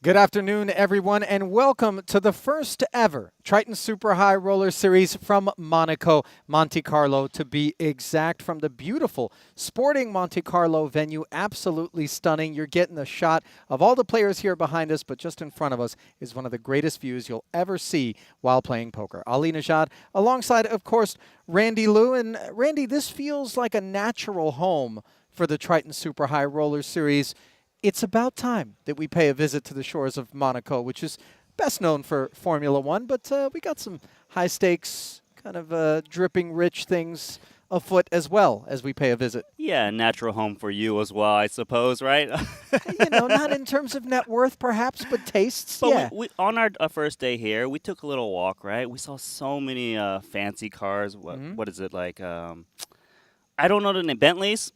Good afternoon, everyone, and welcome to the first ever Triton Super High Roller Series from Monaco, Monte-Carlo, to be exact, from the beautiful sporting Monte-Carlo venue. Absolutely stunning. You're getting a shot of all the players here behind us, but just in front of us is one of the greatest views you'll ever see while playing poker. Ali Najad, alongside, of course, Randy Liu. And Randy, this feels like a natural home for the Triton Super High Roller Series. It's about time that we pay a visit to the shores of Monaco, which is best known for Formula One, but we got some high-stakes, kind of dripping rich things afoot as well as we pay a visit. Yeah, natural home for you as well, I suppose, right? You know, not in terms of net worth, perhaps, but tastes. But yeah. we on our first day here, we took a little walk, right? We saw so many fancy cars. What is it, like... I don't know the name. Bentleys?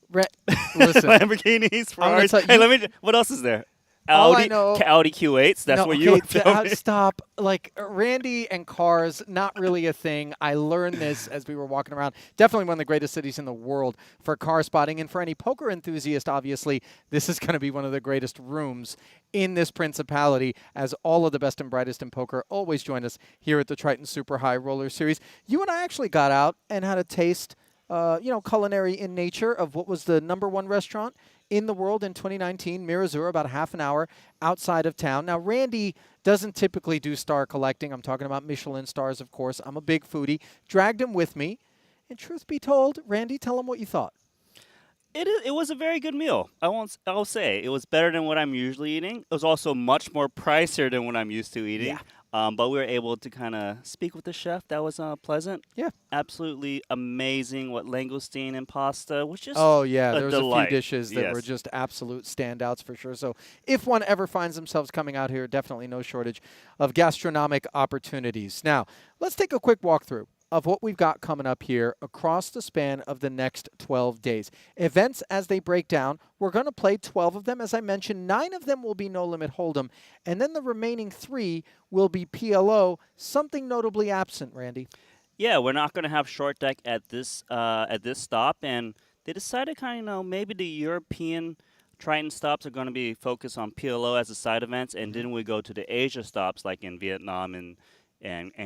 Listen. Lamborghinis, Ferraris. Hey, what else is there? Audi Q8s. That's what you were filming. Stop. Like, Randy and cars, not really a thing. I learned this as we were walking around. Definitely one of the greatest cities in the world for car spotting. And for any poker enthusiast, obviously, this is going to be one of the greatest rooms in this principality, as all of the best and brightest in poker always join us here at the Triton Super High Roller Series. You and I actually got out and had a taste, culinary in nature, of what was the #1 restaurant in the world in 2019, Mirazur, about a half an hour outside of town. Now, Randy doesn't typically do star collecting. I'm talking about Michelin stars, of course. I'm a big foodie. Dragged him with me. And truth be told, Randy, tell him what you thought. It was a very good meal. I'll say it was better than what I'm usually eating. It was also much more pricier than what I'm used to eating. Yeah. But we were able to kind of speak with the chef. That was pleasant. Yeah. Absolutely amazing. What, langoustine and pasta was just Oh, yeah. There was delight. a few dishes that were just absolute standouts for sure. So if one ever finds themselves coming out here, definitely no shortage of gastronomic opportunities. Now, let's take a quick walkthrough of what we've got coming up here across the span of the next 12 days. Events as they break down, we're going to play 12 of them. As I mentioned, 9 of them will be No Limit Hold'em, and then the remaining 3 will be PLO, something notably absent, Randy. Yeah, we're not going to have short deck at this stop, and they decided maybe the European Triton stops are going to be focused on PLO as the side events, and then we go to the Asia stops like in Vietnam and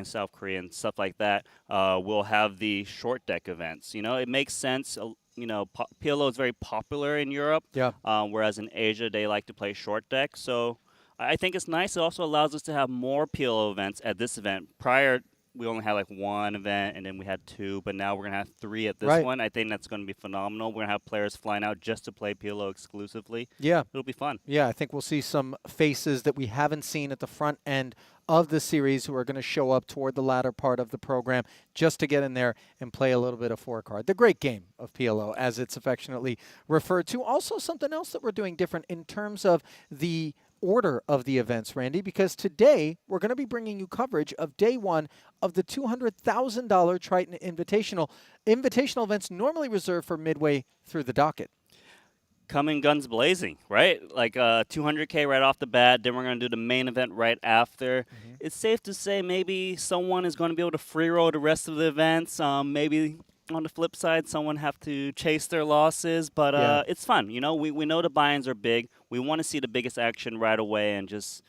South Korea and stuff like that. We'll have the short deck events. You know, it makes sense. PLO is very popular in Europe, whereas in Asia they like to play short deck. So I think it's nice. It also allows us to have more PLO events at this event. Prior, we only had like 1 event, and then we had 2, but now we're going to have 3 at this one. I think that's going to be phenomenal. We're going to have players flying out just to play PLO exclusively. Yeah. It'll be fun. Yeah, I think we'll see some faces that we haven't seen at the front end of the series who are going to show up toward the latter part of the program just to get in there and play a little bit of 4-card. The great game of PLO, as it's affectionately referred to. Also, something else that we're doing different in terms of the order of the events, Randy, because today we're going to be bringing you coverage of day 1 of the $200,000 Triton Invitational. Invitational events normally reserved for midway through the docket. Coming guns blazing, right? Like 200K right off the bat. Then we're going to do the main event right after. It's safe to say maybe someone is going to be able to free roll the rest of the events. Maybe on the flip side, someone have to chase their losses. But it's fun. You know, we know the buy-ins are big. We want to see the biggest action right away and just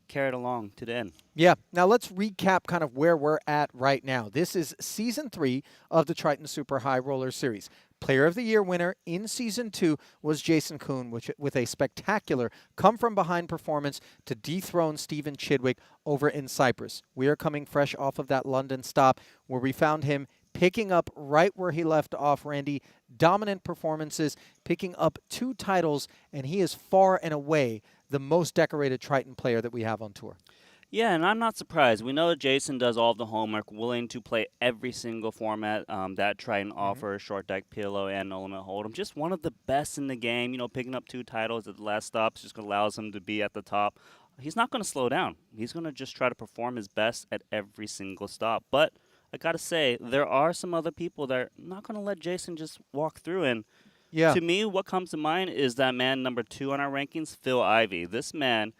carry it along to the end. Yeah. Now let's recap kind of where we're at right now. This is Season 3 of the Triton Super High Roller Series. Player of the Year winner in Season 2 was Jason Kuhn, with a spectacular come-from-behind performance to dethrone Stephen Chidwick over in Cyprus. We are coming fresh off of that London stop where we found him picking up right where he left off, Randy. Dominant performances, picking up 2 titles, and he is far and away the most decorated Triton player that we have on tour. Yeah, and I'm not surprised. We know that Jason does all of the homework, willing to play every single format that Triton offers, short deck, PLO, and No Limit Hold'em. Just one of the best in the game. You know, picking up 2 titles at the last stops just allows him to be at the top. He's not going to slow down. He's going to just try to perform his best at every single stop. But I got to say, there are some other people that are not going to let Jason just walk through. And to me, what comes to mind is that man number 2 on our rankings, Phil Ivey. This man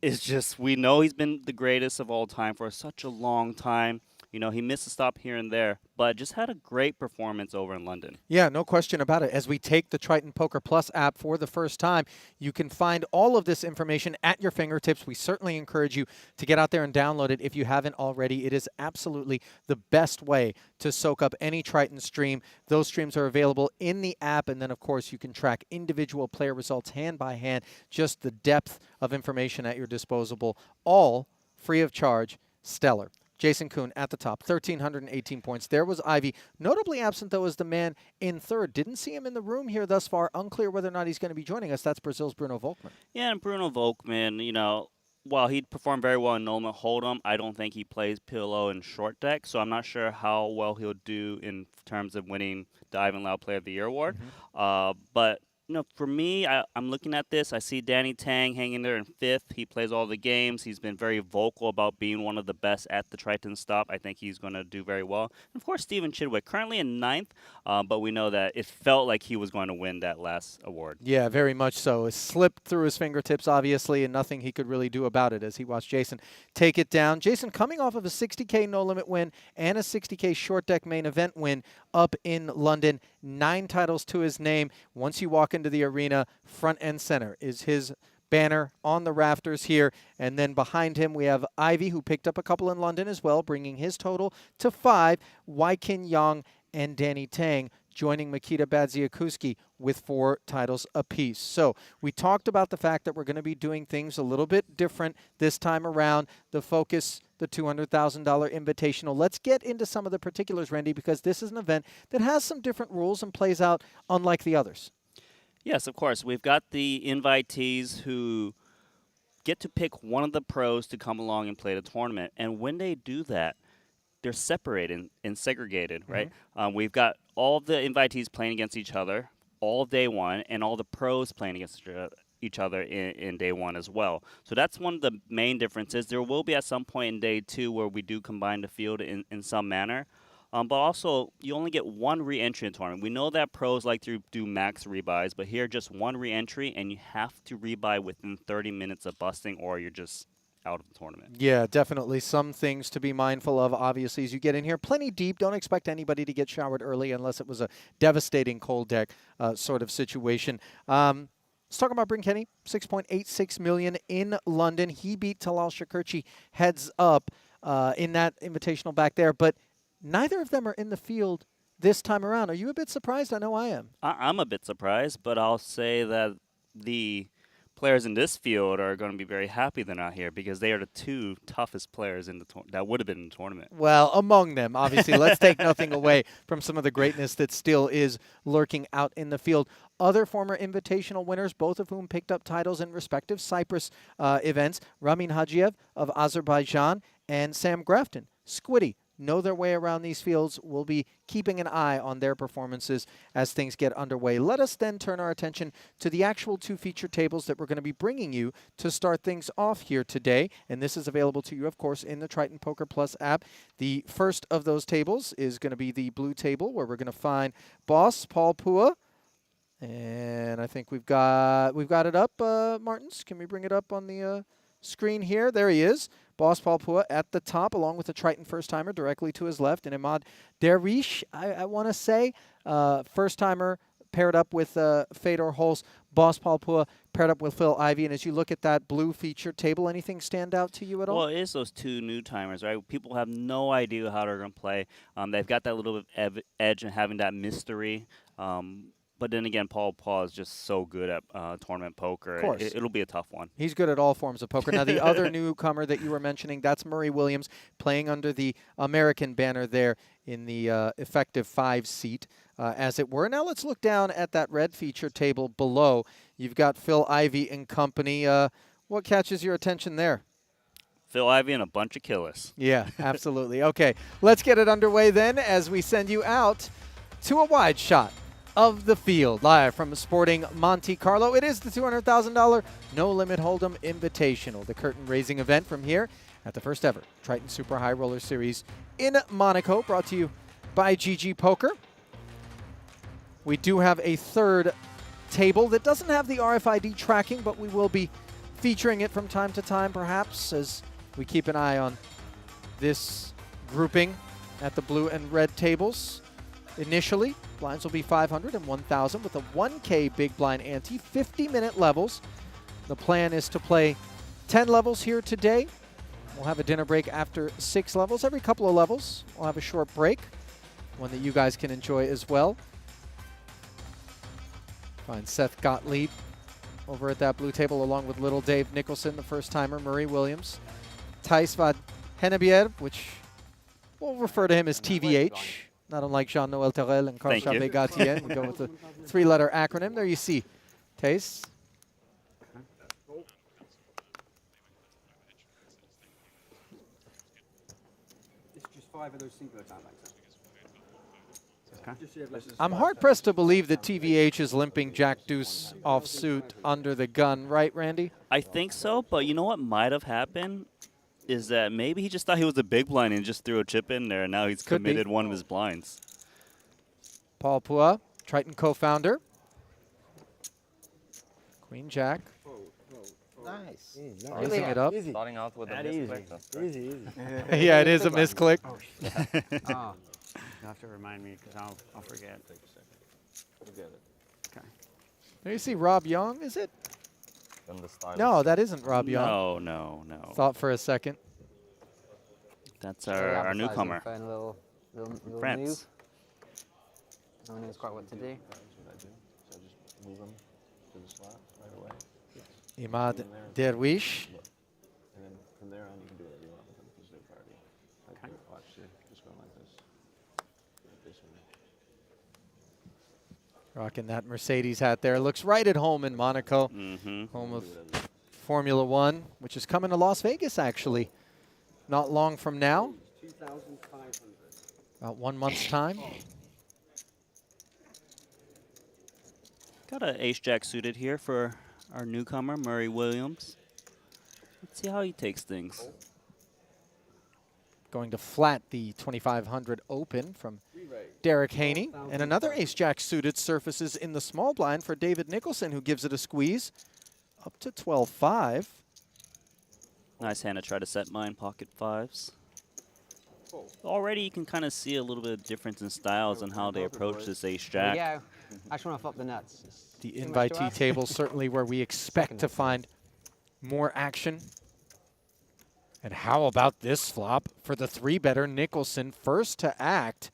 is just, we know he's been the greatest of all time for such a long time. You know, he missed a stop here and there, but just had a great performance over in London. Yeah, no question about it. As we take the Triton Poker Plus app for the first time, you can find all of this information at your fingertips. We certainly encourage you to get out there and download it if you haven't already. It is absolutely the best way to soak up any Triton stream. Those streams are available in the app, and then, of course, you can track individual player results hand by hand, just the depth of information at your disposal, all free of charge. Stellar. Jason Kuhn at the top, 1,318 points. There was Ivy. Notably absent, though, is the man in third. Didn't see him in the room here thus far. Unclear whether or not he's going to be joining us. That's Brazil's Bruno Volkmann. Yeah, and Bruno Volkmann, you know, while he performed very well in No Limit Hold'em, I don't think he plays PLO in short deck, so I'm not sure how well he'll do in terms of winning the Ivan Lau Player of the Year award. But you know, for me, I'm looking at this. I see Danny Tang hanging there in fifth. He plays all the games. He's been very vocal about being one of the best at the Triton stop. I think he's going to do very well. And, of course, Stephen Chidwick, currently in ninth, but we know that it felt like he was going to win that last award. Yeah, very much so. It slipped through his fingertips, obviously, and nothing he could really do about it as he watched Jason take it down. Jason coming off of a 60K no-limit win and a 60K short deck main event win up in London. 9 titles to his name. Once you walk into the arena, front and center is his banner on the rafters here. And then behind him, we have Ivy, who picked up a couple in London as well, bringing his total to 5. Wai-Kin Yang and Danny Tang joining Mikita Badziakuski with 4 titles apiece. So we talked about the fact that we're going to be doing things a little bit different this time around. The focus, the $200,000 Invitational. Let's get into some of the particulars, Randy, because this is an event that has some different rules and plays out unlike the others. Yes, of course. We've got the invitees who get to pick one of the pros to come along and play the tournament. And when they do that, they're separated and segregated, right? We've got all the invitees playing against each other all day one, and all the pros playing against each other in day one as well. So that's one of the main differences. There will be at some point in day 2 where we do combine the field in some manner. But also, you only get 1 re-entry in the tournament. We know that pros like to do max rebuys, but here just 1 re-entry, and you have to rebuy within 30 minutes of busting, or you're just out of the tournament. Yeah, definitely some things to be mindful of, obviously, as you get in here. Plenty deep. Don't expect anybody to get showered early unless it was a devastating cold deck sort of situation. Let's talk about Bryn Kenny, $6.86 million in London. He beat Talal Shakurchi heads up in that invitational back there, but neither of them are in the field this time around. Are you a bit surprised? I know I am. I'm a bit surprised, but I'll say that the players in this field are going to be very happy they're not here, because they are the 2 toughest players in the that would have been in the tournament. Well, among them, obviously. Let's take nothing away from some of the greatness that still is lurking out in the field. Other former invitational winners, both of whom picked up titles in respective Cyprus events, Ramin Hajiev of Azerbaijan and Sam Grafton, Squiddy, know their way around these fields. We'll be keeping an eye on their performances as things get underway. Let us then turn our attention to the actual 2 feature tables that we're going to be bringing you to start things off here today. And this is available to you, of course, in the Triton Poker Plus app. The first of those tables is going to be the blue table, where we're going to find Boss Paul Pua. And I think we've got it up, Martins. Can we bring it up on the screen here? There he is. Boss Paul Pua at the top, along with the Triton first-timer directly to his left. And Imad Dervish, I want to say, first-timer paired up with Fedor Holz. Boss Paul Pua paired up with Phil Ivey. And as you look at that blue feature table, anything stand out to you at all? Well, it is those 2 new timers, right? People have no idea how they're going to play. They've got that little bit of edge and having that mystery. But then again, Paul is just so good at tournament poker. Of course. It'll be a tough one. He's good at all forms of poker. Now, the other newcomer that you were mentioning, that's Murray Williams, playing under the American banner there in the effective 5 seat, as it were. Now let's look down at that red feature table below. You've got Phil Ivey and company. What catches your attention there? Phil Ivey and a bunch of killers. Yeah, absolutely. Okay, let's get it underway then as we send you out to a wide shot of the field, live from Sporting Monte-Carlo. It is the $200,000 No Limit Hold'em Invitational, the curtain-raising event from here at the first ever Triton Super High Roller Series in Monaco, brought to you by GG Poker. We do have a third table that doesn't have the RFID tracking, but we will be featuring it from time to time, perhaps, as we keep an eye on this grouping at the blue and red tables. Initially, blinds will be 500 and 1,000 with a 1K big blind ante, 50-minute levels. The plan is to play 10 levels here today. We'll have a dinner break after 6 levels. Every couple of levels, we'll have a short break, one that you guys can enjoy as well. Find Seth Gottlieb over at that blue table along with little Dave Nicholson, the first timer, Murray Williams, Thijs van Hennebier, which we'll refer to him as TVH, not unlike Jean-Noël Terrell and Carl Chabé Gatien. We go with the 3-letter acronym. There you see Thijs. It's just 5 of those singular time like I'm hard-pressed to believe that TVH is limping Jack Deuce off suit under the gun, right, Randy? I think so, but you know what might have happened is that maybe he just thought he was a big blind and just threw a chip in there, and now he's committed one of his blinds. Paul Pua, Triton co-founder. Queen Jack. Nice. Raising it up. Easy. Starting out with a misclick. Easy. Yeah, it is a misclick. Oh, you'll have to remind me because I'll forget. Take a second. Forget it. Okay. There you see Rob Young, is it? Then the style No, that isn't Rob Young. No. Thought for a second. That's our newcomer. Little France. No one knows quite what to do. That's what I do. So I just move them to the slot right away. Imad Derwish. And then from there on, you can do whatever you want with them because they've already. Okay. Watch it. Just going like this. Like this one. Rocking that Mercedes hat there. Looks right at home in Monaco. Home of Formula One, which is coming to Las Vegas, actually. Not long from now. 2,500. About 1 month's time. Got an ace-jack suited here for our newcomer, Murray Williams. Let's see how he takes things. Going to flat the 2,500 open from Derek Haney. And another ace-jack suited surfaces in the small blind for David Nicholson, who gives it a squeeze up to 12-5. Nice hand to try to set mine, pocket fives. Already you can kind of see a little bit of difference in styles and how they approach this ace-jack. There you go. I just want to flop the nuts. The invitee table certainly where we expect to find more action. And how about this flop for the 3-better Nicholson, first to act,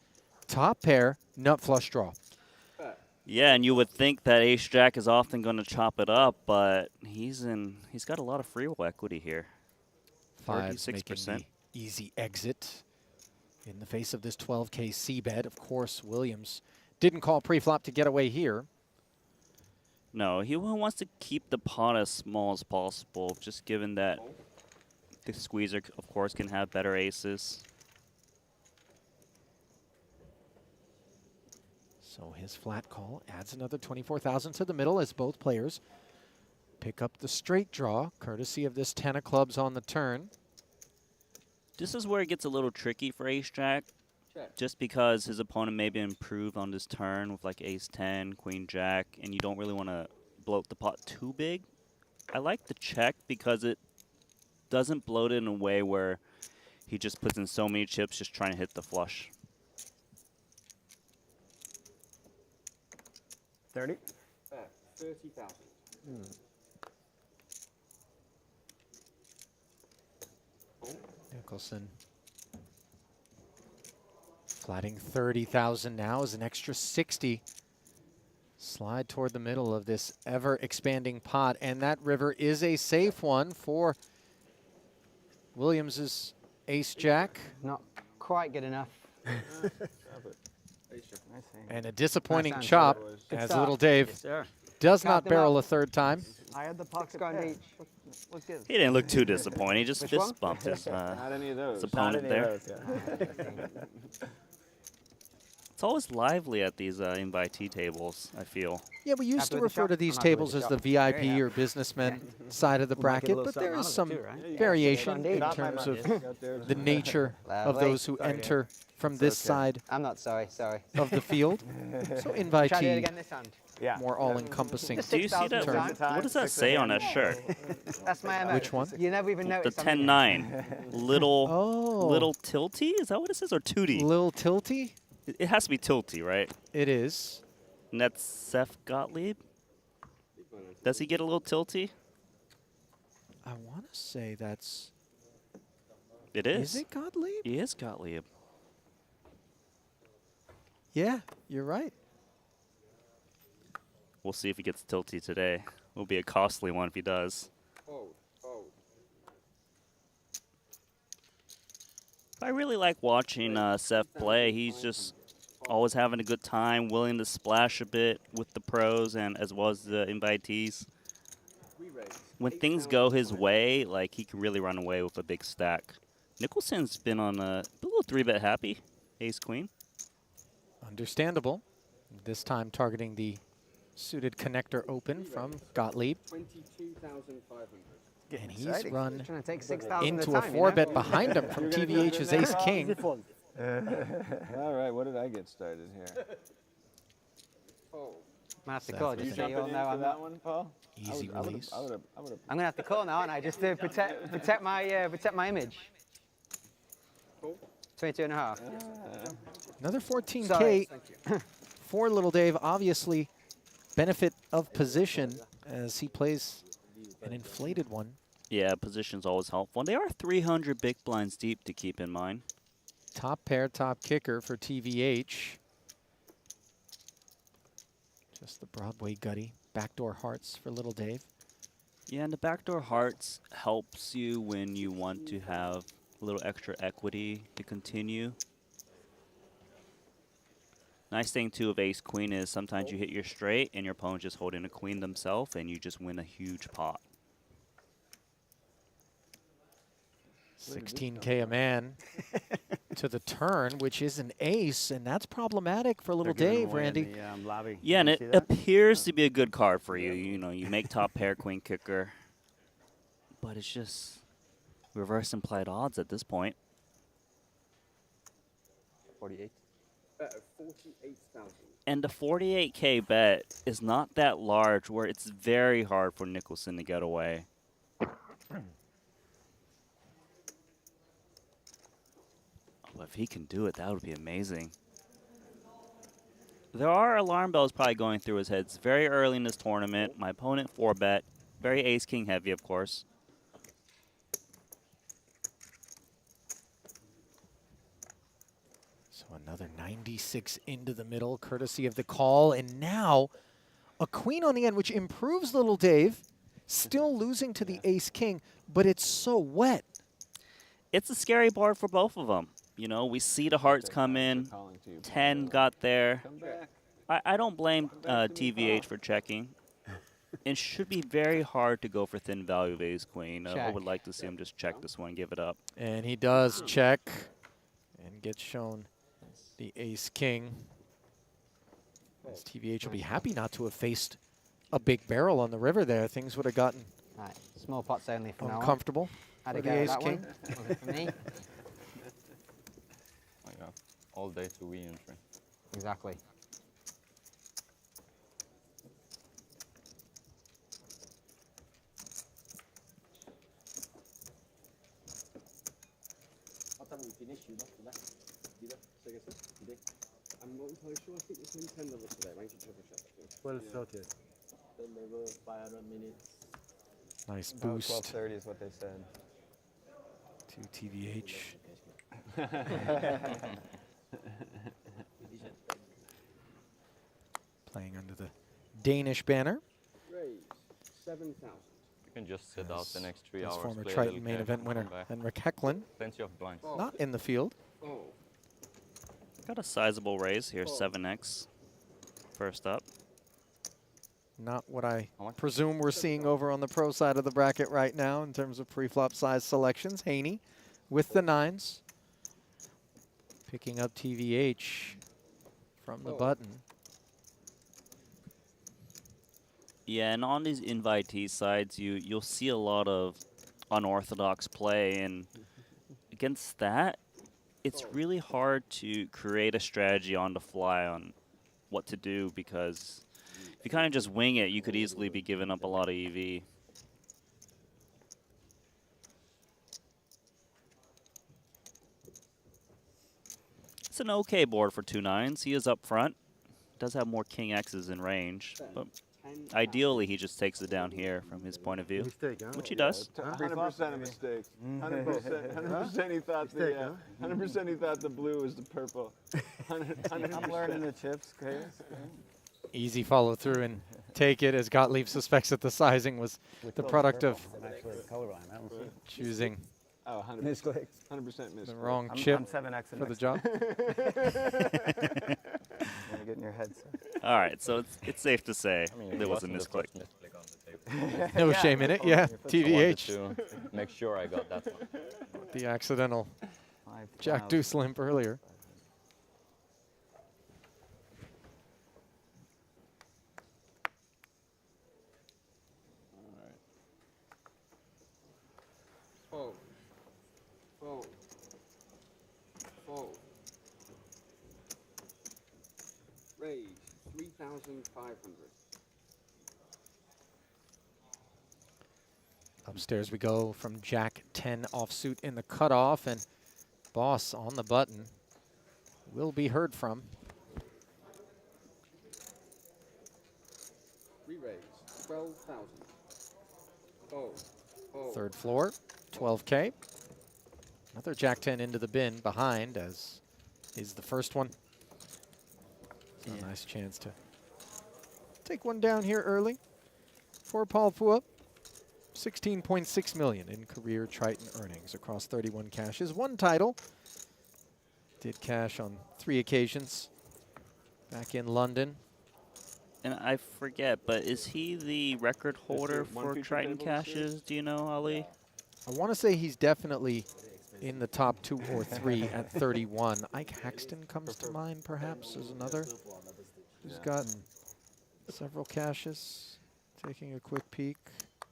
top pair, nut flush draw. Yeah, and you would think that ace-jack is often going to chop it up, but he's got a lot of free roll equity here. Fives making 36%. the easy exit in the face of this 12K C-bet. Of course, Williams didn't call pre-flop to get away here. No, he wants to keep the pot as small as possible, just given that the squeezer, of course, can have better aces. So his flat call adds another 24,000 to the middle as both players pick up the straight draw, courtesy of this 10 of clubs on the turn. This is where it gets a little tricky for ace-jack, just because his opponent maybe improved on this turn with like ace-10, queen-jack, and you don't really want to bloat the pot too big. I like the check because it doesn't bloat it in a way where he just puts in so many chips just trying to hit the flush. 30? 30,000. Nicholson flatting 30,000 now is an extra 60. Slide toward the middle of this ever-expanding pot, and that river is a safe one for Williams's ace-jack. Not quite good enough. And a disappointing Nice chop answer. Good as start. little Dave does not them barrel up. a third time. I had the pocket pair. What's good? He didn't look too disappointed. He just Which fist one? bumped his, Not any of those. his opponent there. It's always lively at these invitee tables, I feel. Yeah, we used Happy to with the refer to shot? these I'm happy tables with as the the shot. VIP or businessman side of the We'll make it a bracket, little but there something is out of some it too, right? variation in Not my terms of money. the nature of Lovely. those who enter from this side I'm not sorry. of the field. So Try to do it invitee again this hand. Yeah. more all-encompassing. Just Do you see 6,000 that? times. What does that say on that shirt? That's my MO. Which one? You never even The notice. 10-9. Little, Oh. little tilty? Is that what it says? Or tootie? Little tilty? It has to be tilty, right? It is. And that's Seth Gottlieb? Does he get a little tilty? I want to say that's... It is. Is it Gottlieb? He is Gottlieb. Yeah, you're right. We'll see if he gets tilty today. It'll be a costly one if he does. I really like watching Seth play. He's just always having a good time, willing to splash a bit with the pros and as well as the invitees. When things go his way, like he can really run away with a big stack. Nicholson's been on a little 3-bet happy. Ace Queen. Understandable. This time targeting the suited connector open from Gottlieb. 22,500. And he's run Trying to take 6,000 into at a time, you know? 4-bet behind him from TVH's Ace King. All right, what did I get started here? I have to Seth call with just it. so you all know I'm that not. one, Paul? Easy release. I would've I'm gonna have to call now, aren't I? Just to protect my image. 22 and a half. Another 14K Sorry. for Little Dave. Obviously, benefit of position as he plays an inflated one. Yeah, position's always helpful. And they are 300 big blinds deep to keep in mind. Top pair, top kicker for TVH. Just the Broadway gutty. Backdoor hearts for Little Dave. Yeah, and the backdoor hearts helps you when you want to have a little extra equity to continue. Nice thing, too, of Ace Queen is sometimes you hit your straight and your opponent's just holding a queen themselves and you just win a huge pot. 16K a man to the turn, which is an ace, and that's problematic for Little They're giving Dave, away in Randy. the, lobby. Yeah, and You it see that? appears to be a good card for you. You know, you make top pair queen kicker. But it's just reverse implied odds at this point. 48. 48,000. And the 48K bet is not that large where it's very hard for Nicholson to get away. Well, if he can do it, that would be amazing. There are alarm bells probably going through his head. It's very early in this tournament. My opponent 4-bet. Very ace-king heavy, of course. So another 96 into the middle, courtesy of the call. And now a queen on the end, which improves Little Dave. Still losing to the ace-king, but it's so wet. It's a scary board for both of them. You know, we see the hearts come in. 10 got there. Come back. I don't blame TVH for checking. It should be very hard to go for thin value of ace queen. I Check. would like to see him just check this one, give it up. And he does check and gets shown the ace-king. As TVH will be happy not to have faced a big barrel on the river there. Things would have gotten Right, small pots only from now on. uncomfortable How'd for it the go with that ace-king. one? Wasn't for me. I got all day to re-entry. Exactly. I'm not entirely sure. I think it's only 10 levels today. Rank triple check. Well started. Level 500 minutes. Nice About boost 12:30 is what they said. to TVH. Playing under the Danish banner. Raise 7,000. You can just sit out the next 3 As hours. former play a Triton little main cash, event and winner come back. Henrik Hecklin, Plenty of blinds. not in the field. Oh. Got a sizable raise here, 7x. First up. Not what I How much? presume we're seeing over on the pro side of the bracket right now in terms of pre-flop size selections. Haney with the 9s. Picking up TVH from the button. Yeah, and on these invitee sides, you'll see a lot of unorthodox play, and against that, it's really hard to create a strategy on the fly on what to do because If you kind of just wing it, you could easily be giving up a lot of EV. It's an okay board for 2-9s. He is up front. Does have more king X's in range, but ideally he just takes it down here from his point of view, which he does. 100% a mistake. 100% he thought the 100% he thought the blue was the purple. 100%. I'm learning the chips, Chris. Easy follow through and take it, as Gottlieb suspects that the sizing was the product of I'm actually colorblind. I don't see it. choosing Oh, 100%. Misclick. 100% missed. the wrong I'm chip 7X for the job. Wanna get in your head, sir. All right, so it's safe to say I mean, there was a the misclick. first misclick on the table. No shame in it, yeah. I wanted TVH, to make sure I got that one. the accidental 5,000. Jack Deuce limp earlier. Fold. Fold. Fold. Raise 3,500. Upstairs we go from Jack 10 offsuit in the cutoff, and boss on the button will be heard from. Re-raise 12,000. Fold. Fold. Third floor, 12K. Another Jack 10 into the bin behind, as is the first one. So a nice chance to take one down here early for Paul Pua. 16.6 million in career Triton earnings across 31 cashes. One title. Did cash on 3 occasions back in London. And I forget, but is he the record holder one for future Triton table caches? Do you know, Ali? I want to say he's definitely in the top 2 or 3 at 31. Ike Haxton comes to mind, perhaps, as another who's gotten several caches. Taking a quick peek.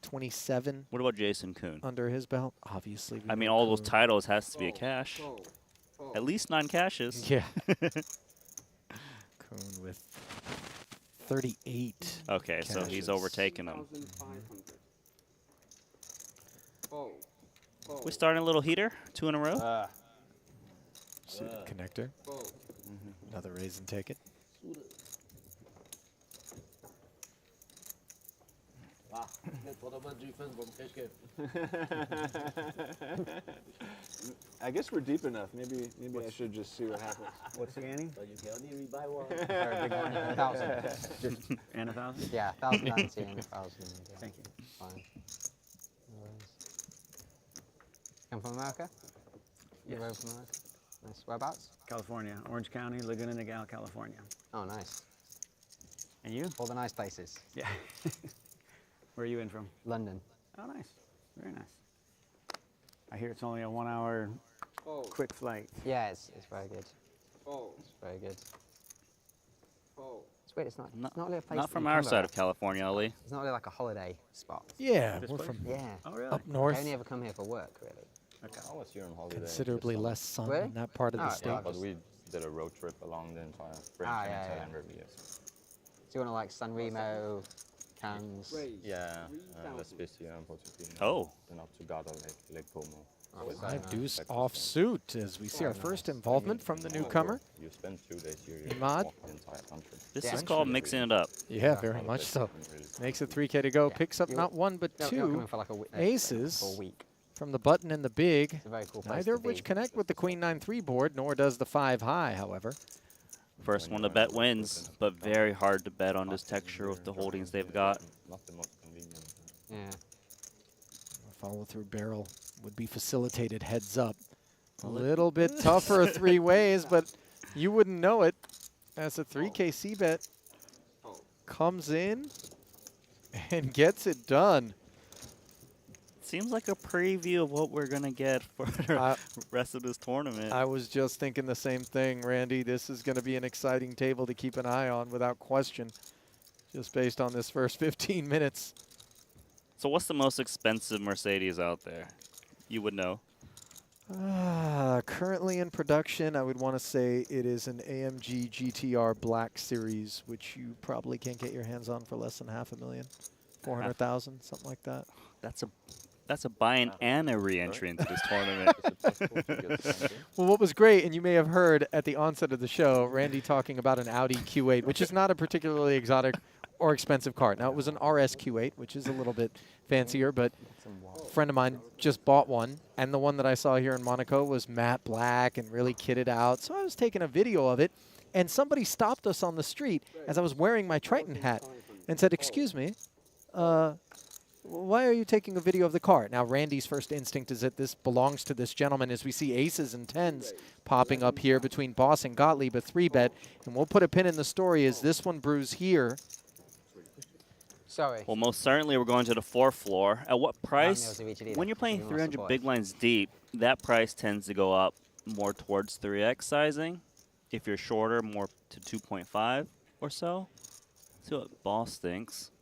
27 What about Jason Kuhn? under his belt. Obviously, I mean, all those titles has to be a cache. Fold. Fold. At least 9 caches. Yeah. Kuhn with 38. Okay, so he's Caches. overtaken him. 2,500. Fold. Fold. We're starting a little heater, 2 in a row. Suited connector. Fold. Another raise and take it. I guess we're deep enough. Maybe I should just see what happens. What's the ante? Or a big one, 1,000. Just and 1,000? Yeah, 1,090 and 1,000. Thank you. Fine. No worries. Come from America? Yes. You're over from America? Nice. Whereabouts? California, Orange County, Laguna Niguel, California. Oh, nice. And you? All the nice places. Yeah. Where are you in from? London. Oh, nice. Very nice. I hear it's only a 1-hour Fold. quick flight. Yeah, it's very good. Fold. It's very good. Fold. It's weird. It's not Not, really a place. not that from you our come side here. of California, Ali. It's not really like a holiday spot. Yeah, This we're place? from Yeah. Oh, really? up I north. only ever come here for work, really. I was here on holiday. Considerably this less sun Really? in that part of the Oh, state. summer. Yeah, but we did a road trip along the entire French Ah, and yeah, Italian yeah. Riviera. So you want to like San Remo, Cannes? Raise Yeah, La 3,000. Spezia and Portofino. Oh. Then up to Garda, Lake Como. Oh, So it's very Five nice. deuce like offsuit as we see our first involvement from the newcomer. You spend 2 days here, you Imad. walk the entire country. This Yeah. is called mixing it up. Yeah, very much so. Makes it 3K to go. Yeah. Picks up You're- not one but You're coming two for like a aces. for a week. from the button and the big. It's a very cool place Neither to of which be. connect with the Queen 9-3 board, nor does the 5 high, however. First one to bet wins, but very hard to bet on this texture with the holdings they've got. Not the most convenient. Yeah. A follow-through barrel would be facilitated heads up. A little bit tougher 3 ways, but you wouldn't know it as a 3K C bet comes in and gets it done. Seems like a preview of what we're going to get for the rest of this tournament. I was just thinking the same thing, Randy. This is going to be an exciting table to keep an eye on without question, just based on this first 15 minutes. So what's the most expensive Mercedes out there? You would know. Currently in production, I would want to say it is an AMG GTR Black Series, which you probably can't get your hands on for less than $500,000, 400,000, something like that. That's a buy-in and a re-entry into this tournament. Is it possible to get something? Well, what was great, and you may have heard at the onset of the show, Randy talking about an Audi Q8, which is not a particularly exotic or expensive car. Now, it was an RS Q8, which is a little bit fancier, but a friend of mine just bought one, and the one that I saw here in Monaco was matte black and really kitted out. So I was taking a video of it, and somebody stopped us on the street as I was wearing my Triton hat and said, "Excuse me, why are you taking a video of the car?" Now, Randy's first instinct is that this belongs to this gentleman, as we see aces and tens popping up here between Boss and Gottlieb, a 3-bet. And we'll put a pin in the story as this one brews here. Sorry. Well, most certainly we're going to the 4th floor. At what price? When When you're playing 300 big blinds deep, that price tends to go up more towards 3x sizing. If you're shorter, more to 2.5 or so. See what Boss thinks.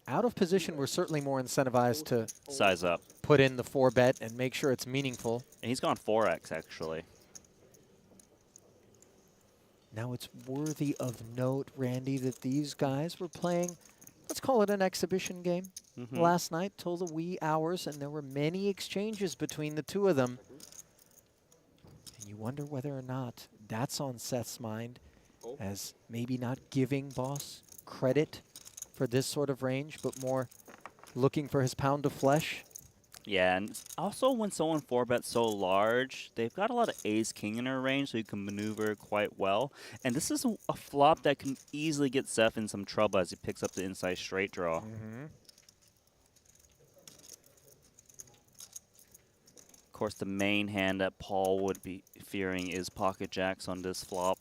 Out of position, we're certainly more incentivized to Size up. put in the 4-bet and make sure it's meaningful. And he's gone 4x, actually. Now, it's worthy of note, Randy, that these guys were playing, let's call it an exhibition game, last night till the wee hours, and there were many exchanges between the two of them. And you wonder whether or not that's on Seth's mind, as maybe not giving Boss credit for this sort of range, but more looking for his pound of flesh. Yeah, and also when someone 4-bets so large, they've got a lot of ace-king in their range, so you can maneuver quite well. And this is a flop that can easily get Seth in some trouble as he picks up the inside straight draw. Of course, the main hand that Paul would be fearing is pocket jacks on this flop.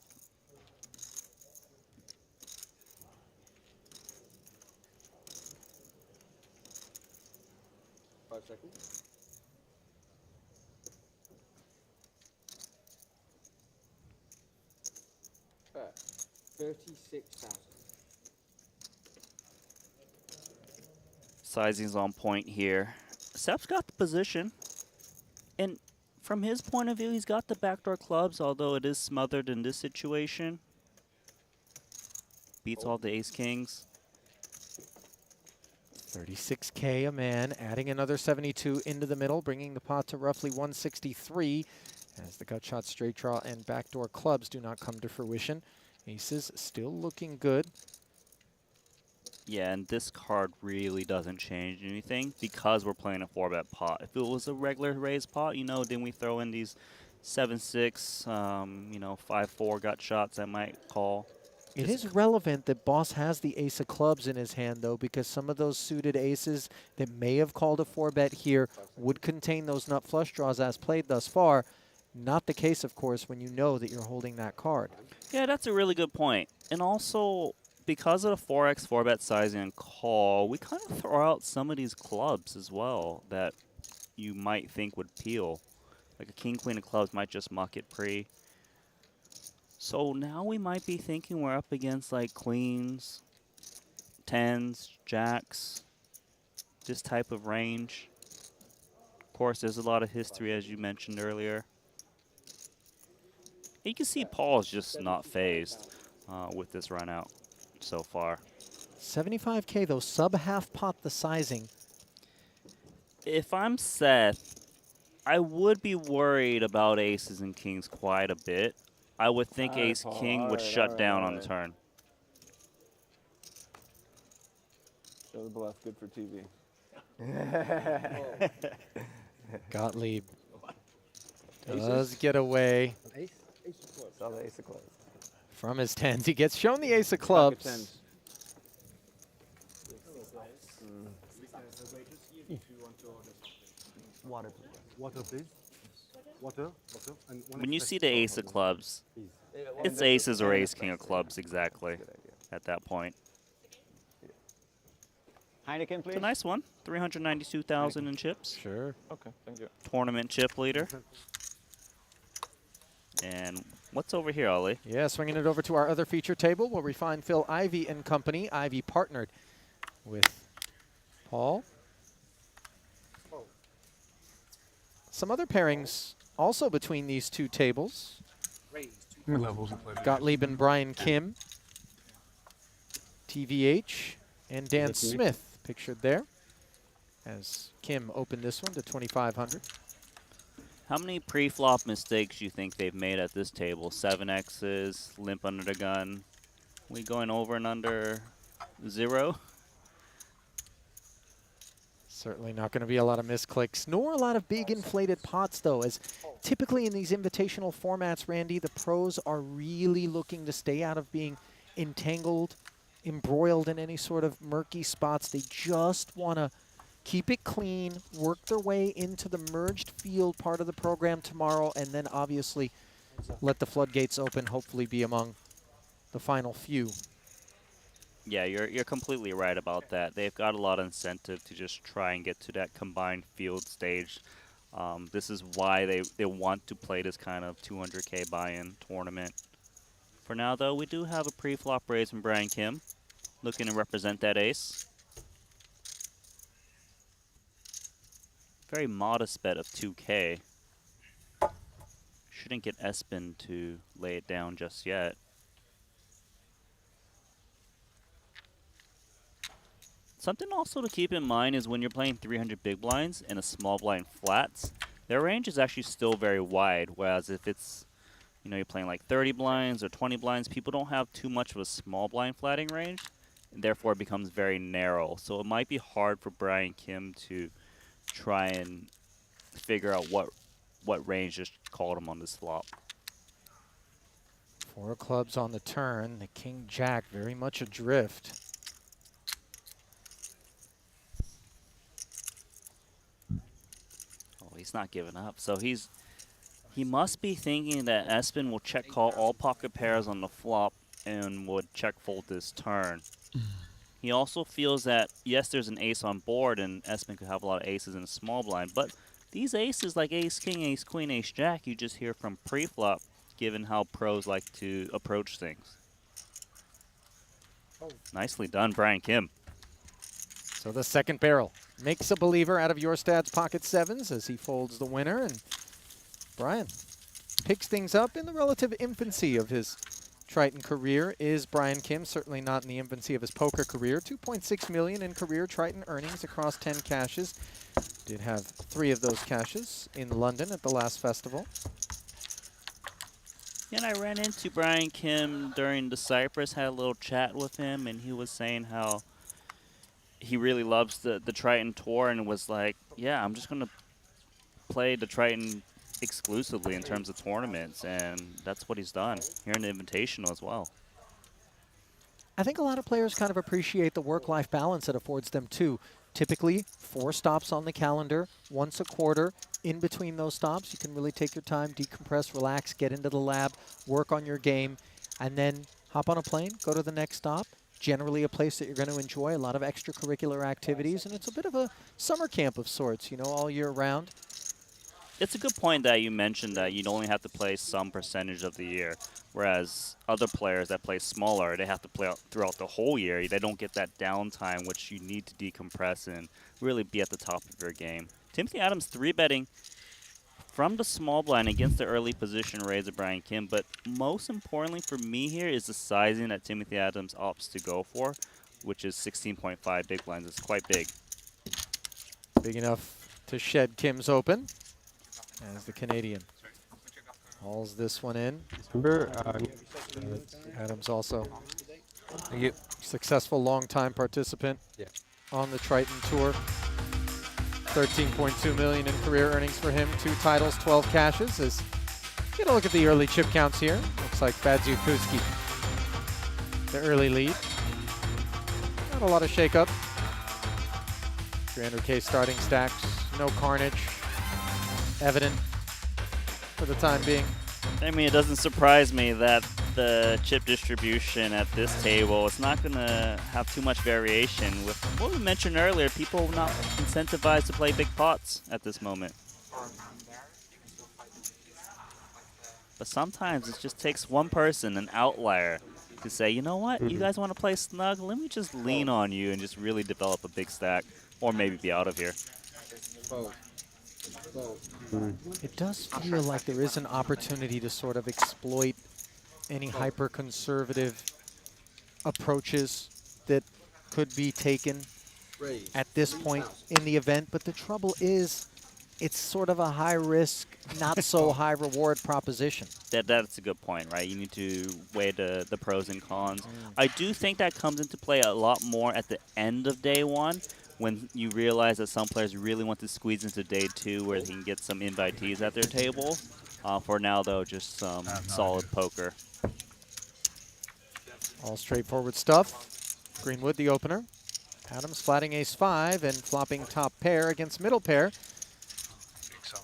Seconds. 36,000. Sizing's on point here. Seth's got the position. And from his point of view, he's got the backdoor clubs, although it is smothered in this situation. Beats all the ace-kings. 36K a man, adding another 72 into the middle, bringing the pot to roughly 163 as the gut shot, straight draw, and backdoor clubs do not come to fruition. Aces still looking good. Yeah, and this card really doesn't change anything because we're playing a 4-bet pot. If it was a regular raised pot, you know, then we throw in these 7-6, you know, 5-4 gut shots I might call. It is relevant that Boss has the ace of clubs in his hand, though, because some of those suited aces that may have called a 4-bet here would contain those nut flush draws as played thus far. Not the case, of course, when you know that you're holding that card. Yeah, that's a really good point. And also, because of the 4x 4-bet sizing and call, we kind of throw out some of these clubs as well that you might think would peel. Like a king, queen of clubs might just muck it pre. So now we might be thinking we're up against like queens, tens, jacks, this type of range. Of course, there's a lot of history, as you mentioned earlier. You can see Paul's just not phased with this run out so far. 75K, though, sub half pot the sizing. If I'm Seth, I would be worried about aces and kings quite a bit. I would think ace-king would shut down on the turn. Show the bluff, good for TV. Gottlieb does get away Saw the ace of clubs. from his tens. He gets shown the ace of clubs. Tens. Water, please. Water, please. Water. And When you see the ace of clubs, it's aces or ace-king of clubs exactly at that point. Heineken, please. It's a nice one. 392,000 in chips. Sure. Okay, thank you. Tournament chip leader. And what's over here, Ollie? Yeah, swinging it over to our other feature table where we find Phil Ivey and company. Ivey partnered with Paul. Some other pairings also between these two tables. Gottlieb and Brian Kim. TVH and Dan Smith pictured there as Kim opened this one to 2,500. How many pre-flop mistakes do you think they've made at this table? 7Xs, limp under the gun. We going over and under 0? Certainly not going to be a lot of misclicks, nor a lot of big inflated pots, though, as typically in these invitational formats, Randy, the pros are really looking to stay out of being entangled, embroiled in any sort of murky spots. They just want to keep it clean, work their way into the merged field part of the program tomorrow, and then obviously let the floodgates open, hopefully be among the final few. Yeah, you're completely right about that. They've got a lot of incentive to just try and get to that combined field stage. This is why they want to play this kind of 200K buy-in tournament. For now, though, we do have a pre-flop raise from Brian Kim, looking to represent that ace. Very modest bet of 2K. Shouldn't get Espen to lay it down just yet. Something also to keep in mind is when you're playing 300 big blinds and a small blind flats, their range is actually still very wide, whereas if it's, you know, you're playing like 30 blinds or 20 blinds, people don't have too much of a small blind flatting range, and therefore it becomes very narrow. So it might be hard for Brian Kim to try and figure out what range just called him on this flop. 4 clubs on the turn, the King-Jack very much adrift. He's not giving up. So he must be thinking that Espen will check call all pocket pairs on the flop and would check fold this turn. He also feels that, yes, there's an ace on board and Espen could have a lot of aces in a small blind, but these aces like ace king, ace queen, ace jack, you just hear from pre-flop, given how pros like to approach things. Nicely done, Brian Kim. So the second barrel makes a believer out of your stats pocket sevens as he folds the winner, and Brian picks things up in the relative infancy of his Triton career. Is Brian Kim certainly not in the infancy of his poker career? 2.6 million in career Triton earnings across 10 caches. Did have 3 of those caches in London at the last festival. And I ran into Brian Kim during the Cyprus, had a little chat with him, and he was saying how he really loves the Triton tour and was like, yeah, I'm just going to play the Triton exclusively in terms of tournaments, and that's what he's done here in the Invitational as well. I think a lot of players kind of appreciate the work-life balance it affords them too. Typically, 4 stops on the calendar, once a quarter. In between those stops, you can really take your time, decompress, relax, get into the lab, work on your game, and then hop on a plane, go to the next stop. Generally a place that you're going to enjoy, a lot of extracurricular activities, and it's a bit of a summer camp of sorts, you know, all year round. It's a good point that you mentioned that you'd only have to play some percentage of the year, whereas other players that play smaller, they have to play out throughout the whole year. They don't get that downtime, which you need to decompress and really be at the top of your game. Timothy Adams 3-betting from the small blind against the early position raise of Brian Kim, but most importantly for me here is the sizing that Timothy Adams opts to go for, which is 16.5 big blinds. It's quite big. Big enough to shed Kim's open as the Canadian hauls this one in. Adams also successful long-time participant on the Triton Tour. 13.2 million in career earnings for him. 2 titles, 12 caches. As get a look at the early chip counts here. Looks like Badziukuski, the early lead. Not a lot of shakeup. 300K starting stacks, no carnage. Evident for the time being. I mean, it doesn't surprise me that the chip distribution at this table is not going to have too much variation. With what we mentioned earlier, people not incentivized to play big pots at this moment. But sometimes it just takes one person, an outlier, to say, you know what, you guys want to play snug? Let me just lean on you and just really develop a big stack, or maybe be out of here. Fold. Fold. It does feel like there is an opportunity to sort of exploit any hyper-conservative approaches that could be taken Raise. at this point in the event, but the trouble is it's sort of a high-risk, not-so-high-reward proposition. That's a good point, right? You need to weigh the pros and cons. I do think that comes into play a lot more at the end of day one when you realize that some players really want to squeeze into day two where they can get some invitees at their table. For now, though, just some solid poker. All straightforward stuff. Greenwood, the opener. Adams flatting ace-5 and flopping top pair against middle pair.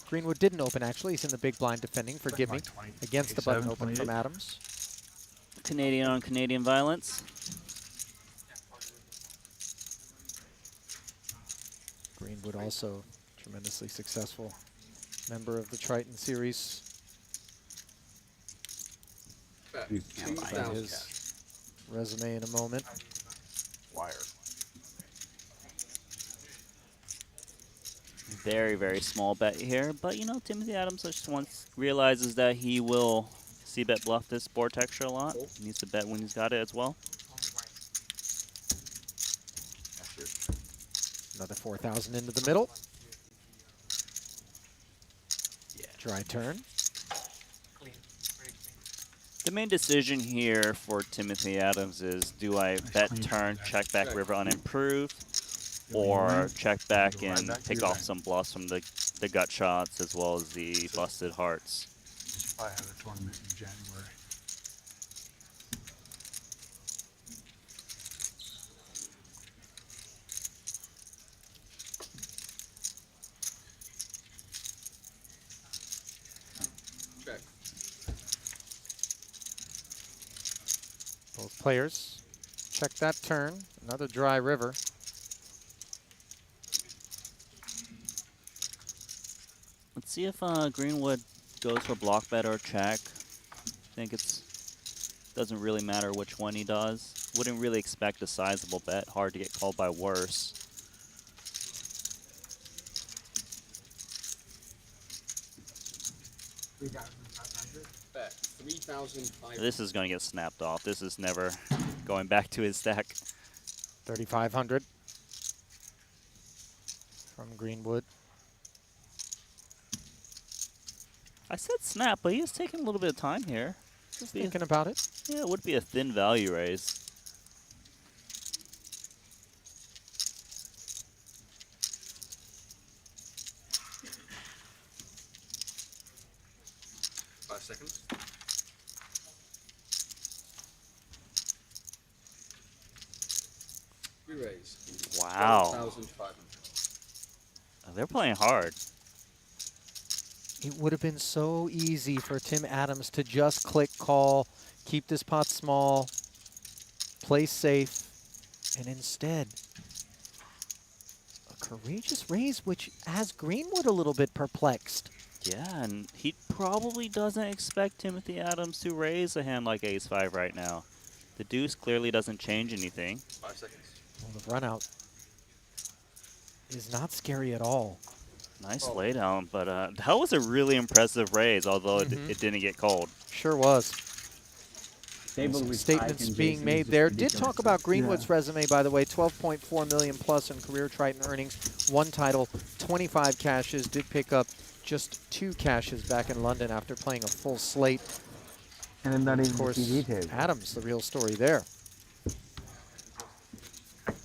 Greenwood didn't open, actually. He's in the big blind defending, forgive me, against the button open from Adams. Canadian on Canadian violence. Greenwood also tremendously successful member of the Triton series. Bet. You Find 2,000. his resume in a moment. Wire. Very, very small bet here, but you know, Timothy Adams just realizes that he will c-bet bluff this board texture a lot. He needs to bet when he's got it as well. Another 4,000 into the middle. Dry turn. The main decision here for Timothy Adams is, do I bet turn, check back river unimproved, or check back and pick off some bluffs from the gut shots as well as the busted hearts? I had a tournament in January. Check. Both players check that turn. Another dry river. Let's see if Greenwood goes for block bet or check. I think doesn't really matter which one he does. Wouldn't really expect a sizable bet. Hard to get called by worse. Bet. 3,500. This is going to get snapped off. This is never going back to his stack. 3,500 from Greenwood. I said snap, but he is taking a little bit of time here. Just thinking about it. Yeah, it would be a thin value raise. Seconds. Re-raise. Wow. 12,500. They're playing hard. It would have been so easy for Tim Adams to just click call, keep this pot small, play safe, and instead, a courageous raise which has Greenwood a little bit perplexed. Yeah, and he probably doesn't expect Timothy Adams to raise a hand like ace-5 right now. The deuce clearly doesn't change anything. 5 seconds. Well, the run out is not scary at all. Nice laydown, but that was a really impressive raise, although it didn't get called. Sure was. Table Some with statements Ike and being Jason made is just there. Did ridiculous talk about stuff. Greenwood's resume, by the way, 12.4 million plus in career Triton earnings, 1 title, 25 cashes. Did pick up just 2 cashes back in London after playing a full slate. And then not even Of course, the TV table. Adams, the real story there.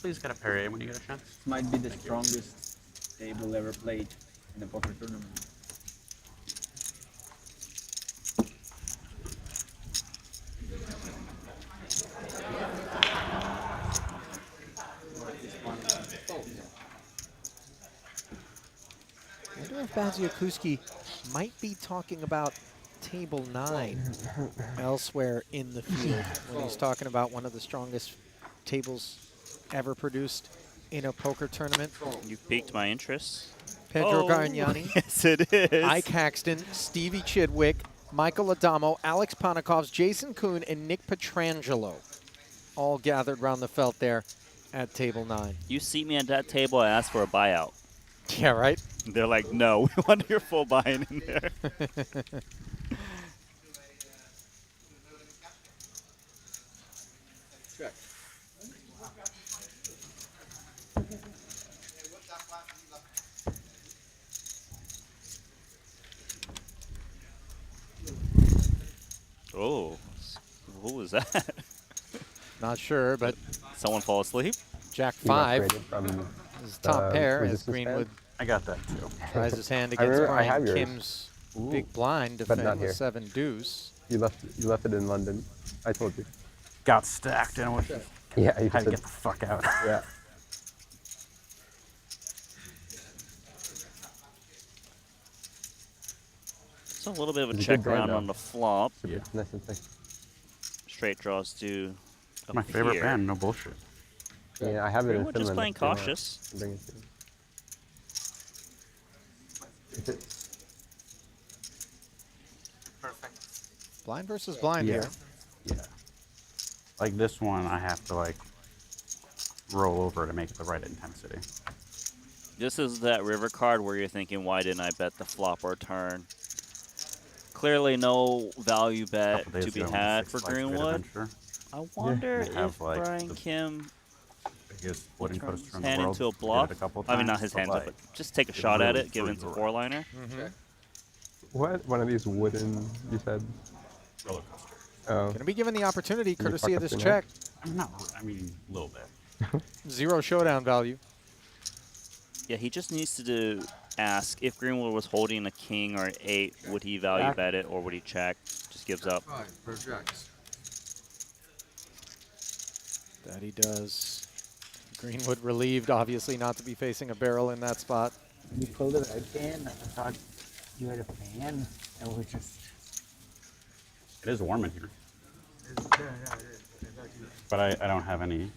Please get a parry when you get a chance. Might be the strongest table ever played in a poker tournament. I wonder if Baziakuski might be talking about table 9 elsewhere in the field when he's talking about one of the strongest tables ever produced in a poker tournament. You've piqued my interest. Pedro Gargnani, Yes, it is. Ike Haxton, Stevie Chidwick, Michael Adamo, Alex Ponikovs, Jason Kuhn, and Nick Petrangelo all gathered around the felt there at table 9. You seat me at that table, I asked for a buyout. Yeah, right? They're like, no, we want your full buy-in in there. Check. Oh, who was that? Not sure, but Someone fall asleep? Jack You 5 upgraded from is top pair as resistance Greenwood I got that too. tries his hand I against remember I Brian have yours. Kim's big blind to But defend not with here. 7 deuce. You left it in London. I told you. Got stacked and was Yeah, you had to said, get the fuck out. yeah. It's a little bit of a It's a check good board, round though. on the flop. Super nice and thick. Straight draws do My favorite appear. band, no bullshit. Yeah, I have it in Greenwood Finland. just playing if you want. cautious. I'll bring it to you. If it- Blind versus blind Yeah. here. Yeah. Like this one, I have to like roll over to make it the right intensity. This is that river card where you're thinking, why didn't I bet the flop or turn? Clearly no value bet Couple days to be ago, I went to had Six for Flags Great Greenwood. Adventure. I wonder They have, if like, Brian the Kim Biggest wooden turns coaster his in the hand world. into a Did it bluff. couple I mean, not times, his but, hand, like, but just take a it shot at really it, give it threw a it. four-liner. Check. What? One of these wooden, you said? Roller coaster. Oh. Going to be given the opportunity, Can you courtesy fuck of up this your check. I mean, a little bit. 0 showdown value. Yeah, he just needs to ask if Greenwood was holding a king or an 8, would he value Jack. bet it or would he check? Just gives up. 5 for jacks. That he does. Greenwood relieved, obviously, not to be facing a barrel in that spot. When you pulled it out, Dan, I thought you had a fan. And we just. It is warm in here, but I don't have any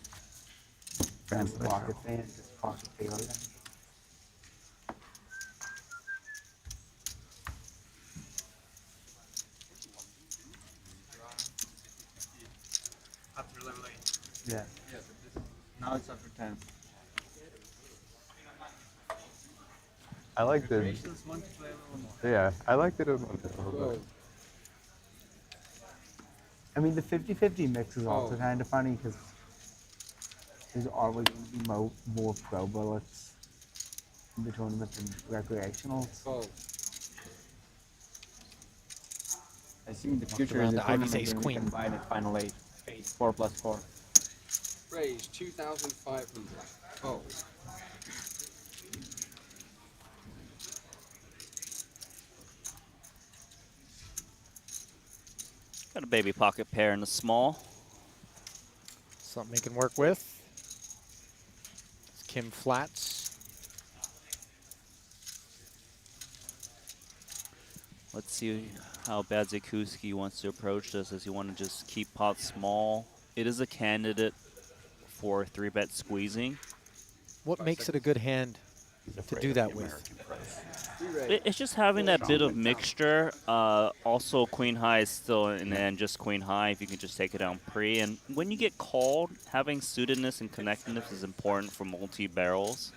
fans that I Pocket show. fan, just pocket fan. Yeah. Now it's up to 10. I liked it. Yeah, I liked it a little bit. Whoa. I mean, the 50-50 mix is also Oh. kind of funny because there's always going to be more pro bullets in the tournament than recreationals. Fold. I see in the future around the the Ivy's tournament ace when we queen. combine at final 8, 4 plus 4. Raise 2,500. Fold. Got a baby pocket pair in the small. Something he can work with. It's Kim flats. Let's see how bad Zikuski wants to approach this. Does he want to just keep pot small? It is a candidate for 3-bet squeezing. What makes it a good hand to do that with? It's just having that bit of mixture. Also, queen high is still in the end just queen high if you can just take it down pre. And when you get called, having suitedness and connectedness is important for multi-barrels.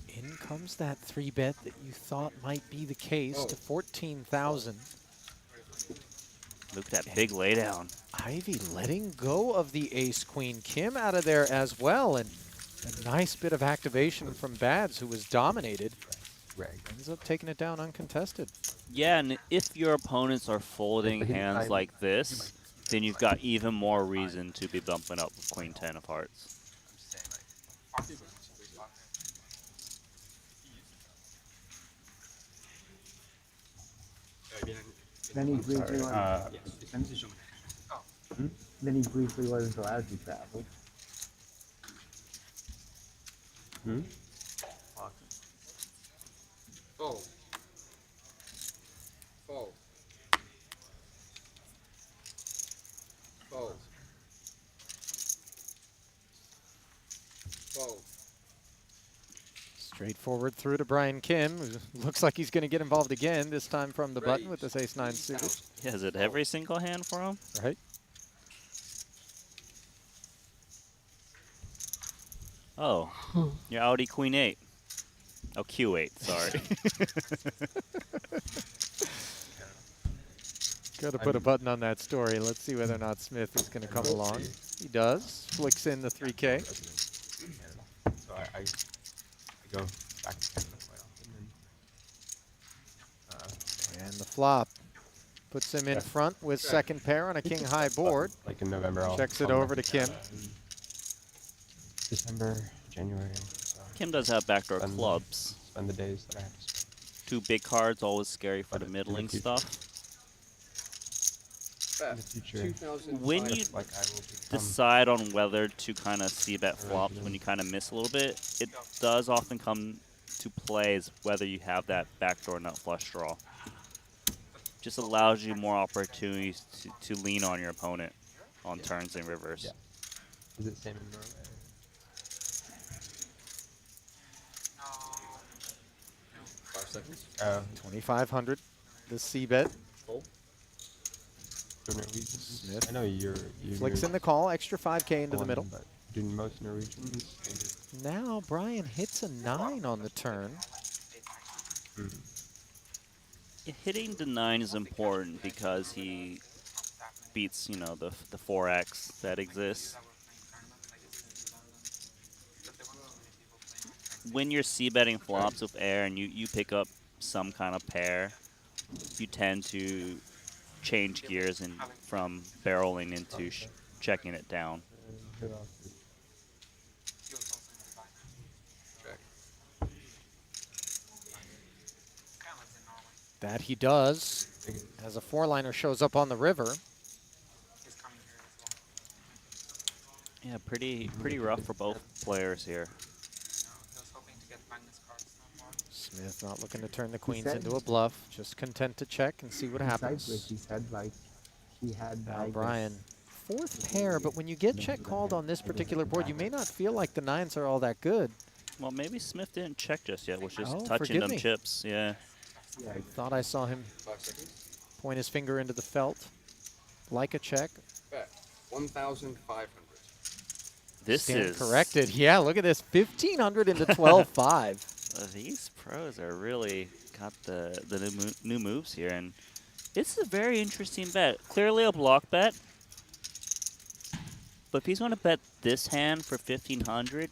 In comes that 3-bet that you thought might be the case Oh. to 14,000. Look at that big laydown. Ivy letting go of the ace-queen. Kim out of there as well, and a nice bit of activation from Bads, who was dominated. Ends up taking it down uncontested. Yeah, and if your opponents are folding but he- hands I- like this, then you've got even more reason to be bumping up with queen 10 of hearts. Then he briefly went. Uh, Then he briefly wasn't allowed to travel. Fold. Fold. Fold. Fold. Straightforward through to Brian Kim, who looks like he's going to get involved again, this time from the button with this ace-9 suited. Yeah, is it every single hand for him? Right? Oh, you're Audi Queen 8. Oh, Q8, sorry. Got to put a button on that story. Let's see whether or not Smith is going to come along. He does. Flicks in the 3K. So I go back to Canada quite often. And the flop puts him in front with second pair on a king high board. Like in November, I'll Checks it come over back to Kim. December, January. So Kim does have backdoor spend- clubs. Spend the days that I have to spend. 2 big cards, always scary for But the in middling future. stuff. In the future, 2005. When you like I will become. decide on whether to kind of see bet flops when you kind of miss a little bit, it does often come to plays whether you have that backdoor nut flush draw. Just allows you more opportunities to lean on your opponent on turns and rivers. Yeah. Is it same in Norway? 5 seconds. 2,500. The C bet. Fold. Do Norwegians? Smith. I know you're Flicks in the call. Extra 5K into the middle. But do most Norwegians? Now Brian hits a 9 on the turn. Hitting the 9 is important because he beats, you know, the 4x that exists. When you're c-betting flops with air and you pick up some kind of pair, you tend to change gears and from barreling into checking it down. Check. That he does. As a 4-liner shows up on the river. Yeah, pretty rough for both players here. Smith not looking to turn the queens said- into a bluff. Just content to check and see what happens. Sideways, he said like he had Now like Brian, 4th pair, but when you get check called on this particular board, you may not feel like the 9s are all that good. Well, maybe Smith didn't check just yet, was just Oh, touching forgive them me. chips. Yeah. Yeah, I thought I saw him 5 seconds. point his finger into the felt, like a check. Bet. 1,500. This Stand is corrected. Yeah, look at this. 1,500 into 12.5. These pros are really got the new moves here, and it's a very interesting bet. Clearly a block bet, but if he's going to bet this hand for 1,500,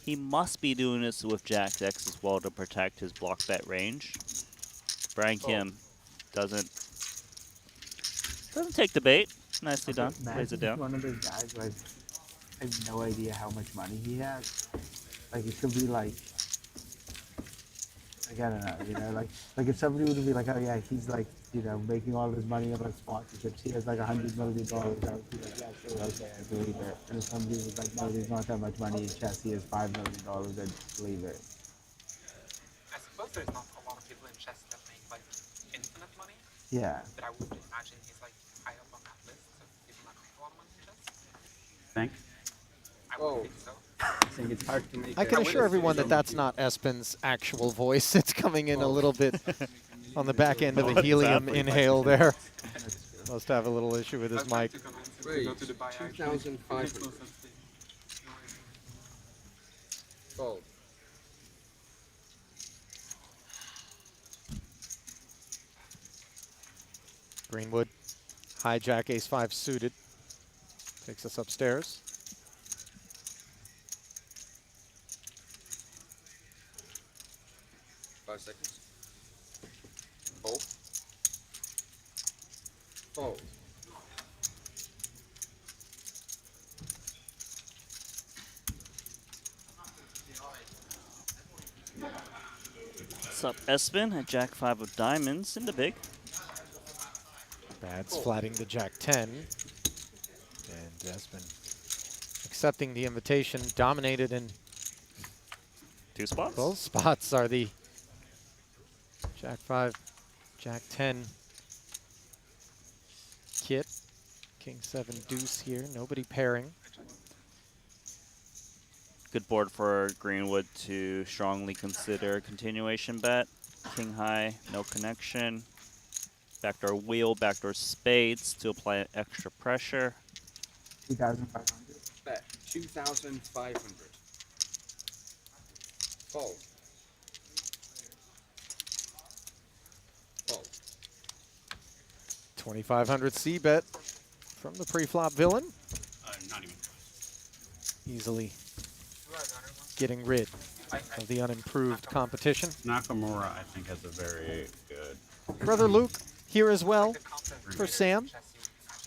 he must be doing this with Jack X as well to protect his block bet range. Brian Kim doesn't take the bait. Nicely done. Lays it imagine down. one of those guys like I have no idea how much money he has. Like it could be like I don't know, you know, like if somebody would be like, oh yeah, he's like, you know, making all his money up on sponsorships. He has like $100 million. I would be like, yeah, sure, okay, I believe it. And if somebody was like, no, there's not that much money in chess. He has $5 million. I'd believe it. I suppose there's not a lot of people in chess that make like infinite money, Yeah. but I would imagine he's like high up on that list of people that make a lot of money in chess. Think? I Oh. would think so. I think it's hard to make. I can assure everyone that that's not Espen's actual voice. It's coming in a little bit on the back end of a helium inhale there. Must have a little issue with his mic. To convince him to Raise go to Dubai actually. 2,500. Fold. Greenwood, hijack ace-5 suited. Takes us upstairs. Five seconds. Fold. Fold. What's up, Espen at Jack 5 of diamonds in the big. Bad's flatting the Jack 10. And Espen accepting the invitation, dominated in 2 spots. both spots are the Jack 5, Jack 10 kit. King 7 deuce here, nobody pairing. Good board for Greenwood to strongly consider continuation bet. King high, no connection. Backdoor wheel, backdoor spades to apply extra pressure. 2,500. Bet. 2,500. Fold. Fold. 2,500 C bet from the pre-flop villain. Not even. Easily getting rid of the unimproved competition. Nakamura, I think, has a very good. Brother Luke here as well for Sam.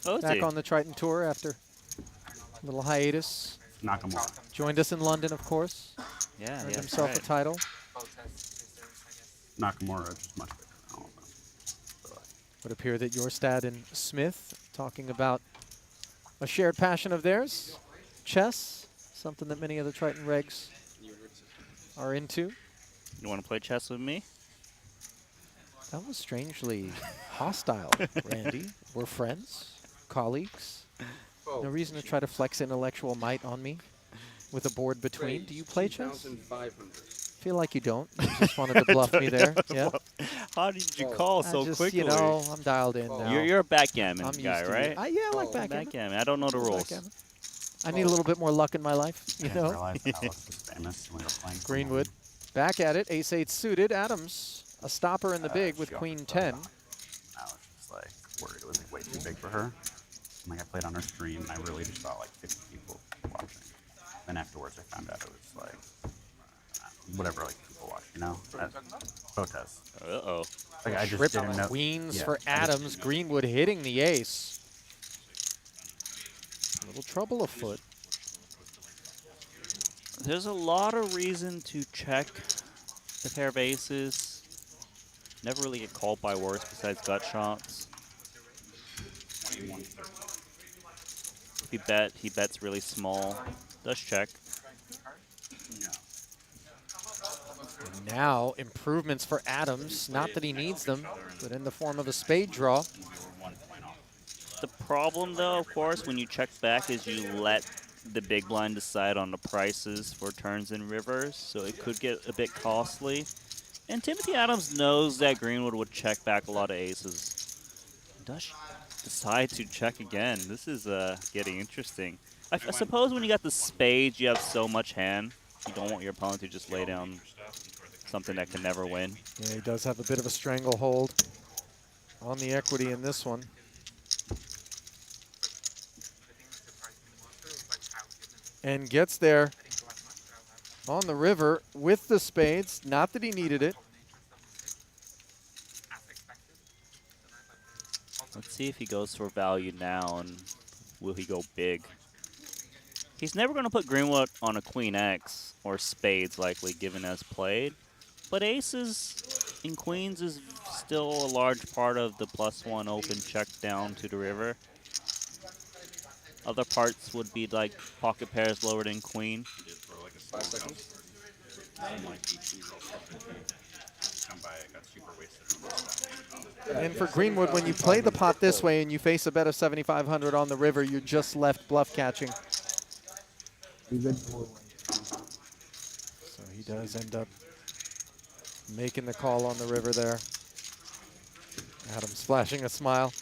Oh, Back on the Triton Tour after a little hiatus. Nakamura. Joined us in London, of course. Yeah, Earned yeah. himself a title. Nakamura is much bigger than all of them. So, Would appear that Jorstad and Smith talking about a shared passion of theirs, chess, something that many of the Triton regs are into. You want to play chess with me? That was strangely hostile, Randy. We're friends, colleagues. Fold. No reason to try to flex intellectual might on me with a board between. Do you play chess? 2,500. Feel like you don't. You just wanted to bluff me there. Yeah. How did you call I so just, quickly? you know, I'm dialed in Oh. now. You're a backgammon I'm guy, used to right? it. Yeah, I like Oh. backgammon. Backgammon. I don't know the rules. Backgammon. I need a little bit more luck in my life, you I didn't know. realize Alice was famous when we were playing. Greenwood back at it. Ace-8 suited. Adams, a stopper in the big with she also queen thought 10. about it. I was just like worried it was like way too big for her. And, like I played on her stream and I really just saw like 50 people watching. Then afterwards I found out it was like whatever like people watch, you know? Botes. Uh-oh. Like I just Trip didn't know. queens Yeah, for I just Adams. didn't know. Greenwood hitting the ace. A little trouble afoot. There's a lot of reason to check the pair of aces. Never really get called by worse besides gut shots. He bets really small. Does check. Now improvements for Adams. Not that he needs them, but in the form of a spade draw. The problem, though, of course, when you check back is you let the big blind decide on the prices for turns and rivers, so it could get a bit costly. And Timothy Adams knows that Greenwood would check back a lot of aces. Does decide to check again. This is getting interesting. I suppose when you got the spades, you have so much hand. You don't want your opponent to just lay down something that can never win. Yeah, he does have a bit of a stranglehold on the equity in this one. And gets there on the river with the spades. Not that he needed it. Let's see if he goes for value now, and will he go big? He's never going to put Greenwood on a queen X, or spades likely, given as played. But aces and queens is still a large part of the +1 open check down to the river. Other parts would be like pocket pairs lower than queen. 5 seconds. And for Greenwood, when you play the pot this way and you face a bet of 7,500 on the river, you're just left bluff catching. So he does end up making the call on the river there. Adams flashing a smile.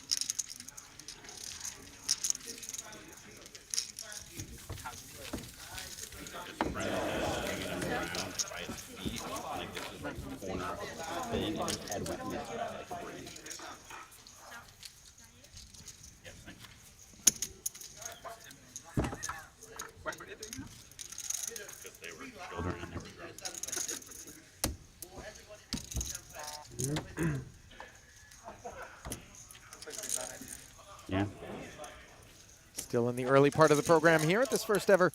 Yeah. Still in the early part of the program here at this first ever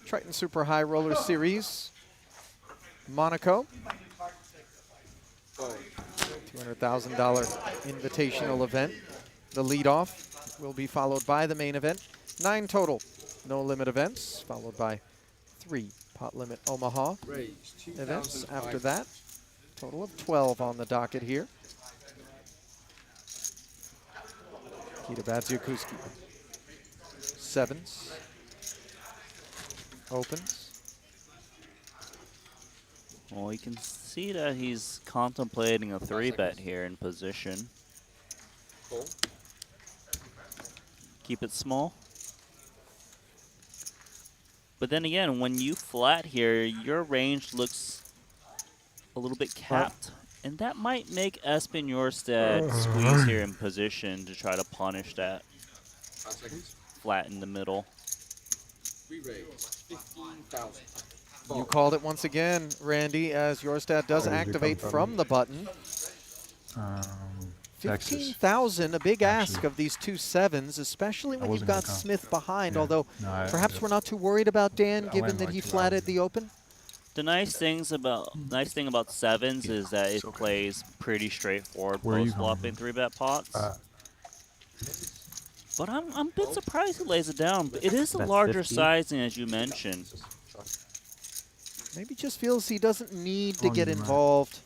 Triton Super High Roller Series, Monaco. $200,000 invitational event. The leadoff will be followed by the main event. 9 total no limit events, followed by 3 pot limit Omaha events after that. Total of 12 on the docket here. Kita Badziakuski. 7s. Opens. Well, you can see that he's contemplating a 3-bet here in position. Keep it small. But then again, when you flat here, your range looks a little bit capped. And that might make Espen Jorstad squeeze here in position to try to punish that 5 seconds. flat in the middle. We raise 15,000. You called it once again, Randy, as Jorstad does Where did you activate come from the button. Texas. 15,000, a big ask Actually, of these 2 sevens, especially when you've wasn't gonna got come. Smith behind, Yeah. although No, I- perhaps we're not too worried about Dan, I given went that like he 2 flatted hours. the open. The nice thing about sevens is that it it's okay. plays pretty straightforward Where are you post flopping going? 3-bet pots. Uh, But I'm a bit surprised he lays it down. It is a That's larger 50. sizing, as you mentioned. Maybe just feels he doesn't need to Oh, get you're right. involved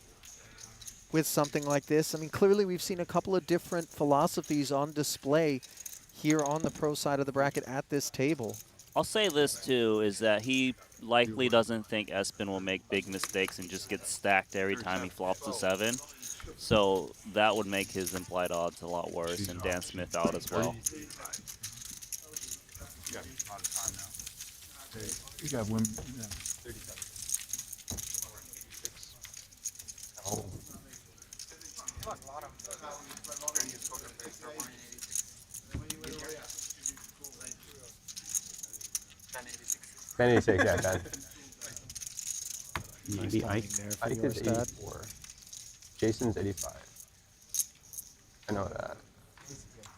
with something like this. I mean, clearly we've seen a couple of different philosophies on display here on the pro side of the bracket at this table. I'll say this too, is that he likely doesn't think Espen will make big mistakes and just get stacked every time he flops a 7. So that would make his implied odds a lot worse, and Dan Smith out as well. You got women. Yeah. Oh, A lot of previous poker players are 186. 1086, yeah, 10. Maybe Nice timing there for Ike is Jorstad. 84. Jason's 85. I know that.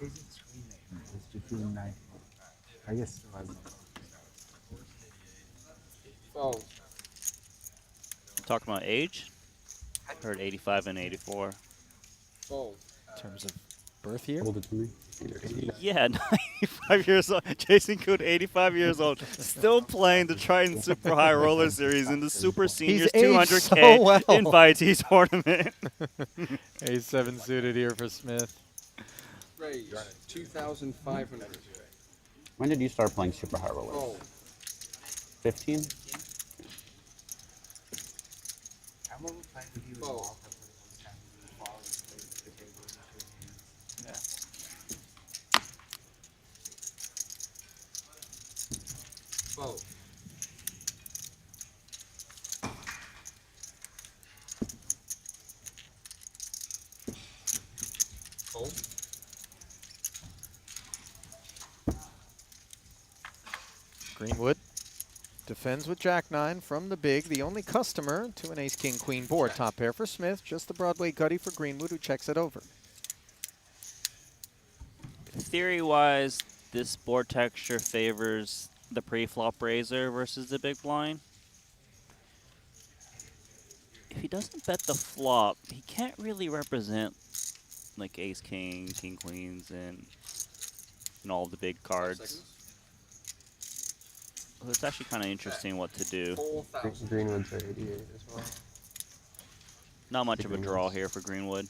It's between 9. I guess. Fold. Talking about age, heard 85 and 84. Fold. In terms of birth year. Hold it to me. Either 89. Yeah, 95 years old. Jason Coon, 85 years old, still playing the Triton Super High Roller Series in the Super Seniors aged 200K so well. Invitee tournament. A7 suited here for Smith. Raise 2,500. When did you start playing Super High Roller? Fold. 15? Fold. Fold. Fold. Greenwood defends with Jack-9 from the big, the only customer to an ace-king-queen board. Top pair for Smith, just the Broadway gutty for Greenwood, who checks it over. Theory-wise, this board texture favors the pre-flop raiser versus the big blind. If he doesn't bet the flop, he can't really represent like ace-king, king-queens, and all of the big cards. So it's actually kind of interesting what to do. 4,000. Greenwood's at 88 as well. Not much of a draw here for Greenwood.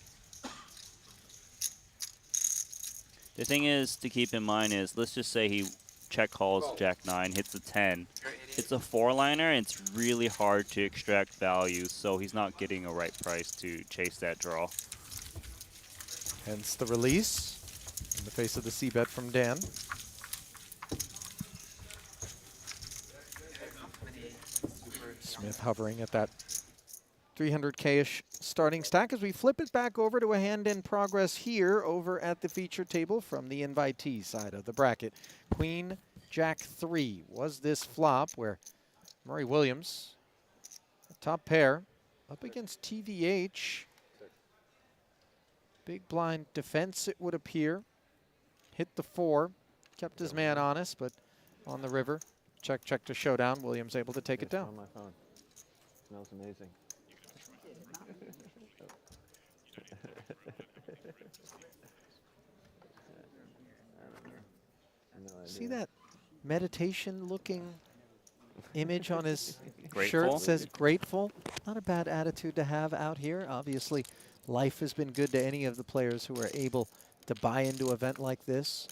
The thing is to keep in mind is, let's just say he check calls Jack-9, hits a 10. It's a 4-liner, and it's really hard to extract value, so he's not getting a right price to chase that draw. Hence the release in the face of the C-bet from Dan. Smith hovering at that 300K-ish starting stack as we flip it back over to a hand in progress here over at the feature table from the invitee side of the bracket. Queen Jack 3 was this flop where Murray Williams, top pair, up against TVH. Big blind defense, it would appear. Hit the 4, kept his man honest, but on the river. Check, check to showdown. Williams able to take it down. On my phone. Smells amazing. See that meditation-looking image on his Grateful. shirt? Says grateful. Not a bad attitude to have out here. Obviously, life has been good to any of the players who are able to buy into an event like this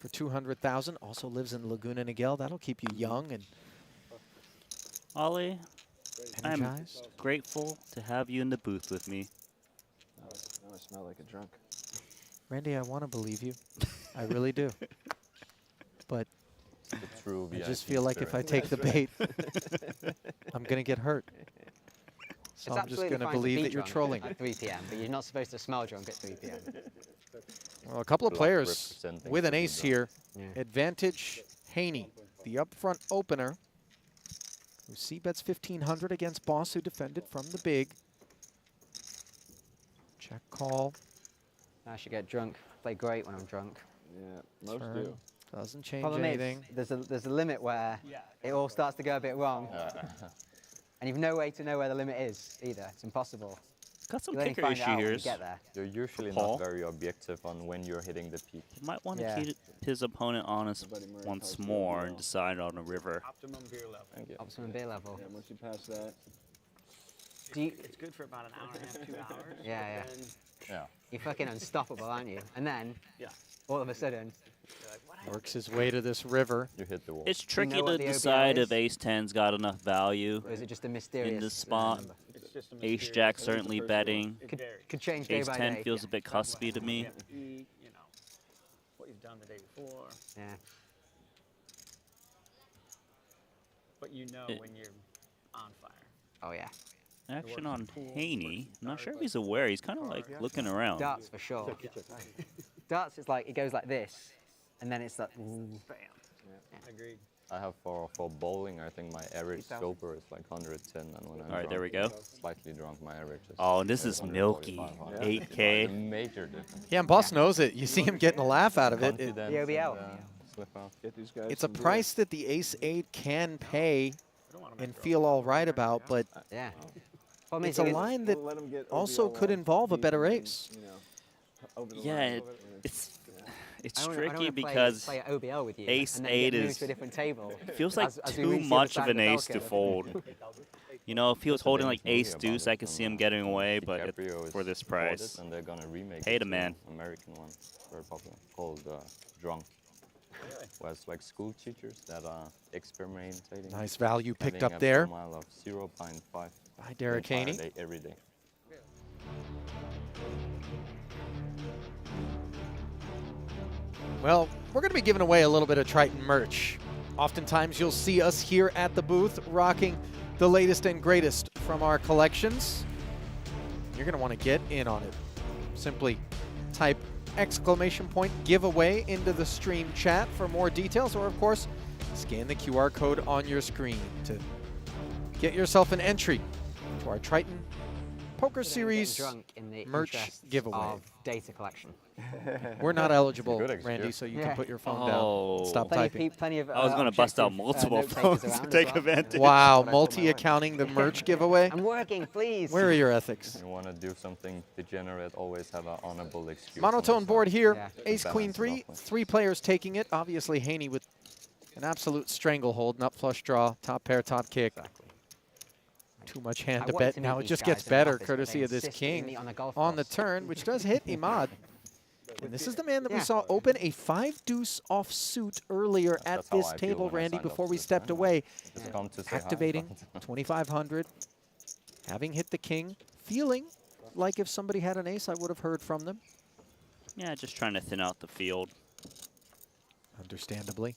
for 200,000. Also lives in Laguna Niguel. That'll keep you young and Ollie, I'm energized. grateful to have you in the booth with me. Now I smell like a drunk. Randy, I want to believe you. I really do. But The true I just VIP feel like if I spirit. take the bait, I'm going to get hurt. So I'm just going to believe that you're trolling. At 3 p.m., but you're not supposed to smell drunk at 3 p.m. Well, a couple of Block players representing with an to ace the here. Yeah. Advantage Haney, the upfront opener, who c-bets 1,500 against Boss, who defended from the big. Check call. I should get drunk. Play great when I'm drunk. Yeah, most Turn. do. Doesn't change Problem anything. is, there's a limit where it all starts to go a bit wrong. And you've no way to know where the limit is either. It's impossible. Got some You'll only kicker find it out when you issues. get there. You're usually Paul? not very objective on when you're hitting the peak. He might want to Yeah. keep his opponent honest once more and decide on a river. Optimum beer level. Thank you. Optimum beer level. Yeah, once you pass that, Do you, It's good for about an hour and a half, 2 hours. yeah, yeah. Yeah. You're fucking unstoppable, aren't you? And then, Yeah. all of a sudden, Works his way to this river. You hit the wall. It's you tricky know what to the OBR decide is? if ace-10's got enough value. or is it just a mysterious In this spot, number? It's just a Ace-jack certainly betting. It Could, varies. could change day by Ace-10 day. feels a bit cuspy to me. Eat, what you've done the day before. Yeah. But you know It- when you're on fire. Oh, yeah. Action on Haney. I'm not sure if he's aware. He's kind of like looking around. Darts for sure. Darts is like, it goes like this, and then it's like, ooh. Bam. Agreed. I have for bowling, I think my average scoper is like 110, and when I'm All right, there we drunk, go. slightly drunk, my average is Oh, this is milky. 145, 8K. A major difference. Yeah, and Boss knows it. You see him getting a laugh out of it. Confidence The OBL. and, slip out. get these guys. It's a some beer. price that the ace-8 can pay and feel all right about, but Yeah. Problem it's is, a it- line that We'll let 'em get also OBL could on involve a deep better and then, ace. you know, over the Yeah, line. it's I don't tricky wanna because play OBL with you, ace and then eight get moved is- to a different table. feels like as we too reach the other much side of an the bell ace to curve. fold. You know, if he was holding like James movie ace about deuce, it I could see him from, getting away, but DiCaprio is for this bought it, price, and they're gonna remake Pay it the to man. an American one, very popular, called Drunk. Where it's like school teachers that are experimenting. Nice value picked having up a there mile of 0.5 by Derek the entire Haney. day, every day. Well, we're going to be giving away a little bit of Triton merch. Oftentimes you'll see us here at the booth rocking the latest and greatest from our collections. You're going to want to get in on it. Simply type !giveaway into the stream chat for more details, or of course, scan the QR code on your screen to get yourself an entry to our Triton Poker Getting Series drunk in the merch interests giveaway. of data collection. We're not eligible, Good Randy, excuse. so you Yeah. can put your phone Oh. down. Stop Plenty of, typing. plenty of I was going to bust out objective, multiple note takers phones to around as take well. advantage. Wow, multi-accounting the merch giveaway. I'm working, please. Where are your ethics? You want to do something degenerate, always have an honorable excuse. Monotone board here. Yeah. Ace, queen, Balance it three. off with. 3 players taking it. Obviously, Haney with an absolute stranglehold. Nut flush draw. Top pair, top kick. Exactly. Too much hand I to wanted bet. to Now meet it these just guys gets in the better, office, but courtesy they of this insisted we king meet on the golf on the course. turn, which does hit Imad. And this is the man that we Yeah. saw open a 5-deuce offsuit earlier at That's how this I feel table, when I Randy, signed up before to we this stepped tournament. away. Just come to say hi, Activating but- 2,500. Having hit the king. Feeling like if somebody had an ace, I would have heard from them. Yeah, just trying to thin out the field. Understandably.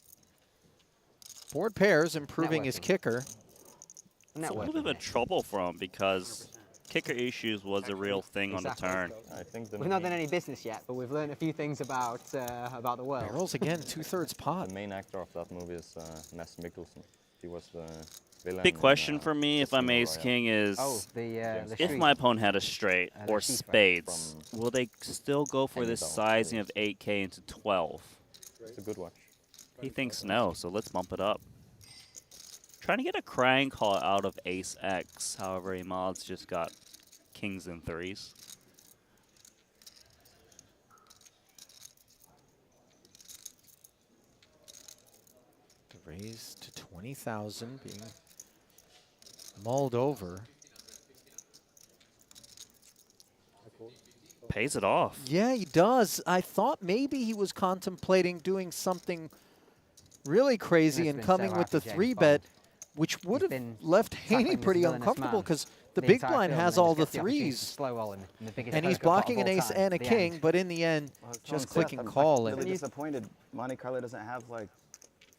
Board pairs improving his Networking. kicker. It's a little Networking bit of there. trouble for him because kicker issues was a real thing on the Exactly. turn. I think the We've not main- done any business yet, but we've learned a few things about the world. Barrels again, 2/3 pot. The main actor of that movie is Mads Mikkelsen. He was the villain. Big in, question for me if I'm Casino ace Royale. king is Oh, the if street. my opponent had a straight the or street spades, will they still go for this $10 sizing of 8K into 12? It's a good watch. He thinks no, so let's bump it up. Trying to get a crying call out of ace X, however, Imad's just got kings and threes. To raise to 20,000, being mulled over. Pays it off. Yeah, he does. I thought maybe he was contemplating doing something really crazy It's and been coming so with the hard for James 3-bet, which would He's have been left tackling Haney this pretty villainous uncomfortable man because the the big entire blind film, has and then all just the gets opportunity to threes. slow roll in the biggest And he's poker pot of blocking an all ace time and a at the king, end. but in the end, just clicking call. I'm And really disappointed Monte-Carlo doesn't have like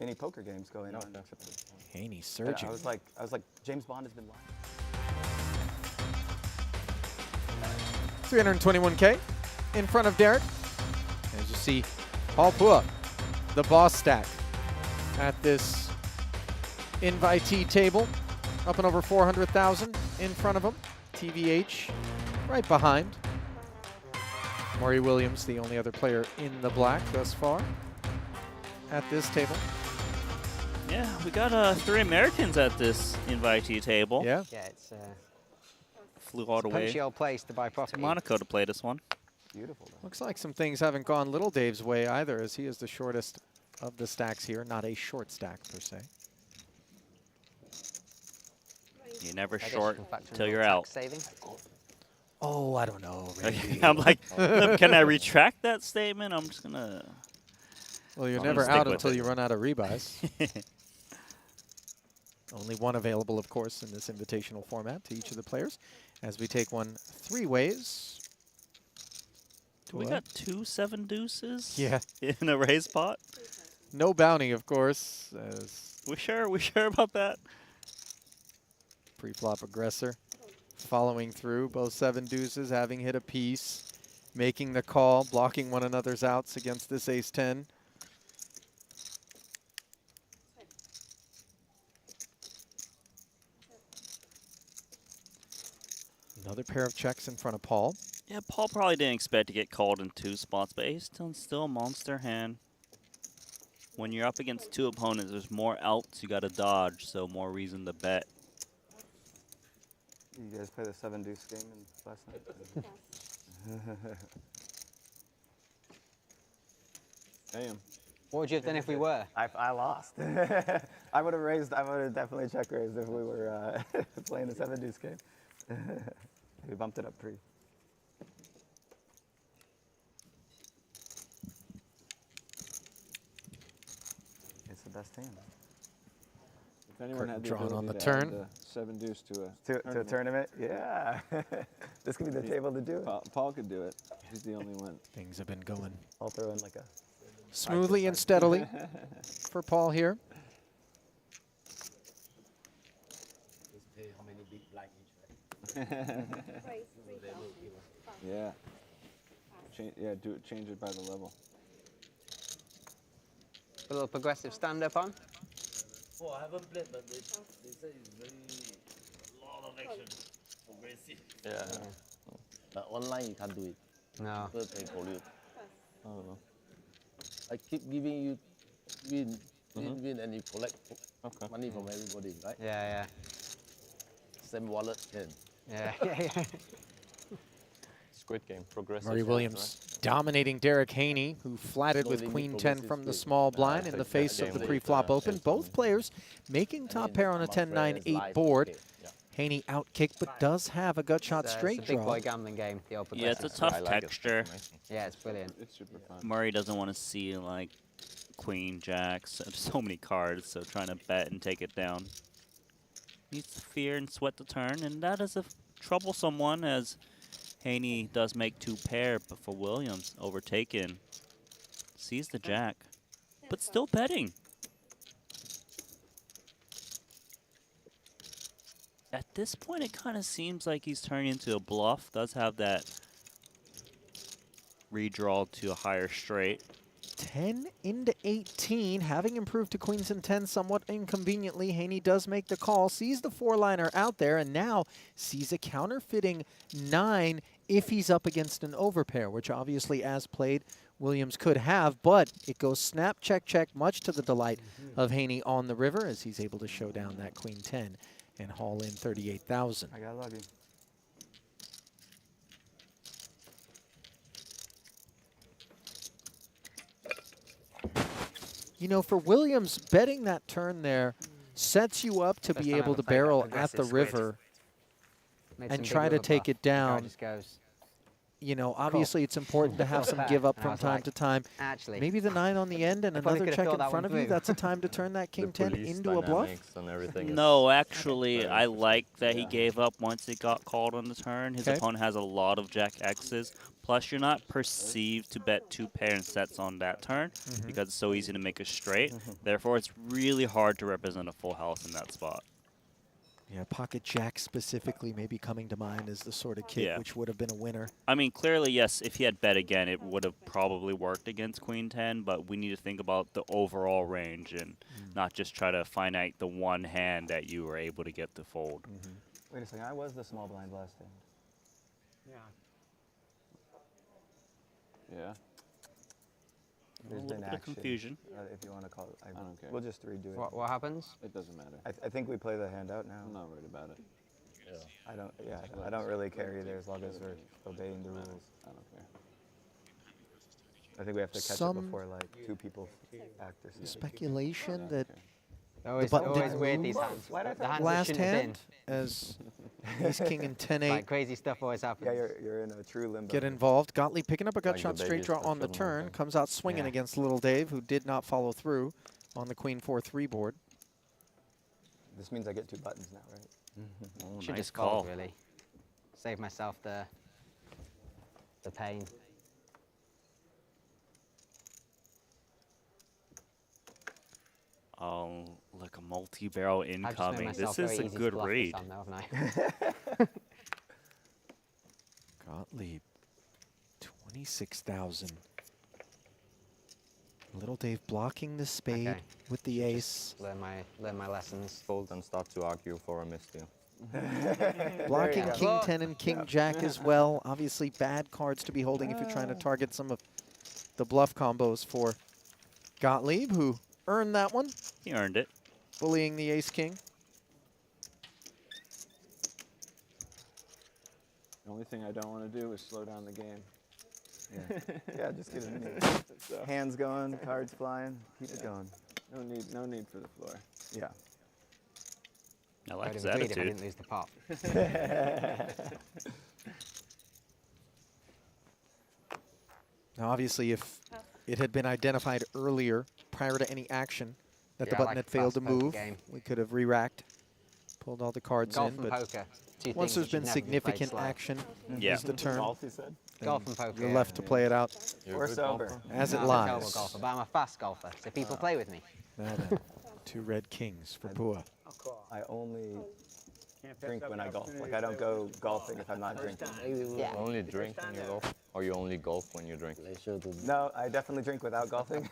any poker games going on. Haney Yeah, surging. I was like, James Bond has been lying. 321K in front of Derek. As you see, Paul Pua, the boss stack at this invitee table, up and over 400,000 in front of him. TVH right behind. Maury Williams, the only other player in the black thus far at this table. Yeah, we got 3 Americans at this invitee table. Yeah. Yeah, it's Flew all the way punchy old place to buy to property. Monaco to play this one. Beautiful. Looks like some things haven't gone Little Dave's way either, as he is the shortest of the stacks here. Not a short stack per se. You're never I guess short you can factor in till a you're little out. tax saving. Oh, I don't know. Randy. I'm like, can I retract that statement? I'm just gonna. Well, you're I'm never gonna stick out with until it. you run out of rebuys. Only one available, of course, in this invitational format to each of the players. As we take one 3 ways. We got 2 7 deuces. Yeah. In a raise pot. No bounty, of course. As We sure about that? pre-flop aggressor following through. Both 7 deuces having hit a piece. Making the call, blocking one another's outs against this ace-10. Another pair of checks in front of Paul. Yeah, Paul probably didn't expect to get called in 2 spots, but ace-10's still a monster hand. When you're up against 2 opponents, there's more outs you got to dodge, so more reason to bet. You guys play the 7 deuce game last night? Damn. What would you have done if we were? I lost. I would have definitely check raised if we were playing the 7 deuce game. We bumped it up pre. It's the best hand. If anyone had the Drawn ability on the to turn. add the 7 deuce to To a tournament? Yeah. This could be the table to do it. Paul could do it. He's the only one. Things have been going I'll throw in like a smoothly and steadily for Paul here. Yeah. Change it by the level. A little progressive stand-up on. Oh, I haven't played, but they say it's very lot of action. Progressive. Yeah. But online you can't do it. No. People can call you. I don't know. I keep giving you win, and you collect money from everybody, right? Yeah, Same wallet can. yeah. Yeah. Squid game, progressive. Maury hands, Williams dominating Derek Haney, who flatted with Slowly Queen 10 progressive from the game. small blind in like the that face of game the that pre-flop open. James Both players making top pair on a 10-9-8 board. Haney outkicked, but does have a gut shot It's straight a big draw. boy gambling game, the old Yeah, it's a progressive. tough I like it. texture. Yeah, it's brilliant. It's super fun. Murray doesn't want to see like Queen, Jack, so many cards, so trying to bet and take it down. Needs to fear and sweat the turn, and that is a troublesome one as Haney does make 2 pair, but for Williams, overtaken. Sees the Jack, but still betting. At this point, it kind of seems like he's turning into a bluff. Does have that redraw to a higher straight. 10 into 18, having improved to queens and 10 somewhat inconveniently. Haney does make the call, sees the 4-liner out there, and now sees a counterfeiting 9 if he's up against an overpair, which obviously, as played, Williams could have, but it goes snap, check, check, much to the delight of Haney on the river as he's able to show down that Queen 10 and haul in 38,000. I got lucky. You know, for Williams, betting that turn there sets you up to First be time able ever to played that barrel at progressive the squid. river Made and some try big to river take bluff. it The guy down. just goes, You know, obviously it's important to have some give up And I from was time like, to time. actually, Maybe the 9 on the end and I probably another could've check thought in that front one of you. through. That's a time to turn that King 10 police into a bluff. dynamics and everything is No, actually, very I like that he gave up once it got called on the turn. His Okay. opponent has a lot of Jack X's. Plus, you're not perceived to bet 2 pair and sets on that turn because it's so easy to make a straight. Therefore, it's really hard to represent a full house in that spot. Yeah, pocket jack specifically maybe coming to mind as the sort of kit Yeah. which would have been a winner. I mean, clearly, yes, if he had bet again, it would have probably worked against Queen 10, but we need to think about the overall range and not just try to finite the one hand that you were able to get to fold. Wait a second, I was the small blind last hand. Yeah. There's A little been bit of action. confusion. If you want to call it. I don't care. We'll just redo it. What happens? It doesn't matter. I think we play the hand out now. I'm not worried about it. I don't really care either as long as we're obeying the rules. I don't care. I think we have to catch it before like 2 people act or something. Speculation that Always, button always didn't weird move. these hands. The hands that last shouldn't have hand as Ace King and 10-8 like crazy stuff always happens. Yeah, you're in a true limbo. get involved. Gottlieb picking up a gut Like shot the straight biggest draw that on the shouldn't turn. have. Comes out swinging Yeah. against Little Dave, who did not follow through on the Queen 4-3 board. This means I get 2 buttons now, right? Oh, Should nice just call. fold, really. Save myself the pain. Oh, like a multi-barrel I've just made incoming. myself This is very a easy to good bluff this read. time, though, haven't I? Gottlieb, 26,000. Little Dave blocking the spade Okay. with the ace. learn my lessons. Fold and start to argue for a misdeal. Blocking go. King 10 and King Jack as well. Obviously bad cards to be holding if you're trying to target some of the bluff combos for Gottlieb, who earned that one, He earned it. bullying the Ace King. The only thing I don't want to do is slow down the game. Yeah, just get it. So, Hands going, cards flying, keep it going. no need for the floor. Yeah. I I'd like have his agreed if I attitude. didn't lose the pot. Now, obviously, if it had been identified earlier, prior to any action, that the Yeah, I button like had a failed to fast poker move, game. we could have re-racked, pulled all the cards Golf in. and But poker. Two once things there's that been should never be played significant slow. action, Yeah. is the turn. Golf, you said? Golf and poker. You're yeah. left to play it out You're a Or good sober. golfer. as it I'm a terrible lies. golfer, but I'm a fast golfer, so people play with me. Nada. 2 red kings for Pua. I only drink when I golf. Like I don't go golfing if I'm not drinking. Yeah. You only drink when you golf, or you only golf when you drink? No, I definitely drink without golfing.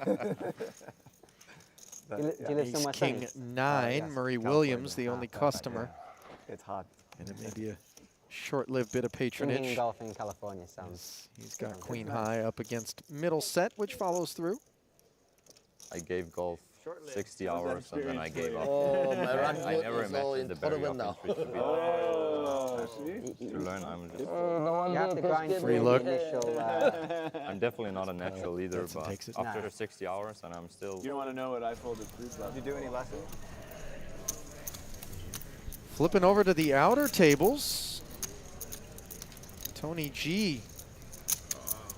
But, Do you yeah, live Ace somewhere King safe? 9, yes, Murray California. Williams, the Ah, only perfect, customer. it's hot. And it may be a short-lived bit of Drinking and patronage. golfing in California sounds. He's got Queen High up against middle set, which follows through. I gave golf 60 hours and then I gave up. Oh, my run I never is all imagined in the very tournament now. often should be to learn. I'm just, You have to grind Free through look. the initial. I'm definitely not a natural leader, Hits and but takes it. after Nah. 60 hours and I'm still. You don't want to know what I folded pre-flop. Did you do any lessons? Flipping over to the outer tables. Tony G.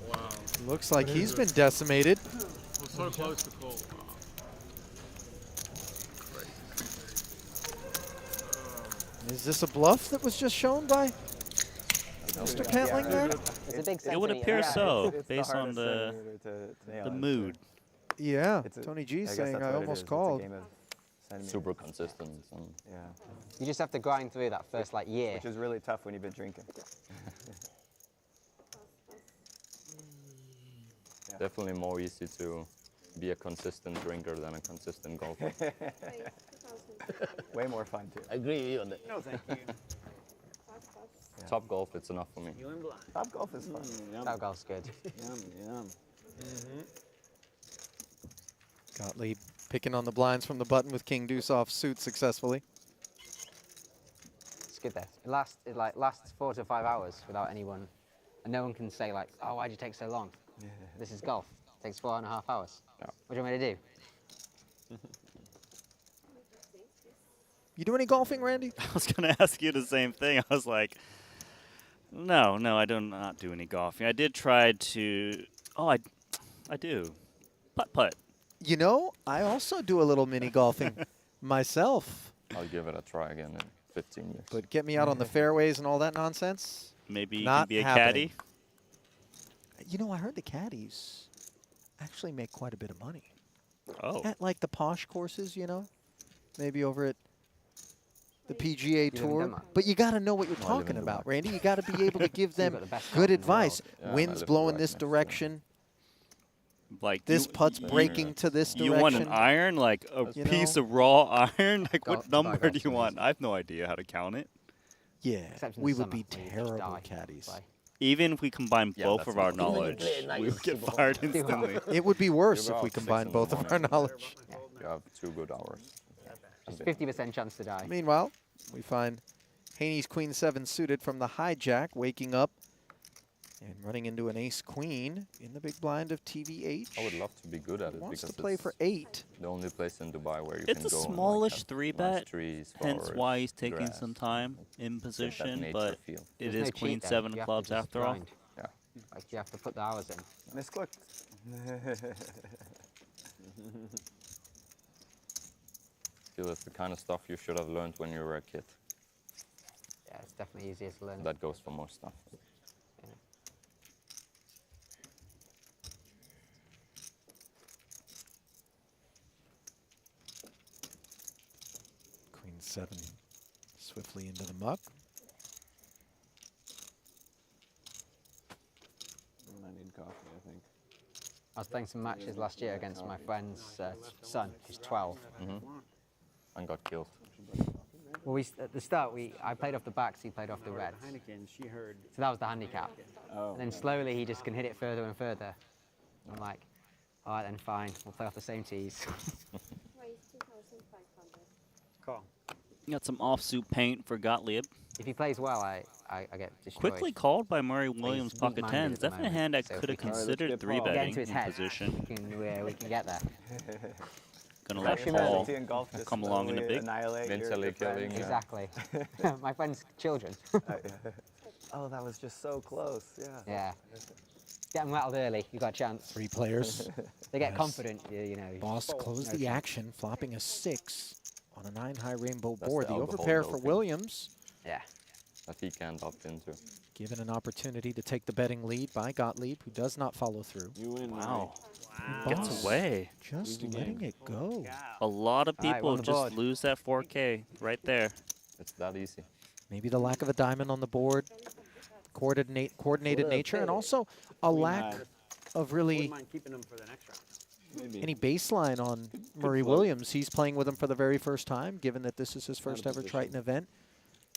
Wow. Looks like he's been decimated. We're so close to call. Is this a bluff that was just shown by Mr. Cantling there? It's a big It would centimeter, appear yeah. so, It's based on hardest the centimeter to nail, the I'm mood. Yeah, It's a- Tony I G guess saying that's I what it almost is. It's a called. game of centimeters. Super consistent. And Yeah. You just have to grind through that first like year. Which is really tough when you've been drinking. definitely more easy to be a consistent drinker than a consistent golfer. Way more fun too. I agree with you on that. No, thank you. Top golf, it's enough for me. You in blind. Top golf is fun. That golf's good. Yum, yum. Gottlieb picking on the blinds from the button with King Deuce off suit successfully. It's good there. It lasts 4 to 5 hours without anyone, and no one can say like, oh, why'd you take so long? This is golf. It takes 4.5 hours. Yeah. What do you want me to do? You do any golfing, Randy? I was going to ask you the same thing. I was like, no, I do not do any golfing. I did try to, I do. Putt-putt. You know, I also do a little mini golfing myself. I'll give it a try again in 15 years. But get me out on the fairways and all that nonsense? Maybe you Not can be a happening. caddy. You know, I heard the caddies actually make quite a bit of money. Oh. At like the posh courses, you know? Maybe over at the PGA live in Tour, Denmark? but you got to know what you're No, I live talking in about, Denmark. Randy. You got to be able to give So you've them got the best good shot in the world. advice. Yeah, and I Wind's live blowing right this next to it. direction. Like This you, putt's you- breaking to this You direction. want an iron, like a You piece know? of raw iron? Like Golf- what to buy number golf do you swings. want? I have no idea how to count it. Yeah, Except in the we would summer, be when you just terrible die caddies. play. Even if we combine Yeah, both that's of our not- Even when you knowledge, play at we would night, get super fired hot. instantly. It would be worse You if go we out 6 combined in the both of our morning. knowledge. You have 2 good hours. Just 50% chance to die. Meanwhile, we find Haney's Queen 7 suited from the hijack, waking up and running into an ace queen in the big blind of TVH. I would love to be good at it Wants to because play it's for 8. the only place in Dubai where you It's can a go and, like, smallish have 3-bet, nice trees, hence flowers, why he's taking grass. some time in It's that position, nature but feel. it There's is no Queen cheat there. 7 You have to clubs just after all. grind. Yeah. Like you have to put the hours in. Misclicked. Feel it's the kind of stuff you should have learned when you were a kid. Yeah, it's definitely easier to learn. That goes for most stuff. Queen 7 swiftly into the muck. I need coffee, I think. I was playing some matches last year against my friend's son, who's 12. And got killed. Well, at the start, I played off the backs, he played off the reds. She heard. So that was the handicap. Oh. And then slowly he just can hit it further and further. I'm like, all right then, fine, we'll play off the same tees. Call. Got some offsuit paint for Gottlieb. If he plays well, I get destroyed. Quickly called by Murray Williams, weak pocket minded 10s. at the Definitely a moment, hand I so if could we have can- considered get 3 Paul. Get betting into his in head. position. We can get there. Gonna let Actually, Paul mentality in golf just come along in a totally big. annihilate your Mentally friends. killing, yeah. Exactly. My friend's children. Oh, that was just so close. Yeah. Yeah. Get them rattled early, you got a chance. 3 players. They get Yes. confident, you know. Boss closed no the chance. action, flopping a 6 on a 9-high rainbow That's board. the The alcohol overpair for doping. Williams, Yeah. That he can't opt into. given an opportunity to take the betting lead by Gottlieb, who does not follow through. You win. Wow. Boss Gets away. just Easy letting game. it go. A lot of All right, people on the just board. lose that 4K right there. It's that easy. Maybe the lack of a diamond on the board, coordinated nature, and also a lack of really Wouldn't mind keeping them for the next round. Maybe. any baseline on Murray float. Williams. He's playing with him for the very first time, given that this is his first ever position. Triton event.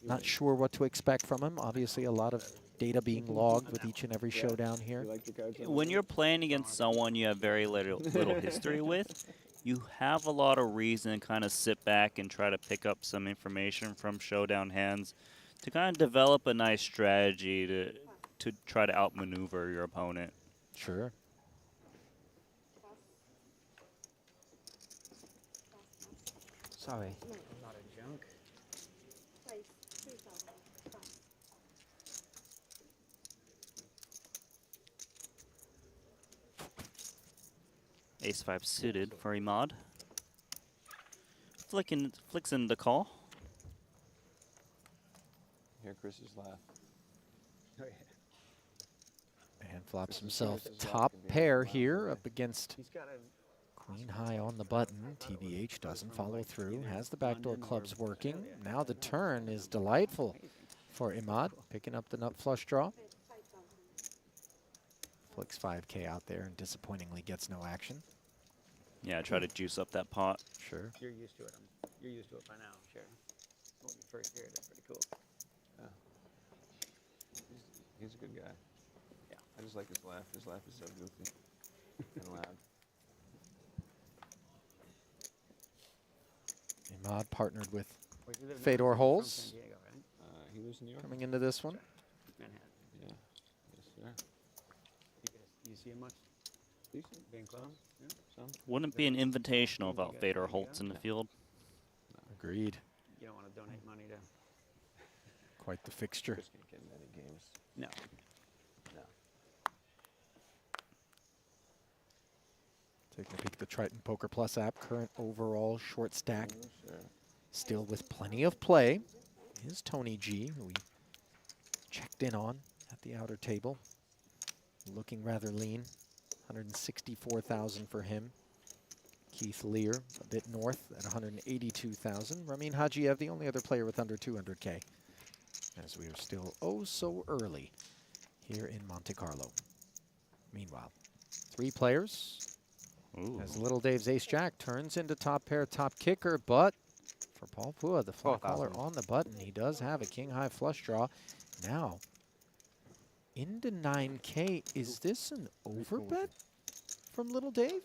Not sure what to expect from him. Obviously, a lot of data being logged with each and every showdown here. You like your cards? When you're playing against someone you have very little history with, you have a lot of reason to kind of sit back and try to pick up some information from showdown hands to kind of develop a nice strategy to try to outmaneuver your opponent. Sure. Sorry. A lot of junk. Ace-5 suited for Imad. Flicks in the call. Hear Chris's laugh. Oh, yeah. And flops himself top pair here up against He's got a. Queen high on the button. TBH doesn't follow through. Has the backdoor clubs working. Now the turn is delightful for Imad, picking up the nut flush draw. Flicks 5K out there and disappointingly gets no action. Yeah, try to juice up that pot. Sure. You're used to it. You're used to it by now, sure. When you first hear it, it's pretty cool. He's a good guy. Yeah. I just like his laugh. His laugh is so goofy and loud. Imad partnered with Where you live now? Fedor You're from Holes San Diego, right? He lives in New York. coming into this one. Manhattan. Yeah. Yes, sir. You see him much? Decent. Being close? Yeah. Some. Wouldn't be an invitational without Fedor Holtz in the field. Agreed. You don't want to donate money to. Quite the fixture. Chris can't get in any games. No. No. Taking a peek at the Triton Poker Plus app. Current overall short stack. Sure. Still with plenty of play is Tony G, who we checked in on at the outer table. Looking rather lean. 164,000 for him. Keith Lear a bit north at 182,000. Ramin Hajiev, the only other player with under 200K, as we are still oh so early here in Monte Carlo. Meanwhile, 3 players. Ooh. As Little Dave's ace-jack turns into top pair, top kicker, but for Paul Pua, the flat caller on the button, he does have a king-high flush draw. Now, into 9K. Is this an overbet from Little Dave?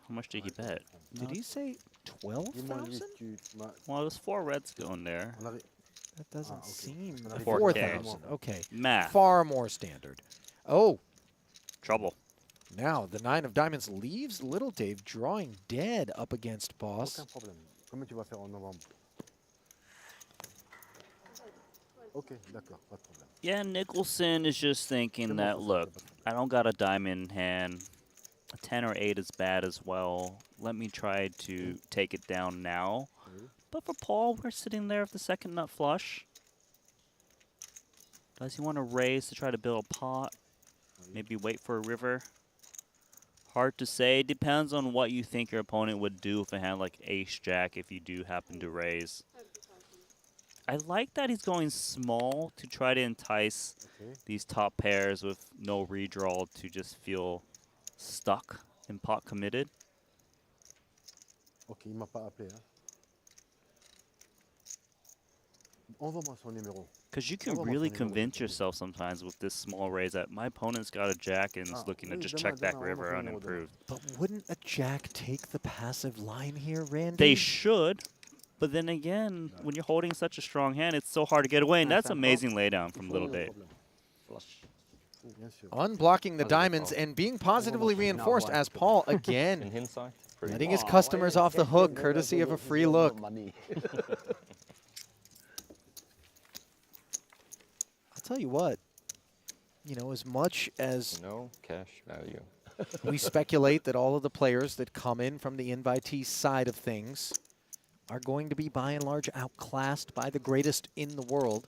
How much did he bet? Did he say 12,000? Well, there's 4 reds going there. That doesn't seem 4K. 4,000. Okay. Math. Far more standard. Oh. Trouble. Now, the 9 of diamonds leaves Little Dave drawing dead up against Boss. Comment tu vas faire en novembre? Ok, d'accord, pas de problème. Yeah, Nicholson is just thinking that, look, I don't got a diamond in hand. A 10 or 8 is bad as well. Let me try to take it down now. But for Paul, we're sitting there with the second nut flush. Does he want to raise to try to build a pot? Maybe wait for a river? Hard to say. Depends on what you think your opponent would do with a hand like ace-jack if you do happen to raise. I like that he's going small to try to entice these top pairs with no redraw to just feel stuck and pot committed. Ok, il m'a pas appelé. Hein. Envoie-moi son numéro. Because you can really convince yourself sometimes with this small raise that my opponent's got a jack and is looking to just check back river unimproved. But wouldn't a jack take the passive line here, Randy? They should, but then again, when you're holding such a strong hand, it's so hard to get away, and that's amazing laydown from Little Dave. Unblocking the diamonds and being positively reinforced as Paul again letting his customers off the hook courtesy of a free look. I'll tell you what, you know, as much as no cash value, we speculate that all of the players that come in from the invitee side of things are going to be by and large outclassed by the greatest in the world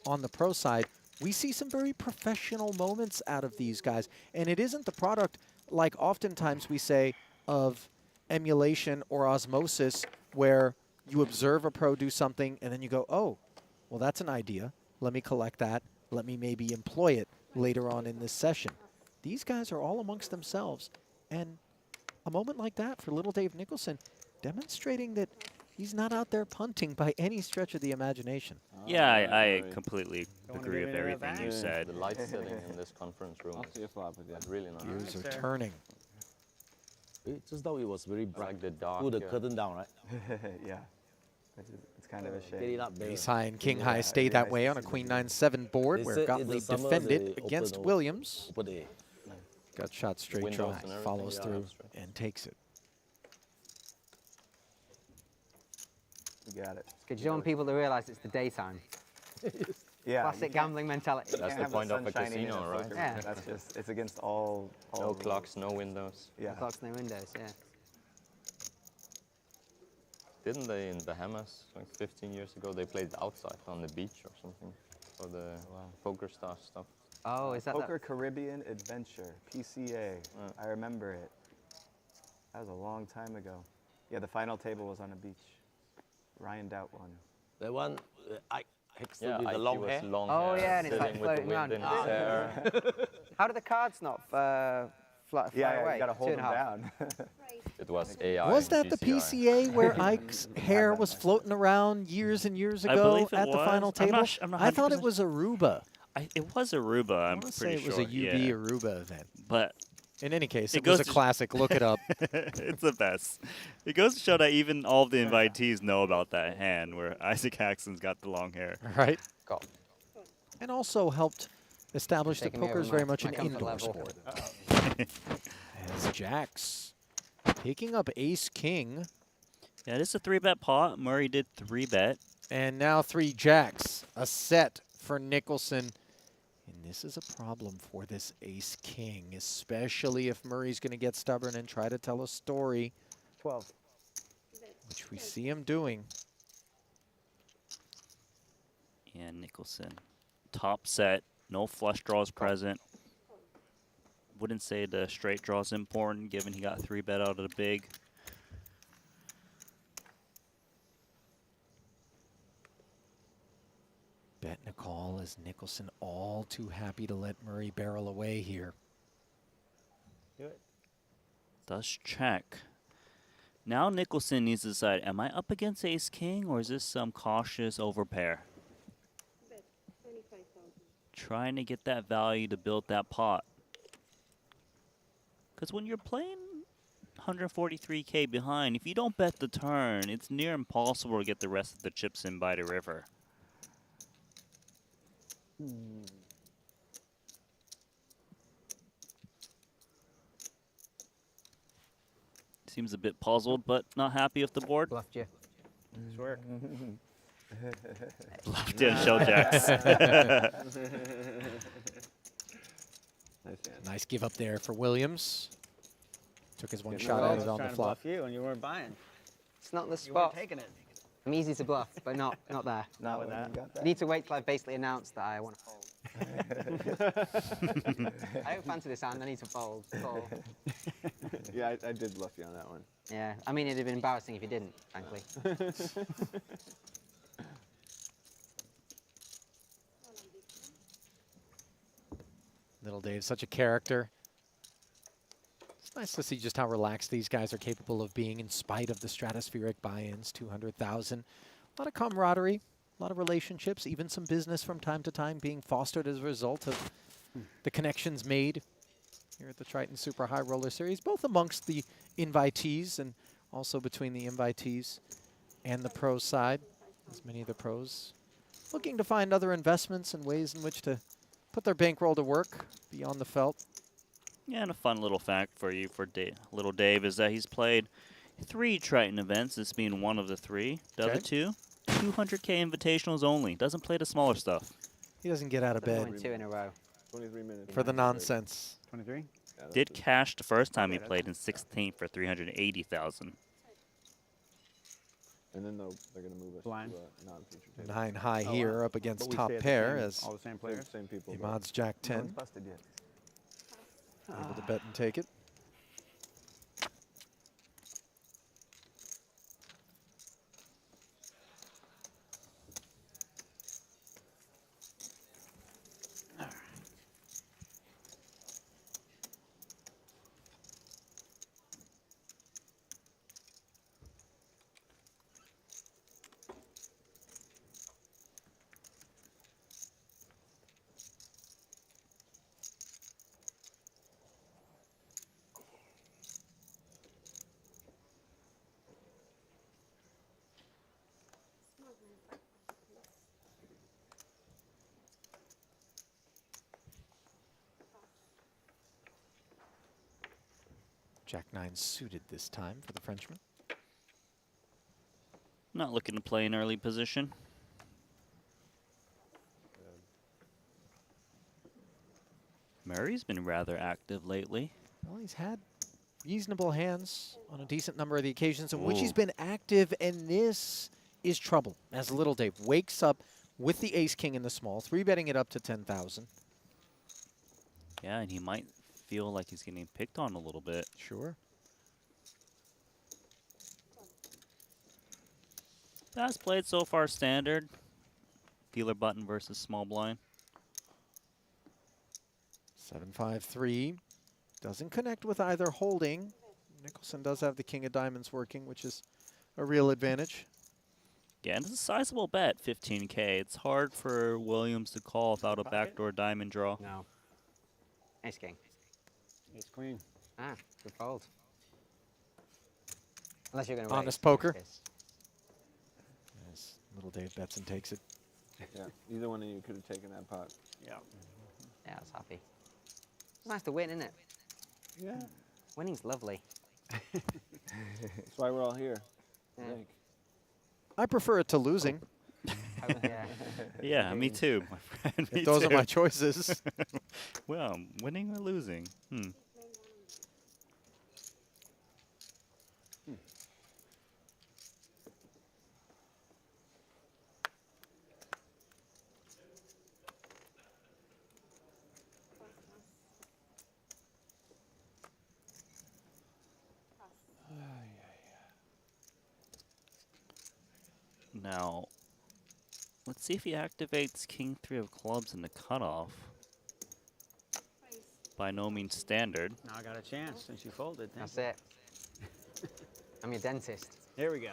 on the pro side, we see some very professional moments out of these guys. And it isn't the product, like oftentimes we say, of emulation or osmosis, where you observe a pro do something and then you go, oh, well, that's an idea. Let me collect that. Let me maybe employ it later on in this session. These guys are all amongst themselves. And a moment like that for Little Dave Nicholson, demonstrating that he's not out there punting by any stretch of the imagination. Yeah, I completely agree with everything you said. The light setting in this conference room is really nice. Gears are turning. Just though it was very bright. Like the dark. Pull the curtain down, right? Yeah. It's kind of a shame. Get it up there. Ace high and king high stay that way on a queen 9-7 board where Gottlieb defended against Williams. Got shot straight try, follows through and takes it. You got it. Because you don't want people to realize it's the daytime. Yeah. Classic gambling mentality. That's the point of a casino, right? Yeah. That's just, it's against all no clocks, no windows. Yeah. No clocks, no windows, yeah. Didn't they in Bahamas, like 15 years ago, they played outside on the beach or something for the poker star stuff? Oh, is that Poker Caribbean Adventure, PCA. I remember it. That was a long time ago. Yeah, the final table was on a beach. Ryan Doubt won. The one, yeah, with the long hair. Oh, yeah, and it's like floating around. How do the cards not fly away? You got to hold them down. It was AI. Was that the PCA where Ike's hair was floating around years and years ago at the final table? I thought it was Aruba. It was Aruba, I'm pretty sure. It was a UB Aruba event. But in any case, it was a classic. Look it up. It's the best. It goes to show that even all of the invitees know about that hand where Isaac Haxton's got the long hair. Right. And also helped establish that poker is very much an indoor sport. As Jacks picking up ace-king. Yeah, it is a 3-bet pot. Murray did 3-bet. And now 3 jacks. A set for Nicholson. And this is a problem for this ace-king, especially if Murray's going to get stubborn and try to tell a story. 12. Which we see him doing. And Nicholson. Top set. No flush draws present. Wouldn't say the straight draw is important, given he got 3-bet out of the big. Bet and a call as Nicholson all too happy to let Murray barrel away here. Do it. Does check. Now Nicholson needs to decide, am I up against ace-king, or is this some cautious overpair? Trying to get that value to build that pot. Because when you're playing 143K behind, if you don't bet the turn, it's near impossible to get the rest of the chips in by the river. Seems a bit puzzled, but not happy with the board. Bluffed you. Nice work. Bluffed in show jacks. Nice give up there for Williams. Took his one Getting shot the at balls it on trying the to flop. bluff you and you weren't buying. It's not the You weren't spot. taking it. I'm easy to bluff, but not there. Not with when that. you got I need to wait till I basically announce that I want to fold. I don't fancy this hand. I need to fold. Call. Yeah, I did bluff you on that one. Yeah, I mean, it'd have been embarrassing if you didn't, frankly. Little Dave, such a character. It's nice to see just how relaxed these guys are capable of being in spite of the stratospheric buy-ins, 200,000. A lot of camaraderie, a lot of relationships, even some business from time to time being fostered as a result of the connections made here at the Triton Super High Roller Series, both amongst the invitees and also between the invitees and the pro side, as many of the pros looking to find other investments and ways in which to put their bankroll to work beyond the felt. Yeah, and a fun little fact for you for little Dave is that he's played 3 Triton events, this being one of the 3. The other 2, 200K Invitationals only. Doesn't play the smaller stuff. He doesn't get out of bed 2 in a row. 23 minutes. for the nonsense. 23? Yeah, Did cash the first time he played in 16th for 380,000. And then they're going to move us Blind. to a non-featured table. 9 high Oh, here wow. up against But we top stay at the pair same- as all the same players. Same people. but- Imad's Jack No 10 one's busted yet. able to bet and take it. Jack 9 suited this time for the Frenchman. Not looking to play an early position. Murray's been rather active lately. Well, he's had reasonable hands on a decent number of the occasions in which he's Ooh. been active, and this is trouble as Little Dave wakes up with the ace-king in the small, 3-betting it up to 10,000. Yeah, and he might feel like he's getting picked on a little bit. Sure. That's played so far standard. Dealer button versus small blind. 7-5-3. Doesn't connect with either holding. Nicholson does have the king of diamonds working, which is a real advantage. Yeah, and it's a sizable bet, 15K. It's hard for Williams to call without a backdoor diamond draw. No. Ace king. Ace queen. Ah, good fold. Unless you're going to Honest poker. Yes. As Little Dave bets and takes it. Yeah, either one of you could have taken that pot. Yeah. Yeah, I was happy. It's nice to win, isn't it? Yeah. Winning's lovely. That's why we're all here. Yeah. Like, I prefer it to losing. Yeah. Yeah, me too, my friend. Me If those are too. my choices. Well, winning or losing? Now, Let's see if he activates King 3 of clubs in the cutoff. By no means standard. Now I got a chance since you folded. That's it. I'm your dentist. Here we go.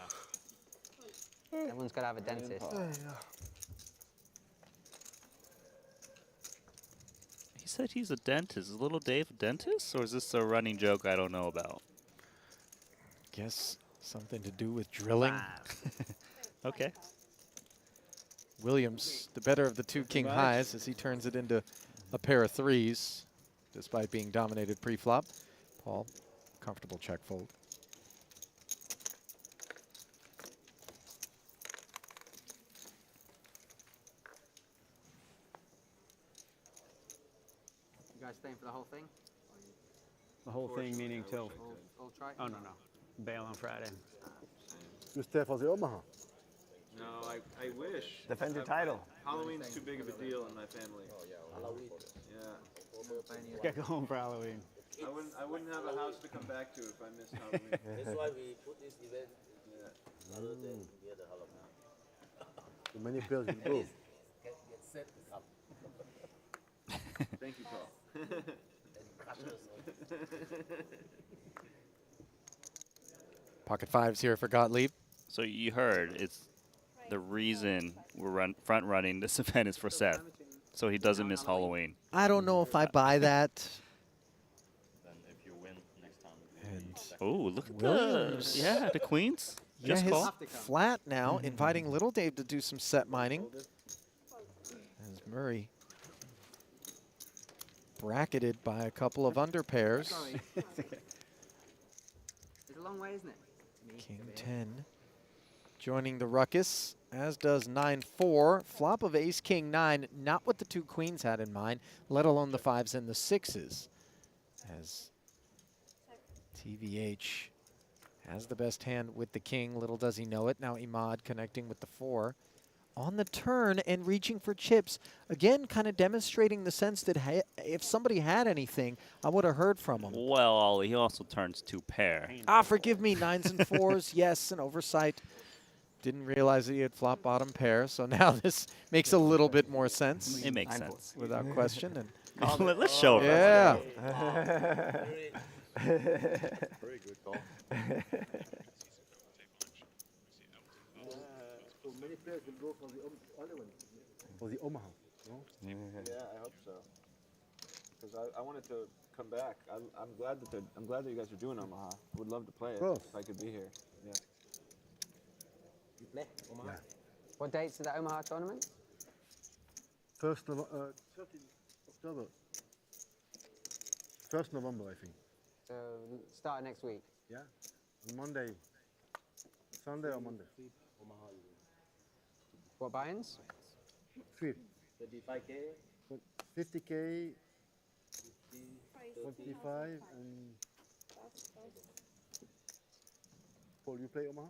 Everyone's got to have a dentist. He said he's a dentist. Is little Dave a dentist? Or is this a running joke I don't know about? Guess something to do with drilling. Okay. Williams, the better of the two king highs as he turns it into a pair of threes, despite being dominated pre-flop. Paul, comfortable check fold. You guys staying for the whole thing? The whole thing meaning till. All Triton? Oh, no. Bail on Friday. You stay for the Omaha? No, I wish. Defend your title. Halloween's too big of a deal in my family. Yeah. Get home for Halloween. I wouldn't have a house to come back to if I missed Halloween. That's why we put this event rather than near the Halloween. So many players will At go. least get set to come. Thank you, Paul. And crushers. Pocket fives here for Gottlieb. So you heard it's the reason we're front running this event is for Seth, so he doesn't miss Halloween. I don't know if I buy that. And Oh, look at Williams. the queens. yeah, Just his call. flat now, inviting little Dave to do some set mining. As Murray bracketed by a couple of under pairs. Sorry. It's a long way, isn't it? King 10 joining the ruckus, as does 9-4. Flop of ace king 9, not what the two queens had in mind, let alone the fives and the sixes. As TVH has the best hand with the king, little does he know it. Now Imad connecting with the 4. On the turn and reaching for chips. Again, kind of demonstrating the sense that if somebody had anything, I would have heard from him. Well, Ollie, he also turns 2 pair. Ah, forgive me, 9s and 4s. Yes, an oversight. Didn't realize that he had flop bottom pair, so now this makes a little bit more sense. It makes sense. Without question. And Let's show it. yeah. Very good call. So many players will go for the other one, for the Omaha. No? Yeah, I hope so. Because I wanted to come back. I'm glad that you guys are doing Omaha. Would love to play it course. if I could be here. Yeah. Yeah. What date's the Omaha tournament? 13 October. 1st November, I think. So start next week. Yeah. On Monday. Sunday or Monday. What buy-ins? 3. 35K. 50K, 25, and Paul, you play Omaha?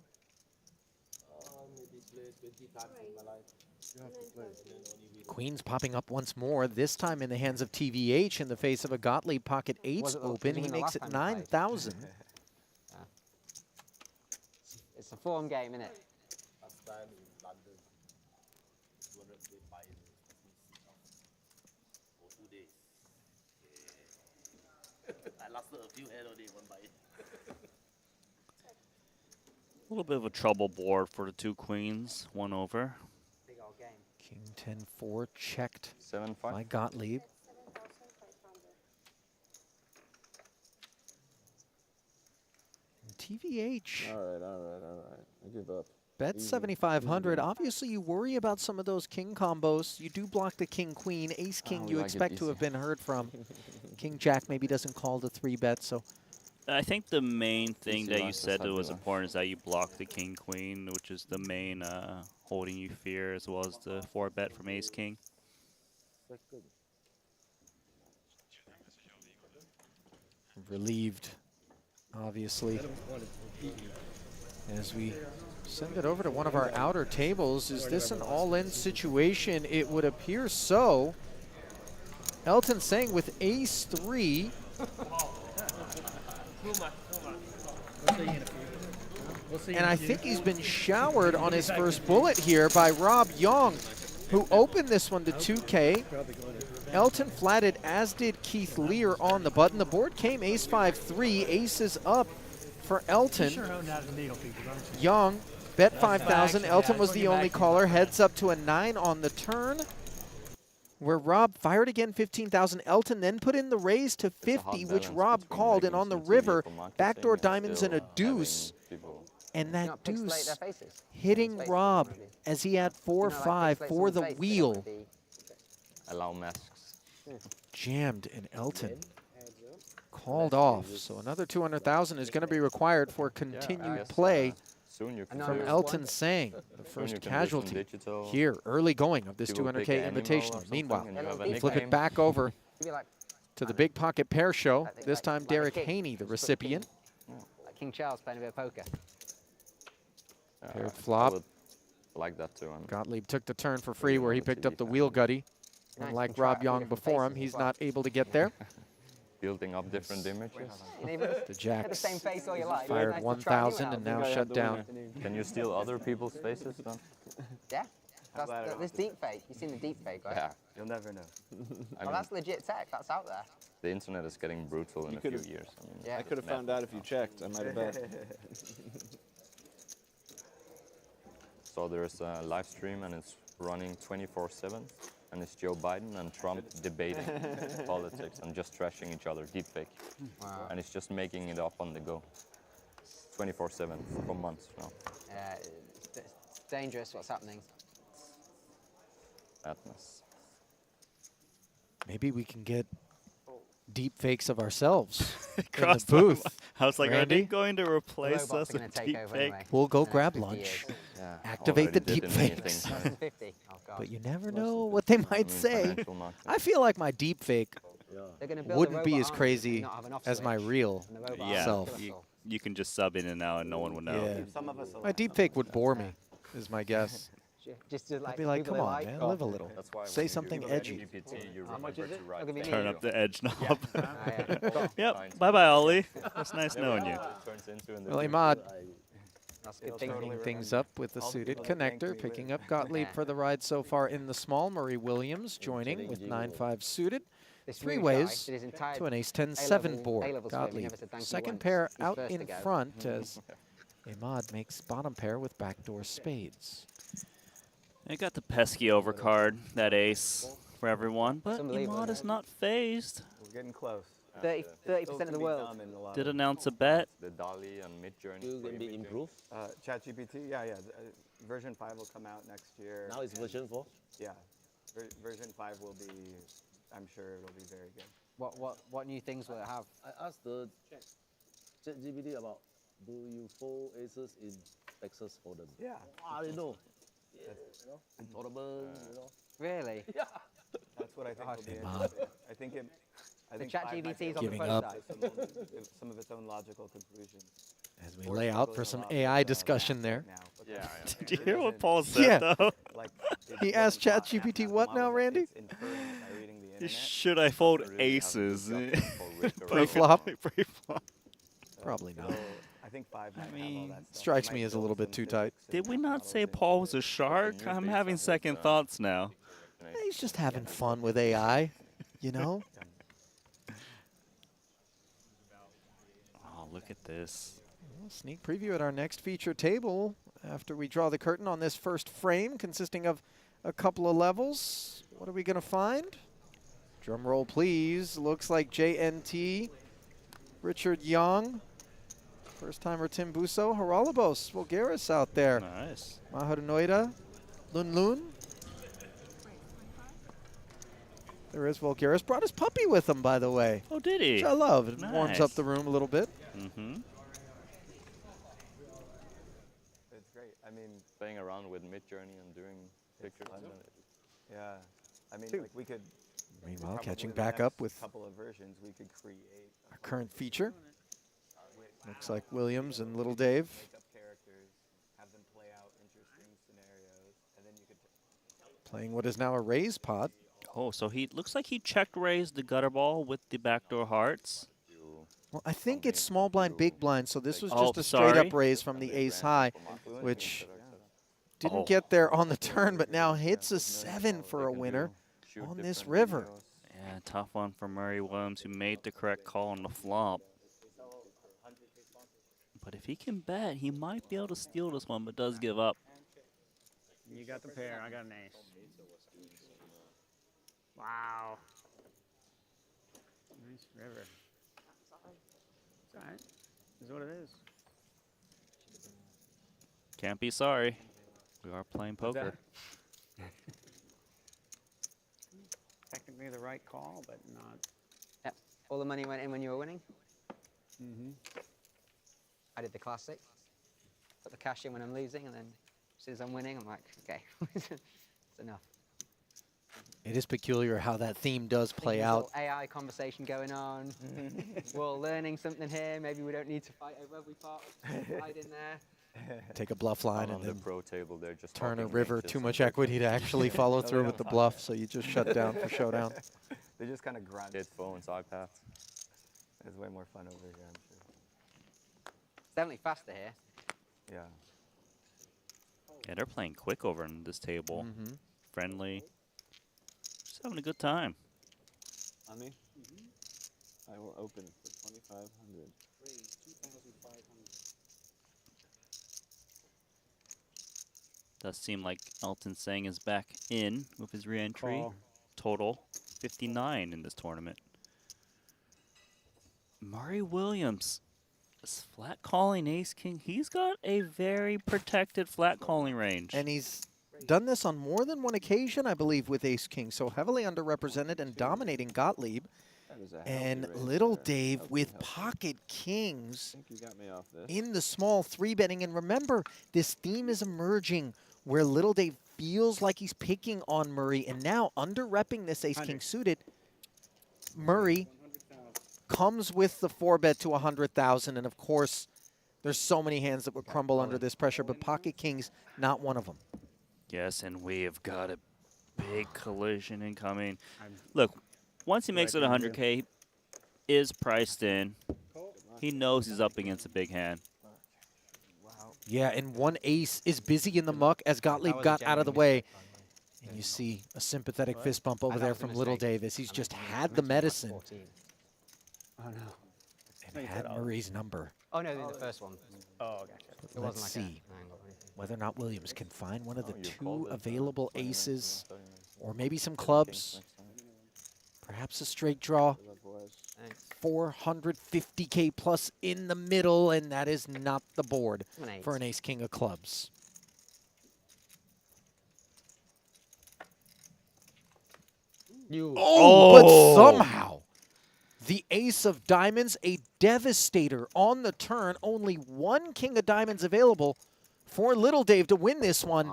Maybe play 20 times in my life. You have to play. Queens popping up once more, this time in the hands of TVH in the face of a Gottlieb pocket 8s open. He makes it 9,000. It's a form game, isn't it? Last time in London, 200K buy-in for 2 days. Yeah. I lasted a few head only, one buy-in. A little bit of a trouble board for the 2 queens. 1 over. Big old game. King 10-4 checked 7-5. by Gottlieb. And TVH. All right. I give up. Bet 7,500. Obviously, you worry about some of those king combos. You do block the king-queen. Ace-king, you like it expect to have easy. been heard from. King-jack maybe doesn't call the 3-bet, so I think the main thing Easy that you lines, said that's that was fabulous. important is that you block the king queen, which is the main holding you fear, as well as the 4-bet from ace king. relieved, obviously. As we send it over to one of our outer tables, is this an all-in situation? It would appear so. Elton saying with ace-3. And I think he's been showered on his first bullet here by Rob Young, who opened this one to 2K. Elton flatted, as did Keith Lear on the button. The board came ace-5-3, aces up for Elton. Young bet 5,000. Elton was the only caller. Heads up to a 9 on the turn, where Rob fired again 15,000. Elton then put in the raise to 50, which Rob called. And on the river, backdoor diamonds and a deuce. And that deuce hitting Rob as he had 4-5 for the wheel. Allow masks. Jammed, and Elton called off. So another 200,000 is going to be required for continued play from Elton Sang, the first casualty here, early going of this 200K Invitational. Meanwhile, we flip it back over to the Big Pocket Pair Show. This time, Derek Haney, the recipient. Like King Charles playing a bit of poker. Paired flop. Like that too. Gottlieb took the turn for free, where he picked up the wheel gutty. Unlike Rob Young before him, he's not able to get there. Building up different images. The Jacks same face all your life. fired 1,000 and now shut down. Can you steal other people's faces then? Yeah. This deep fake. You've seen the deep fake, right? Yeah. You'll never know. Well, that's legit tech. That's out there. The internet is getting brutal in a few years. I mean, Yeah. I could have found out if you checked. I might have bet. So there's a live stream and it's running 24/7. And it's Joe Biden and Trump debating politics and just trashing each other, deepfake. Wow. And it's just making it up on the go. 24/7 for months now. It's dangerous what's happening. Madness. Maybe we can get deep fakes of ourselves in Across the booth. I was like, are Randy? they going to replace robots us are gonna with take deep over fake? anyway. We'll go Yeah, grab 50 lunch, years. Yeah, activate the already did deep in many fakes. things. 50. Oh, God. But you never know what they might say. financial market. I feel like my deep fake They're gonna build a wouldn't be robot as arm crazy and not have an off as my switch, real and the robot Yeah, arm self. will you can just sub in and out and no one will know. Yeah. Some of us My deep fake would bore me, is my guess. Just to I'd be like, people come they on, like. man, live a little. That's why Say when something you do edgy. GPT, you How much remember is to it? write Look at me, the Turn Yeah. up the edge knob. Yeah. Yep. Bye-bye, Ollie. It's nice knowing you. turns into in the Well, future. Imad That's a good cleaning thing. things up with the suited connector, picking up Gottlieb for the ride so far in the small. Murray Williams joining with 9-5 suited. This Three new guy ways did his entire to an ace-10-7 A-level board. swim, he Gottlieb, never said thank you second once. pair He's out first in to go. front as Imad makes bottom pair with backdoor spades. I got the pesky overcard, that ace for everyone, but unbelievable, Imad isn't is it? not phased. We're getting close. 30% of the world. Did announce a bet. The Dali and Mid Journey. Still can be improved. ChatGPT, yeah. Version 5 will come out next year. Now it's version 4. Yeah. Version 5 will be, I'm sure it'll be very good. What new things will it have? I asked the ChatGPT about, do you fold aces in Texas Hold'em? Yeah. I know. Yeah, you know, in tournament, you know. Really? Yeah. That's what I think will be Imad. interesting. I think it. I think ChatGPT is on the Giving front up. side. some of its own logical conclusions. As we lay out for some AI discussion there. Yeah. Did you hear what Paul said, Yeah. though? Like, He asked ChatGPT what now, Randy? it's inferring by reading the internet. Should I fold Really have to aces? be up for risk or Pre-flop? Pre-flop. Probably not. So I think 5 might have all mean, that stuff. Strikes It me might as a little build bit some too tight. physics Did we and not say models Paul into was a it. shark? new I'm base having on this, second thoughts now. He's just having fun with AI, you know? Oh, look at this. Well, sneak preview at our next feature table after we draw the curtain on this first frame consisting of a couple of levels. What are we going to find? Drum roll, please. Looks like JNT, Richard Young, first timer Tim Busso, Haralabos, Voulgaris out there. Nice. Maharunoida, Lun Lun. There is Voulgaris. Brought his puppy with him, by the way. Oh, did he? Which I love. It warms up Nice. the room a little bit. Mm-hmm. It's great. I mean, Playing around with Mid Journey and doing pictures. yeah. I mean, like we could. Meanwhile, probably catching in the back up next with couple of versions, we could create our current feature. Looks like Williams and Little Dave. make up characters, have them play out interesting scenarios, and then you could. Playing what is now a raise pot. Oh, so he looks like he checked raised the gutter ball with the backdoor hearts. Well, I think it's small blind, big blind, so this was Oh, just a straight sorry. up raise from the ace high, which didn't Oh. get there on the turn, but now hits a 7 for a winner on this river. Yeah, tough one for Murray Williams, who made the correct call on the flop. But if he can bet, he might be able to steal this one, but does give up. You got the pair. I got an ace. Wow. Nice river. It's all right. This is what it is. Can't be sorry. We are playing poker. Technically the right call, but not. Yep. All the money went in when you were winning. Mm-hmm. I did the classic. Put the cash in when I'm losing, and then as soon as I'm winning, I'm like, okay, it's enough. It is peculiar how that theme does play There's a out. little AI conversation going on. We're all learning something here. Maybe we don't need to fight over every part. Fight in there. Take a bluff line On and the then pro table, they're just turn a talking river ranges too and much stuff. equity to actually follow through with the bluff, so you just shut down for showdown. They just kind of grunt. Headphones, iPads. It's way more fun over here, I'm sure. It's definitely faster here. Yeah. Yeah, they're playing quick over on this table. Mm-hmm. Friendly. Just having a good time. On me? I will open for 2,500. Does seem like Elton Sang is back in with his re-entry. Call. Total 59 in this tournament. Murray Williams is flat calling ace king. He's got a very protected flat calling range. And he's done this on more than one occasion, I believe, with ace king. So heavily underrepresented and dominating Gottlieb. And Little Dave with pocket kings I think you got me off this. in the small 3-betting. And remember, this theme is emerging where Little Dave feels like he's picking on Murray. And now, under-repping this ace-king suited, Murray comes with the 4-bet to 100,000. And, of course, there's so many hands that would crumble under this pressure. But pocket kings, not one of them. Yes, and we have got a big collision incoming. Look, once he makes it 100K, is priced in. He knows he's up against a big hand. Yeah, and one ace is busy in the muck as Gottlieb got out of the way. And you see a sympathetic fist bump over there from Little Dave as he's just had the medicine Oh, no. and had Murray's number. Oh, no, in the first one. Oh, gotcha. It Let's wasn't like see an angle or anything. whether or not Williams can find one of the Oh, you two called it, available 29, aces, 30. or maybe some clubs, perhaps a straight draw. Thanks. 450K plus in the middle, and that is not the board An eight. for an ace-king of clubs. But somehow, the ace of diamonds, a devastator on the turn. Only one king of diamonds available for Little Dave to win this one.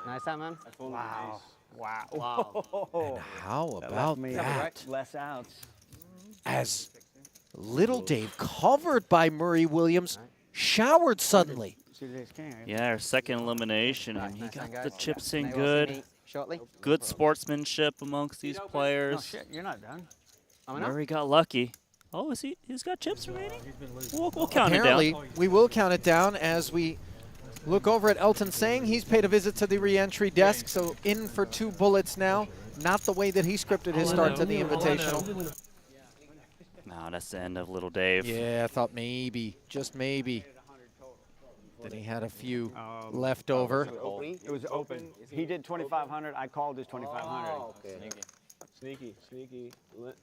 Nice out, man. Wow. Wow. And how That about left me that? less outs. As Little Dave, covered by Murray Williams, showered suddenly. See this king. Yeah, our second elimination, and he Nice got one, the guys. chips May in well see good. me shortly. Good sportsmanship amongst these No players. shit, you're not done. I'm enough. Murray got lucky. Oh, is he? He's got chips remaining? We'll count it Apparently, down. we will count it down as we look over at Elton Sang. He's paid a visit to the re-entry desk, so in for 2 bullets now. Not the way that he scripted his start to the Invitational. No, that's the end of Little Dave. Yeah, I thought maybe, just maybe, that he had a few left over. It was open. He did 2,500. I called his 2,500. Sneaky, sneaky,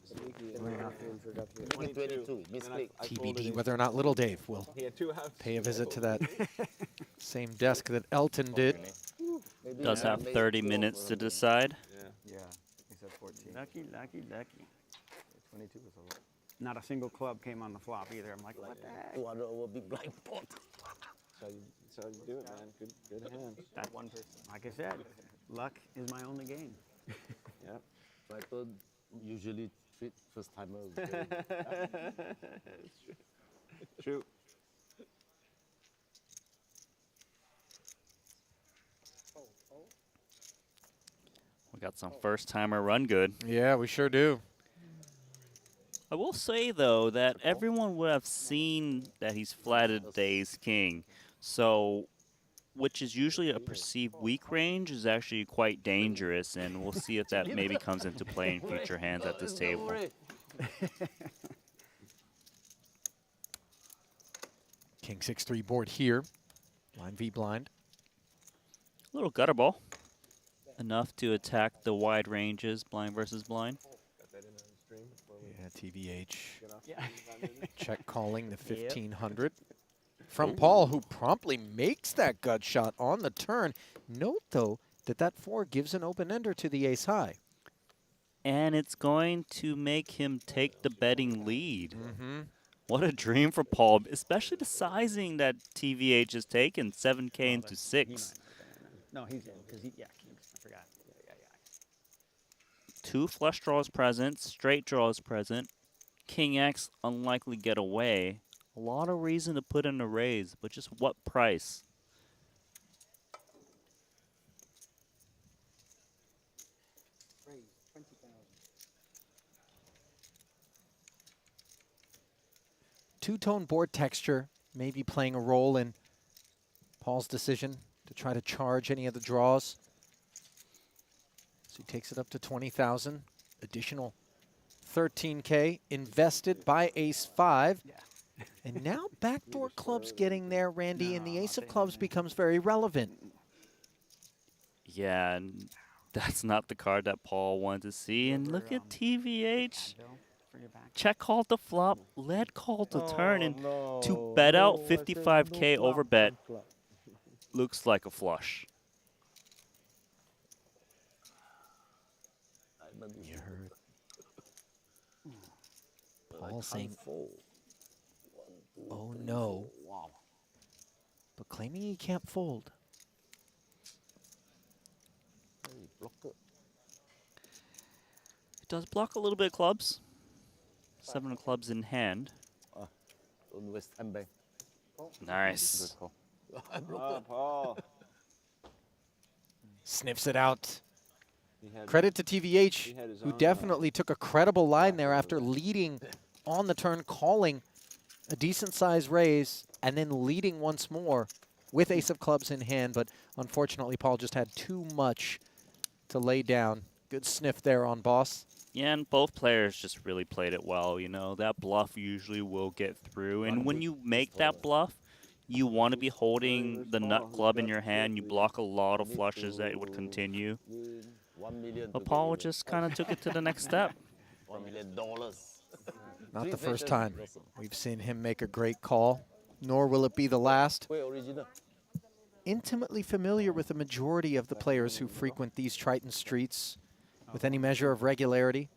sneaky. 22, misclick. TBD whether or not Little Dave will He had 2 outs. pay a visit to that same desk that Elton did. Does have 30 minutes to decide. Yeah, he said 14. Lucky, lucky, lucky. 22 was a lot. Not a single club came on the flop either. I'm like, what the heck? 200 over big blind pot. That's how you do it, man. Good hands. That one person. Like I said, luck is my only game. Yep. Triton usually treat first timers. True. We got some first-timer run good. Yeah, we sure do. I will say, though, that everyone would have seen that he's flatted the ace king. So, which is usually a perceived weak range, is actually quite dangerous. And we'll see if that maybe comes into play in future hands at this table. King 6-3 board here. Blind v blind. A little gutter ball. Enough to attack the wide ranges, blind versus blind. Yeah, TVH. Check calling the 1500. From Paul, who promptly makes that gut shot on the turn. Note, though, that that 4 gives an open-ender to the ace high. And it's going to make him take the betting lead. What a dream for Paul, especially the sizing that TVH has taken, 7K into 6. No, he's in, because yeah, kings, I forgot. Yeah. 2 flush draws present, straight draws present. King X unlikely get away. A lot of reason to put in a raise, but just what price? Two-tone board texture may be playing a role in Paul's decision to try to charge any of the draws. So he takes it up to 20,000. Additional 13K invested by ace-5. And now backdoor clubs getting there, Randy, and the ace of clubs becomes very relevant. Yeah, and that's not the card that Paul wanted to see. And look at TVH. Check called the flop, lead called the turn, and to bet out 55K over bet looks like a flush. You heard Paul saying, oh no, but claiming he can't fold. It does block a little bit of clubs. 7 of clubs in hand. Nice. Paul. Sniffs it out. Credit to TVH, who definitely took a credible line there after leading on the turn, calling a decent-sized raise, and then leading once more with ace of clubs in hand. But unfortunately, Paul just had too much to lay down. Good sniff there on boss. Yeah, and both players just really played it well. You know, that bluff usually will get through. And when you make that bluff, you want to be holding the nut club in your hand. You block a lot of flushes that would continue. But Paul just kind of took it to the next step. $1 million. Not the first time we've seen him make a great call, nor will it be the last. Intimately familiar with the majority of the players who frequent these Triton streets with any measure of regularity.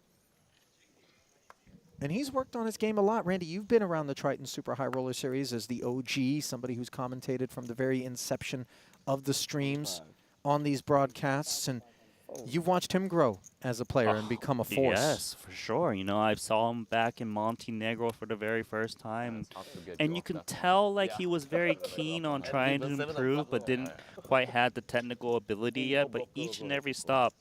And he's worked on his game a lot. Randy, you've been around the Triton Super High Roller Series as the OG, somebody who's commentated from the very inception of the streams on these broadcasts. And you've watched him grow as a player and become a force. Yes, for sure. You know, I saw him back in Montenegro for the very first time. And you can tell like he was very keen on trying to improve, but didn't quite have the technical ability yet. But each and every stop,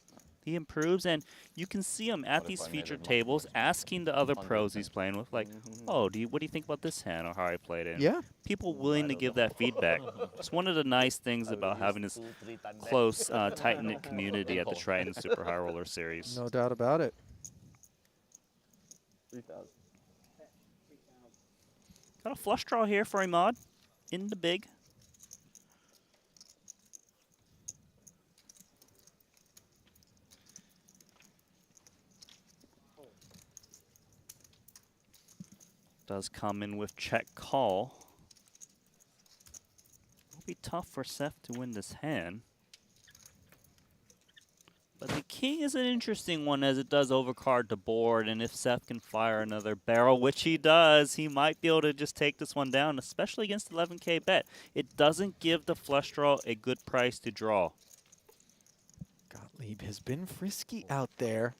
he improves, and you can see him at these featured tables asking the other pros he's playing with, like, oh, what do you think about this hand or how I played it? Yeah. People willing to give that feedback. It's one of the nice things about having this close, tight-knit community at the Triton Super High Roller Series. No doubt about it. 3,000. Got a flush draw here for Imad in the big. Does come in with check call. It'll be tough for Seth to win this hand. But the king is an interesting one as it does overcard the board, and if Seth can fire another barrel, which he does, he might be able to just take this one down, especially against 11K bet. It doesn't give the flush draw a good price to draw. Gottlieb has been frisky out there.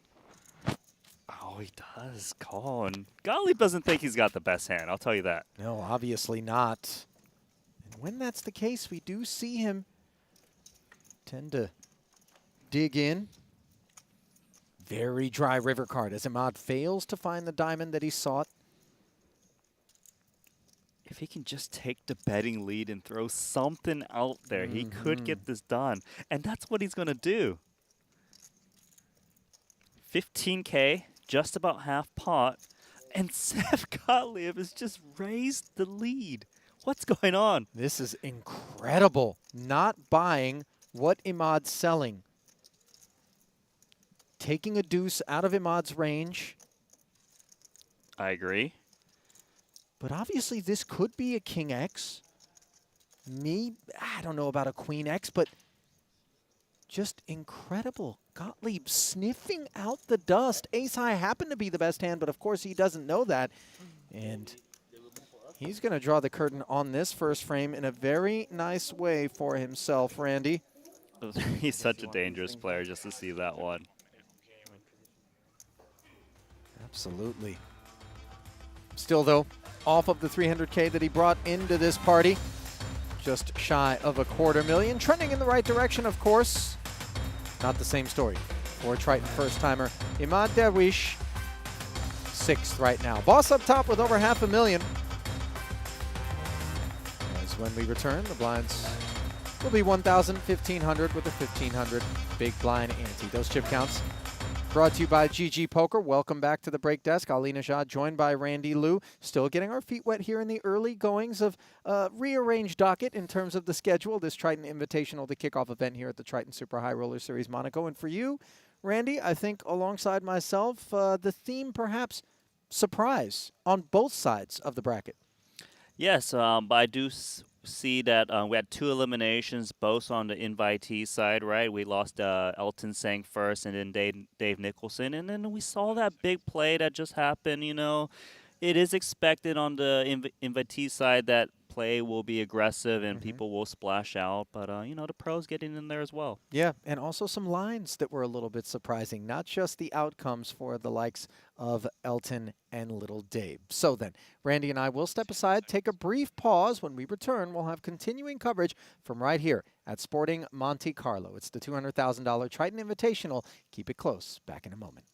Oh, he does call, and Gottlieb doesn't think he's got the best hand, I'll tell you that. No, obviously not. And when that's the case, we do see him tend to dig in. very dry river card as Imad fails to find the diamond that he sought. If he can just take the betting lead and throw something out there, he could get this done. And that's what he's going to do. 15K, just about half pot. And Seth Gottlieb has just raised the lead. What's going on? This is incredible. Not buying what Imad's selling. Taking a deuce out of Imad's range. I agree. But obviously this could be a King X. I don't know about a Queen X, but just incredible. Gottlieb sniffing out the dust. Ace High happened to be the best hand, but of course he doesn't know that. And he's going to draw the curtain on this first frame in a very nice way for himself, Randy. He's such a dangerous player just to see that one. Absolutely. Still, though, off of the 300K that he brought into this party. Just shy of $250,000. Trending in the right direction, of course. Not the same story for Triton first-timer Imad Derwish. 6th right now. Boss up top with over $500,000. As when we return, the blinds will be 1,000, 1,500 with a 1,500 big blind ante. Those chip counts brought to you by GG Poker. Welcome back to the break desk. Ali Najad joined by Randy Liu. Still getting our feet wet here in the early goings of rearranged docket in terms of the schedule. This Triton Invitational, the kickoff event here at the Triton Super High Roller Series Monaco. And for you, Randy, I think alongside myself, the theme perhaps surprise on both sides of the bracket. Yes, but I do see that we had 2 eliminations, both on the invitee side, right? We lost Elton Sang first and then Dave Nicholson. And then we saw that big play that just happened, you know. It is expected on the invitee side that play will be aggressive and people will splash out. But, you know, the pros getting in there as well. Yeah, and also some lines that were a little bit surprising. Not just the outcomes for the likes of Elton and Little Dave. So then, Randy and I will step aside, take a brief pause. When we return, we'll have continuing coverage from right here at Sporting Monte-Carlo. It's the $200,000 Triton Invitational. Keep it close. Back in a moment.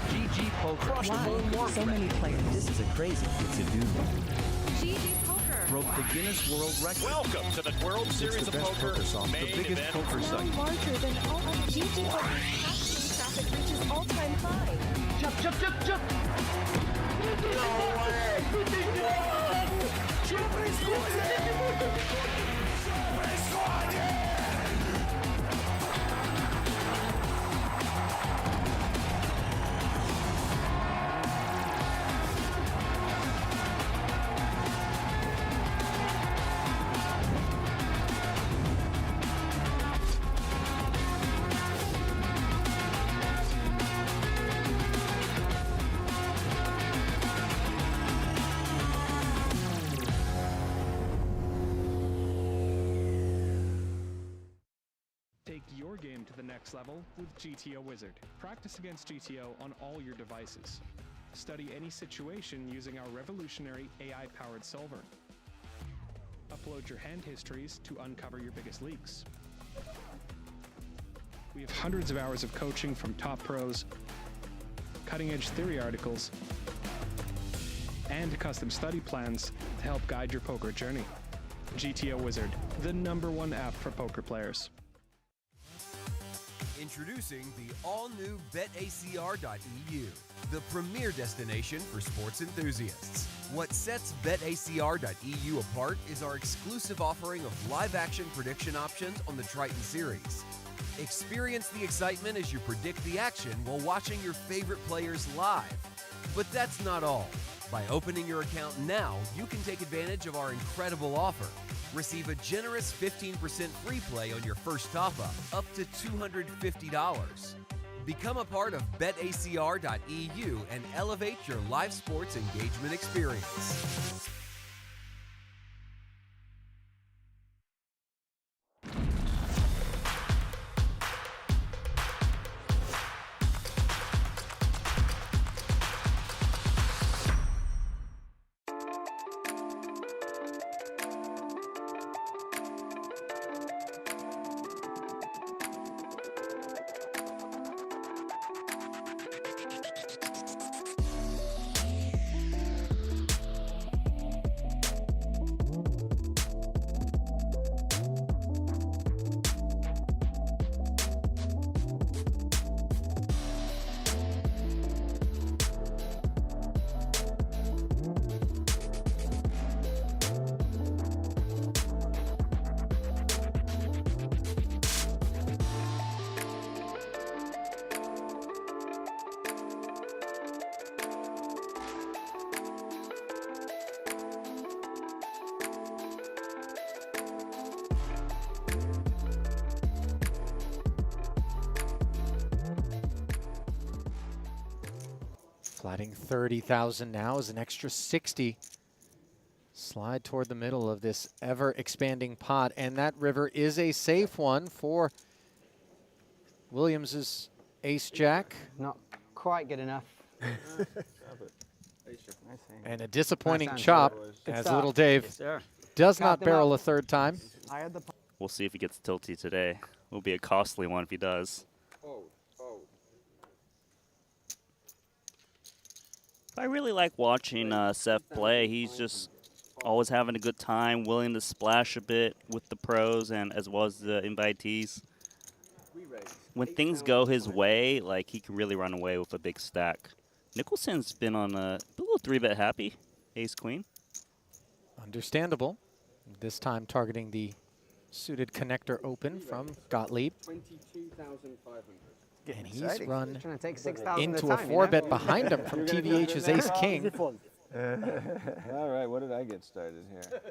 GG Poker. Why so many players? This is a crazy thing to do. GG Poker broke the Guinness World Record. Welcome to the World Series of Poker, the biggest poker site. Larger than all other GG Poker. Traffic reaches all-time high. Jump, jump, jump, jump! No way! Take your game to the next level with GTO Wizard. Practice against GTO on all your devices. Study any situation using our revolutionary AI-powered solver. Upload your hand histories to uncover your biggest leaks. We have hundreds of hours of coaching from top pros, cutting-edge theory articles, and custom study plans to help guide your poker journey. GTO Wizard, the #1 app for poker players. Introducing the all-new BetACR.eu, the premier destination for sports enthusiasts. What sets BetACR.eu apart is our exclusive offering of live-action prediction options on the Triton series. Experience the excitement as you predict the action while watching your favorite players live. But that's not all. By opening your account now, you can take advantage of our incredible offer. Receive a generous 15% free play on your first top-up, up to $250. Become a part of BetACR.eu and elevate your live sports engagement experience. Flatting 30,000 now is an extra 60. Slide toward the middle of this ever-expanding pot, and that river is a safe one for Williams's ace-jack. Not quite good enough. And a disappointing Nice chop answer. Good as start. Little Dave Yes, sir. does Count not them barrel up. a third time. We'll see if he gets tilty today. Will be a costly one if he does. I really like watching Seth play. He's just always having a good time, willing to splash a bit with the pros and as well as the invitees. When things go his way, like he can really run away with a big stack. Nicholson's been on a little 3-bet happy, ace-queen. Understandable. This time targeting the suited connector open from Gottlieb. 22,500. And he's run Trying to take 6,000 into a time, 4-bet behind him from TVH's ace-king. All right, what did I get started here?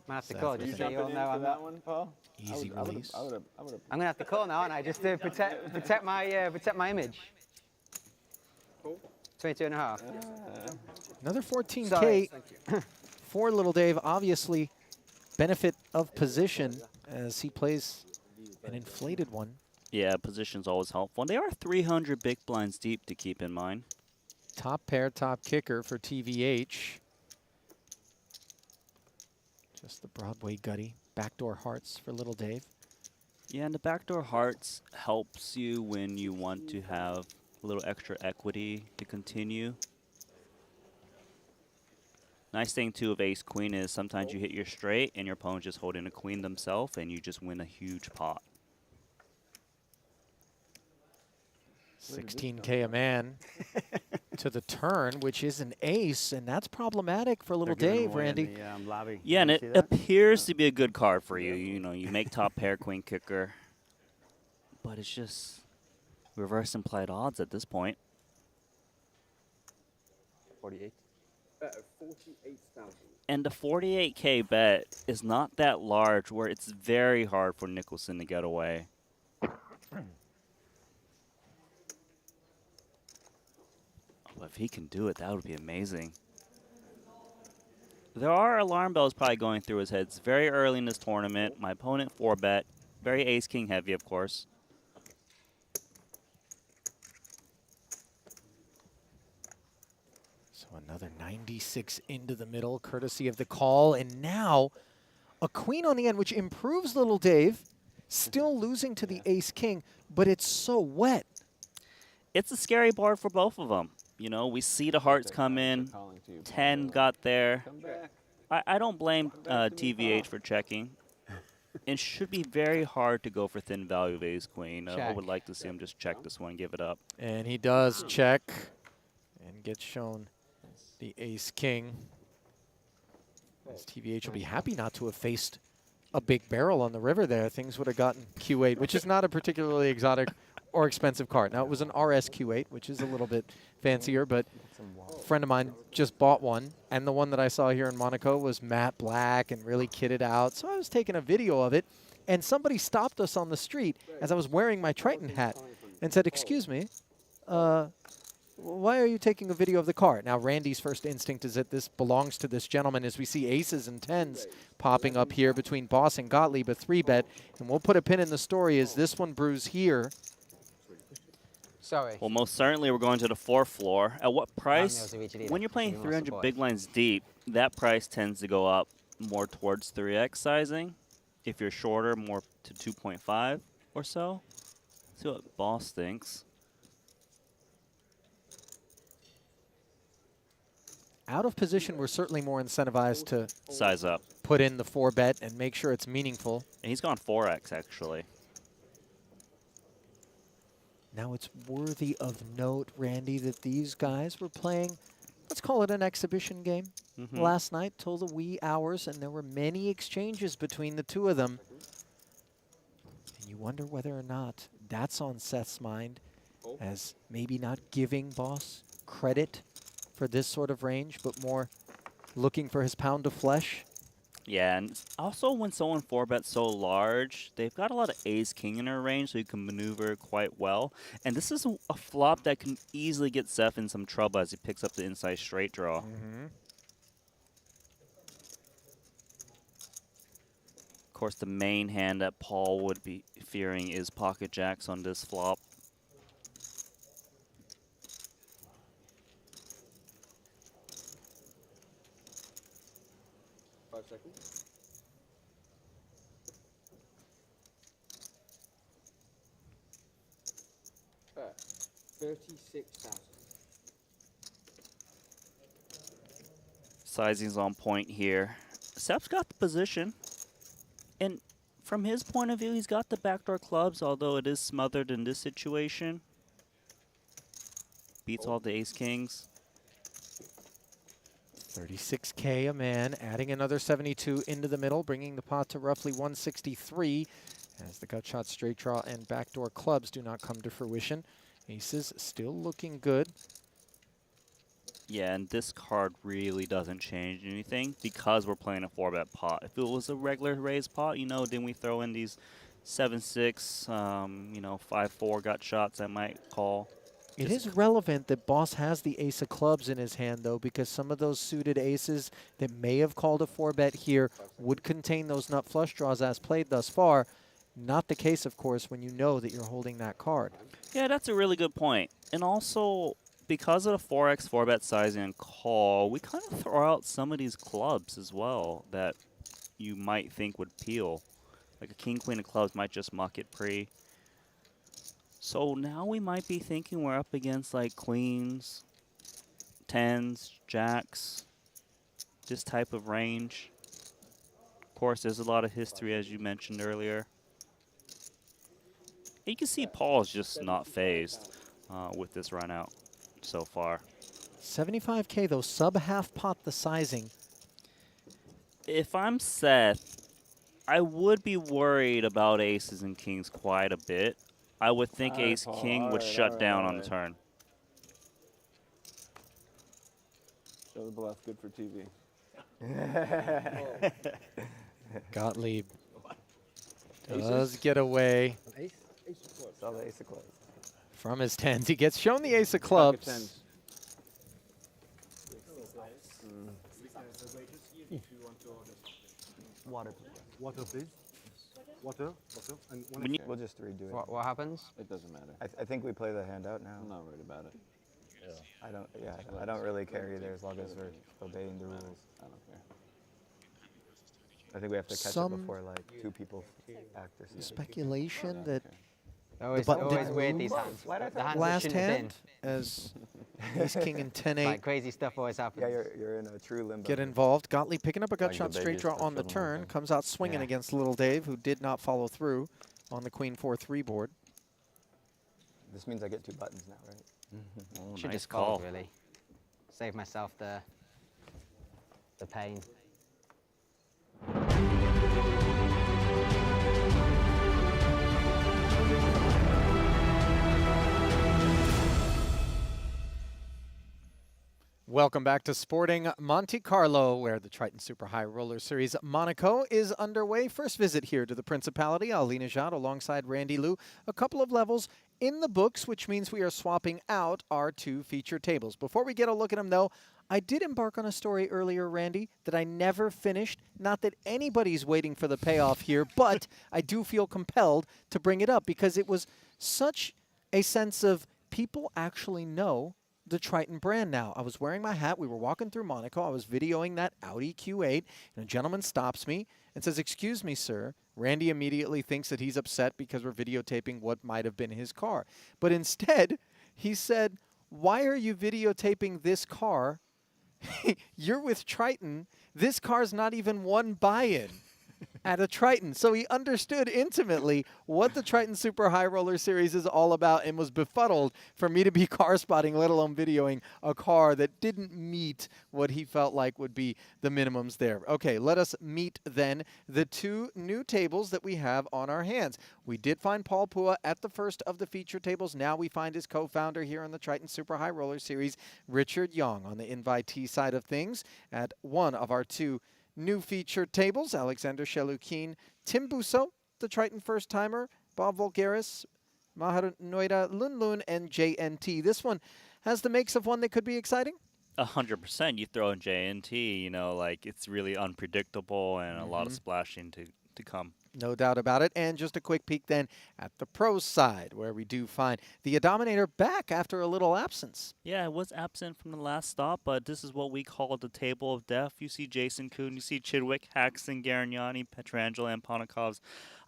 I have to call just so you all know I'm that not. one, Paul? Easy release. I'm gonna have to call now, aren't I? Just to protect my image. 22.5. Another 14K Sorry. for Little Dave. Obviously, benefit of position as he plays an inflated one. Yeah, position's always helpful. And they are 300 big blinds deep to keep in mind. Top pair, top kicker for TVH. Just the Broadway gutty. Backdoor hearts for Little Dave. Yeah, and the backdoor hearts helps you when you want to have a little extra equity to continue. Nice thing, too, of ace-queen is sometimes you hit your straight and your opponent's just holding a queen themselves and you just win a huge pot. 16K a man to the turn, which is an ace, and that's problematic for Little Dave, Randy. Yeah, and it appears to be a good card for you. You know, you make top pair, queen kicker. But it's just reverse implied odds at this point. 48. Bet of 48,000. And the 48K bet is not that large where it's very hard for Nicholson to get away. Oh, if he can do it, that would be amazing. There are alarm bells probably going through his head. It's very early in this tournament. My opponent 4-bet. Very ace-king heavy, of course. So another 96 into the middle, courtesy of the call. And now a queen on the end, which improves Little Dave. Still losing to the ace-king, but it's so wet. It's a scary board for both of them. You know, we see the hearts come in. 10 got there. I don't blame TVH for checking. It should be very hard to go for thin value of ace-queen. I would like to see him just check this one and give it up. And he does check and gets shown the ace-king. TVH will be happy not to have faced a big barrel on the river there. Things would have gotten Q8, which is not a particularly exotic or expensive card. Now, it was an RS Q8, which is a little bit fancier, but a friend of mine just bought one, and the one that I saw here in Monaco was matte black and really kitted out. So I was taking a video of it, and somebody stopped us on the street as I was wearing my Triton hat and said, "Excuse me, why are you taking a video of the car?" Now, Randy's first instinct is that this belongs to this gentleman as we see aces and tens popping up here between Boss and Gottlieb, a 3-bet. And we'll put a pin in the story as this one brews here. Sorry. Well, most certainly we're going to the 4th floor. At what price? When you're playing 300 big blinds deep, that price tends to go up more towards 3x sizing. If you're shorter, more to 2.5 or so. See what Boss thinks. Out of position, we're certainly more incentivized to size up, put in the 4-bet, and make sure it's meaningful. And he's gone 4x, actually. Now it's worthy of note, Randy, that these guys were playing, let's call it an exhibition game, last night till the wee hours, and there were many exchanges between the two of them. And you wonder whether or not that's on Seth's mind, as maybe not giving Boss credit for this sort of range, but more looking for his pound of flesh. Yeah, and also when someone 4-bets so large, they've got a lot of ace-king in their range, so you can maneuver quite well. And this is a flop that can easily get Seth in some trouble as he picks up the inside straight draw. Of course, the main hand that Paul would be fearing is pocket jacks on this flop. Seconds. 36,000. Sizing's on point here. Seth's got the position. And from his point of view, he's got the backdoor clubs, although it is smothered in this situation. Beats all the ace-kings. 36K a man, adding another 72 into the middle, bringing the pot to roughly 163 as the gut shot, straight draw, and backdoor clubs do not come to fruition. Aces still looking good. Yeah, and this card really doesn't change anything because we're playing a 4-bet pot. If it was a regular raised pot, you know, then we throw in these 7-6, you know, 5-4 gut shots I might call. It is relevant that Boss has the ace of clubs in his hand, though, because some of those suited aces that may have called a 4-bet here would contain those nut flush draws as played thus far. Not the case, of course, when you know that you're holding that card. Yeah, that's a really good point. And also, because of the 4x 4-bet sizing and call, we kind of throw out some of these clubs as well that you might think would peel. Like a king, queen of clubs might just muck it pre. So now we might be thinking we're up against like queens, 10s, jacks, this type of range. Of course, there's a lot of history, as you mentioned earlier. You can see Paul's just not phased with this run out so far. 75K, though, sub half pot the sizing. If I'm Seth, I would be worried about aces and kings quite a bit. I would think ace-king would shut down on the turn. Show the bluff, good for TV. Gottlieb does get away Saw the ace of clubs. from his tens. He gets shown the ace of clubs. Water. Water, please. Water. And We'll just redo it. What happens? It doesn't matter. I think we play the hand out now. I'm not worried about it. I don't really care either as long as we're obeying the rules. I don't care. I think we have to catch it before like two people act or something. Speculation that Always, the button always didn't weird move. these hands. The hands that Last shouldn't have hand as ace-king and 10-8 like crazy stuff always happens. Yeah, you're in a true limbo. get involved. Gottlieb picking up a gut Like shot the straight baby draw stuff on the for the turn. moment. Comes out swinging against Little Dave, who did not follow through on the queen 4-3 board. This means I get two buttons now, right? Oh, Should nice just call, call. really. Save myself the pain. Welcome back to Sporting Monte-Carlo, where the Triton Super High Roller Series Monaco is underway. First visit here to the Principality. Ali Najad alongside Randy Liu. A couple of levels in the books, which means we are swapping out our two feature tables. Before we get a look at them, though, I did embark on a story earlier, Randy, that I never finished. Not that anybody's waiting for the payoff here, but I do feel compelled to bring it up because it was such a sense of people actually know the Triton brand now. I was wearing my hat. We were walking through Monaco. I was videoing that Audi Q8, and a gentleman stops me and says, "Excuse me, sir." Randy immediately thinks that he's upset because we're videotaping what might have been his car. But instead, he said, "Why are you videotaping this car? You're with Triton. This car's not even one buy-in at a Triton." So he understood intimately what the Triton Super High Roller Series is all about and was befuddled for me to be car spotting, let alone videoing a car that didn't meet what he felt like would be the minimums there. Okay, let us meet then the two new tables that we have on our hands. We did find Paul Pua at the first of the feature tables. Now we find his co-founder here on the Triton Super High Roller Series, Richard Young, on the invitee side of things at one of our two new featured tables. Alexander Shelukin, Tim Busso, the Triton first-timer, Bob Voulgaris, Mahar Noida, Lun Lun, and JNT. This one has the makes of one that could be exciting. 100%. You throw in JNT, you know, like it's really unpredictable and a lot of splashing to come. No doubt about it. And just a quick peek then at the pros side, where we do find the Dominator back after a little absence. Yeah, it was absent from the last stop, but this is what we call the table of death. You see Jason Kuhn, you see Chidwick, Haxton, Garignani, Petrangelo, and Ponakovs.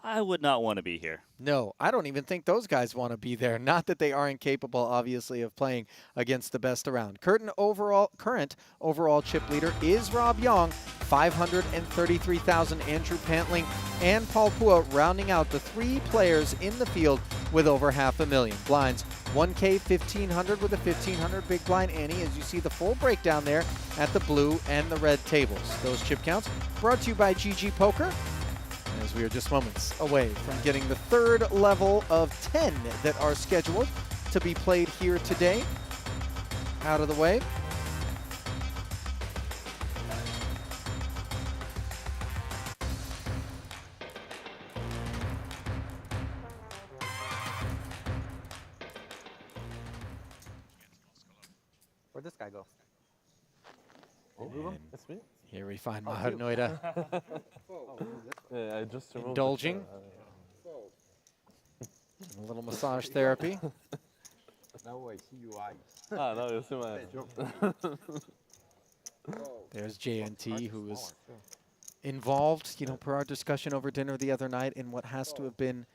I would not want to be here. No, I don't even think those guys want to be there. Not that they aren't capable, obviously, of playing against the best around. Current overall chip leader is Rob Young, 533,000. Andrew Pantling and Paul Pua rounding out the 3 players in the field with over $500,000. Blinds, 1K, 1,500 with a 1,500 big blind ante, as you see the full breakdown there at the blue and the red tables. Those chip counts brought to you by GG Poker, as we are just moments away from getting the 3rd level of 10 that are scheduled to be played here today out of the way. Where'd this guy go? And That's me? here we find Mahar Noida Yeah, I just removed indulging in a little massage therapy. Now I see you eyes. Ah, now you see my. There's JNT, who is involved, you know, per our discussion over dinner the other night, in what has to have been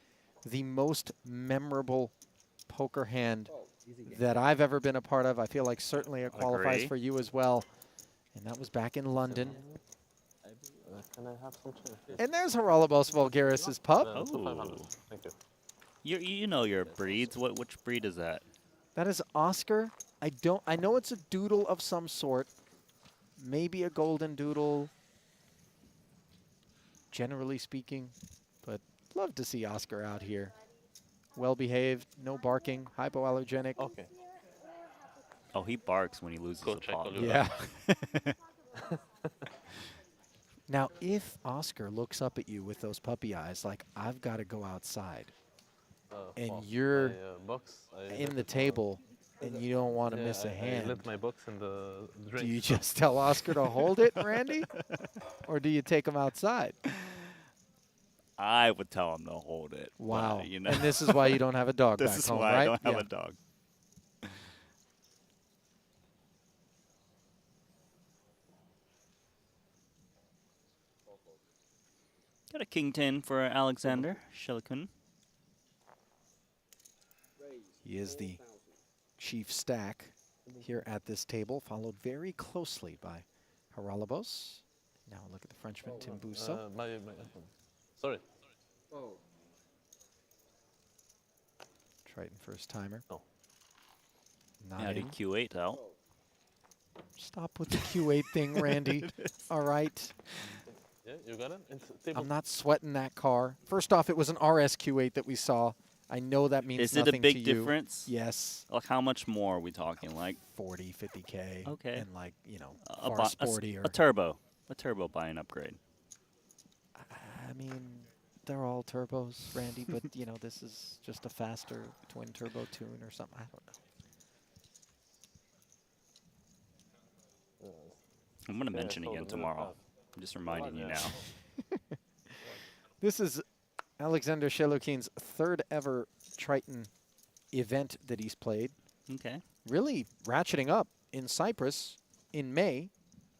the most memorable poker hand that I've ever been a part of. I feel like certainly it qualifies for you as well. And that was back in London. Can I have some change? And there's Haralabos Voulgaris' pup. Thank you. You know your breeds. Which breed is that? That is Oscar. I know it's a doodle of some sort. Maybe a golden doodle, generally speaking. But love to see Oscar out here. Well behaved, no barking, hypoallergenic. Okay. Oh, he barks when he loses a paw. Yeah. Now, if Oscar looks up at you with those puppy eyes, like, I've got to go outside, and you're in the table, and you don't want to miss a hand. I left my books in the drink. Do you just tell Oscar to hold it, Randy? Or do you take him outside? I would tell him to hold it. Wow. You know. And this is why you don't have a dog back home, right? This is why I don't have a dog. Got a king 10 for Alexander Shelukin. He is the chief stack here at this table, followed very closely by Haralabos. Now look at the Frenchman, Tim Busso. Sorry. Triton first timer. Oh. Now the Q8 out. Stop with the Q8 thing, Randy. All right. Yeah, you got it? I'm not sweating that car. First off, it was an RS Q8 that we saw. I know that means nothing to you. Is it a big difference? Yes. Like how much more are we talking? Like 40, 50K. Okay. And like, you know, far sporty. A turbo buying upgrade. I mean, they're all turbos, Randy, but you know, this is just a faster twin turbo tune or something. I don't know. I'm going to mention again tomorrow. I'm just reminding you now. This is Alexander Shelukin's 3rd ever Triton event that he's played. Okay. Really ratcheting up in Cyprus in May.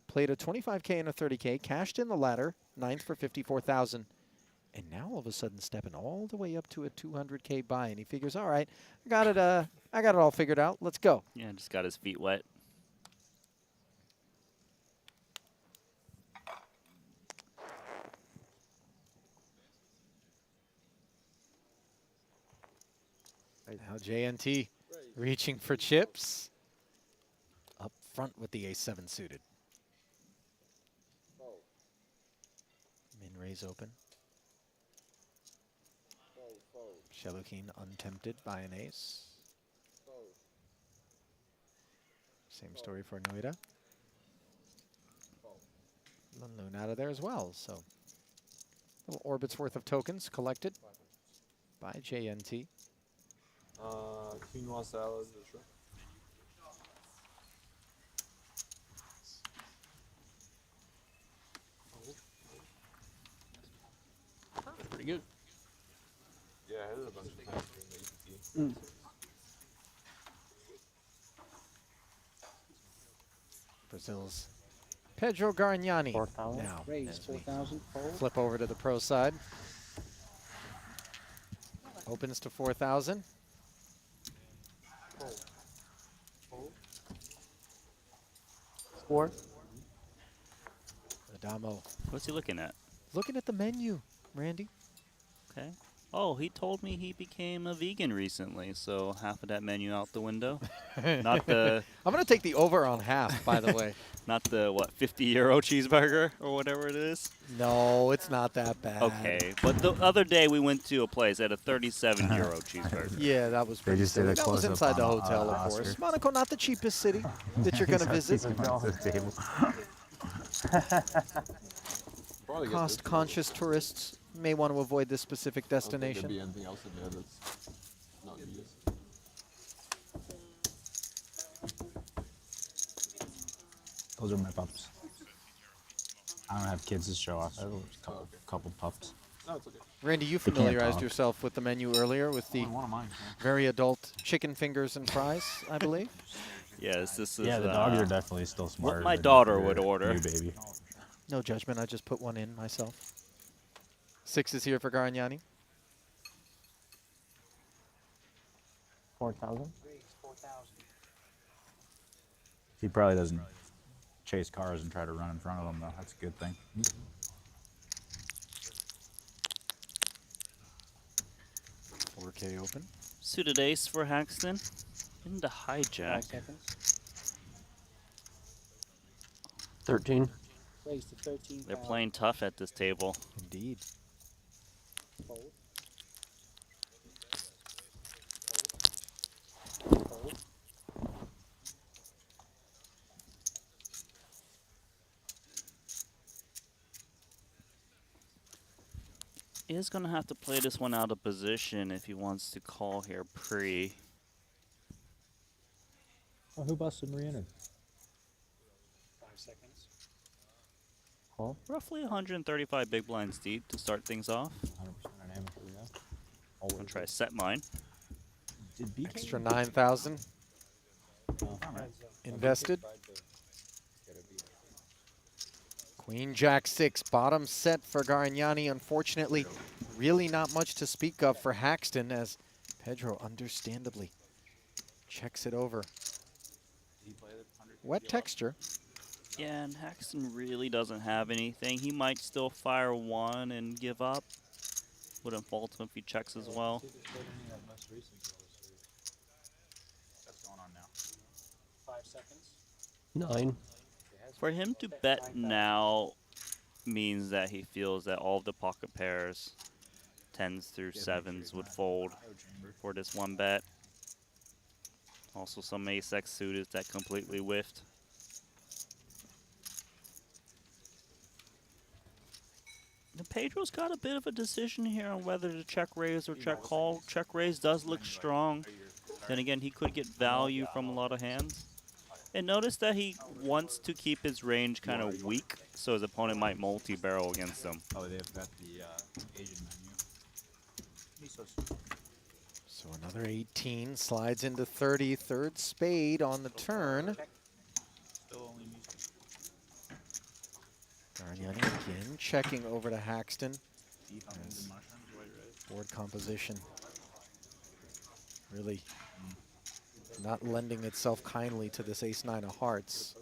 Played a 25K and a 30K, cashed in the ladder, 9th for 54,000. And now all of a sudden stepping all the way up to a 200K buy. And he figures, all right, I got it all figured out. Let's go. Yeah, just got his feet wet. Now JNT reaching for chips. Up front with the ace-7 suited. Min raise open. Shelukin untempted by an ace. Same story for Noida. One loon out of there as well. So a little orbit's worth of tokens collected by JNT. Quinoa salad, sure. Pretty good. Yeah, I had a bunch of times during the EPT. Brazil's Pedro Gargnani. 4,000. Now, Raise as we 4,000. flip over to the pro side. Opens to 4,000. Score. Adamo. What's he looking at? Looking at the menu, Randy. Okay. Oh, he told me he became a vegan recently, so half of that menu out the window. Not the. I'm gonna take the over on half, by the way. Not the what, 50 euro cheeseburger or whatever it is. No, it's not that bad. Okay, but the other day we went to a place at a 37 euro cheeseburger. Yeah, that was pretty just did silly. a That was close-up inside the on, hotel, of Oscar. course. Monaco, not the cheapest city that you're gonna visit. Cost-conscious tourists may want to avoid this specific destination. Could be anything else in there that's not vegan. Those are my pups. I don't have kids to show off. I have a couple pups. No, it's okay. Randy, you They can't familiarized talk. yourself with the menu earlier with the One of mine, very adult chicken fingers and fries, I believe. Yes, this is. Yeah, the dogs are definitely still smarter. What my than daughter your would order. new baby. No judgment, I just put one in myself. 6 is here for Gargnani. 4,000. He probably doesn't chase cars and try to run in front of them, though. That's a good thing. 4K open. Suited ace for Haxton. Into hijack. 5 seconds. 13. Raise to 13. They're playing tough at this table. Indeed. Fold. He is going to have to play this one out of position if he wants to call here pre. Well, who busted Mariano? 5 seconds. Call. Roughly 135 big blinds deep to start things off. 100% on amateur, yeah. I'm going to try to set mine. Extra 9,000 invested. Queen Jack 6, bottom set for Gargnani. Unfortunately, really not much to speak of for Haxton as Pedro understandably checks it over. Wet texture. Yeah, and Haxton really doesn't have anything. He might still fire one and give up. Wouldn't fault him if he checks as well. That's going on now. 5 seconds. 9. For him to bet now means that he feels that all of the pocket pairs, 10s through 7s, would fold for this one bet. Also some ace-X suited that completely whiffed. Now Pedro's got a bit of a decision here on whether to check raise or check call. Check raise does look strong. Then again, he could get value from a lot of hands. And notice that he wants to keep his range kind of weak, so his opponent might multi-barrel against him. Oh, they've got the Asian menu. So another 18 slides into 30, third spade on the turn. Gargnani again checking over to Haxton. As board composition really not lending itself kindly to this ace-9 of hearts.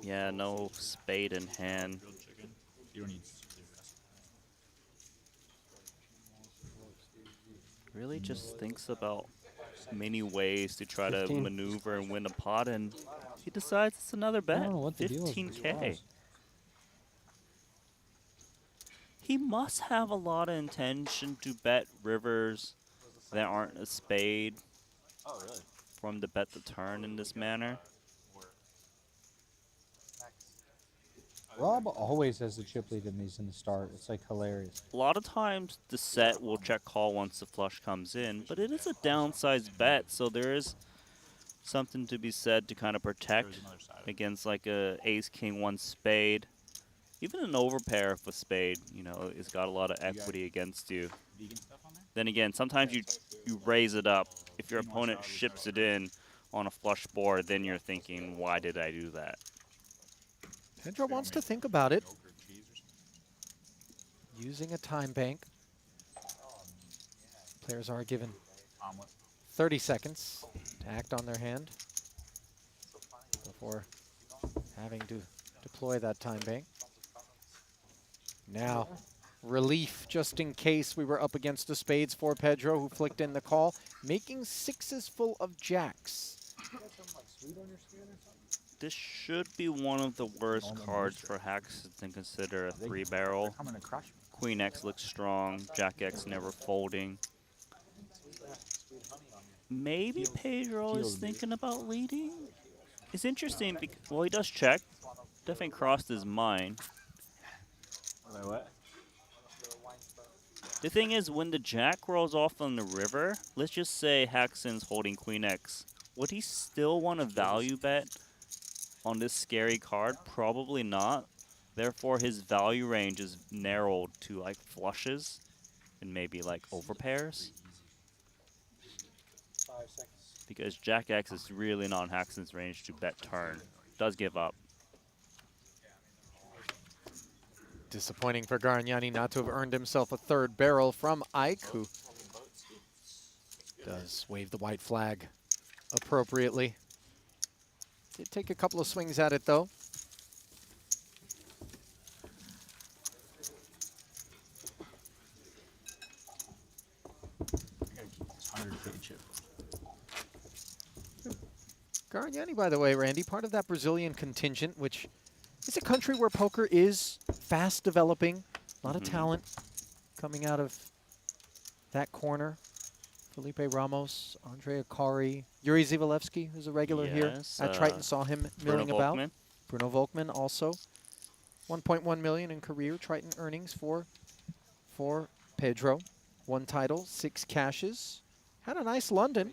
Yeah, no spade in hand. Really just thinks about many ways to try to 15. maneuver and win a pot, and he decides it's another bet. don't know what the deal is with these 15K. balls. He must have a lot of intention to bet rivers that aren't a spade. Oh, really? For him to bet the turn in this manner. Rob always has the chip lead in these in the start. It's like hilarious. A lot of times the set will check call once the flush comes in, but it is a downsized bet, so there is something to be said to kind of protect against like a ace king one spade. Even an overpair of a spade, you know, it's got a lot of equity against you. Then again, sometimes you raise it up. If your opponent ships it in on a flush board, then you're thinking, why did I do that? Pedro wants to think about it. Using a time bank. Players are given 30 seconds to act on their hand before having to deploy that time bank. Now, relief just in case we were up against the spades for Pedro, who flicked in the call, making sixes full of jacks. This should be one of the worst cards for hacks to consider a 3-barrel. Queen X looks strong, Jack X never folding. Maybe Pedro is thinking about leading? It's interesting because, well, he does check. Definitely crossed his mind. What? The thing is, when the jack rolls off on the river, let's just say Haxon's holding Queen X. Would he still want to value bet on this scary card? Probably not. Therefore, his value range is narrowed to like flushes and maybe like overpairs. Because Jack X is really not in Haxon's range to bet turn. Does give up. Disappointing for Garignani not to have earned himself a third barrel from Ike, who does wave the white flag appropriately. Did take a couple of swings at it, though. Garignani, by the way, Randy, part of that Brazilian contingent, which is a country where poker is fast developing. A lot of talent coming out of that corner. Felipe Ramos, Andre Akari, Yuri Zivalevsky, who's a regular here at Triton, saw him milling about. Bruno Volkmann also. 1.1 million in career Triton earnings for Pedro. 1 title, 6 cashes. Had a nice London.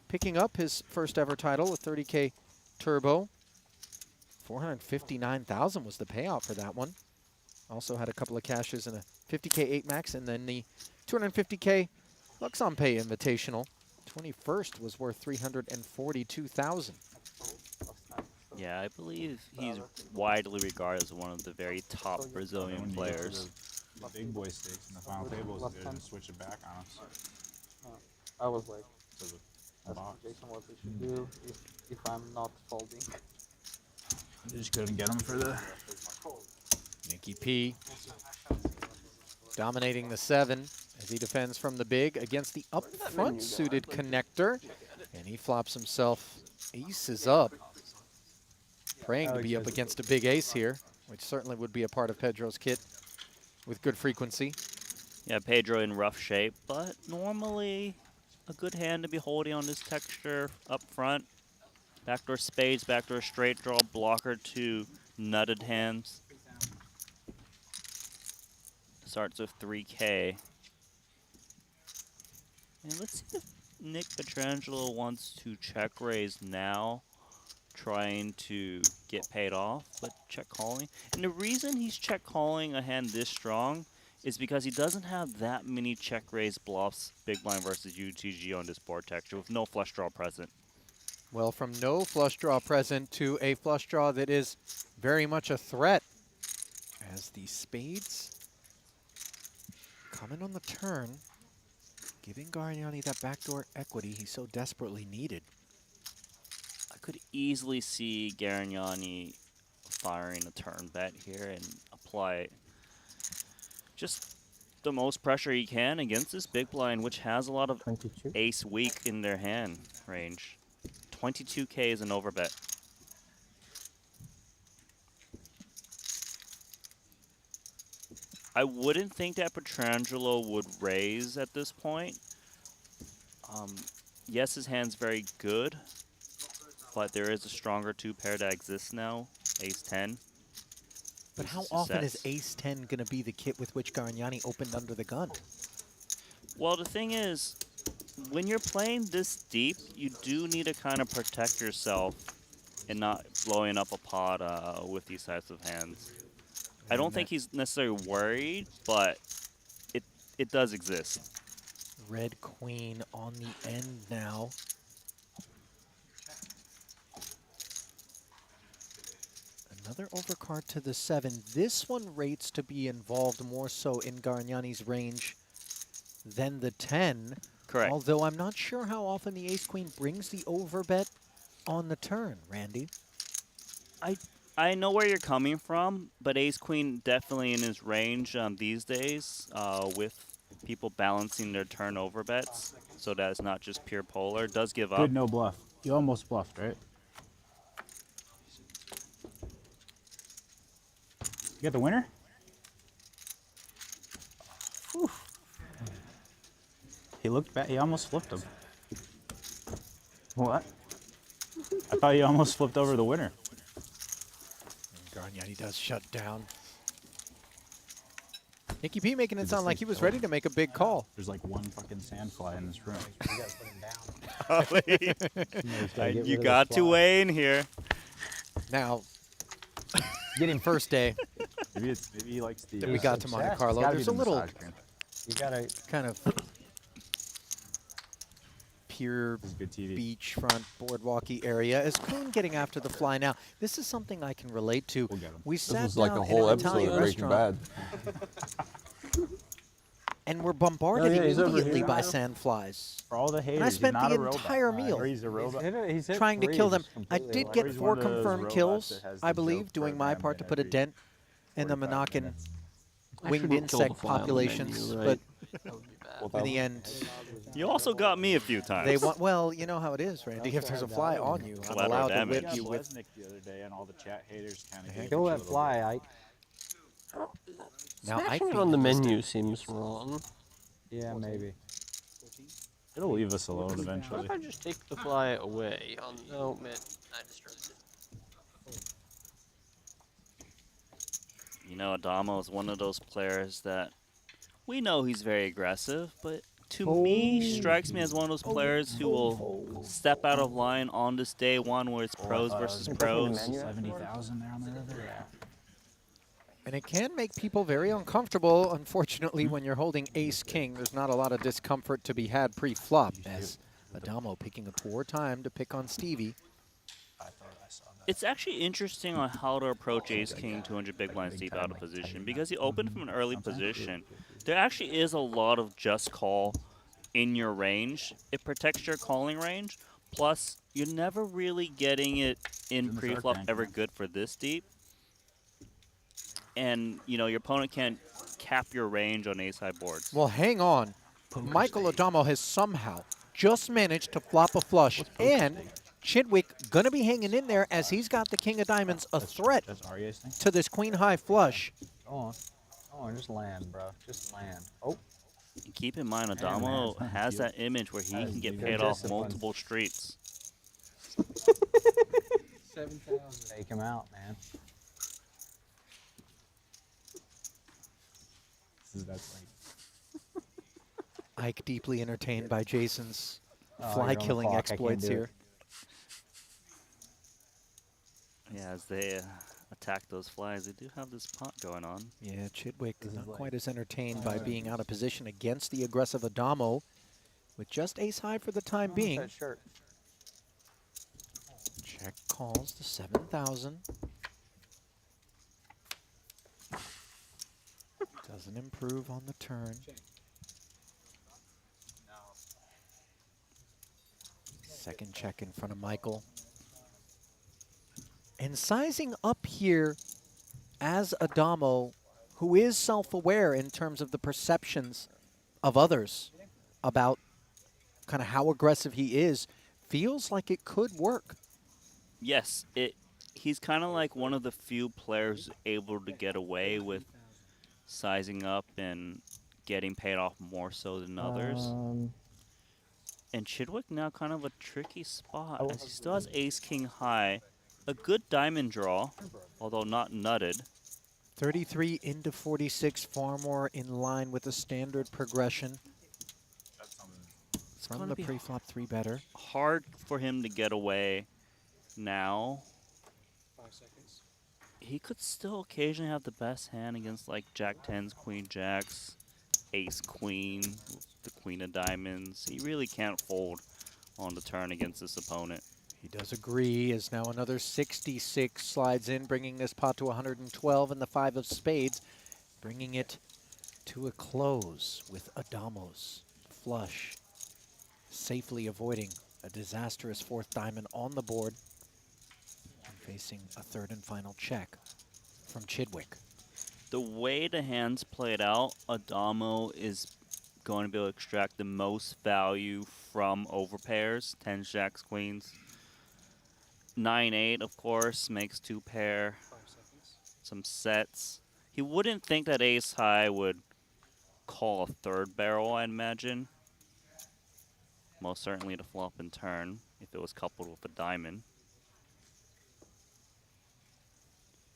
Picking up his first ever title, a 30K Turbo. 459,000 was the payout for that one. Also had a couple of cashes and a 50K 8 max, and then the 250K Luxon Pay Invitational. 21st was worth 342,000. Yeah, I believe he's widely regarded as one of the very top Brazilian players. The big boy stakes in the final table is good and switch it back on us. I was like, the box. Jason what we should do if I'm not folding. You just couldn't get him for the... Nicky P dominating the 7 as he defends from the big against the up front suited connector. And he flops himself aces up. Praying to be up against a big ace here, which certainly would be a part of Pedro's kit with good frequency. Yeah, Pedro in rough shape, but normally a good hand to be holding on this texture up front. Backdoor spades, backdoor straight draw, blocker to nutted hands. Starts with 3K. And let's see if Nick Petrangelo wants to check raise now, trying to get paid off, but check calling. And the reason he's check calling a hand this strong is because he doesn't have that many check raise bluffs, big blind versus UTG on this board texture with no flush draw present. Well, from no flush draw present to a flush draw that is very much a threat, as the spades coming on the turn, giving Garignani that backdoor equity he so desperately needed. I could easily see Garignani firing a turn bet here and apply just the most pressure he can against this big blind, which has a lot of ace weak in their hand range. 22K is an overbet. I wouldn't think that Petrangelo would raise at this point. Yes, his hand's very good, but there is a stronger 2 pair that exists now, ace 10. But This how is often is sets. Ace-10 going to be the kit with which Gargnani opened under the gun? Well, the thing is, when you're playing this deep, you do need to kind of protect yourself and not blowing up a pot with these types of hands. I don't think he's necessarily worried, but it does exist. Red queen on the end now. Another overcard to the 7. This one rates to be involved more so in Gargnani's range than the 10. Correct. Although I'm not sure how often the ace-queen brings the overbet on the turn, Randy. I know where you're coming from, but ace-queen definitely in his range these days with people balancing their turnover bets so that it's not just pure polar. Does give up. Good no bluff. You almost bluffed, right? You got the winner? Whew. He looked back. He almost flipped him. What? I thought you almost flipped over the winner. Gargnani does shut down. Nicky P making it sound like he was ready to make a big call. There's like one fucking sandfly in this room. You got to weigh in here. Now, getting first day. Maybe he likes the. That we got to Monte Carlo. There's a little You gotta kind of pure beachfront boardwalky area. Is Kuhn getting after the fly now? This is something I can relate to. We sat This is like down a whole in an episode Italian of Breaking restaurant, Bad. and we're bombarded yeah, he's over immediately here. by sandflies. For all the haters, And I spent he's not the a robot. entire meal Or he's a robot. He's hit trying to three, kill them. just I completely did like- get He's 4 one of those confirmed robots kills, that has I the believe, joke doing my programmed part to in put a every dent in the 45 Monacan minutes. winged shouldn't kill the insect fly on the populations, menu, right? but in the end, You also got me a few times. they want. Well, you know how it is, Randy. If there's a fly on you, I'm Collateral allowed to damage. whip you with. Lesnick the other day, and all the chat haters kind of Kill that fly, Ike. Now, Smashing Ike it on the being menu seems wrong. Yeah, maybe. It'll leave us alone What eventually. if I just take the fly away? No, man, I destroyed it. You know, Adamo is one of those players that we know he's very aggressive, but to me, strikes me as one of those players who will step out of line on this day one where it's pros versus pros. 70,000 there on the river. Yeah. And it can make people very uncomfortable. Unfortunately, when you're holding ace-king, there's not a lot of discomfort to be had pre-flop, as Adamo picking a poor time to pick on Stevie. It's actually interesting on how to approach ace-king 200 big blinds deep out of position, because he opened from an early position. There actually is a lot of just call in your range. It protects your calling range, plus you're never really getting it in pre-flop ever good for this deep. And, you know, your opponent can't cap your range on ace-high boards. Well, hang on. Michael Adamo has somehow just managed to flop a flush, and Chidwick gonna be hanging in there as he's got the king of diamonds, a threat to this queen-high flush. Go on. Go on, just land, bro. Just land. Oh. Keep in mind, Adamo has that image where he can get paid off multiple streets. 7,000. Take him out, man. That's like Ike deeply entertained by Jason's Oh, fly-killing you're on the clock. I can't exploits do it. here. Yeah, as they attack those flies, they do have this pot going on. Yeah, Chidwick not quite as entertained by being out of position against the aggressive Adamo, with just ace-high for the time being. That shirt. Check calls the 7,000. Doesn't improve on the turn. Second check in front of Michael. And sizing up here as Adamo, who is self-aware in terms of the perceptions of others about kind of how aggressive he is, feels like it could work. Yes, he's kind of like one of the few players able to get away with sizing up and getting paid off more so than others. And Chidwick now kind of a tricky spot, as he still has ace-king high, a good diamond draw, although not nutted. 33 into 46, far more in line with the standard progression from gonna the be pre-flop 3-better. hard for him to get away now. 5 seconds. He could still occasionally have the best hand against like Jack 10s, Queen Jacks, Ace Queen, the Queen of Diamonds. He really can't fold on the turn against this opponent. He does agree, as now another 66 slides in, bringing this pot to 112, and the 5 of spades, bringing it to a close with Adamos flush, safely avoiding a disastrous 4th diamond on the board, and facing a 3rd and final check from Chidwick. The way the hands played out, Adamo is going to be able to extract the most value from overpairs, 10 Jacks, Queens. 9-8, of course, makes 2 pair. 5 seconds. Some sets. He wouldn't think that Ace High would call a 3rd barrel, I imagine. Most certainly to flop and turn, if it was coupled with a diamond.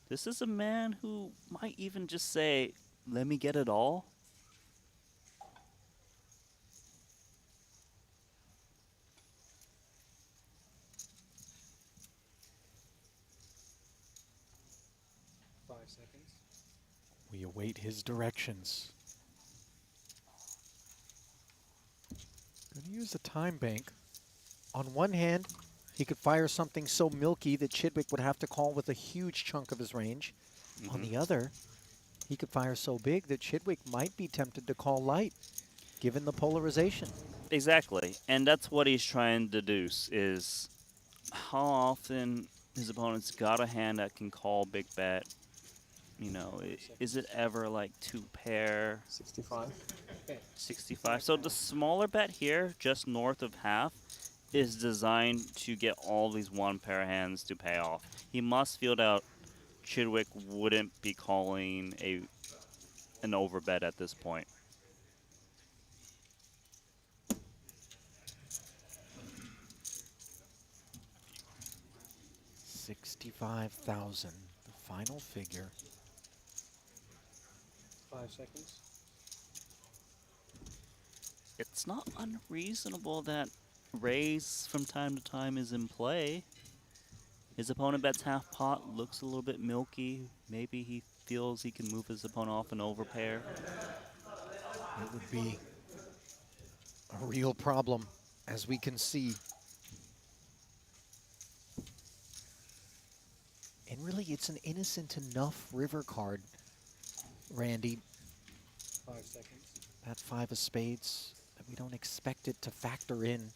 This is a man who might even just say, let me get it all. Seconds. We await his directions. Going to use a time bank. On one hand, he could fire something so milky that Chidwick would have to call with a huge chunk of his range. On the other, he could fire so big that Chidwick might be tempted to call light, given the polarization. Exactly, and that's what he's trying to deduce, is how often his opponent's got a hand that can call big bet. You know, is it ever like 2 pair? 65. 65. So the smaller bet here, just north of half, is designed to get all these 1 pair hands to pay off. He must feel that Chidwick wouldn't be calling an overbet at this point. $65,000, the final figure. 5 seconds. It's not unreasonable that raise from time to time is in play. His opponent bets half pot, looks a little bit milky. Maybe he feels he can move his opponent off an overpair. It would be a real problem, as we can see. And really, it's an innocent enough river card, Randy. 5 seconds. That 5 of spades, that we don't expect it to factor in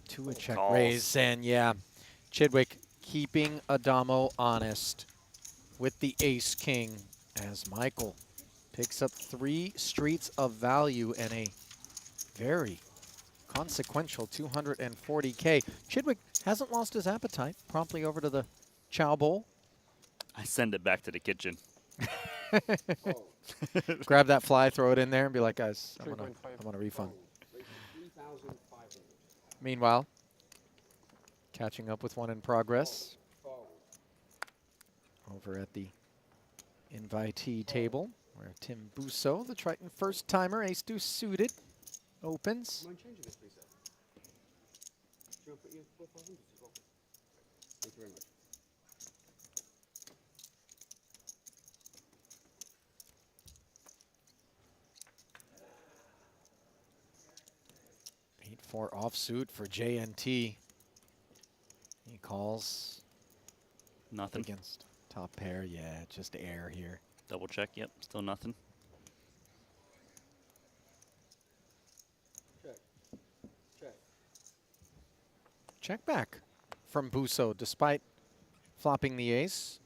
to a check Calls. raise. And yeah, Chidwick keeping Adamo honest with the ace-king, as Michael picks up 3 streets of value and a very consequential 240K. Chidwick hasn't lost his appetite. Promptly over to the chow bowl. I send it back to the kitchen. Grab that fly, throw it in there, and be like, guys, I want a refund. Meanwhile, catching up with one in progress over at the invitee table, where Tim Busso, the Triton first-timer, ace-deuce suited, opens. Mind changing this, please, sir? Do you want to put your 4,500 as well? Thank you very much. 8-4 offsuit for JNT. He calls. Nothing. Against top pair, yeah, just air here. Double check, yep, still nothing. Check. Check. Check back from Busso, despite flopping the ace.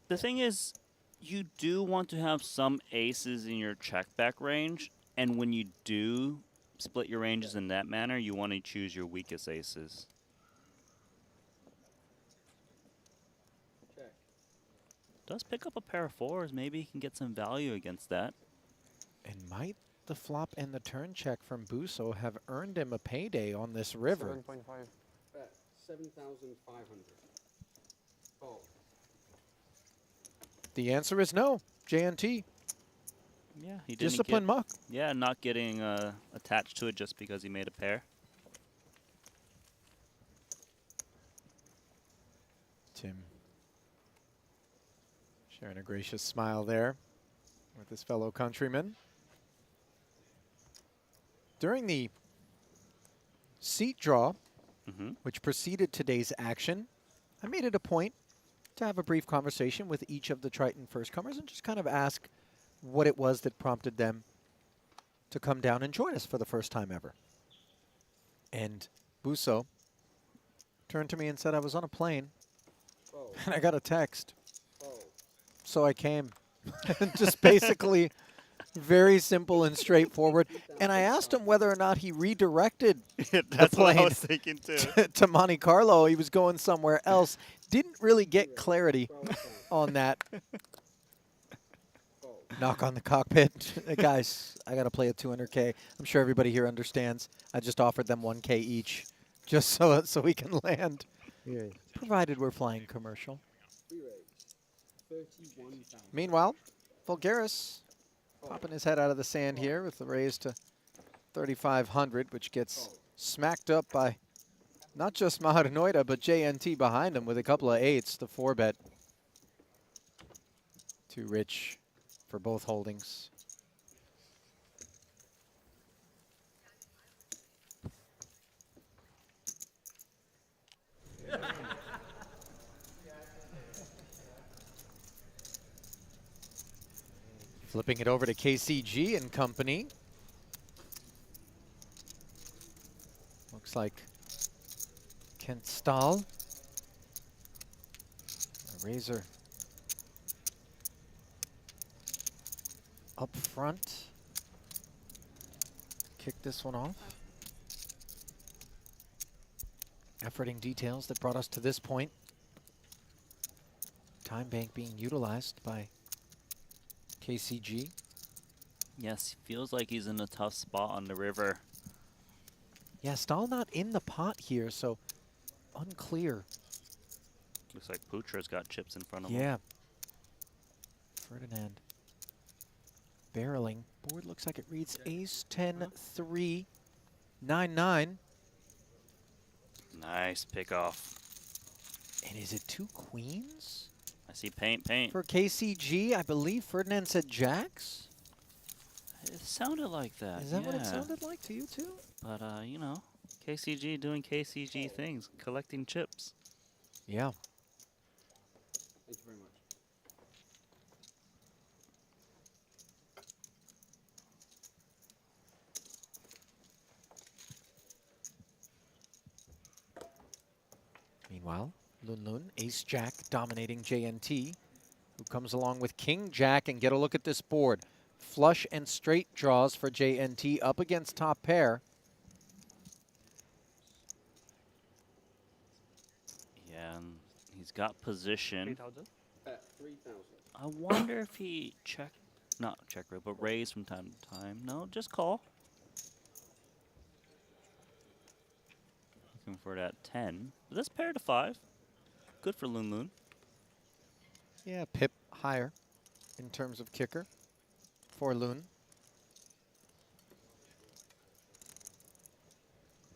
The thing is, you do want to have some aces in your check back range, and when you do split your ranges in that manner, you want to choose your weakest aces. Check. Does pick up a pair of 4s. Maybe he can get some value against that. And might the flop and the turn check from Busso have earned him a payday on this river? 7.5. Bet 7,500. Call. The answer is no. JNT. Yeah, he didn't Discipline get, muck. Yeah, not getting attached to it just because he made a pair. Tim sharing a gracious smile there with his fellow countrymen. During the seat draw, which preceded today's action, I made it a point to have a brief conversation with each of the Triton first-comers and just kind of ask what it was that prompted them to come down and join us for the first time ever. And Busso turned to me and said, I was on a plane, and I got a text, so I came. Just basically very simple and straightforward. And I asked him whether or not he redirected the That's what I plane was thinking too. to Monte-Carlo. He was going somewhere else. Didn't really get clarity on that. Knock on the cockpit. Guys, I got to play a 200K. I'm sure everybody here understands. I just offered them 1K each just so we can land. Yeah. Provided we're flying commercial. Meanwhile, Vulgaris popping his head out of the sand here with the raise to 3,500, which gets smacked up by not just Maharinoida, but JNT behind him with a couple of 8s, the 4-bet. Too rich for both holdings. Flipping it over to KCG and company. Looks like Kent Stahl. A razor up front. Kick this one off. Efforting details that brought us to this point. Time bank being utilized by KCG. Yes, feels like he's in a tough spot on the river. Yeah, Stahl not in the pot here, so unclear. Looks like Putra's got chips in front of him. Yeah. Ferdinand barreling. Board looks like it reads ace 10 3 9 9. Nice pick off. And is it 2 queens? I see paint. For KCG, I believe Ferdinand said jacks. It sounded like that. Is that what it sounded like to you too? But, you know, KCG doing KCG things, collecting chips. Yeah. Thank you very much. Meanwhile, Lun Lun, ace-jack dominating JNT, who comes along with king-jack, and get a look at this board. Flush and straight draws for JNT up against top pair. Yeah, and he's got position. 3,000? 3,000. I wonder if he not check raise, but raise from time to time. No, just call. Looking for that 10. But that's pair to 5. Good for Lun Lun. Yeah, pip higher in terms of kicker for Lun.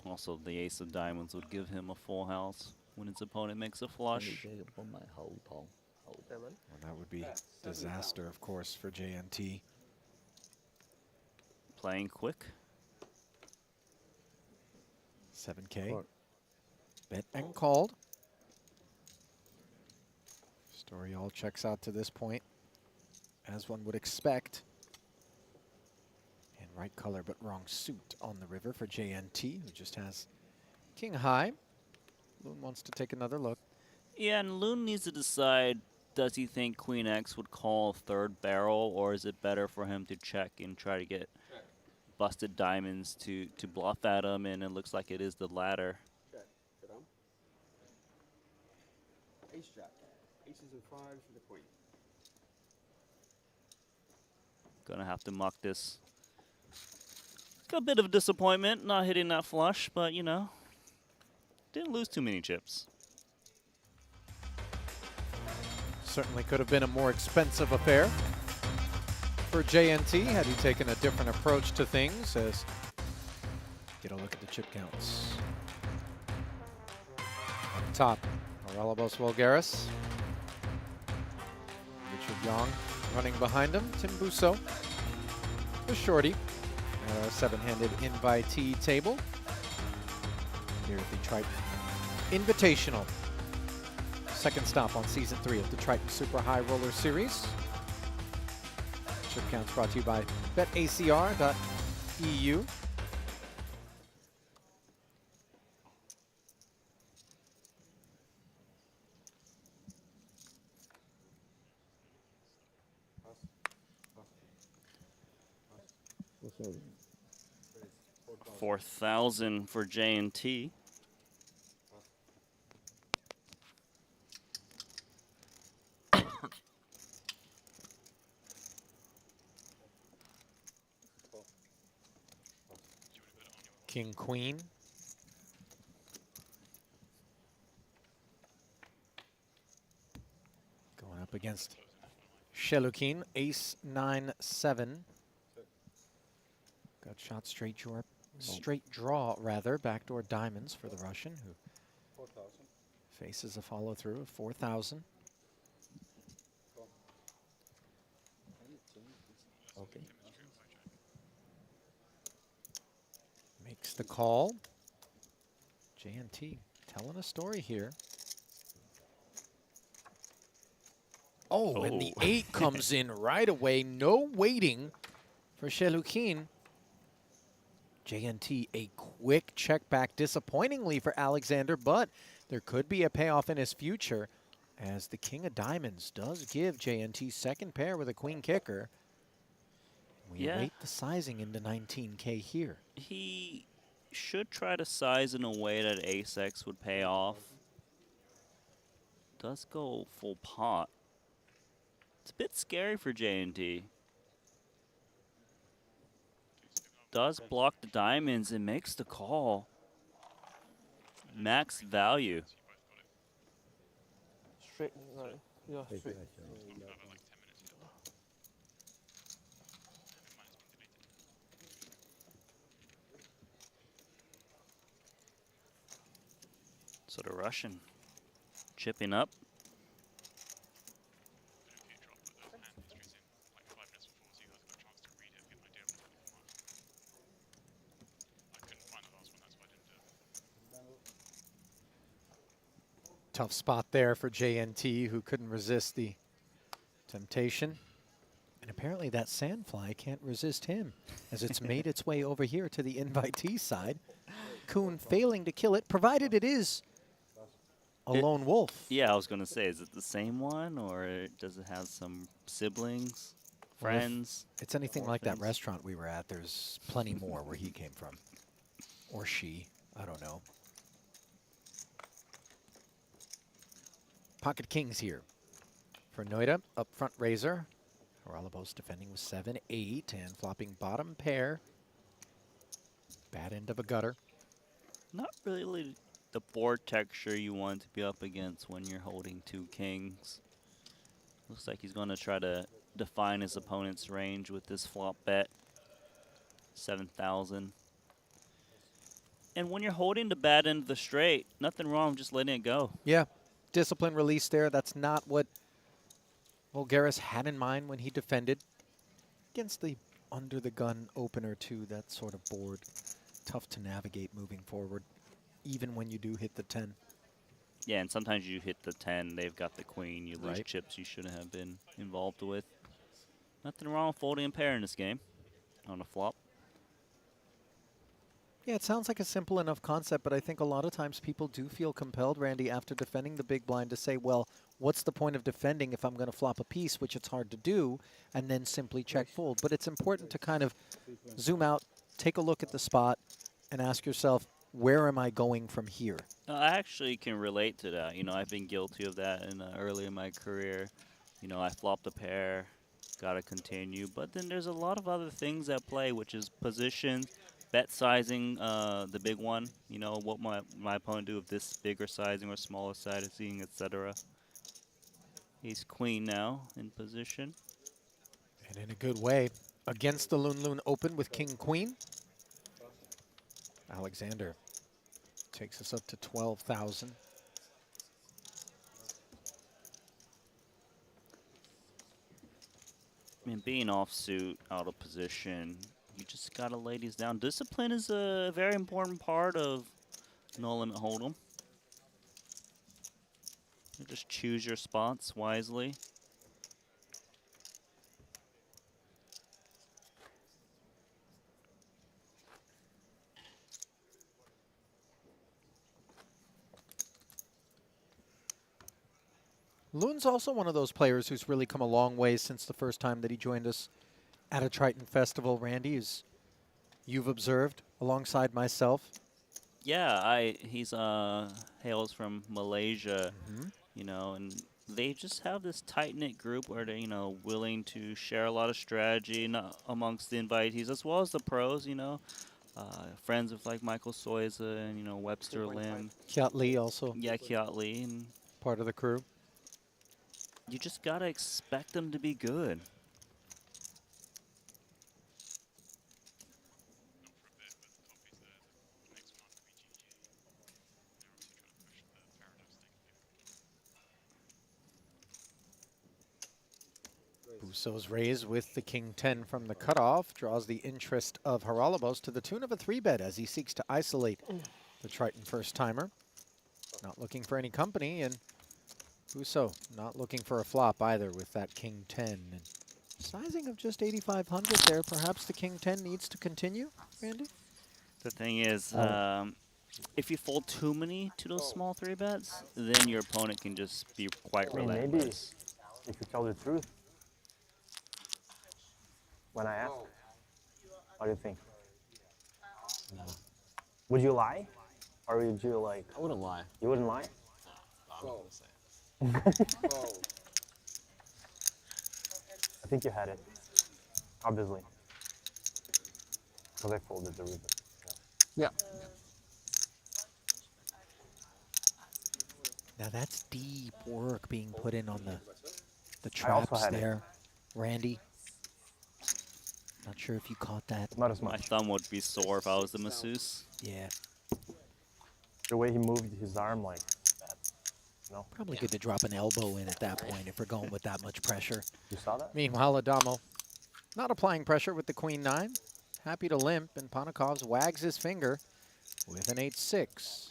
Also, the ace of diamonds would give him a full house when his opponent makes a flush. Well, that would be disaster, of course, for JNT. Playing quick. 7K. Bet and called. Story all checks out to this point, as one would expect. And right color but wrong suit on the river for JNT, who just has king high. Lun wants to take another look. Yeah, and Lun needs to decide, does he think Queen X would call third barrel, or is it better for him to check and try to get busted diamonds to bluff at him, and it looks like it is the latter. Check. Good on. Ace jack. Aces and 5s for the queen. Gonna have to muck this. Got a bit of disappointment not hitting that flush, but you know, didn't lose too many chips. Certainly could have been a more expensive affair for JNT had he taken a different approach to things. As get a look at the chip counts. On top, Orelabos Vulgaris. Richard Young running behind him. Tim Busso, the shorty, at our 7-handed invitee table here at the Triton Invitational. Second stop on Season 3 of the Triton Super High Roller Series. Chip counts brought to you by betacr.eu. What's 4,000 for J&T. King, Queen. Going up against Shelukin, Ace 9-7. Got shot straight draw rather, backdoor diamonds for the Russian, who faces a follow through of 4,000. Okay. Makes the call. JNT telling a story here. Oh, and the 8 comes in right away. No waiting for Shelukin. JNT a quick check back, disappointingly for Alexander, but there could be a payoff in his future as the King of Diamonds does give JNT second pair with a queen kicker. We await the sizing into 19K here. He should try to size in a way that ace-x would pay off. Does go full pot. It's a bit scary for J&D. Does block the diamonds and makes the call. Max value. Straight, no, yeah, straight. So the Russian chipping up. Tough spot there for JNT, who couldn't resist the temptation. And apparently that sandfly can't resist him, as it's made its way over here to the invitee side. Kuhn failing to kill it, provided it is a lone wolf. Yeah, I was going to say, is it the same one, or does it have some siblings, friends? Well, if it's anything like that restaurant we were at, there's plenty more where he came from. Or she, I don't know. Pocket kings here for Noida. Up front raiser. Orelabos defending with 7-8 and flopping bottom pair. Bad end of a gutter. Not really the board texture you want to be up against when you're holding 2 kings. Looks like he's going to try to define his opponent's range with this flop bet. 7,000. And when you're holding the bad end of the straight, nothing wrong just letting it go. Yeah. Discipline release there. That's not what Vulgaris had in mind when he defended against the under the gun opener to that sort of board. Tough to navigate moving forward, even when you do hit the 10. Yeah, and sometimes you hit the 10, they've got the queen, you lose chips you shouldn't have been involved with. Nothing wrong with folding a pair in this game on a flop. Yeah, it sounds like a simple enough concept, but I think a lot of times people do feel compelled, Randy, after defending the big blind to say, well, what's the point of defending if I'm going to flop a piece, which it's hard to do, and then simply check fold. But it's important to kind of zoom out, take a look at the spot, and ask yourself, where am I going from here? I actually can relate to that. You know, I've been guilty of that early in my career. You know, I flopped a pair, got to continue. But then there's a lot of other things at play, which is position, bet sizing, the big one. You know, what my opponent do with this bigger sizing or smaller sizing, etc. Ace Queen now in position. And in a good way. Against the Loon Loon Open with King Queen. Alexander takes us up to 12,000. I mean, being offsuit, out of position, you just gotta lay these down. Discipline is a very important part of No Limit Hold'em. You just choose your spots wisely. Loon's also one of those players who's really come a long way since the first time that he joined us at a Triton Festival. Randy, as you've observed alongside myself. Yeah, he's hails from Malaysia, you know, and they just have this tight-knit group where they're, you know, willing to share a lot of strategy amongst the invitees as well as the pros, you know. Friends with like Michael Soiza and, you know, Webster Lim. Kiat Lee also. Yeah, Kiat Lee. And part of the crew. You just gotta expect them to be good. Busso's raise with the King 10 from the cutoff draws the interest of Haralabos to the tune of a 3-bet as he seeks to isolate the Triton first-timer. Not looking for any company, and Busso not looking for a flop either with that King 10. And sizing of just 8,500 there. Perhaps the King 10 needs to continue, Randy? The thing is, if you fold too many to those small 3-bets, then your opponent can just be quite relentless. Maybe if you tell the truth when I ask, what do you think? No. Would you lie? Or would you like... I wouldn't lie. You wouldn't lie? I'm not gonna say I think you had it, obviously. Because I folded the ribbon. Yeah. Now that's deep work being put in on the I also traps had it. there, Randy. Not sure if you caught that. Not as My much. thumb would be sore if I was the masseuse. Yeah. The way he moved his arm, like that. No? Probably good to drop an elbow in at that point if we're going with that much pressure. You saw that? Meanwhile, Adamo not applying pressure with the Queen 9. Happy to limp, and Panakovs wags his finger with an 8-6.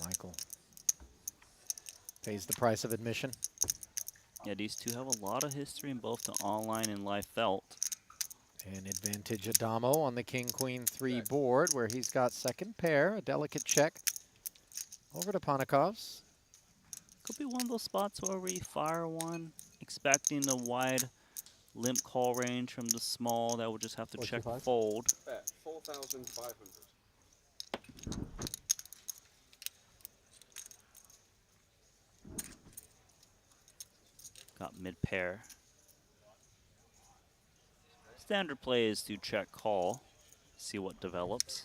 Michael pays the price of admission. Yeah, these two have a lot of history in both the online and live felt. An advantage Adamo on the King-Queen 3 board where he's got second pair, a delicate check over to Panakovs. Could be one of those spots where we fire one, expecting the wide limp call range from the small that would just have to check fold. Bet 4,500. Got mid pair. Standard play is to check call, see what develops.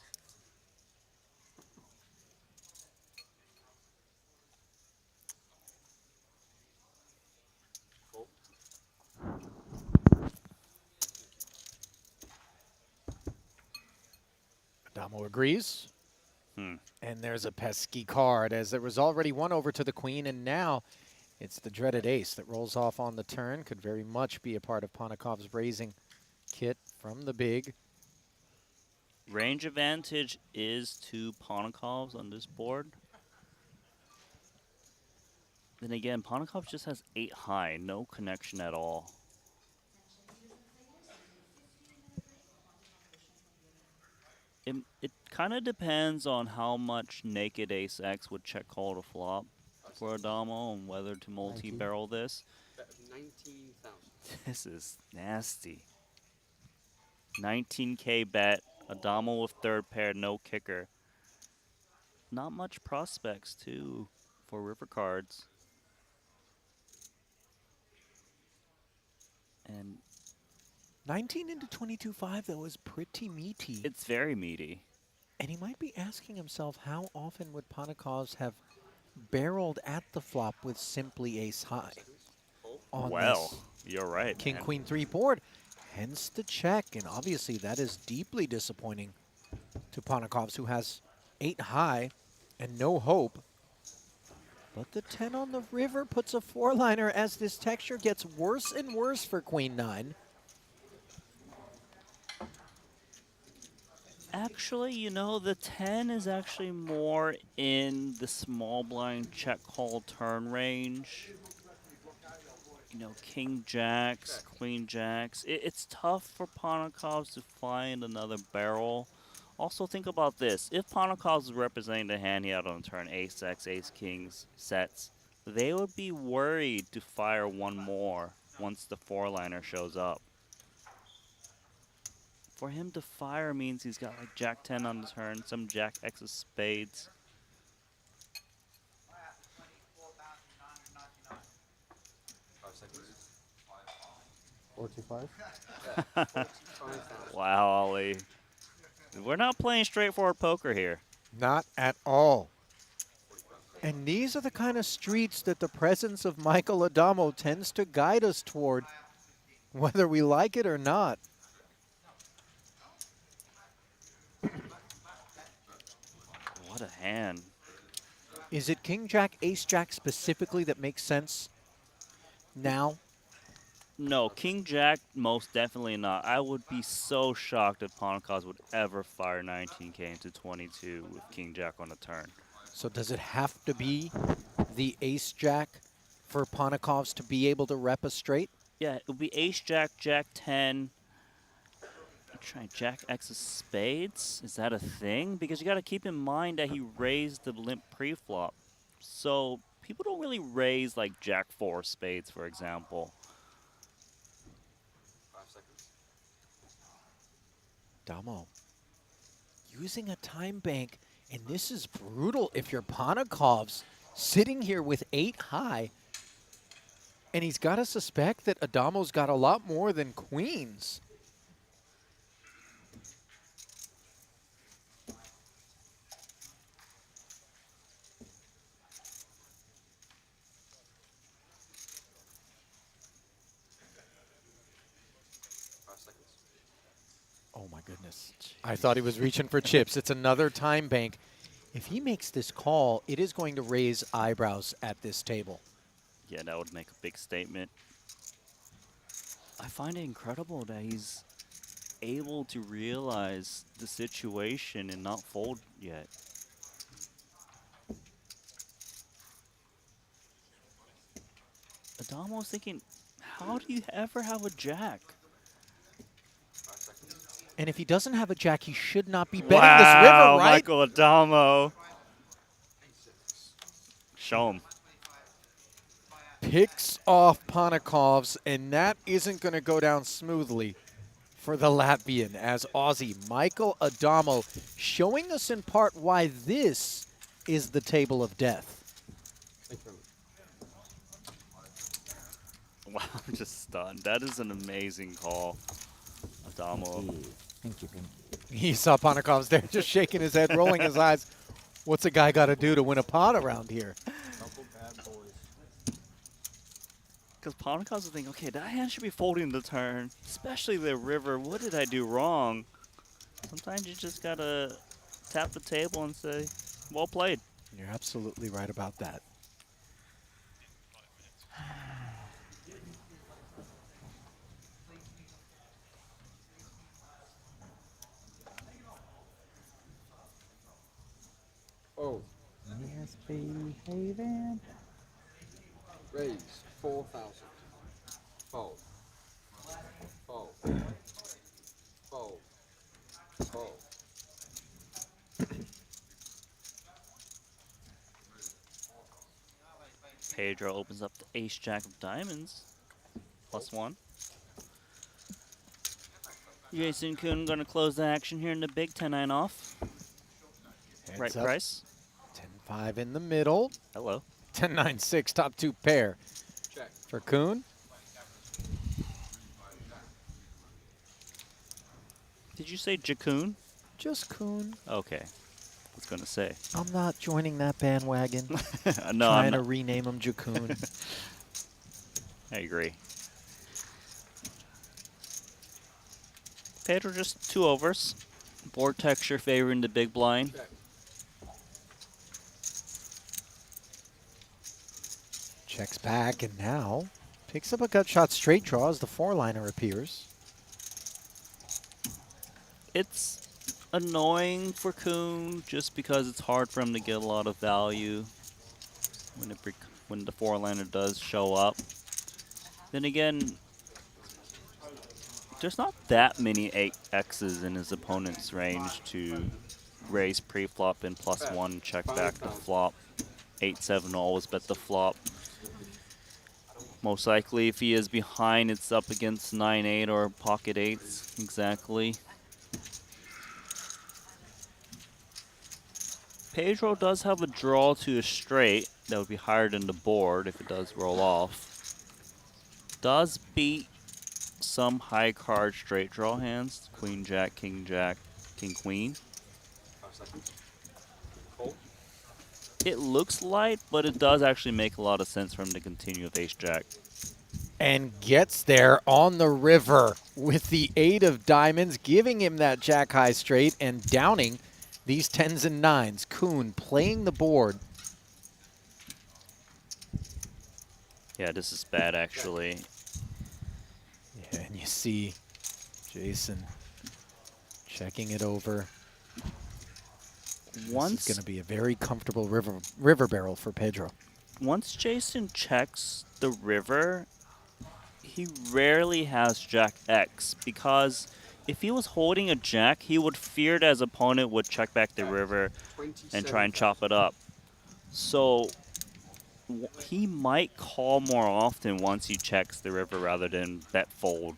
Adamo agrees. And there's a pesky card, as there was already one over to the Queen, and now it's the dreaded ace that rolls off on the turn. Could very much be a part of Panakov's raising kit from the big. Range advantage is to Panakovs on this board. Then again, Panakovs just has 8 high, no connection at all. It kind of depends on how much naked ace X would check call to flop for Adamo and whether to multi-barrel this. Bet 19,000. This is nasty. 19K bet, Adamo with third pair, no kicker. Not much prospects too for river cards. And 19 into 22.5, though, is pretty meaty. it's very meaty. And he might be asking himself, how often would Panakovs have barreled at the flop with simply ace high. On Well, this you're right, King, man. Queen 3 board, hence the check. And obviously that is deeply disappointing to Ponikovs, who has 8 high and no hope. But the 10 on the river puts a 4-liner as this texture gets worse and worse for Queen 9. Actually, you know, the 10 is actually more in the small blind check call turn range. You know, king jacks, queen jacks. It's tough for Ponikovs to find another barrel. Also, think about this. If Ponikovs is representing the hand he had on the turn, ace x, ace kings sets, they would be worried to fire one more once the 4-liner shows up. For him to fire means he's got like jack 10 on the turn, some jack x of spades. Wow, Ollie. We're not playing straightforward poker here. Not at all. And these are the kind of streets that the presence of Michael Adamo tends to guide us toward, whether we like it or not. What a hand. Is it King Jack, Ace Jack specifically that makes sense now? No, King Jack, most definitely not. I would be so shocked if Ponikovs would ever fire 19K into 22 with King Jack on the turn. So does it have to be the Ace Jack for Ponikovs to be able to rep a straight? Yeah, it would be Ace Jack, Jack 10. I'm trying Jack X of spades. Is that a thing? Because you got to keep in mind that he raised the limp pre-flop. So people don't really raise like Jack 4 spades, for example. Damo using a time bank, and this is brutal if you're Ponikovs sitting here with 8 high, and he's got to suspect that Adamo's got a lot more than queens. Oh my goodness. I thought he was reaching for chips. It's another time bank. If he makes this call, it is going to raise eyebrows at this table. Yeah, that would make a big statement. I find it incredible that he's able to realize the situation and not fold yet. Adamo's thinking, how do you ever have a jack? And if he doesn't have a jack, he should not be betting this river, right? Michael Adamo. Show him. Picks off Ponikovs, and that isn't going to go down smoothly for the Latvian as Aussie Michael Adamo showing us in part why this is the table of death. Wow, I'm just stunned. That is an amazing call, Adamo. Thank you. He saw Ponikovs there just shaking his head, rolling his eyes. What's a guy got to do to win a pot around here? Because Ponikovs is thinking, okay, that hand should be folding the turn, especially the river. What did I do wrong? Sometimes you just got to tap the table and say, well played. You're absolutely right about that. Oh. Yes, behaving. Raise 4,000. Fold. Fold. Fold. Fold. Pedro opens up the ace-jack of diamonds. +1. Jason Kuhn going to close the action here in the big 10-9 off. Heads Right up. price. 10-5 in the middle. Hello. 10-9-6, top 2 pair. Check. For Kuhn. Did you say Jacoon? Just Kuhn. Okay. was going to say. I'm not joining that bandwagon. No, Trying I'm to not. rename him Jakun. I agree. Pedro just 2 overs. Board texture favoring the big blind. Checks back and now picks up a gut shot straight draw as the 4-liner appears. It's annoying for Kuhn just because it's hard for him to get a lot of value when the 4-liner does show up. Then again, there's not that many 8Xs in his opponent's range to raise pre-flop and +1, check back the flop. 8-7 always bet the flop. Most likely, if he is behind, it's up against 9-8 or pocket 8s, exactly. Pedro does have a draw to a straight that would be higher than the board if it does roll off. Does beat some high card straight draw hands, Queen Jack, King Queen. 5 seconds. Call. It looks light, but it does actually make a lot of sense for him to continue with Ace Jack. And gets there on the river with the 8 of diamonds, giving him that jack high straight and downing these 10s and 9s. Kuhn playing the board. Yeah, this is bad actually. Yeah, and you see Jason checking it over. This is going to be a very comfortable river barrel for Pedro. Once Jason checks the river, he rarely has Jack X, because if he was holding a Jack, he would fear that his opponent would check back the river and try and chop it up. So he might call more often once he checks the river rather than bet fold.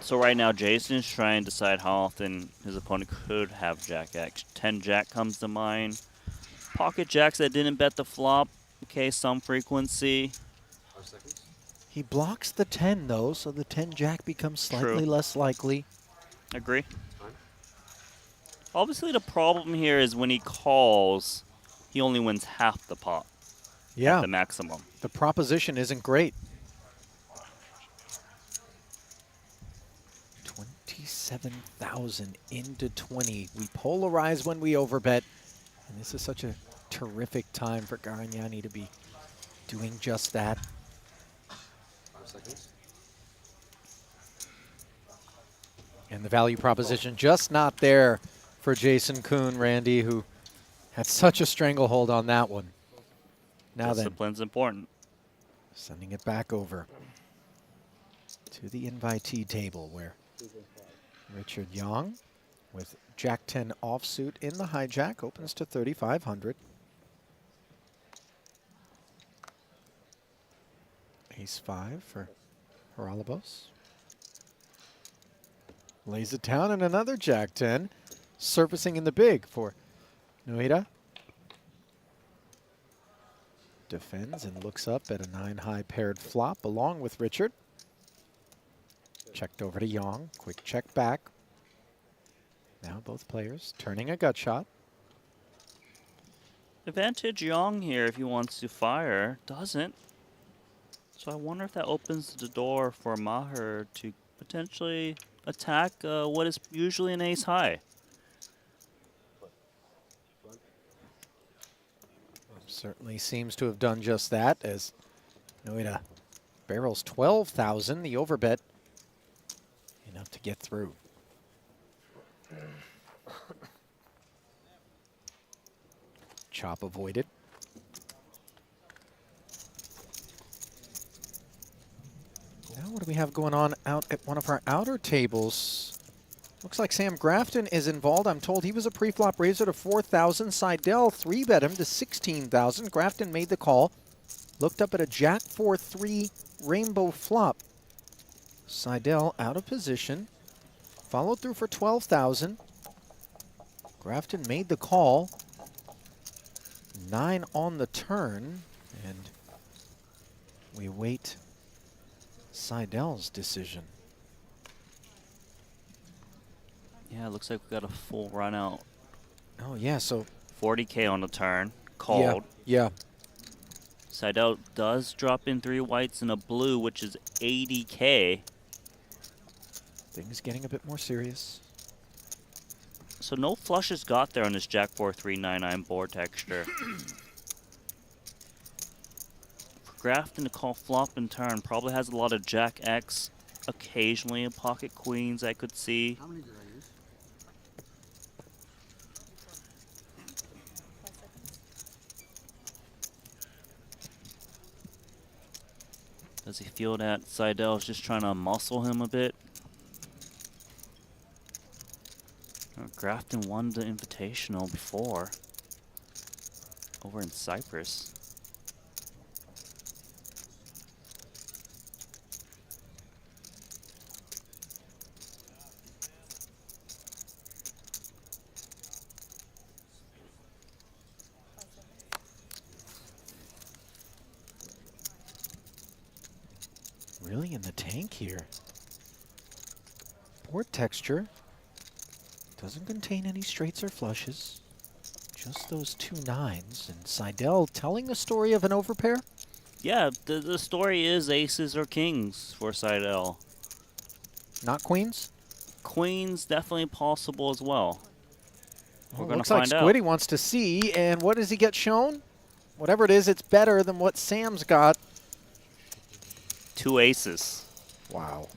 So right now, Jason's trying to decide how often his opponent could have Jack X. 10 Jack comes to mind. Pocket Jacks that didn't bet the flop. Okay, some frequency. 5 seconds. He blocks the 10, though, so the 10 Jack becomes slightly less likely. Agree. Obviously, the problem here is when he calls, he only wins half the pot. Yeah. At the maximum. The proposition isn't great. 27,000 into 20. We polarize when we overbet. And this is such a terrific time for Garignani to be doing just that. 5 seconds. And the value proposition just not there for Jason Kuhn, Randy, who had such a stranglehold on that one. Now Discipline's important. Sending it back over to the invitee table where Richard Young with Jack 10 offsuit in the hijack opens to 3,500. Ace 5 for Haralabos. Lays it down and another Jack 10 surfacing in the big for Noida. Defends and looks up at a 9-high paired flop along with Richard. Checked over to Young. Quick check back. Now both players turning a gut shot. Advantage Young here if he wants to fire. Doesn't. So I wonder if that opens the door for Maher to potentially attack what is usually an ace high. Certainly seems to have done just that as Noida barrels 12,000. The overbet enough to get through. Chop avoided. Now what do we have going on out at one of our outer tables? Looks like Sam Grafton is involved. I'm told he was a pre-flop raiser to 4,000. Seidel 3-bet him to 16,000. Grafton made the call. Looked up at a Jack 4-3 rainbow flop. Seidel out of position. Followed through for 12,000. Grafton made the call. 9 on the turn. And we wait Seidel's decision. Yeah, it looks like we got a full run out. Oh, yeah, so 40K on the turn. Called. Yeah. Seidel does drop in 3 whites and a blue, which is 80K. Things getting a bit more serious. So no flushes got there on this Jack 4399 board texture. For Grafton to call flop and turn, probably has a lot of Jack X, occasionally a pocket queens I could see. How many did I use? Does he feel that Seidel's just trying to muscle him a bit? Grafton won the Invitational before, over in Cyprus. Really in the tank here. Board texture doesn't contain any straights or flushes. Just those 2 9s. And Seidel telling the story of an overpair? Yeah, the story is aces or kings for Seidel. Not queens? Queens definitely possible as well. We're going to looks like find out. Squiddy wants to see, and what does he get shown? Whatever it is, it's better than what Sam's got. 2 aces. Wow.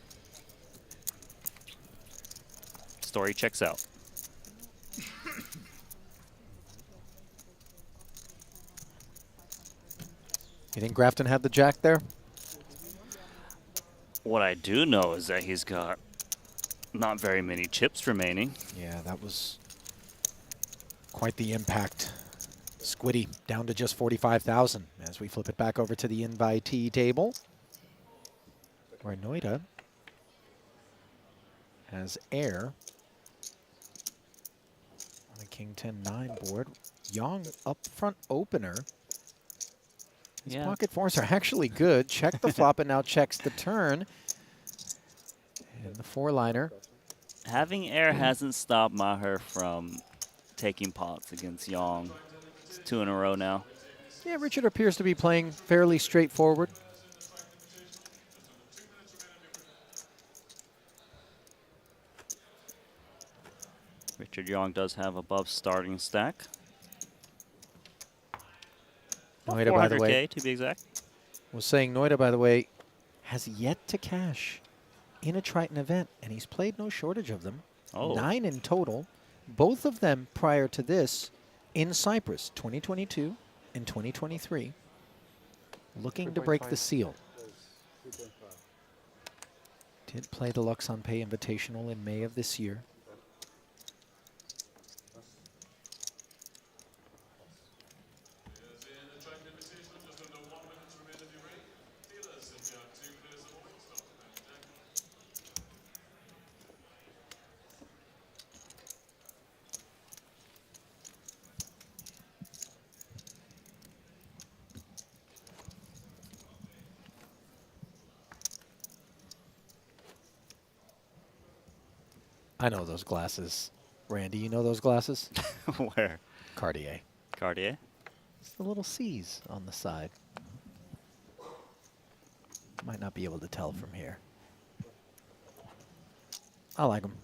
Story checks out. You think Grafton had the jack there? What I do know is that he's got not very many chips remaining. Yeah, that was quite the impact. Squiddy down to just 45,000 as we flip it back over to the invitee table, where Noida has air on a King 10-9 board. Young up front opener. His pocket fours are actually good. Check the flop and now checks the turn. And the 4-liner. Having air hasn't stopped Maher from taking pots against Young. It's 2 in a row now. Yeah, Richard appears to be playing fairly straightforward. Richard Young does have above starting stack. Noida, by the way, 400K to be exact. Was saying Noida, by the way, has yet to cash in a Triton event, and he's played no shortage of them. Oh. 9 in total, both of them prior to this in Cyprus, 2022 and 2023. Looking to break the seal. Did play the Luxon Pay Invitational in May of this year. I know those glasses. Randy, you know those glasses? Where? Cartier. Cartier? It's the little C's on the side. Might not be able to tell from here. I like them.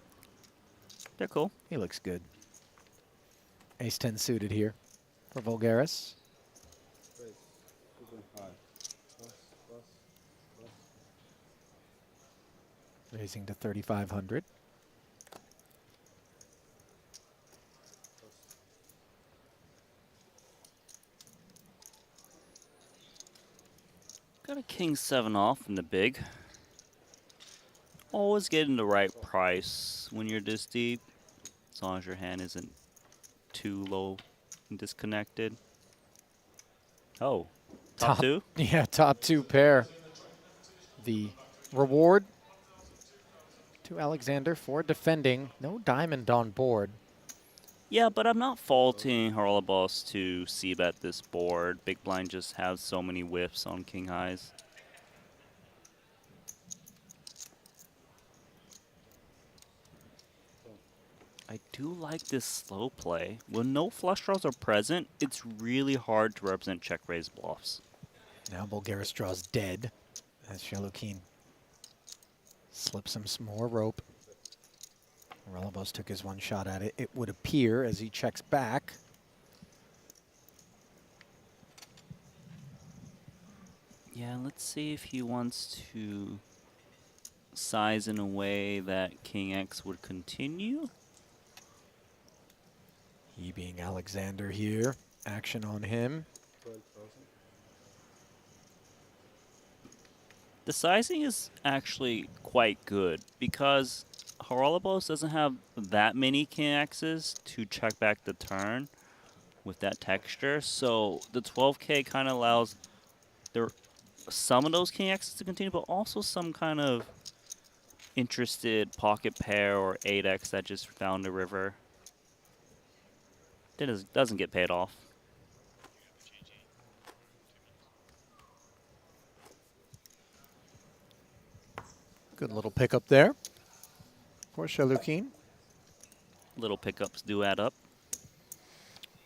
They're cool. He looks good. Ace-10 suited here for Vulgaris. Raising to 3,500. Got a king 7 off in the big. Always getting the right price when you're this deep, as long as your hand isn't too low and disconnected. Oh, top 2? Yeah, top 2 pair. The reward to Alexander for defending. No diamond on board. Yeah, but I'm not faulting Haralabos to c-bet this board. Big blind just has so many whiffs on king highs. I do like this slow play. When no flush draws are present, it's really hard to represent check raise bluffs. Now Bulgaris draws dead as Shalukhin slips him some more rope. Relevos took his one shot at it. It would appear as he checks back. Yeah, let's see if he wants to size in a way that King X would continue. He being Alexander here. Action on him. The sizing is actually quite good because Haralabos doesn't have that many King X's to check back the turn with that texture. So the 12K kind of allows some of those King X's to continue, but also some kind of interested pocket pair or 8X that just found the river. That doesn't get paid off. Good little pickup there for Shalukhin. Little pickups do add up.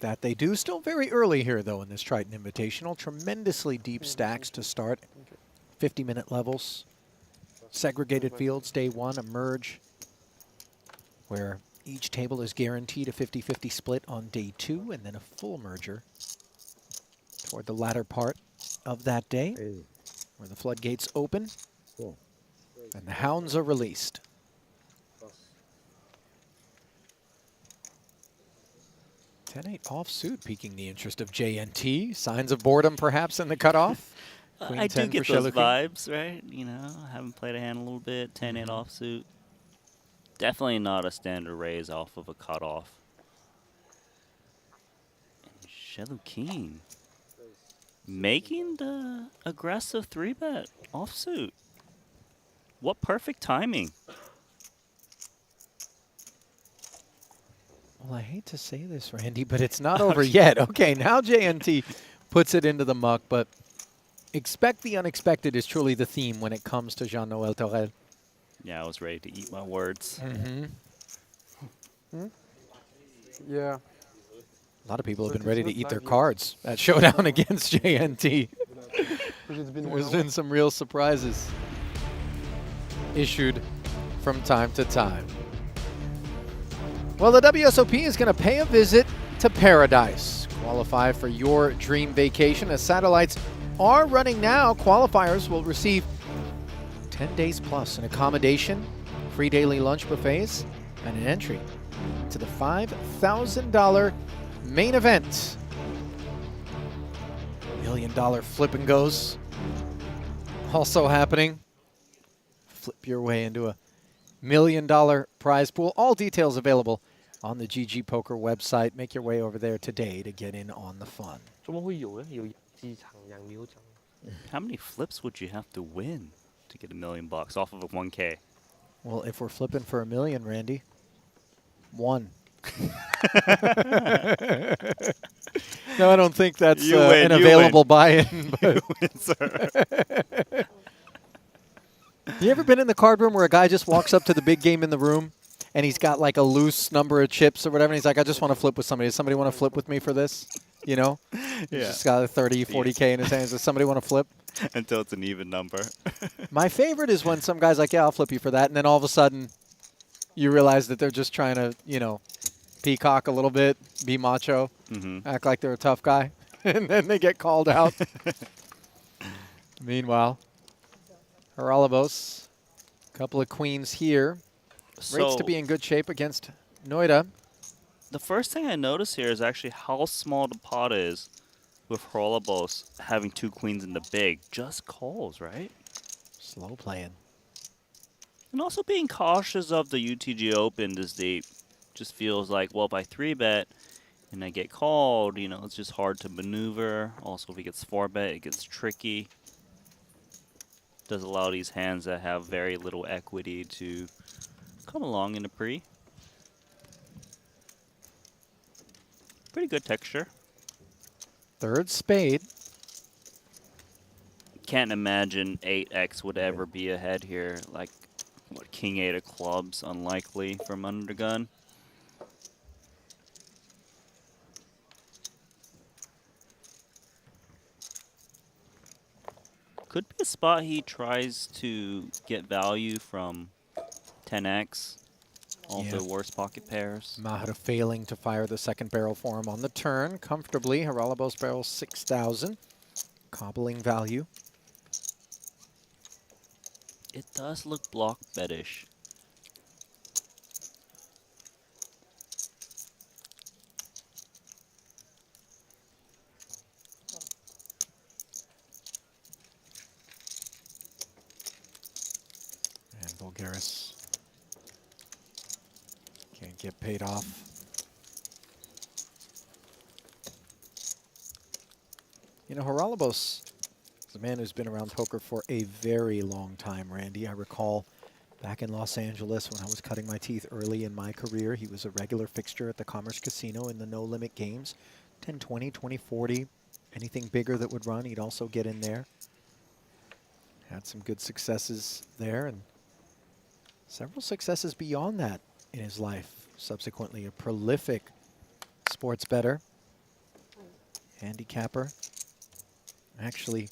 That they do. Still very early here, though, in this Triton Invitational. Tremendously deep stacks to start. 50-minute levels. Segregated fields, day one, a merge, where each table is guaranteed a 50-50 split on day two, and then a full merger toward the latter part of that day, where the floodgates open and the hounds are released. Ten-8 offsuit, piquing the interest of JNT. Signs of boredom, perhaps, in the cutoff. I do get those vibes, right? You know, I haven't played a hand a little bit. 10-8 offsuit. Definitely not a standard raise off of a cutoff. And Shalukhin making the aggressive 3-bet offsuit. What perfect timing. Well, I hate to say this, Randy, but it's not over yet. Okay, now JNT puts it into the muck, but expect the unexpected is truly the theme when it comes to Jean-Noël Torel. Yeah, I was ready to eat my words. Yeah. A lot of people have been ready to eat their cards at Showdown against JNT. There's been some real surprises issued from time to time. Well, the WSOP is going to pay a visit to paradise. Qualify for your dream vacation. As satellites are running now, qualifiers will receive 10 days plus an accommodation, free daily lunch buffets, and an entry to the $5,000 main event. $1 million flip and goes also happening. Flip your way into a $1 million prize pool. All details available on the GG Poker website. Make your way over there today to get in on the fun. How many flips would you have to win to get $1 million off of a 1K? Well, if we're flipping for $1 million, Randy, one. No, I don't think that's an available buy-in. You win, sir. You ever been in the card room where a guy just walks up to the big game in the room and he's got like a loose number of chips or whatever, and he's like, I just want to flip with somebody. Does somebody want to flip with me for this? You know? He's just got a 30, 40K in his hands. Does somebody want to flip? Until it's an even number. My favorite is when some guy's like, yeah, I'll flip you for that. And then all of a sudden you realize that they're just trying to, you know, peacock a little bit, be macho, act like they're a tough guy. And then they get called out. Meanwhile, Haralabos, couple of queens here. Rates to be in good shape against Noida. The first thing I notice here is actually how small the pot is with Haralabos having 2 queens in the big. Just calls, right? Slow playing. And also being cautious of the UTG Open this deep. Just feels like, well, if I 3-bet and I get called, you know, it's just hard to maneuver. Also, if he gets 4-bet, it gets tricky. Does allow these hands that have very little equity to come along in the pre. Pretty good texture. Third spade. Can't imagine 8X would ever be ahead here. Like, what, King 8 of clubs? Unlikely from under the gun. Could be a spot he tries to get value from 10x. Also Yeah. worse pocket pairs. Mahara failing to fire the second barrel for him on the turn. Comfortably, Haralabos barrels 6,000. Cobbling value. It does look block bettish. And Bulgaris can't get paid off. You know, Haralabos is a man who's been around poker for a very long time, Randy. I recall back in Los Angeles when I was cutting my teeth early in my career, he was a regular fixture at the Commerce Casino in the no-limit games. 10-20, 20-40, anything bigger that would run, he'd also get in there. Had some good successes there and several successes beyond that in his life. Subsequently, a prolific sports bettor, handicapper. Actually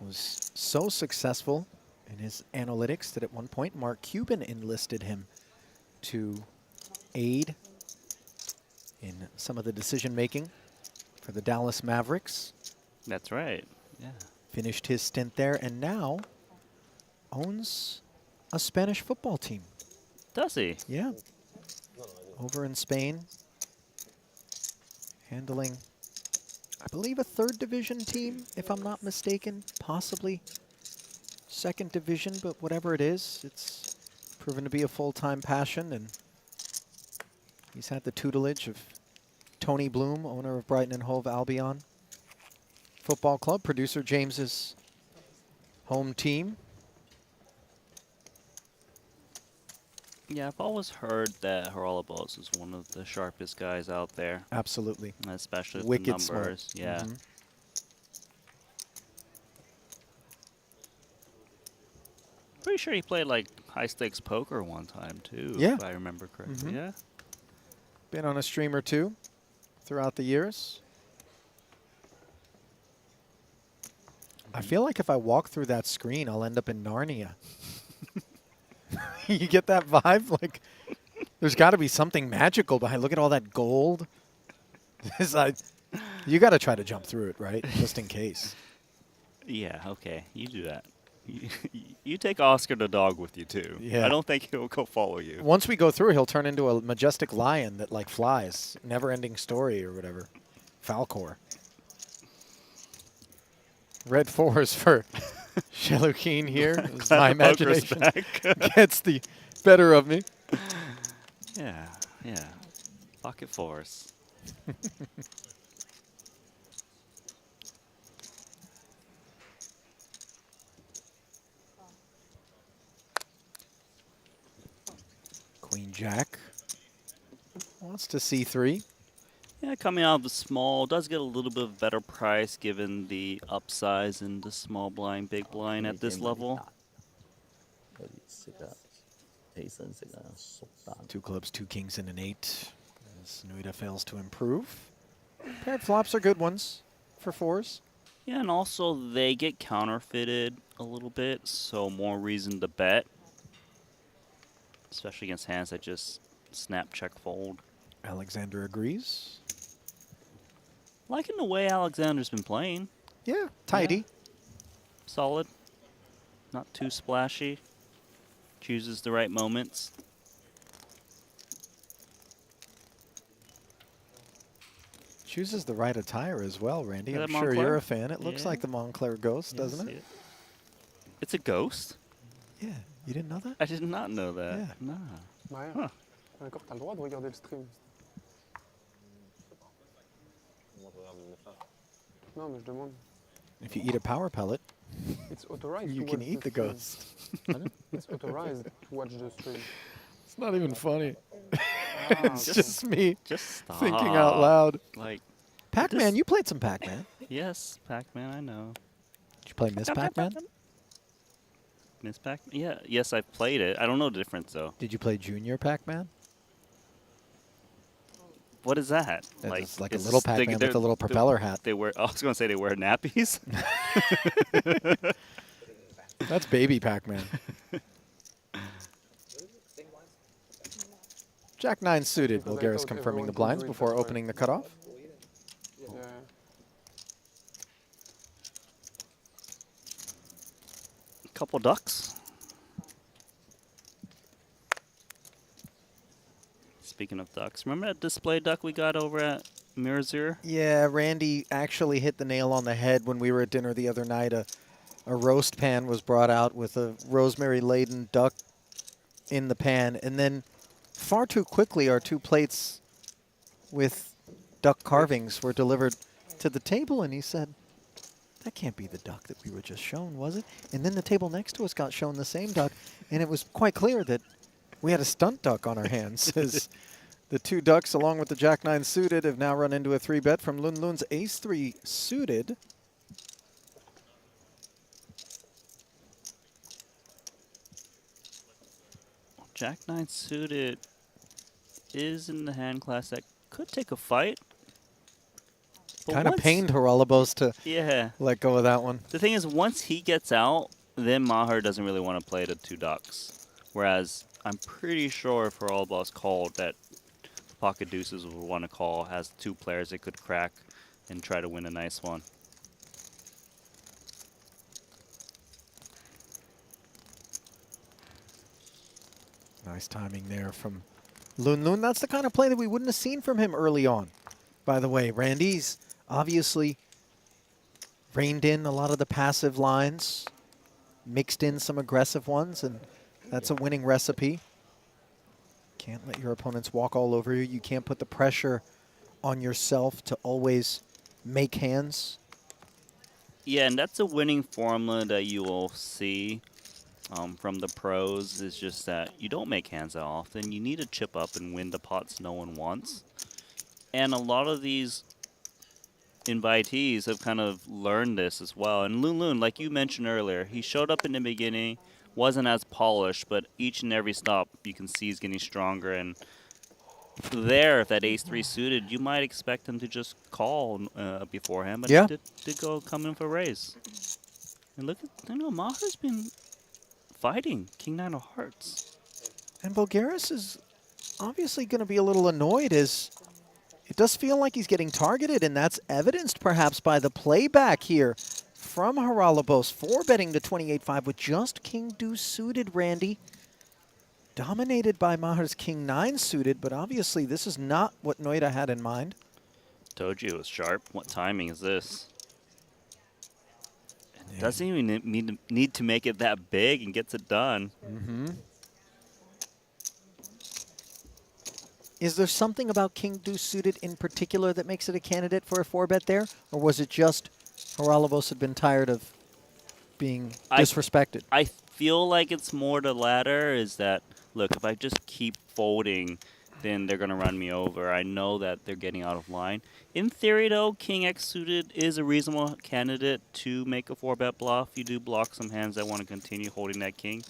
was so successful in his analytics that at one point Mark Cuban enlisted him to aid in some of the decision making for the Dallas Mavericks. That's right. Yeah. Finished his stint there and now owns a Spanish football team. Does he? Yeah. Over in Spain, handling, I believe, a third division team, if I'm not mistaken, possibly second division, but whatever it is, it's proven to be a full-time passion, and he's had the tutelage of Tony Bloom, owner of Brighton and Hove Albion Football Club, producer James's home team. Yeah, I've always heard that Haralabos is one of the sharpest guys out there. Absolutely. Especially with Wicked the smart. numbers. Yeah. Pretty sure he played like high stakes poker one time too, Yeah. if I remember correctly. Yeah. Been on a stream or two throughout the years. I feel like if I walk through that screen, I'll end up in Narnia. You get that vibe? Like, there's got to be something magical behind. Look at all that gold. It's like, you got to try to jump through it, right? Just in case. Yeah, okay. You do that. You take Oscar the dog with you too. Yeah. I don't think he'll go follow you. Once we go through, he'll turn into a majestic lion that like flies. Never-ending story or whatever. Falcor. Red 4s for Shelukin here. My imagination gets the better of me. Yeah, yeah. Pocket force. Queen Jack wants to C3. Yeah, coming out of the small does get a little bit of better price given the upsize in the small blind, big blind at this level. Two clubs, two kings, and an 8. As Nuita fails to improve. Paired flops are good ones for 4s. Yeah, and also they get counterfeited a little bit, so more reason to bet. Especially against hands that just snap, check, fold. Alexander agrees. Liking the way Alexander's been playing. Yeah, tidy. Yeah. Solid. Not too splashy. Chooses the right moments. Chooses the right attire as well, Randy. Yeah, I'm that sure Montclair? you're a fan. It looks Yeah. like the Montclair Ghost, doesn't it? It's a ghost? Yeah. You didn't know that? I did not know that. Yeah. Nah. Ouais. Huh. D'accord, t'as le droit de regarder le stream. Non, mais je demande. If you eat a power pellet, It's authorized you to can watch eat the stream. ghost. It's authorized to watch the stream. It's not even funny. It's just me Just thinking out stop. loud. Like Pac-Man, this- you played some Pac-Man. Yes, Pac-Man, I know. Did you play Miss Pac-Man? Miss Pac-Man? Yeah, yes, I played it. I don't know the difference though. Did you play Junior Pac-Man? what is that? It's like a little Pac-Man with a little propeller hat. They wear. I was going to say they wear nappies. That's baby Pac-Man. Jack 9 suited. Bulgaris confirming the blinds before opening the cutoff. Couple ducks. Speaking of ducks, remember that display duck we got over at Mirzur? Yeah, Randy actually hit the nail on the head when we were at dinner the other night. A roast pan was brought out with a rosemary-laden duck in the pan, and then far too quickly our 2 plates with duck carvings were delivered to the table, and he said, that can't be the duck that we were just shown, was it? And then the table next to us got shown the same duck, and it was quite clear that we had a stunt duck on our hands. As the 2 ducks, along with the Jack 9 suited, have now run into a 3-bet from Lun Lun's Ace 3 suited. Jack 9 suited is in the hand class that could take a fight. Kind of pained Haralabos to let go of that one. The thing is, once he gets out, then Maher doesn't really want to play the 2 ducks. Whereas I'm pretty sure if Haralabos called that pocket deuces would want to call, has 2 players that could crack and try to win a nice one. Nice timing there from Lun Lun. That's the kind of play that we wouldn't have seen from him early on. By the way, Randy's obviously reined in a lot of the passive lines, mixed in some aggressive ones, and that's a winning recipe. Can't let your opponents walk all over you. You can't put the pressure on yourself to always make hands. Yeah, and that's a winning formula that you will see from the pros, is just that you don't make hands that often. You need to chip up and win the pots no one wants. And a lot of these invitees have kind of learned this as well. And Lun Lun, like you mentioned earlier, he showed up in the beginning, wasn't as polished, but each and every stop you can see he's getting stronger. And there, if that Ace 3 suited, you might expect him to just call beforehand, but he did go come in for a raise. And look at, Maher's been fighting King 9 of Hearts. And Bulgaris is obviously going to be a little annoyed, as it does feel like he's getting targeted, and that's evidenced perhaps by the playback here from Haralabos, 4-betting to 28-5 with just King Deuce suited, Randy. Dominated by Maher's King 9 suited, but obviously this is not what Noida had in mind. Told you it was sharp. What timing is this? It doesn't even need to make it that big and gets it done. Is there something about King Deuce suited in particular that makes it a candidate for a 4-bet there? Or was it just Haralabos had been tired of being disrespected? I feel like it's more the latter, is that, look, if I just keep folding, then they're going to run me over. I know that they're getting out of line. In theory, though, King X suited is a reasonable candidate to make a 4-bet bluff. You do block some hands that want to continue holding that king.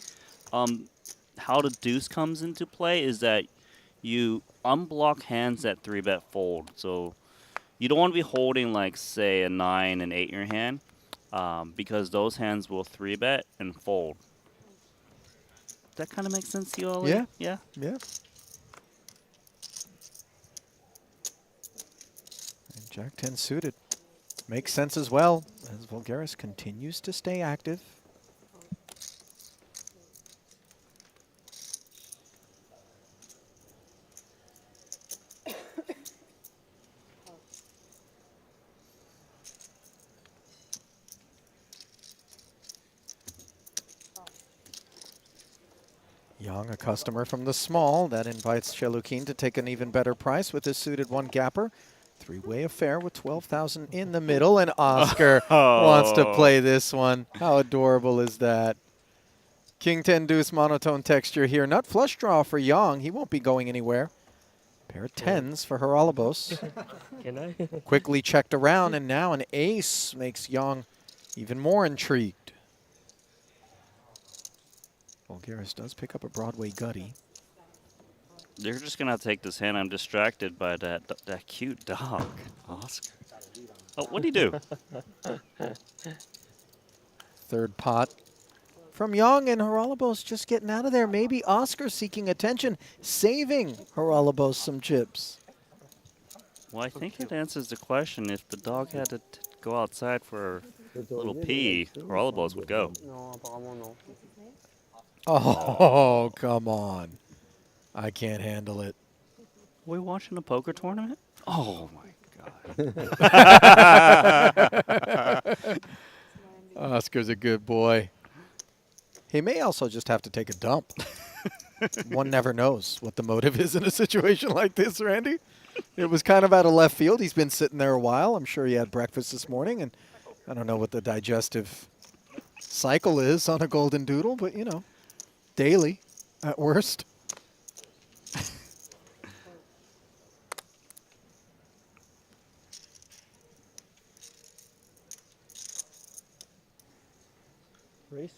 How the deuce comes into play is that you unblock hands that 3-bet fold. So you don't want to be holding, like, say, a 9 and 8 in your hand, because those hands will 3-bet and fold. Does that kind of make sense to you, Ollie? Yeah. Yeah? Yeah. And Jack 10 suited. Makes sense as well, as Bulgaris continues to stay active. Young, a customer from the small, that invites Shelukin to take an even better price with his suited 1-gapper. 3-way affair with 12,000 in the middle, and Oscar wants to play this one. How adorable is that? King 10 deuce monotone texture here. Nut flush draw for Young. He won't be going anywhere. Pair of 10s for Haralabos. Can I? Quickly checked around, and now an ace makes Young even more intrigued. Bulgaris does pick up a Broadway gutty. You're just gonna have to take this hand. I'm distracted by that cute dog, Oscar. Oh, what'd he do? Third pot from Young, and Haralabos just getting out of there. Maybe Oscar seeking attention, saving Haralabos some chips. Well, I think it answers the question. If the dog had to go outside for a little pee, Rollerballs would go. No, apparemment non. Oh, come on. I can't handle it. We watching a poker tournament? Oh my God. Oscar's a good boy. He may also just have to take a dump. One never knows what the motive is in a situation like this, Randy. It was kind of out of left field. He's been sitting there a while. I'm sure he had breakfast this morning, and I don't know what the digestive cycle is on a golden doodle, but, you know, daily at worst. Race?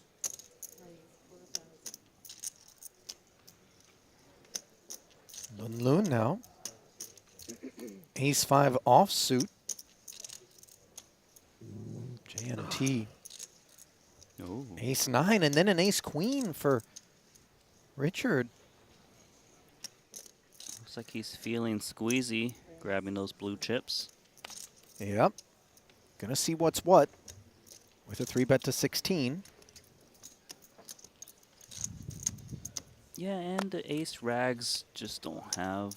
Loon now. Ace-5 offsuit. J&T. Ooh. Ace-9, and then an ace-queen for Richard. Looks like he's feeling squeezy, grabbing those blue chips. Yep. Gonna see what's what with a 3-bet to 16. Yeah, and the ace rags just don't have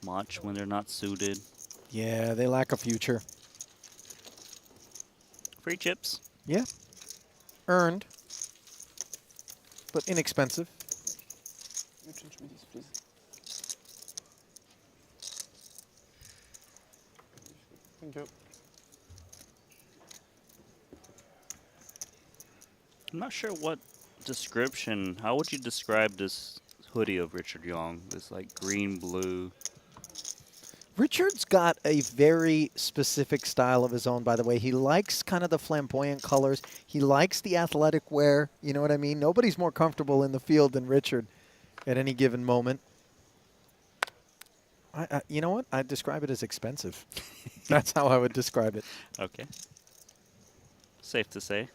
much when they're not suited. Yeah, they lack a future. Free chips. Yeah. Earned, but inexpensive. You change me this, please. Thank you. I'm not sure what description. How would you describe this hoodie of Richard Young? This like green blue. Richard's got a very specific style of his own, by the way. He likes kind of the flamboyant colors. He likes the athletic wear. You know what I mean? Nobody's more comfortable in the field than Richard at any given moment. You know what? I'd describe it as expensive. That's how I would describe it. Okay. Safe to say.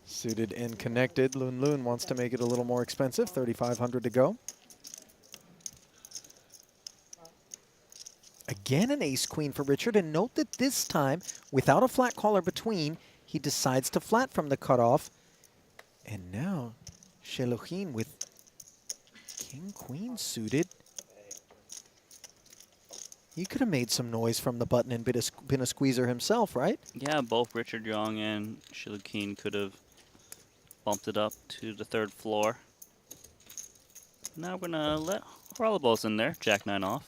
Suited and connected. Loon wants to make it a little more expensive. $3,500 to go. Again, an ace-queen for Richard. And note that this time, without a flat caller between, he decides to flat from the cutoff. And now, Sheluchin with king-queen suited. He could have made some noise from the button and been a squeezer himself, right? Yeah, both Richard Young and Sheluchin could have bumped it up to the 3rd floor. Now we're going to let Rollerballs in there, Jack-9 off.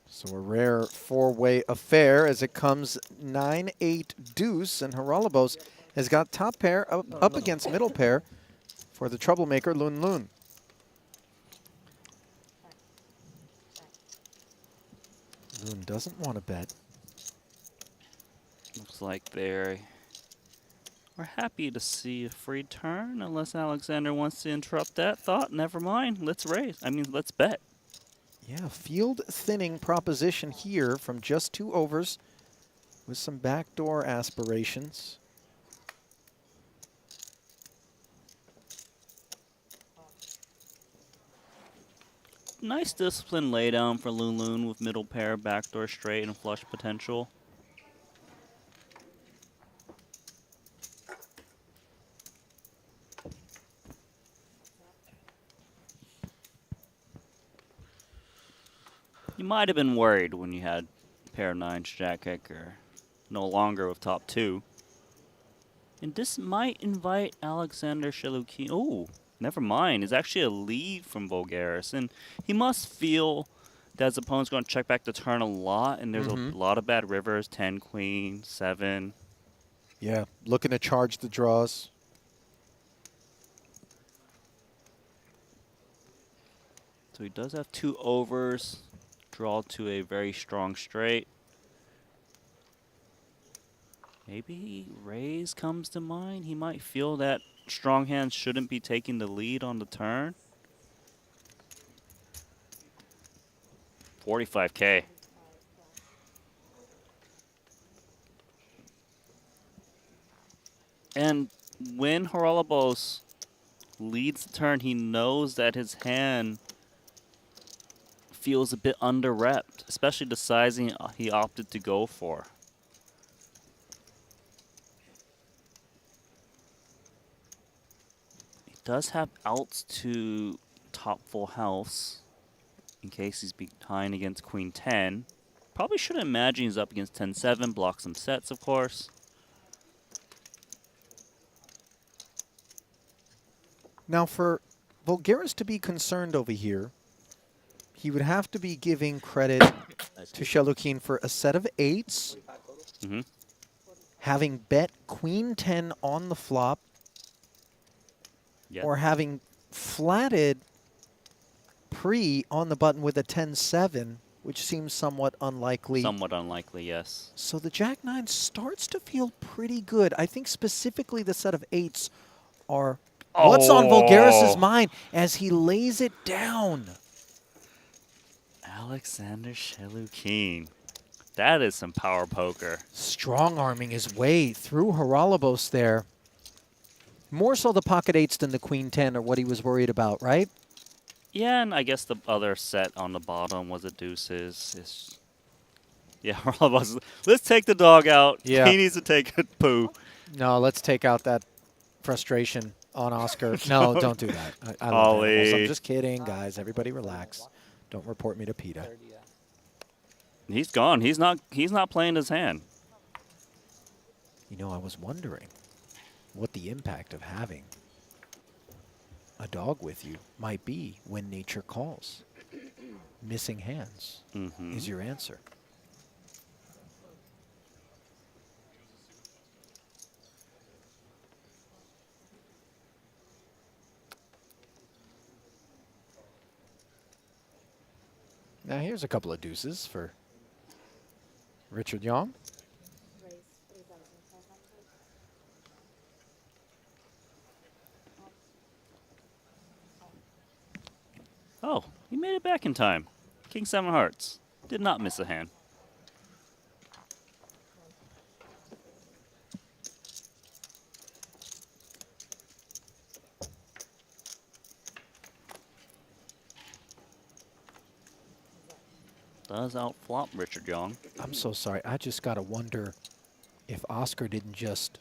So a rare 4-way affair as it comes 9-8 deuce, and Haralabos has got top pair up against middle pair for the troublemaker Loon. Loon doesn't want to bet. Looks like they're happy to see a free turn, unless Alexander wants to interrupt that thought. Never mind. Let's raise. I mean, let's bet. Yeah, field thinning proposition here from just 2 overs with some backdoor aspirations. Nice discipline laydown for Loon with middle pair, backdoor straight, and flush potential. You might have been worried when you had pair of 9s, Jack Kicker, no longer with top 2. And this might invite Alexander Sheluchin. Oh, never mind. It's actually a lead from Voulgaris. And he must feel that his opponent's going to check back the turn a lot. And there's a lot of bad rivers, 10, queen, 7. Yeah, looking to charge the draws. So he does have 2 overs. Draw to a very strong straight. Maybe raise comes to mind. He might feel that strong hands shouldn't be taking the lead on the turn. 45K. And when Haralabos leads the turn, he knows that his hand feels a bit under-repped, especially the sizing he opted to go for. He does have outs to top full house in case he's behind against Queen 10. Probably shouldn't imagine he's up against 10-7, block some sets, of course. Now, for Voulgaris to be concerned over here, he would have to be giving credit to Shelukin for a set of 8s, having bet Queen 10 on the flop, or having flatted pre on the button with a 10-7, which seems somewhat unlikely. Somewhat unlikely, yes. So the Jack-9 starts to feel pretty good. I think specifically the set of 8s are what's on Voulgaris' mind as he lays it down. Alexander Shelukin. That is some power poker. Strong-arming his way through Haralabos there. More so the pocket 8s than the Queen 10 are what he was worried about, right? Yeah, and I guess the other set on the bottom was a deuces. Yeah, Haralabos, let's take the dog out. Yeah. He needs to take a poo. No, let's take out that frustration on Oscar. No, don't do that. I love Ollie. animals. I'm just kidding, guys. Everybody relax. Don't report me to PETA. He's gone. He's not playing his hand. You know, I was wondering what the impact of having a dog with you might be when nature calls. Missing hands is your answer. Now here's a couple of deuces for Richard Young. Oh, he made it back in time. King 7 hearts. Did not miss a hand. Does outflop Richard Young. I'm so sorry. I just got to wonder if Oscar didn't just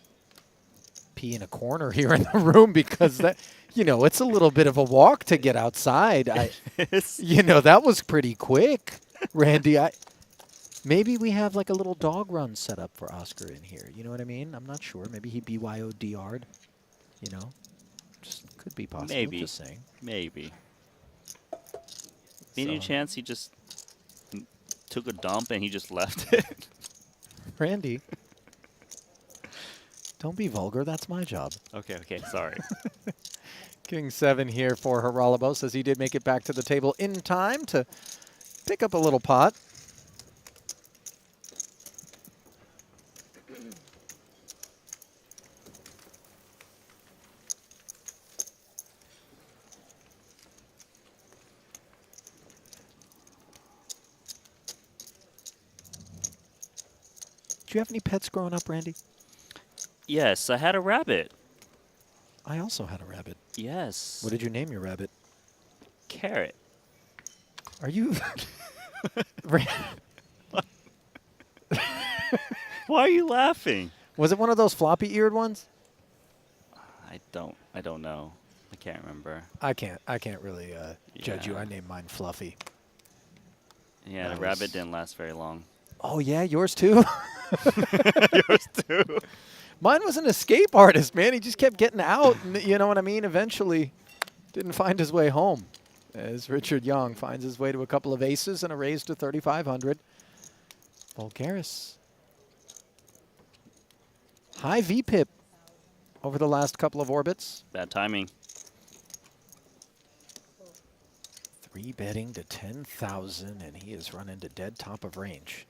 pee in a corner here in the room because that, you know, it's a little bit of a walk to get outside. You know, that was pretty quick, Randy. Maybe we have like a little dog run set up for Oscar in here. You know what I mean? I'm not sure. Maybe he BYODR'd, you know? Just could be possible. Maybe. Just saying. Maybe. Any chance he just took a dump and he just left it? Randy. Don't be vulgar. That's my job. Okay, sorry. King 7 here for Haralabos as he did make it back to the table in time to pick up a little pot. Do you have any pets growing up, Randy? Yes, I had a rabbit. I also had a rabbit. Yes. What did you name your rabbit? Carrot. Are you... Why are you laughing? Was it one of those floppy-eared ones? I don't know. I can't remember. I can't really judge you. I named mine Fluffy. Yeah, That the rabbit didn't last very long. Oh, yeah, yours too? Yours too. Mine was an escape artist, man. He just kept getting out, and you know what I mean? Eventually didn't find his way home as Richard Young finds his way to a couple of aces and a raise to 3,500. Voulgaris. High VPIP over the last couple of orbits. Bad timing. 3-betting to 10,000, and he is running to dead top of range.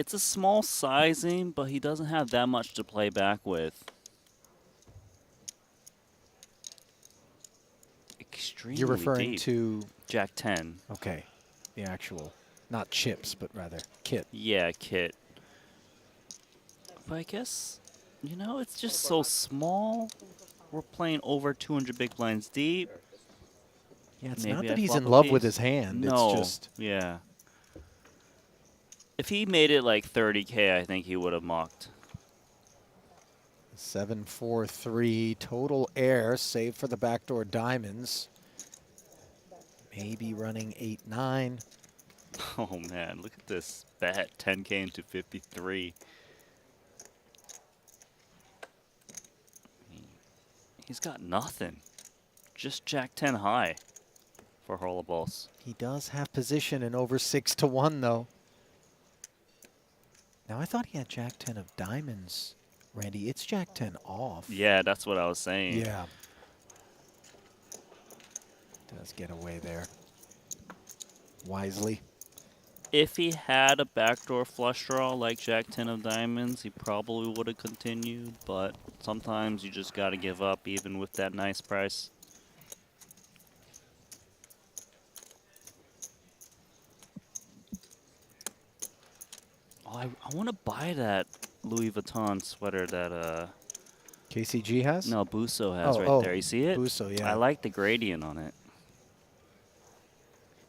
It's a small sizing, but he doesn't have that much to play back with. Extremely You're referring deep. to Jack 10. Okay, the actual, not chips, but rather kit. Yeah, kit. But I guess, you know, it's just so small. We're playing over 200 big blinds deep. Yeah, it's Maybe not I that he's flop in a love with piece. his hand. No, It's just yeah. If he made it like 30K, I think he would have mocked. 7-4-3 total air, save for the backdoor diamonds. Maybe running 8-9. Oh man, look at this bet, 10K into 53. He's got nothing. Just Jack 10 high for Hurlables. He does have position in over 6-1 though. Now I thought he had Jack 10 of diamonds. Randy, it's Jack 10 off. Yeah, that's what I was saying. Yeah. Does get away there. Wisely. If he had a backdoor flush draw like Jack 10 of diamonds, he probably would have continued, but sometimes you just got to give up even with that nice price. Oh, I want to buy that Louis Vuitton sweater that KCG has? No, Busso has right there. You see it? Busso, yeah. I like the gradient on it.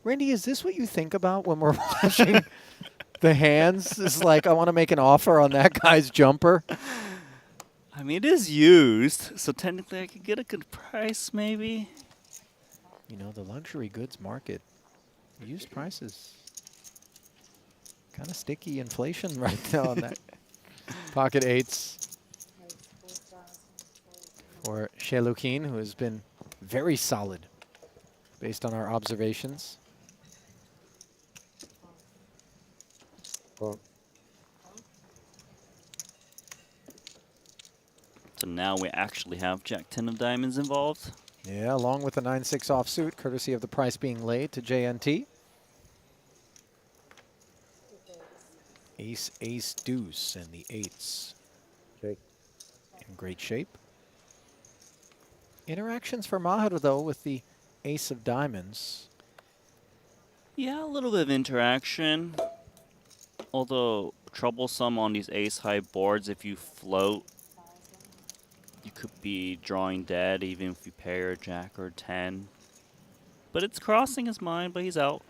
Randy, is this what you think about when we're watching the hands? It's like, I want to make an offer on that guy's jumper. I mean, it is used, so technically I could get a good price, maybe. You know, the luxury goods market, used prices. Kind of sticky inflation right now on that. Pocket eights for Shelukin, who has been very solid based on our observations. So now we actually have Jack 10 of diamonds involved. Yeah, along with the 9-6 offsuit, courtesy of the price being laid to JNT. Ace, ace, deuce, and the eights. In great shape. Interactions for Maher, though, with the ace of diamonds. Yeah, a little bit of interaction. Although troublesome on these ace-high boards if you float. You could be drawing dead even if you pair Jack or 10. But it's crossing his mind, but he's out.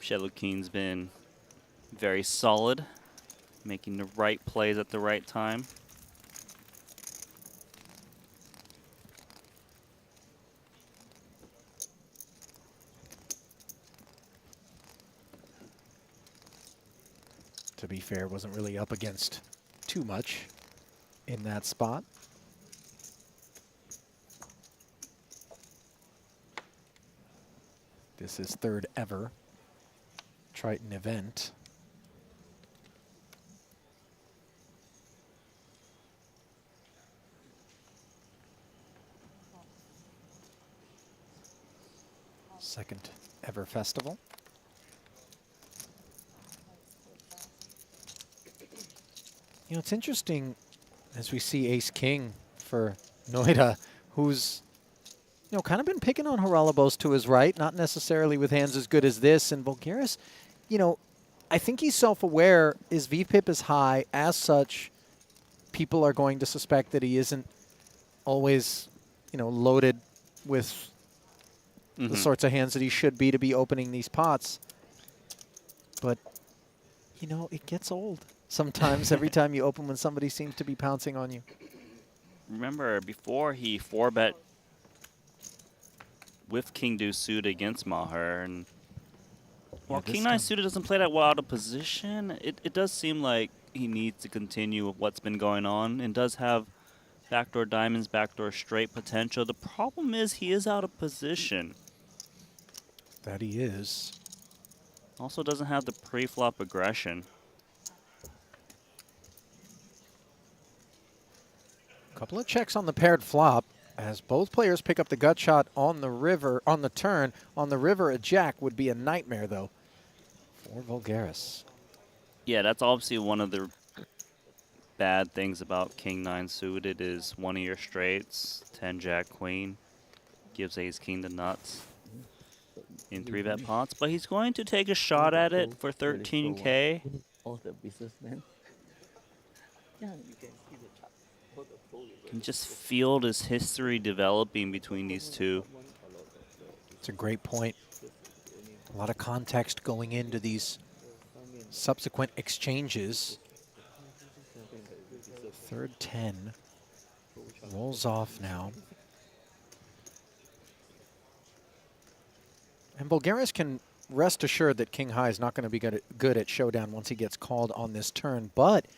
Shelukin's been very solid, making the right plays at the right time. To be fair, wasn't really up against too much in that spot. This is third ever Triton event. Second ever festival. You know, it's interesting as we see ace-king for Noida, who's, you know, kind of been picking on Haralabos to his right, not necessarily with hands as good as this. And Voulgaris, you know, I think he's self-aware. His VPIP is high. As such, people are going to suspect that he isn't always, you know, loaded with the sorts of hands that he should be to be opening these pots. But, you know, it gets old. Sometimes every time you open when somebody seems to be pouncing on you. Remember, before he 4-bet with King Deuce suited against Maher, and while King 9 suited doesn't play that well out of position, it does seem like he needs to continue with what's been going on, and does have backdoor diamonds, backdoor straight potential. The problem is he is out of position. That he is. Also doesn't have the pre-flop aggression. Couple of checks on the paired flop. as both players pick up the gut shot on the river, on the turn. On the river, a jack would be a nightmare, though, for Voulgaris. Yeah, that's obviously one of the bad things about King 9 suited is one of your straights, 10 Jack Queen, gives Ace King the nuts in 3-bet pots. But he's going to take a shot at it for 13K. All the businessmen. Yeah, you can see the chart. All the pro. You can just feel this history developing between these two. It's a great point. A lot of context going into these subsequent exchanges. Third 10 rolls off now. And Voulgaris can rest assured that King High is not going to be good at showdown once he gets called on this turn, but it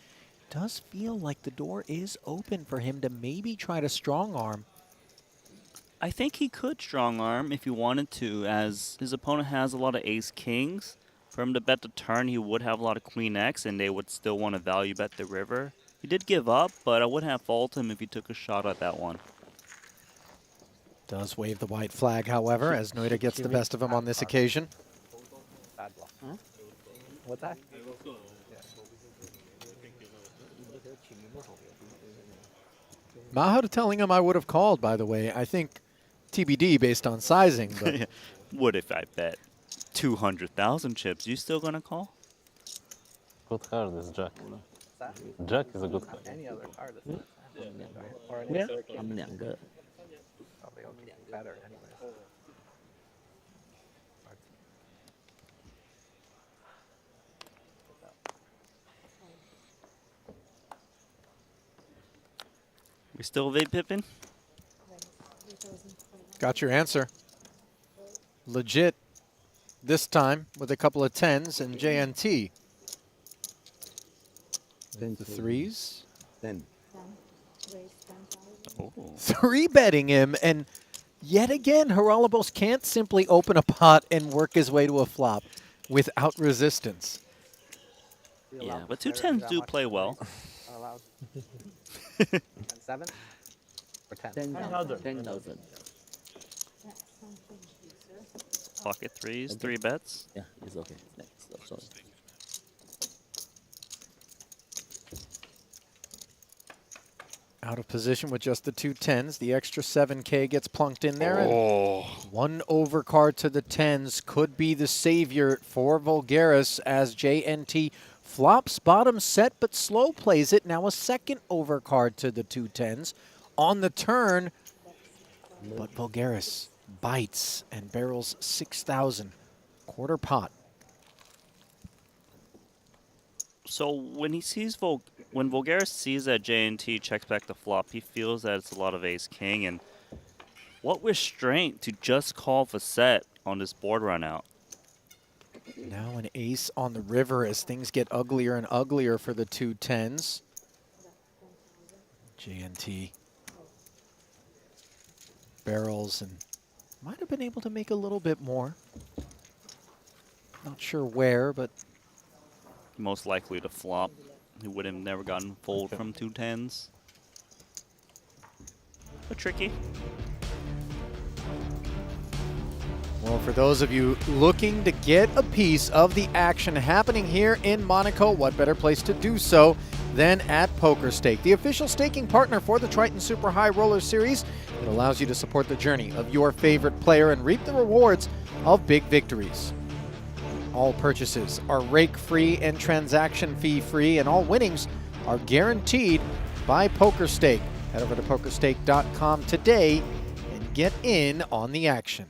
does feel like the door is open for him to maybe try to strong arm. I think he could strong arm if he wanted to, as his opponent has a lot of Ace Kings. For him to bet the turn, he would have a lot of Queen X, and they would still want to value bet the river. He did give up, but I wouldn't have faulted him if he took a shot at that one. Does wave the white flag, however, as Noida gets the best of him on this occasion. Bad block. Huh? What's that? Maho telling him I would have called, by the way. I think TBD based on sizing. But What if I bet 200,000 chips? You still going to call? Good card is Jack. Jack is a good card. Any other card is or Yeah. other card. I'm younger. Probably better anyway. We still vape pippin'? got your answer. Legit this time with a couple of 10s and JNT. The 3s. 10. Oh. 3-betting him, and yet again, Haralabos can't simply open a pot and work his way to a flop without resistance. Yeah, but 2 10s do play well. Are allowed. 7 or 10? 10,000. Pocket 3s, 3 bets. Yeah, it's okay. Next. Oh, sorry. Out of position with just the 2 10s. The extra 7K gets plunked in there. Oh. And one overcard to the 10s could be the savior for Voulgaris as JNT flops bottom set but slow plays it. Now a second overcard to the 2 10s on the turn. But Voulgaris bites and barrels 6,000. Quarter pot. So when he sees when Voulgaris sees that JNT checks back the flop, he feels that it's a lot of Ace King, and what restraint to just call for set on this board run out. Now an ace on the river as things get uglier and uglier for the 2 10s. JNT barrels and might have been able to make a little bit more. Not sure where, but Most likely to flop. He would have never gotten fold from 2 10s. But tricky. well, for those of you looking to get a piece of the action happening here in Monaco, what better place to do so than at PokerStake, the official staking partner for the Triton Super High Roller Series. It allows you to support the journey of your favorite player and reap the rewards of big victories. All purchases are rake-free and transaction fee-free, and all winnings are guaranteed by PokerStake. Head over to PokerStake.com today and get in on the action.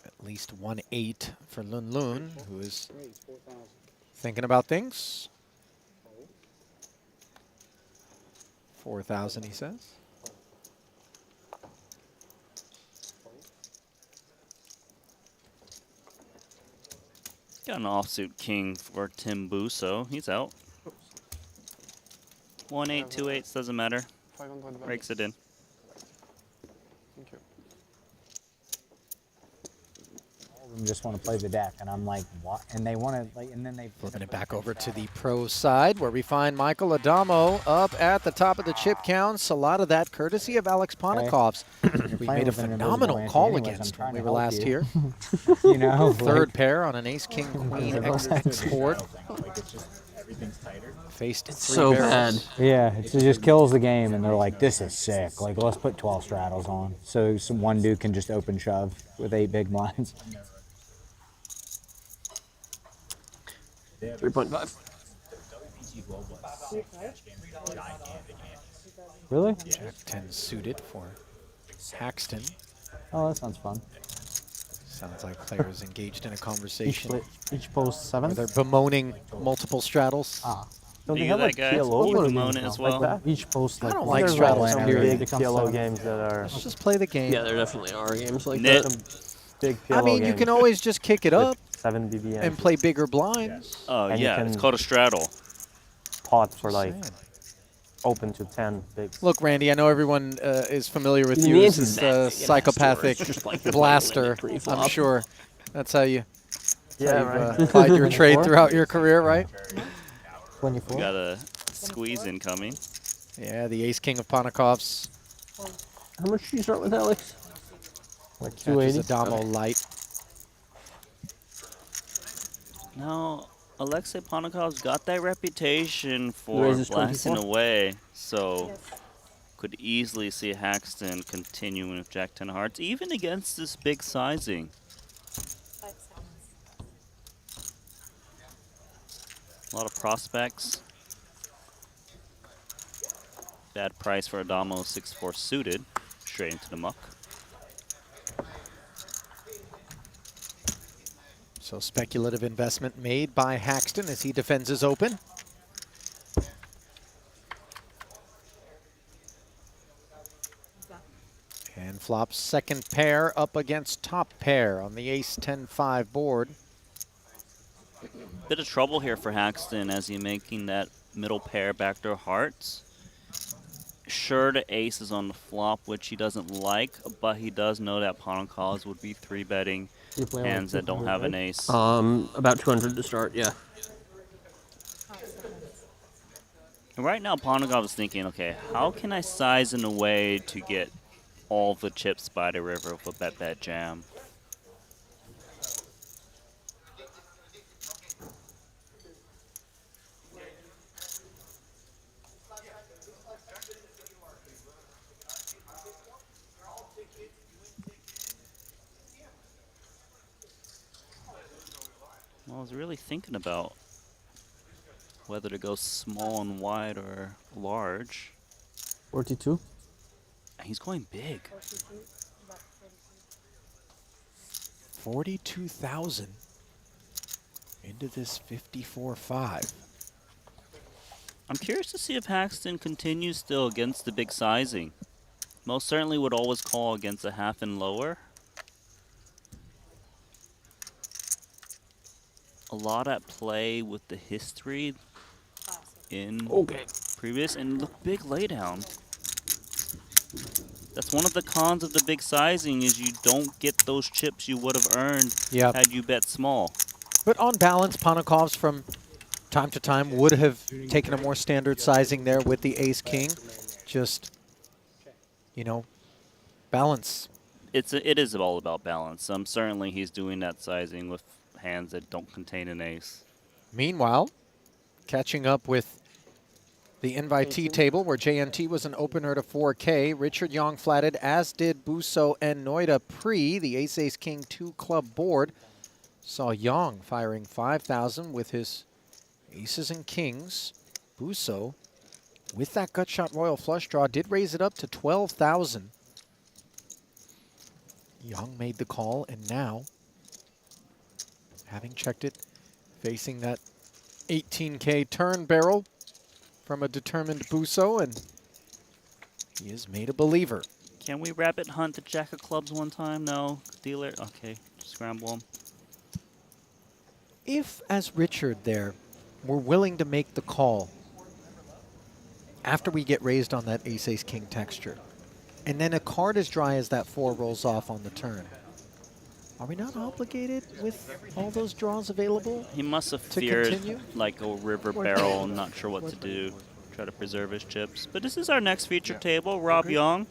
At least 1-8 for Lun Lun, who is thinking about things. 4,000, he says. Got an offsuit king for Tim Busso. He's out. 1-8, 2-8, doesn't matter. Breaks it in. them just want to play the deck, and I'm like, what? And they want to, like, and then they flipping it back over to the pro side, where we find Michael Adamo up at the top of the chip counts. A lot of that courtesy of Alex Ponikov's. We made a phenomenal call against when we were last here. You know, third pair on an ace, king, queen, XX board. Everything's tighter. Faced It's three so barrels. bad. Yeah, it just kills the game, and they're like, this is sick. Like, let's put 12 straddles on. So one dude can just open shove with 8 big blinds. 3.5. Really? Jack 10 suited for Haxton. Oh, that sounds fun. Sounds like players engaged in a conversation. Each post 7. They're bemoaning multiple straddles. Don't Are they you have that like guy? PLO You or bemoan it as well? like that? Each post like I don't like there's straddles, some period. big PLO games that are. Let's just play the game. Yeah, there definitely are games like Knit. that. Big PLO I mean, you games can always just kick it up 7 BBM and play bigger blinds. Oh, And you yeah, it's can- called a straddle. pot for like open to 10 bigs. Look, Randy, I know everyone is familiar with The you answer as to that thing, this it psychopathic has to, just like the blaster. limit pre-flop. I'm sure that's how you Yeah, you've, right. applied your trade throughout your career, right? 24. We got a squeeze incoming. Yeah, the ace king of Ponikov's. How much do you start with, Alex? Like Catches 280. Adamo light. Now, Alexei Ponikov's got that reputation for Raises blasting 24. away, so could easily see Haxton continuing with Jack 10 hearts, even against this big sizing. A lot of prospects. Bad price for Adamo 6-4 suited, straight into the muck. So speculative investment made by Haxton as he defends his open. And flops second pair up against top pair on the ace 10-5 board. Bit of trouble here for Haxton as he making that middle pair backdoor hearts. Sure, the ace is on the flop, which he doesn't like, but he does know that Ponikov's would be 3-betting You play hands that don't have an ace. About 200 to start, yeah. And right now, Ponikov is thinking, okay, how can I size in a way to get all the chips by the river with a bet jam? Well, I was really thinking about whether to go small and wide or large. 42. He's going big. 42,000 into this 54-5. I'm curious to see if Haxton continues still against the big sizing. Most certainly would always call against a half and lower. A lot at play with the history in previous, and look, big laydown. That's one of the cons of the big sizing is you don't get those chips you would have earned had you bet small. But on balance, Ponikov's from time to time would have taken a more standard sizing there with the ace-king. Just, you know, balance. It is all about balance. Certainly he's doing that sizing with hands that don't contain an ace. Meanwhile, catching up with the invitee table where JNT was an opener to 4K, Richard Young flatted, as did Busso and Noida pre the ace-ace-king 2 club board. Saw Young firing 5,000 with his aces and kings. Busso, with that gut shot royal flush draw, did raise it up to 12,000. Young made the call, and now, having checked it, facing that 18K turn barrel from a determined Busso, and he is made a believer. Can we rabbit hunt the jack of clubs one time? No. Dealer? Okay, scramble him. If, as Richard there, we're willing to make the call after we get raised on that ace-ace-king texture, and then a card as dry as that 4 rolls off on the turn, Are we not obligated with all those draws available? He must have to feared continue? like a river barrel, not sure what to do. Try to preserve his chips. But this is our next feature table. Rob Young,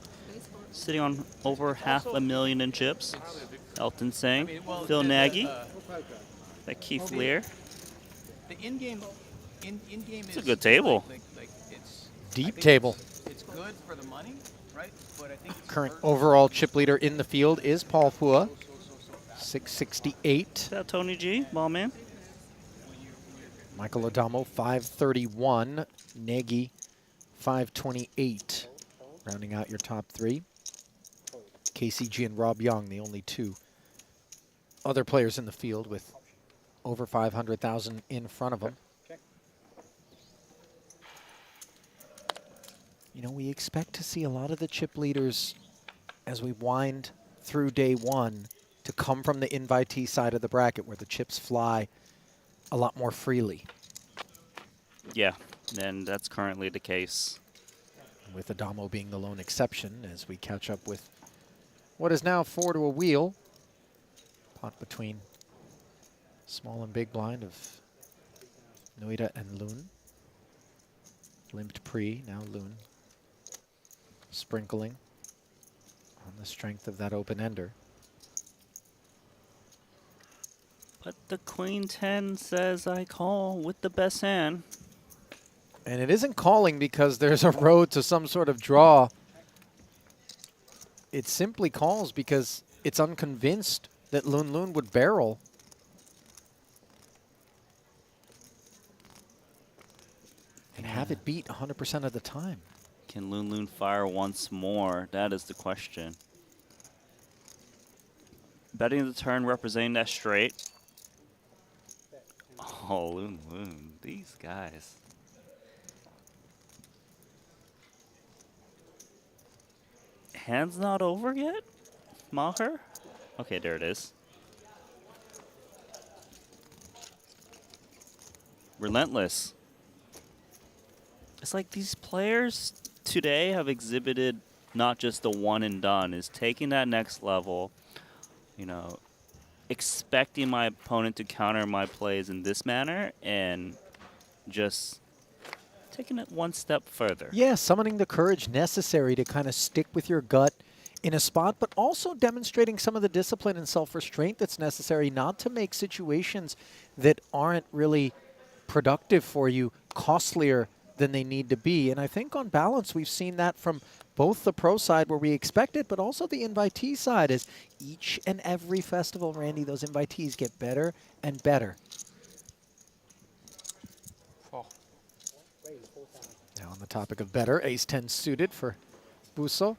sitting on over $500,000 in chips. Elton Singh, Phil Nagy, that Keith Lear. The in-game It's a good table. Deep table. It's good for the money, right? But I think Current overall chip leader in the field is Paul Pua, 668. Is that Tony G, ball man? Michael Adamo, 531. Nagy, 528. Rounding out your top three. KCG and Rob Young, the only two other players in the field with over 500,000 in front of them. You know, we expect to see a lot of the chip leaders as we wind through day one to come from the invitee side of the bracket where the chips fly a lot more freely. Yeah, and that's currently the case. With Adamo being the lone exception as we catch up with what is now 4 to a wheel. Pot between small and big blind of Noida and Loon. Limped pre, now Loon. Sprinkling on the strength of that open ender. But the Queen 10 says I call with the best hand. And it isn't calling because there's a road to some sort of draw. It simply calls because it's unconvinced that Loon would barrel. And have it beat 100% of the time. Can Loon fire once more? That is the question. Betting the turn, representing that straight. Oh, Loon, these guys. Hand's not over yet? Maher? Okay, there it is. Relentless. It's like these players today have exhibited not just the one and done, is taking that next level, you know, expecting my opponent to counter my plays in this manner and just taking it one step further. Yeah, summoning the courage necessary to kind of stick with your gut in a spot, but also demonstrating some of the discipline and self-restraint that's necessary not to make situations that aren't really productive for you costlier than they need to be. And I think on balance, we've seen that from both the pro side where we expect it, but also the invitee side as each and every festival, Randy, those invitees get better and better. Now on the topic of better, ace-10 suited for Busso.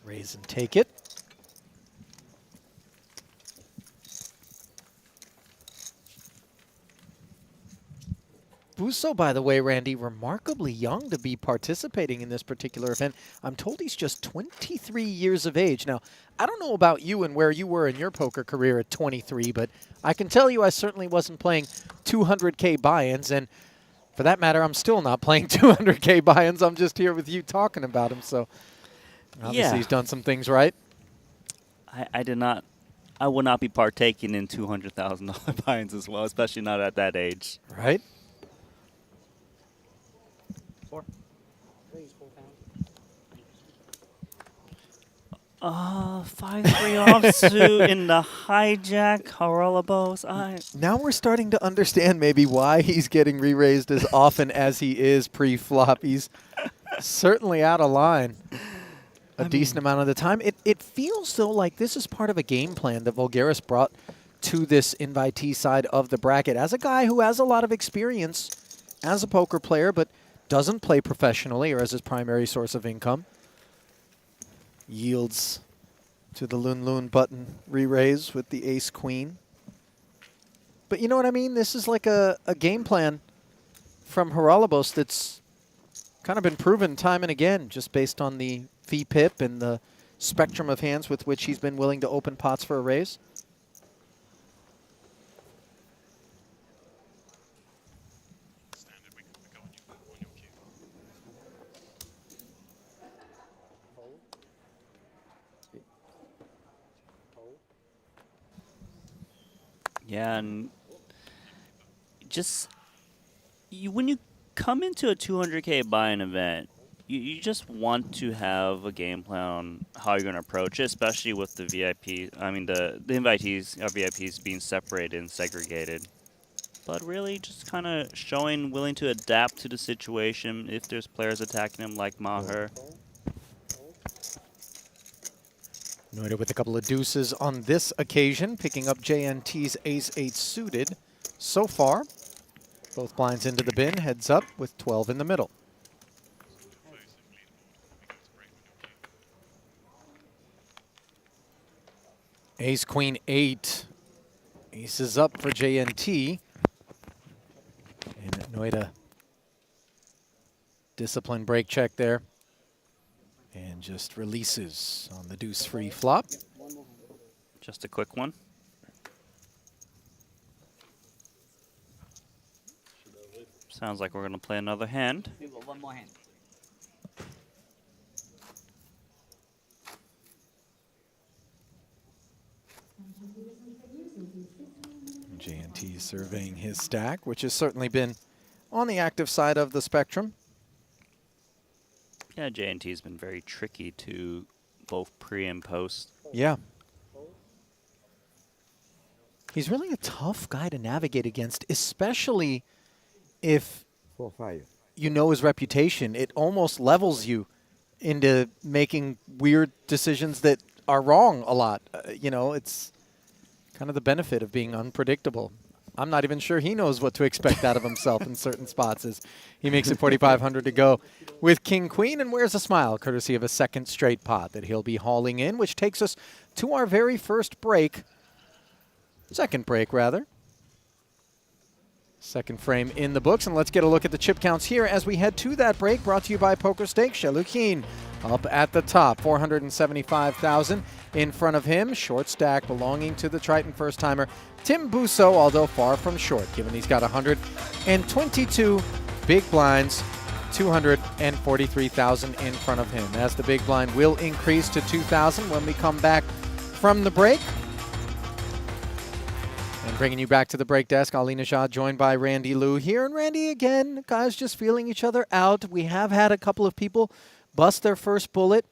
Raise and take it. Busso, by the way, Randy, remarkably young to be participating in this particular event. I'm told he's just 23 years of age. Now, I don't know about you and where you were in your poker career at 23, but I can tell you I certainly wasn't playing 200K buy-ins, and for that matter, I'm still not playing 200K buy-ins. I'm just here with you talking about him, so obviously he's done some things right. I would not be partaking in $200,000 buy-ins as well, especially not at that age. Right? 5-3 offsuit in the hijack, Haralabos. Now we're starting to understand maybe why he's getting re-raised as often as he is pre-flop. He's certainly out of line a decent amount of the time. It feels, though, like this is part of a game plan that Voulgaris brought to this invitee side of the bracket. As a guy who has a lot of experience as a poker player but doesn't play professionally or as his primary source of income, yields to the Loon button re-raise with the ace-queen. But you know what I mean? This is like a game plan from Haralabos that's kind of been proven time and again just based on the fee pip and the spectrum of hands with which he's been willing to open pots for a raise. Yeah, and just when you come into a 200K buy-in event, you just want to have a game plan on how you're going to approach it, especially with the VIP. I mean, the invitees or VIPs being separated and segregated. But really, just kind of showing willing to adapt to the situation if there's players attacking him like Maher. Noida with a couple of deuces on this occasion, picking up JNT's ace-8 suited. So far, both blinds into the bin, heads up with 12 in the middle. Ace, queen, 8. Ace is up for JNT. And Noida, discipline break check there. And just releases on the deuce-free flop. Just a quick one. Sounds like we're going to play another hand. We've got one more hand. JNT surveying his stack, which has certainly been on the active side of the spectrum. Yeah, JNT's been very tricky to both pre and post. Yeah. He's really a tough guy to navigate against, especially if you know his reputation. It almost levels you into making weird decisions that are wrong a lot. You know, it's kind of the benefit of being unpredictable. I'm not even sure he knows what to expect out of himself in certain spots as he makes it 4,500 to go with King Queen and wears a smile courtesy of a second straight pot that he'll be hauling in, which takes us to our very first break. Second break, rather. Second frame in the books, and let's get a look at the chip counts here as we head to that break, brought to you by Poker Steak. Shalukin up at the top, 475,000 in front of him. Short stack belonging to the Triton first-timer Tim Busso, although far from short, given he's got 122 big blinds, 243,000 in front of him. As the big blind will increase to 2,000 when we come back from the break. And bringing you back to the break desk, Ali Najad joined by Randy Liu here. And Randy, again, guys just feeling each other out. We have had a couple of people bust their first bullet,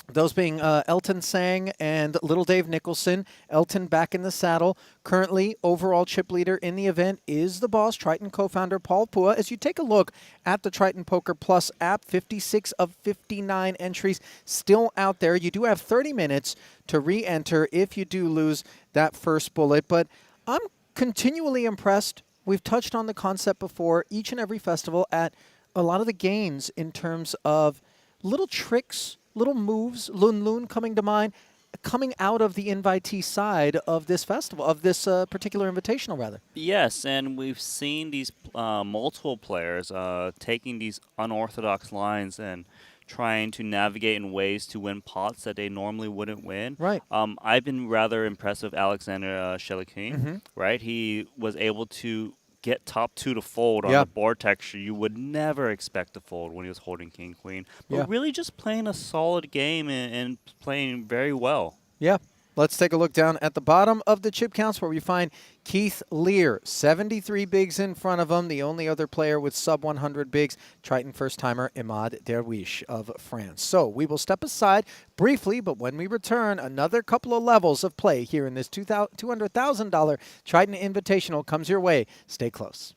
those being Elton Sang and Little Dave Nicholson. Elton back in the saddle. Currently, overall chip leader in the event is the boss, Triton co-founder Paul Pua. As you take a look at the Triton Poker Plus app, 56 of 59 entries still out there. You do have 30 minutes to re-enter if you do lose that first bullet. But I'm continually impressed. We've touched on the concept before, each and every festival, at a lot of the gains in terms of little tricks, little moves, Lun Lun coming to mind, coming out of the invitee side of this festival, of this particular invitational, rather. Yes, and we've seen these multiple players taking these unorthodox lines and trying to navigate in ways to win pots that they normally wouldn't win. Right. I've been rather impressed with Alexander Shelikin, right? He was able to get top 2 to fold on a board texture you would never expect to fold when he was holding King Queen. But really just playing a solid game and playing very well. Yeah. Let's take a look down at the bottom of the chip counts where we find Keith Lear, 73 bigs in front of him. The only other player with sub 100 bigs, Triton first-timer Imad Derwish of France. So we will step aside briefly, but when we return, another couple of levels of play here in this $200,000 Triton Invitational comes your way. Stay close.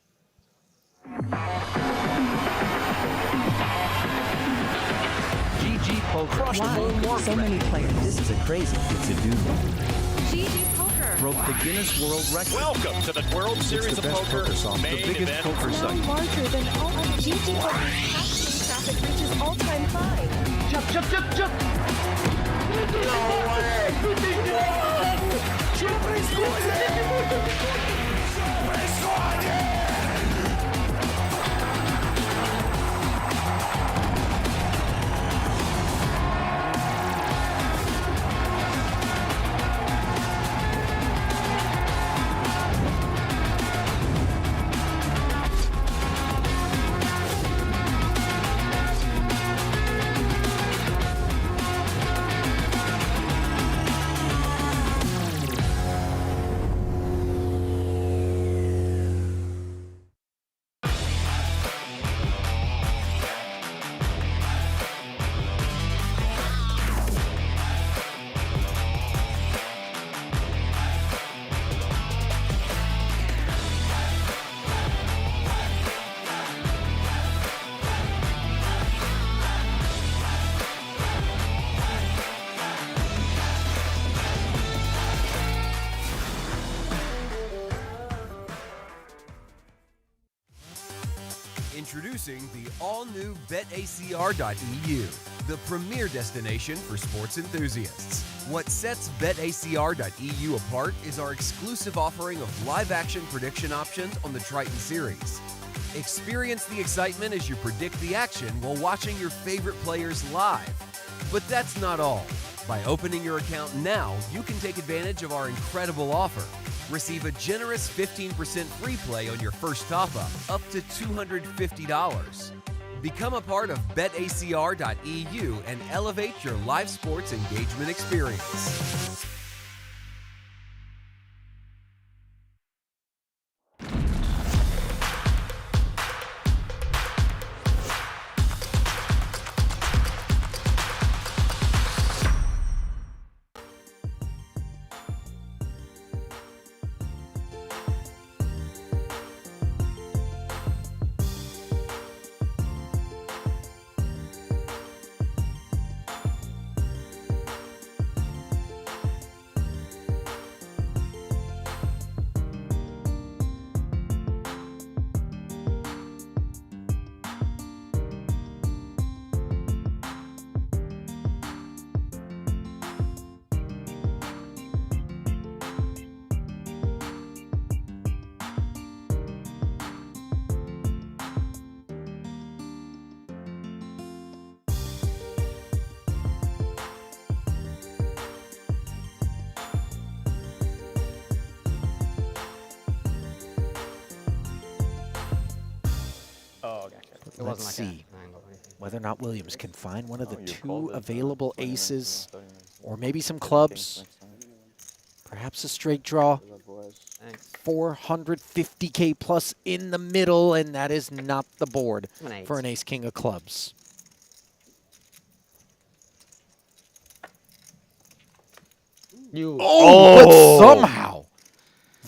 Crushed wow, so many players. This is a crazy thing to do. GG Poker broke the Guinness World Record. Welcome to the World Series of Poker main the biggest event. poker site. larger than all other GG Poker. Casting traffic reaches all-time high. Jump, jump, jump, jump! No Introducing the all-new BetACR.eu, the premier destination for sports enthusiasts. What sets BetACR.eu apart is our exclusive offering of live-action prediction options on the Triton series. Experience the excitement as you predict the action while watching your favorite players live. But that's not all. By opening your account now, you can take advantage of our incredible offer. Receive a generous 15% free play on your first top-up, up to $250. Become a part of BetACR.eu and elevate your live sports engagement experience. Let's see whether or not Williams can find one of the two available aces, or maybe some clubs, perhaps a straight draw. 450K plus in the middle, and that is not the board for an ace-king of clubs. But somehow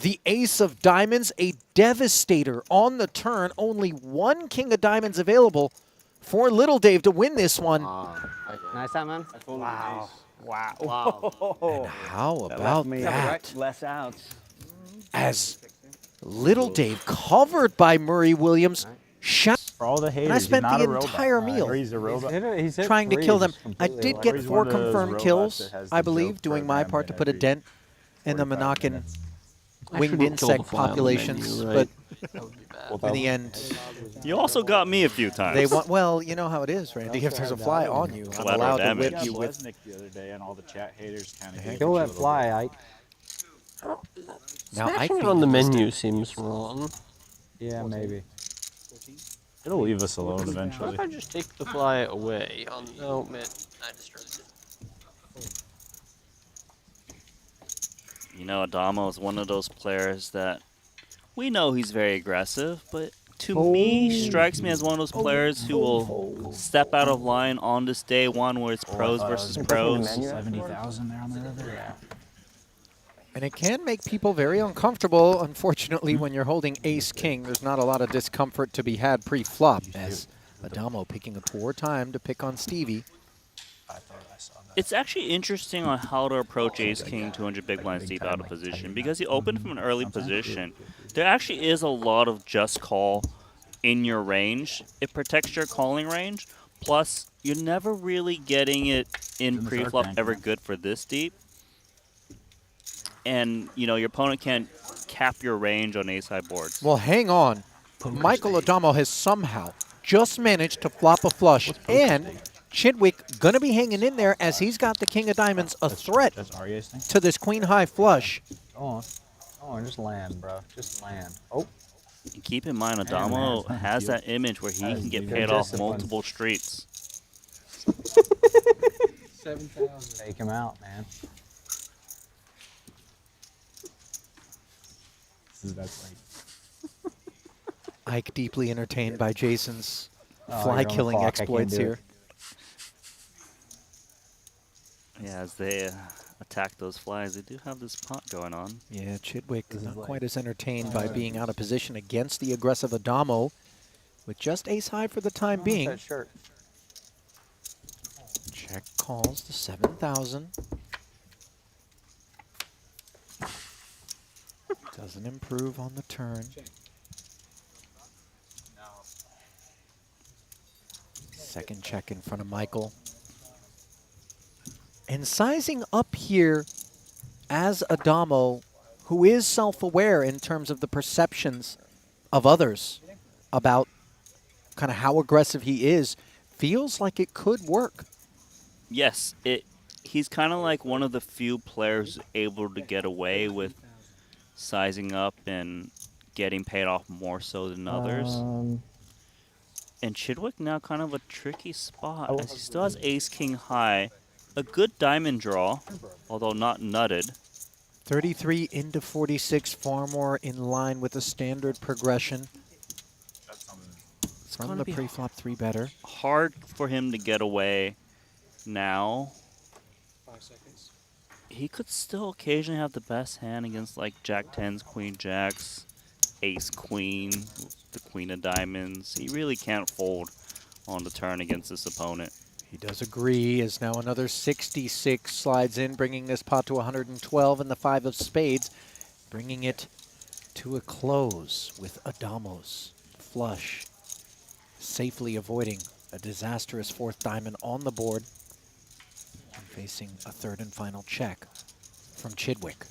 the ace of diamonds, a devastator on the turn. Only one king of diamonds available for Little Dave to win this one. Nice out, man. Wow. Wow. Wow. And how about that? Less outs. As Little Dave, covered by Murray Williams, shot. For all the haters, And I spent he's not the a robot. entire meal He's a robot. trying to kill them. I did get 4 confirmed kills, I believe, doing my part to put a dent in the Monacan winged insect populations. But in the end, You also got me a few times. they want. Well, you know how it is, Randy. If there's a fly on you, I'm Collateral allowed to damage. whip you with. the other day, and all the chat haters kind of Kill that fly, Ike. Now, Ike Smashing on the menu seems wrong. Yeah, maybe. It'll leave us alone What eventually. if I just take the fly away? No, man, I destroyed it. You know, Adamo is one of those players that we know he's very aggressive, but to me, strikes me as one of those players who will step out of line on this day one where it's pros versus pros. 70,000 there on the river. Yeah. And it can make people very uncomfortable. Unfortunately, when you're holding ace-king, there's not a lot of discomfort to be had pre-flop, as Adamo picking a poor time to pick on Stevie. It's actually interesting on how to approach ace-king 200 big blinds deep out of position, because you open from an early position. There actually is a lot of just call in your range. It protects your calling range, plus you're never really getting it in pre-flop ever good for this deep. And, you know, your opponent can't cap your range on ace-high boards. Well, hang on. Michael Adamo has somehow just managed to flop a flush, and Chidwick going to be hanging in there as he's got the king of diamonds a threat to this queen-high flush. Go on. Go on, just land, bro. Just land. Oh. And keep in mind, Adamo has that image where he can get paid off multiple streets. 7,000. Take him out, man. That's like Ike deeply entertained by Jason's Oh, fly-killing you're on the clock. I can't exploits do it. here. Yeah, as they attack those flies, they do have this pot going on. Yeah, Chidwick is not quite as entertained by being out of position against the aggressive Adamo, with just ace-high for the time being. That shirt. Check calls the 7,000. Doesn't improve on the turn. Second check in front of Michael. And sizing up here as Adamo, who is self-aware in terms of the perceptions of others about kind of how aggressive he is, feels like it could work. Yes, he's kind of like one of the few players able to get away with sizing up and getting paid off more so than others. And Chidwick now kind of a tricky spot as he still has ace-king high. A good diamond draw, although not nutted. 33 into 46, far more in line with the standard progression. From the pre-flop 3-better. Hard for him to get away now. 5 seconds. He could still occasionally have the best hand against like Jack 10s, Queen Jacks, Ace Queen, the Queen of Diamonds. He really can't fold on the turn against this opponent. He does agree, as now another 66 slides in, bringing this pot to 112, and the 5 of spades, bringing it to a close with Adamo's flush, safely avoiding a disastrous 4th diamond on the board, and facing a 3rd and final check from Chidwick.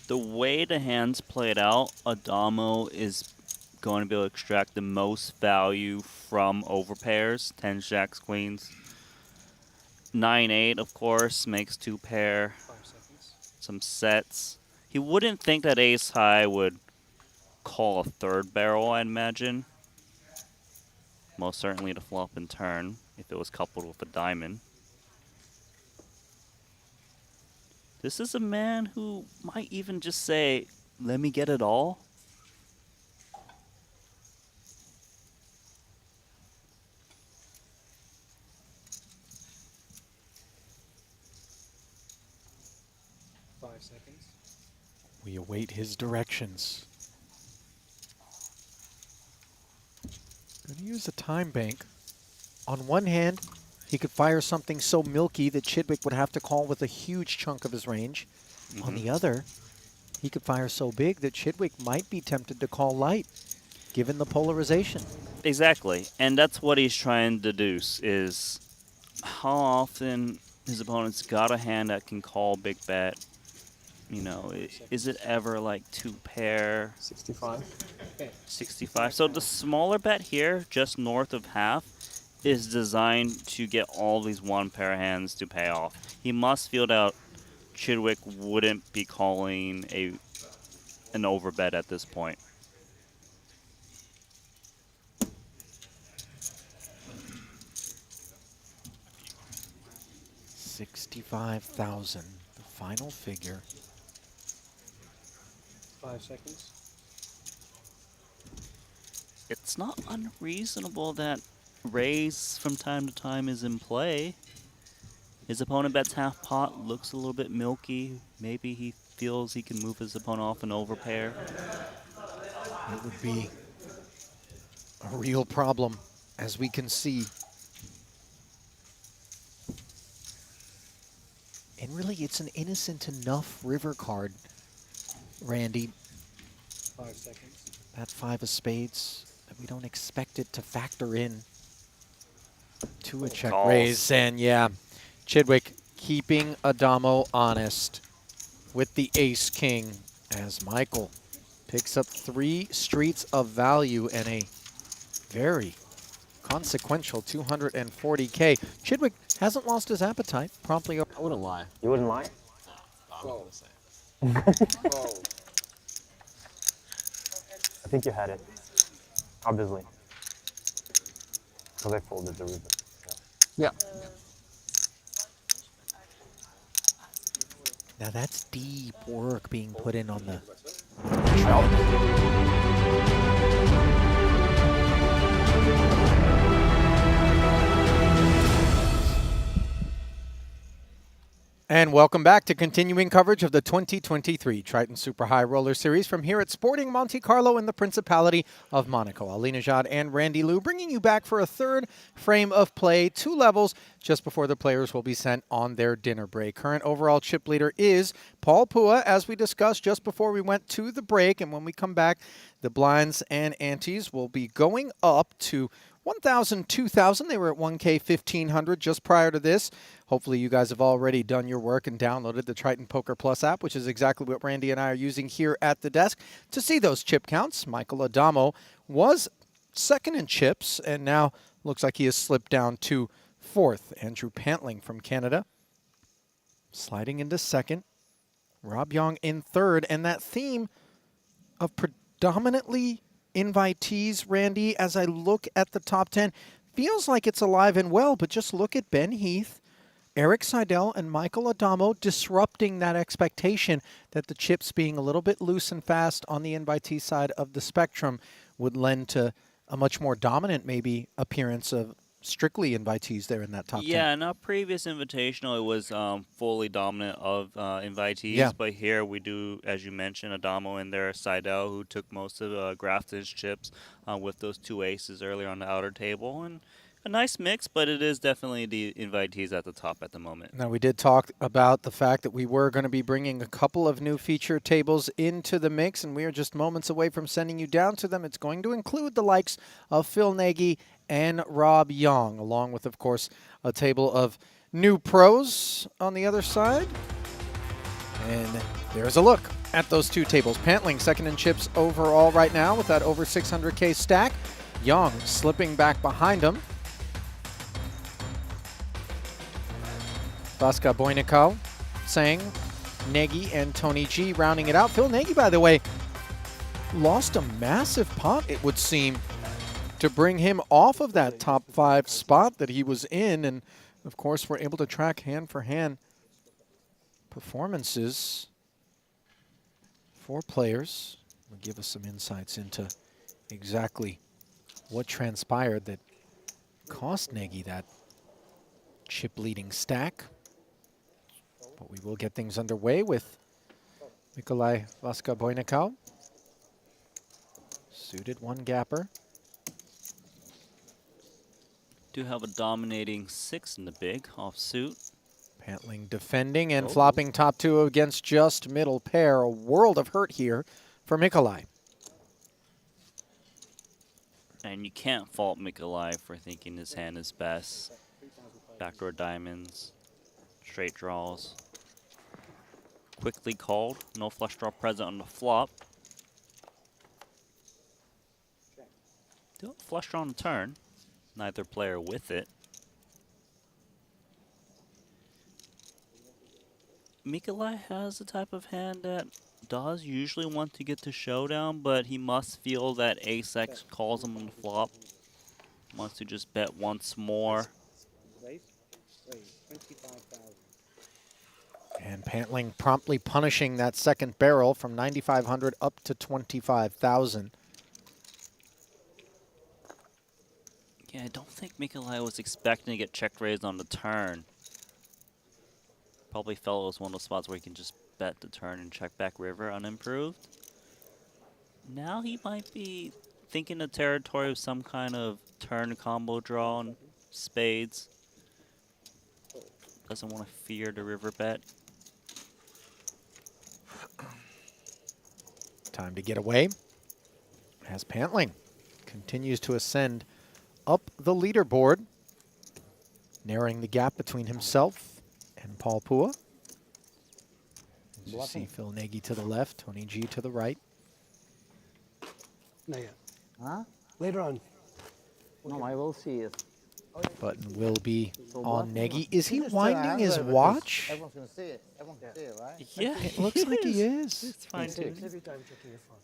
The way the hands played out, Adamo is going to be able to extract the most value from overpairs, 10 jacks, queens. 9-8, of course, makes 2 pair. 5 seconds. Some sets. He wouldn't think that ace high would call a 3rd barrel, I'd imagine. Most certainly to flop and turn, if it was coupled with a diamond. This is a man who might even just say, let me get it all. Seconds. We await his directions. Going to use a time bank. On one hand, he could fire something so milky that Chidwick would have to call with a huge chunk of his range. On the other, he could fire so big that Chidwick might be tempted to call light, given the polarization. Exactly, and that's what he's trying to deduce, is how often his opponent's got a hand that can call big bet. You know, is it ever like 2 pair? 65. 65. So the smaller bet here, just north of half, is designed to get all these 1 pair hands to pay off. He must feel that Chidwick wouldn't be calling an overbet at this point. $65,000, the final figure. 5 seconds. It's not unreasonable that raise from time to time is in play. His opponent bets half pot, looks a little bit milky. Maybe he feels he can move his opponent off an overpair. It would be a real problem, as we can see. And really, it's an innocent enough river card, Randy. 5 seconds. That 5 of spades, that we don't expect it to factor in to a check raise. And yeah, Chidwick keeping Adamo honest with the ace-king as Michael picks up 3 streets of value and a very consequential 240K. Chidwick hasn't lost his appetite. Promptly. I wouldn't lie. You wouldn't lie? I'm not gonna say. I think you had it. Obviously. Because I folded the river. Yeah. Now that's deep work being put in on the And welcome back to continuing coverage of the 2023 Triton Super High Roller Series from here at Sporting Monte-Carlo in the Principality of Monaco. Ali Najad and Randy Liu bringing you back for a 3rd frame of play, 2 levels, just before the players will be sent on their dinner break. Current overall chip leader is Paul Pua, as we discussed just before we went to the break. And when we come back, the blinds and antes will be going up to 1,000, 2,000. They were at 1K, 1,500 just prior to this. Hopefully you guys have already done your work and downloaded the Triton Poker Plus app, which is exactly what Randy and I are using here at the desk to see those chip counts. Michael Adamo was second in chips, and now looks like he has slipped down to fourth. Andrew Pantling from Canada sliding into second. Rob Young in third, and that theme of predominantly invitees, Randy, as I look at the top 10, feels like it's alive and well, but just look at Ben Heath, Eric Seidel, and Michael Adamo disrupting that expectation that the chips being a little bit loose and fast on the invitee side of the spectrum would lend to a much more dominant, maybe, appearance of strictly invitees there in that top 10. Yeah, in our previous invitational, it was fully dominant of invitees. Yeah. But here we do, as you mentioned, Adamo and there, Seidel, who took most of Grafton's chips with those two aces earlier on the outer table. And a nice mix, but it is definitely the invitees at the top at the moment. Now, we did talk about the fact that we were going to be bringing a couple of new feature tables into the mix, and we are just moments away from sending you down to them. It's going to include the likes of Phil Nagy and Rob Young, along with, of course, a table of new pros on the other side. And there's a look at those two tables. Pantling second in chips overall right now with that over 600K stack. Young slipping back behind him. Vaska Boynikov, Sang, Nagy, and Tony G rounding it out. Phil Nagy, by the way, lost a massive pot, it would seem, to bring him off of that top 5 spot that he was in. And, of course, we're able to track hand-for-hand performances for players. Will give us some insights into exactly what transpired that cost Nagy that chip-leading stack. But we will get things underway with Nikolai Vaska Boynikov. Suited one-gapper. Do have a dominating 6 in the big offsuit. Pantling defending and flopping top 2 against just middle pair. A world of hurt here for Nikolai. And you can't fault Nikolai for thinking his hand is best. Backdoor diamonds, straight draws. Quickly called, no flush draw present on the flop. Still flush draw on the turn, neither player with it. Nikolai has the type of hand that does usually want to get to showdown, but he must feel that ace-X calls him on the flop. Wants to just bet once more. And Pantling promptly punishing that second barrel from 9,500 up to 25,000. Yeah, I don't think Nikolai was expecting to get check raised on the turn. Probably felt it was one of those spots where he can just bet the turn and check back river unimproved. Now he might be thinking the territory of some kind of turn combo draw on spades. Doesn't want to fear the river bet. Time to get away as Pantling continues to ascend up the leaderboard, narrowing the gap between himself and Paul Pua. As you see Phil Nagy to the left, Tony G to the right. Not yet. Huh? Later on. No, I will see it. Button will be on Nagy. Is he Just turn our winding hands his over 'cause watch? Everyone's going to see it. Everyone can see it, right? Yeah, It looks like he is. It's fine too. Every time checking your phone.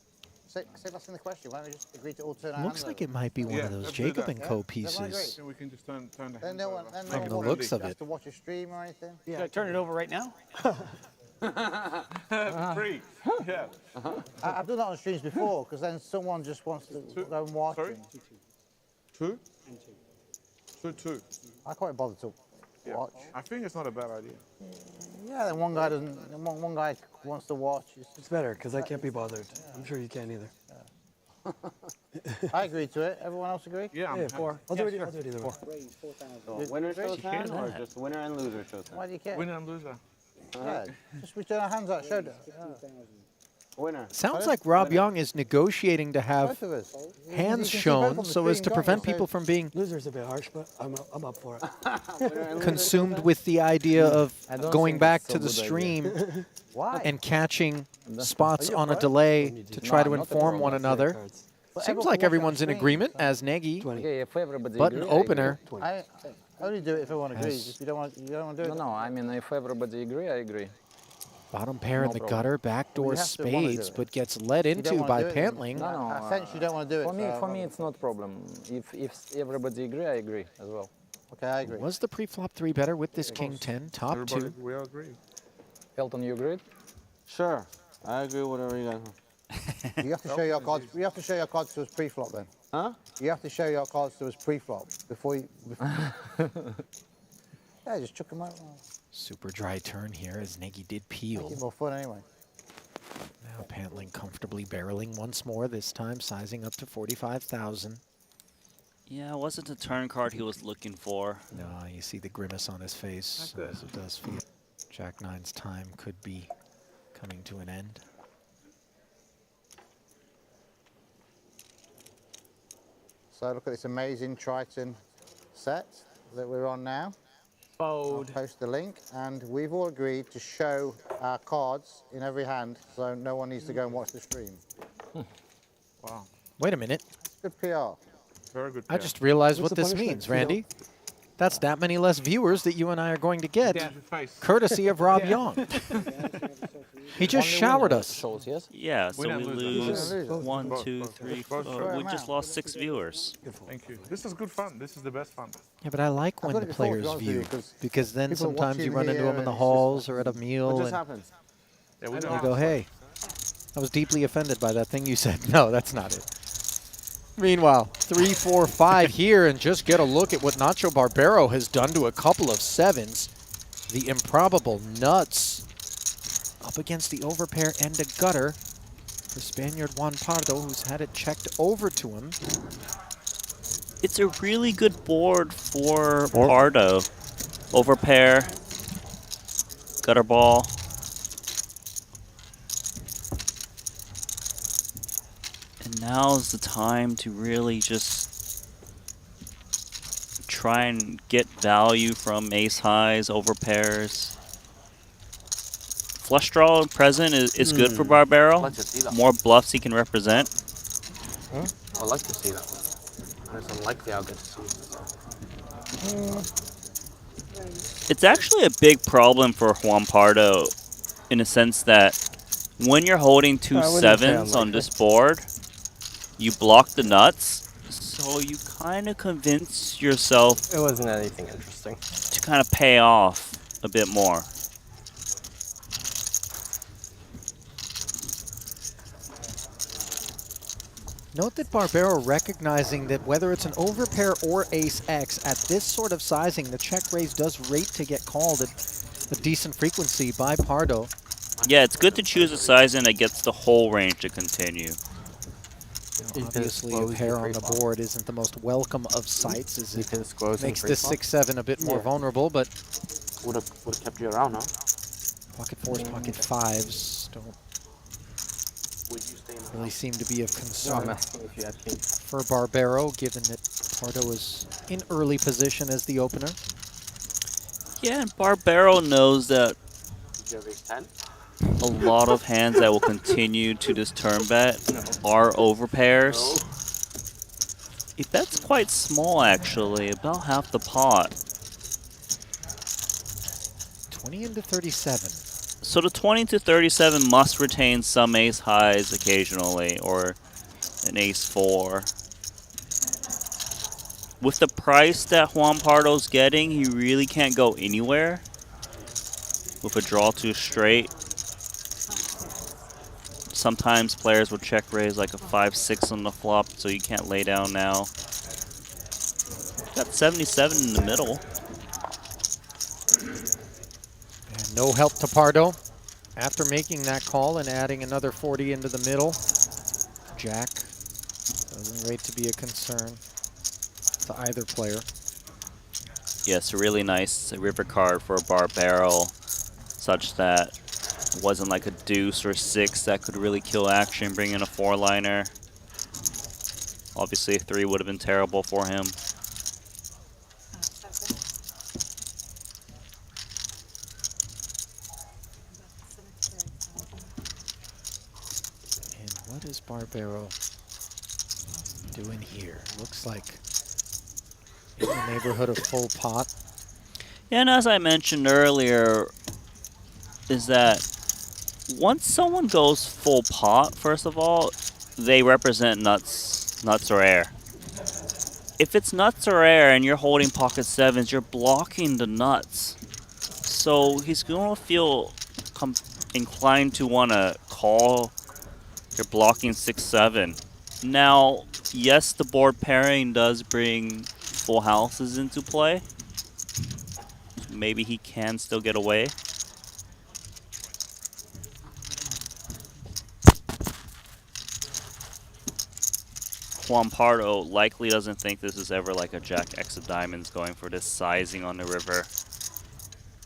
Say that's in the question. Why don't we just agree to all turn our Looks hands like over? it might be one of those let's do Jacob that. and Co. Yeah, pieces. So we can just turn the Then no one, then no From one the wants looks of has it. to watch a stream or anything. Should I turn it over right now? Free. Yeah. I've done that on streams before because then someone just wants to go and watch. Sorry? And 2? 2. I can't bother to Yeah. watch. I think it's not a bad idea. Yeah, then one guy doesn't. Then one guy wants to watch. It's better because I can't be bothered. I'm sure you can't either. I agree to it. Everyone else agree? Yeah. Yeah, 4. I'll do it either way. So winner showtime or that? just winner and loser showtime? Why do you care? Winner and loser. Yeah, just we turn our hands out, show them. Winner. Sounds like Rob Young is negotiating to have Both of us. hands You can see both shown on the so as screen, to can't prevent you? people from being Loser's a bit harsh, but I'm up for it. consumed with the idea of I don't going think back it's to so the good stream Why? and catching Are spots you on a for it? delay to try No, to not a inform problem. one another. But Seems everyone like can watch everyone's on in screen, agreement so- as Nagy. Okay, if everybody Button agree, I agree. opener. I only do it if everyone agrees. Has- If you don't want to do No, it. no, I mean, if everybody agree, I agree. Bottom pair in No the problem. gutter, backdoor you have to wanna do spades, it. but gets led You don't into wanna by do it, Pantling. No, no. I sense you don't want to do it. For me, so it's not problem. If everybody agree, I agree as well. Okay, I agree. Was the pre-flop 3 better with this king 10, top Everybody, 2? we all agree. Elton, you agreed? Sure. I agree with whatever you guys want. You have to show your cards. You have to show your cards to us pre-flop then. Huh? You have to show your cards to us pre-flop before you. Yeah, just chuck them out. Super dry turn here as Nagy did Make peel. it more fun anyway. Now Pantling comfortably barreling once more, this time sizing up to 45,000. Yeah, it wasn't the turn card he was looking for. No, you see the grimace on his face as it does feel. Jack 9's time could be coming to an end. So look at this amazing Triton set that we're on now. I'll post the link, and we've all agreed to show our cards in every hand, so no one needs to go and watch the stream. Wow. Wait a minute. Good PR. Very good. I just realized What's what the this punishment, means, you know? Randy. That's that many less viewers that you and I are going to get, Down your face. courtesy of Rob Young. He just showered us. Shows, yes? Yeah, so Winner, we loser. lose 1, Both, 2, both, 3, both. 4. We just lost 6 viewers. Thank you. This is good fun. This is the best fun. Yeah, but I like when got the it before, to be players honest with you, view, 'cause because then people are sometimes you watching run into here them in the and it's just halls or at a meal, What just and happened? Yeah, we you know. go, hey, I was deeply offended by that thing you said. No, that's not it. Meanwhile, 3, 4, 5 here, and just get a look at what Nacho Barbero has done to a couple of 7s. The improbable nuts up against the overpair and a gutter for Spaniard Juan Pardo, who's had it checked over to him. It's a really good board for Pardo. Overpair, gutter ball. And now's the time to really just try and get value from ace highs, overpairs. Flush draw present is good for Barbero. Like to see that. More bluffs he can represent. I like to see that one. It's unlikely I'll get to see it. It's actually a big problem for Juan Pardo in a sense that when you're holding 2 I wouldn't say 7s on this board, you block the nuts, so you kind of convince yourself It wasn't anything interesting. to kind of pay off a bit more. Note that Barbero recognizing that whether it's an overpair or ace-X, at this sort of sizing, the check raise does rate to get called at a decent frequency by Pardo. Yeah, it's good to choose a sizing that gets the whole range to continue. Obviously, a pair on the board isn't the most welcome of sights, as it makes this pre-flop. 6-7 a bit more vulnerable, but Would have kept you around, no? pocket 4s, pocket 5s don't Would you stay in the really seem to be of No, I'm concern asking if you had king. for Barbero, given that Pardo is in early position as the opener. Yeah, and Barbero knows that Did you have ace 10? a lot of hands that will continue to this turn bet are overpairs. He bets quite small, actually, about half the pot. 20 into 37. So the 20 to 37 must retain some ace highs occasionally, or an ace 4. With the price that Juan Pardo's getting, he really can't go anywhere with a draw to a straight. Sometimes players will check raise like a 5-6 on the flop, so you can't lay down now. Got 77 in the middle. And no help to Pardo. After making that call and adding another 40 into the middle, Jack doesn't rate to be a concern to either player. Yes, a really nice river card for Barbero, such that Wasn't like a deuce or 6 that could really kill action, bring in a 4-liner. Obviously, a 3 would have been terrible for him. And what is Barbero doing here? Looks like in the neighborhood of full pot. Yeah, and as I mentioned earlier, is that once someone goes full pot, first of all, they represent nuts or air. If it's nuts or air and you're holding pocket 7s, you're blocking the nuts. So he's going to feel inclined to want to call. You're blocking 6-7. Now, yes, the board pairing does bring full houses into play. Maybe he can still get away. Juan Pardo likely doesn't think this is ever like a Jack X of Diamonds going for this sizing on the river.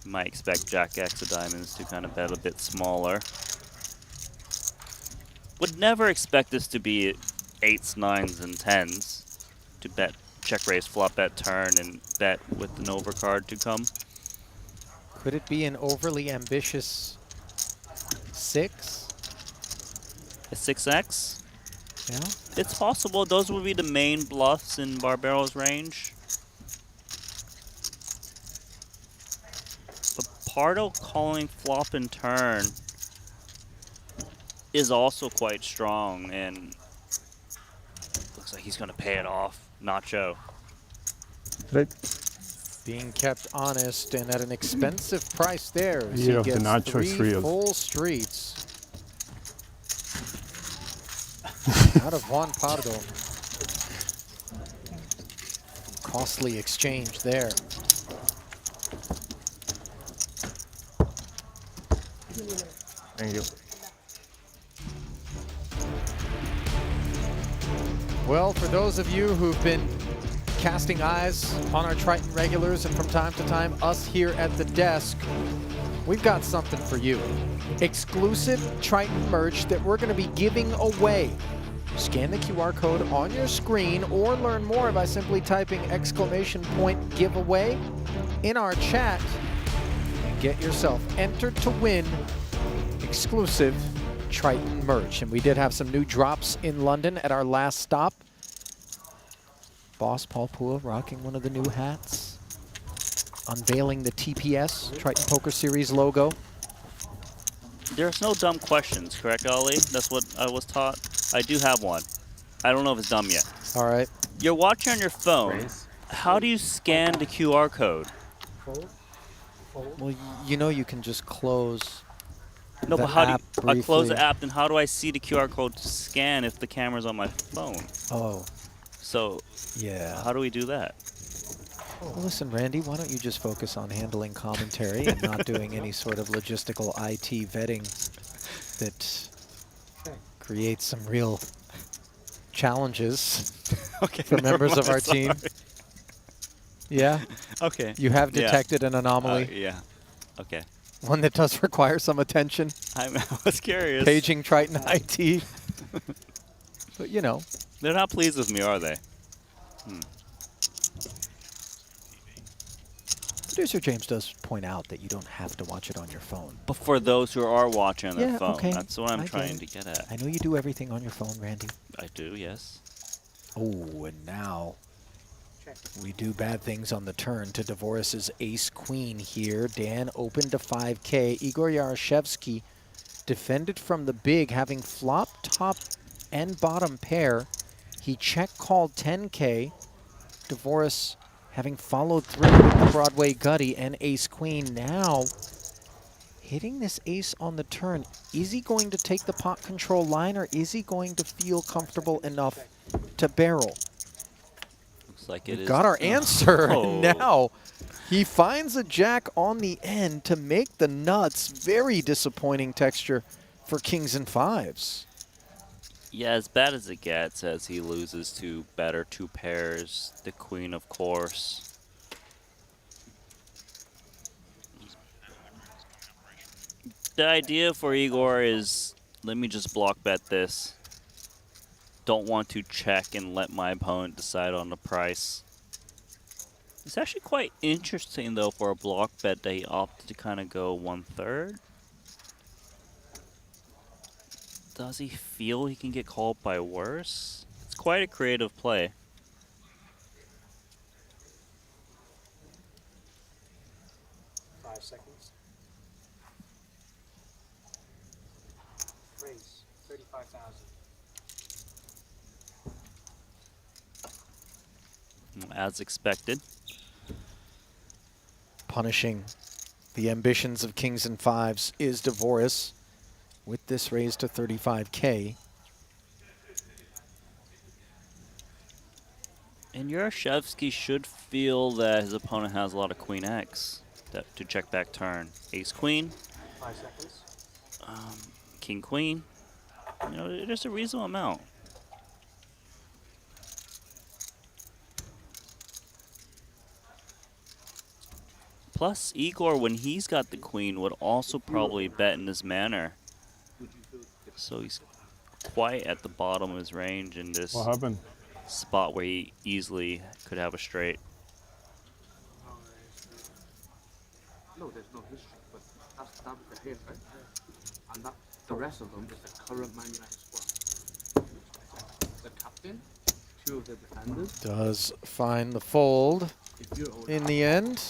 You might expect Jack X of Diamonds to kind of bet a bit smaller. Would never expect this to be 8s, 9s, and 10s to bet check raise, flop bet turn, and bet with an overcard to come. Could it be an overly ambitious 6? A 6X? Yeah. It's possible. Those would be the main bluffs in Barbero's range. But Pardo calling flop and turn is also quite strong, and looks like he's going to pay it off. Nacho. Being kept honest and at an expensive price there. As Year he of the gets Nacho 3 Trios. full streets out of Juan Pardo. Costly exchange there. Thank you. Well, for those of you who've been casting eyes on our Triton regulars and from time to time us here at the desk, we've got something for you. Exclusive Triton merch that we're going to be giving away. Scan the QR code on your screen or learn more by simply typing !giveaway in our chat and get yourself entered to win exclusive Triton merch. And we did have some new drops in London at our last stop. Boss Paul Pua rocking one of the new hats, unveiling the TPS, Triton Poker Series logo. There's no dumb questions, correct, Ollie? That's what I was taught. I do have one. I don't know if it's dumb yet. All right. You're watching on your phone. How do you scan the QR code? Well, you know you can just close No, the but how do app you, I close the briefly. app, then how do I see the QR code to scan if the camera's on my phone? Oh. So, yeah. How do we do that? Well, listen, Randy, why don't you just focus on handling commentary and not doing any sort of logistical IT vetting that creates some real challenges for members of our team. Yeah? Okay. You have detected an anomaly. Yeah. Okay. One that does require some attention. I was curious. Paging Triton IT. But, you know. They're not pleased with me, are they? Producer James does point out that you don't have to watch it on your phone. But for those who are watching on their Yeah, phone, okay. that's what I'm I trying get to it. get at. I know you do everything on your phone, Randy. I do, yes. Oh, and now we do bad things on the turn to Dvoris's ace-queen here. Dan opened to 5K. Igor Yaroshevsky defended from the big, having flop, top, and bottom pair. He check-called 10K. Dvoris having followed through with the Broadway Gutty and ace-queen. Now, hitting this ace on the turn, is he going to take the pot control line, or is he going to feel comfortable enough to barrel? Looks like it We is. got our answer, Oh. and now he finds a jack on the end to make the nuts. Very disappointing texture for kings and fives. Yeah, as bad as it gets, as he loses to better 2 pairs, the queen, of course. The idea for Igor is, let me just block bet this. Don't want to check and let my opponent decide on the price. It's actually quite interesting, though, for a block bet that he opted to kind of go 1/3. Does he feel he can get called by worse? It's quite a creative play. Seconds. Raise 35,000. As expected. Punishing the ambitions of kings and fives is Dvoris with this raise to 35K. And Yaroshevsky should feel that his opponent has a lot of queen X to check back turn. Ace queen. 5 seconds. King queen. You know, it is a reasonable amount. Plus, Igor, when he's got the queen, would also probably bet in this manner. So he's quite at the bottom of his range in this What happened? spot where he easily could have a straight. No, there's no history, but that's the head, right? And that, the rest of them is the current Man United squad. The captain, 2 of the defenders. Does find the fold in the end.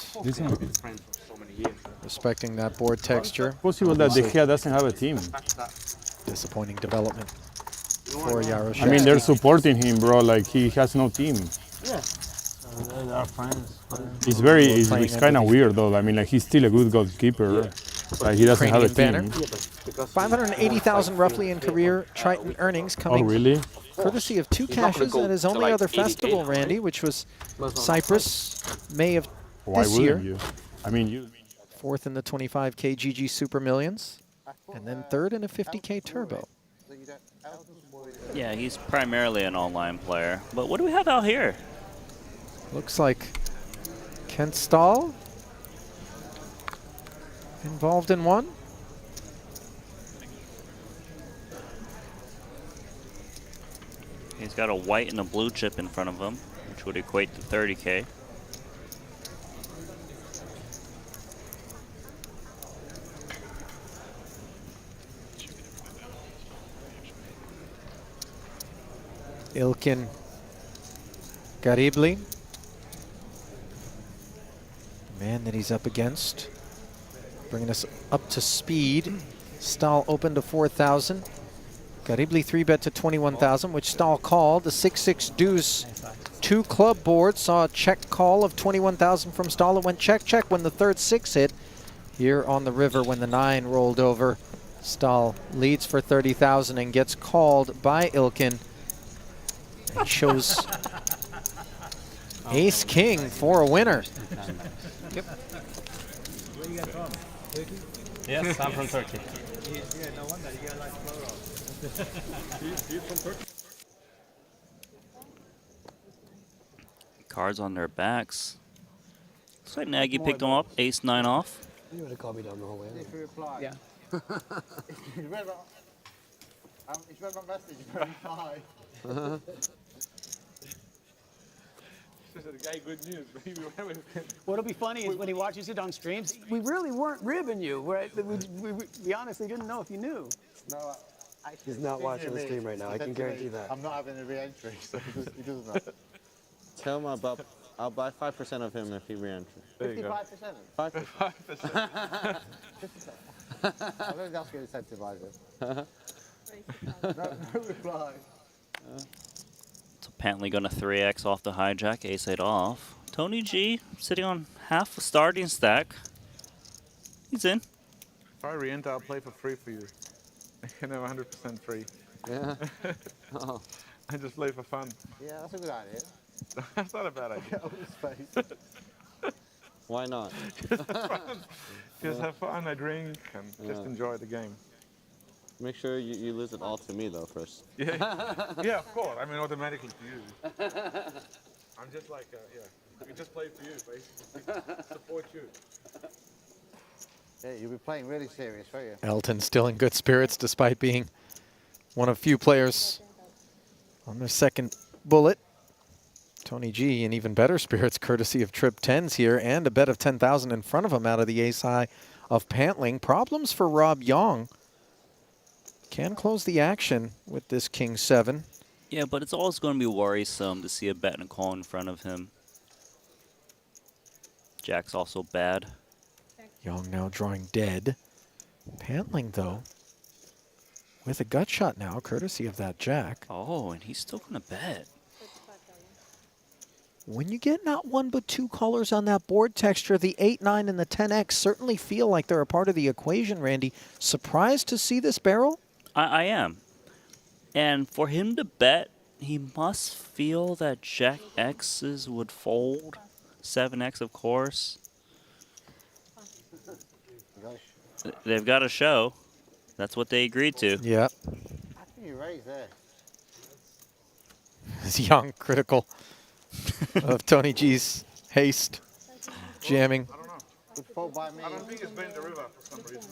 Respecting that board texture. Possible that De Gea doesn't have a team. Disappointing development for Yaroshevsky. I mean, they're supporting him, bro. Like, he has no team. Yeah. They're our friends. It's very, it's kind of weird, though. I mean, like, he's still a good goalkeeper. Like, he doesn't have a team. 580,000 roughly in career Triton earnings coming. Oh, really? Courtesy of 2 cashes at his only other festival, Randy, which was Cyprus, May of this year. You? I mean, you. 4th in the 25K GG Super Millions, and then 3rd in a 50K Turbo. Yeah, he's primarily an online player. But what do we have out here? Looks like Kent Stahl involved in one. He's got a white and a blue chip in front of him, which would equate to 30K. Ilkin Garibli, the man that he's up against, bringing us up to speed. Stahl open to 4,000. Garibli 3-bet to 21,000, which Stahl called. The 6-6 deuce 2 club board saw a check call of 21,000 from Stahl. It went check, check when the 3rd 6 hit. Here on the river when the 9 rolled over, Stahl leads for 30,000 and gets called by Ilkin. And shows ace king for a winner. Yep. Where you guys from? Turkey? Yes, I'm from Turkey. Yeah, no wonder you got like He's from Turkey. Cards on their backs. Looks like Nagy picked them up. Ace 9 off. You would have called me down the whole way. If you reply. Yeah. He's read my message, reply. The guy good news. What'll be funny is when he watches it on streams, we really weren't ribbing you, right? We honestly didn't know if you knew. No, He's not watching the stream right now. I can guarantee that. I'm not having a re-entry, so he doesn't know. Tell him I'll buy 5% of him if he re-enters. 55%? 5%. I don't think that's going to incentivize it. No reply. It's apparently going to 3x off the hijack, ace 8 off. Tony G sitting on half a starting stack. He's in. If I re-enter, I'll play for free for you. You know, 100% free. Yeah. Oh. I just play for fun. Yeah, that's a good idea. That's not a bad idea. Why not? Just have fun, I drink, and just enjoy the game. Make sure you lose it all to me, though, first. Yeah, yeah, of course. I mean, automatically to you. I'm just like, yeah, we just play for you, basically. Support you. Yeah, you'll be playing really serious, won't you? Elton still in good spirits despite being one of few players on their second bullet. Tony G in even better spirits courtesy of trip 10s here and a bet of 10,000 in front of him out of the ace high of Pantling. Problems for Rob Young. Can close the action with this king 7. Yeah, but it's always going to be worrisome to see a bet and a call in front of him. Jack's also bad. Young now drawing dead. Pantling, though, with a gut shot now, courtesy of that jack. Oh, and he's still going to bet. When you get not one but two colors on that board texture, the 8-9 and the 10X certainly feel like they're a part of the equation, Randy. Surprised to see this barrel? I am. And for him to bet, he must feel that Jack X's would fold. 7X, of course. They've got to show. That's what they agreed to. Yeah. How can you raise there? Is Young critical of Tony G's haste, jamming? I don't know. Good fold by me. I don't think it's been the river for some reason.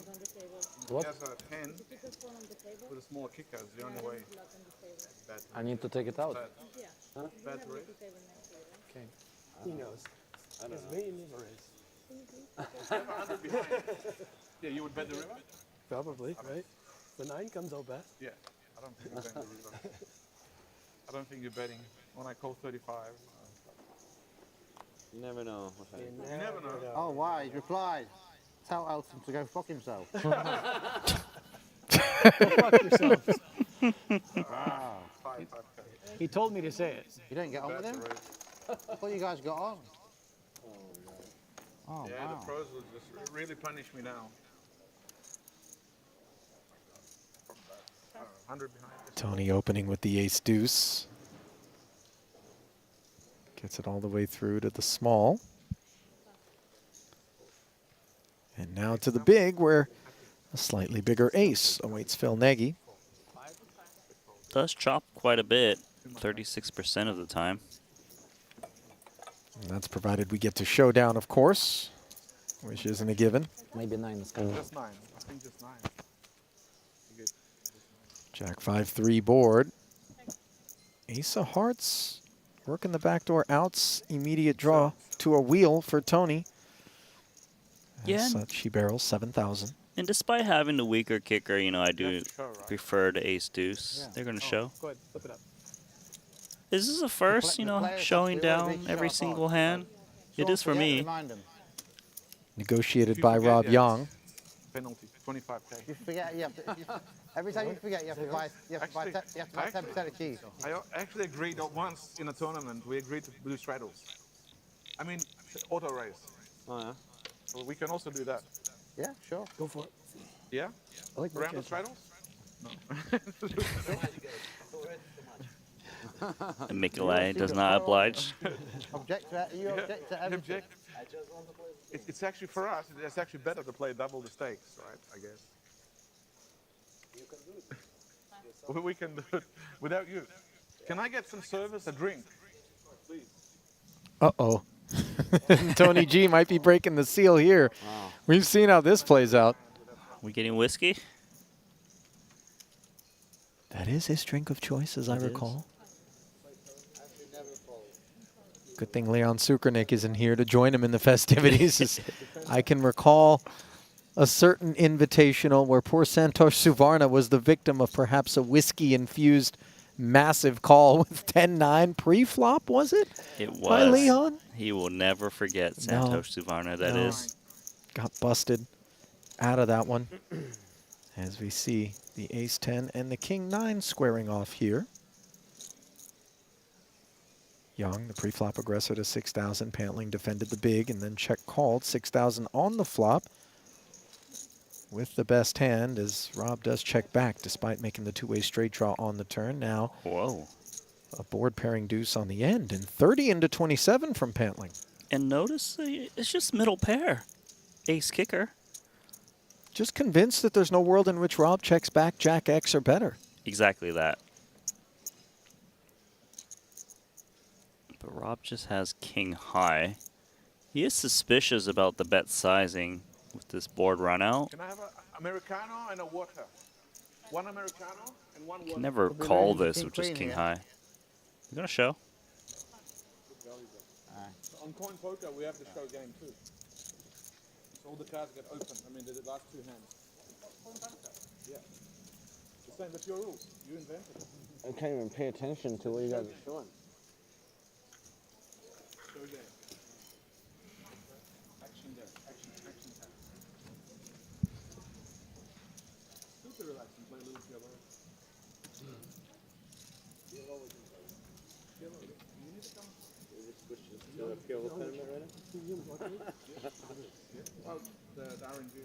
What? He has a 10 with a small kicker. It's the only way. Bad to I need to take it out. Bad. Huh? Bad to raise. Okay. He knows. It's me in the race. 100 behind. Yeah, you would bet the river? Probably, right? The 9 comes out best. Yeah, I don't think you're betting the river. I don't think you're betting when I call 35. You never know. You never know. Oh, wow, he replied. Tell Elton to go fuck himself. Go fuck yourself. Wow. He told me to say it. You don't get on with him? I thought you guys got on. Oh, yeah, wow. the pros will just really punish me now. 100 behind. Tony opening with the ace deuce. Gets it all the way through to the small. And now to the big, where a slightly bigger ace awaits Phil Nagy. Does chop quite a bit, 36% of the time. And that's provided we get to showdown, of course, which isn't a given. Maybe 9 is coming. Just 9. I think just 9. Jack 5-3 board. Ace of hearts working the backdoor outs. Immediate draw to a wheel for Tony. Yeah. As such, he barrels 7,000. And despite having the weaker kicker, you know, I do prefer the ace deuce. Yeah. They're going to show. Go ahead, flip it up. Is this a first, you know, showing down every single hand? It is for me. Negotiated by Rob Young. Penalty, 25K. You forget, you have to, every time you forget, you have to buy 10% of cheese. I actually agreed once in a tournament, we agreed to do straddles. I mean, auto race. Oh, yeah? So we can also do that. Yeah, sure. Go for it. Yeah? I like Random straddles? No. Nikolai does not oblige. Object to, you object to everything. Object. It's actually, for us, it's actually better to play double the stakes, right, I guess. We can do it without you. Can I get some service, a drink? Please. Uh-oh. Tony G might be breaking the seal here. Wow. We've seen how this plays out. We getting whiskey? That is his drink of choice, as I recall. Good thing Leon Sukernik isn't here to join him in the festivities. I can recall a certain invitational where poor Santosh Suvarna was the victim of perhaps a whiskey-infused massive call with 10-9 pre-flop, was it? It was. By Leon? He will never forget Santosh Suvarna, that is. Got busted out of that one. As we see the ace-10 and the king-9 squaring off here. Young, the pre-flop aggressor to 6,000. Pantling defended the big and then check called. 6,000 on the flop with the best hand as Rob does check back despite making the two-way straight draw on the turn. Now, whoa, a board pairing deuce on the end and 30 into 27 from Pantling. And notice it's just middle pair. Ace kicker. Just convinced that there's no world in which Rob checks back Jack X or better. Exactly that. But Rob just has king high. He is suspicious about the bet sizing with this board run out. Can I have an Americano and a water? One Americano and one water. Can never call this with just king high. You gonna show? On coin poker, we have the show game too. So all the cards get open. I mean, the last two hands. Yeah. The same, that's your rules. You invented it. I can't even pay attention to what you guys are showing. Show game. Action there. Action time. Super relaxing. Play a little PLO. You need to come. Oh, the RNG.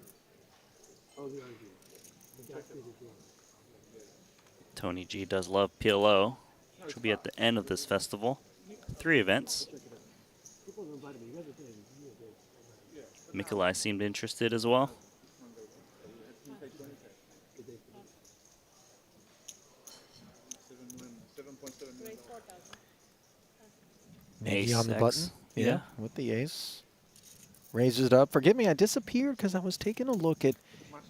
Oh, the RNG. Tony G does love PLO, which will be at the end of this festival. 3 events. Mikolai seemed interested as well. Nagy on the X. button. Yeah, with the ace. Raises it up. Forgive me, I disappeared because I was taking a look at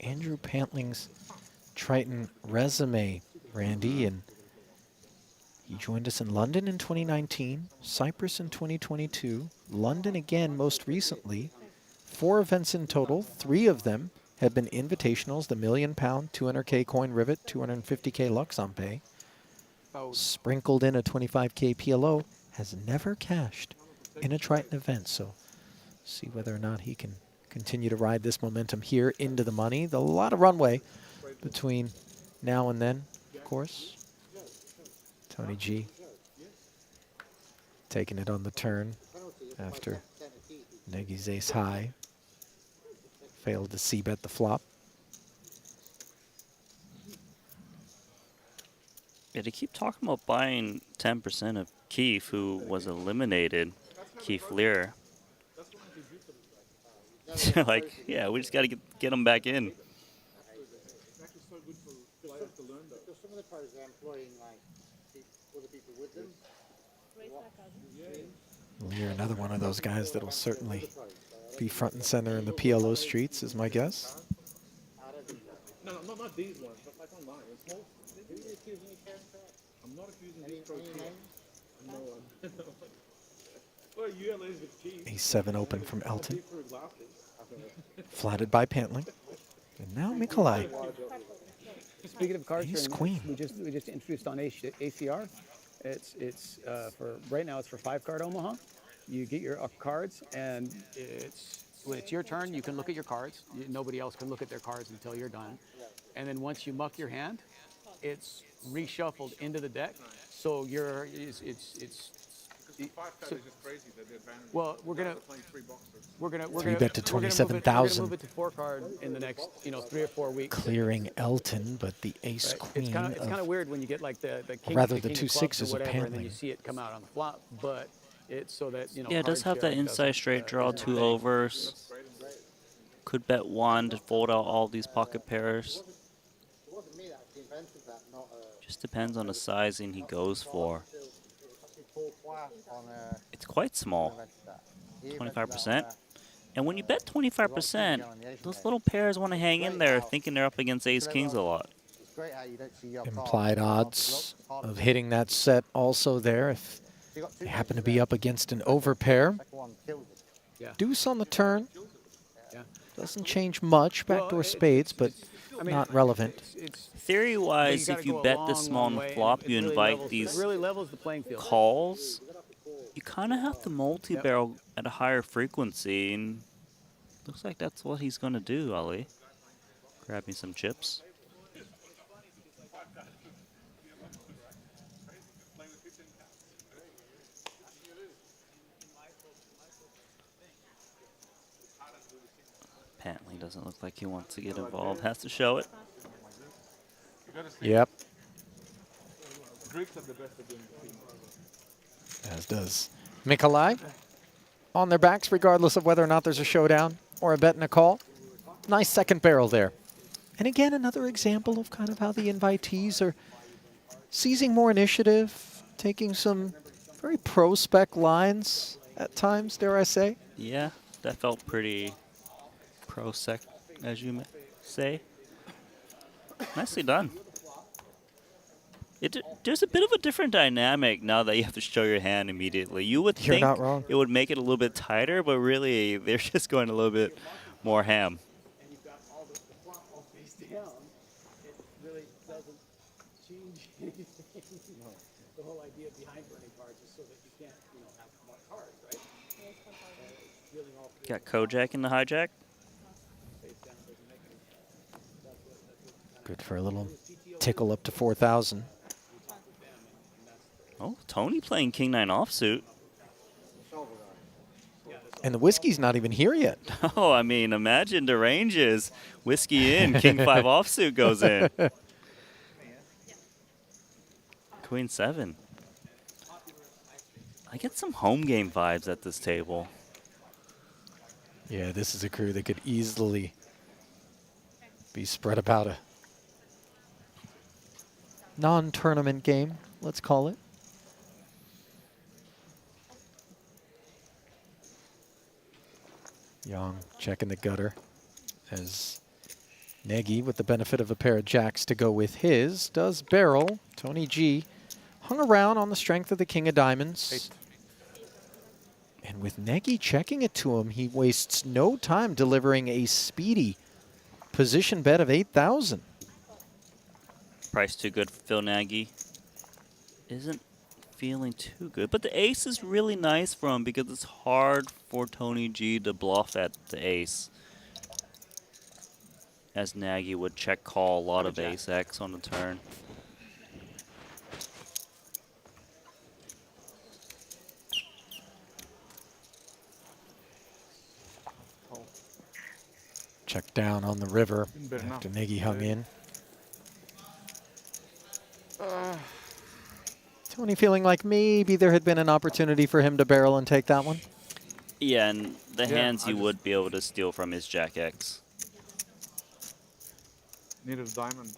Andrew Pantling's Triton resume, Randy, and he joined us in London in 2019, Cyprus in 2022, London again most recently. 4 events in total. 3 of them have been invitationals, the £1 million, 200K coin rivet, 250K Luxon pay. Sprinkled in a 25K PLO, has never cashed in a Triton event, so see whether or not he can continue to ride this momentum here into the money. A lot of runway between now and then, of course. Tony G taking it on the turn after Nagy's ace high. Failed to c-bet the flop. Yeah, to keep talking about buying 10% of Keith, who was eliminated, Keith Lear. Like, yeah, we just got to get him back in. Some of the pros are employing like other people with them. Lear, another one of those guys that'll certainly be front and center in the PLO streets, is my guess. No, not these ones, but like online. It's small. I'm not accusing these pros here. No one. Well, ULA is with Keith. A7 open from Elton. Flatted by Pantling. And now Mikolai. Speaking of cards, Ace queen. we just introduced on ACR. It's for right now. It's for 5-card Omaha. You get your cards, and when it's your turn, you can look at your cards. Nobody else can look at their cards until you're done. And then once you muck your hand, it's reshuffled into the deck. So well, we're gonna bet to 27,000. Move it to 4-card in the next 3 or 4 weeks. Clearing Elton, but the ace queen. It's kind of weird when you get like the king, rather the the king 2 of clubs sixes or of whatever, and then Pantling. you see it come out on the flop. But it's so that Yeah, it does have that inside straight draw, 2 overs. Could bet 1 to fold out all these pocket pairs. Just depends on the sizing he goes for. It's quite small, 25%. And when you bet 25%, those little pairs want to hang in there thinking they're up against ace-kings a lot. Implied odds of hitting that set also there if they happen to be up against an overpair. Deuce on the turn. Doesn't change much. Backdoor spades, but not relevant. Theory-wise, if you bet this small on the flop, you invite these calls. You kind of have to multi-barrel at a higher frequency, and looks like that's what he's going to do, Ali. Grab me some chips. Pantley doesn't look like he wants to get involved. Has to show it. Yep. Greeks are the best at doing the As does Mikolai. On their backs, regardless of whether or not there's a showdown or a bet and a call. Nice second barrel there. And again, another example of kind of how the invitees are seizing more initiative, taking some very pro-spec lines at times, dare I say. Yeah, that felt pretty pro sec, as you may say. Nicely done. There's a bit of a different dynamic now that you have to show your hand immediately. You would You're think not wrong. it would make it a little bit tighter, but really they're just going a little bit more ham. And you've got all the flop all face down, it really doesn't change anything. The whole idea behind burning cards is so that you can't, have more cards, right? Dealing all three. Got Kojak in the hijack. Good for a little tickle up to 4,000. Oh, Tony playing King 9 offsuit. And the whiskey's not even here yet. Oh, I mean, imagine the ranges. Whiskey in, King 5 offsuit goes in. Queen 7. I get some home game vibes at this table. Yeah, this is a crew that could easily be spread about a non-tournament game, let's call it. Young checking the gutter as Nagy, with the benefit of a pair of jacks to go with his, does barrel. Tony G hung around on the strength of the king of diamonds. And with Nagy checking it to him, he wastes no time delivering a speedy position bet of 8,000. Price too good for Phil Nagy. Isn't feeling too good. But the ace is really nice for him because it's hard for Tony G to bluff at the ace. As Nagy would check call a lot of ace X on the turn. Check down on the river after Nagy hung in. Tony feeling like maybe there had been an opportunity for him to barrel and take that one? Yeah, and the hands you would be able to steal from his Jack X. Needed a diamond.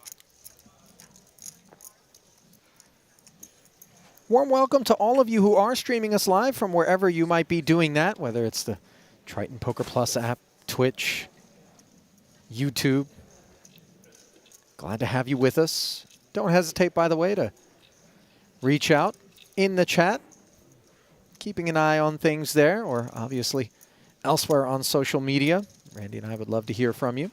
Warm welcome to all of you who are streaming us live from wherever you might be doing that, whether it's the Triton Poker Plus app, Twitch, YouTube. Glad to have you with us. Don't hesitate, by the way, to reach out in the chat, keeping an eye on things there, or obviously elsewhere on social media. Randy and I would love to hear from you.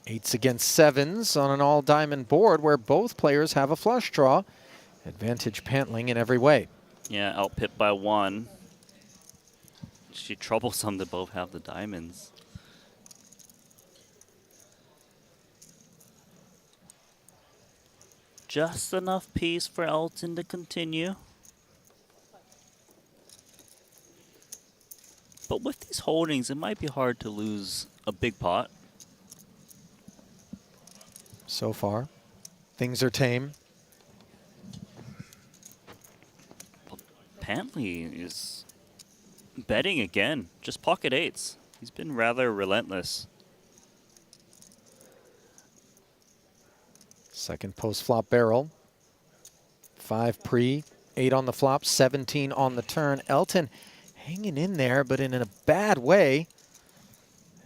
Eights against sevens on an all-diamond board where both players have a flush draw. Advantage Pantling in every way. Yeah, outpit by 1. She troublesome to both have the diamonds. Just enough piece for Elton to continue. But with these holdings, it might be hard to lose a big pot. So far, things are tame. Pantley is betting again, just pocket eights. He's been rather relentless. Second post-flop barrel. 5 pre, 8 on the flop, 17 on the turn. Elton hanging in there, but in a bad way.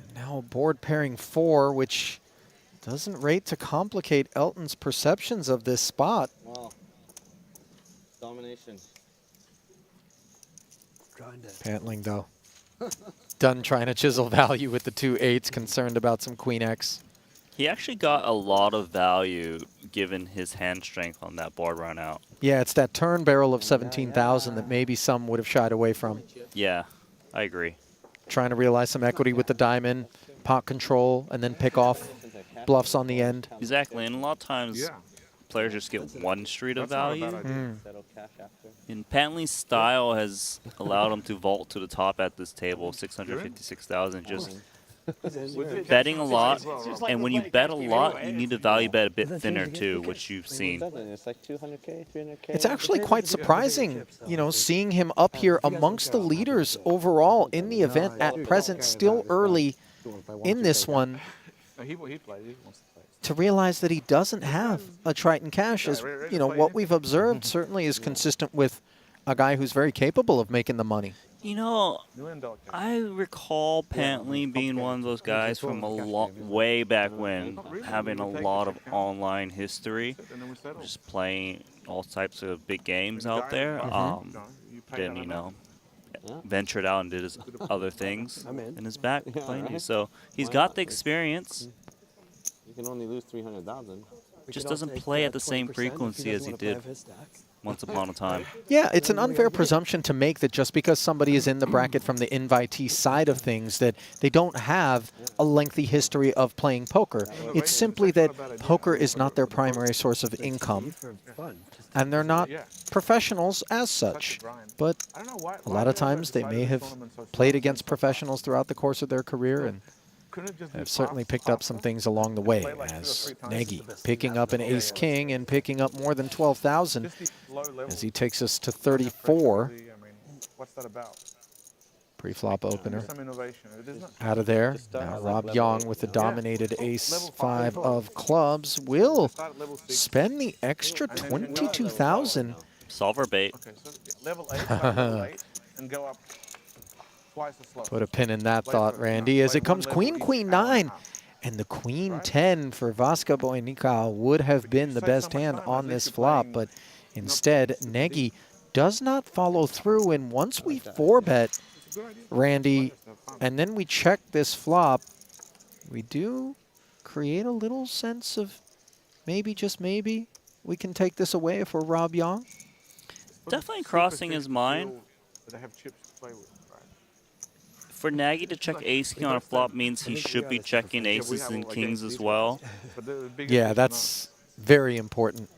And now a board pairing 4, which doesn't rate to complicate Elton's perceptions of this spot. Wow. Domination. Pantling, though, done trying to chisel value with the 2 8s, concerned about some Queen X. He actually got a lot of value given his hand strength on that board run out. Yeah, it's that turn barrel of 17,000 that maybe some would have shied away from. Yeah, I agree. Trying to realize some equity with the diamond, pot control, and then pick off bluffs on the end. Exactly, and a lot of times players just get one street of value. And Pantley's style has allowed him to vault to the top at this table, 656,000, just betting a lot. And when you bet a lot, you need to value bet a bit thinner too, which you've seen. It's like 200K, 300K. It's actually quite surprising, you know, seeing him up here amongst the leaders overall in the event at present, still early in this one. He plays. He wants to play. to realize that he doesn't have a Triton cash. As you know, what we've observed certainly is consistent with a guy who's very capable of making the money. You know, I recall Pantley being one of those guys from way back when, having a lot of online history, just playing all types of big games out there. Then, you know, ventured out and did his other things in his back playing. So he's got the experience. You can only lose 300,000. Just doesn't play at the same frequency as he did once upon a time. Yeah, it's an unfair presumption to make that just because somebody is in the bracket from the invitee side of things that they don't have a lengthy history of playing poker. It's simply that poker is not their primary source of income, and they're not professionals as such. But a lot of times they may have played against professionals throughout the course of their career, and have certainly picked up some things along the way, as Nagy picking up an ace-king and picking up more than 12,000 as he takes us to 34. What's that about? Pre-flop opener out of there. Now Rob Young with the dominated ace-5 of clubs will spend the extra 22,000. Solver bait. Okay, so level 8, level 8 and go up. Put a pin in that thought, Randy, as it comes Queen, Queen 9. And the Queen 10 for Vasca Boynica would have been the best hand on this flop, but instead, Nagy does not follow through. And once we 4-bet, Randy, and then we check this flop, we do create a little sense of maybe, just maybe, we can take this away if we're Rob Young. Definitely crossing his mind. For Nagy to check ace-king on a flop means he should be checking aces and kings as well. Yeah, that's very important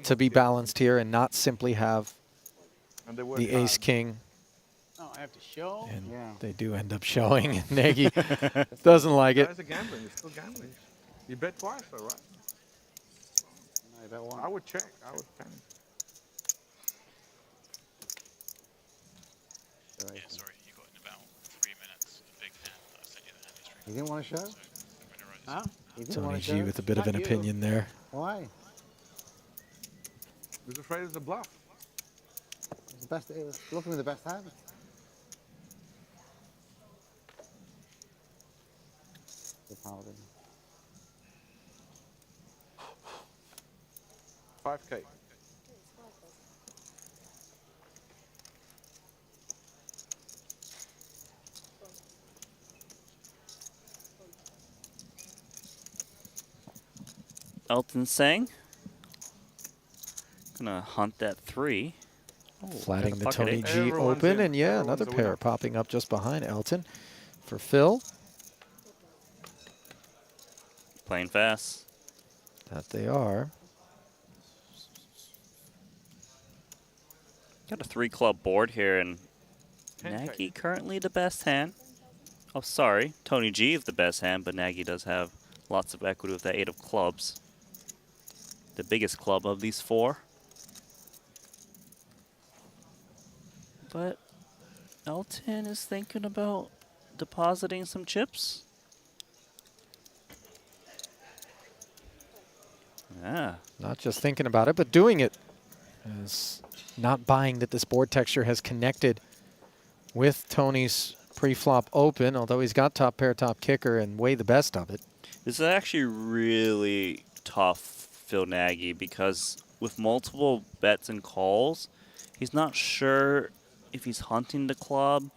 to be balanced here and not simply have the ace-king. Oh, I have to show? And they do end up showing. Nagy doesn't like it. It's gambling. It's still gambling. You bet twice, though, right? No, you bet once. I would check. I would panic. Yeah, sorry, you got in about 3 minutes. A big hand. I sent you the hand history. You didn't want to show? Huh? You didn't Tony want to G show? with a bit of an opinion there. Why? He was afraid of the bluff. It was bluffing with the best hand. The paladin. 5K. Elton saying, gonna hunt that 3. Oh, Flatting the pocket Tony eight. G open, and yeah, another pair popping up just behind Elton for Phil. Playing fast. That they are. Got a 3-club board here, and Nagy currently the best hand. Oh, sorry, Tony G is the best hand, but Nagy does have lots of equity with that 8 of clubs. The biggest club of these 4. But Elton is thinking about depositing some chips. Yeah. Not just thinking about it, but doing it. As not buying that this board texture has connected with Tony's pre-flop open, although he's got top pair, top kicker, and way the best of it. This is actually really tough, Phil Nagy, because with multiple bets and calls, he's not sure if he's hunting the club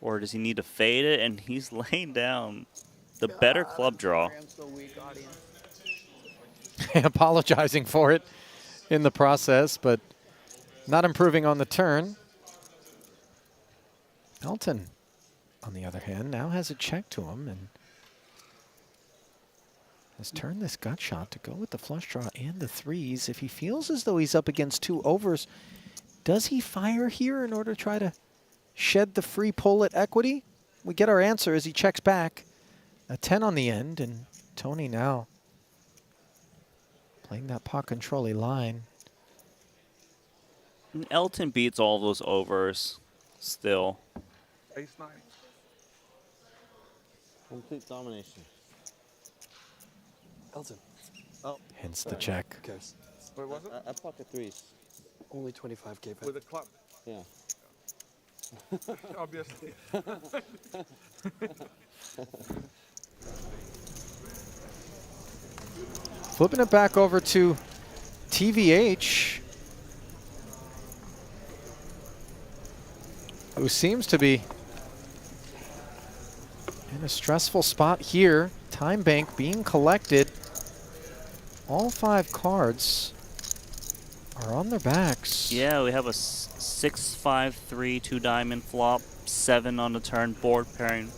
or does he need to fade it, and he's laying down the better club draw. Apologizing for it in the process, but not improving on the turn. Elton, on the other hand, now has a check to him and has turned this gut shot to go with the flush draw and the 3s. If he feels as though he's up against 2 overs, does he fire here in order to try to shed the free pull at equity? We get our answer as he checks back. A 10 on the end, and Tony now playing that pot control-y line. And Elton beats all those overs still. Ace-9. Complete domination. Elton. Oh. Hence the check. Who cares? Where was it? I pocket threes. Only 25K. With a club. Yeah. Obviously. Flipping it back over to TVH, who seems to be in a stressful spot here. Time bank being collected. All 5 cards are on their backs. Yeah, we have a 6-5-3 2-diamond flop, 7 on the turn, board pairing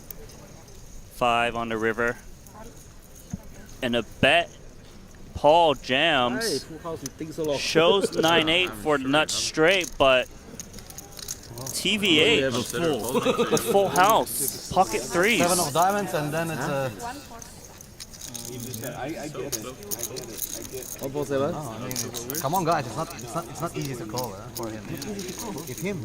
5 on the river, and a bet. Paul jams, shows 9-8 for the nut straight, but TVH, the full house, pocket threes. 7 of diamonds, and then it's a... I get it. Come on, guys! It's not easy to call for him. If him.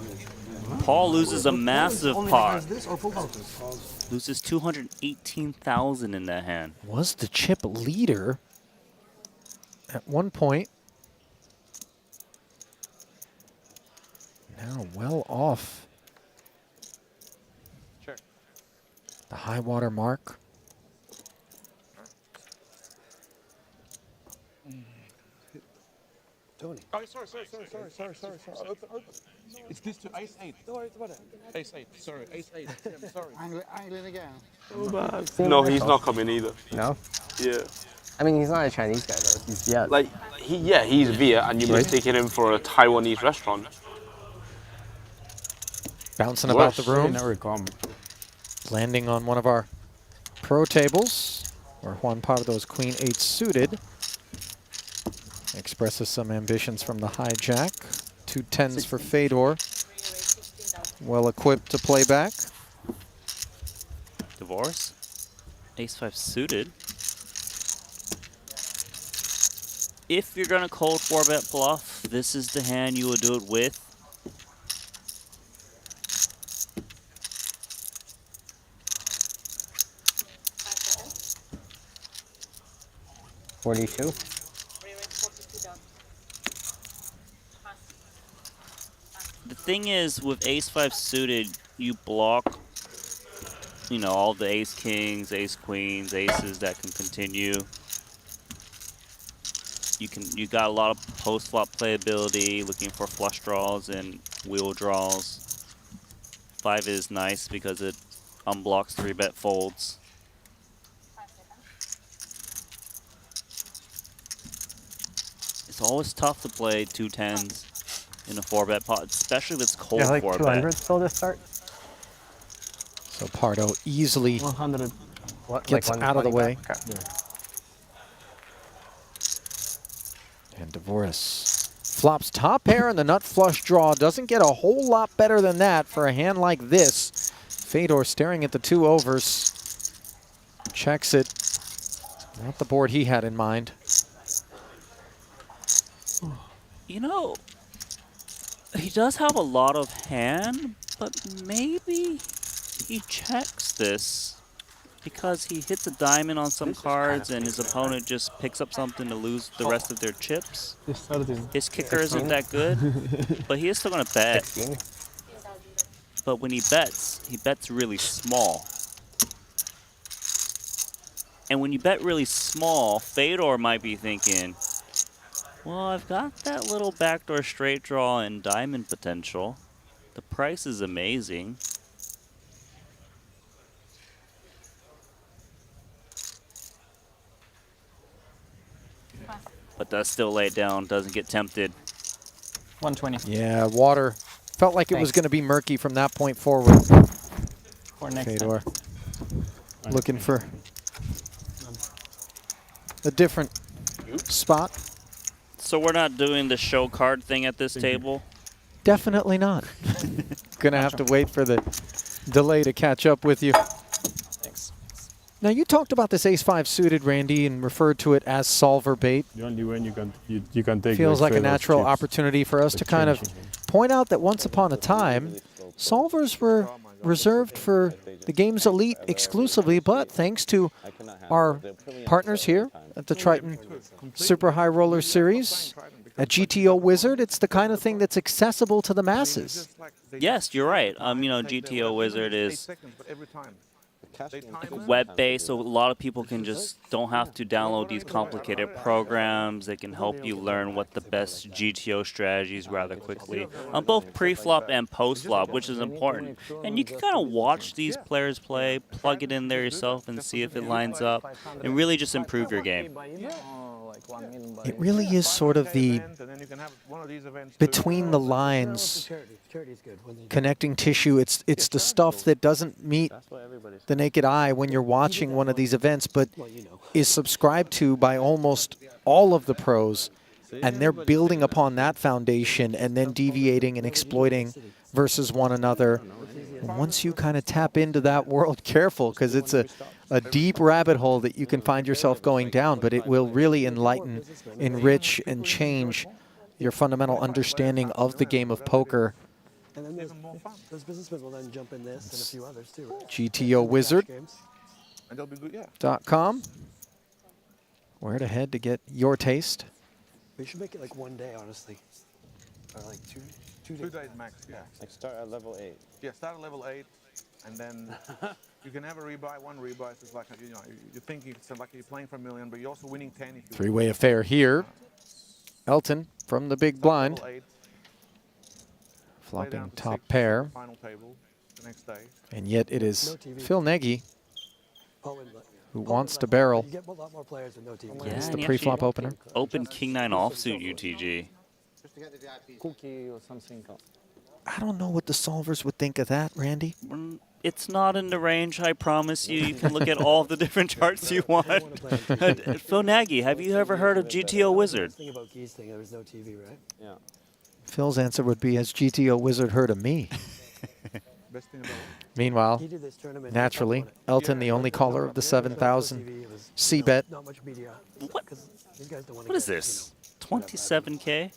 Paul loses a massive pot. This or full houses? Loses 218,000 in that hand. Was the chip leader at one point. Now well off the high water mark. Tony. Oh, sorry. Open. It's this to ace 8. Don't worry about it. Ace 8. Sorry, ace 8. I'm sorry. Angling again. No, he's not coming either. No? Yeah. I mean, he's not a Chinese guy, though. He's Viet. Like, he's Viet, and you're mistaking him for a Taiwanese restaurant. Bouncing about the room. Never come. Landing on one of our pro tables, where Juan Pardo's Queen 8 suited. Expresses some ambitions from the hijack. 2 10s for Fedor. Well equipped to play back. Divorce. Ace-5 suited. If you're going to cold 4-bet bluff, this is the hand you would do it with. $42. The thing is, with Ace-5 suited, you block, you know, all the Ace-Kings, Ace-Queens, Aces that can continue. You got a lot of post-flop playability, looking for flush draws and wheel draws. 5 is nice because it unblocks 3-bet folds. It's always tough to play 2 10s in a 4-bet pot, especially if it's cold 4-bet. Like 200 still to start? So Pardo easily 100. gets like out of the way. Okay. Yeah. And Divorce flops top pair and the nut flush draw. Doesn't get a whole lot better than that for a hand like this. Fedor staring at the 2 overs. Checks it. Not the board he had in mind. You know, he does have a lot of hand, but maybe he checks this because he hits a diamond on some cards and his opponent just picks up something to lose the rest of their chips. His kicker isn't that good, but he is still going to bet. But when he bets really small. And when you bet really small, Fedor might be thinking, well, I've got that little backdoor straight draw and diamond potential. The price is amazing. But does still lay it down, doesn't get tempted. 120. Yeah, water felt like it was going to be murky from that point forward. For next Fedor looking for a different spot. So we're not doing the show card thing at this table? Definitely not. Gonna have to wait for the delay to catch up with you. Thanks. Now you talked about this ace-5 suited, Randy, and referred to it as solver bait. The only way you can take Feels like a Fedor's natural chips. opportunity for us to kind of point out that once upon a time, solvers were reserved for the game's elite exclusively, but thanks to our partners here at the Triton Super High Roller Series. At GTO Wizard, it's the kind of thing that's accessible to the masses. Yes, you're right. You know, GTO Wizard is web-based, so a lot of people can just don't have to download these complicated programs. They can help you learn what the best GTO strategies rather quickly on both pre-flop and post-flop, which is important. And you can kind of watch these players play, plug it in there yourself, and see if it lines up, and really just improve your game. It really is sort of the between the lines connecting tissue. It's the stuff that doesn't meet the naked eye when you're watching one of these events, but is subscribed to by almost all of the pros, and they're building upon that foundation and then deviating and exploiting versus one another. And once you kind of tap into that world, careful, because it's a deep rabbit hole that you can find yourself going down, but it will really enlighten, enrich, and change your fundamental understanding of the game of poker. And then those businessmen will then jump in this and a few others too, right? GTOWizard.com. Where to head to get your taste. We should make it like one day, honestly. Or like two days. 2 days max, yeah. Like start at level 8. Yeah, start at level 8, and then you can never rebuy. One rebuy is like, you know, you think it's like you're playing for $1 million, but you're also winning 10 if you Three-way affair here. Elton from the big blind. Flopping top pair. Final table the next day. And yet it is Phil Nagy who wants to barrel. You get a lot more players with no TV. Yeah, It's the and he pre-flop actually opener. Open King 9 offsuit UTG. Cookie or something. I don't know what the solvers would think of that, Randy. It's not in the range, I promise you. You can look at all the different charts you want. Phil Nagy, have you ever heard of GTO Wizard? Thing about Geese thing, there was no TV, right? Yeah. Phil's answer would be, has GTO Wizard heard of me? Meanwhile, He did this tournament. naturally, Elton, the only caller of the 7,000 C-bet. Not much media. What? These guys don't want What is this? 27K?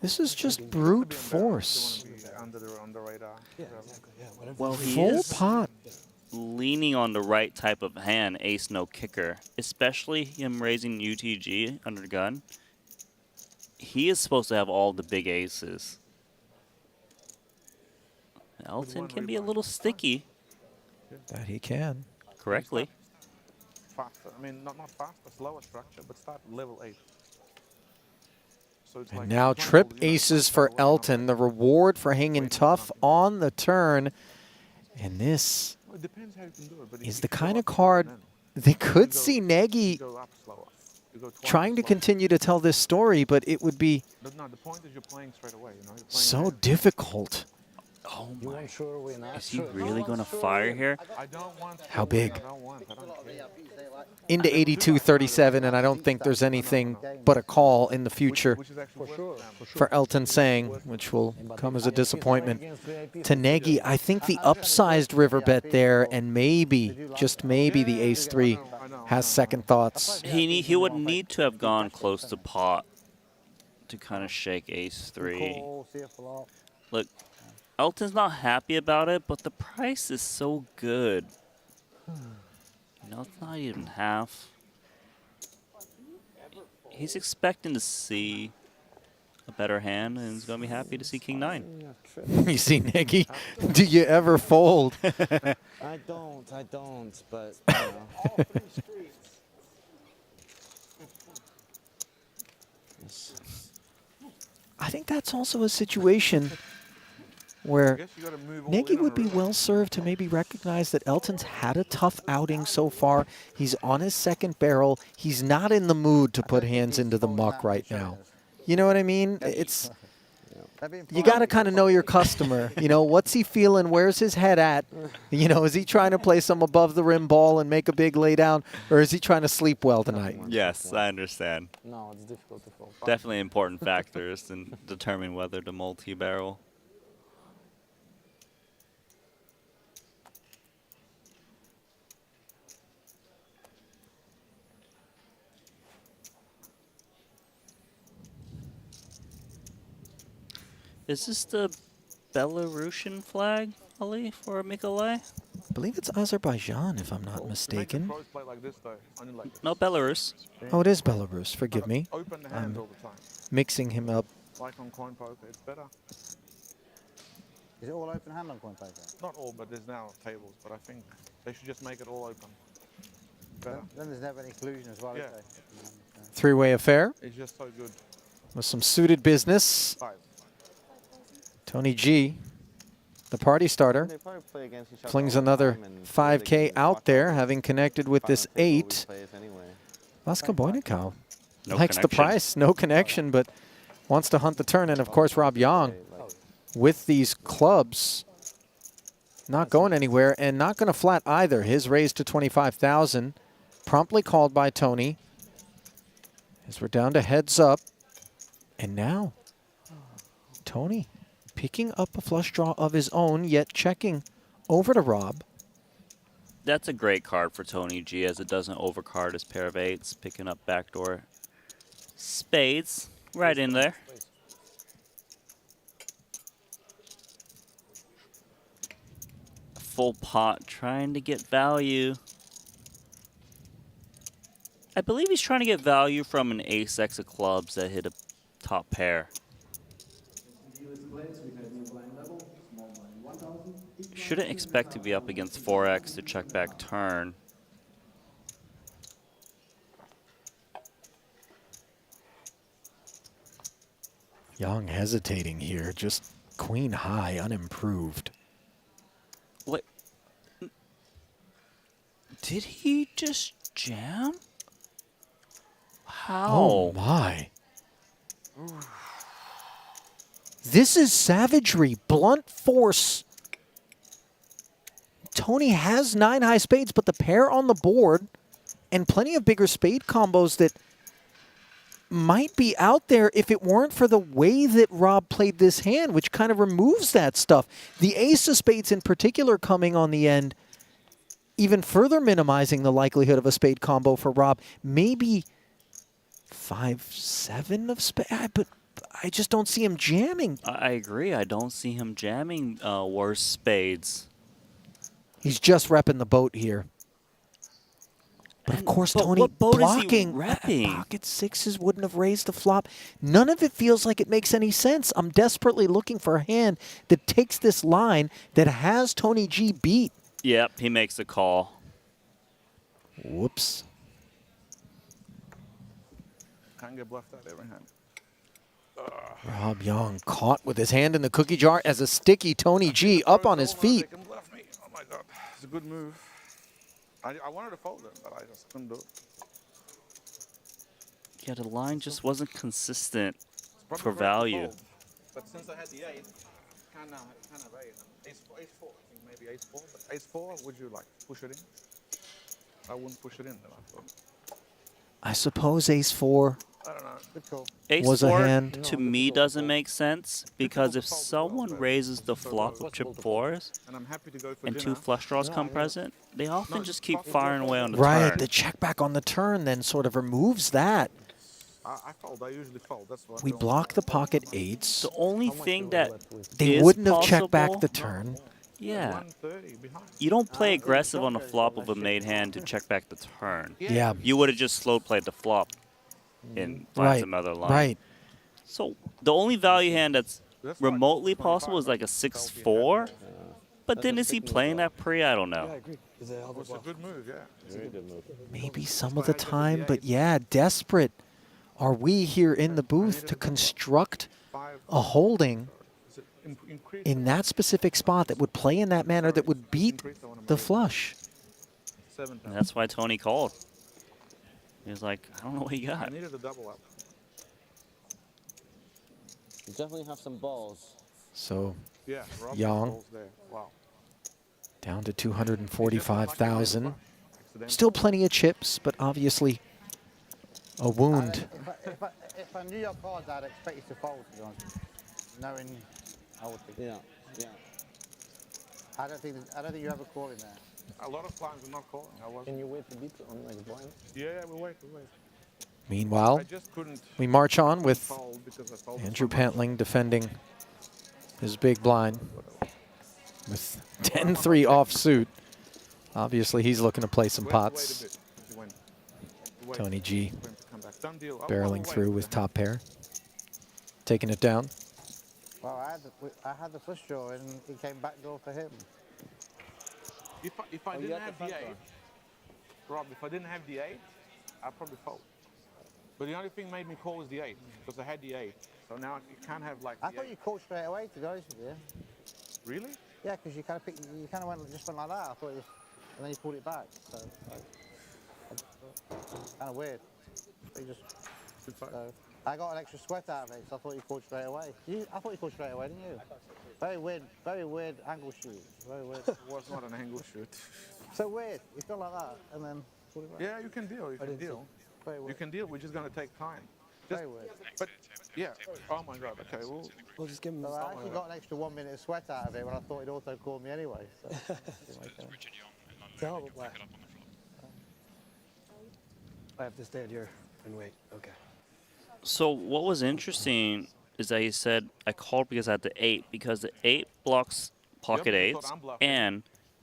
This is just brute force. Under the radar. Yeah, exactly. Yeah, whatever. Well, he Full is pot. leaning on the right type of hand, ace no kicker, especially him raising UTG under gun. He is supposed to have all the big aces. Elton can be a little sticky. That he can. Correctly. Faster. I mean, not fast, but slower structure, but start at level 8. So it's And like now you can't trip hold, you know, aces for Elton, the reward for hanging tough on the turn. And this Well, it depends how you can do it, but if is you the go kind of up card and they could go- see Nagy you go up slower. You go twice trying to slower. continue to tell this story, but it would be But no, the point is you're playing straight away. You know, you're playing so ahead. difficult. Oh You my. want sure we're not Is he sure. really going to fire here? I don't want. How big? I don't want. I don't care. Into 82-37, and I don't think there's anything but a call in the future Which is actually For sure. for Elton saying, which will come as a disappointment to Nagy. I think the upsized river bet there, and maybe, just maybe, the ace-3 has second thoughts. He would need to have gone close to pot to kind of shake ace-3. Look, Elton's not happy about it, but the price is so good. You know, it's not even half. He's expecting to see a better hand, and he's going to be happy to see King 9. You see, Nagy, do you ever fold? I don't, but you know. I think that's also a situation where Nagy would be well served to maybe recognize that Elton's had a tough outing so far. He's on his second barrel. He's not in the mood to put hands into the muck right now. You know what I mean? It's you got to kind of know your customer. You know, what's he feeling? Where's his head at? You know, is he trying to play some above the rim ball and make a big laydown, or is he trying to sleep well tonight? Yes, I understand. No, it's difficult to fold. Definitely important factors in determining whether to multi-barrel. Is this the Belarusian flag, Ali, for Mikolai? I believe it's Azerbaijan, if I'm not mistaken. Pros play like this though, only like this. No, Belarus. Oh, it is Belarus. Forgive me. Open hand I'm all the time. mixing him up. Like on coin poker, it's better. Is it all open hand on coin poker? Not all, but there's now tables. But I think they should just make it all open. Better. Then there's never any collusion as well, Yeah. is there? Three-way affair It's just so good. with some suited business. Tony G, the party starter, They probably play against each other flings all the another time, and 5K out there, having connected with this 8. plays anyway. Vaska Boynikov No likes the connection. price, no connection, but wants to hunt the turn. And of course, Rob Young with these clubs not going anywhere and not going to flat either. His raise to 25,000, promptly called by Tony. As we're down to heads up. And now, Tony picking up a flush draw of his own, yet checking over to Rob. That's a great card for Tony G, as it doesn't overcard his pair of 8s, picking up backdoor spades right in there. Full pot, trying to get value. I believe he's trying to get value from an ace-X of clubs that hit a top pair. Shouldn't expect to be up against 4x to check back turn. Young hesitating here, just queen high, unimproved. What? Did he just jam? How? Oh my. This is savagery, blunt force. Tony has 9 high spades, but the pair on the board and plenty of bigger spade combos that might be out there if it weren't for the way that Rob played this hand, which kind of removes that stuff. The ace of spades in particular coming on the end, even further minimizing the likelihood of a spade combo for Rob. Maybe 5-7 of spade, but I just don't see him jamming. I agree. I don't see him jamming worse spades. He's just repping the boat here. But of course, Tony what boat blocking is he repping? pocket sixes wouldn't have raised the flop. None of it feels like it makes any sense. I'm desperately looking for a hand that takes this line that has Tony G beat. Yep, he makes a call. Whoops. Can't get bluffed out every hand. Rob Young caught with his hand in the cookie jar as a sticky Tony G up on his feet. They can bluff me. Oh my God, it's a good move. I wanted to fold it, but I just couldn't do it. Yeah, the line just wasn't consistent Probably for correct to value. fold. But since I had the 8, can't have 8. Ace 4, I think maybe ace 4. But ace 4, would you like push it in? I wouldn't push it in then, I thought. I suppose ace 4 I don't know. Good call. Ace was a 4 hand. to me doesn't make sense because if someone raises the flop of chip 4s And I'm happy to go for and dinner. 2 flush draws come present, they often just keep firing away on the Right, turn. the check back on the turn then sort of removes that. I fold. I usually fold. That's what We block the pocket 8s. The only thing that They is wouldn't have checked back possible- the turn. Yeah. 130 behind. You don't play aggressive on the flop of a made hand to check back the turn. Yeah. You would have just slow played the flop and find Right, some other line. right. So the only value hand that's remotely possible is like a 6-4. But then is he playing that pre? I don't know. It's a good move, yeah. Very good move. Maybe some of the time, but yeah, desperate are we here in the booth to construct a holding in that specific spot that would play in that manner that would beat the flush. And that's why Tony called. He was like, I don't know what you I got. needed a double up. You definitely have some balls. So Yeah, Rob Young falls there. Wow. down to 245,000. Still plenty of chips, but obviously a wound. If I knew your cards, I'd expect you to fold, to be honest. Knowing I would think. Yeah, yeah. I don't think you have a call in there. A lot of clients are not calling. I was. Can you wait a bit on like blind? Yeah, we wait. Meanwhile, I just couldn't we march on with fold because I folded Andrew so much. Pantling defending his big blind with 10-3 offsuit. Obviously, he's looking to play some Wait pots. a bit. He went. Wait. Tony G For him to come back. Done deal. barreling wait. through with top pair. Taking it down. Well, I had the flush draw and he came backdoor for him. If I didn't have the 8, Rob, if I didn't have the 8, I'd probably fold. But the only thing made me call was the 8, because I had the 8. So now you can't have like. I thought you called straight away, to be honest with you. Really? Yeah, because you kind of just went like that. I thought it was, and then you pulled it back. So kind of weird. You just. So, I got an extra sweat out of it, so I thought you called straight away. I thought you called straight away, didn't you? Very weird angle shoot. Very weird. It was not an angle shoot. So weird. You feel like that, and then pulled it back. Yeah, you can deal. You can deal. You can deal. We're just gonna take time. Very weird. But yeah. Oh my God. Okay. We'll just give him. So I actually got an extra 1 minute of sweat out of it when I thought he'd auto called me anyway. So. Tell him what. I have to stand here and wait. Okay. So what was interesting is that he said, I called because I had the 8, because the 8 blocks pocket 8s, and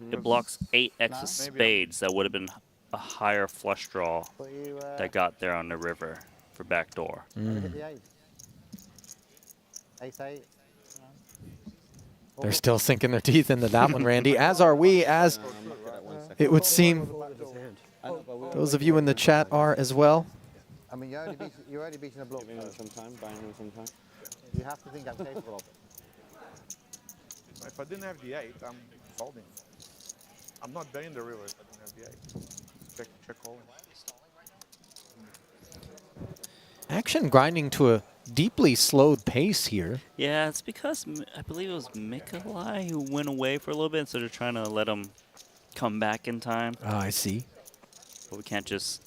it blocks 8 X of spades. That would have been a higher flush draw that got there on the river for backdoor. They're still sinking their teeth into that one, Randy, as are we, as it would seem those of you in the chat are as well. I mean, you're already beating a block. Giving him some time, buying him some time. You have to think I'm capable of it. If I didn't have the 8, I'm folding. I'm not betting the river if I didn't have the 8. Check calling. Action grinding to a deeply slowed pace here. Yeah, it's because I believe it was Mikolai who went away for a little bit, so they're trying to let him come back in time. Oh, I see. But we can't just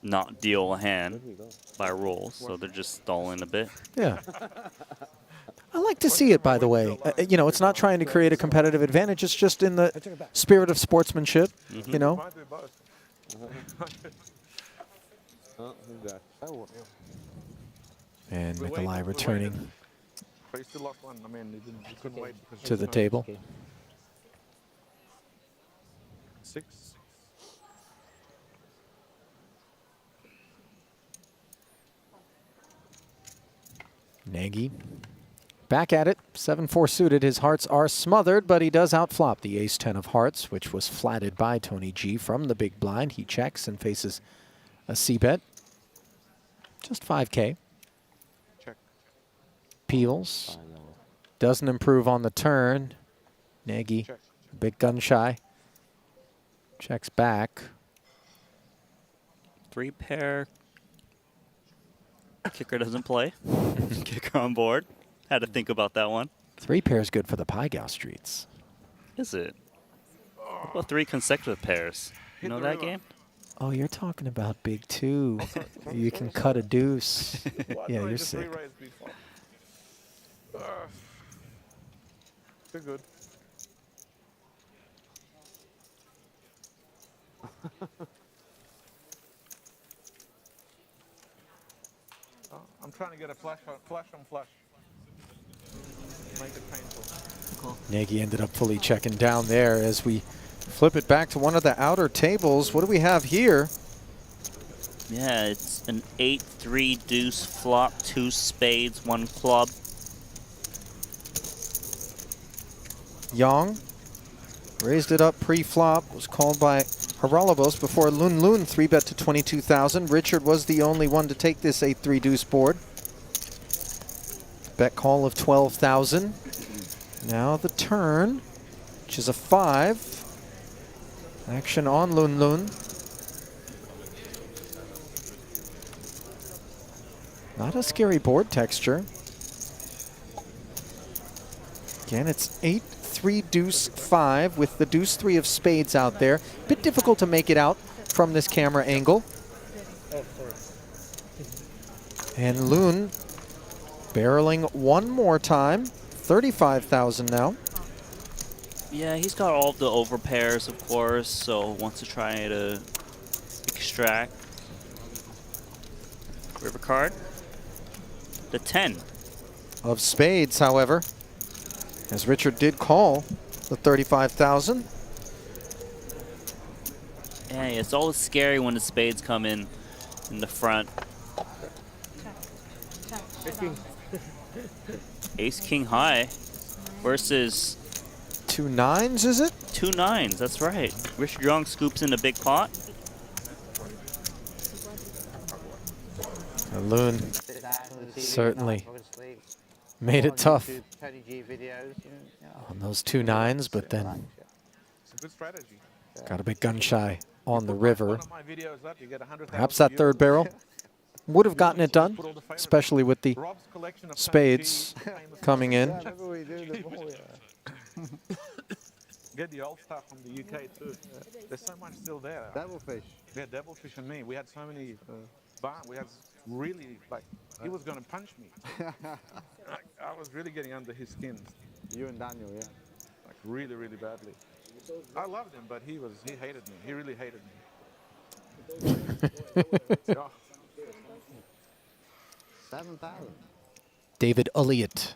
not deal a hand by rules, so they're just stalling a bit. Yeah. I like to see it, by the way. You know, it's not trying to create a competitive advantage. It's just in the spirit of sportsmanship, you know. And Mikolai returning But he still lost one. I mean, he couldn't wait. to the table. 6. Nagy back at it, 7-4 suited. His hearts are smothered, but he does outflop the ace-10 of hearts, which was flatted by Tony G from the big blind. He checks and faces a c-bet. Just 5K. Check. Peels. Doesn't improve on the turn. Nagy, big gun shy. Checks back. 3 pair. Kicker doesn't play. Kicker on board. Had to think about that one. 3 pairs good for the Pygao streets. Is it? What about 3 consecutive pairs? You know that game? Oh, you're talking about big 2. You can cut a deuce. Yeah, you're sick. They're good. I'm trying to get a flush on flush. Make it painful. Nagy ended up fully checking down there as we flip it back to one of the outer tables. What do we have here? Yeah, it's an 8-3 deuce flop, 2 spades, 1 club. Yang raised it up pre-flop, was called by Haralabos before Lun Lun 3-bet to 22,000. Richard was the only one to take this 8-3 deuce board. Bet call of 12,000. Now the turn, which is a 5. Action on Lun Lun. Not a scary board texture. Again, it's 8-3 deuce 5 with the deuce 3 of spades out there. Bit difficult to make it out from this camera angle. And Lun barreling one more time. 35,000 now. Yeah, he's got all the overpairs, of course, so wants to try to extract. River card. The 10. Of spades, however, as Richard did call the 35,000. Yeah, it's always scary when the spades come in the front. Ace King high versus 2 9s, is it? 2 9s, that's right. Richard Young scoops in a big pot. Loon certainly made it tough on those 2 9s, but then It's a good strategy. got a bit gun shy on the river. One of my videos up, you get 100,000 Perhaps that third views. barrel would have gotten it done, especially with the Rob's collection of spades coming in. Get the old stuff from the UK too. There's so much still there. Devilfish. Yeah, Devilfish and me. We had so many. We had really like he was gonna punch me. I was really getting under his skin. You and Daniel, yeah. Like really, really badly. I loved him, but he hated me. He really hated me. Yeah. 7,000. David Elliott,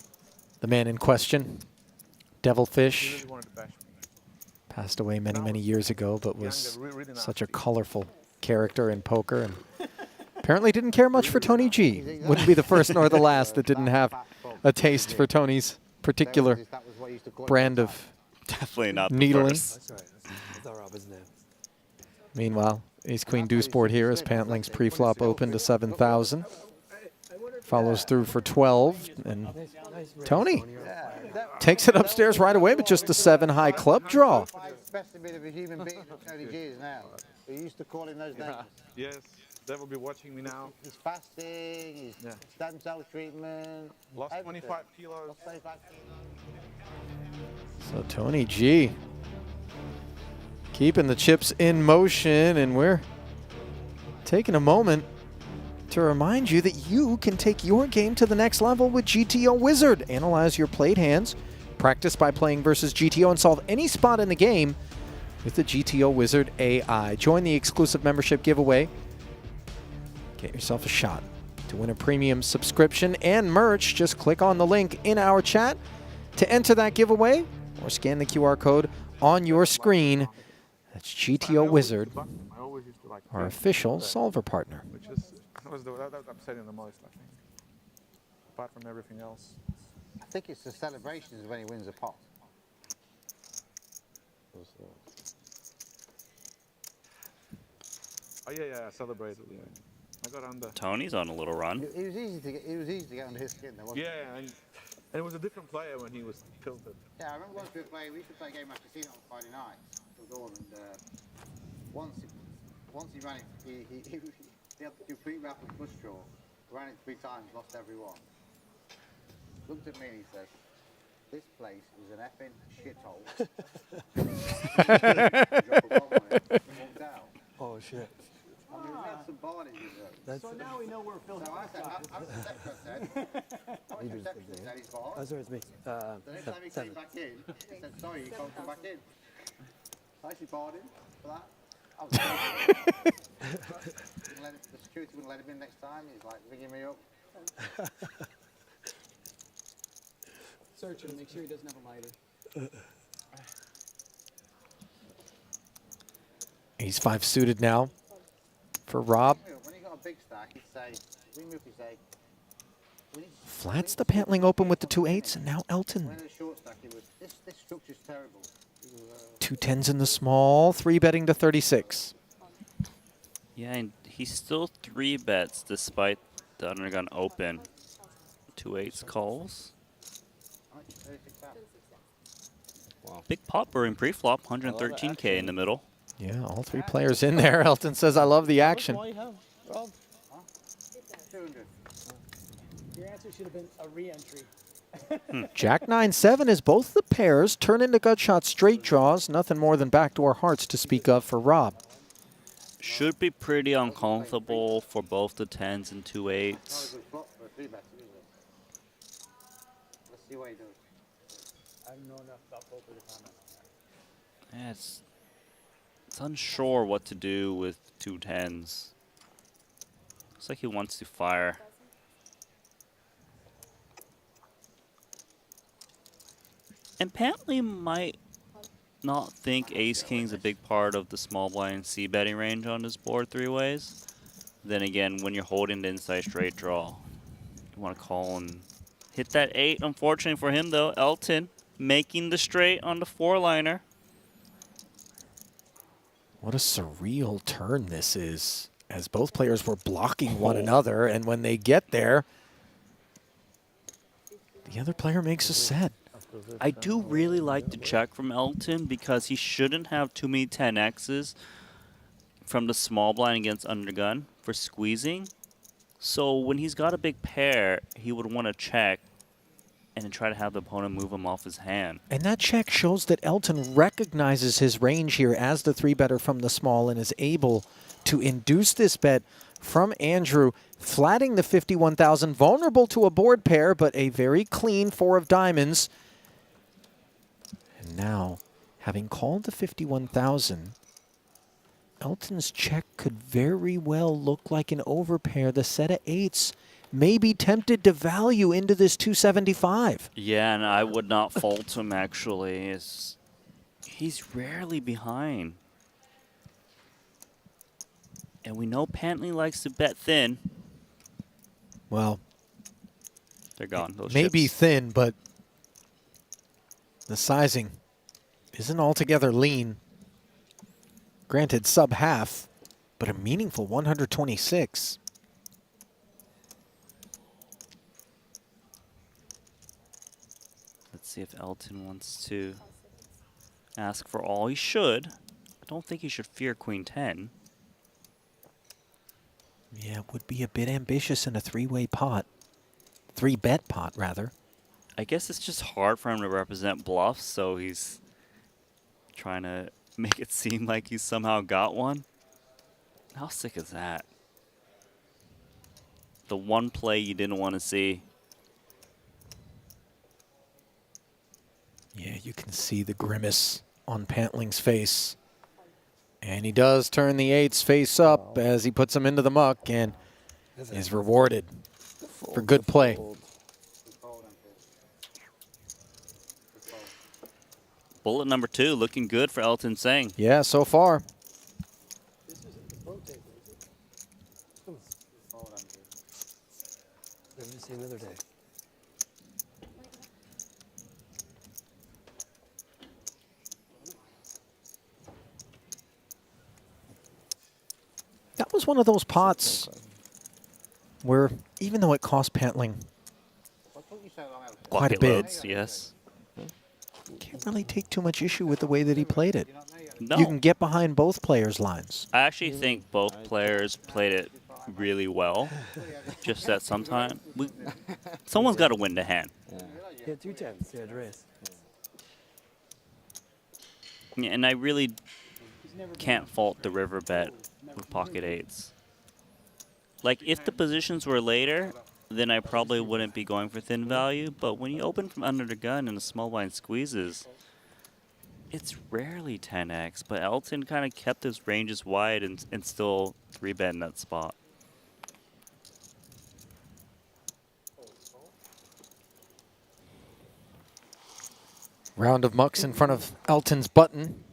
the man in question. Devilfish. Really wanted to bash me. Passed away many, many years ago, but was such a colorful character in poker, and apparently didn't care much for Tony G. Wouldn't be the first nor the last that didn't have a taste for Tony's particular brand of Definitely not the needling. first. That's right. That's not Robin's name. Meanwhile, Ace Queen Deuce board here as Pantling's pre-flop open to 7,000. Follows through for 12, and Tony takes it upstairs right away with just a 7 high club draw. Best bit of a human being Tony G is now. We used to call him those names. Yes, they will be watching me now. He's fasting, he's stem cell treatment. Lost 25 kilos. Lost 25 kilos. So Tony G keeping the chips in motion, and we're taking a moment to remind you that you can take your game to the next level with GTO Wizard. Analyze your played hands, practice by playing versus GTO, and solve any spot in the game with the GTO Wizard AI. Join the exclusive membership giveaway. Get yourself a shot to win a premium subscription and merch. Just click on the link in our chat to enter that giveaway, or scan the QR code on your screen. That's GTO Wizard, our official solver partner. Which is that was upsetting the most, I think. Apart from everything else. I think it's the celebrations when he wins a pot. Oh yeah, I celebrated. Yeah, I got under. Tony's on a little run. It was easy to get. It was easy to get under his skin, though, wasn't it? Yeah, and it was a different player when he was tilted. Yeah, I remember once we used to play a game at casino on Friday night. It was all, and once he ran it, he had to do pre-rapid push draw. Ran it 3 times, lost every one. Looked at me and he says, "This place is an effing shithole." Walked out. Oh shit. I mean, we had some barney. So now we know where Phil. So I said, "I'm Sector said." Said he's barred. Oh, sorry, it's me. The next time he came back in, he said, "Sorry, you can't come back in." I actually barred him for that. I was the security wouldn't let him in next time. He's like ringing me up. Search him, make sure he doesn't have a lighter. Ace 5 suited now for Rob. When he got a big stack, he'd say, ring me up, he'd say, Flats the Pantling open with the 2 8s, and now Elton. when a short stack, it was, this structure's terrible. 2 10s in the small, 3 betting to 36. Yeah, and he still 3 bets despite the undergun open. 2 8s calls. Wow. Big pot during pre-flop, 113K in the middle. Yeah, all 3 players in there. Elton says, "I love the action." Rob? 200. Your answer should have been a re-entry. Jack 9-7 as both the pairs turn into gutshot straight draws. Nothing more than backdoor hearts to speak of for Rob. Should be pretty uncomfortable for both the 10s and 2 8s. Let's see what he does. I don't know enough about poker to comment on that. Yeah, it's unsure what to do with 2 10s. Looks like he wants to fire. And Pantley might not think Ace-King's a big part of the small blind C betting range on this board three ways. Then again, when you're holding the inside straight draw, you want to call and hit that 8. Unfortunately for him, though, Elton making the straight on the 4-liner. What a surreal turn this is, as both players were blocking one another, and when they get there, the other player makes a set. I do really like the check from Elton because he shouldn't have too many 10Xs from the small blind against undergun for squeezing. So when he's got a big pair, he would want to check and then try to have the opponent move him off his hand. And that check shows that Elton recognizes his range here as the 3-better from the small and is able to induce this bet from Andrew, flatting the 51,000, vulnerable to a board pair, but a very clean 4 of diamonds. And now, having called the 51,000, Elton's check could very well look like an overpair. The set of 8s may be tempted to value into this 275. Yeah, and I would not fault him, actually. He's rarely behind. And we know Pantley likes to bet thin. Well, they're gone. Those maybe chips. thin, but the sizing isn't altogether lean. Granted, sub-half, but a meaningful 126. Let's see if Elton wants to ask for all. He should. I don't think he should fear Queen 10. Yeah, it would be a bit ambitious in a 3-way pot. 3-bet pot, rather. I guess it's just hard for him to represent bluffs, so he's trying to make it seem like he's somehow got one. How sick is that? The one play you didn't want to see. Yeah, you can see the grimace on Pantling's face. And he does turn the 8s face up as he puts them into the muck and is rewarded for good play. Bullet number 2 looking good for Elton Singh. Yeah, so far. Never see another day. That was one of those pots where, even though it cost Pantling quite a Bucket bit, loads, yes. can't really take too much issue with the way that he played it. No. You can get behind both players' lines. I actually think both players played it really well. Just that sometimes someone's got to win the hand. Yeah, 2 10s. Yeah, raise. Yeah, and I really can't fault the river bet with pocket 8s. Like, if the positions were later, then I probably wouldn't be going for thin value. But when you open from under the gun and the small blind squeezes, it's rarely 10x. But Elton kind of kept his ranges wide and still 3-bet in that spot. Round of mucks in front of Elton's button,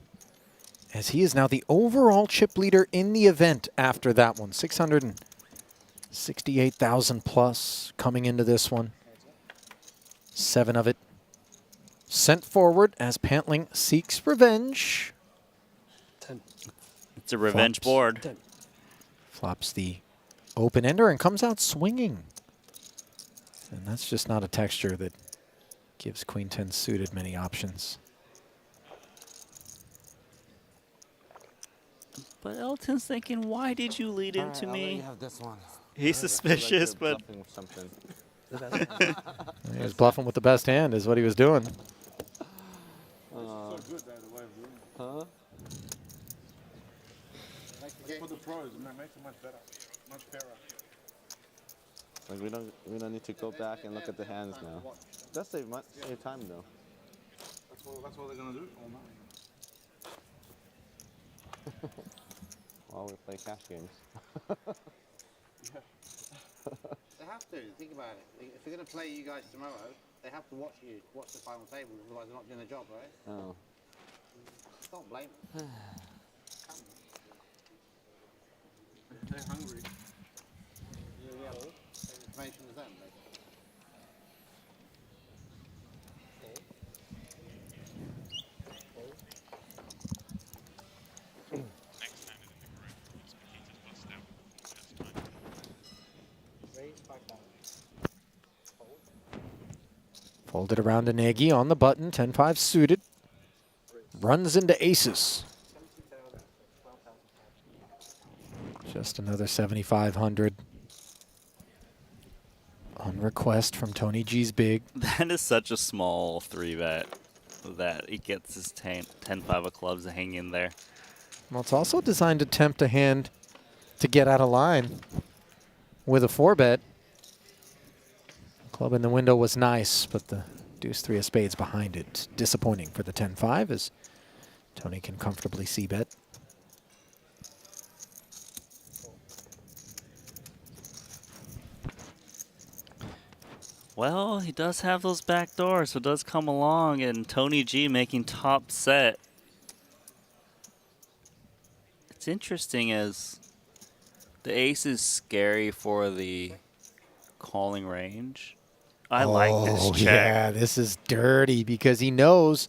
as he is now the overall chip leader in the event after that one. 668,000 plus coming into this one. 7 of it sent forward as Pantling seeks revenge. 10. It's a revenge board. 10. Flops the open ender and comes out swinging. And that's just not a texture that gives Queen 10 suited many options. But Elton's thinking, why did you lead into me? You have this one. He's suspicious, but He was bluffing with the best hand is what he was doing. So good, that way of doing it. Huh? For the pros, it makes it much better, much fairer. Like we don't need to go back and look at the hands now. That's save time though. That's what they're gonna do all night. While we play cash games. They have to think about it. If they're going to play you guys tomorrow, they have to watch the final table. Otherwise, they're not doing the job, right? Oh. Don't blame them. They're hungry. You have same information as them, Folded around to Nagy on the button, 10-5 suited. Runs into aces. Just another 7,500 on request from Tony G's big. That is such a small 3-bet that he gets his 10-5 of clubs to hang in there. Well, it's also designed to tempt a hand to get out of line with a 4-bet. Club in the window was nice, but the deuce 3 of spades behind it. Disappointing for the 10-5 as Tony can comfortably c-bet. Well, he does have those back doors, so it does come along, and Tony G making top set. It's interesting as the ace is scary for the calling range. I like this check. Yeah, this is dirty because he knows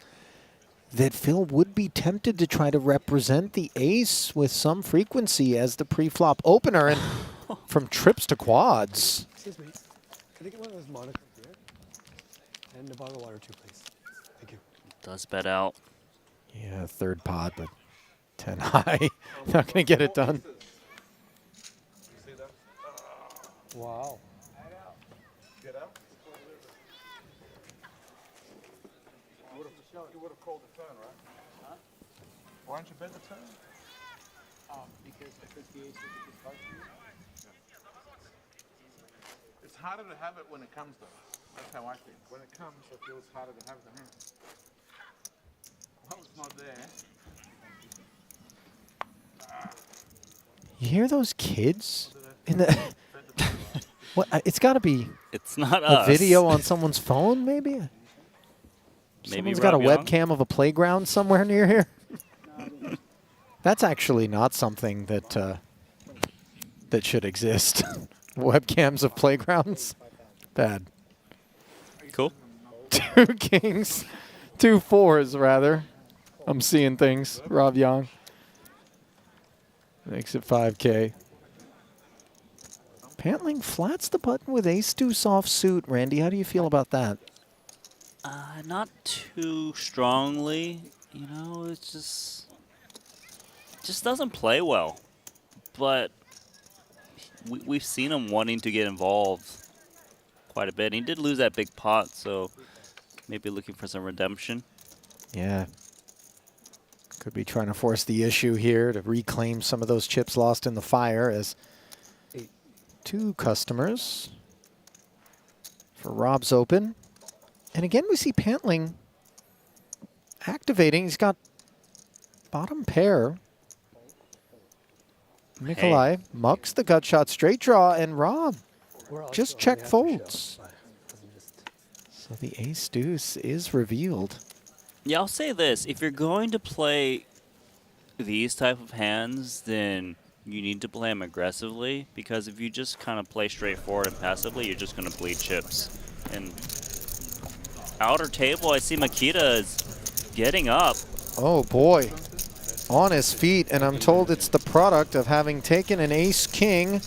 that Phil would be tempted to try to represent the ace with some frequency as the pre-flop opener and from trips to quads. Excuse me. Can I get one of those Monaco beer? And a bottle of water too, please. Thank you. Does bet out. Yeah, third pot, but 10 high. Not going to get it done. Wow. Get out. You would have called the turn, right? Huh? Why don't you bet the turn? Because the ace is hard for you. It's harder to have it when it comes, though. That's how I think. When it comes, it feels harder to have the hand. Well, it's not there. You hear those kids in the... What? It's got to be It's not a us. video on someone's phone, maybe? Maybe Someone's got a Rob Young? webcam of a playground somewhere near here. That's actually not something that that should exist. Webcams of playgrounds? Bad. Cool. 2 kings, 2 4s, rather. I'm seeing things. Rob Young. Makes it 5K. Pantling flats the button with ace-deuce offsuit. Randy, how do you feel about that? Not too strongly. You know, it's just doesn't play well. But we've seen him wanting to get involved quite a bit. And he did lose that big pot, so maybe looking for some redemption. Yeah. Could be trying to force the issue here to reclaim some of those chips lost in the fire as 2 customers for Rob's open. And again, we see Pantling activating. He's got bottom pair. Nikolai mucks the gut shot, straight draw, and Rob just check folds. So the ace deuce is revealed. Yeah, I'll say this. If you're going to play these type of hands, then you need to play them aggressively, because if you just kind of play straightforward and passively, you're just going to bleed chips. And outer table, I see Makita is getting up. Oh, boy. On his feet, and I'm told it's the product of having taken an ace-king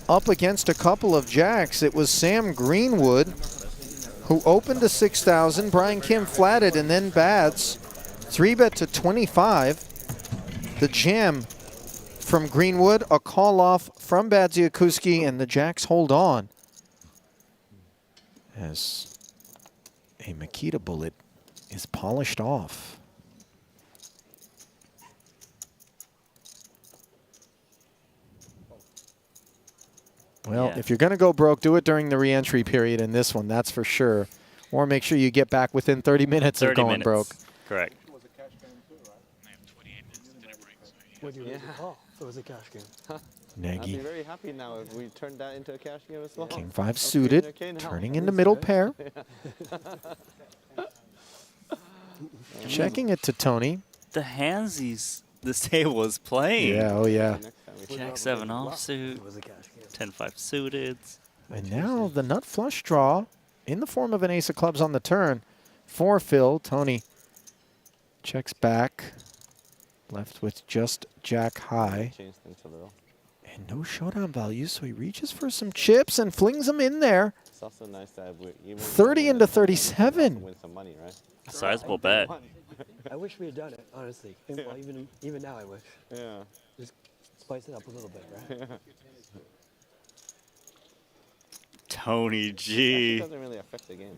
up against a couple of jacks. It was Sam Greenwood who opened to 6,000. Brian Kim flatted and then bats. 3-bet to 25. The jam from Greenwood, a call-off from Badziakuski, and the jacks hold on as a Makita bullet is polished off. Well, Yeah. if you're going to go broke, do it during the re-entry period in this one, that's for sure. Or make sure you get back within 30 minutes 30 of going minutes. broke. Correct. What do you call? So it was a cash game. I'd Nagy. be very happy now if we turned that into a cash game as well. King 5 I'm suited, 200K now. turning into middle pair. Checking it to Tony. the hands this table is playing. Yeah, oh yeah. Jack 7 offsuit, 10-5 suited. And now the nut flush draw in the form of an ace of clubs on the turn for Phil. Tony checks back, left with just Jack high. And no showdown value, so he reaches for some chips and flings them in there. It's also nice to have 30 into 37. Win some money, right? Sizable bet. I wish we had done it, honestly. Well, even now I wish. Yeah. Just spice it up a little bit, right? Tony G. It doesn't really affect the game.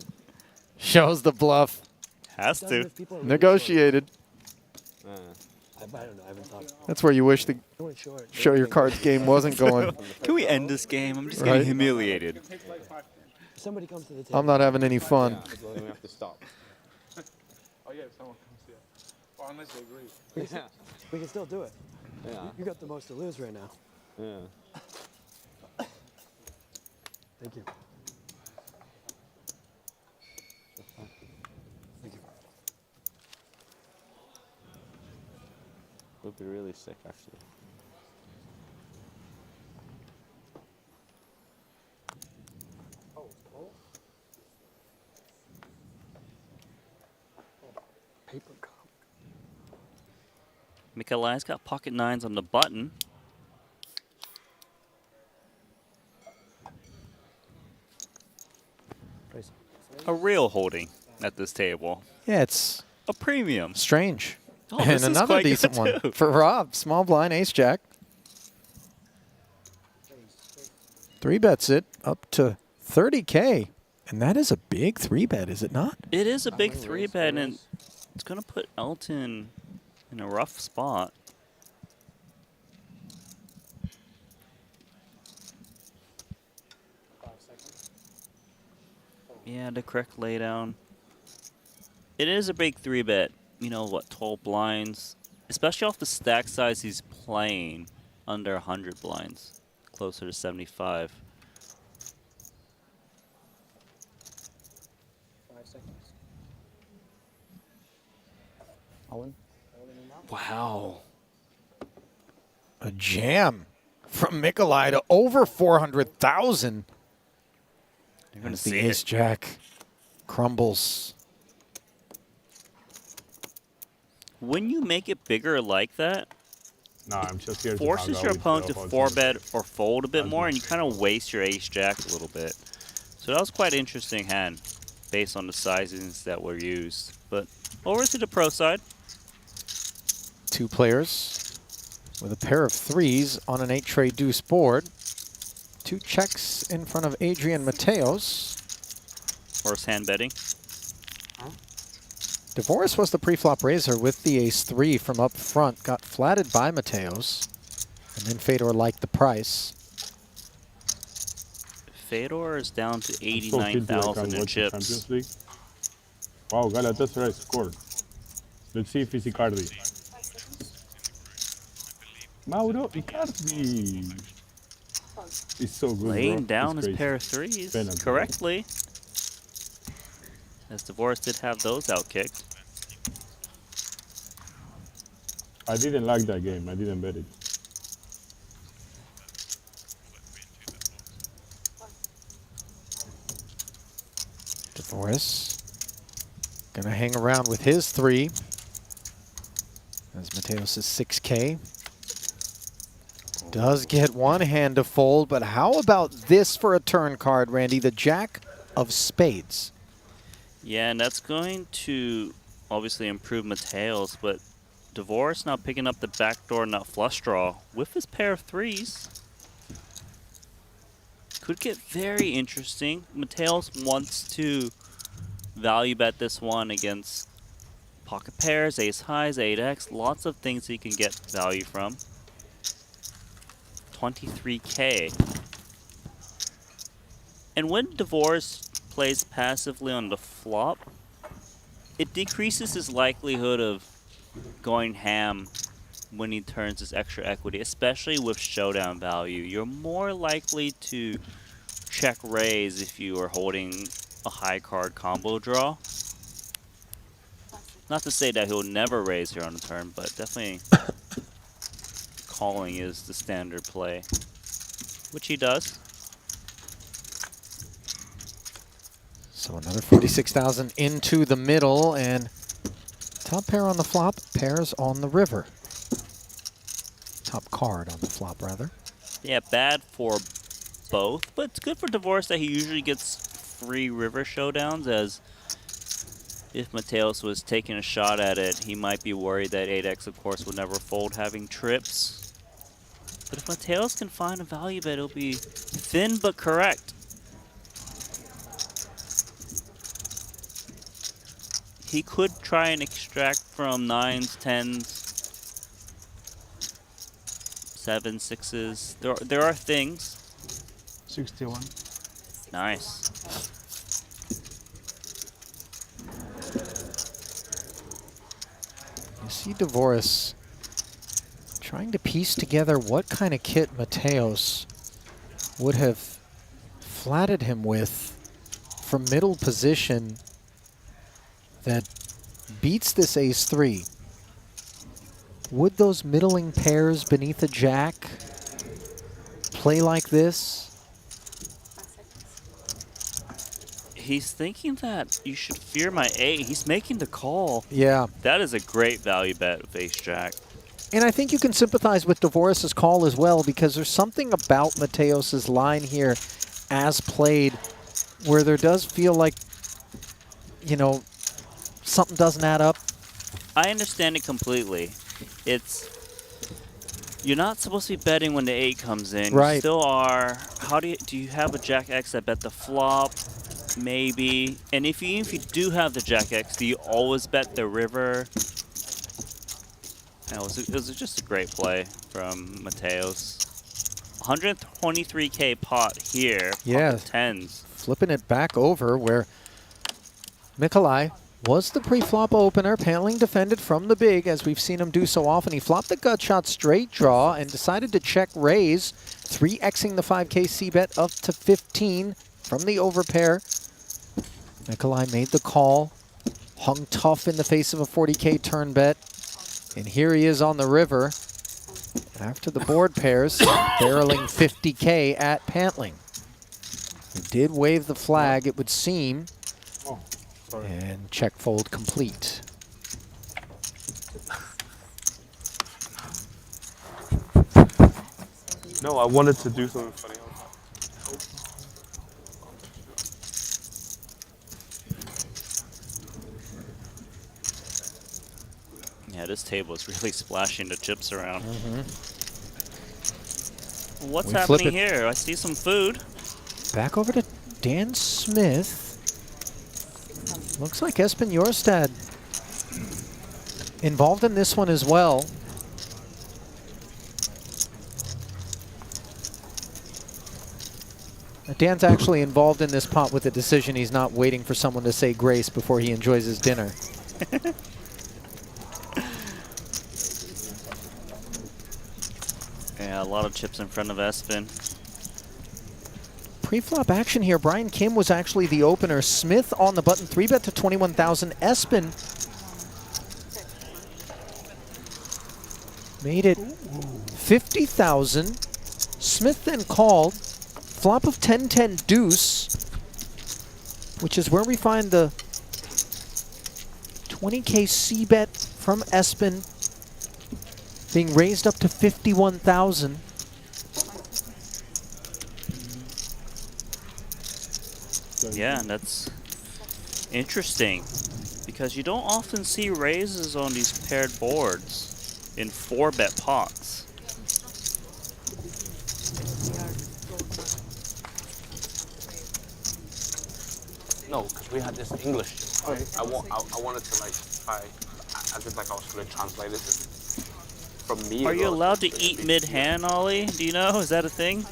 Shows the bluff. Has to. Negotiated. I don't know. I haven't thought. That's where you wish the show your cards game wasn't going. Can we end this game? I'm just Right. getting humiliated. Somebody comes to the table. I'm not having any fun. Yeah, then we have to stop. Oh yeah, if someone comes here. Or unless they agree. We can still do it. Yeah. You got the most to lose right now. Yeah. Thank you. Would be really sick, actually. Paper cup. Mikolai's got pocket nines on the button. A real holding at this table. Yeah, it's a premium. Strange. Oh, And this is another quite good decent one too. for Rob. Small blind, ace jack. 3-bets it up to 30K. And that is a big 3-bet, is it not? It is a big 3-bet, and it's going to put Elton in a rough spot. Yeah, the correct laydown. It is a big 3-bet. You know, what, 12 blinds? Especially off the stack size he's playing, under 100 blinds. Closer to 75. 5 seconds. Wow. A jam from Mikolai to over 400,000. You're going to As the see ace it. jack crumbles. When you make it bigger like that, No, I'm just here to forces hang your out with opponent to the 4-bet or fold a bit more, and you kind of waste your ace jack a little bit. So that was quite an interesting hand based on the sizings that were used. But over to the pro side. Two players with a pair of threes on an 8-tray deuce board. Two checks in front of Adrian Mateos. Worst hand betting. DeVoris was the pre-flop raiser with the ace-3 from up front. Got flatted by Mateos. And then Fedor liked the price. Fedor is down to So guilty I can't 89,000 in watch the chips. Champions League. Wow, Galatasaray scored. Let's see if it's Icardi. Mauro Icardi. He's so good, Laying bro. down It's his crazy. pair of threes Penalty. correctly. As DeVoris did have those outkicked. I didn't like that game. I didn't bet it. DeVoris gonna hang around with his 3. As Mateos is 6K. Does get one hand to fold, but how about this for a turn card, Randy? The Jack of Spades. Yeah, and that's going to obviously improve Mateos, but DeVoris now picking up the backdoor nut flush draw with his pair of threes. Could get very interesting. Mateos wants to value bet this one against pocket pairs, ace highs, 8x, lots of things he can get value from. 23K. And when DeVoris plays passively on the flop, it decreases his likelihood of going ham when he turns his extra equity, especially with showdown value. You're more likely to check raise if you are holding a high card combo draw. Not to say that he'll never raise here on the turn, but definitely calling is the standard play, which he does. So another 46,000 into the middle, and top pair on the flop, pairs on the river. Top card on the flop, rather. Yeah, bad for both, but it's good for Divorce that he usually gets free river showdowns, as if Mateos was taking a shot at it, he might be worried that 8X, of course, would never fold having trips. But if Mateos can find a value bet, it'll be thin but correct. He could try and extract from 9s, 10s, 7s, 6s. There are things. 61. Nice. You see Divorce trying to piece together what kind of kit Mateos would have flatted him with from middle position that beats this ace-3. Would those middling pairs beneath a jack play like this? He's thinking that you should fear my 8. He's making the call. Yeah. That is a great value bet with ace-jack. And I think you can sympathize with Divorce's call as well, because there's something about Mateos's line here as played where there does feel like, you know, something doesn't add up. I understand it completely. You're not supposed to be betting when the 8 comes in. Right. You still are. How do you have a Jack X that bet the flop? Maybe. And if you do have the Jack X, do you always bet the river? It was just a great play from Mateos. 123K pot here. Yeah. Pocket 10s. Flipping it back over where Mikolaj was the pre-flop opener. Paneling defended from the big, as we've seen him do so often. He flopped the gut shot straight draw and decided to check raise, 3xing the 5K c-bet up to 15 from the overpair. Mikolaj made the call, hung tough in the face of a 40K turn bet, and here he is on the river after the board pairs, barreling 50K at Pantling. He did wave the flag, it would seem. And check fold complete. No, I wanted to do something funny. Yeah, this table is really splashing the chips around. What's We flip happening it. here? I see some food. Back over to Dan Smith. Looks like Espen Jorstad involved in this one as well. Dan's actually involved in this pot with a decision. He's not waiting for someone to say grace before he enjoys his dinner. Yeah, a lot of chips in front of Espen. Pre-flop action here. Brian Kim was actually the opener. Smith on the button, 3-bet to 21,000. Espen made it 50,000. Smith then called. Flop of 10-10 deuce, which is where we find the 20K c-bet from Espen being raised up to 51,000. Yeah, that's interesting because you don't often see raises on these paired boards in 4-bet pots. No, because we had this English. I wanted to like try. I did like I was going to translate it from me. Are you allowed to eat mid-hand, Ollie? Do you know? Is that a thing?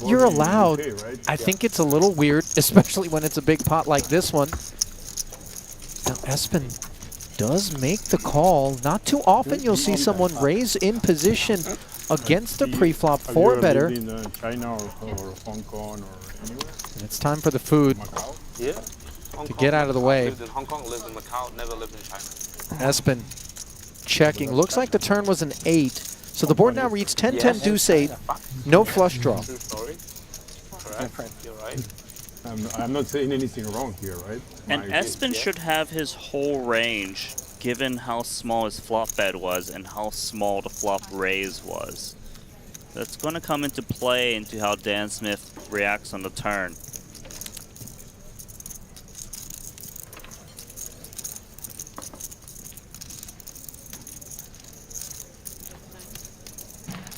You're allowed. Right? I think it's a little weird, especially when it's a big pot like this one. Now, Espen does make the call. Not too often you'll see someone raise in position against a pre-flop 4-better. Have you ever lived in China or Hong Kong or anywhere? And it's time for the food. Yeah. to get out of the way. Lived in Hong Kong, lived in Macau, never lived in China. Espen checking. Looks like the turn was an 8. So the board now reads 10-10 deuce 8. No flush draw. True story. Correct. You're right. I'm not saying anything wrong here, right? And Espen should have his whole range, given how small his flop bet was and how small the flop raise was. That's going to come into play into how Dan Smith reacts on the turn.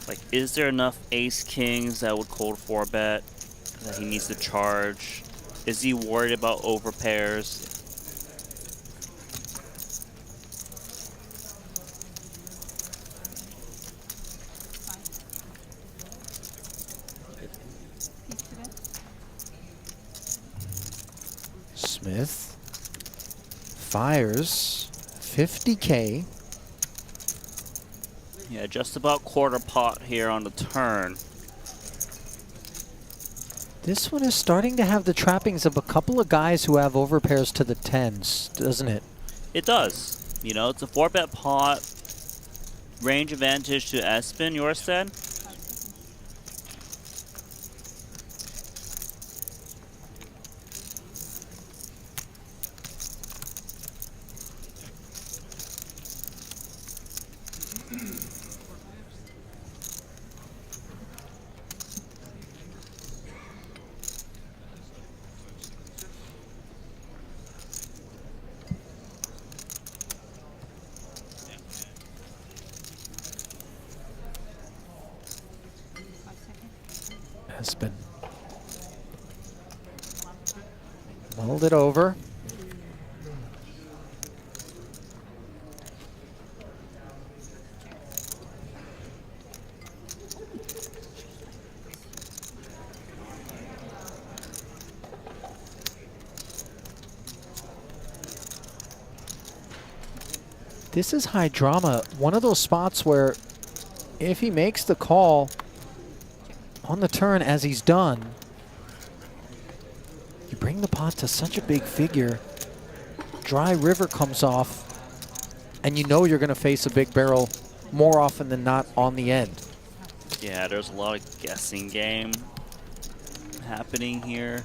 Like, is there enough ace-kings that would cold 4-bet that he needs to charge? Is he worried about overpairs? Smith fires 50K. Yeah, just about quarter pot here on the turn. This one is starting to have the trappings of a couple of guys who have overpairs to the 10s, doesn't it? It does. You know, it's a 4-bet pot. Range advantage to Espen, Jorstad. Espen mulled it over. This is high drama. One of those spots where if he makes the call on the turn as he's done, you bring the pot to such a big figure, dry river comes off, and you know you're going to face a big barrel more often than not on the end. Yeah, there's a lot of guessing game happening here.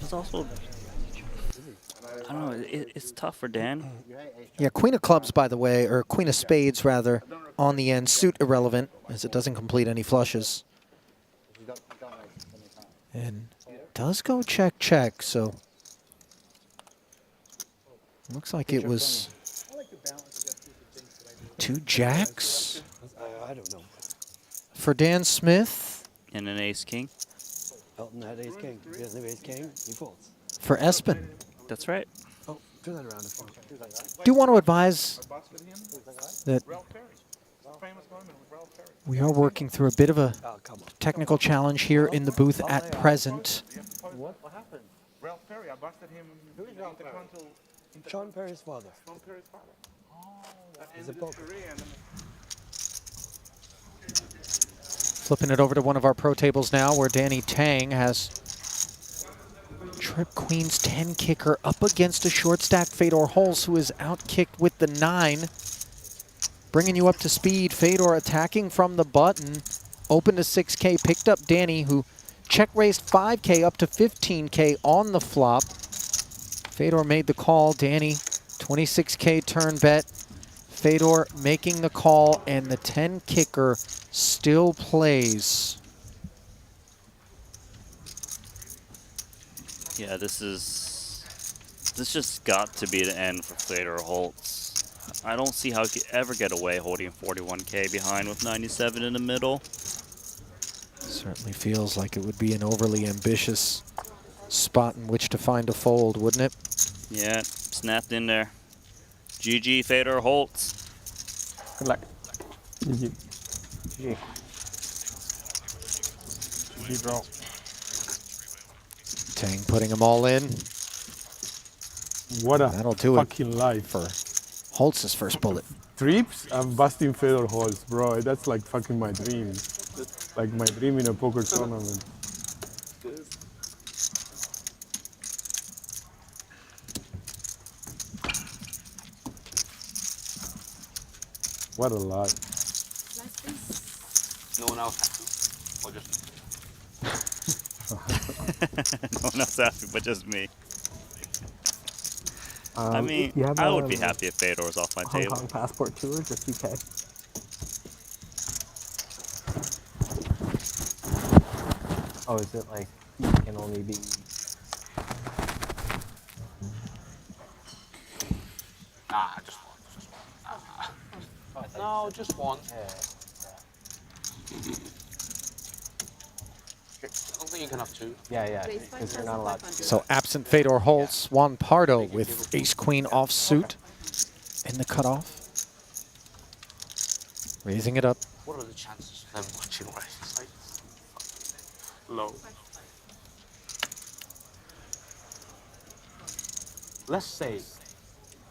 There's also, I don't know, it's tough for Dan. Yeah, queen of clubs, by the way, or queen of spades, rather, on the end. Suit irrelevant, as it doesn't complete any flushes. And does go check, check, so looks like it was 2 jacks I don't know. for Dan Smith. And an ace-king. Elton had ace king. If he doesn't have ace king, he folds. For Espen. That's right. Oh, turn that around. Do want to advise that we are working through a bit of a technical challenge here in the booth at present. What happened? Ralph Perry, I busted him. Who is Ralph Perry? Sean Perry's father. Sean Perry's father. Oh, that He's a ended his poker. career. Flipping it over to one of our pro tables now, where Danny Tang has trip queens 10 kicker up against a short stack Fedor Holz, who is outkicked with the 9. Bringing you up to speed. Fedor attacking from the button. Open to 6K. Picked up Danny, who check raised 5K up to 15K on the flop. Fedor made the call. Danny, 26K turn bet. Fedor making the call, and the 10 kicker still plays. Yeah, this just got to be the end for Fedor Holz. I don't see how he could ever get away holding 41K behind with 97 in the middle. Certainly feels like it would be an overly ambitious spot in which to find a fold, wouldn't it? Yeah, snapped in there. GG Fedor Holz. Good luck. GG. GG. GG, bro. Tang putting them all in. What a That'll do fucking life. For Holtz's first bullet. Trips, I'm busting Fedor Holz, bro. That's like fucking my dream. Like my dream in a poker tournament. What a lot. No one else happy? Or just No one else happy, but just me. I mean, you have I would be a happy if Fedor was off my Hong table. Kong passport too, or just UK? Oh, is it like you can only be? Nah, just one. No, just one. I don't think you can have two. Yeah, because they're not allowed to. So absent Fedor holds Juan Pardo with ace-queen offsuit in the cutoff. Raising it up. What are the chances of them watching race? It's like low. Let's say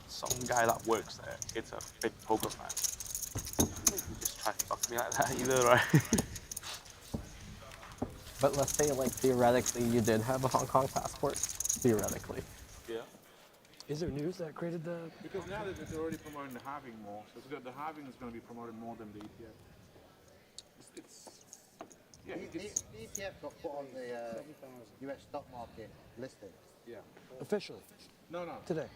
some guy that works there, it's a big poker fan. You just try to fuck me like that either, right? But let's say, like, theoretically, you did have a Hong Kong passport. Theoretically. Yeah. Is there news that created the? Because now that they're already promoting the halving more, so the halving is going to be promoted more than the ETF. The ETF got put on the US stock market listing. Yeah. Officially. No. Today.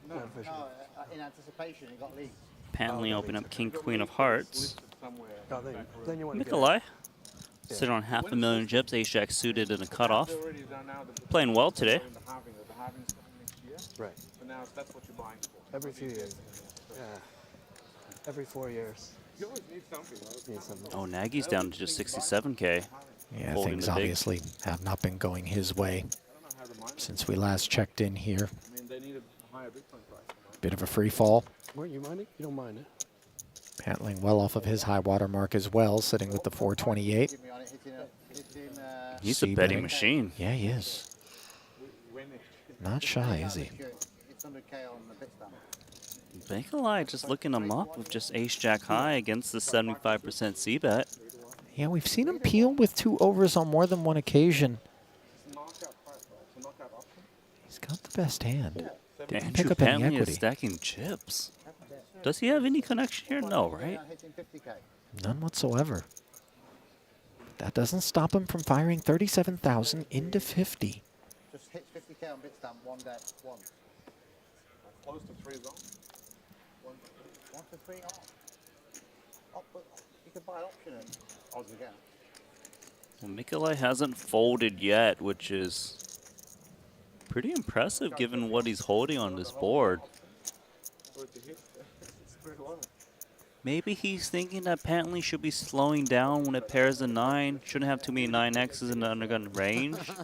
No. Not officially. In anticipation, it got leaked. Apparently open up King, Queen of Hearts. Oh, then you want to Nikolai. Sitting on 500,000 chips, ace-jack suited in a cutoff. Playing well today. Right. But now that's what you're buying for. Every few years. Yeah. Every 4 years. You always need something, right? Need something. Oh, Nagy's down to just 67K. Yeah, Holding things the big. obviously have not been going his way since we last checked in here. I mean, they need a higher Bitcoin price. Bit of a free fall. Weren't you minding? You don't mind it. Pantling well off of his high water mark as well, sitting with the 428. He's a betting machine. Yeah, he is. Not shy, is he? It's 100K on the bit stamp. Nikolai just looking him up with just ace-jack high against the 75% C-bet. Yeah, we've seen him peel with 2 overs on more than one occasion. He's got the best hand. Didn't pick Andrew up any Pantley is equity. stacking chips. Does he have any connection here? No, right? None whatsoever. That doesn't stop him from firing 37,000 into 50. Just hits 50K on bit stamp, one deck, one. Close to 3 is on. 1 to 3 on. Oh, but you can buy an option and odds again. Well, Nikolai hasn't folded yet, which is pretty impressive given what he's holding on this board. Maybe he's thinking that Pantley should be slowing down when it pairs a 9. Shouldn't have too many 9Xs in the undergun range. 36,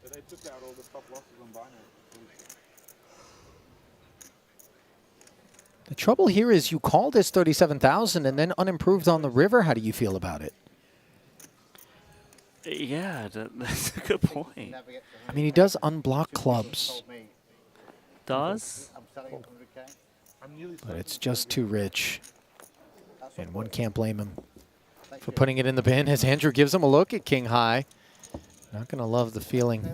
they took out all the top losses on binary. The trouble here is you call this 37,000 and then unimproved on the river. How do you feel about it? Yeah, that's a good point. I mean, he does unblock clubs, Does? but it's just too rich. And one can't blame him for putting it in the bin as Andrew gives him a look at King High. Not going to love the feeling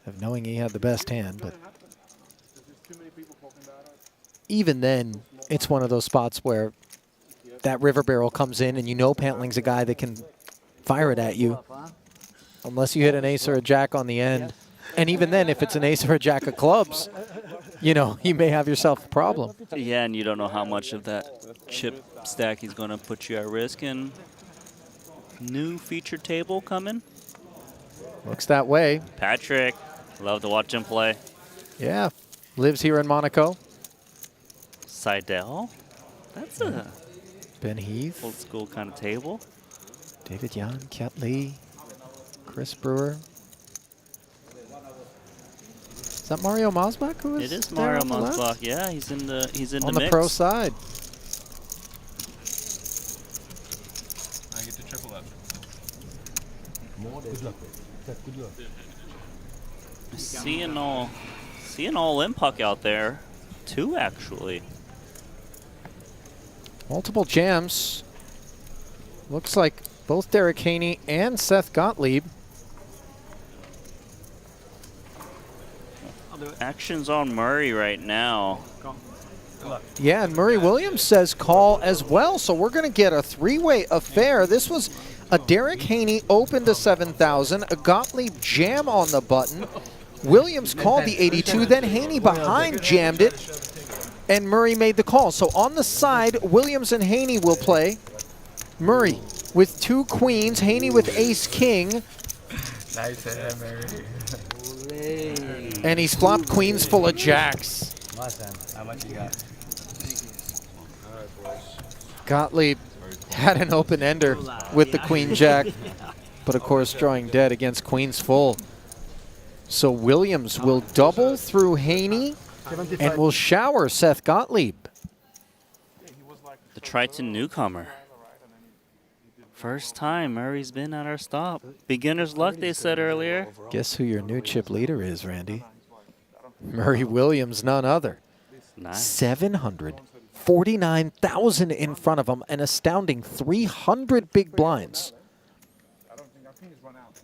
of knowing he had the best hand, but even then, it's one of those spots where that river barrel comes in and you know Pantling's a guy that can fire it at you unless you hit an ace or a jack on the end. And even then, if it's an ace or a jack of clubs, you know, you may have yourself a problem. Yeah, and you don't know how much of that chip stack he's going to put you at risk. And new featured table coming. Looks that way. Patrick, love to watch him play. Yeah, lives here in Monaco. Seidel, that's a Ben Heath. old school kind of table. David Yan, Ket Lee, Chris Brewer. Is that Mario Mosbach who is It is there Mario on the left? Mosbach. Yeah, he's in the On mix. the pro side. I get to triple up. Good luck. Good luck. Seeing all in puck out there, 2 actually. Multiple jams. Looks like both Derek Haney and Seth Gottlieb. I'll do it. Action's on Murray right now. Yeah, and Murray Williams says call as well, so we're going to get a three-way affair. This was a Derek Haney open to 7,000, a Gottlieb jam on the button. Williams called the 82, then Haney behind jammed it, and Murray made the call. So on the side, Williams and Haney will play. Murray with 2 queens, Haney with ace-king. Nice hand, Murray. And he's flopped queens full of jacks. How much you got? Gottlieb had an open ender with the queen jack, but of course drawing dead against queens full. So Williams will double through Haney and will shower Seth Gottlieb. The Triton newcomer. First time Murray's been at our stop. Beginner's luck, they said earlier. Guess who your new chip leader is, Randy? Murray Williams, none other. Nice. 749,000 in front of him, an astounding 300 big blinds. I think he's run out.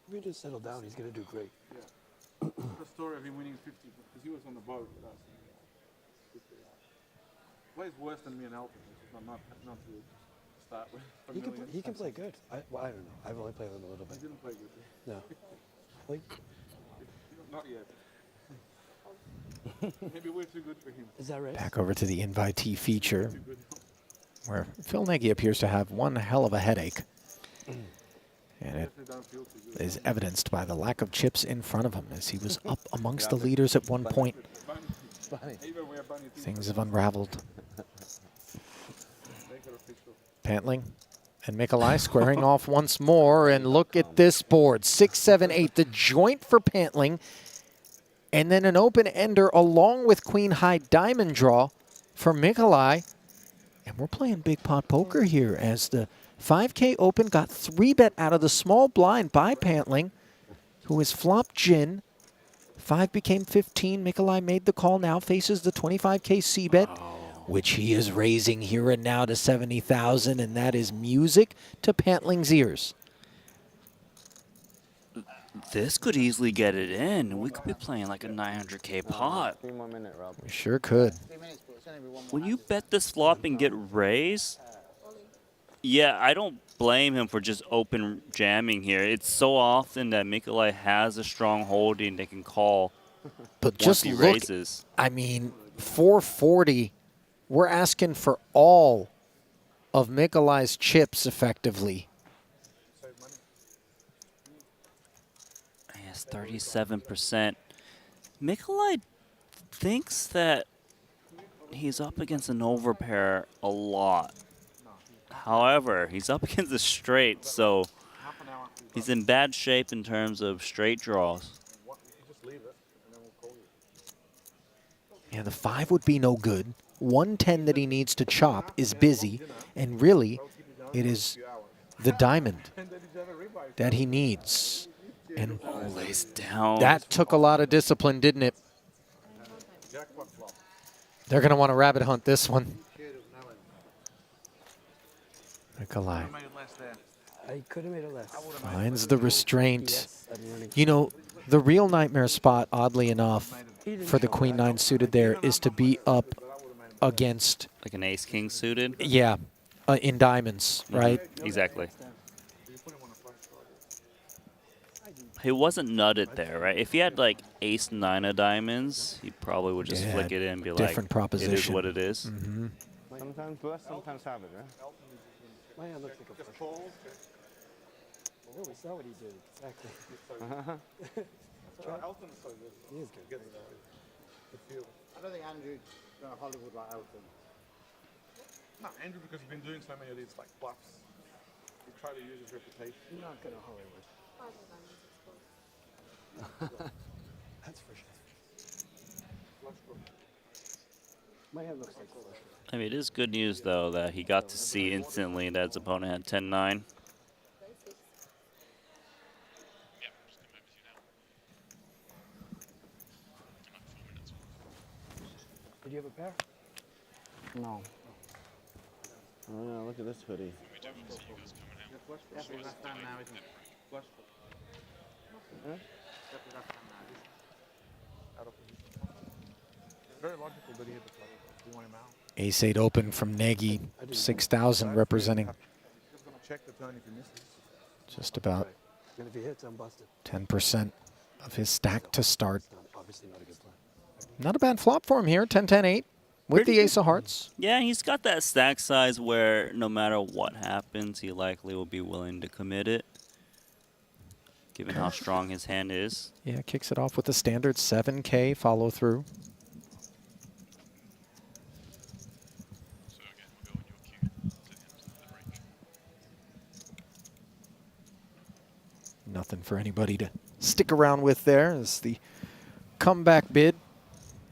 If he just settle down, he's going to do great. Yeah. The story of him winning 50, because he was on the boat with us. Plays worse than me and Elton, which is not to start with. He can play good. I don't know. I've only played with him a little bit. He didn't play good. No. Like, not yet. Maybe we're too good for him. Is that right? Back over to the invitee feature, where Phil Nagy appears to have one hell of a headache. And it is evidenced by the lack of chips in front of him, as he was up amongst the leaders at one point. Things have unraveled. Pantling and Mikolai squaring off once more, and look at this board. 6, 7, 8, the joint for Pantling, and then an open ender along with queen high diamond draw for Mikolai. And we're playing big pot poker here, as the 5K open got 3-bet out of the small blind by Pantling, who has flopped gin. 5 became 15. Mikolai made the call, now faces the 25K C-bet, which he is raising here and now to 70,000, and that is music to Pantling's ears. This could easily get it in. We could be playing like a 900K pot. 3 more minutes, Rob. We sure could. When you bet this flop and get raised, yeah, I don't blame him for just open jamming here. It's so often that Mikolai has a strong holding they can call But once just he look, raises. I mean, 440, we're asking for all of Mikolai's chips effectively. Yes, 37%. Mikolai thinks that he's up against an overpair a lot. However, he's up against a straight, so he's in bad shape in terms of straight draws. Yeah, the 5 would be no good. 110 that he needs to chop is busy, and really, it is the diamond that he needs. And lays down. That took a lot of discipline, didn't it? They're going to want to rabbit hunt this one. Mikolai I could have made it less. finds the restraint. You know, the real nightmare spot, oddly enough, for the Queen 9 suited there is to be up against... Like an ace-king suited? Yeah, in diamonds, right? Exactly. He wasn't nutted there, right? If he had like ace-9 of diamonds, he probably would just flick it in and be like, different proposition. it is what it is. Sometimes bless, sometimes have it, right? My hand looks like a flush. Well, we saw what he did. Exactly. Elton's so good. He is good. I don't think Andrew's going to Hollywood like Elton. Not Andrew, because he's been doing so many of these like bluffs. He tried to use his reputation. You're not going to Hollywood. That's for sure. My hand looks like a flush. I mean, it is good news, though, that he got to see instantly that his opponent had 10-9. Did you have a pair? No. Oh yeah, look at this hoodie. Very logical that he hit the flag. We want him out. Ace-8 open from Nagy, 6,000 representing Just gonna check the turn if he misses. just about And if he hits, I'm busted. 10% of his stack to start. Obviously not a good play. Not a bad flop for him here, 10-10-8 with the ace of hearts. Yeah, he's got that stack size where no matter what happens, he likely will be willing to commit it, given how strong his hand is. Yeah, kicks it off with a standard 7K follow through. Nothing for anybody to stick around with there as the comeback bid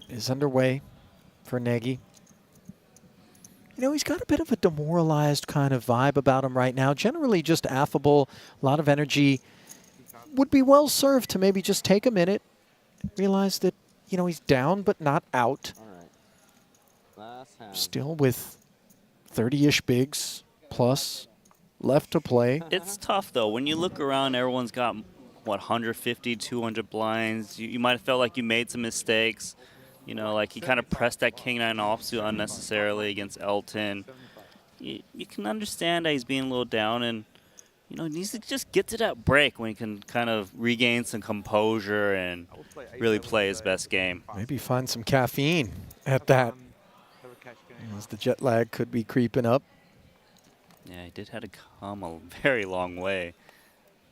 is underway for Nagy. You know, he's got a bit of a demoralized kind of vibe about him right now. Generally just affable, a lot of energy. Would be well served to maybe just take a minute, realize that, you know, he's down but not out. All right. Last hand. Still with 30-ish bigs plus left to play. It's tough, though. When you look around, everyone's got, what, 150, 200 blinds. You might have felt like you made some mistakes. You know, like he kind of pressed that king-9 offsuit unnecessarily against Elton. You can understand that he's being a little down, and, you know, he needs to just get to that break when he can kind of regain some composure and really play his best game. Maybe find some caffeine at that, as the jet lag could be creeping up. Yeah, he did have to come a very long way.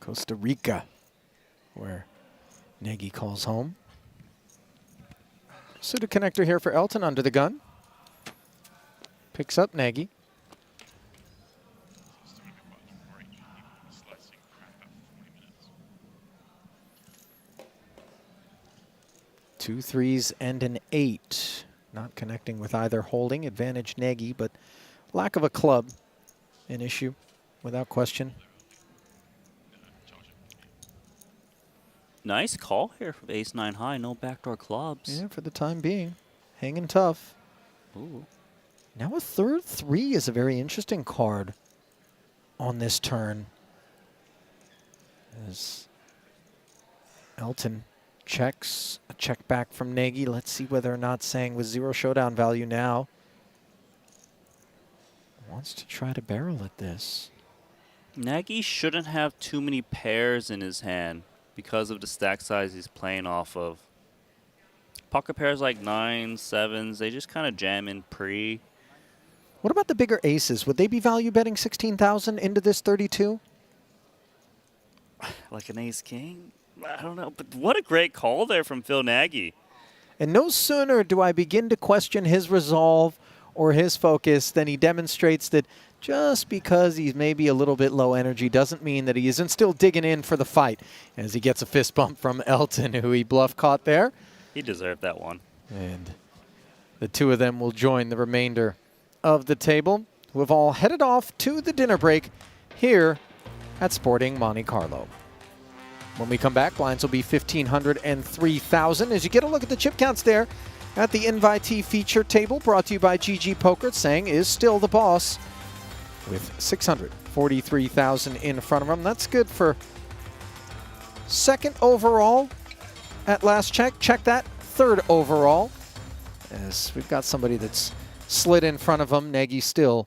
Costa Rica, where Nagy calls home. Suited connector here for Elton under the gun. Picks up Nagy. Two threes and an 8. Not connecting with either holding. Advantage Nagy, but lack of a club an issue without question. Nice call here for ace-9 high. No backdoor clubs. Yeah, for the time being. Hanging tough. Ooh. Now a third 3 is a very interesting card on this turn. As Elton checks, a check back from Nagy. Let's see whether or not Sang with 0 showdown value now wants to try to barrel at this. Nagy shouldn't have too many pairs in his hand because of the stack size he's playing off of. Pocket pairs like 9s, 7s, they just kind of jam in pre. What about the bigger aces? Would they be value betting 16,000 into this 32? Like an ace-king? I don't know, but what a great call there from Phil Nagy. And no sooner do I begin to question his resolve or his focus than he demonstrates that just because he's maybe a little bit low energy doesn't mean that he isn't still digging in for the fight, as he gets a fist bump from Elton, who he bluff caught there. He deserved that one. And the two of them will join the remainder of the table, who have all headed off to the dinner break here at Sporting Monte-Carlo. When we come back, lines will be 1,500 and 3,000. As you get a look at the chip counts there at the invitee feature table, brought to you by GG Poker. Sang is still the boss with 643,000 in front of him. That's good for second overall at last check. Check that, third overall. As we've got somebody that's slid in front of him. Nagy still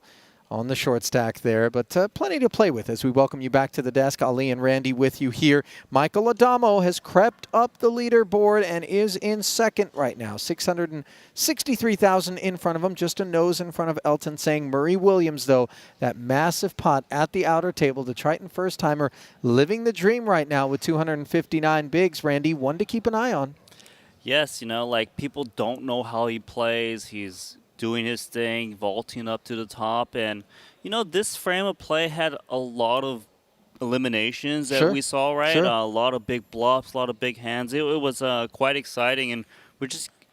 on the short stack there, but plenty to play with as we welcome you back to the desk. Ali and Randy with you here. Michael Adamo has crept up the leaderboard and is in second right now. 663,000 in front of him, just a nose in front of Elton Sang. Murray Williams, though, that massive pot at the outer table, the Triton first-timer, living the dream right now with 259 bigs. Randy, one to keep an eye on. Yes, you know, like people don't know how he plays. He's doing his thing, vaulting up to the top. And, you know, this frame of play had a lot of eliminations that we saw, right? Sure. A lot of big bluffs, a lot of big hands. It was quite exciting. And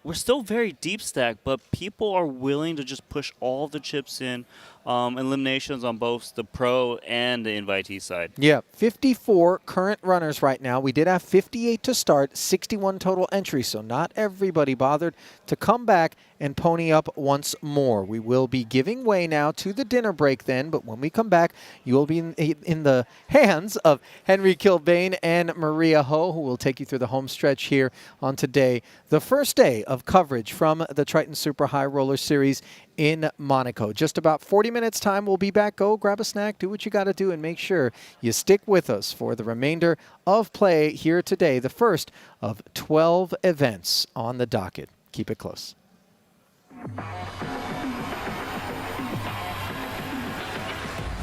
we're still very deep stack, but people are willing to just push all the chips in eliminations on both the pro and the invitee side. Yeah, 54 current runners right now. We did have 58 to start, 61 total entries, so not everybody bothered to come back and pony up once more. We will be giving way now to the dinner break then, but when we come back, you will be in the hands of Henry Kilbane and Maria Ho, who will take you through the home stretch here on today, the first day of coverage from the Triton Super High Roller Series in Monaco. Just about 40 minutes time, we'll be back. Go grab a snack, do what you got to do, and make sure you stick with us for the remainder of play here today, the first of 12 events on the docket. Keep it close.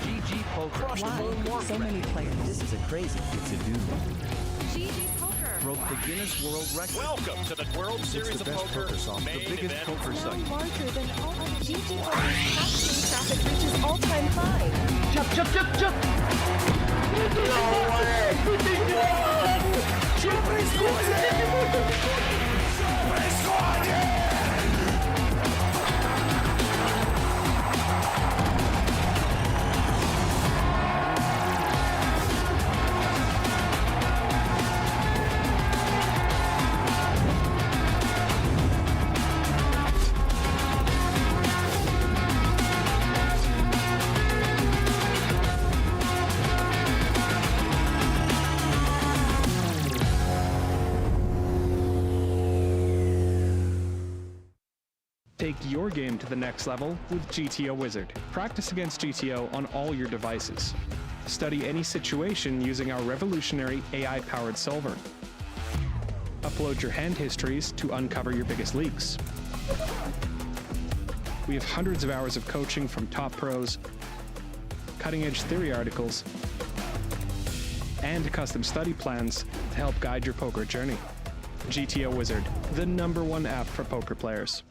GG Poker. Why so many players? This is a crazy. It's a do. GG Poker. Broke the Guinness World Record. Welcome to the World Series of Poker, the biggest poker site. Larger than all of GG Poker's captioning traffic reaches all-time high. Chop, chop, chop, chop. No way. Take your game to the next level with GTO Wizard. Practice against GTO on all your devices. Study any situation using our revolutionary AI-powered solver. Upload your hand histories to uncover your biggest leaks. We have hundreds of hours of coaching from top pros, cutting-edge theory articles, and custom study plans to help guide your poker journey. GTO Wizard, the #1 app for poker players.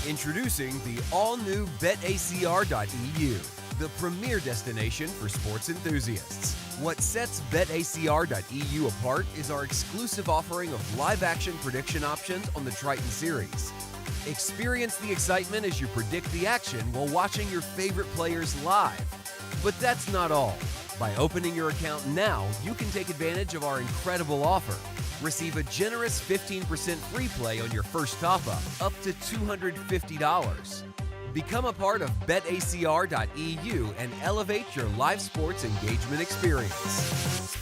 Introducing the all-new BetACR.eu, the premier destination for sports enthusiasts. What sets BetACR.eu apart is our exclusive offering of live-action prediction options on the Triton series. Experience the excitement as you predict the action while watching your favorite players live. But that's not all. By opening your account now, you can take advantage of our incredible offer. Receive a generous 15% free play on your first top-up, up to $250. Become a part of BetACR.eu and elevate your live sports engagement experience.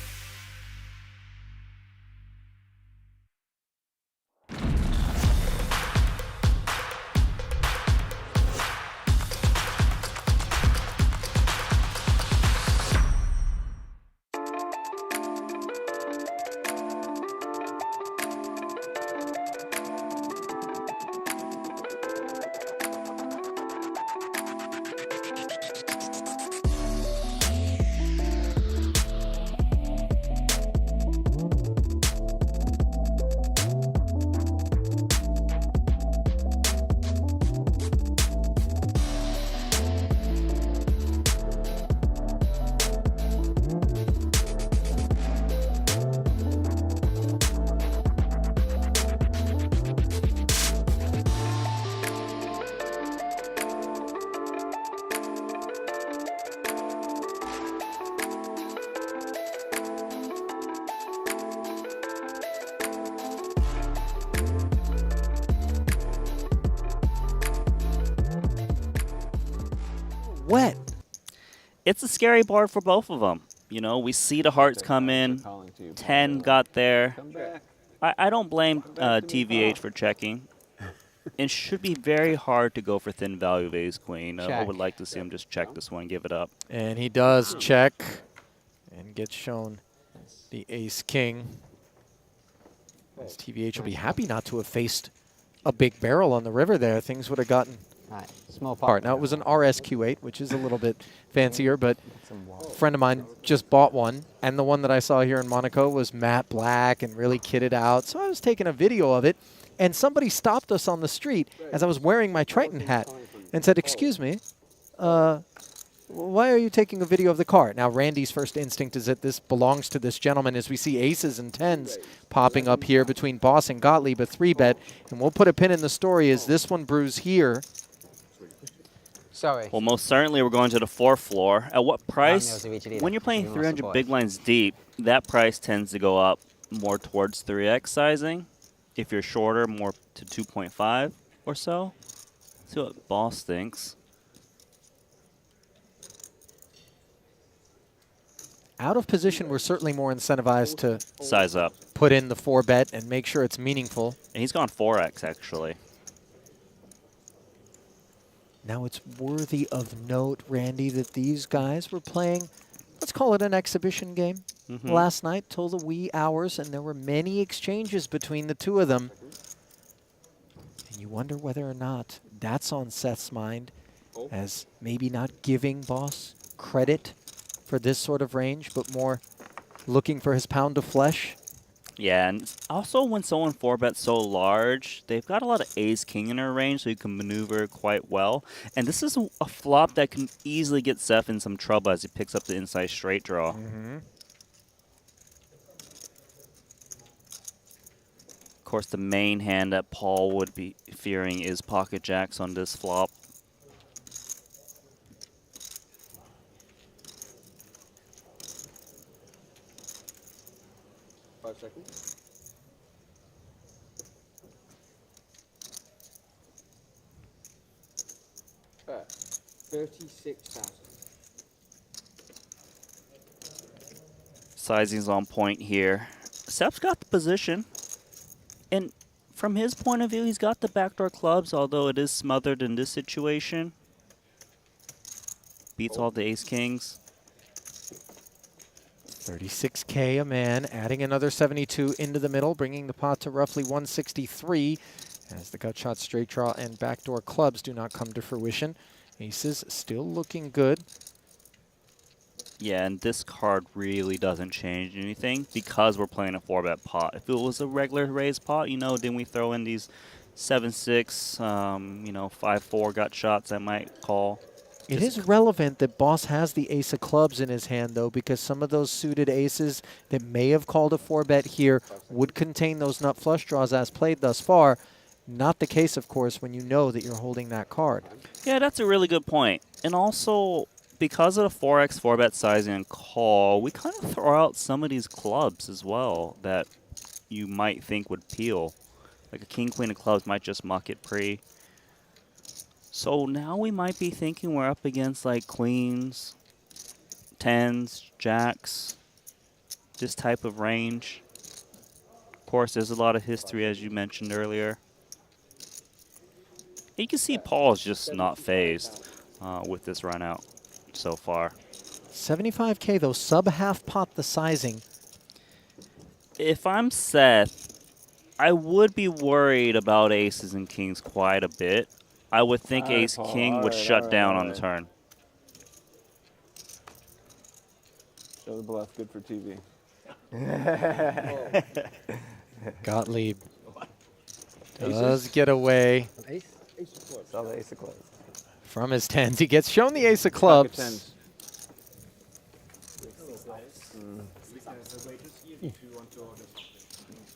Wet. It's a scary board for both of them. You know, we see the hearts come in. 10 got there. I don't blame TVH for checking. It should be very hard to go for thin value of ace queen. I would like to see him just check this one, give it up. And he does check and gets shown the ace king. As TVH will be happy not to have faced a big barrel on the river there. Things would have gotten small hard. Now, it was an RSQ8, which is a little bit fancier, but a friend of mine just bought one, and the one that I saw here in Monaco was matte black and really kitted out. So I was taking a video of it, and somebody stopped us on the street as I was wearing my Triton hat and said, "Excuse me, why are you taking a video of the car?" Now, Randy's first instinct is that this belongs to this gentleman, as we see aces and tens popping up here between Boss and Gottlieb, a 3-bet. And we'll put a pin in the story as this one brews here. Sorry. Well, most certainly we're going to the 4th floor. At what price? either. When you're playing Even lost the 300 boys. big blinds deep, that price tends to go up more towards 3x sizing. If you're shorter, more to 2.5 or so. See what boss thinks. Out of position, we're certainly more incentivized to Size up. put in the 4-bet and make sure it's meaningful. And he's gone 4x, actually. Now it's worthy of note, Randy, that these guys were playing, let's call it an exhibition game, last night till the wee hours, and there were many exchanges between the two of them. And you wonder whether or not that's on Seth's mind, as maybe not giving boss credit for this sort of range, but more looking for his pound of flesh. Yeah, and also when someone 4-bets so large, they've got a lot of ace-king in their range, so you can maneuver quite well. And this is a flop that can easily get Seth in some trouble as he picks up the inside straight draw. Of course, the main hand that Paul would be fearing is pocket jacks on this flop. Seconds. 36,000. Sizing's on point here. Seth's got the position. And from his point of view, he's got the backdoor clubs, although it is smothered in this situation. Beats all the ace-kings. 36K a man, adding another 72 into the middle, bringing the pot to roughly 163 as the gut shot, straight draw, and backdoor clubs do not come to fruition. Aces still looking good. Yeah, and this card really doesn't change anything because we're playing a 4-bet pot. If it was a regular raised pot, you know, then we throw in these 7-6, you know, 5-4 gut shots I might call. It is relevant that boss has the ace of clubs in his hand, though, because some of those suited aces that may have called a 4-bet here would contain those nut flush draws as played thus far. Not the case, of course, when you know that you're holding that card. Yeah, that's a really good point. And also, because of the 4x 4-bet sizing and call, we kind of throw out some of these clubs as well that you might think would peel. Like a king, queen of clubs might just muck it pre. So now we might be thinking we're up against like queens, 10s, jacks, this type of range. Of course, there's a lot of history, as you mentioned earlier. You can see Paul's just not phased with this run out so far. 75K, though, sub half pot the sizing. If I'm Seth, I would be worried about aces and kings quite a bit. I would think ace-king would shut down on the turn. Show the bluff, good for TV. Gottlieb does get away Ace of clubs. from his 10s. He gets shown the ace of clubs.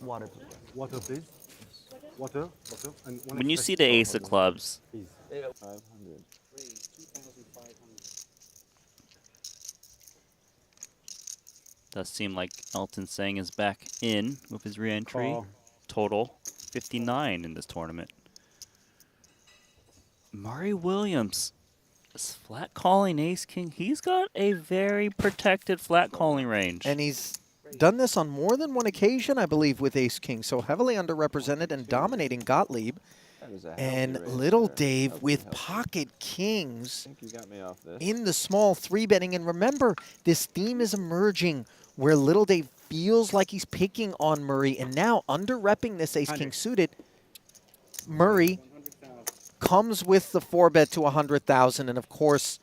Water, please. Water. And When you see the ace of clubs, 500. does seem like Elton Sang is back in with his re-entry. Call. Total 59 in this tournament. Murray Williams is flat calling ace-king. He's got a very protected flat calling range. And he's done this on more than one occasion, I believe, with ace-king. So heavily underrepresented and dominating Gottlieb. And Little Dave with pocket kings I think you got me off this. in the small 3-betting. And remember, this theme is emerging where Little Dave feels like he's picking on Murray. And now, under-repping this ace-king suited, Murray comes with the 4-bet to 100,000. And, of course,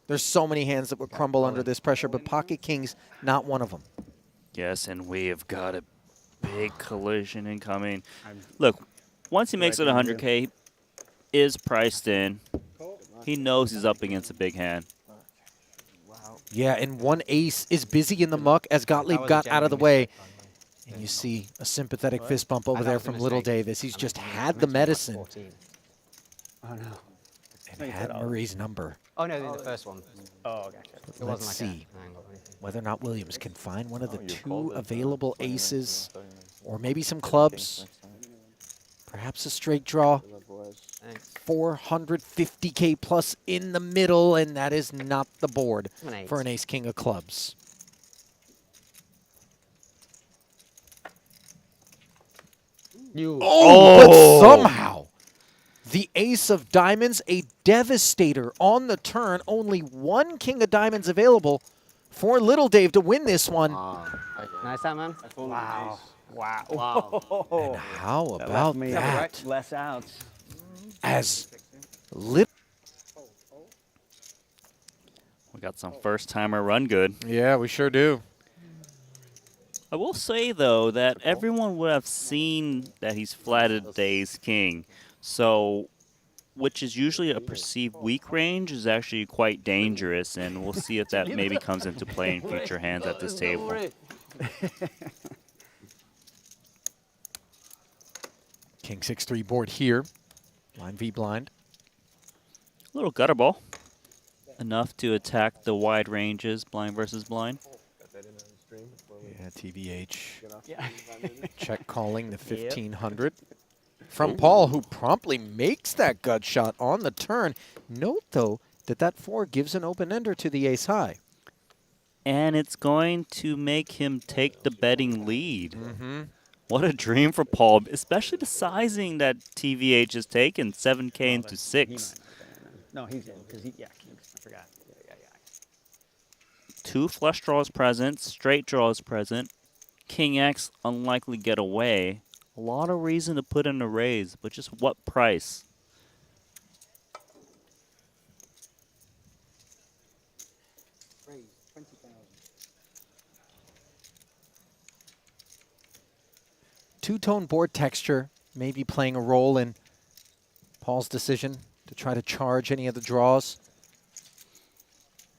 there's so many hands that would crumble under this pressure, but pocket kings, not one of them. Yes, and we have got a big collision incoming. Look, once he makes it 100K, is priced in. He knows he's up against a big hand. Yeah, and one ace is busy in the muck as Gottlieb got out of the way. And you see a sympathetic fist bump over there from Little Dave as he's just had the medicine. Oh, no. And Had Murray's number. Oh, no, in the first one. Oh, gotcha. It Let's wasn't like see an angle or anything. whether or not Williams can find one of the you two called it, available 29, aces, 39. or maybe some Get the clubs. kings next time. Perhaps a straight draw. Good luck, boys. Thanks. 450K plus in the middle, and that is not the board An eight. for an ace-king of clubs. But somehow, the ace of diamonds, a devastator on the turn. Only one king of diamonds available for Little Dave to win this one. Nice out, man. Wow. Wow. Wow. And how about that? Less outs. As Little... We got some first-timer run good. Yeah, we sure do. I will say, though, that everyone would have seen that he's flatted the ace king. So, which is usually a perceived weak range, is actually quite dangerous. And we'll see if that maybe comes into play in future hands at this table. King 6-3 board here. Blind v blind. A little gutter ball. Enough to attack the wide ranges, blind versus blind. Yeah, TVH. Check calling the 1500. From Paul, who promptly makes that gut shot on the turn. Note, though, that that 4 gives an open-ender to the ace high. And it's going to make him take the betting lead. What a dream for Paul, especially the sizing that TVH has taken, 7K into 6. No, he's in, because yeah, kings. I forgot. Yeah. 2 flush draws present, straight draws present. King X unlikely get away. A lot of reason to put in a raise, but just what price? Raise 20,000. Two-tone board texture may be playing a role in Paul's decision to try to charge any of the draws.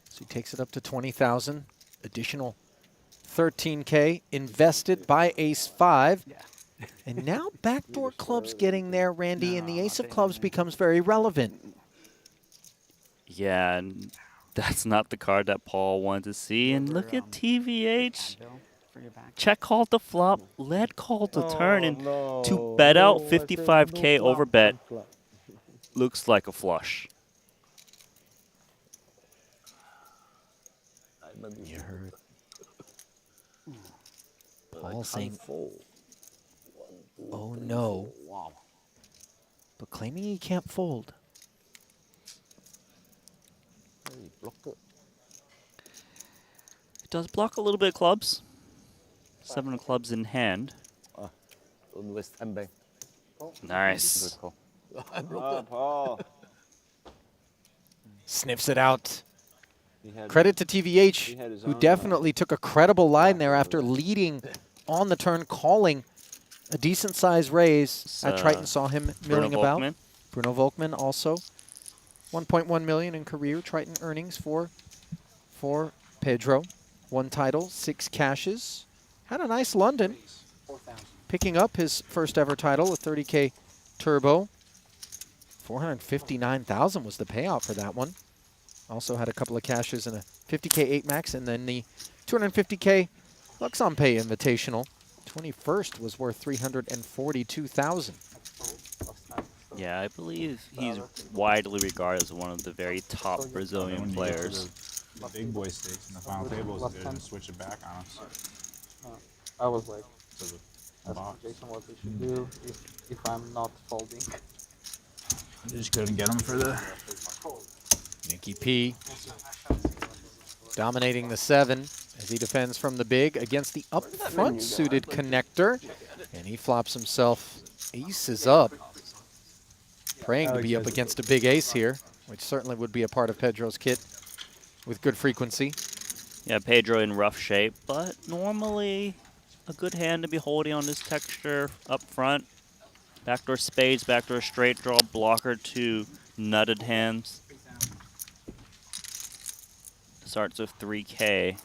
So he takes it up to 20,000. Additional 13K invested by ace 5. Yeah. And now backdoor clubs getting there, Randy, and the ace of clubs becomes very relevant. Yeah, and that's not the card that Paul wanted to see. And look at TVH. Check called the flop, lead called the turn, and to bet out 55K over bet looks like a flush. You heard Paul saying, oh no, but claiming he can't fold. It does block a little bit of clubs. 7 of clubs in hand. Don't waste time, bang. Nice. Paul. Sniffs it out. Had Credit to TVH, who definitely took a credible line there after leading on the turn, calling a decent-sized raise. At Triton saw him milling about. Volkman. Bruno Volkman also. 1.1 million in career Triton earnings for Pedro. 1 title, 6 cashes. Had a nice London. Picking up his first ever title, a 30K turbo. 459,000 was the payout for that one. Also had a couple of cashes and a 50K 8 max, and then the 250K Luxon Pay Invitational. 21st was worth 342,000. Yeah, I believe he's widely regarded as one of the very top Brazilian players. The big boy stakes in the final tables, they're going to switch it back on us. I was like, To the asking box. Jason what we should do if I'm not folding. You just couldn't get them for the... Nicky P dominating the 7 as he defends from the big against the up front suited connector. And he flops himself aces up. Praying to be up against a big ace here, which certainly would be a part of Pedro's kit with good frequency. Yeah, Pedro in rough shape, but normally a good hand to be holding on this texture up front. Backdoor spades, backdoor straight draw, blocker to nutted hands. Starts with 3K.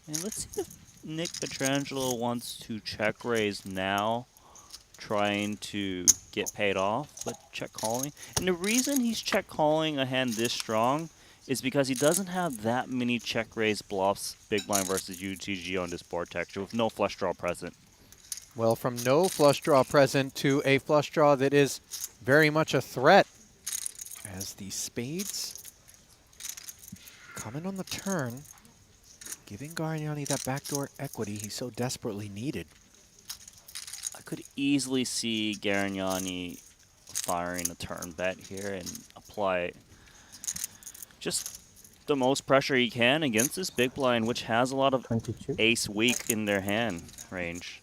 And let's see if Nick Petrangelo wants to check raise now. trying to get paid off, but check calling. And the reason he's check calling a hand this strong is because he doesn't have that many check raise bluffs big blind versus UTG on this board texture with no flush draw present. Well, from no flush draw present to a flush draw that is very much a threat as the spades coming on the turn, giving Gargnani that backdoor equity he so desperately needed. I could easily see Gargnani firing a turn bet here and apply just the most pressure he can against this big blind, which has a lot of ace weak in their hand range.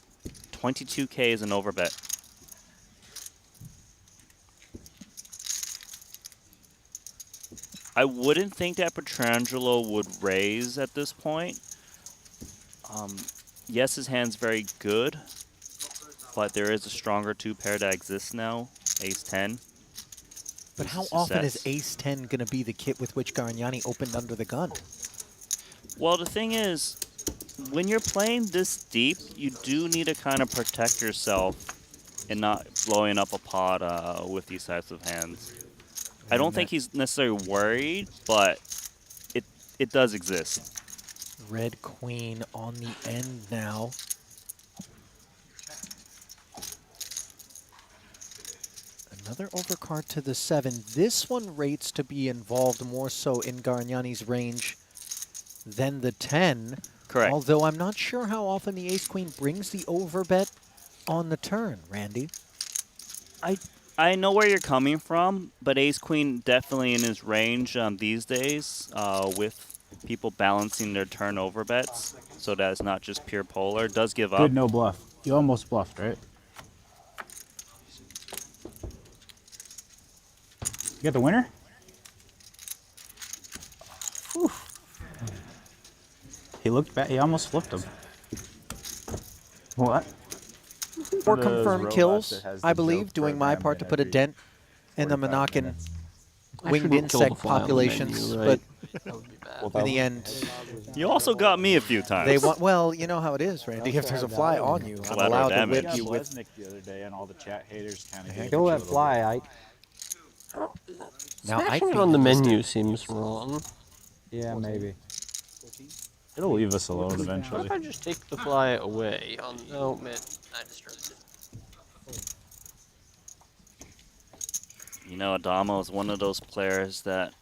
22K is an overbet. I wouldn't think that Petrangelo would raise at this point. Yes, his hand's very good, but there is a stronger two pair that exists now, ace-10. But how often is ace-10 going to be the kit with which Gargnani opened under the gun? Well, the thing is, when you're playing this deep, you do need to kind of protect yourself and not blowing up a pot with these types of hands. I don't think he's necessarily worried, but it does exist. Red queen on the end now. Another overcard to the 7. This one rates to be involved more so in Gargnani's range than the 10. Correct. Although I'm not sure how often the ace-queen brings the overbet on the turn, Randy. I know where you're coming from, but ace-queen definitely in his range these days with people balancing their turn overbets, so that it's not just pure polar. It does give up. Good no bluff. You almost bluffed, right? You got the winner? Whew. He looked bad. He almost flipped him. What? 4 confirmed kills, I believe, doing my part to put a dent in the Monacan winged insect populations, but in the end... You also got me a few times. They want, well, you know how it is, Randy. If there's a fly on you, I'm allowed to whip you with... the other day, and all the chat haters kind of Kill that fly, Ike. Now, Smashing it on the menu seems wrong. Yeah, maybe. It'll leave us alone eventually. What if I just take the fly away? No, man, I disturbed it. You know, Adamo is one of those players that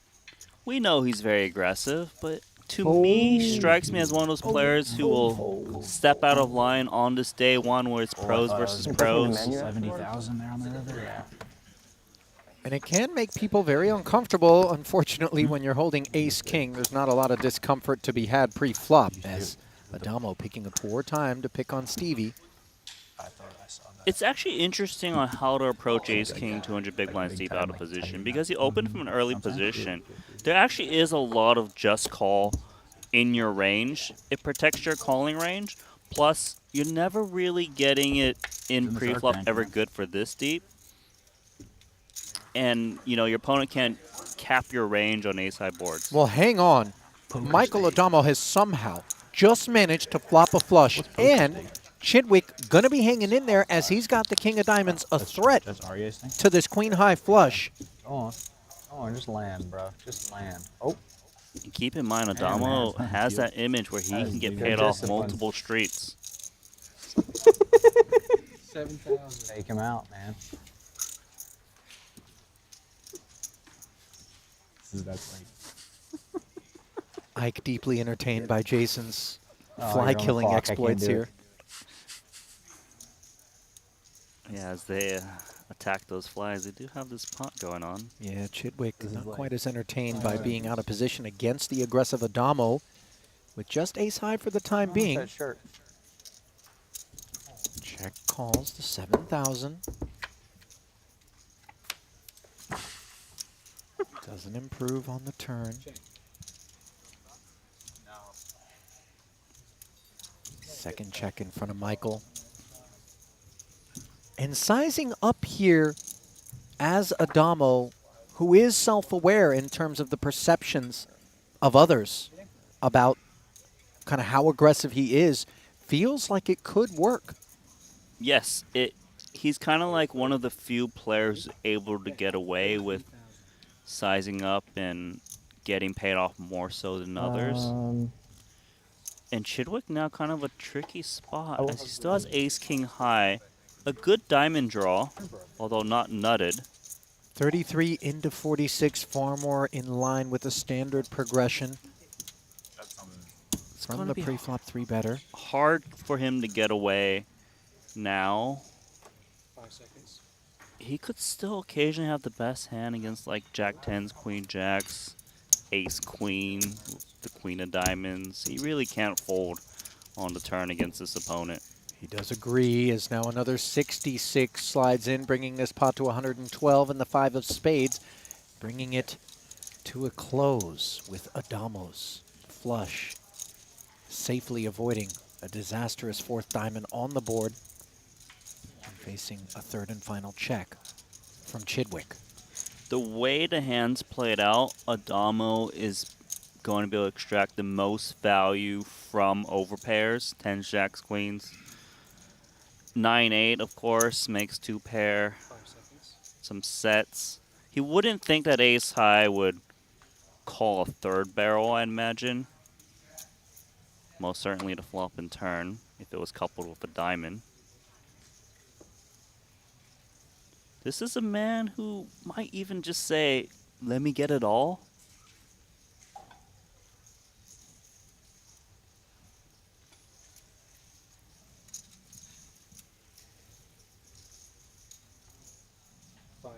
we know he's very aggressive, but to me, strikes me as one of those players who will step out of line on this day one where it's pros versus pros. 70,000 there on the river, yeah. And it can make people very uncomfortable. Unfortunately, when you're holding ace-king, there's not a lot of discomfort to be had pre-flop, as Adamo picking a poor time to pick on Stevie. It's actually interesting on how to approach ace-king 200 big blinds deep out of position, because he opened from an early position. There actually is a lot of just call in your range. It protects your calling range, plus you're never really getting it in pre-flop ever good for this deep. And, you know, your opponent can't cap your range on ace-high boards. Well, hang on. Michael Adamo has somehow just managed to flop a flush, and Chidwick going to be hanging in there as he's got the king of diamonds, a threat to this queen-high flush. Go on, just land, bro. Just land. Oh. Keep in mind, Adamo has that image where he can get paid off multiple streets. 7,000. Take him out, man. That's like Ike deeply entertained by Jason's fly-killing exploits here. Yeah, as they attack those flies, they do have this pot going on. Yeah, Chidwick not quite as entertained by being out of position against the aggressive Adamo, with just ace-high for the time being. Check calls to 7,000. Doesn't improve on the turn. Second check in front of Michael. And sizing up here as Adamo, who is self-aware in terms of the perceptions of others about kind of how aggressive he is, feels like it could work. Yes, he's kind of like one of the few players able to get away with sizing up and getting paid off more so than others. And Chidwick now kind of a tricky spot as he still has ace-king high. A good diamond draw, although not nutted. 33 into 46, far more in line with the standard progression. From the pre-flop 3-better. Hard for him to get away now. 5 seconds. He could still occasionally have the best hand against like Jack 10s, Queen Jacks, Ace Queen, the Queen of Diamonds. He really can't fold on the turn against this opponent. He does agree, as now another 66 slides in, bringing this pot to 112, and the 5 of spades, bringing it to a close with Adamo's flush, safely avoiding a disastrous 4th diamond on the board, and facing a 3rd and final check from Chidwick. The way the hand's played out, Adamo is going to be able to extract the most value from overpairs, 10s, Jacks, Queens. 9-8, of course, makes 2 pair. 5 seconds. Some sets. He wouldn't think that ace high would call a 3rd barrel, I'd imagine. Most certainly to flop and turn, if it was coupled with a diamond. This is a man who might even just say, let me get it all.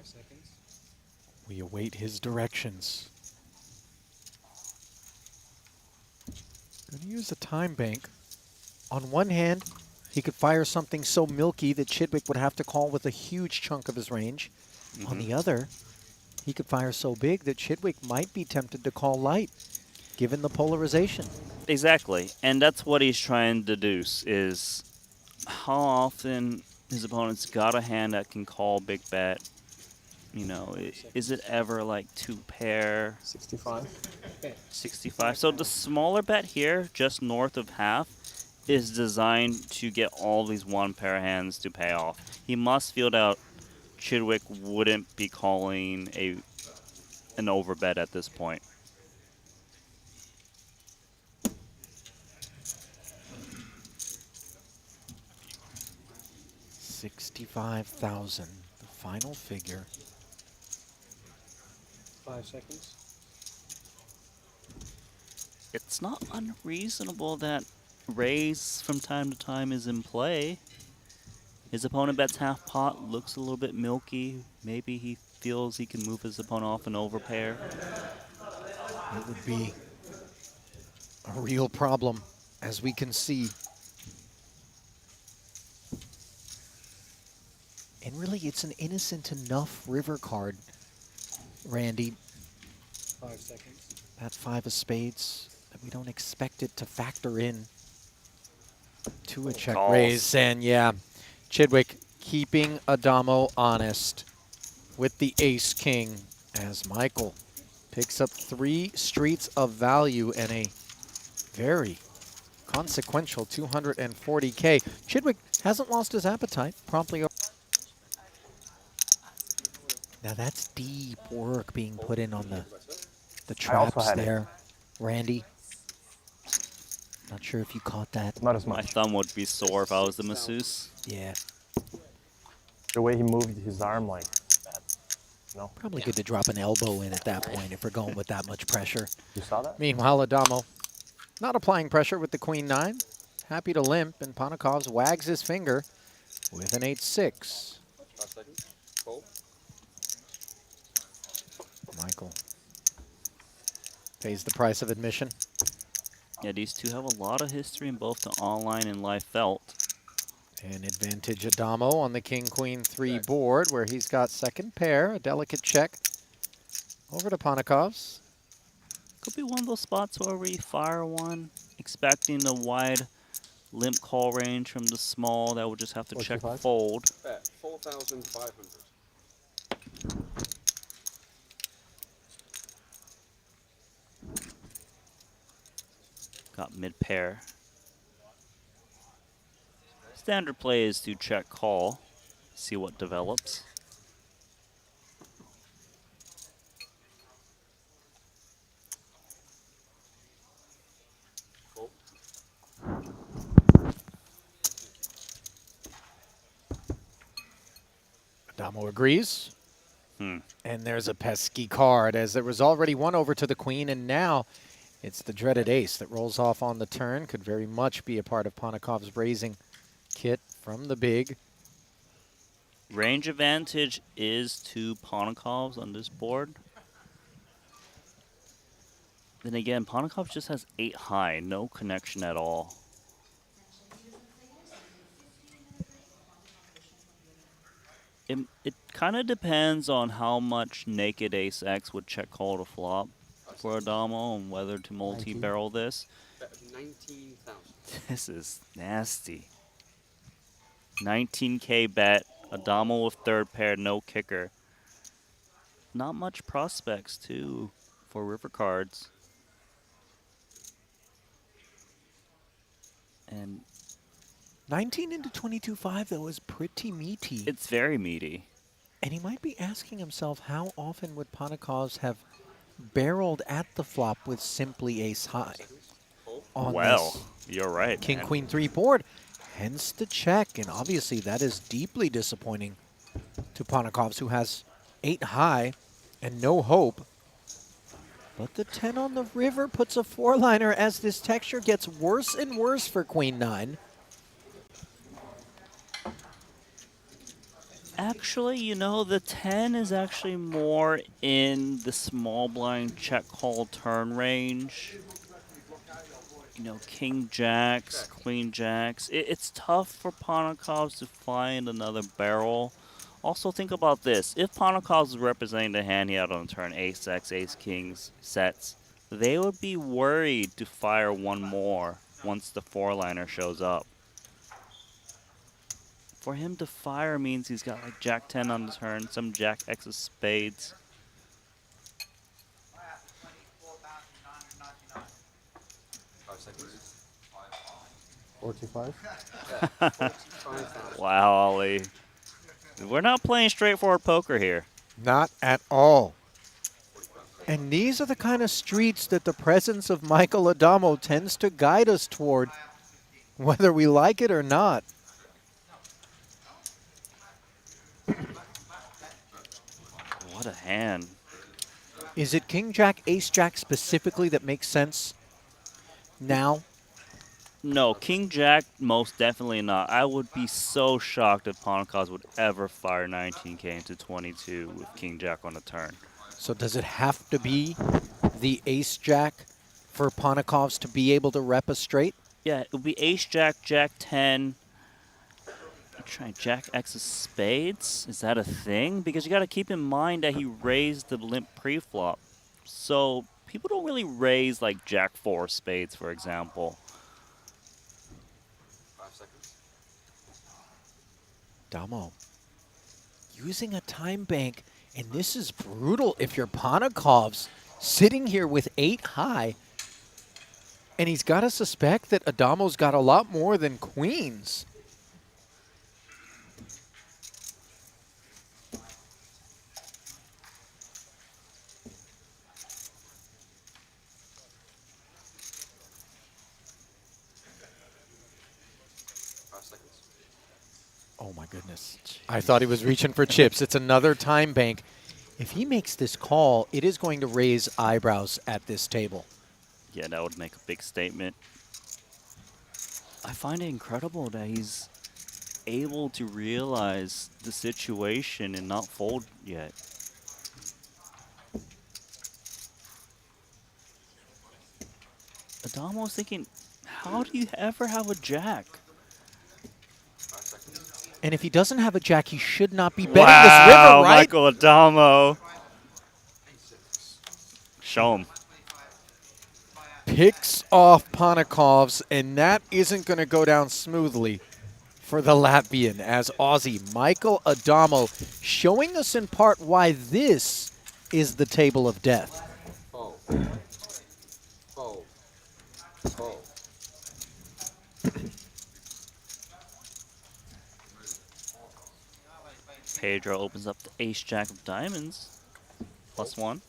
Seconds. We await his directions. Going to use the time bank. On one hand, he could fire something so milky that Chidwick would have to call with a huge chunk of his range. On the other, he could fire so big that Chidwick might be tempted to call light, given the polarization. Exactly, and that's what he's trying to deduce, is how often his opponent's got a hand that can call big bet. You know, is it ever like 2 pair? 65. 65. So the smaller bet here, just north of half, is designed to get all these 1 pair hands to pay off. He must feel that Chidwick wouldn't be calling an overbet at this point. $65,000, the final figure. 5 seconds. It's not unreasonable that raise from time to time is in play. His opponent bets half pot, looks a little bit milky. Maybe he feels he can move his opponent off an overpair. It would be a real problem, as we can see. And really, it's an innocent enough river card, Randy. 5 seconds. That 5 of spades, that we don't expect it to factor in to a check raise. And yeah, Chidwick keeping Adamo honest with the ace-king as Michael picks up 3 streets of value and a very consequential 240K. Chidwick hasn't lost his appetite, promptly. Now that's deep work being put in on the traps there, Randy. Not sure if you caught that. Not as much. My thumb would be sore if I was the masseuse. Yeah. The way he moved his arm, like that. No. Probably good to drop an elbow in at that point if we're going with that much pressure. You saw that? Meanwhile, Adamo not applying pressure with the Queen-9. Happy to limp, and Panakovs wags his finger with an 8-6. Michael pays the price of admission. Yeah, these two have a lot of history in both the online and live felt. An advantage Adamo on the King-Queen-3 board, where he's got second pair, a delicate check over to Panakovs. Could be one of those spots where we fire one, expecting a wide limp call range from the small that would just have to check fold. Bet 4,500. Got mid pair. Standard play is to check call. See what develops. Adamo agrees. Hmm. And there's a pesky card, as there was already one over to the queen, and now it's the dreaded ace that rolls off on the turn. Could very much be a part of Ponikov's raising kit from the big. Range advantage is to Ponikov's on this board. Then again, Ponakov just has 8 high, no connection at all. It kind of depends on how much naked ace X would check call to flop for Adamo and whether to multi-barrel this. 19,000. This is nasty. 19K bet, Adamo with third pair, no kicker. Not much prospects too for river cards. And 19 into 22.5, though, is pretty meaty. it's very meaty. And he might be asking himself, how often would Ponikovs have barreled at the flop with simply ace high? On Well, you're right, King, man. Queen 3 board. Hence the check. And obviously that is deeply disappointing to Ponikovs, who has 8 high and no hope. But the 10 on the river puts a 4-liner as this texture gets worse and worse for Queen 9. Actually, you know, the 10 is actually more in the small blind check call turn range. You know, king jacks, queen jacks. It's tough for Ponikovs to find another barrel. Also, think about this. If Ponikovs is representing the hand he had on the turn, ace X, ace kings, sets, they would be worried to fire one more once the 4-liner shows up. For him to fire means he's got like jack 10 on the turn, some jack X of spades. Wow, Ollie. We're not playing straightforward poker here. Not at all. And these are the kind of streets that the presence of Michael Adamo tends to guide us toward, whether we like it or not. What a hand. Is it King Jack, Ace Jack specifically that makes sense now? No, King Jack, most definitely not. I would be so shocked if Ponikovs would ever fire 19K into 22 with King Jack on the turn. So does it have to be the Ace Jack for Ponikovs to be able to rep a straight? Yeah, it would be Ace Jack, Jack 10. I'm trying Jack X of spades. Is that a thing? Because you got to keep in mind that he raised the limp pre-flop. So people don't really raise like Jack 4 spades, for example. 5 seconds. Damo using a time bank, and this is brutal if you're Ponikovs sitting here with 8 high, and he's got to suspect that Adamo's got a lot more than queens. Oh my goodness. I thought he was reaching for chips. It's another time bank. If he makes this call, it is going to raise eyebrows at this table. Yeah, that would make a big statement. I find it incredible that he's able to realize the situation and not fold yet. Adamo's thinking, how do you ever have a jack? And if he doesn't have a jack, he should not be betting this river, right? Michael Adamo. Show him. Picks off Ponikovs, and that isn't going to go down smoothly for the Latvian as Aussie Michael Adamo showing us in part why this is the table of death. Fold. Fold. Fold. Pedro opens up the ace-jack of diamonds. +1.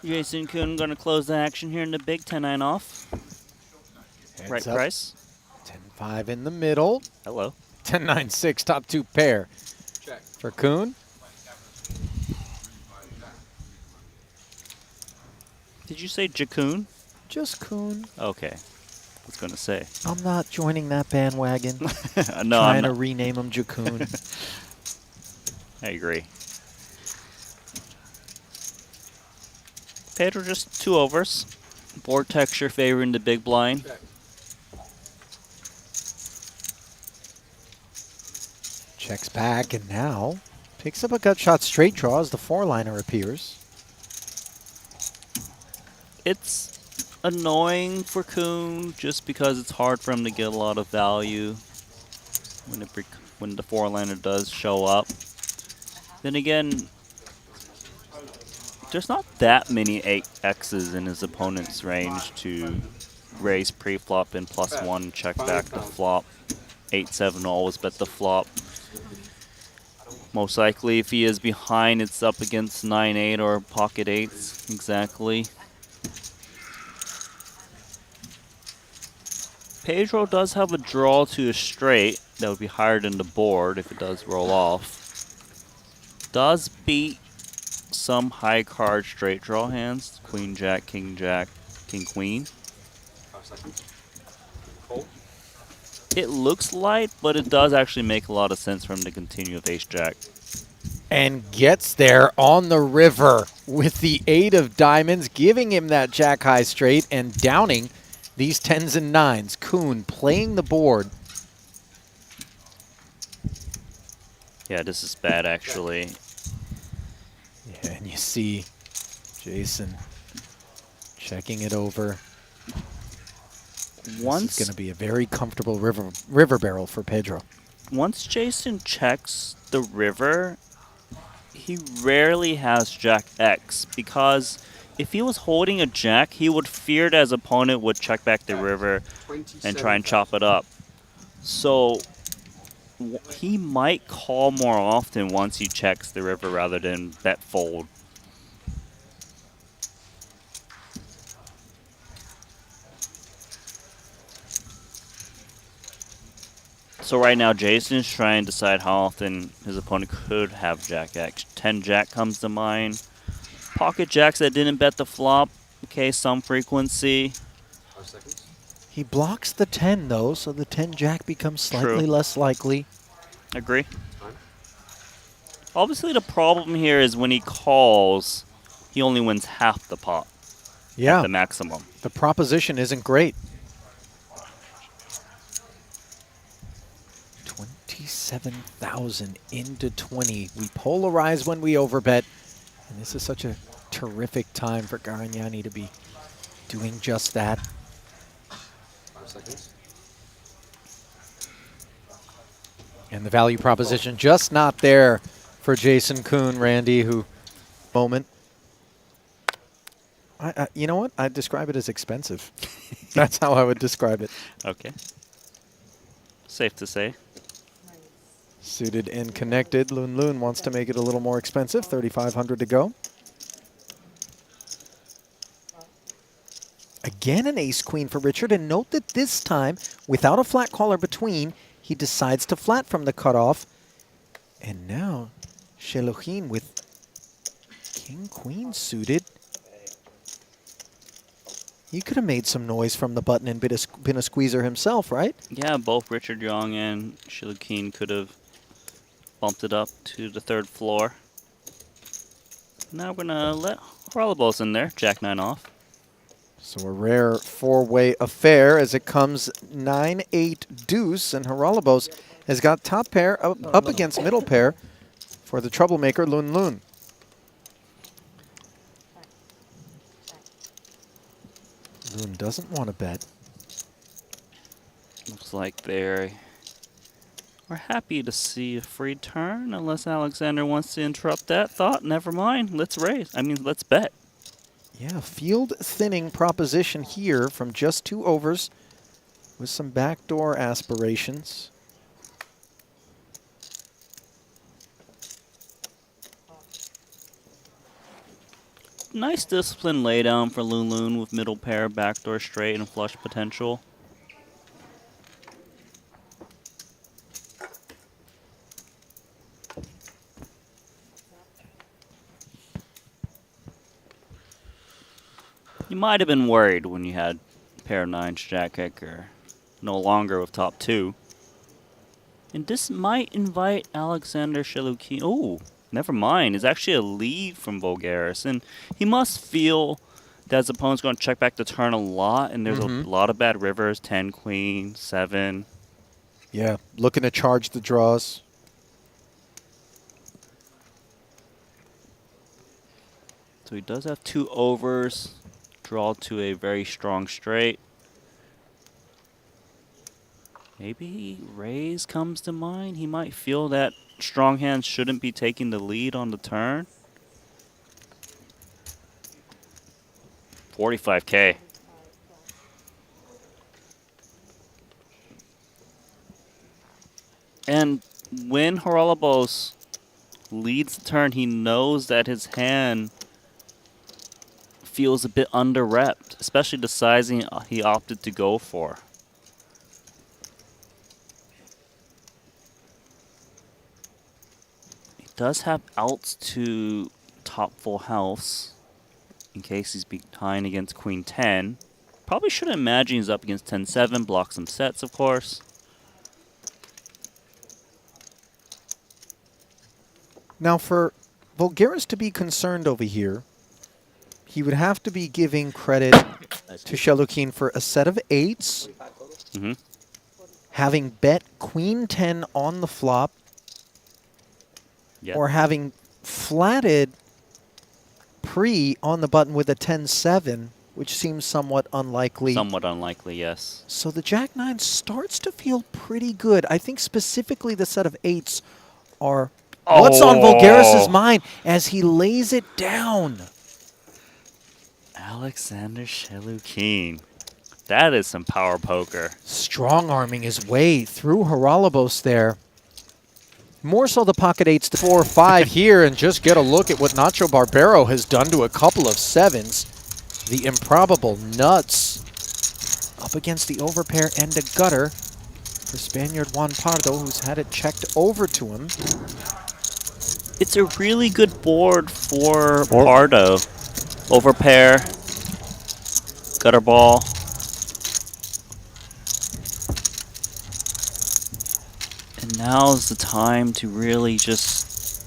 Jason Kuhn going to close the action here in the big 10-9 off. Heads Right up. price. 10-5 in the middle. Hello. 10-9-6, top 2 pair. Check. For Kuhn. Did you say Jacoon? Just Kuhn. Okay. I was going to say. I'm not joining that bandwagon. No, Trying I'm to not. rename him Jacoon. I agree. Pedro just 2 overs. Board texture favoring the big blind. Check. Checks back and now picks up a gut shot straight draw as the 4-liner appears. It's annoying for Kuhn just because it's hard for him to get a lot of value when the 4-liner does show up. Then again, there's not that many 8Xs in his opponent's range to raise pre-flop and +1, check back the flop. 8-7 always bet the flop. Most likely, if he is behind, it's up against 9-8 or pocket 8s. Exactly. Pedro does have a draw to a straight that would be higher than the board if it does roll off. Does beat some high card straight draw hands. Queen, Jack, King, Queen. 5 seconds. Fold. It looks light, but it does actually make a lot of sense for him to continue with ace-jack. And gets there on the river with the 8 of diamonds, giving him that jack-high straight and downing these 10s and 9s. Kuhn playing the board. Yeah, this is bad, actually. Yeah, and you see Jason checking it over. This is going to be a very comfortable river barrel for Pedro. Once Jason checks the river, he rarely has Jack X because if he was holding a jack, he would fear that his opponent would check back the river and try and chop it up. So he might call more often once he checks the river rather than bet fold. So right now, Jason's trying to decide how often his opponent could have Jack X. 10 Jack comes to mind. Pocket Jacks that didn't bet the flop. Okay, some frequency. 5 seconds. He blocks the 10, though, so the 10 Jack becomes slightly less likely. Agree. Obviously, the problem here is when he calls, he only wins half the pot. Yeah. At the maximum. The proposition isn't great. 27,000 into 20. We polarize when we overbet. And this is such a terrific time for Garignani to be doing just that. 5 seconds. And the value proposition just not there for Jason Kuhn, Randy, who moment. You know what? I'd describe it as expensive. That's how I would describe it. Okay. Safe to say. Suited and connected. Loon Loon wants to make it a little more expensive. 3,500 to go. Again, an ace-queen for Richard. And note that this time, without a flat caller between, he decides to flat from the cutoff. And now, Shelohin with king-queen suited. He could have made some noise from the button and been a squeezer himself, right? Yeah, both Richard Young and Shilakeen could have bumped it up to the 3rd floor. Now we're going to let Haralabos in there, Jack 9 off. So a rare 4-way affair as it comes 9-8 deuce, and Haralabos has got top pair up against middle pair for the troublemaker Loon Loon. Loon doesn't want to bet. Looks like they're happy to see a free turn, unless Alexander wants to interrupt that thought. Never mind. Let's raise. I mean, let's bet. Yeah, field thinning proposition here from just 2 overs with some backdoor aspirations. Nice disciplined laydown for Lun with middle pair, backdoor straight, and flush potential. You might have been worried when you had pair of nines, jack kicker, no longer with top 2. And this might invite Alexander Shelukin. Oh, never mind. It's actually a lead from Voulgaris. And he must feel that his opponent's going to check back the turn a lot. And there's a lot of bad rivers, 10, queen, 7. Yeah, looking to charge the draws. So he does have 2 overs. Draw to a very strong straight. Maybe raise comes to mind. He might feel that strong hands shouldn't be taking the lead on the turn. 45K. And when Haralabos leads the turn, he knows that his hand feels a bit under-repped, especially the sizing he opted to go for. He does have outs to top full house in case he's behind against queen 10. Probably shouldn't imagine he's up against 10-7, block some sets, of course. Now, for Voulgaris to be concerned over here, he would have to be giving credit to Shelukin for a set of 8s, having bet queen 10 on the flop, or having flatted pre on the button with a 10-7, which seems somewhat unlikely. Somewhat unlikely, yes. So the Jack 9 starts to feel pretty good. I think specifically the set of 8s are what's on Voulgaris' mind as he lays it down. Alexander Shelukin. That is some power poker. Strong-arming his way through Haralabos there. More so the pocket 8s to 4 or 5 here, and just get a look at what Nacho Barbero has done to a couple of 7s. The improbable nuts up against the overpair and a gutter for Spaniard Juan Pardo, who's had it checked over to him. It's a really good board for Pardo. Overpair, gutter ball. And now's the time to really just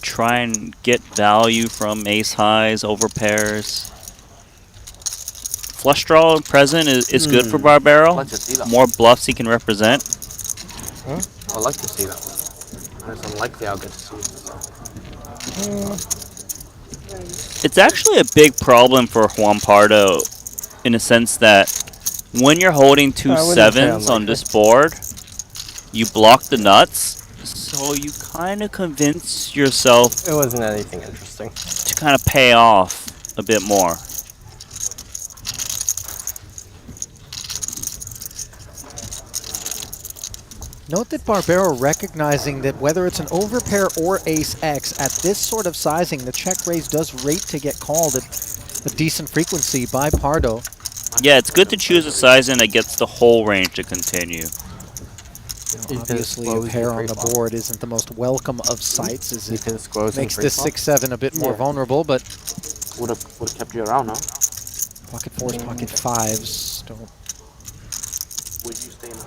try and get value from ace highs, overpairs. Flush draw present is good for Barbero. Like to see that. More bluffs he can represent. I like to see that one. And it's unlikely I'll get to see it. It's actually a big problem for Juan Pardo in a sense that when you're holding 2 7s on this board, you block the nuts, so you kind of convince yourself it wasn't anything interesting to kind of pay off a bit more. Note that Barbero recognizing that whether it's an overpair or ace-X, at this sort of sizing, the check raise does rate to get called at a decent frequency by Pardo. Yeah, it's good to choose a sizing that gets the whole range to continue. Now, obviously, a pair on the board isn't the most welcome of sights, as it makes this 6-7 a bit more vulnerable, but would have kept you around, no? Pocket 4s, pocket 5s don't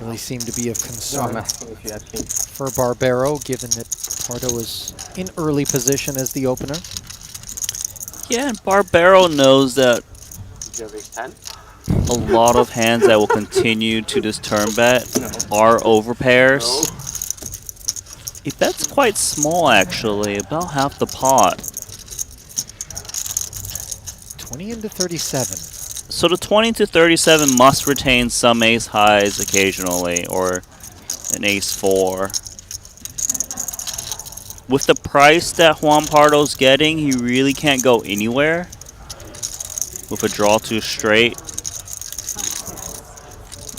really seem to be of concern for Barbero, given that Pardo is in early position as the opener. Yeah, and Barbero knows that Do you have ace 10? a lot of hands that will continue to this turn bet are overpairs. It bets quite small, actually, about half the pot. 20 into 37. So the 20 to 37 must retain some ace highs occasionally, or an ace 4. With the price that Juan Pardo's getting, he really can't go anywhere with a draw to a straight.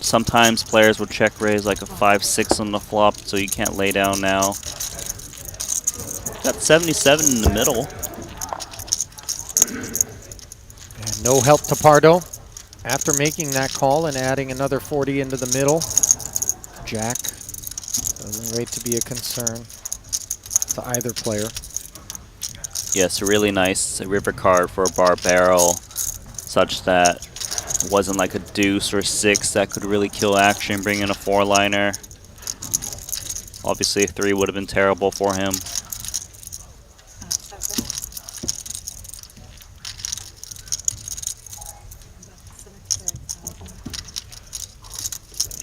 Sometimes players will check raise like a 5-6 on the flop, so you can't lay down now. Got 77 in the middle. No help to Pardo. After making that call and adding another 40 into the middle, Jack doesn't wait to be a concern to either player. Yes, a really nice river card for a bar barrel, such that it wasn't like a deuce or 6 that could really kill action, bring in a 4-liner. Obviously, a 3 would have been terrible for him.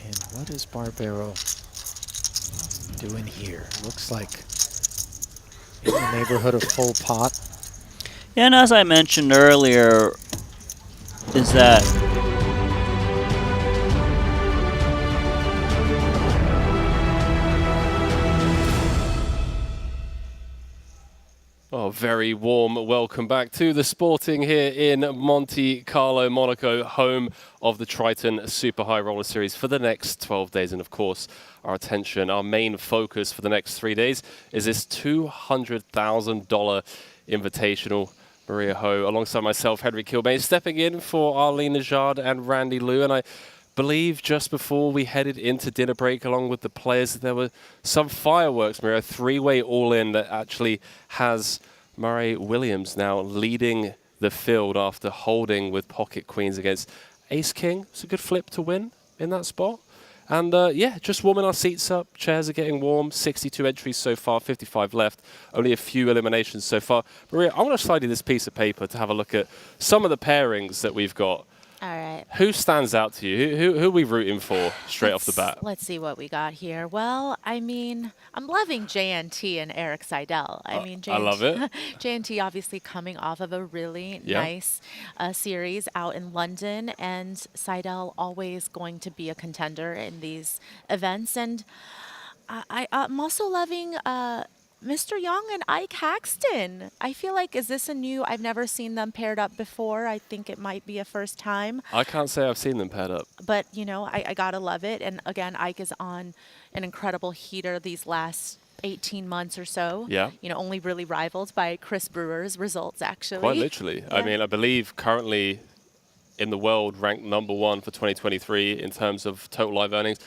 And what is Barbero doing here? Looks like in the neighborhood of full pot. Yeah, and as I mentioned earlier, is that Oh, very warm welcome back to the Sporting here in Monte-Carlo, Monaco, home of the Triton Super High Roller Series for the next 12 days. And of course, our attention, our main focus for the next 3 days is this $200,000 Invitational. Maria Ho, alongside myself, Henry Kilbane, stepping in for Arlene Najad and Randy Liu. And I believe just before we headed into dinner break, along with the players, there were some fireworks, Maria, a 3-way all-in that actually has Murray Williams now leading the field after holding with pocket queens against Ace King. It's a good flip to win in that spot. And yeah, just warming our seats up. Chairs are getting warm. 62 entries so far, 55 left. Only a few eliminations so far. Maria, I want to slide you this piece of paper to have a look at some of the pairings that we've got. All right. Who stands out to you? Who are we rooting for straight off the bat? Let's see what we got here. Well, I mean, I'm loving JNT and Eric Seidel. I mean, I love it. JNT obviously coming off of a really nice series out in London, and Seidel always going to be a contender in these events. And I'm also loving Mr. Young and Ike Haxton. I feel like, is this a new, I've never seen them paired up before. I think it might be a first time. I can't say I've seen them paired up. But, you know, I gotta love it. And again, Ike is on an incredible heater these last 18 months or so. Yeah. You know, only really rivaled by Chris Brewer's results, actually. Quite literally. Yeah. I mean, I believe currently in the world ranked #1 for 2023 in terms of total live earnings,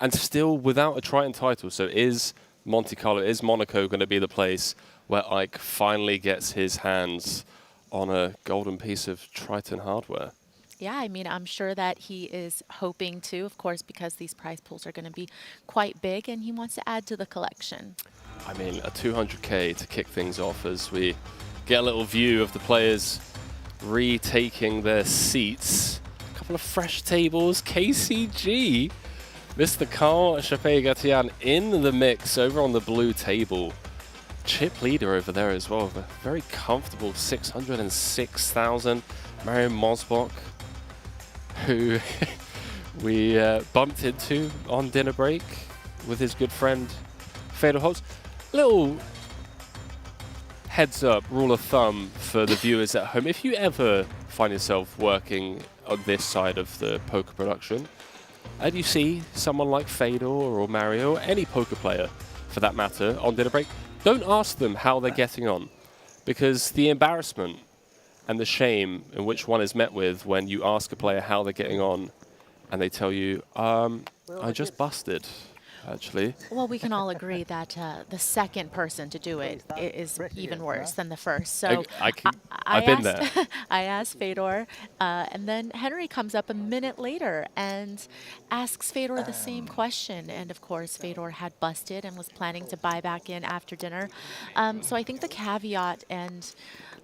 and still without a Triton title. So is Monte-Carlo, is Monaco going to be the place where Ike finally gets his hands on a golden piece of Triton hardware? Yeah, I mean, I'm sure that he is hoping to, of course, because these prize pools are going to be quite big, and he wants to add to the collection. I mean, a 200K to kick things off as we get a little view of the players retaking their seats. A couple of fresh tables, KCG. Mr. Carl Chappé-Gatian in the mix over on the blue table. Chip leader over there as well. A very comfortable 606,000. Mario Mosbach, who we bumped into on dinner break with his good friend Fedor Holtz. Little heads up, rule of thumb for the viewers at home. If you ever find yourself working on this side of the poker production, and you see someone like Fedor or Mario, or any poker player for that matter, on dinner break, don't ask them how they're getting on, because the embarrassment and the shame in which one is met with when you ask a player how they're getting on and they tell you, I just busted, actually. Well, we can all agree that the second person to do it is even worse than the first. So I've been there. I asked Fedor, and then Henry comes up a minute later and asks Fedor the same question. And of course, Fedor had busted and was planning to buy back in after dinner. So I think the caveat and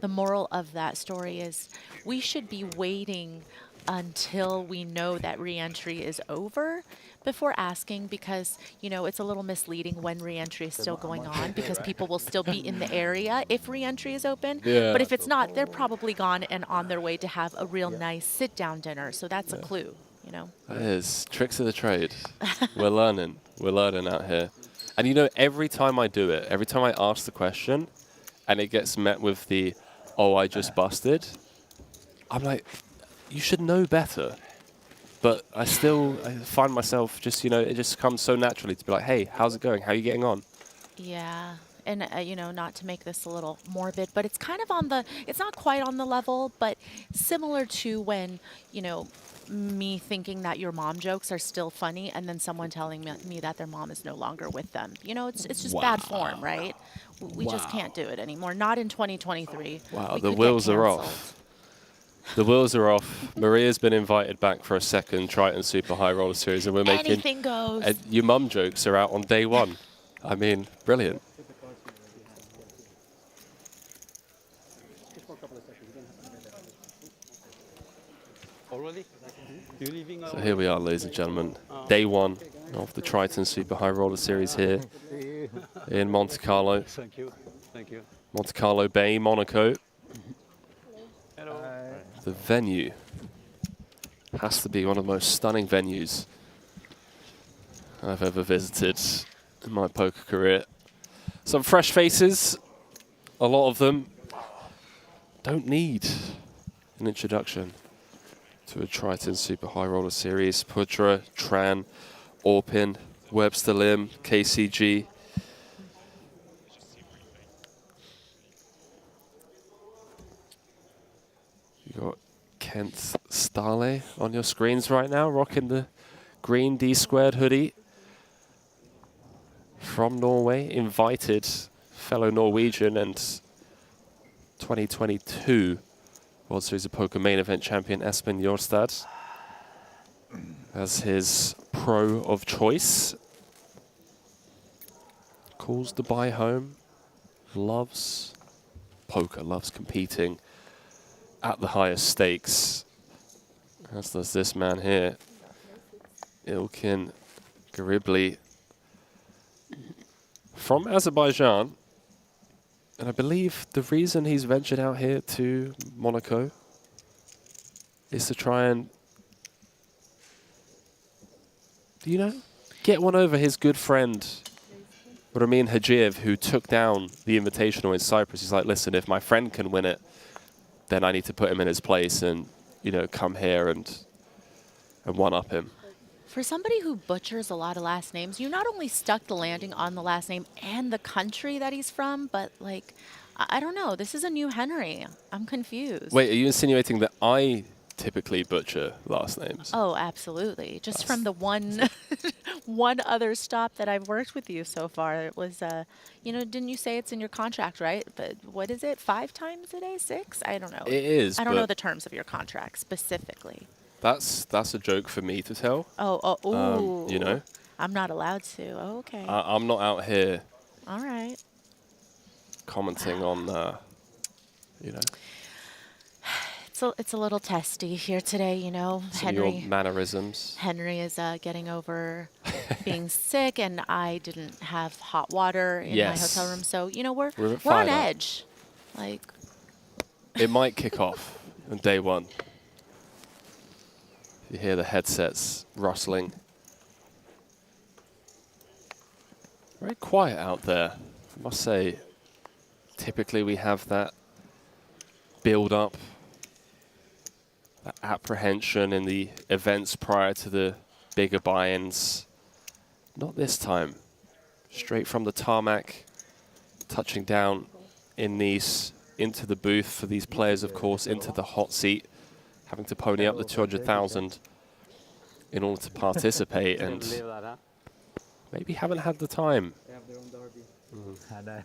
the moral of that story is we should be waiting until we know that re-entry is over before asking, because, you know, it's a little misleading when re-entry is still going on, because people will still be in the area if re-entry is open. Yeah. But if it's not, they're probably gone and on their way to have a real nice sit-down dinner. So that's a clue, you know. That is tricks of the trade. We're learning. We're learning out here. And you know, every time I do it, every time I ask the question and it gets met with the, oh, I just busted, I'm like, you should know better. But I find myself just, you know, it just comes so naturally to be like, hey, how's it going? How are you getting on? Yeah, and you know, not to make this a little morbid, but it's kind of on the, it's not quite on the level, but similar to when, you know, me thinking that your mom jokes are still funny and then someone telling me that their mom is no longer with them. You know, it's just bad form, right? We just can't do it anymore. Not in 2023. Wow, We the could get wheels are canceled. off. The wheels are off. Maria's been invited back for a second Triton Super High Roller Series, and we're making Anything goes. Your mum jokes are out on day one. I mean, brilliant. So here we are, ladies and gentlemen. Day one of the Triton Super High Roller Series here in Monte-Carlo. Thank you. Thank you. Monte-Carlo Bay, Monaco. Hello. The venue has to be one of the most stunning venues I've ever visited in my poker career. Some fresh faces, a lot of them don't need an introduction to a Triton Super High Roller Series. Putra, Tran, Orpin, Webster Lim, KCG. You got Kent Salle on your screens right now, rocking the green D-squared hoodie. From Norway, invited fellow Norwegian and 2022 World Series of Poker main event champion Espen Jorstad as his pro of choice. Calls Dubai home, loves poker, loves competing at the highest stakes, as does this man here, Ilkin Garibli, from Azerbaijan. And I believe the reason he's ventured out here to Monaco is to try and, you know, get one over his good friend, Ramin Hajiv, who took down the Invitational in Cyprus. He's like, listen, if my friend can win it, then I need to put him in his place and, you know, come here and one-up him. For somebody who butchers a lot of last names, you not only stuck the landing on the last name and the country that he's from, but like, I don't know, this is a new Henry. I'm confused. Wait, are you insinuating that I typically butcher last names? Oh, absolutely. Just from the one one other stop that I've worked with you so far, it was, you know, didn't you say it's in your contract, right? But what is it, 5 times a day, 6? I don't know. It is, I don't know but the terms of your contract specifically. That's a joke for me to tell. Oh, ooh. You know? I'm not allowed to. Oh, okay. I'm not out here All right. commenting on, you know, It's a little testy here today, you know. some of your mannerisms. Henry is getting over being sick, and I didn't have hot water in my hotel room, so you know we're on fired up. edge. Like, It might kick off on day one. You hear the headsets rustling. Very quiet out there, I must say. Typically we have that build-up, that apprehension in the events prior to the bigger buy-ins. Not this time. Straight from the tarmac, touching down in Nice, into the booth for these players, of course, into the hot seat, having to pony up the 200,000 in order to participate, and maybe haven't had the time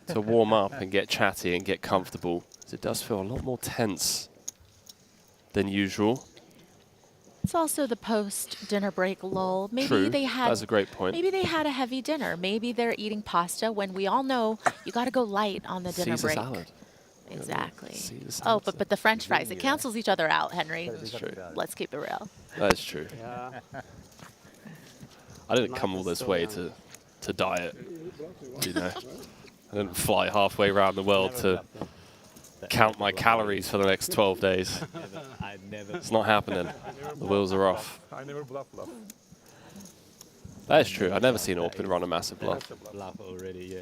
to warm up and get chatty and get comfortable. It does feel a lot more tense than usual. it's also the post-dinner break lull. Maybe True. they had. That's a great point. Maybe they had a heavy dinner. Maybe they're eating pasta when we all know you got to go light on the dinner Caesar break. salad. Exactly. Caesar Oh, salad. but the French fries, it cancels each other out, Henry. That's true. Let's keep it real. That's true. I didn't come all this way to diet, you know. I didn't fly halfway around the world to count my calories for the next 12 days. It's not happening. The wheels are off. I never bluff. That is true. I've never seen Orpin run a massive bluff. Bluff already, yeah.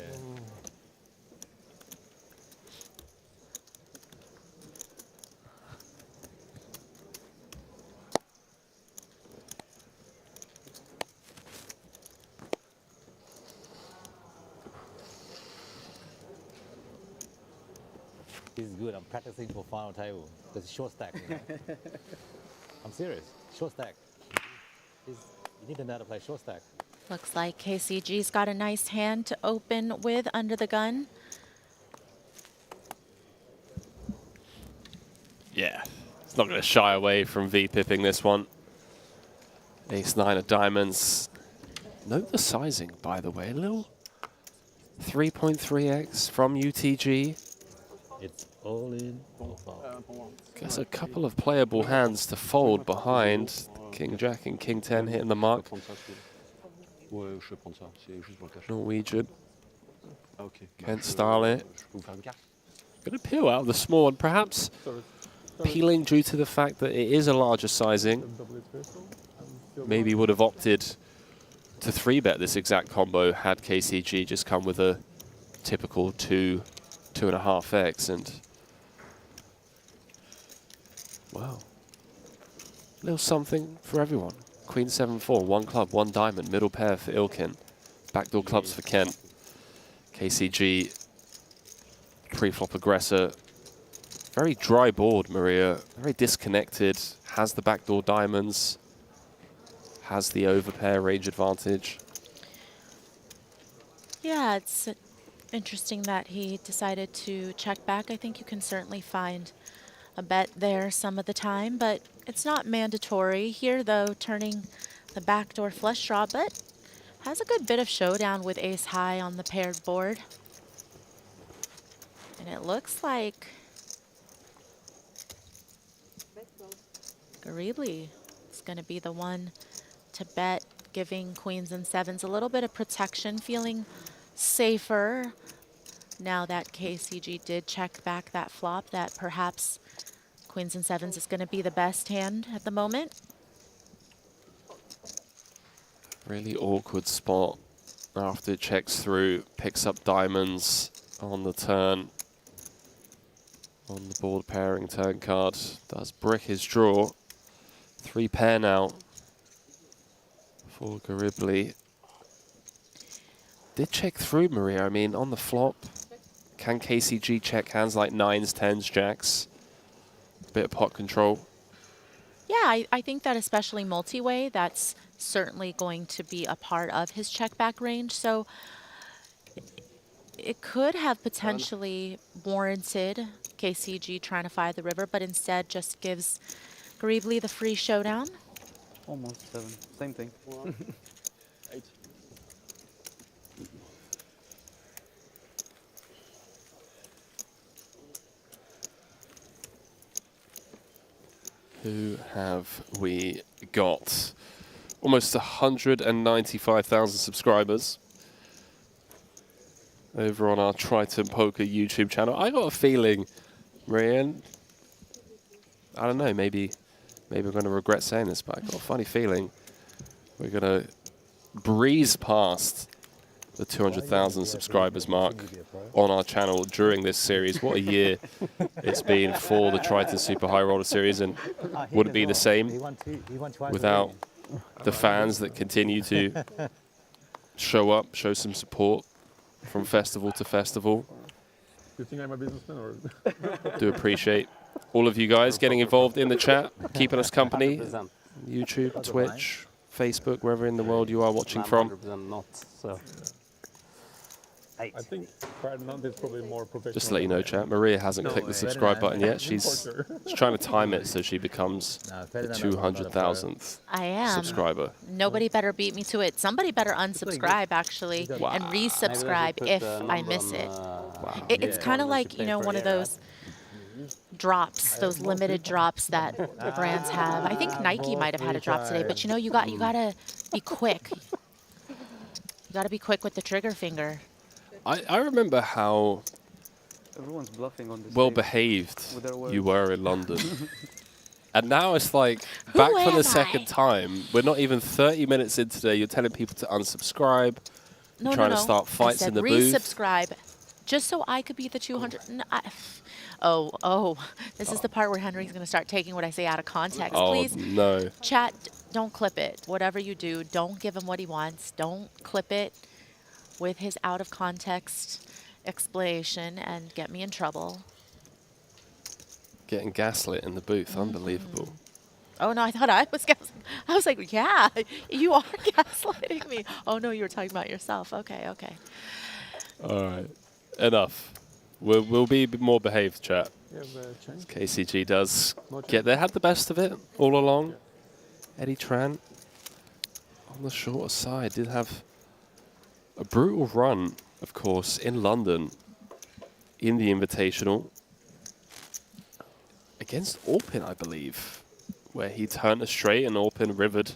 This is good. I'm practicing for final table. There's a short stack. You know? I'm serious. Short stack. You need to know how to play short stack. Looks like KCG's got a nice hand to open with under the gun. Yeah, it's not going to shy away from V-pipping this one. Ace-9 of diamonds. Note the sizing, by the way. A little 3.3x from UTG. It's all in. Guess a couple of playable hands to fold behind. King Jack and King 10 hitting the mark. Norwegian. Kent Starlet. Going to peel out the small one, perhaps peeling due to the fact that it is a larger sizing. Maybe would have opted to 3-bet this exact combo had KCG just come with a typical 2.5x, and wow, a little something for everyone. Queen 7-4, 1 club, 1 diamond, middle pair for Ilkin, backdoor clubs for Kent. KCG pre-flop aggressor, very dry board, Maria, very disconnected, has the backdoor diamonds, has the overpair range advantage. Yeah, it's interesting that he decided to check back. I think you can certainly find a bet there some of the time, but it's not mandatory. Here, though, turning the backdoor flush draw, but has a good bit of showdown with ace high on the paired board. And it looks like Garibli is going to be the one to bet, giving queens and sevens a little bit of protection, feeling safer now that KCG did check back that flop, that perhaps queens and sevens is going to be the best hand at the moment. Really awkward spot after it checks through, picks up diamonds on the turn, on the board pairing turn card, does brick his draw. 3 pair now for Garibli. Did check through, Maria. I mean, on the flop, can KCG check hands like 9s, 10s, jacks? Bit of pot control. Yeah, I think that especially multi-way, that's certainly going to be a part of his check back range. So it could have potentially warranted KCG trying to fire the river, but instead just gives Garibli the free showdown. Almost 7. Same thing. 8. Who have we got? Almost 195,000 subscribers over on our Triton Poker YouTube channel. I got a feeling, Marianne, I don't know, maybe we're going to regret saying this, but I got a funny feeling we're going to breeze past the 200,000 subscribers mark on our channel during this series. What a year it's been for the Triton Super High Roller Series, and wouldn't be the same without the fans that continue to show up, show some support from festival to festival. You think I'm a businessman, or? Do appreciate all of you guys getting involved in the chat, keeping us company. YouTube, Twitch, Facebook, wherever in the world you are watching from. Not, so. I think Ferdinand is probably more professional. Just to let you know, chat, Maria hasn't clicked the subscribe button yet. She's trying to time it so she becomes the 200,000th I am. subscriber. Nobody better beat me to it. Somebody better unsubscribe, actually, Wow. and resubscribe if I miss it. It's kind of like, you know, one of those drops, those limited drops that brands have. I think Nike might have had a drop today, but you know, you gotta be quick. You gotta be quick with the trigger finger. I remember how Everyone's bluffing on this well stage behaved with their words. you were in London. And now it's like, back for the second time, we're not even 30 minutes in today, you're telling people to unsubscribe, No, trying no, to no. start fights I said in the booth. resubscribe, just so I could be the 200. This is the part where Henry's going to start taking what I say out of context. Oh, Please, no. chat, don't clip it. Whatever you do, don't give him what he wants. Don't clip it with his out of context explanation and get me in trouble. getting gaslit in the booth. Unbelievable. Oh no, I thought I was gaslighting. I was like, yeah, you are gaslighting me. Oh no, you were talking about yourself. Okay, okay. All right. Enough. We'll be more behaved, chat. You have a change? KCG does More get change? there. Had the best of it all along. Eddie Tran on the shorter side did have a brutal run, of course, in London in the Invitational against Orpin, I believe, where he turned a straight and Orpin rivered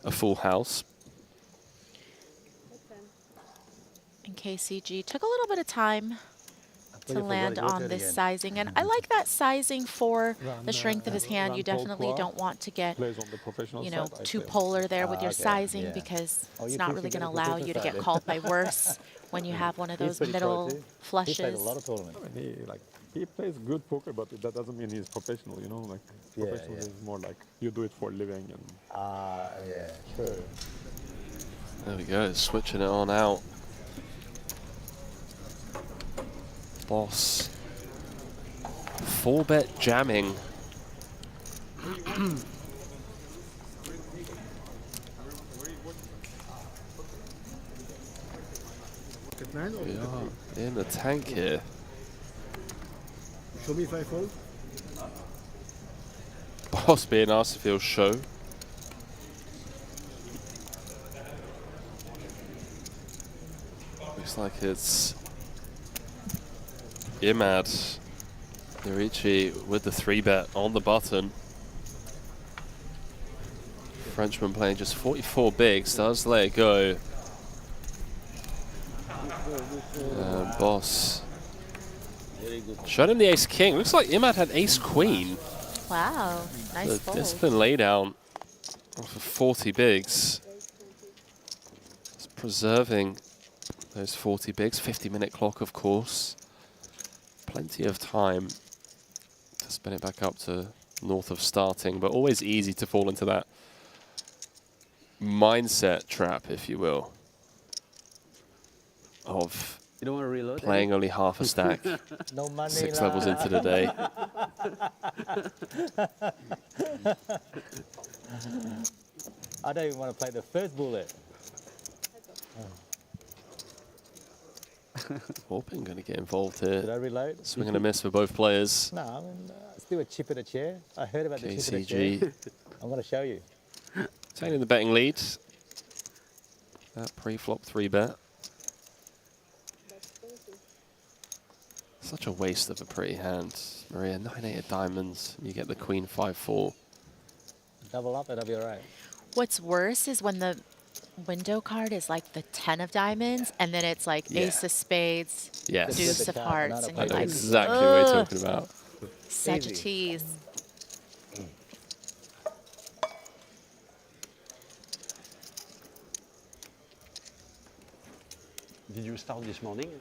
a full house. And KCG took a little bit of time to you forgot land your on turn this again. sizing. And I like that sizing for the strength of his hand. You Paul definitely Poir don't want to get, plays on the professional you know, side, I too feel. polar there with your okay, sizing yeah. because Oh, it's you not push really it going to to the allow different you to side get then. called by worse when you have one of He's those pretty middle pro too. flushes. He played a lot of tournaments. I mean, he plays good poker, but that doesn't mean he's professional, you know? Like, Yeah, professional yeah. is more like you do it for a living. And Yeah, true. There we go, switching it on out. Boss. 4-bet jamming. We are in the tank here. Show me if I fold. Boss being asked if he'll show. Looks like it's Imad Irichi with the 3-bet on the button. Frenchman playing just 44 bigs, does let it go. Boss showed him the ace-king. Looks like Imad had ace-queen. Wow, nice The fold. discipline laydown for 40 bigs. It's preserving those 40 bigs. 50-minute clock, of course. Plenty of time to spin it back up to north of starting, but always easy to fall into that mindset trap, if you will, of You don't want to reload? playing only half a stack. No money 6 levels into the day. I don't even want to play the first bullet. Orpin going to get involved here. Did I reload? Swing and a miss for both players. No, I mean, still a chip in a chair. I heard about the chip in a KCG. chair. I'm going to show you. Taking the betting lead. That pre-flop 3-bet. Such a waste of a pretty hand. Maria, 9-8 of diamonds. You get the queen 5-4. Double up and I'll be all right. What's worse is when the window card is like the 10 of diamonds and then it's like Yeah. ace of spades, Yes. deuce of hearts, and I you're know like, exactly what you're "Ugh, talking about. such a tease. Did you start this morning?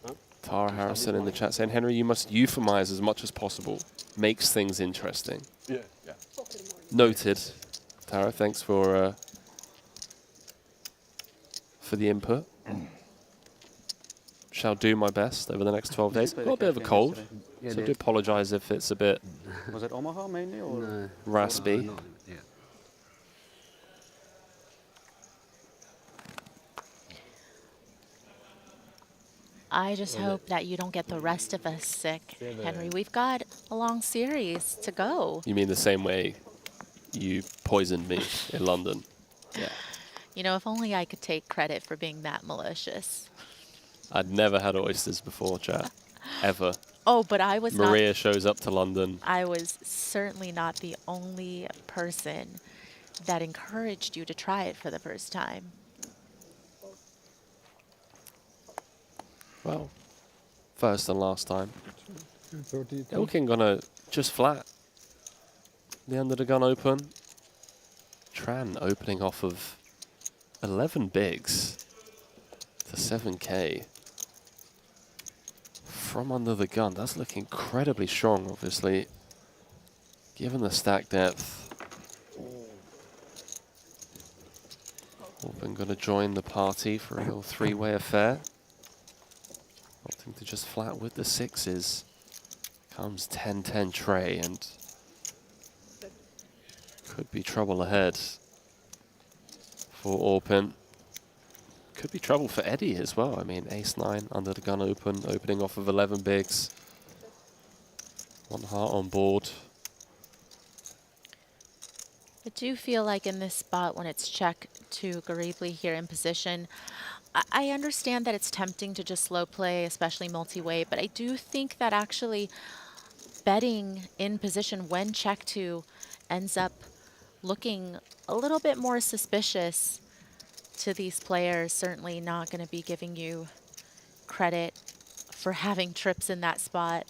Huh? Tara Harrison in the chat saying, Henry, you must euphemize as much as possible. Makes things interesting. Yeah, yeah. Noted. Tara, thanks for the input. Shall do my best over the next 12 days. Got a bit of a cold, Yeah, so I do apologize if it's a bit Was it Omaha mainly or? raspy. Yeah. I just hope that you don't get the rest of us sick, Henry. We've got a long series to go. You mean the same way you poisoned me in London? Yeah. You know, if only I could take credit for being that malicious. I'd never had oysters before, chat. Ever. Oh, but I was not. Maria shows up to London. I was certainly not the only person that encouraged you to try it for the first time. Well, first and last time. 32. Elkin gonna just flat. The under the gun open. Tran opening off of 11 bigs to 7K. From under the gun, that's looking incredibly strong, obviously, given the stack depth. Orpin gonna join the party for a little 3-way affair. Opting to just flat with the 6s. Comes 10-10 tray, and could be trouble ahead for Orpin. Could be trouble for Eddie as well. I mean, ace-9 under the gun open, opening off of 11 bigs. 1 heart on board. I do feel like in this spot when it's check to Garibli here in position, I understand that it's tempting to just slow play, especially multi-way, but I do think that actually betting in position when check to ends up looking a little bit more suspicious to these players. Certainly not going to be giving you credit for having trips in that spot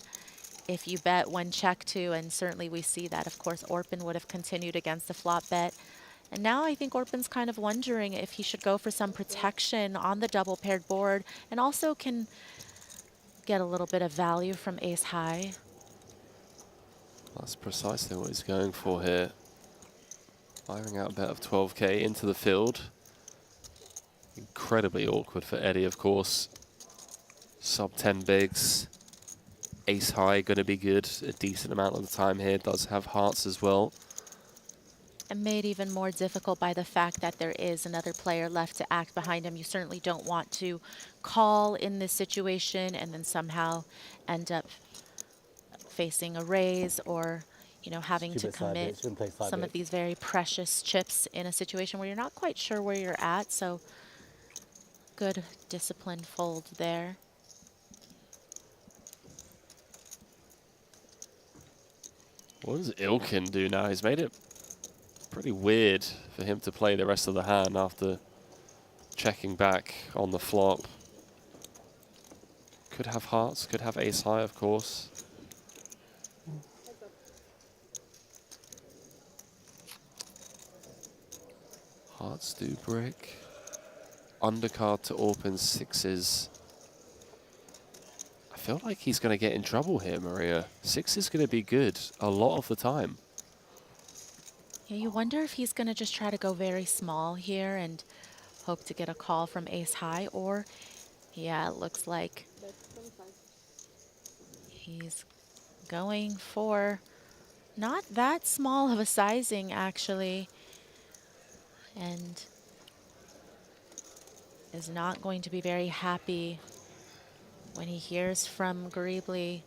if you bet when check to, and certainly we see that, of course, Orpin would have continued against the flop bet. And now I think Orpin's kind of wondering if he should go for some protection on the double paired board, and also can get a little bit of value from ace high. That's precisely what he's going for here. Firing out a bet of 12K into the field. Incredibly awkward for Eddie, of course. Sub 10 bigs. Ace high going to be good a decent amount of the time here. Does have hearts as well. And made even more difficult by the fact that there is another player left to act behind him. You certainly don't want to call in this situation and then somehow end up facing a raise, or having to commit some of these very precious chips in a situation where you're not quite sure where you're at. So good disciplined fold there. What does Ilkin do now? He's made it pretty weird for him to play the rest of the hand after checking back on the flop. Could have hearts, could have ace high, of course. Hearts do brick. Undercard to open sixes. I feel like he's going to get in trouble here, Maria. Six is going to be good a lot of the time. Yeah, you wonder if he's going to just try to go very small here and hope to get a call from ace high, or yeah, it looks like he's going for not that small of a sizing, actually, and is not going to be very happy when he hears from Garibli.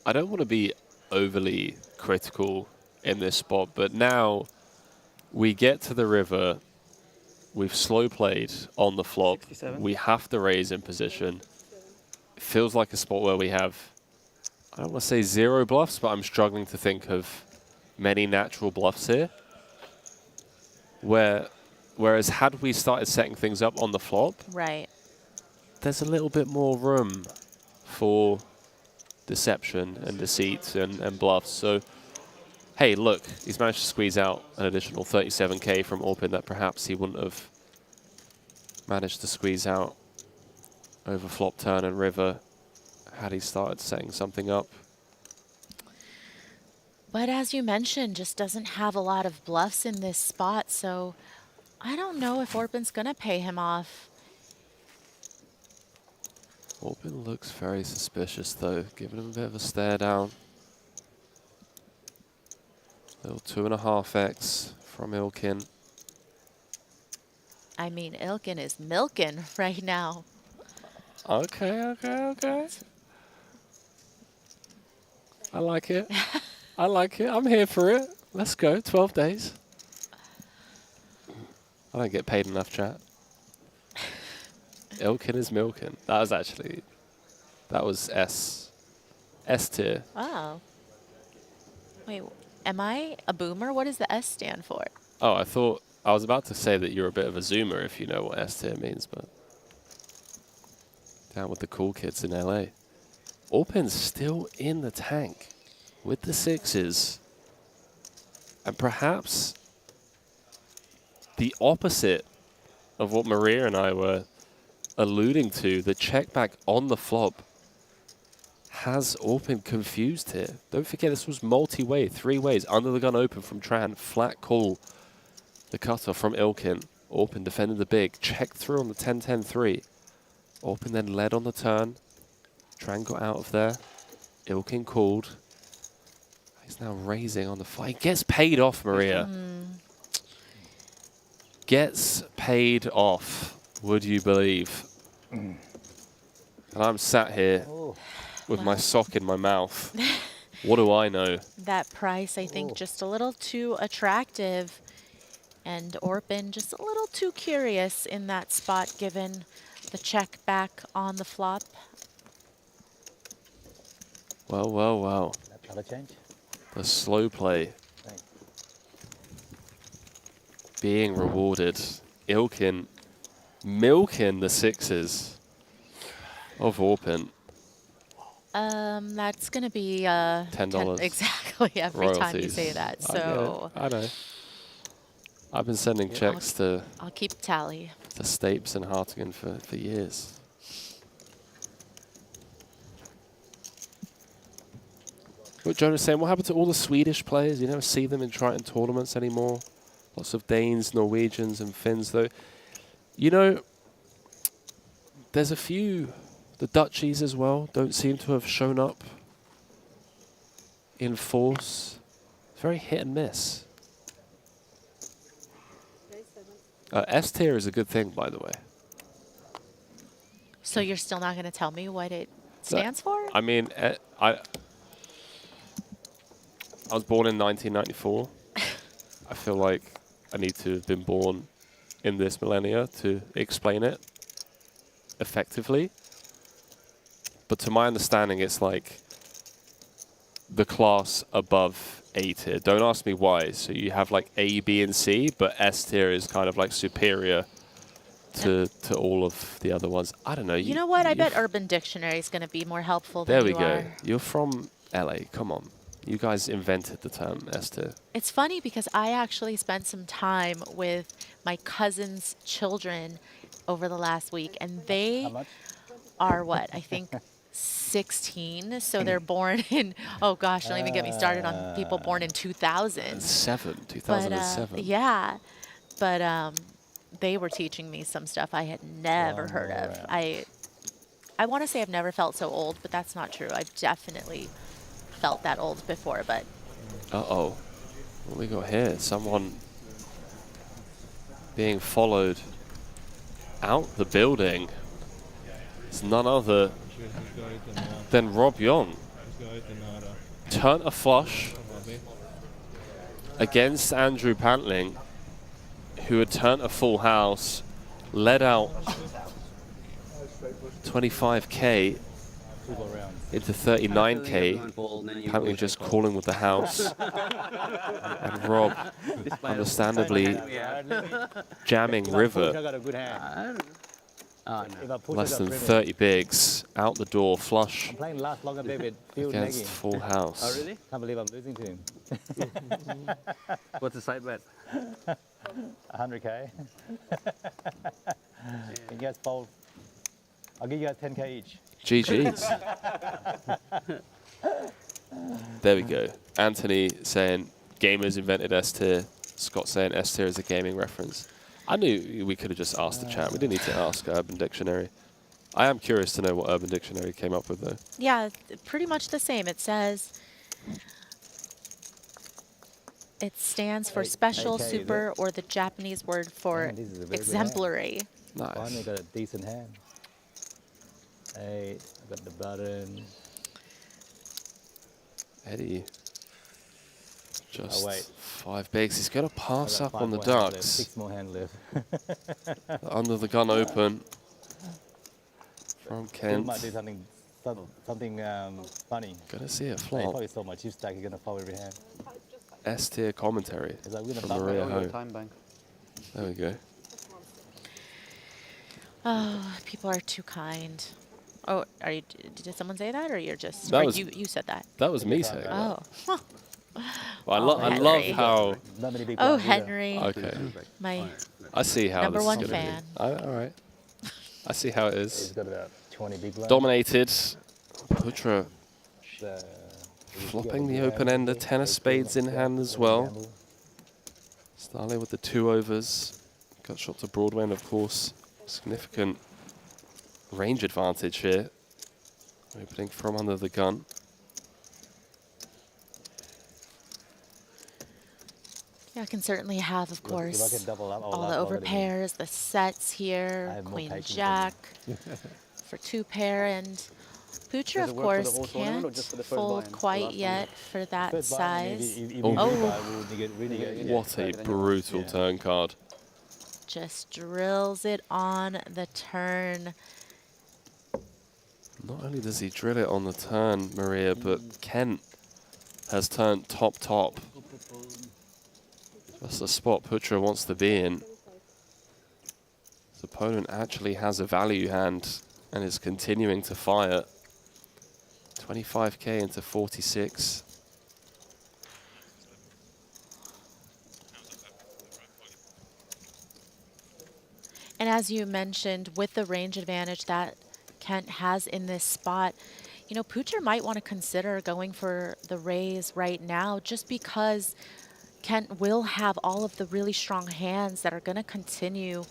I don't want to be overly critical in this spot, but now we get to the river. We've slow played on the flop. 67. We have to raise in position. It feels like a spot where we have, I don't want to say zero bluffs, but I'm struggling to think of many natural bluffs here. Whereas had we started setting things up on the flop, right, there's a little bit more room for deception and deceit and bluffs. So, hey, look, he's managed to squeeze out an additional 37K from Orpin that perhaps he wouldn't have managed to squeeze out over flop, turn, and river had he started setting something up. But as you mentioned, just doesn't have a lot of bluffs in this spot, so I don't know if Orpin's going to pay him off. Orpin looks very suspicious, though, giving him a bit of a stare down. Little 2.5x from Ilkin. I mean, Ilkin is milking right now. Okay. I like it. I like it. I'm here for it. Let's go. 12 days. I don't get paid enough, chat. Ilkin is milking. That was S tier. Oh. Wait, am I a boomer? What does the S stand for? Oh, I was about to say that you're a bit of a zoomer if you know what S tier means, but down with the cool kids in LA. Orpin's still in the tank with the sixes. And perhaps the opposite of what Maria and I were alluding to, the check back on the flop has Orpin confused here. Don't forget this was multi-way, 3 ways, under the gun open from Tran, flat call. The cutter from Ilkin. Orpin defended the big. Checked through on the 10-10-3. Orpin then led on the turn. Tran got out of there. Ilkin called. He's now raising on the fight. Gets paid off, Maria. Gets paid off, would you believe? And I'm sat here with my sock in my mouth. What do I know? That price, I think, just a little too attractive. And Orpin just a little too curious in that spot, given the check back on the flop. Well, well, well. Color change. The slow play being rewarded. Ilkin milking the sixes of Orpin. That's going to be $10 exactly every time you say royalties. that. So I know. I've been sending checks to I'll keep tally. Stapes and Hartigan for years. What Jonah's saying, what happened to all the Swedish players? You never see them in Triton tournaments anymore. Lots of Danes, Norwegians, and Finns, though. You know, there's a few. The Dutchies as well don't seem to have shown up in force. It's very hit and miss. S tier is a good thing, by the way. So you're still not going to tell me what it stands for? I mean, I was born in 1994. I feel like I need to have been born in this millennia to explain it effectively. But to my understanding, it's like the class above A tier. Don't ask me why. So you have like A, B, and C, but S tier is kind of like superior to all of the other ones. I don't know. You know what? I bet Urban Dictionary is going to be more helpful There than we you go. are. You're from LA. Come on. You guys invented the term S tier. It's funny because I actually spent some time with my cousin's children over the last week, and they are what? I think 16. So they're born in, oh gosh, don't even get me started on people born in 2000. 2007. But, yeah. But they were teaching me some stuff I had never heard of. I want to say I've never felt so old, but that's not true. I've definitely felt that old before, but. Uh-oh. What we got here? Someone being followed out the building. It's none other than Rob Young. Turn a flush against Andrew Pantling, who had turned a full house, led out 25K into 39K. Pantling just calling with the house. And Rob, understandably, jamming river. Less than 30 bigs, out the door, flush I'm playing last longer bit with Phil against Nagy. full house. Oh, really? Can't believe I'm losing to him. What's the side bet? 100K. You guys fold. I'll give you guys 10K each. GG's. There we go. Anthony saying gamers invented S tier. Scott saying S tier is a gaming reference. I knew we could have just asked the chat. We didn't need to ask Urban Dictionary. I am curious to know what Urban Dictionary came up with, though. Yeah, pretty much the same. It says it stands for special, super, or the Japanese word for exemplary. Nice. Finally got a decent hand. Hey, I got the button. Eddie. Just Oh, wait. 5 bigs. He's going to pass I got up on the 5 more hands left, ducks. 6 more hand left. Under the gun open from Phil Kent. might do something funny. Gonna see it He flop. probably saw my chip stack. He's gonna fold every hand. S tier commentary Is that with a from buffer? Maria Oh, Ho. your time bank. There we go. Oh, people are too kind. Oh, are you? Did someone say that, or you're just? That or was- you said that. That was me saying that. Oh. Well, I love how. Oh, Henry. Okay. My I see how number this one is gonna fan. be. All right. I see how it is. He's got about 20 big blinds. Dominated. Putra The- flopping the open ender. 10 of spades in hand as well. Salle with the 2 overs. Got shot to Broadway, and of course, significant range advantage here. Opening from under the gun. Yeah, can certainly have, of If I course, can double up, I'll all the love it. overpairs, the sets here, have more Queen patience than Jack for 2-pair, and Poocher, Does of it work for the course, whole tournament or can't just for the first fold buy-in, the quite last one? yet for that First buy-in, size. if you Oh. really buy, we'll really get What a brutal turn card. Just drills it on the turn. Not only does he drill it on the turn, Maria, but Kent has turned top. That's the spot Putra wants to be in. His opponent actually has a value hand and is continuing to fire. 25K into 46. And as you mentioned, with the range advantage that Kent has in this spot, you know, Poocher might want to consider going for the raise right now just because Kent will have all of the really strong hands that are going to continue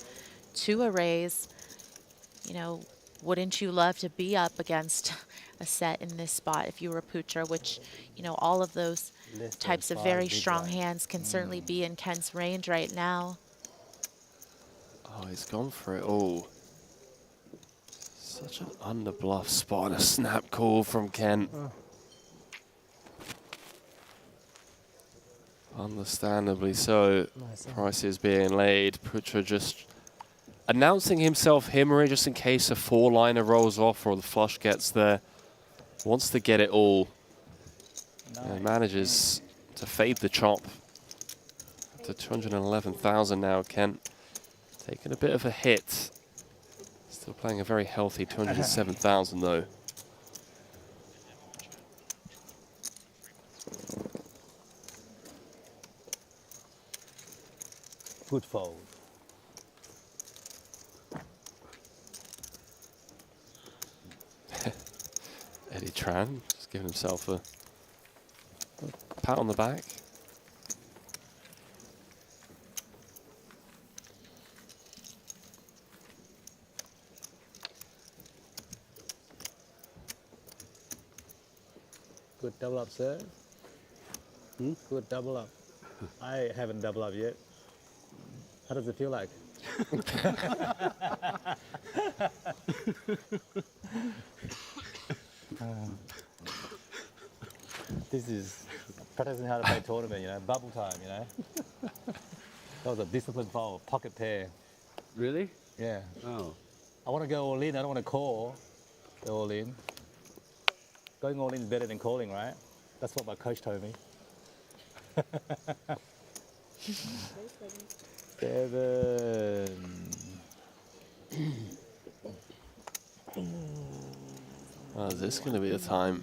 to a raise. You know, wouldn't you love to be up against a set in this spot if you were Poocher, which, you know, all of those types of very strong hands can certainly be in Kent's range right now. Oh, he's gone for it all. Such an underbluff spot and a snap call from Kent. Understandably so. Prices being laid. Putra just announcing himself here, just in case a 4-liner rolls off or the flush gets there. Wants to get it all. And manages to fade the chop to 211,000 now, Kent. Taking a bit of a hit. Still playing a very healthy 207,000 though. Good fold. Eddie Tran just giving himself a pat on the back. Good double up, sir. Good double up. I haven't double up yet. How does it feel like? This is practicing how to play tournament, you know, bubble time, you know. That was a disciplined fold, pocket pair. Really? Yeah. Oh. I want to go all in, I don't want to call. Go all in. Going all in is better than calling, right? That's what my coach told me. 7. Oh, is this going to be the time?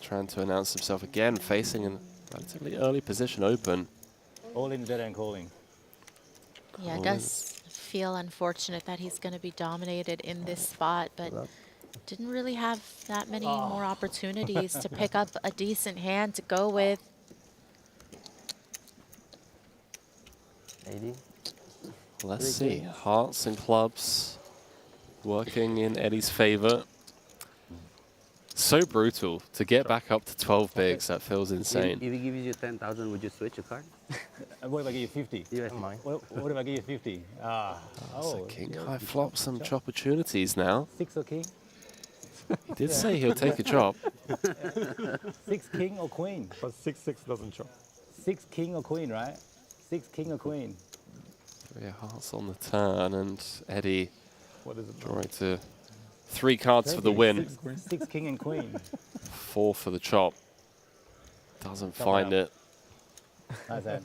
Trying to announce himself again, facing a relatively early position open. All in is better than calling. Yeah, it does feel unfortunate that he's going to be dominated in this spot, but didn't really have that many more opportunities to pick up a decent hand to go with. 80. Let's see. Hearts and clubs working in Eddie's favor. So brutal to get back up to 12 bigs. That feels insane. If he gives you 10,000, would you switch a card? And what if I give you 50? Yes, mine. What if I give you 50? So king high flop some opportunities now. 6 or king? He did say he'll take a chop. 6 king or queen? But 6-6 doesn't chop. 6 king or queen, right? 6 king or queen? 3 hearts on the turn, and Eddie What is it? drawing to 3 cards for the win. 6 king and queen. 4 for the chop. Doesn't find it. Nice hand.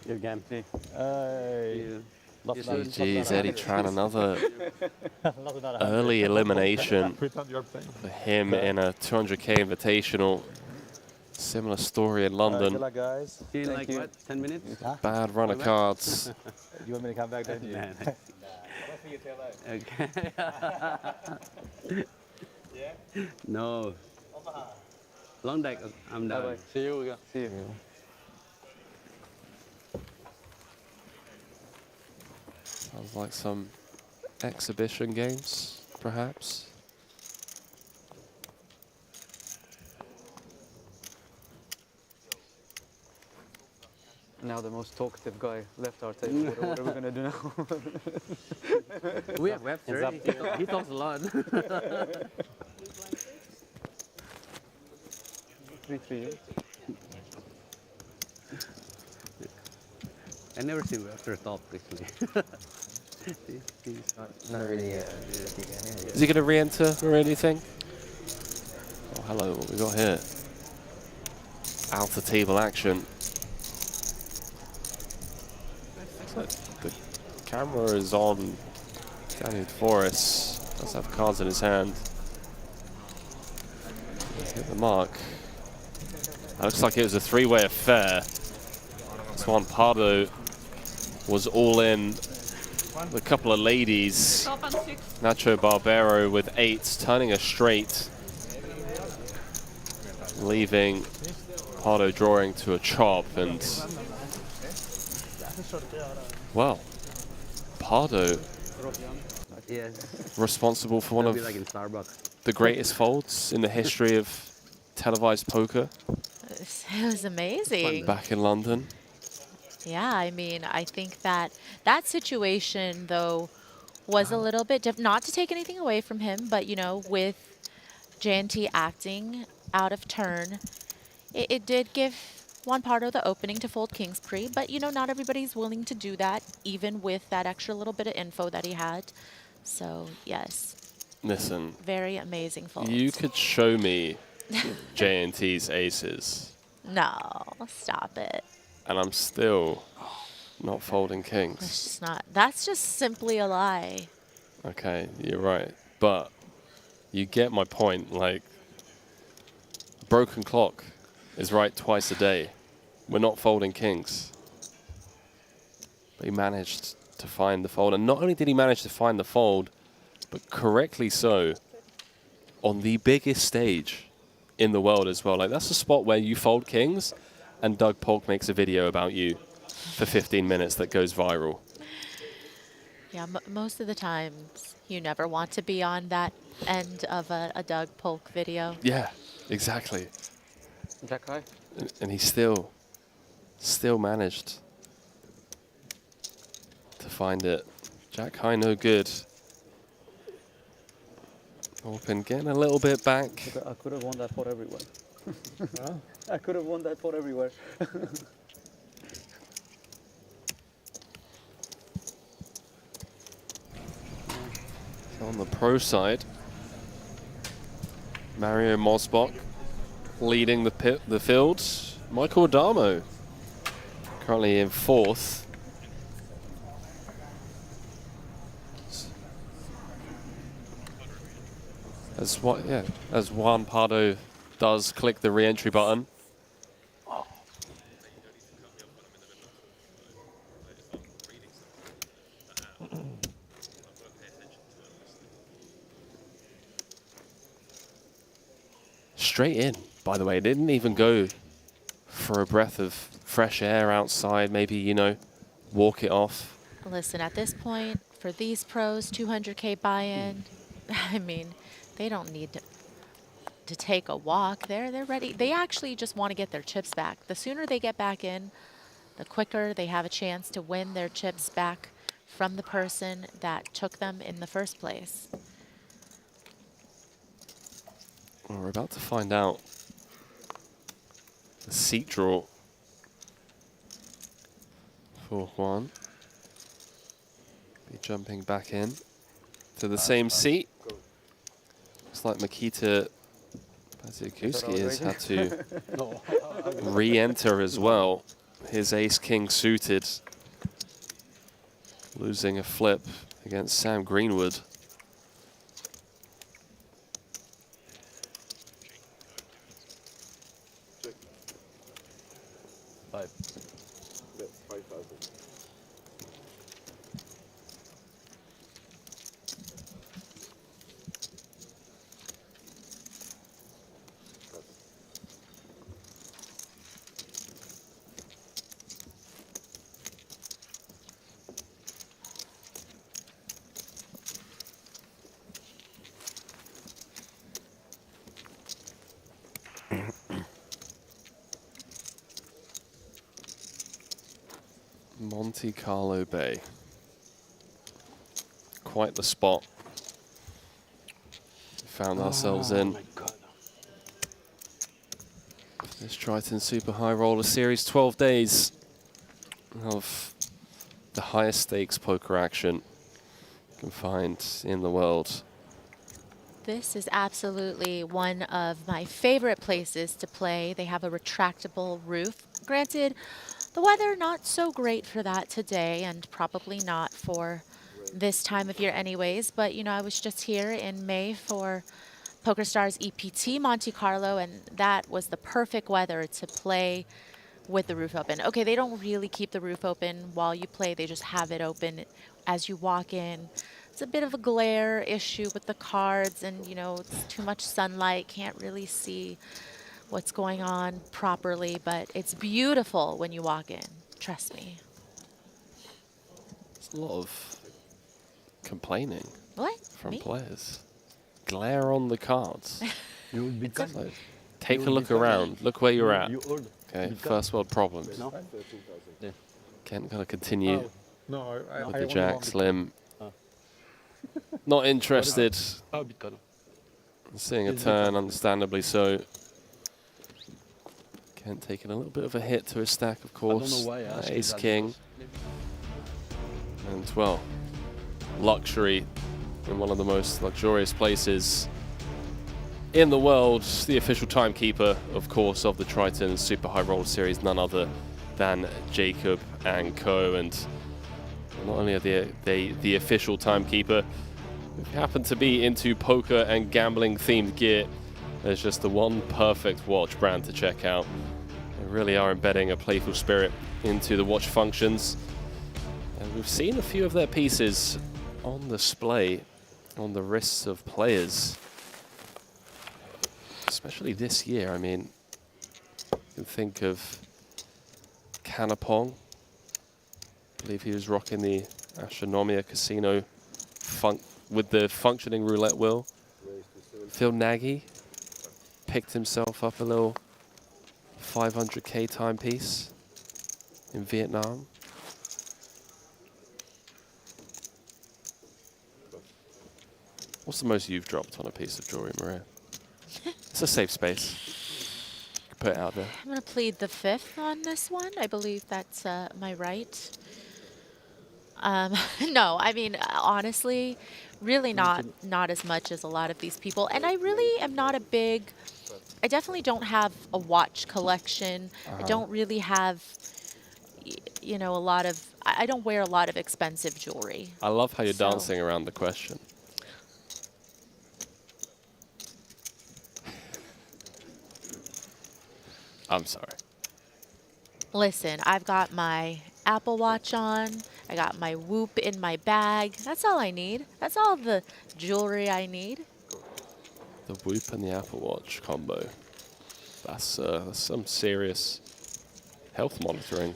Good game. Geez, Eddie Tran, another early elimination for him in a 200K Invitational. Similar story in London. Good luck, guys. See you in like what, 10 minutes? Bad run of cards. You want me to come back, don't you? Nah. Okay. Yeah? No. Long deck, I'm down. Bye-bye. See you. See you. Sounds like some exhibition games, perhaps. Now the most talkative guy left our table. What are we gonna do now? we have 30. He talks a lot. 3-3. I never seen Webster talk actually. Not really. Is he going to re-enter or anything? Oh, hello. What we got here? Outer table action. So the camera is on Daniel Forrest. Does have cards in his hand. Let's hit the mark. That looks like it was a three-way affair. Juan Pardo was all in with a couple of ladies. Nacho Barbero with 8s, turning a straight, leaving Pardo drawing to a chop. And well, Pardo responsible for one of like in Starbucks. the greatest folds in the history of televised poker. It was amazing. Back in London. Yeah, I mean, I think that that situation, though, was a little bit different. Not to take anything away from him, but, you know, with J&T acting out of turn, it did give Juan Pardo the opening to fold King's Pre, but, you know, not everybody's willing to do that, even with that extra little bit of info that he had. So, yes. Listen. Very amazing fold. You could show me J&T's aces. No, stop it. And I'm still not folding kings. That's just not. That's just simply a lie. Okay, you're right. But you get my point. Like, a broken clock is right twice a day. We're not folding kings. But he managed to find the fold. And not only did he manage to find the fold, but correctly so, on the biggest stage in the world as well. Like, that's a spot where you fold kings, and Doug Polk makes a video about you for 15 minutes that goes viral. Yeah, most of the times you never want to be on that end of a Doug Polk video. Yeah, exactly. Jack high. And he still managed to find it. Jack high, no good. Open, getting a little bit back. I could have won that pot everywhere. I could have won that pot everywhere. So on the pro side, Mario Mosbach leading the field. Michael Adamo currently in 4th. As Juan Pardo does click the re-entry button. Straight in, by the way. Didn't even go for a breath of fresh air outside. Maybe, you know, walk it off. Listen, at this point, for these pros, 200K buy-in, I mean, they don't need to take a walk. They're ready. They actually just want to get their chips back. The sooner they get back in, the quicker they have a chance to win their chips back from the person that took them in the first place. Well, we're about to find out the seat draw for Juan. Be jumping back in to the same seat. Looks like Makita Baziakuski has had to re-enter as well. His ace-king suited, losing a flip against Sam Greenwood. That's 5,000. Monte-Carlo Bay. Quite the spot. Found ourselves in. This Triton Super High Roller Series, 12 days of the highest stakes poker action you can find in the world. This is absolutely one of my favorite places to play. They have a retractable roof. Granted, the weather not so great for that today, and probably not for this time of year anyways, but you know, I was just here in May for PokerStars EPT Monte Carlo, and that was the perfect weather to play with the roof open. Okay, they don't really keep the roof open while you play, they just have it open as you walk in. It's a bit of a glare issue with the cards, and you know, it's too much sunlight, can't really see what's going on properly, but it's beautiful when you walk in, trust me. There's a lot of complaining from Me? players. Glare on the cards. You will be So take a look around. Look where you're at. Okay, first world problems. No? Kent gonna continue No, I with the jack slim. Not interested. Seeing a turn, understandably so. Kent taking a little bit of a hit to his stack, of course. Ace king. And well, luxury in one of the most luxurious places in the world. The official timekeeper, of course, of the Triton Super High Roller Series, none other than Jacob and Co. And not only are they the official timekeeper, if you happen to be into poker and gambling themed gear, there's just the one perfect watch brand to check out. They really are embedding a playful spirit into the watch functions. And we've seen a few of their pieces on display on the wrists of players, especially this year. I mean, you can think of Canapong. I believe he was rocking the Astronomia Casino with the functioning roulette wheel. Phil Nagy picked himself up a little 500K timepiece in Vietnam. What's the most you've dropped on a piece of jewelry, Maria? It's a safe space. You can put it out there. I'm going to plead the fifth on this one. I believe that's my right. No, I mean, honestly, really not as much as a lot of these people. And I really am not a big, I definitely don't have a watch collection. I don't really have, you know, a lot of, I don't wear a lot of expensive jewelry. I love how you're dancing around the question. I'm sorry. Listen, I've got my Apple Watch on. I got my Whoop in my bag. That's all I need. That's all the jewelry I need. The Whoop and the Apple Watch combo. That's some serious health monitoring.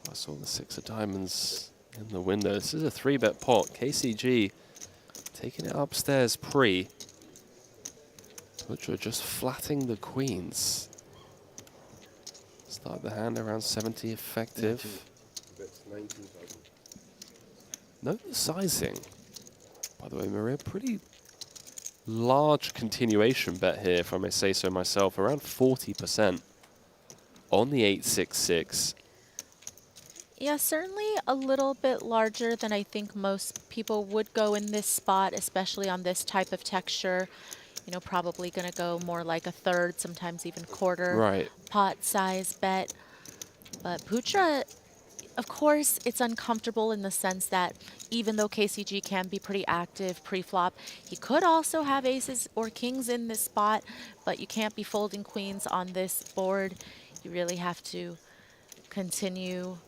I saw the 6 of diamonds in the window. This is a 3-bet pot. KCG taking it upstairs pre. Butcher just flatting the queens. Start the hand around 70 effective. Note the sizing. By the way, Maria, pretty large continuation bet here, if I may say so myself. Around 40% on the 866. Yeah, certainly a little bit larger than I think most people would go in this spot, especially on this type of texture. You know, probably going to go more like a third, sometimes even quarter pot size bet. But Putra, of course, it's uncomfortable in the sense that even though KCG can be pretty active pre-flop, he could also have aces or kings in this spot, but you can't be folding queens on this board. You really have to continue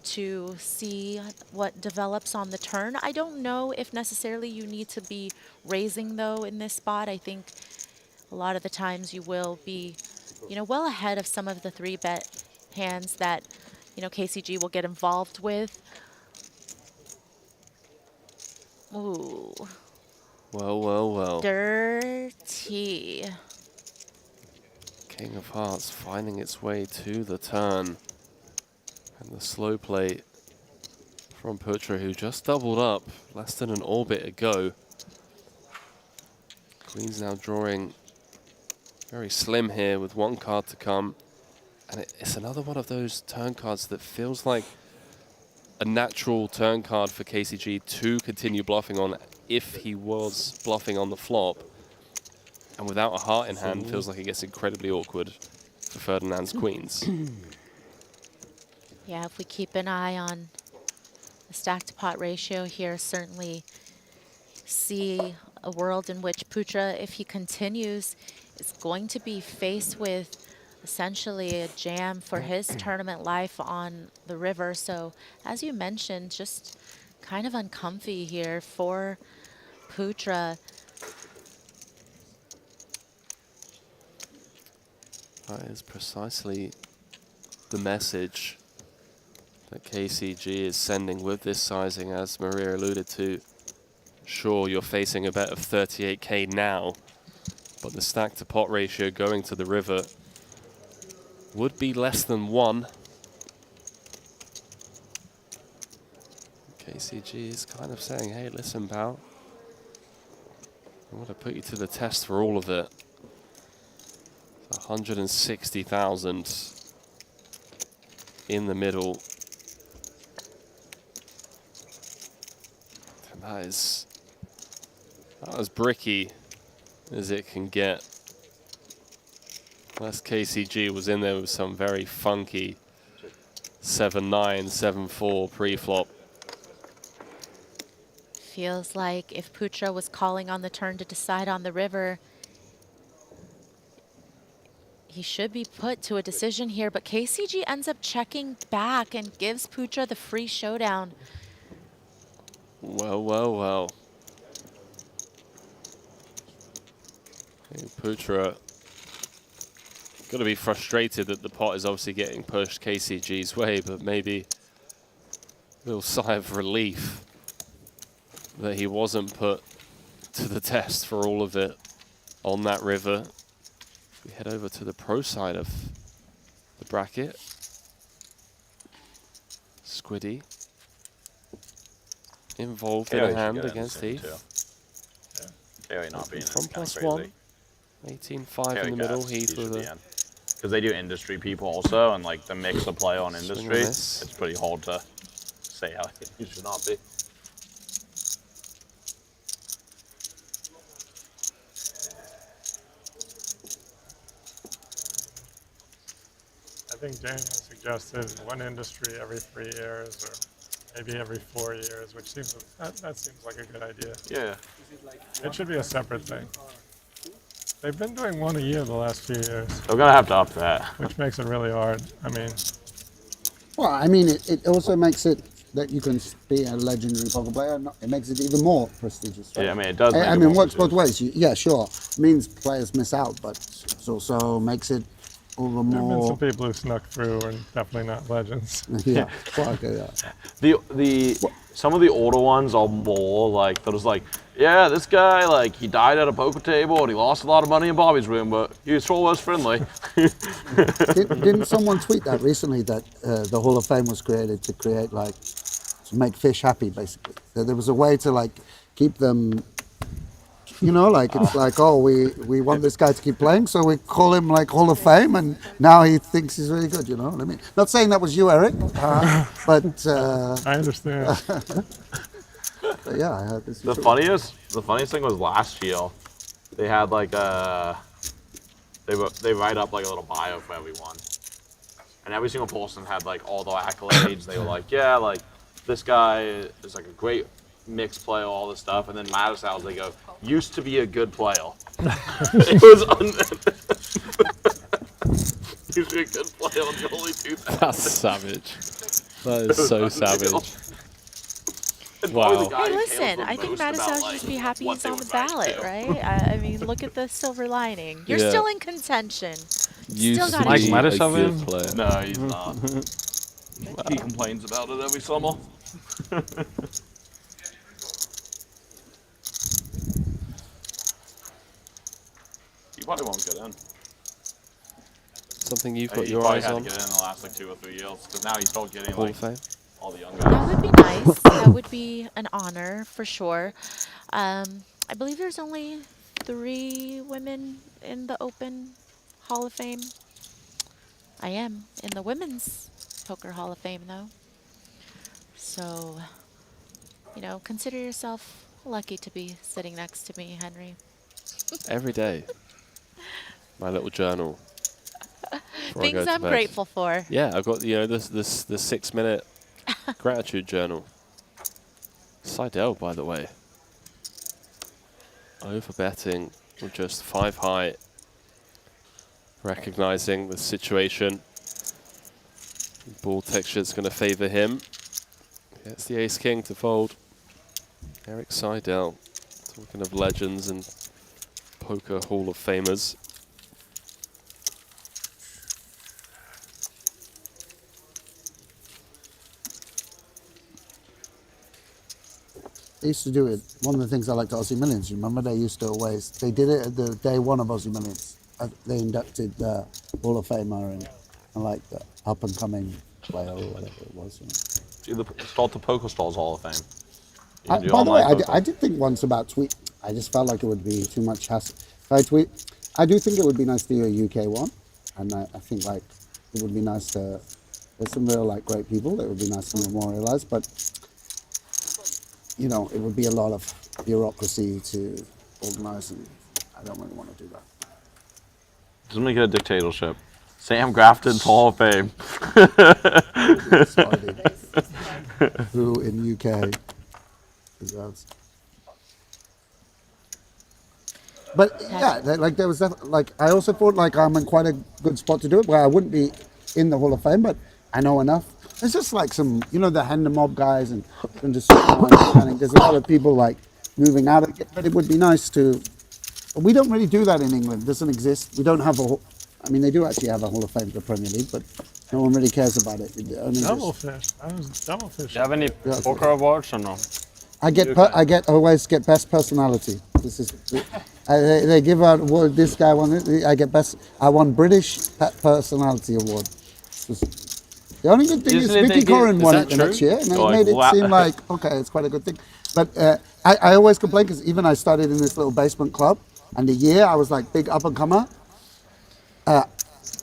to see what develops on the turn. I don't know if necessarily you need to be raising though in this spot. I think a lot of the times you will be, you know, well ahead of some of the 3-bet hands that, you know, KCG will get involved with. Ooh. Well, well, well. Dirty. King of Hearts finding its way to the turn. And the slow play from Putra, who just doubled up less than an orbit ago. Queen's now drawing very slim here with one card to come. And it's another one of those turn cards that feels like a natural turn card for KCG to continue bluffing on if he was bluffing on the flop. And without a heart in hand, feels like it gets incredibly awkward for Ferdinand's queens. Yeah, if we keep an eye on the stack to pot ratio here, certainly see a world in which Putra, if he continues, is going to be faced with essentially a jam for his tournament life on the river. So as you mentioned, just kind of uncomfy here for Putra. That is precisely the message that KCG is sending with this sizing, as Maria alluded to. Sure, you're facing a bet of 38K now, but the stack to pot ratio going to the river would be less than 1. KCG is kind of saying, hey, listen, pal, I want to put you to the test for all of it. 160,000 in the middle. And that is as bricky as it can get. Last KCG was in there with some very funky 7-9, 7-4 pre-flop. Feels like if Putra was calling on the turn to decide on the river, he should be put to a decision here, but KCG ends up checking back and gives Putra the free showdown. Well, well, well. Putra got to be frustrated that the pot is obviously getting pushed KCG's way, but maybe a little sigh of relief that he wasn't put to the test for all of it on that river. We head over to the pro side of the bracket. Squiddy involved in a hand against Heath. KOE not being From kind of +1, 18-5 in the middle. Heath with a... Because they do industry people also, and like the mix of play on industry, it's pretty hard to say how you should not be. I think Daniel suggested one industry every 3 years, or maybe every 4 years, which seems that seems like a good idea. Yeah. It should be a separate thing. They've been doing one a year the last few years. They're gonna have to up that. Which makes it really hard. I mean. Well, I mean, it also makes it that you can be a legendary poker player. It makes it even more prestigious. Right? Yeah, I mean, it does. I mean, it works both ways. Yeah, sure. It means players miss out, but it also makes it all the There have been more. some people who snuck through and definitely not legends. Yeah. Okay, yeah. Some of the older ones are more like they're just like, yeah, this guy like he died at a poker table and he lost a lot of money in Bobby's room, but he was always friendly. Didn't someone tweet that recently that the Hall of Fame was created to create like to make fish happy, basically? That there was a way to like keep them. You know, like it's like, oh, we want this guy to keep playing, so we call him like Hall of Fame, and now he thinks he's really good. You know what I mean? Not saying that was you, Eric, but I understand. But yeah, I heard this. The funniest thing was last year, they had like they write up like a little bio for everyone, and every single person had like all the accolades. They were like, yeah, like this guy is like a great mixed player, all this stuff, and then Mattisals, they go, used to be a good player. It was used to be a good player on the only 2000. That's savage. That is so savage. Wow. Hey, listen, I think Mattisals should just be happy he's on the ballot, right? I mean, look at the silver lining. You're still in contention. Still got Mike a Mattisals? No, he's not. He complains about it every summer. You probably won't get in. Something you've I got think your probably eyes had on? to get in the last like 2 or 3 years because now you start getting Hall like of Fame? all the young That guys. would be nice. That would be an honor for sure. I believe there's only 3 women in the Open Hall of Fame. I am in the Women's Poker Hall of Fame, though. So, you know, consider yourself lucky to be sitting next to me, Henry. Every day. My little journal. Before I go Things to I'm bed. grateful for. Yeah, I've got, you know, the 6-minute gratitude journal. Seidel, by the way. Overbetting with just 5 high. Recognizing the situation. Ball texture's going to favor him. Gets the ace-king to fold. Eric Seidel. Talking of legends and poker Hall of Famers. They used to do it. One of the things I liked at Aussie Millions, you remember they used to always, they did it at the day 1 of Aussie Millions. They inducted the Hall of Famer and like the up and coming player or whatever it was. You know. Start the Poker Stars Hall of Fame. You can do By the way, online I did think once about tweet. I just felt like it would be too much hassle. If I tweet, I do think it would be nice to do a UK one, and I think like it would be nice to. There's some real like great people that would be nice to memorialize, but you know, it would be a lot of bureaucracy to organize, and I don't really want to do that. Just make it a dictatorship. Sam Grafton's Hall of Fame. Who in UK deserves. But yeah, like there was like I also thought like I'm in quite a good spot to do it, where I wouldn't be in the Hall of Fame, but I know enough. There's just like some, you know, the hand the mob guys and just there's a lot of people like moving out of it, but it would be nice to. We don't really do that in England. It doesn't exist. We don't have a. I mean, they do actually have a Hall of Fame for the Premier League, but no one really cares about it. Doublefish. I was doublefish. Do you have any poker awards or no? I always get best personality. This is they give out award. This guy won. I get best. I won British Personality Award. The only good thing is Vicky Corrin won it the next year, and it made it seem like okay, it's quite a good thing. But I always complain because even I started in this little basement club, and the year I was like big up and comer.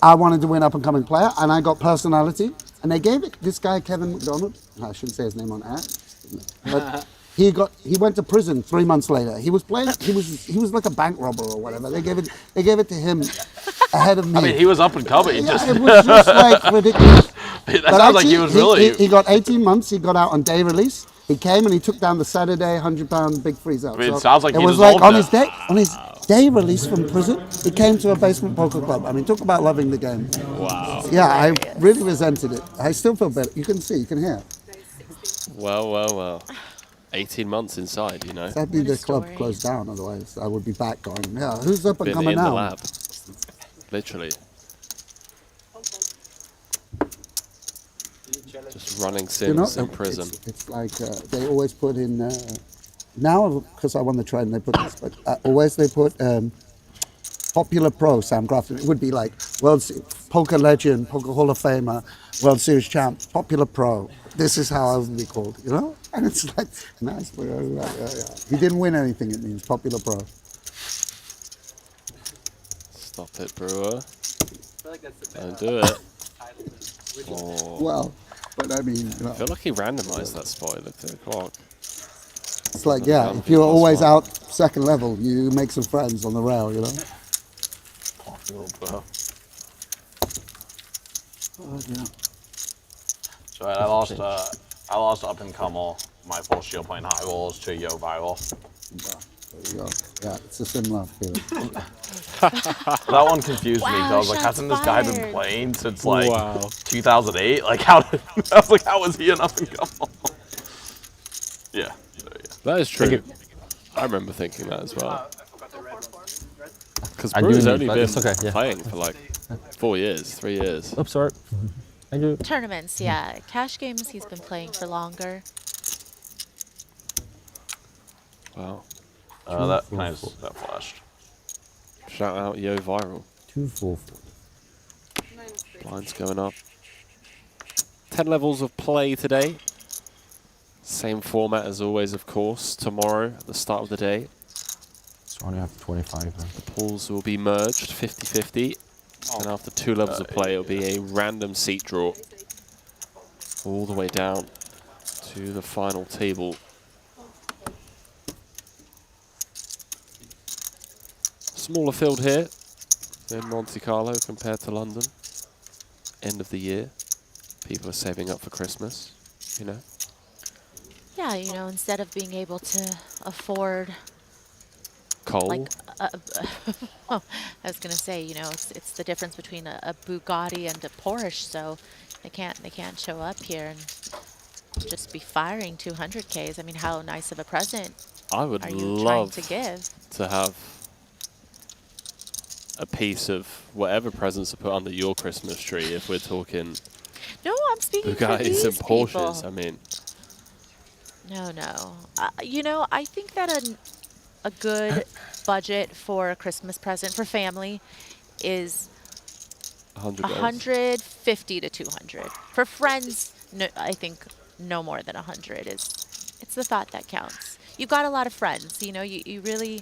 I wanted to win up and coming player, and I got personality, and they gave it this guy Kevin McDonald. I shouldn't say his name on air, but he went to prison 3 months later. He was playing. He was like a bank robber or whatever. They gave it to him ahead of me. I mean, he was up and coming. Yeah, it was just like ridiculous. That sounds like he was really. He got 18 months. He got out on day release. He came and he took down the Saturday £100 big freeze out. I mean, it sounds like it he was like on deserved his day release from prison. He came to a basement poker club. I mean, talk about loving the game. Wow. Yeah, I really resented it. I still feel better. You can see, you can hear. Well. 18 months inside, you know. Sadly, the club closed down. Otherwise, I would be back going. Yeah, who's up and Been coming in the now? lab. Literally. Just running sims in prison. It's like they always put in. Now, because I won the Triton, they put this, but always they put Popular Pro Sam Grafton. It would be like Poker Legend, Poker Hall of Famer, World Series Champ, Popular Pro. This is how I would be called, you know? And it's like, nice. He didn't win anything, it means Popular Pro. Stop it, Brewer. Don't do it. Oh. Well, but I mean... You know, I feel like he randomized that spot at 2 o'clock. It's like, yeah, if you're always out second level, you make some friends on the rail, you know? Popular Pro. Oh, yeah. So I lost up and comer my first year playing high rolls to Yo Viral. Yeah, there you go. Yeah, it's a similar feeling. That one confused me because I was like, hasn't this guy been playing since like 2008? Like how? I was like, how was he an up and comer? Yeah. That is true. I remember thinking that as well. Because I do Brewer's need, only but been it's okay, yeah. playing for like 4 years, 3 years. Oops, sorry. Thank you. Tournaments, yeah. Cash games, he's been playing for longer. Wow. That flashed. Shout out Yo Viral. 244. Blinds going up. 10 levels of play today. Same format as always, of course. Tomorrow, at the start of the day. So only have 25 then. The pools will be merged 50-50. And after 2 levels of play, it'll be a random seat draw. All the way down to the final table. Smaller field here in Monte-Carlo compared to London. End of the year. People are saving up for Christmas, you know. Yeah, you know, instead of being able to afford Coal. like I was gonna say, you know, it's the difference between a Bugatti and a Porsche, so they can't show up here and just be firing 200Ks. I mean, how nice of a present I would are you love trying to give? to have a piece of whatever presents to put under your Christmas tree if we're talking No, I'm speaking for Bugattis these and Porsches. people. I mean, No. You know, I think that a good budget for a Christmas present for family is $100. 150 to 200. For friends, no, I think no more than 100 is. It's the thought that counts. You've got a lot of friends, you know. You really.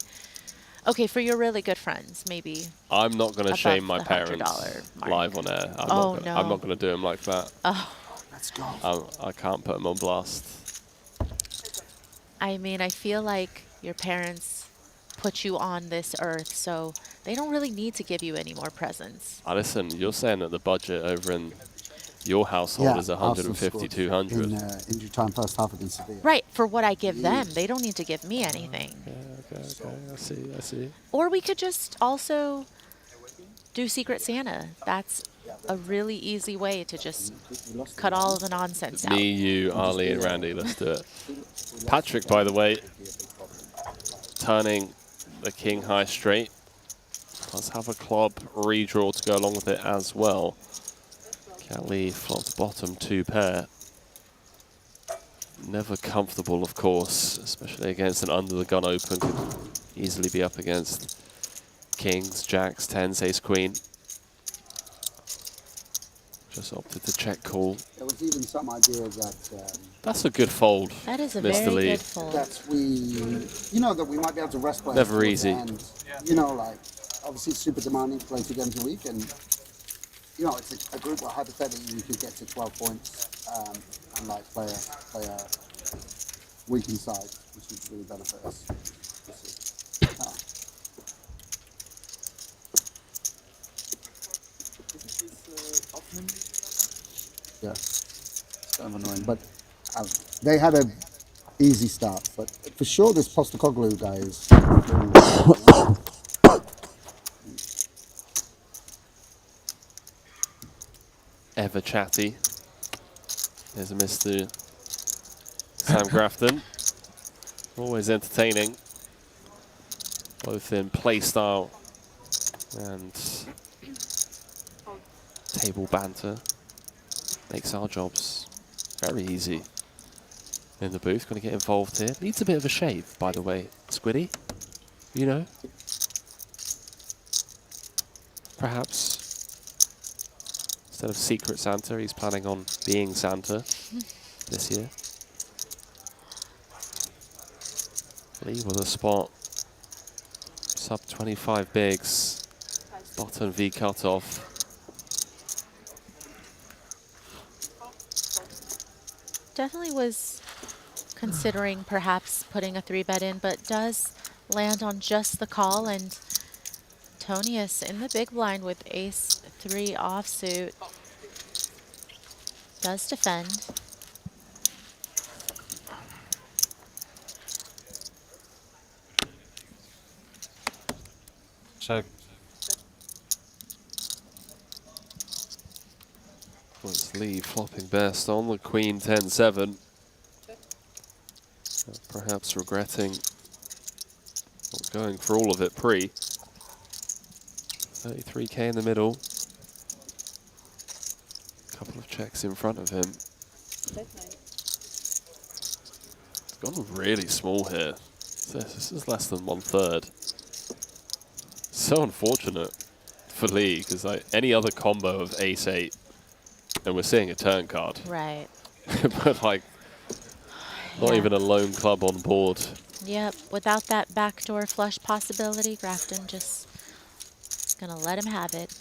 Okay, for your really good friends, maybe. I'm not going to above shame my the parents $100 mark. live on air. Oh, I'm not no. going to do them like that. Oh. Let's go. I can't put them on blast. I mean, I feel like your parents put you on this earth, so they don't really need to give you any more presents. Listen, you're saying that the budget over in your household is 150, 200. In injury time first half against Sevilla. Right, for what I give them. They don't need to give me anything. Okay, I see. Or we could just also do Secret Santa. That's a really easy way to just cut all of the nonsense out. Me, you, Ali, and Randy, let's do it. Patrick, by the way, turning the king high straight. Let's have a club redraw to go along with it as well. Kelly flops bottom 2 pair. Never comfortable, of course, especially against an under the gun open. Could easily be up against kings, jacks, tens, ace, queen. Just opted to check call. There was even some idea that. That's a good fold. That is a Mr. very Lee. good fold. That that we might be able to rest players. Never towards the easy. end. You know, like obviously it's super demanding to play 2 games a week, and you know it's a group where hypothetically you could get to 12 points and like play a weekend side, which would really benefit us. Yeah, it's kind of annoying, but they had a easy start. But for sure, this Postecoglou guy is. Ever chatty. There's a Mr. Sam Grafton. Always entertaining, both in play style and table banter. Makes our jobs very easy in the booth. Going to get involved here. Needs a bit of a shave, by the way, Squiddy. You know. Perhaps instead of Secret Santa, he's planning on being Santa this year. Lee with a spot. Sub 25 bigs. Bottom V cutoff. Definitely was considering perhaps putting a 3-bet in, but does land on just the call, and Tonius in the big blind with ace-3 offsuit does defend. Check. Was Lee flopping best on the queen 10-7. Perhaps regretting not going for all of it pre. 33K in the middle. Couple of checks in front of him. It's gone really small here. This is less than 1/3. So unfortunate Hopefully, because like any other combo of ace-8, and we're seeing a turn card. Right. But like, not Yeah. even a lone club on board. Yep. Without that backdoor flush possibility, Grafton just gonna let him have it.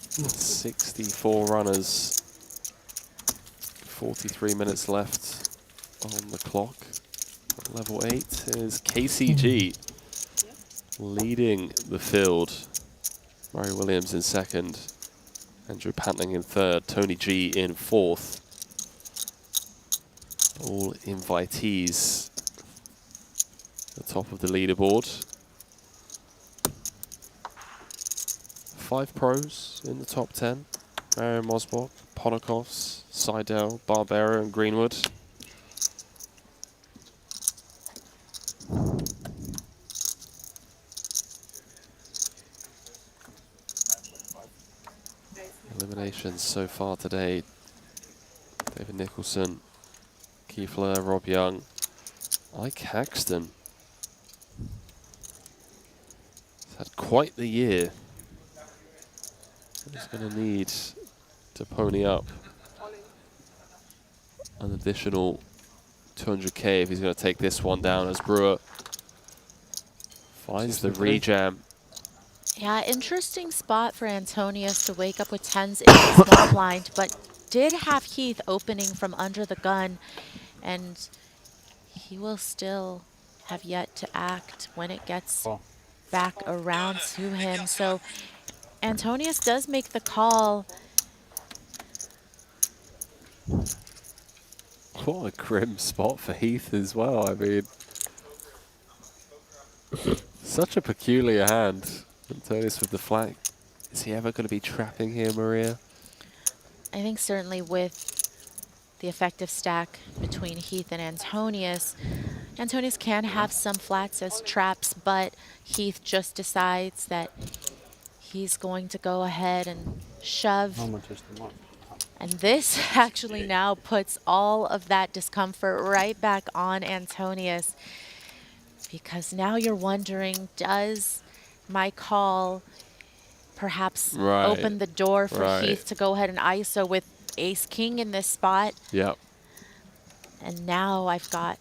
64 runners. 43 minutes left on the clock. Level 8 is KCG leading the field. Murray Williams in second. Andrew Pantling in third. Tony G in fourth. All invitees at the top of the leaderboard. 5 pros in the top 10. Marion Mosbach, Ponakovs, Seidel, Barbera and Greenwood. Eliminations so far today. David Nicholson, Kiefler, Rob Young, Ike Haxton. He's had quite the year. He's going to need to pony up an additional 200K if he's going to take this one down as Brewer finds the rejam. Yeah, interesting spot for Antonius to wake up with 10s in the small blind, but did have Heath opening from under the gun, and he will still have yet to act when it gets back around to him. So Antonius does make the call. What a grim spot for Heath as well. I mean, such a peculiar hand. Antonius with the flag. Is he ever going to be trapping here, Maria? I think certainly with the effective stack between Heath and Antonius, Antonius can have some flats as traps, but Heath just decides that he's going to go ahead and shove. And this actually now puts all of that discomfort right back on Antonius, because now you're wondering, does my call perhaps open the door for Heath to go ahead and ISO with ace-king in this spot? Yep. And now I've got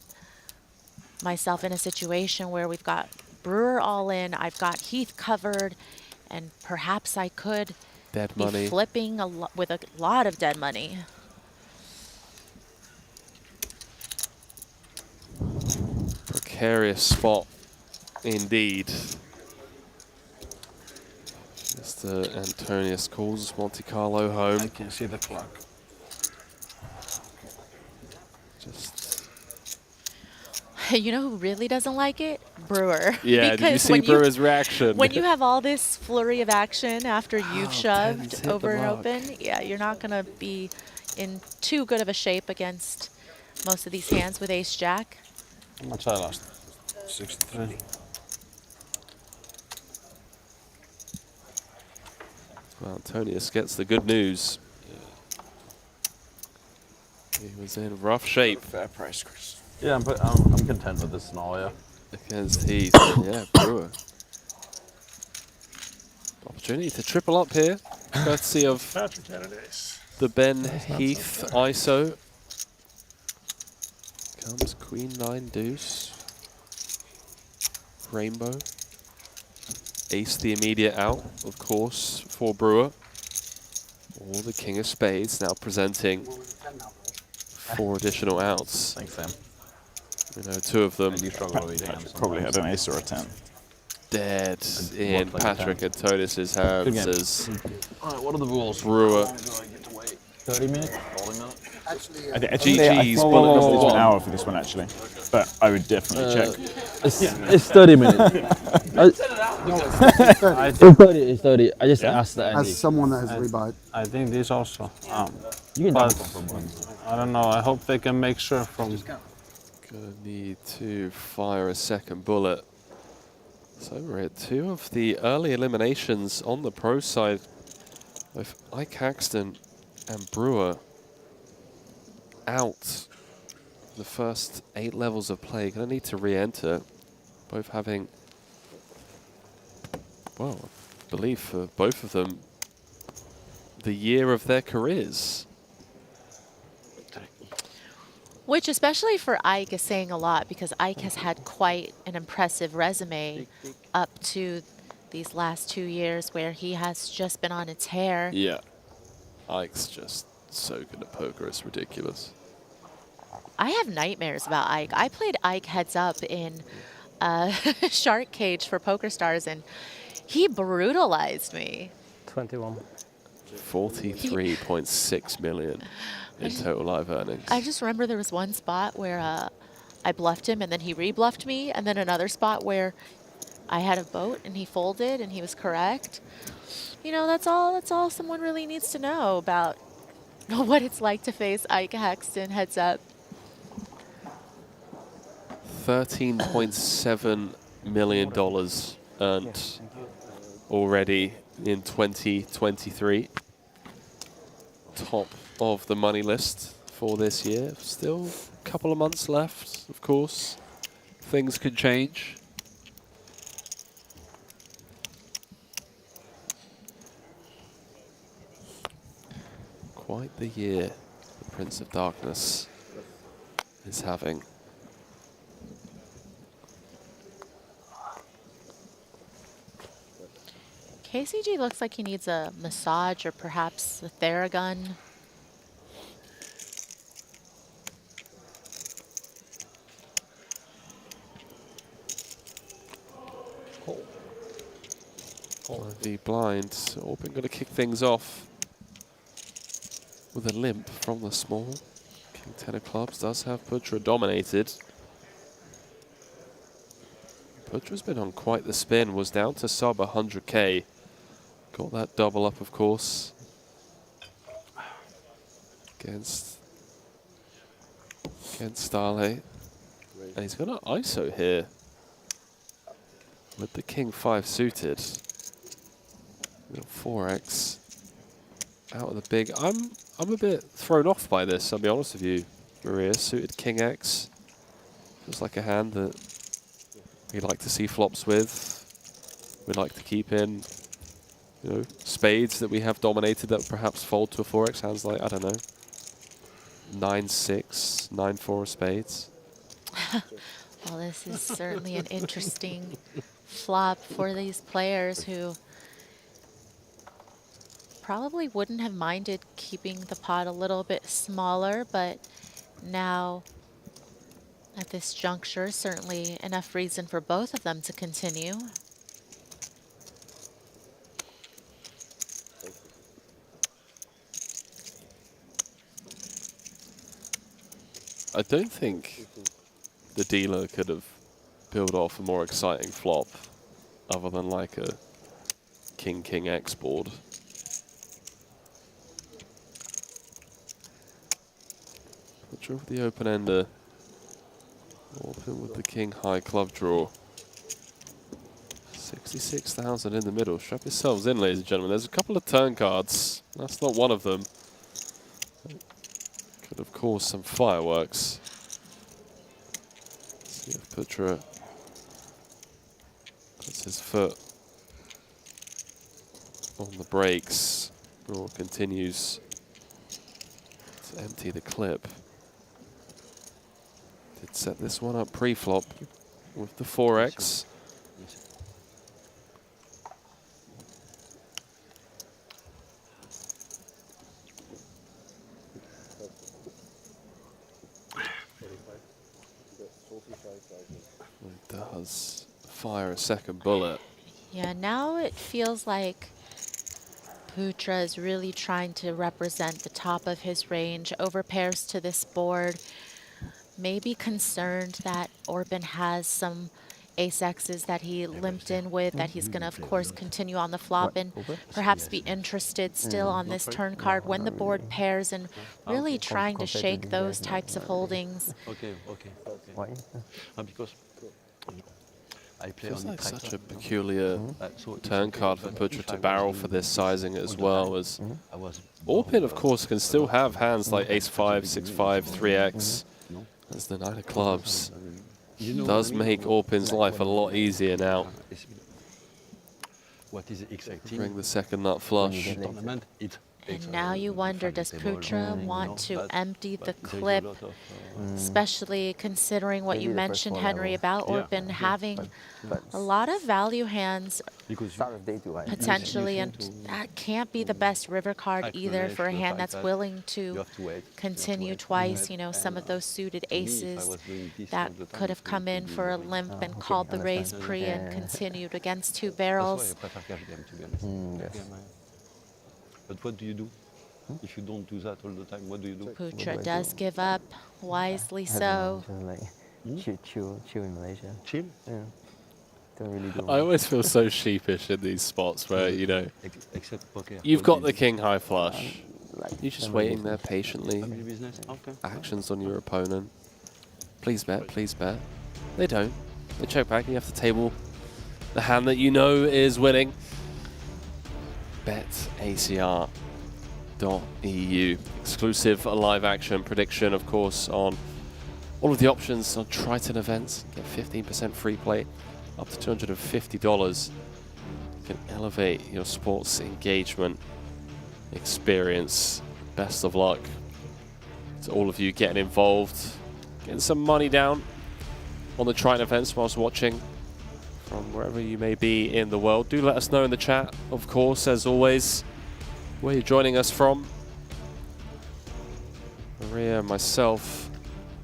myself in a situation where we've got Brewer all in, I've got Heath covered, and perhaps I could be flipping with a lot of dead money. Precarious spot indeed. Mr. Antonius calls Monte-Carlo home. I can see the clock. Just You know who really doesn't like it? Brewer. yeah, did you see Brewer's reaction? When you have all this flurry of action after you've shoved over and open, yeah, you're not going to be in too good of a shape against most of these hands with ace-jack. How much I lost? 63. Well, Antonius gets the good news. He was in rough shape. Fair price, Chris. Yeah, I'm content with this scenario. Against Heath, yeah, Brewer. Opportunity to triple up here, courtesy of the Ben Heath ISO. Comes Queen 9 deuce. Rainbow. Ace the immediate out, of course, for Brewer. Or the King of Spades now presenting 4 additional outs. Thanks, Sam. We know 2 of them probably had an ace or a 10. Dead in Patrick Antonius' hands as Alright, what are the rules? Brewer. 30 minutes? 40 minutes? I think it's an hour for this one actually, but I would definitely check. It's 30 minutes. It's 30. I just asked that. As someone that has rebuyed. I think this also. You can but I don't know. I hope they can make sure from. Gonna need to fire a second bullet. So we're at 2 of the early eliminations on the pro side with Ike Haxton and Brewer out the first 8 levels of play. Gonna need to re-enter, both well, I believe for both of them, the year of their careers. Which, especially for Ike, is saying a lot because Ike has had quite an impressive resume up to these last 2 years where he has just been on a tear. Yeah. Ike's just so good at poker, it's ridiculous. I have nightmares about Ike. I played Ike heads up in Shark Cage for Poker Stars, and he brutalized me. 21. 43.6 million in total live earnings. I just remember there was one spot where I bluffed him, and then he re-bluffed me, and then another spot where I had a boat, and he folded, and he was correct. You know, that's all someone really needs to know about what it's like to face Ike Hexton heads up. $13.7 million earned already in 2023. Top of the money list for this year. Still a couple of months left, of course. Things could change. Quite the year the Prince of Darkness is having. KCG looks like he needs a massage or perhaps a Theragun. The blind, Orpin going to kick things off with a limp from the small. King 10 of clubs does have Putra dominated. Putra's been on quite the spin, was down to sub 100K. Got that double up, of course, against Salle. And he's got an ISO here with the King 5 suited. 4x out of the big. I'm a bit thrown off by this, I'll be honest with you, Maria. Suited King X. Feels like a hand that we like to see flops with. We'd like to keep in, you know, spades that we have dominated that perhaps fold to a 4x. Hands like, I don't know, 9-6, 9-4 of spades. Well, this is certainly an interesting flop for these players who probably wouldn't have minded keeping the pot a little bit smaller, but now at this juncture, certainly enough reason for both of them to continue. I don't think the dealer could have built off a more exciting flop other than like a King X board. Putra with the open ender. Orpin with the King high club draw. 66,000 in the middle. Strap yourselves in, ladies and gentlemen. There's a couple of turn cards. That's not one of them. Could have caused some fireworks. Let's see if Putra puts his foot on the brakes or continues to empty the clip. Did set this one up pre-flop with the 4x. It does fire a second bullet. Yeah, now it feels like Putra is really trying to represent the top of his range, overpairs to this board, maybe concerned that Orpin has some ace-X's that he limped in with, that he's going to, of course, continue on the flop and perhaps be interested still on this turn card when the board pairs, and really trying to shake those types of holdings. Because I play Feels on like Triton. such a peculiar turn card for Putra to barrel for this sizing as well. As Orpin, of course, can still have hands like ace-5, 6-5, 3x. As the 9 of clubs does make Orpin's life a lot easier now. what is exciting. Bring the second nut flush. In the tournament, it's And now you wonder, does Putra want to empty the clip, especially considering what you mentioned, Henry, about Orpin having a lot of value hands potentially, and that can't be the best river card either for a hand that's willing to continue twice. You know, some of those suited aces that could have come in for a limp and called the raise pre and continued against two barrels. But what do you do? If you don't do that all the time, what do you do? Putra does give up, wisely so. Chill in Malaysia. Chill? Yeah. Don't really do I always feel so sheepish in these spots where, you know, you've got the king high flush. You're just waiting there patiently. Actions on your opponent. Please bet, please bet. They don't. They check back and you have to table the hand that you know is winning. BetACR.eu. Exclusive live action prediction, of course, on all of the options on Triton events. Get 15% free play, up to $250. You can elevate your sports engagement experience. Best of luck to all of you getting involved, getting some money down on the Triton events whilst watching from wherever you may be in the world. Do let us know in the chat, of course, as always, where you're joining us from. Maria and myself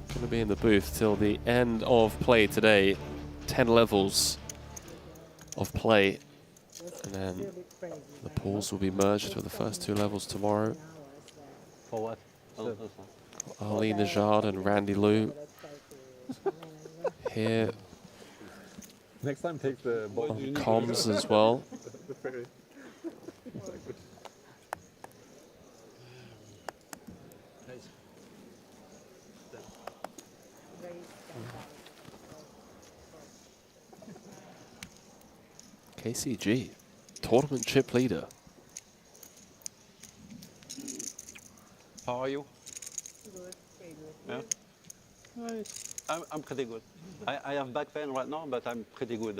going to be in the booth till the end of play today. 10 levels of play, and then the pools will be merged with the first 2 levels tomorrow. For what? Ali Najad and Randy Liu here. Next time, take the ball. On comms as well. The ferry. KCG, tournament chip leader. How are you? Good, pretty good. Yeah. Nice. I'm pretty good. I have back pain right now, but I'm pretty good.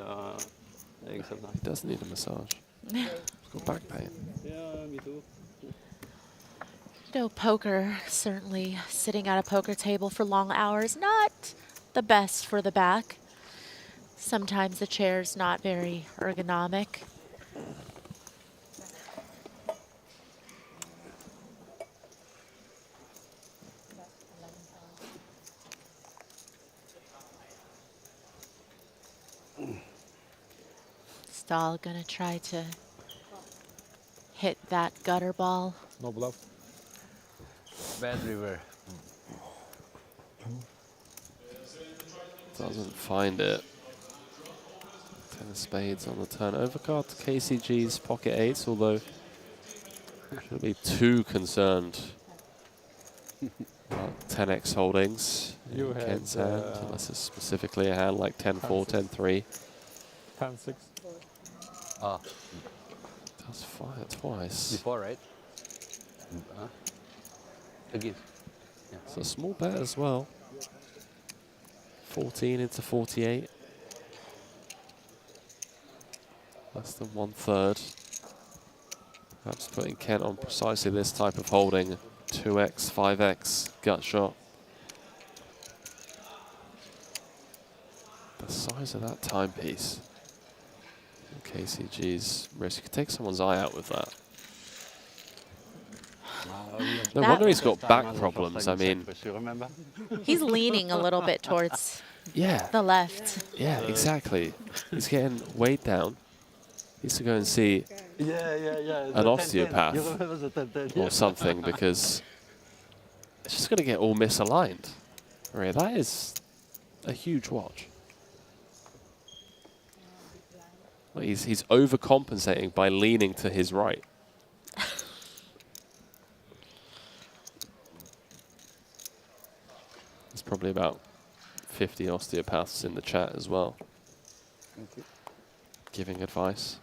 He does need a massage. He's got back pain. Yeah, me too. You know, poker, certainly sitting at a poker table for long hours, not the best for the back. Sometimes the chair's not very ergonomic. Stahl gonna try to hit that gutter ball. No bluff. Bad river. Doesn't find it. 10 of spades on the turn. Overcard to KCG's pocket 8s, although shouldn't be too concerned about 10x holdings You in had, Kent's hand, unless it's specifically a hand like 10-4, 10-3. 10-6. Ah. Does fire twice. Before, right? Again. Yeah. It's a small bet as well. 14 into 48. Less than 1/3. Perhaps putting Kent on precisely this type of holding. 2x, 5x gut shot. The size of that timepiece. KCG's risk. You could take someone's eye out with that. No wonder he's got back problems. I mean, He's leaning a little bit towards the left. Yeah, exactly. He's getting weighed down. He needs to go and see an osteopath or something, because it's just going to get all misaligned. Right, that is a huge watch. Well, he's overcompensating by leaning to his right. There's probably about 50 osteopaths in the chat as well. Thank you. Giving advice.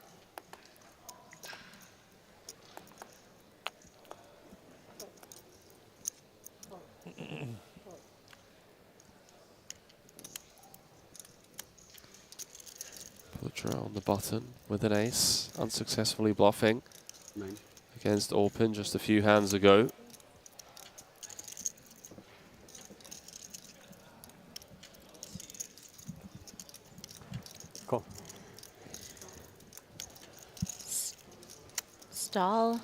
Putra on the button with an ace, unsuccessfully bluffing against Orpin just a few hands ago. Cool. Stahl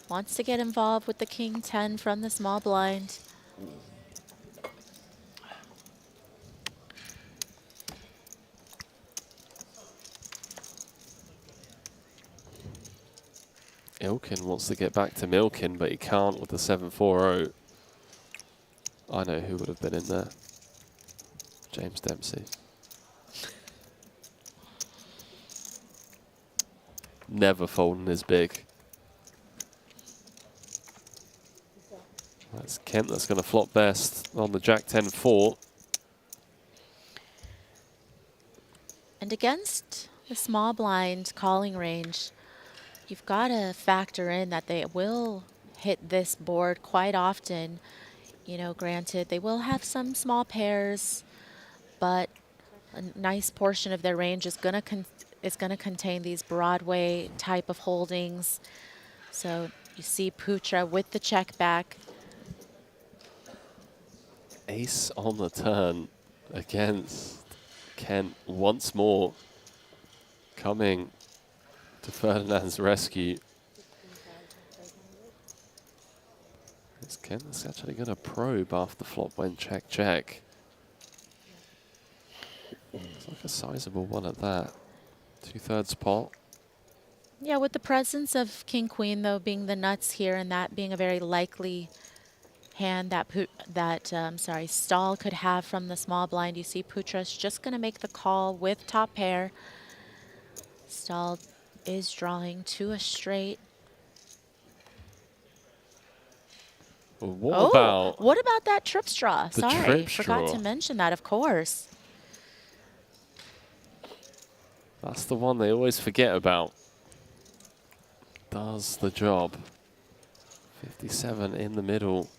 wants to get involved with the king 10 from the small blind. Ilkin wants to get back to milking, but he can't with the 7-4-0. I know who would have been in there. James Dempsey. Never folding is big. That's Kent that's going to flop best on the Jack 10-4. And against the small blind calling range, you've got to factor in that they will hit this board quite often. You know, granted, they will have some small pairs, but a nice portion of their range is going to contain these Broadway type of holdings. So you see Putra with the check back. Ace on the turn against Kent once more, coming to Ferdinand's rescue. It's Kent that's actually going to probe after the flop went check, check. It's like a sizable one at that. 2/3 pot. Yeah, with the presence of King Queen though being the nuts here and that being a very likely hand that Stahl could have from the small blind. You see Putra's just going to make the call with top pair. Stahl is drawing to a straight. What about that trip straw? the Sorry, trip forgot straw? to mention that, of course. That's the one they always forget about. Does the job. 57 in the middle.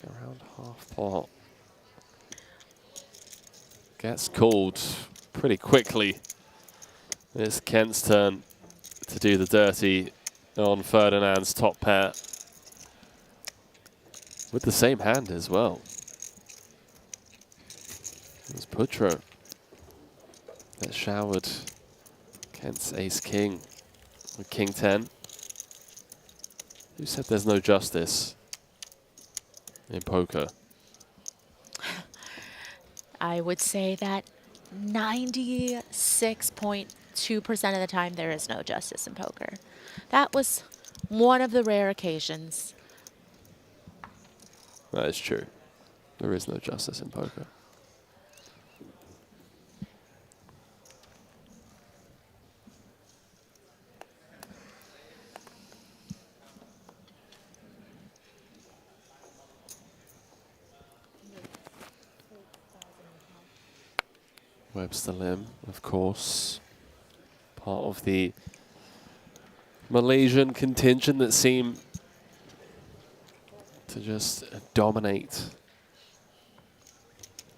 Around half pot. Gets called pretty quickly. It's Kent's turn to do the dirty on Ferdinand's top pair. With the same hand as well. It was Putra that showered Kent's ace-king with king 10. Who said there's no justice in poker? I would say that 96.2% of the time there is no justice in poker. That was one of the rare occasions. That is true. There is no justice in poker. Webster Lim, of course, part of the Malaysian contingent that seem to just dominate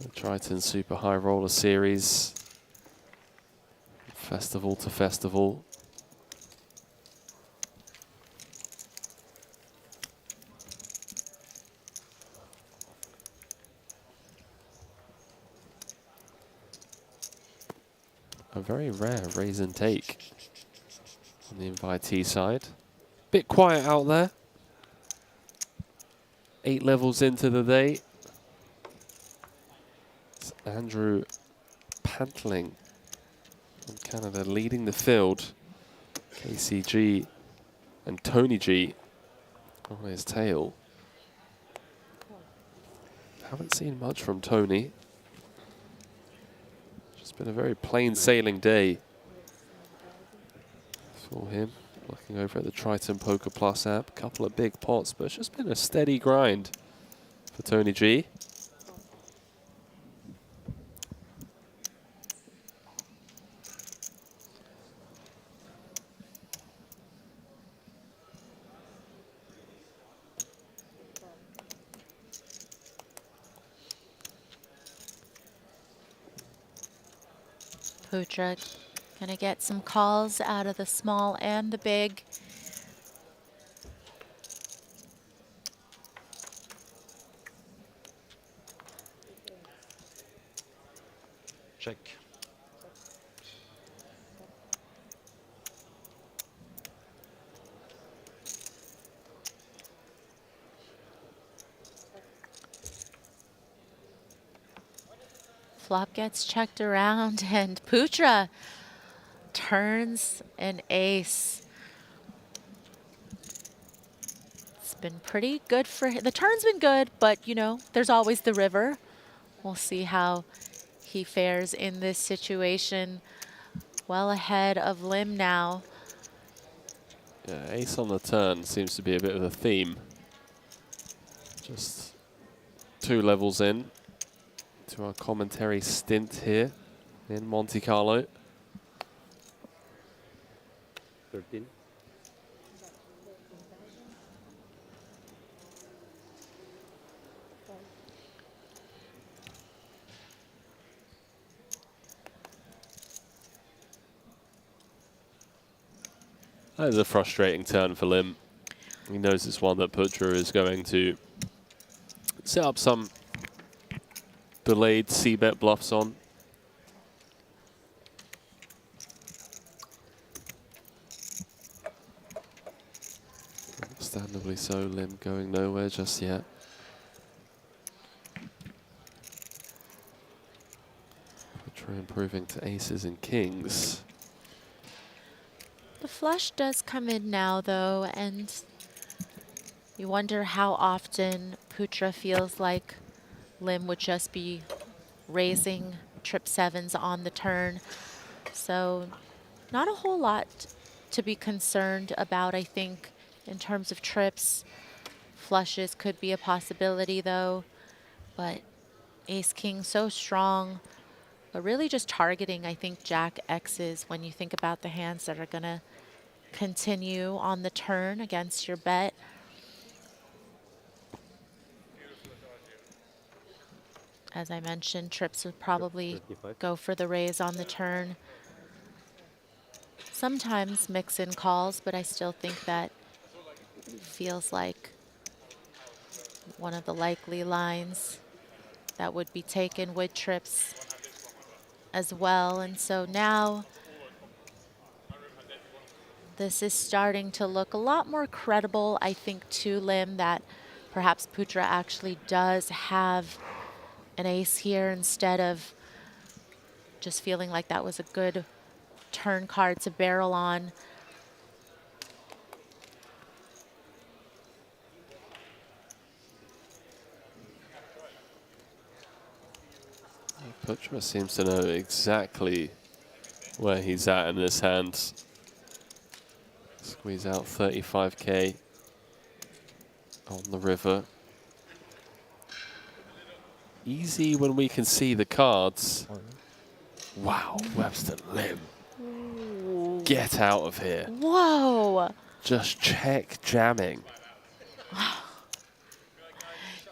the Triton Super High Roller Series, festival to festival. A very rare raise and take on the invitee side. Bit quiet out there. 8 levels into the day. It's Andrew Pantling from Canada leading the field. KCG and Tony G on his tail. Haven't seen much from Tony. It's been a very plain sailing day for him. Looking over at the Triton Poker Plus app, a couple of big pots, but it's just been a steady grind for Tony G. Putra gonna get some calls out of the small and the big. Check. Flop gets checked around and Putra turns an ace. It's been pretty good for him. The turn's been good, but you know, there's always the river. We'll see how he fares in this situation. Well ahead of Lim now. Yeah, ace on the turn seems to be a bit of a theme. Just 2 levels in to our commentary stint here in Monte-Carlo. 13. That is a frustrating turn for Lim. He knows it's one that Putra is going to set up some delayed c-bet bluffs on. Understandably so, Lim going nowhere just yet. Putra improving to aces and kings. The flush does come in now, though, and you wonder how often Putra feels like Lim would just be raising trip sevens on the turn. So not a whole lot to be concerned about, I think, in terms of trips. Flushes could be a possibility, though, but ace-king so strong. But really just targeting, I think, Jack X's when you think about the hands that are going to continue on the turn against your bet. As I mentioned, trips would probably go for the raise on the turn. Sometimes mix in calls, but I still think that feels like one of the likely lines that would be taken with trips as well. And so now this is starting to look a lot more credible, I think, to Lim, that perhaps Putra actually does have an ace here instead of just feeling like that was a good turn card to barrel on. Putra seems to know exactly where he's at in this hand. Squeeze out 35K on the river. Easy when we can see the cards. Wow, Webster Lim. Get out of here. Whoa. Just check jamming.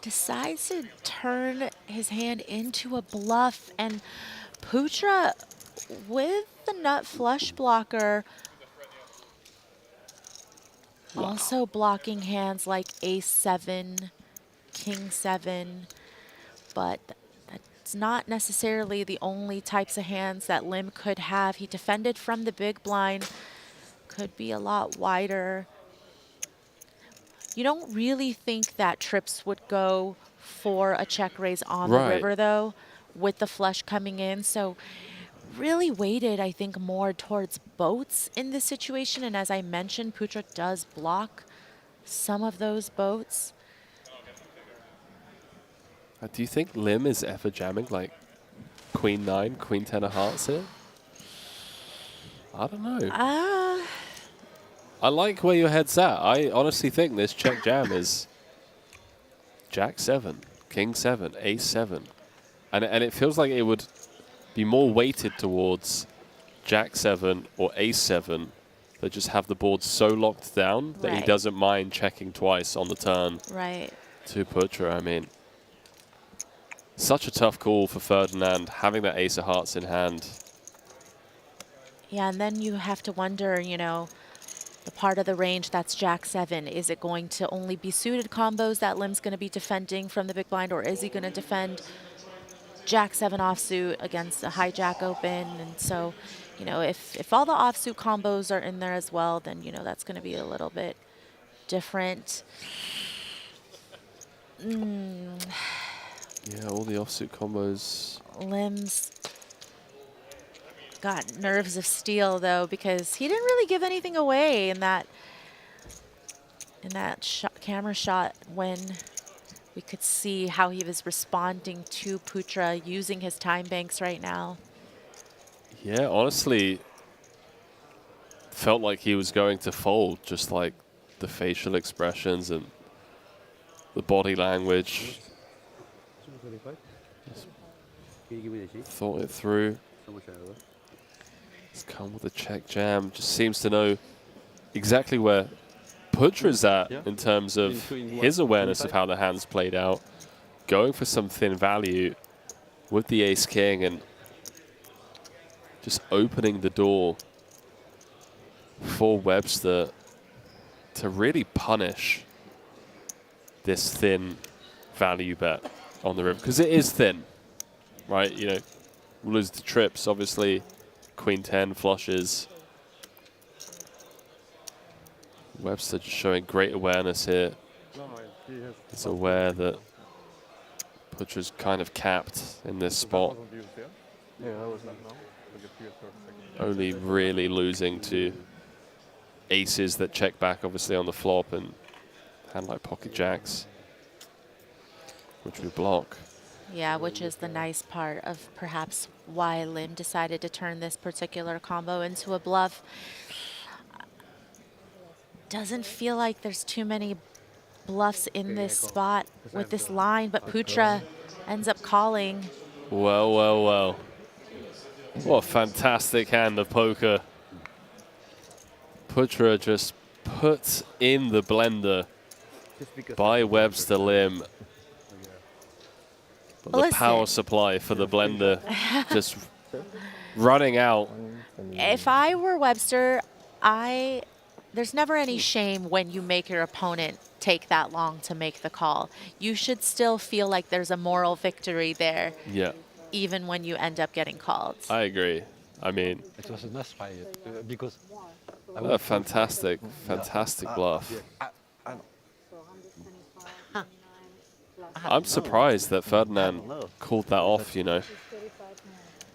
Decides to turn his hand into a bluff, and Putra with the nut flush blocker also blocking hands like ace-7, king-7, but that's not necessarily the only types of hands that Lim could have. He defended from the big blind, could be a lot wider. You don't really think that trips would go for a check raise on the river, though, with the flush coming in. So really weighted, I think, more towards boats in this situation. And as I mentioned, Putra does block some of those boats. Do you think Lim is ever jamming like queen 9, queen 10 of hearts here? I don't know. I like where your head's at. I honestly think this check jam is jack 7, king 7, ace 7. And it feels like it would be more weighted towards jack 7 or ace 7 that just have the board so locked down that he doesn't mind checking twice on the turn. Right. To Putra, I mean. Such a tough call for Ferdinand, having that ace of hearts in hand. Yeah, and then you have to wonder, you know, the part of the range that's Jack 7, is it going to only be suited combos that Lim's going to be defending from the big blind, or is he going to defend Jack 7 offsuit against a hijack open? And so, you know, if all the offsuit combos are in there as well, then, you know, that's going to be a little bit different. Yeah, all the offsuit combos. Lim's got nerves of steel, though, because he didn't really give anything away in that camera shot when we could see how he was responding to Putra using his time banks right now. Yeah, honestly, felt like he was going to fold, just like the facial expressions and the body language. Thought it through. He's come with a check jam. Just seems to know exactly where Putra's at in terms of his awareness of how the hand's played out. Going for some thin value with the ace-king and just opening the door for Webster to really punish this thin value bet on the river, because it is thin, right? You know, lose the trips, obviously, queen 10 flushes. Webster just showing great awareness here. He's aware that Putra's kind of capped in this spot. Only really losing to aces that check back, obviously, on the flop, and hand like pocket jacks, which we block. Yeah, which is the nice part of perhaps why Lim decided to turn this particular combo into a bluff. Doesn't feel like there's too many bluffs in this spot with this line, but Putra ends up calling. Well, well, well. What a fantastic hand of poker. Putra just put in the blender by Webster Lim. But the power supply for the blender just running out. If I were Webster, there's never any shame when you make your opponent take that long to make the call. You should still feel like there's a moral victory there. Yeah. Even when you end up getting called. I agree. I mean, it was a nice fight because a fantastic, fantastic bluff. I'm surprised that Ferdinand called that off, you know.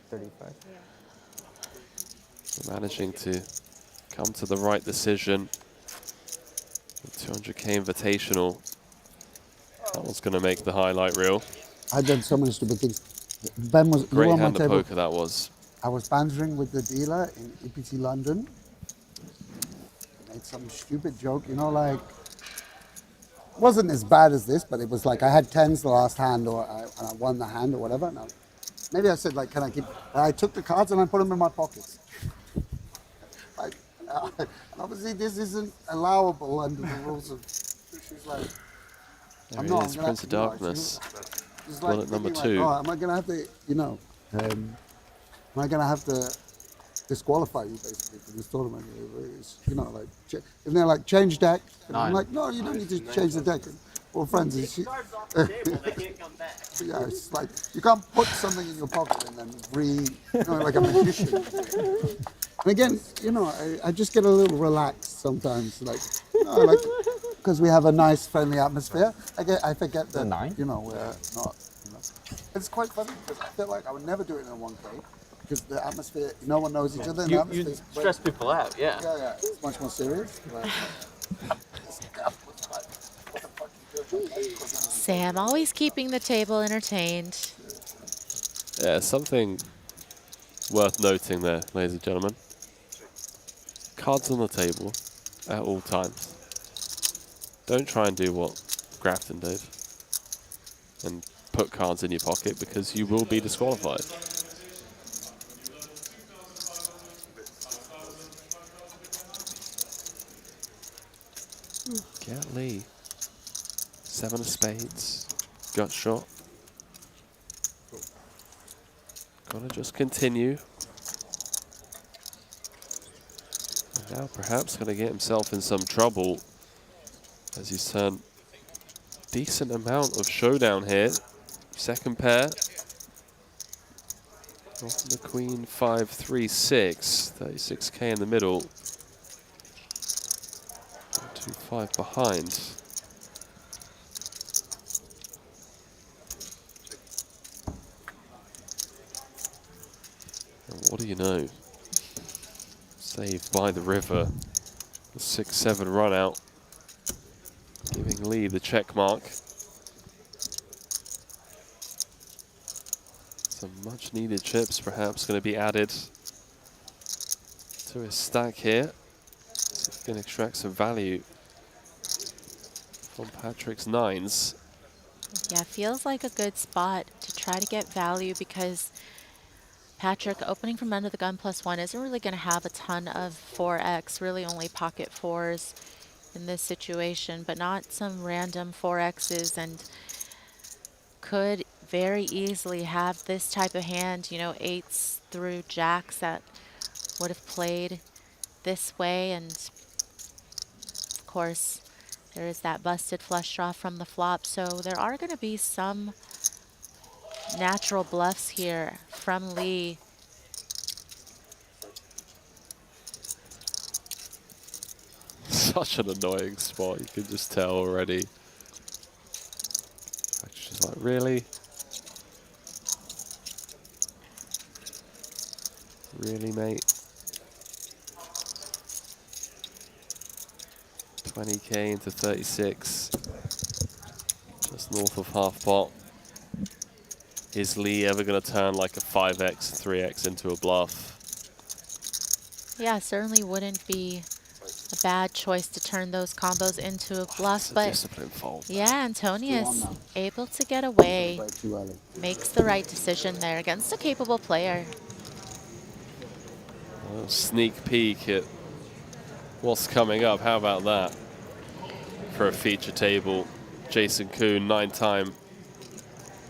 35. Managing to come to the right decision. The 200K Invitational. That one's going to make the highlight reel. I did so many stupid things. Ben was Great on my hand of table. poker that was. I was bantering with the dealer in EPT London. Made some stupid joke, you know, like, wasn't as bad as this, but it was like I had tens the last hand, or I won the hand or whatever. No, maybe I said like, can I keep? I took the cards and I put them in my pockets. Like, and obviously this isn't allowable under the rules of. She's like, There I'm he not. is, Prince of Darkness. She's Bullet like number thinking 2. Like, oh, am I gonna have to, you know, am I gonna have to disqualify you basically for this tournament? You know, like, and they're like, change deck. And I'm like, no, you don't need to change the deck. We're friends. And she, yeah, it's like you can't put something in your pocket and then you know, like a magician. And again, you know, I just get a little relaxed sometimes, like, you know, like, because we have a nice, friendly atmosphere. I forget that, you know, we're not. You know, it's quite funny because I feel like I would never do it in a 1K. Because the atmosphere, no one knows each other. And You stress people out, yeah. Yeah, yeah. It's much more serious. Sam always keeping the table entertained. Yeah, something worth noting there, ladies and gentlemen. Cards on the table at all times. Don't try and do what Grafton did and put cards in your pocket, because you will be disqualified. Get Lee. 7 of spades. Gut shot. Gotta just continue. Now perhaps going to get himself in some trouble as he's turned decent amount of showdown here. Second pair. Off the queen 5-3-6, 36K in the middle. 2-5 behind. And what do you know? Saved by the river. The 6-7 run out, giving Lee the check mark. Some much needed chips perhaps going to be added to his stack here. See if he can extract some value from Patrick's nines. Yeah, feels like a good spot to try to get value because Patrick opening from under the gun +1 isn't really going to have a ton of 4X, really only pocket 4s in this situation, but not some random 4Xs, and could very easily have this type of hand, you know, 8s through jacks that would have played this way. And of course, there is that busted flush draw from the flop. So there are going to be some natural bluffs here from Lee. Such an annoying spot, you can just tell already. She's like, really? Really, mate? 20K into 36. Just north of half pot. Is Lee ever going to turn like a 5X, 3X into a bluff? Yeah, certainly wouldn't be a bad choice to turn those combos into a bluff, but discipline fault. Yeah, Antonius able to get away, makes the right decision there against a capable player. A little sneak peek at what's coming up. How about that? For a feature table, Jason Kuhn, 9-time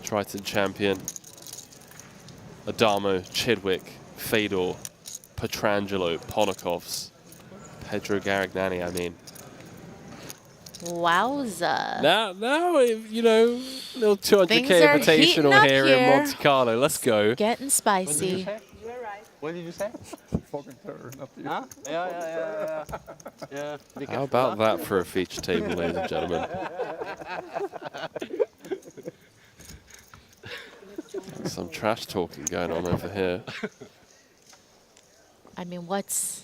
Triton champion. Adamo, Chidwick, Fedor, Petrangelo, Ponakovs, Pedro Garignani, I mean. Wowza. Now, you know, little 200K Invitational here in Monte-Carlo. Let's go. Getting spicy. What did you say? Fucking terror, not you. Huh? Yeah. How about that for a feature table, ladies and gentlemen? Some trash talking going on over here. I mean, what's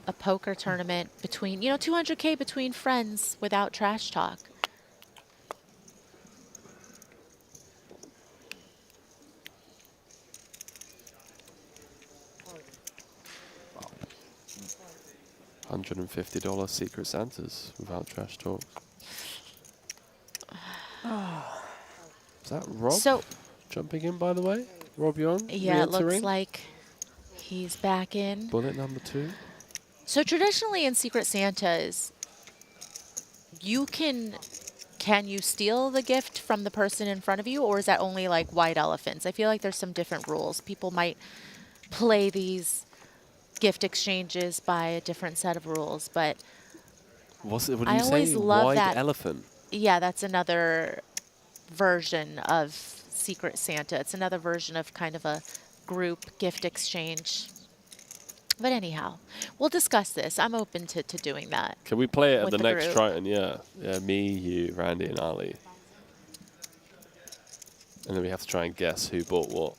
a poker tournament between, you know, 200K between friends without trash talk? $150 Secret Santas without trash talk. Is that Rob jumping in, by the way? Rob Yon? Yeah, it looks like he's back in. Bullet number 2. So traditionally in Secret Santas, can you steal the gift from the person in front of you, or is that only like white elephants? I feel like there's some different rules. People might play these gift exchanges by a different set of rules, but what do you I always say? love White that. elephant. Yeah, that's another version of Secret Santa. It's another version of kind of a group gift exchange. But anyhow, we'll discuss this. I'm open to doing that. Can we play it at the next group. Triton? Yeah. Yeah, me, you, Randy, and Ali. And then we have to try and guess who bought what.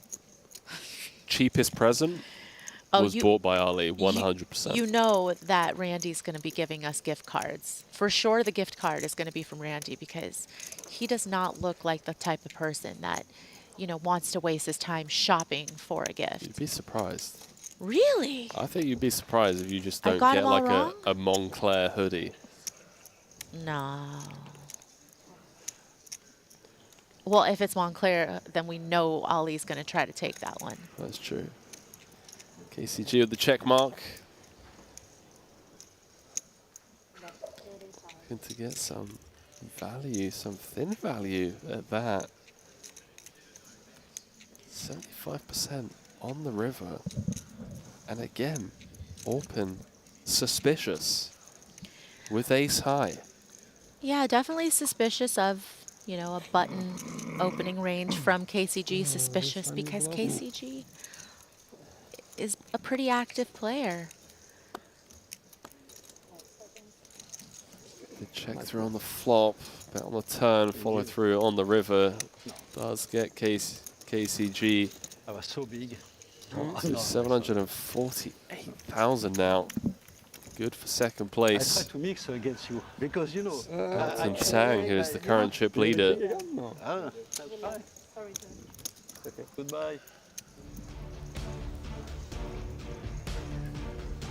Cheapest present was bought by Ali, 100%. You know that Randy's going to be giving us gift cards. For sure the gift card is going to be from Randy because he does not look like the type of person that, you know, wants to waste his time shopping for a gift. You'd be surprised. Really? I think you'd be surprised if you just don't got get him all like wrong? a Montclair hoodie. No. Well, if it's Montclair, then we know Ali's going to try to take that one. That's true. KCG with the check mark. Looking to get some value, some thin value at that. 75% on the river. And again, Orpin suspicious with ace high. Yeah, definitely suspicious of, you know, a button opening range from KCG. Suspicious because KCG is a pretty active player. The check through on the flop, but on the turn, follow through on the river. Does get KCG. That was so big. To 748,000 now. Good for second I place. try to mix against you because you know. Elton Sang, who is the current chip leader. Ah, that's fine. Sorry, John. Okay. Goodbye.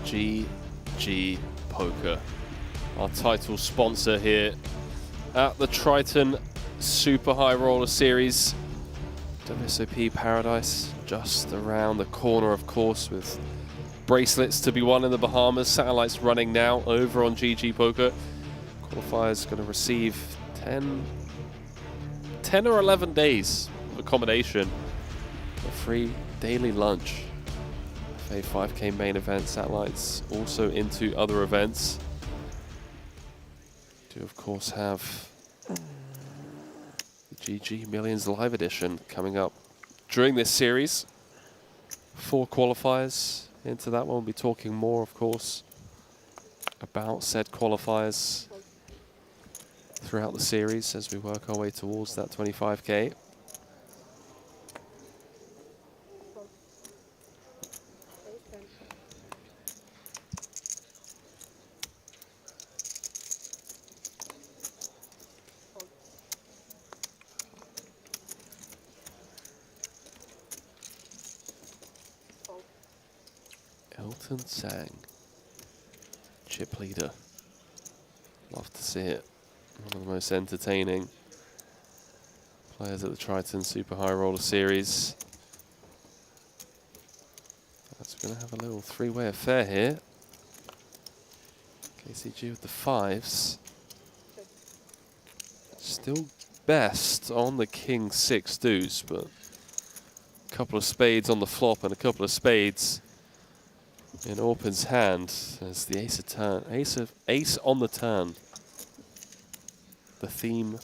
GG Poker, our title sponsor here at the Triton Super High Roller Series. WSOP Paradise just around the corner, of course, with bracelets to be won in the Bahamas. Satellites running now over on GG Poker. Qualifiers going to receive 10 or 11 days of accommodation, a free daily lunch, a 5K main event, satellites also into other events. Do of course have the GG Millions Live Edition coming up during this series. 4 qualifiers into that one. We'll be talking more, of course, about said qualifiers throughout the series as we work our way towards that 25K. Elton Sang, chip leader. Love to see it. One of the most entertaining players at the Triton Super High Roller Series. That's going to have a little three-way affair here. KCG with the 5s. Still best on the King 6 deuce, but a couple of spades on the flop and a couple of spades in Orpin's hand as the ace of turn, ace on the turn. The theme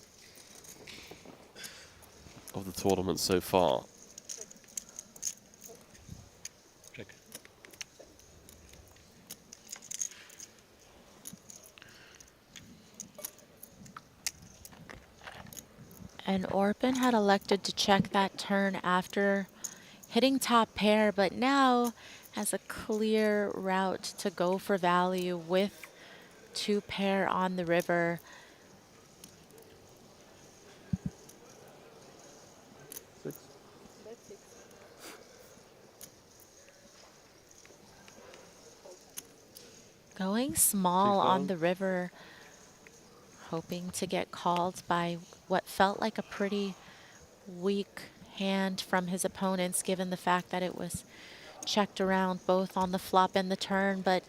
of the tournament so far. Check. And Orpin had elected to check that turn after hitting top pair, but now has a clear route to go for value with 2 pair on the river. Going small on the river, hoping to get called by what felt like a pretty weak hand from his opponents, given the fact that it was checked around both on the flop and the turn, but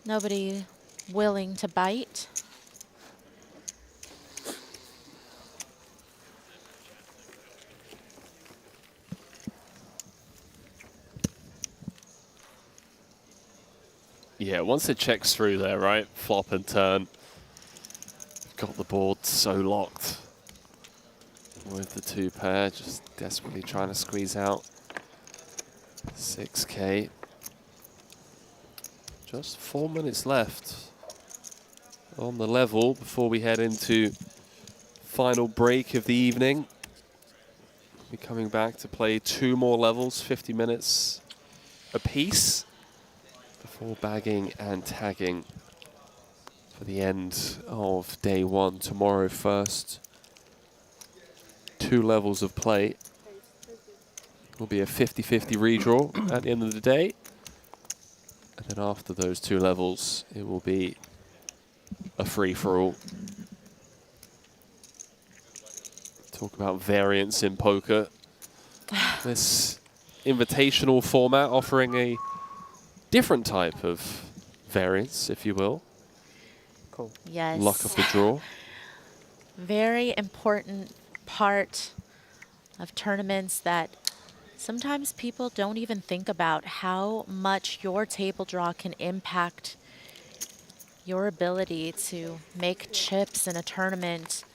nobody willing to bite. Yeah, once it checks through there, right? Flop and turn. Got the board so locked with the 2 pair, just desperately trying to squeeze out 6K. Just 4 minutes left on the level before we head into final break of the evening. We're coming back to play 2 more levels, 50 minutes apiece, before bagging and tagging for the end of day 1 tomorrow. First 2 levels of play. Will be a 50-50 redraw at the end of the day. And then after those 2 levels, it will be a free-for-all. Talk about variance in poker. This invitational format offering a different type of variance, if you will. Cool. Yes. Luck of the draw. Very important part of tournaments that Sometimes people don't even think about how much your table draw can impact your ability to make chips in a tournament.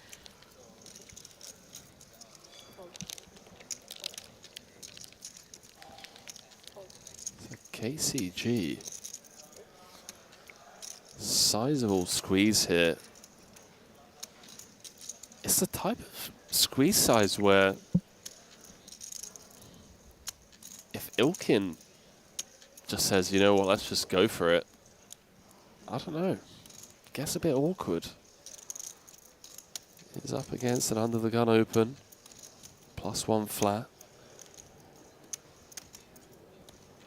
KCG. Sizable squeeze here. It's the type of squeeze size where if Ilkin just says, you know what, let's just go for it, I don't know. Gets a bit awkward. He's up against an under the gun open. +1 flat.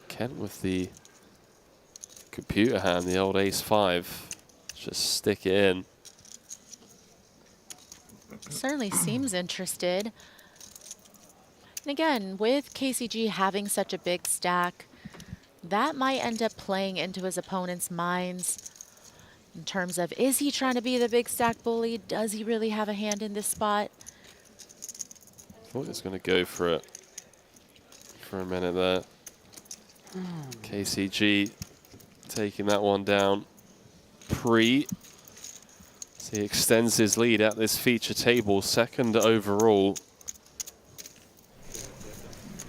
Kent with the computer hand, the old ace-5. Just stick it in. Certainly seems interested. And again, with KCG having such a big stack, that might end up playing into his opponent's minds in terms of, is he trying to be the big stack bully? Does he really have a hand in this spot? Thought he was going to go for it for a minute there. KCG taking that one down pre. So he extends his lead at this feature table, second overall.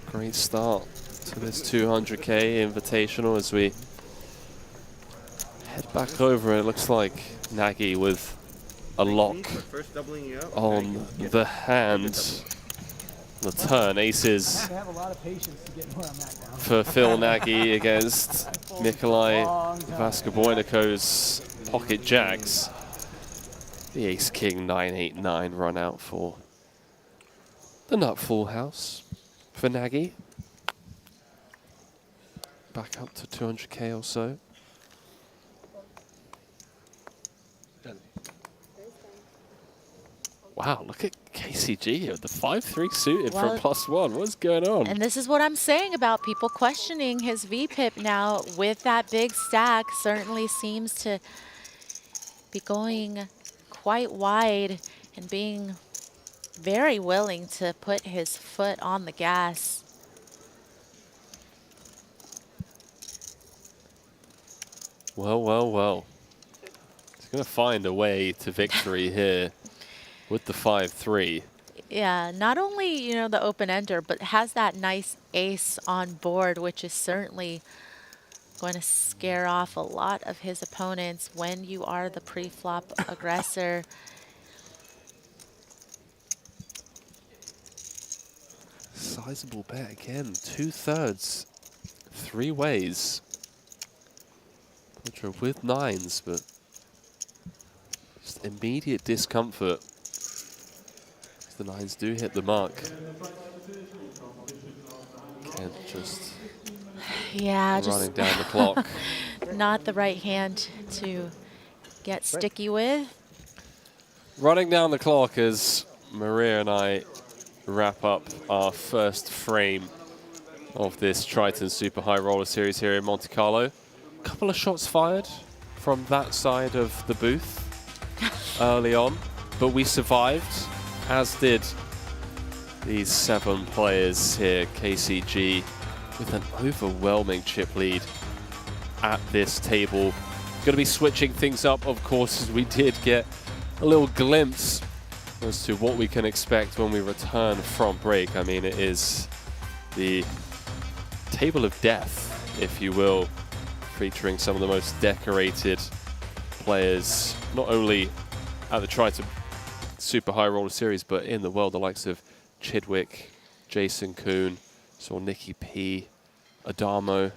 Great start to this 200K Invitational as we head back over. It looks like Nagy with a lock on the hand. The turn, aces for Phil Nagy against Nikolai Vaskobojniko's pocket jacks. The ace-king 989 run out for the nut full house for Nagy. Back up to 200K or so. Wow, look at KCG here, the 5-3 suited Well, from +1. What's going on? And this is what I'm saying about people questioning his VPIP now with that big stack. Certainly seems to be going quite wide and being very willing to put his foot on the gas. Well, well, well. He's going to find a way to victory here with the 5-3. Yeah, not only, you know, the open ender, but has that nice ace on board, which is certainly going to scare off a lot of his opponents when you are the pre-flop aggressor. Sizable bet again, 2/3, 3 ways. Putra with 9s, but just immediate discomfort. The 9s do hit the mark. Kent just running down the clock. Not the right hand to get sticky with. Running down the clock as Maria and I wrap up our first frame of this Triton Super High Roller Series here in Monte-Carlo. A couple of shots fired from that side of the booth early on, but we survived, as did these 7 players here. KCG with an overwhelming chip lead at this table. Going to be switching things up, of course, as we did get a little glimpse as to what we can expect when we return from break. I mean, it is the table of death, if you will, featuring some of the most decorated players, not only at the Triton Super High Roller Series, but in the world, the likes of Chidwick, Jason Kuhn, saw Nikki P, Adamo.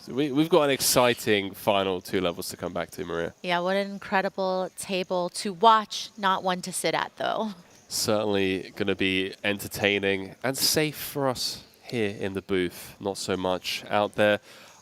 We've got an exciting final 2 levels to come back to, Maria. Yeah, what an incredible table to watch, not one to sit at, though. Certainly going to be entertaining and safe for us here in the booth. Not so much out there.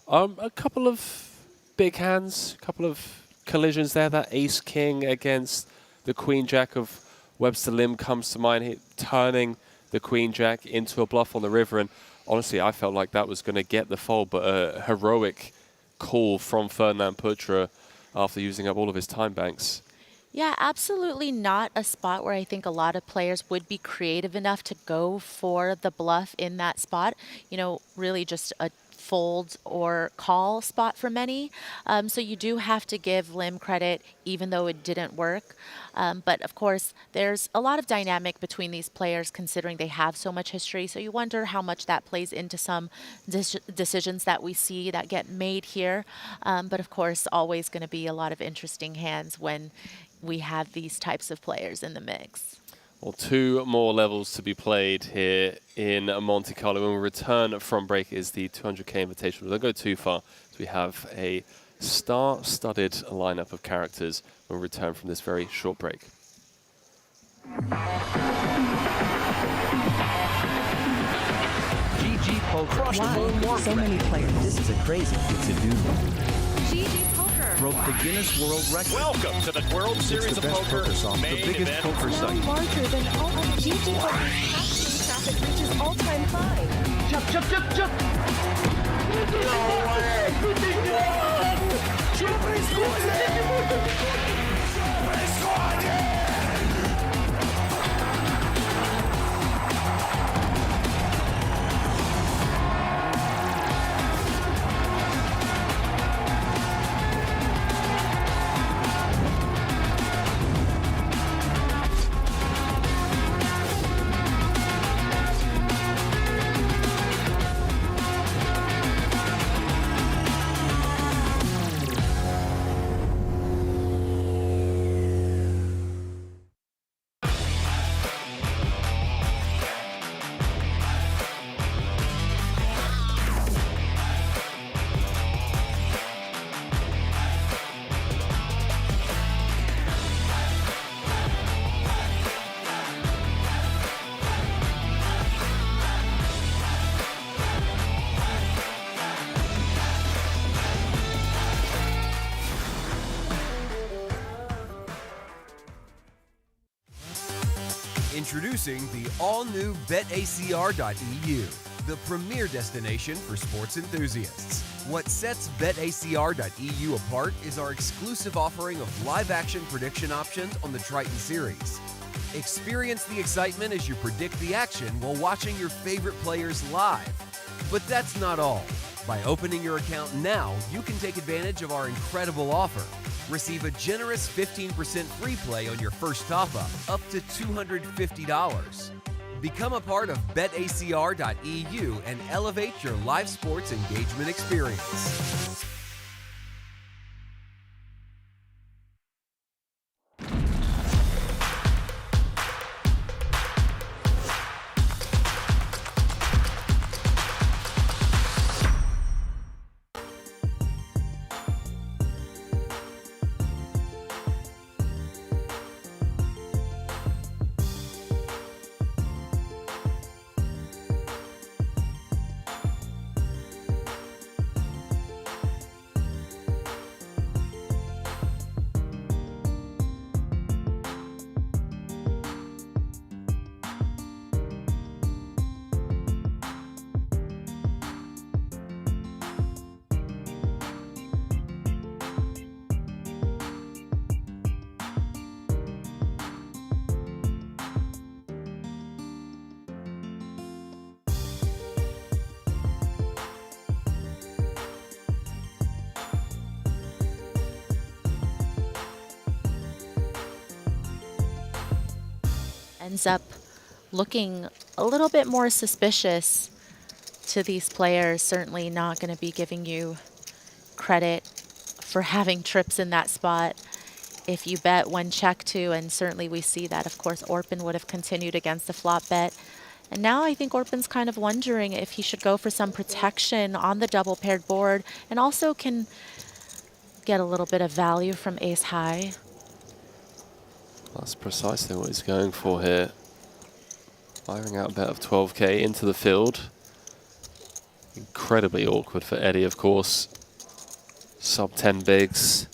A couple of big hands, a couple of collisions there. That ace-king against the queen-jack of Webster Lim comes to mind, turning the queen-jack into a bluff on the river. And honestly, I felt like that was going to get the fold, but a heroic call from Ferdinand Putra after using up all of his time banks. Yeah, absolutely not a spot where I think a lot of players would be creative enough to go for the bluff in that spot. You know, really just a fold or call spot for many. So you do have to give Lim credit, even though it didn't work. But of course, there's a lot of dynamic between these players considering they have so much history. So you wonder how much that plays into some decisions that we see that get made here. But of course, always going to be a lot of interesting hands when we have these types of players in the mix. Well, 2 more levels to be played here in Monte-Carlo. When we return from break is the 200K Invitational. We don't go too far. So we have a star-studded lineup of characters when we return from this very short break. GG Poker. Wow, so many players. This is a crazy thing to do. GG Poker Broke the Guinness World Record. Welcome to the World Series of Poker the biggest poker site. larger than all GG Poker's casting traffic reaches all-time high. Jump, jump, jump, jump! No way! Introducing the all-new BetACR.eu, the premier destination for sports enthusiasts. What sets BetACR.eu apart is our exclusive offering of live-action prediction options on the Triton series. Experience the excitement as you predict the action while watching your favorite players live. But that's not all. By opening your account now, you can take advantage of our incredible offer. Receive a generous 15% free play on your first top-up, up to $250. Become a part of BetACR.eu and elevate your live sports engagement experience. Ends up looking a little bit more suspicious to these players. Certainly not going to be giving you credit for having trips in that spot if you bet when check to, and certainly we see that, of course, Orpin would have continued against the flop bet. And now I think Orpin's kind of wondering if he should go for some protection on the double paired board and also can get a little bit of value from ace high. That's precisely what he's going for here. Firing out a bet of 12K into the field. Incredibly awkward for Eddie, of course. Sub 10 bigs.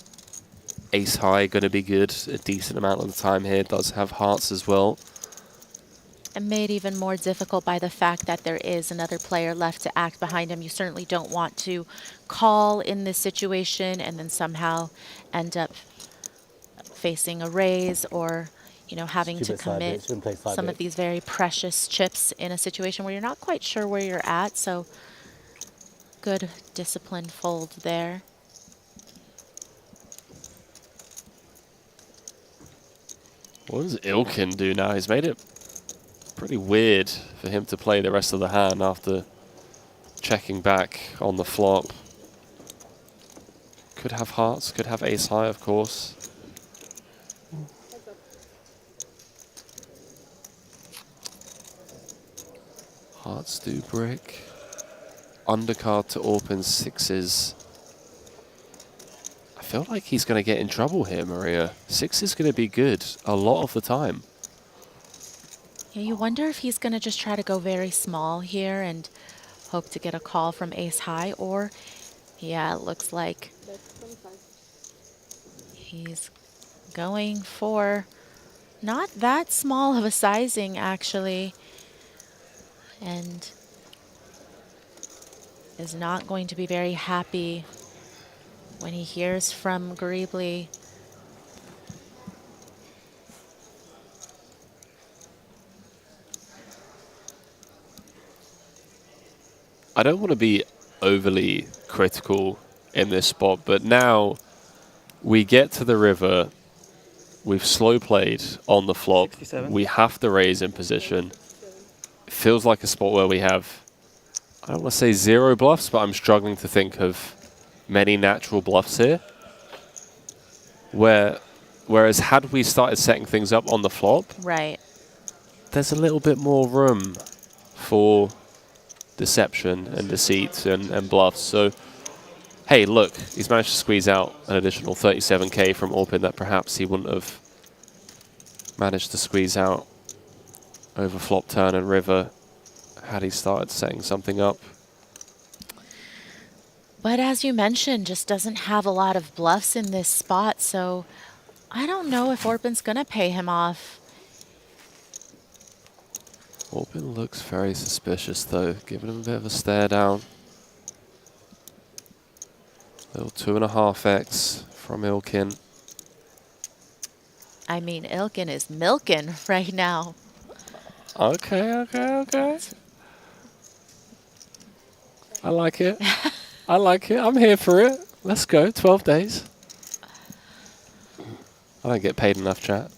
Ace high going to be good. A decent amount of the time here. Does have hearts as well. And made even more difficult by the fact that there is another player left to act behind him. You certainly don't want to call in this situation and then somehow end up facing a raise or, you know, having to Stupid side bet, commit shouldn't play side some bet. of these very precious chips in a situation where you're not quite sure where you're at. So good disciplined fold there. What does Ilkin do now? He's made it pretty weird for him to play the rest of the hand after checking back on the flop. Could have hearts, could have ace high, of course. Hearts do brick. Undercard to open sixes. I feel like he's going to get in trouble here, Maria. Six is going to be good a lot of the time. Yeah, you wonder if he's going to just try to go very small here and hope to get a call from ace high, or, yeah, it looks like he's going for not that small of a sizing, actually, and is not going to be very happy when he hears from Greebly. I don't want to be overly critical in this spot, but now we get to the river. We've slow played on the flop. 67. We have to raise in position. It feels like a spot where we have, I don't want to say zero bluffs, but I'm struggling to think of many natural bluffs here. Whereas had we started setting things up on the flop, Right. there's a little bit more room for deception and deceit and bluffs. So, hey, look, he's managed to squeeze out an additional 37K from Orpin that perhaps he wouldn't have managed to squeeze out over flop, turn, and river had he started setting something up. But as you mentioned, just doesn't have a lot of bluffs in this spot, so I don't know if Orpin's going to pay him off. Orpin looks very suspicious, though, giving him a bit of a stare down. Little 2.5x from Ilkin. I mean, Ilkin is milking right now. Okay, okay, okay. I like it. I like it. I'm here for it. Let's go. 12 days. I don't get paid enough, chat.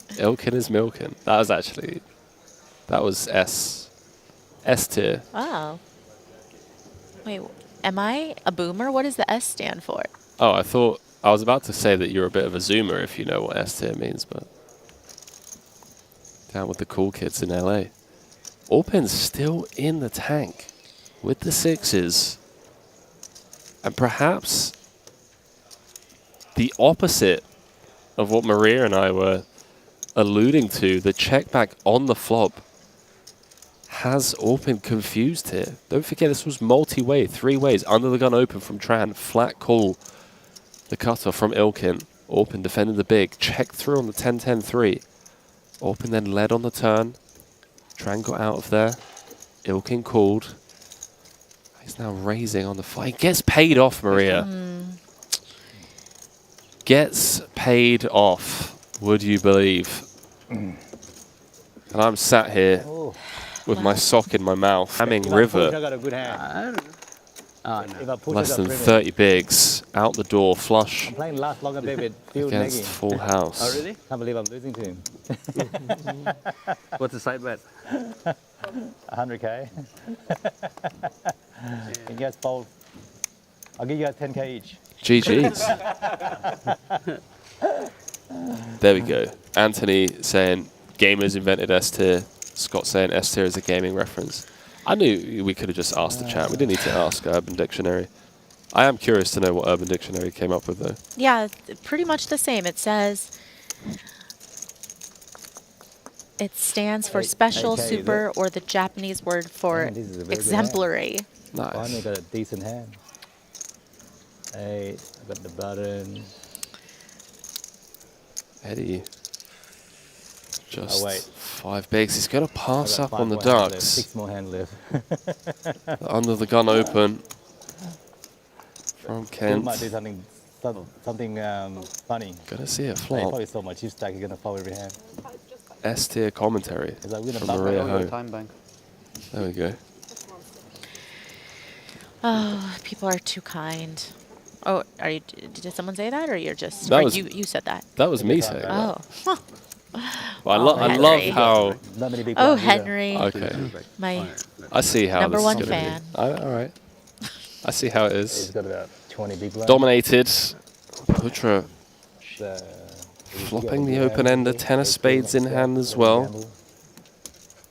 Ilkin is milking. That was S tier. Wow. Wait, am I a boomer? What does the S stand for? Oh, I was about to say that you're a bit of a zoomer if you know what S tier means, but down with the cool kids in LA. Orpin's still in the tank with the sixes. And perhaps the opposite of what Maria and I were alluding to, the check back on the flop, has Orpin confused here. Don't forget, this was multi-way, 3 ways, under the gun open from Tran, flat call, the cutoff from Ilkin. Orpin defended the big, checked through on the 10-10-3. Orpin then led on the turn. Tran got out of there. Ilkin called. He's now raising on the fight. Gets paid off, Maria. Gets paid off, would you believe? And I'm sat here with my sock in my mouth, hamming river. Less than 30 bigs, out the door, flush I'm playing last longer David, field against negging. full house. Oh, really? Can't believe I'm losing to him. What's the side bet? 100K. You guys fold. I'll give you guys 10K each. GG's. There we go. Anthony saying gamers invented S tier. Scott saying S tier is a gaming reference. I knew we could have just asked the chat. We didn't need to ask Urban Dictionary. I am curious to know what Urban Dictionary came up with, though. Yeah, pretty much the same. It says it stands for special, super, or the Japanese word for exemplary. Nice. Finally got a decent hand. 8, I got the button. Eddie. Just Oh, wait. 5 bigs. He's going to pass I up got on the 5 more hands left, ducks. 6 more hand left. Under the gun open from Still Kent. might do something something funny. Gonna see it He flop. probably saw my chip stack. He's gonna fall every hand. S tier commentary He's like, we're gonna from bump Maria it. Ho. Time bank. There we go. Oh, people are too kind. Oh, are you? Did someone say that, or you're just? That or was- you said that. That was me saying that. Oh. Huh. Well, I Henry. love how. Not many big Oh, blinds either. Henry. Okay. My I see how number this one is gonna fan. be. All right. I see how it He's is. got about 20 big blinds. Dominated. Putra Uh, flopping the open ender. 10 of spades in hand as well.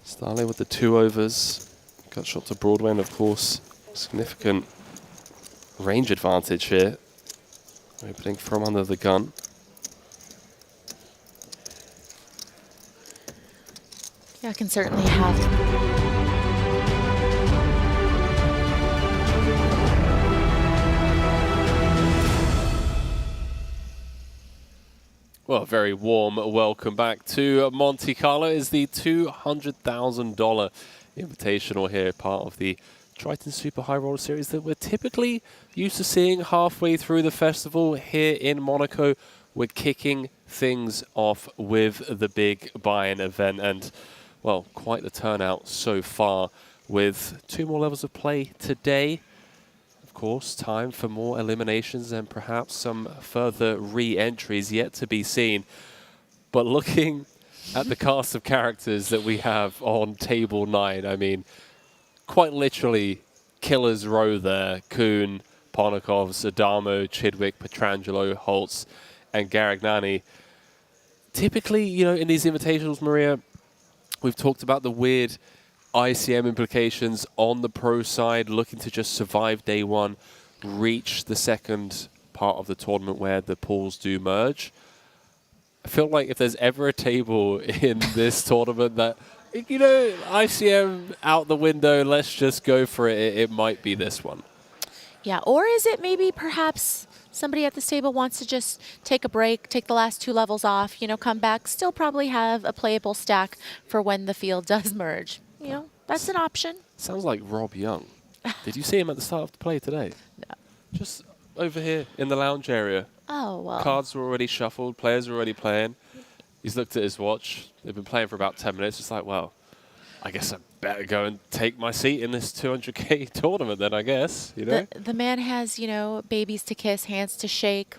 Salle with the 2 overs. Got shot to Broadway, and of course, significant range advantage here. Opening from under the gun. Yeah, I can certainly have. Well, a very warm welcome back to Monte-Carlo. Is the $200,000 Invitational here, part of the Triton Super High Roller Series that we're typically used to seeing halfway through the festival here in Monaco. We're kicking things off with the big buy-in event, and, well, quite the turnout so far with 2 more levels of play today. Of course, time for more eliminations and perhaps some further re-entries yet to be seen. But looking at the cast of characters that we have on table 9, I mean, quite literally killer's row there. Kuhn, Ponakovs, Adamo, Chidwick, Petrangelo, Holtz, and Garagnani. Typically, you know, in these invitationals, Maria, we've talked about the weird ICM implications on the pro side, looking to just survive day one, reach the second part of the tournament where the pools do merge. I feel like if there's ever a table in this tournament that, you know, ICM out the window, let's just go for it, it might be this one. Yeah, or is it maybe perhaps somebody at this table wants to just take a break, take the last 2 levels off, you know, come back, still probably have a playable stack for when the field does merge. You know, that's an option. Sounds like Rob Young. Did you see him at the start of the play today? No. Just over here in the lounge area. Oh, well. Cards were already shuffled, players were already playing. He's looked at his watch. They've been playing for about 10 minutes. It's like, well, I guess I better go and take my seat in this 200K tournament then, I guess, you know? The man has, you know, babies to kiss, hands to shake.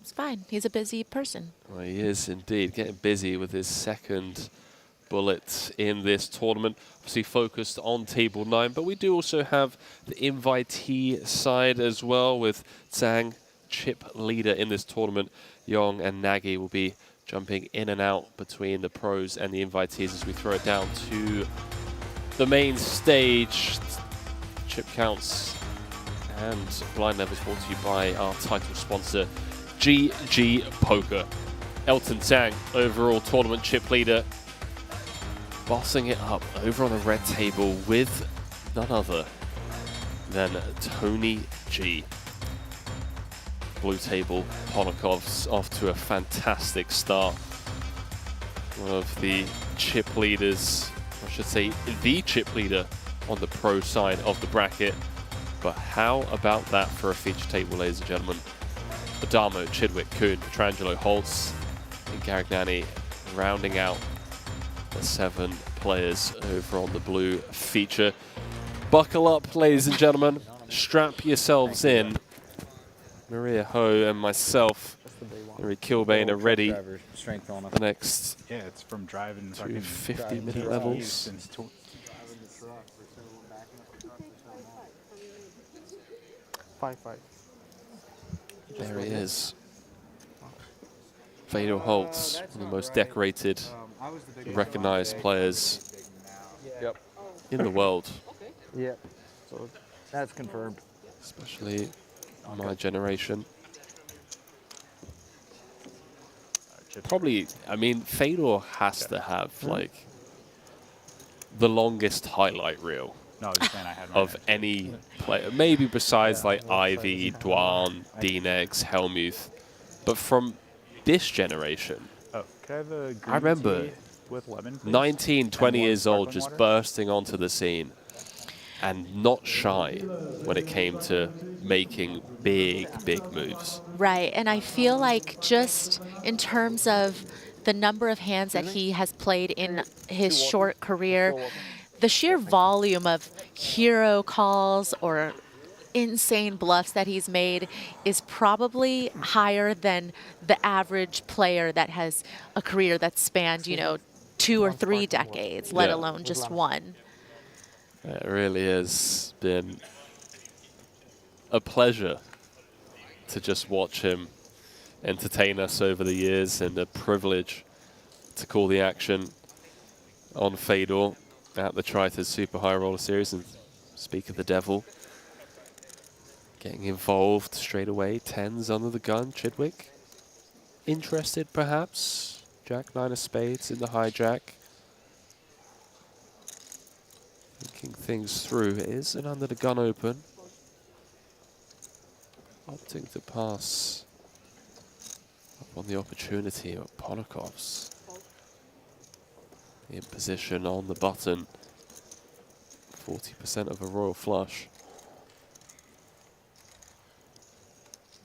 It's fine. He's a busy person. Well, he is indeed getting busy with his second bullet in this tournament. Obviously focused on table 9, but we do also have the invitee side as well with Zhang, chip leader in this tournament. Yong and Nagy will be jumping in and out between the pros and the invitees as we throw it down to the main stage. Chip counts and blind levels brought to you by our title sponsor, GG Poker. Elton Zhang, overall tournament chip leader, bossing it up over on the red table with none other than Tony G. Blue table, Ponakov's off to a fantastic start. One of the chip leaders, I should say the chip leader on the pro side of the bracket. But how about that for a feature table, ladies and gentlemen? Adamo, Chidwick, Kuhn, Petrangelo, Holtz, and Garagnani rounding out the 7 players over on the blue feature. Buckle up, ladies and gentlemen. Strap yourselves in. Maria Ho and myself, Henry Kilbane, are ready for the next yeah, it's from driving 50-minute levels. 5-5. There he is. Fedor Holtz, one of the most decorated, recognized players in the world. Yeah, so that's confirmed. Especially my generation. Probably, I mean, Fedor has to have, like, the longest highlight reel No, I was just saying I had of any player. Maybe besides, like, Ivy, Dwan, Dinex, Helmuth. But from this generation, Oh, can I have a green I remember tea with lemon, please? 19, 20 And one years old sparkling just water? bursting onto the scene. and not shy when it came to making big, big moves. Right, and I feel like just in terms of the number of hands that he has played in his short career, the sheer volume of hero calls or insane bluffs that he's made is probably higher than the average player that has a career that spanned, you know, 2 or 3 decades, let alone just one. It really has been a pleasure to just watch him entertain us over the years, and a privilege to call the action on Fedor at the Triton Super High Roller Series. And speak of the devil, getting involved straight away. 10s under the gun. Chidwick interested perhaps. Jack 9 of spades in the hijack. Thinking things through. It is an under the gun open. Opting to pass up on the opportunity of Polikov's. In position on the button. 40% of a royal flush.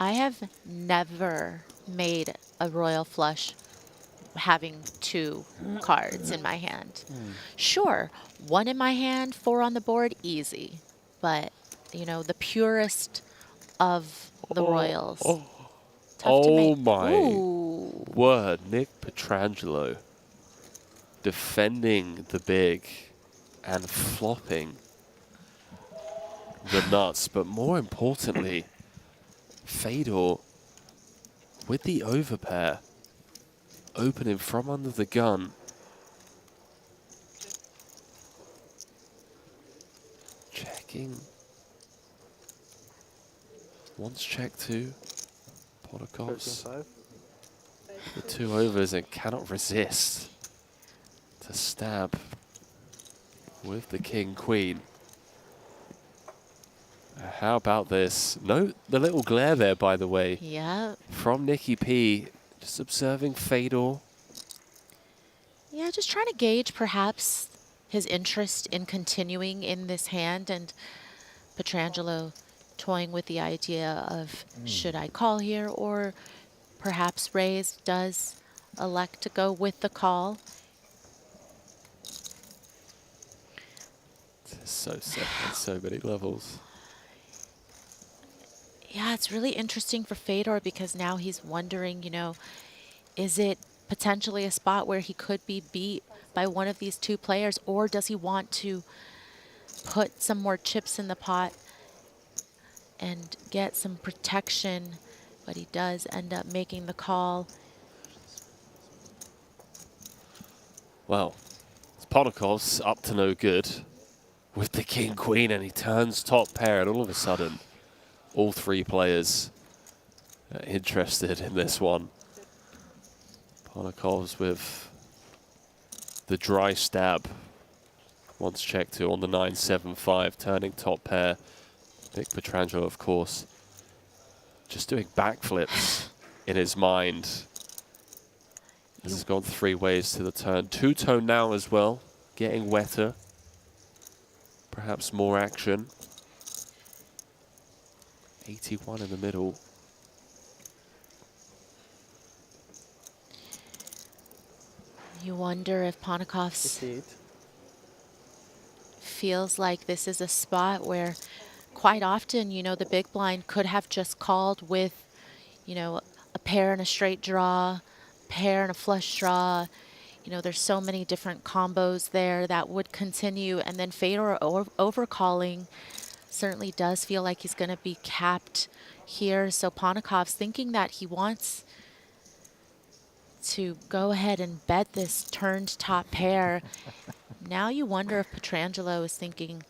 I have never made a royal flush having 2 cards in my hand. Sure, 1 in my hand, 4 on the board, easy. But, you know, the purest of the royals. Tough to make. My Ooh. word, Nick Petrangelo defending the big and flopping the nuts, but more importantly, Fedor with the overpair, opening from under the gun. Checking. Once check 2. Polikov's the 2 overs and cannot resist to stab with the king queen. How about this? Note the little glare there, by the way. Yeah. From Nikki P. Just observing Fedor. Yeah, just trying to gauge perhaps his interest in continuing in this hand, and Petrangelo toying with the idea of should I call here, or perhaps raise. Does elect to go with the call. It's so sick on so many levels. Yeah, it's really interesting for Fedor because now he's wondering, you know, is it potentially a spot where he could be beat by one of these 2 players, or does he want to put some more chips in the pot and get some protection? But he does end up making the call. Well, Polikov's up to no good with the king queen, and he turns top pair, and all of a sudden all 3 players are interested in this one. Polikov's with the dry stab. Once check 2 on the 9-7-5, turning top pair. Nick Petrangelo, of course, just doing backflips in his mind. This has gone 3 ways to the turn. 2-tone now as well, getting wetter. Perhaps more action. 81 in the middle. You wonder if Polikov's feels like this is a spot where quite often, you know, the big blind could have just called with, you know, a pair and a straight draw, pair and a flush draw. You know, there's so many different combos there that would continue, and then Fedor overcalling certainly does feel like he's going to be capped here. So Polikov's thinking that he wants to go ahead and bet this turned top pair. Now you wonder if Petrangelo is thinking,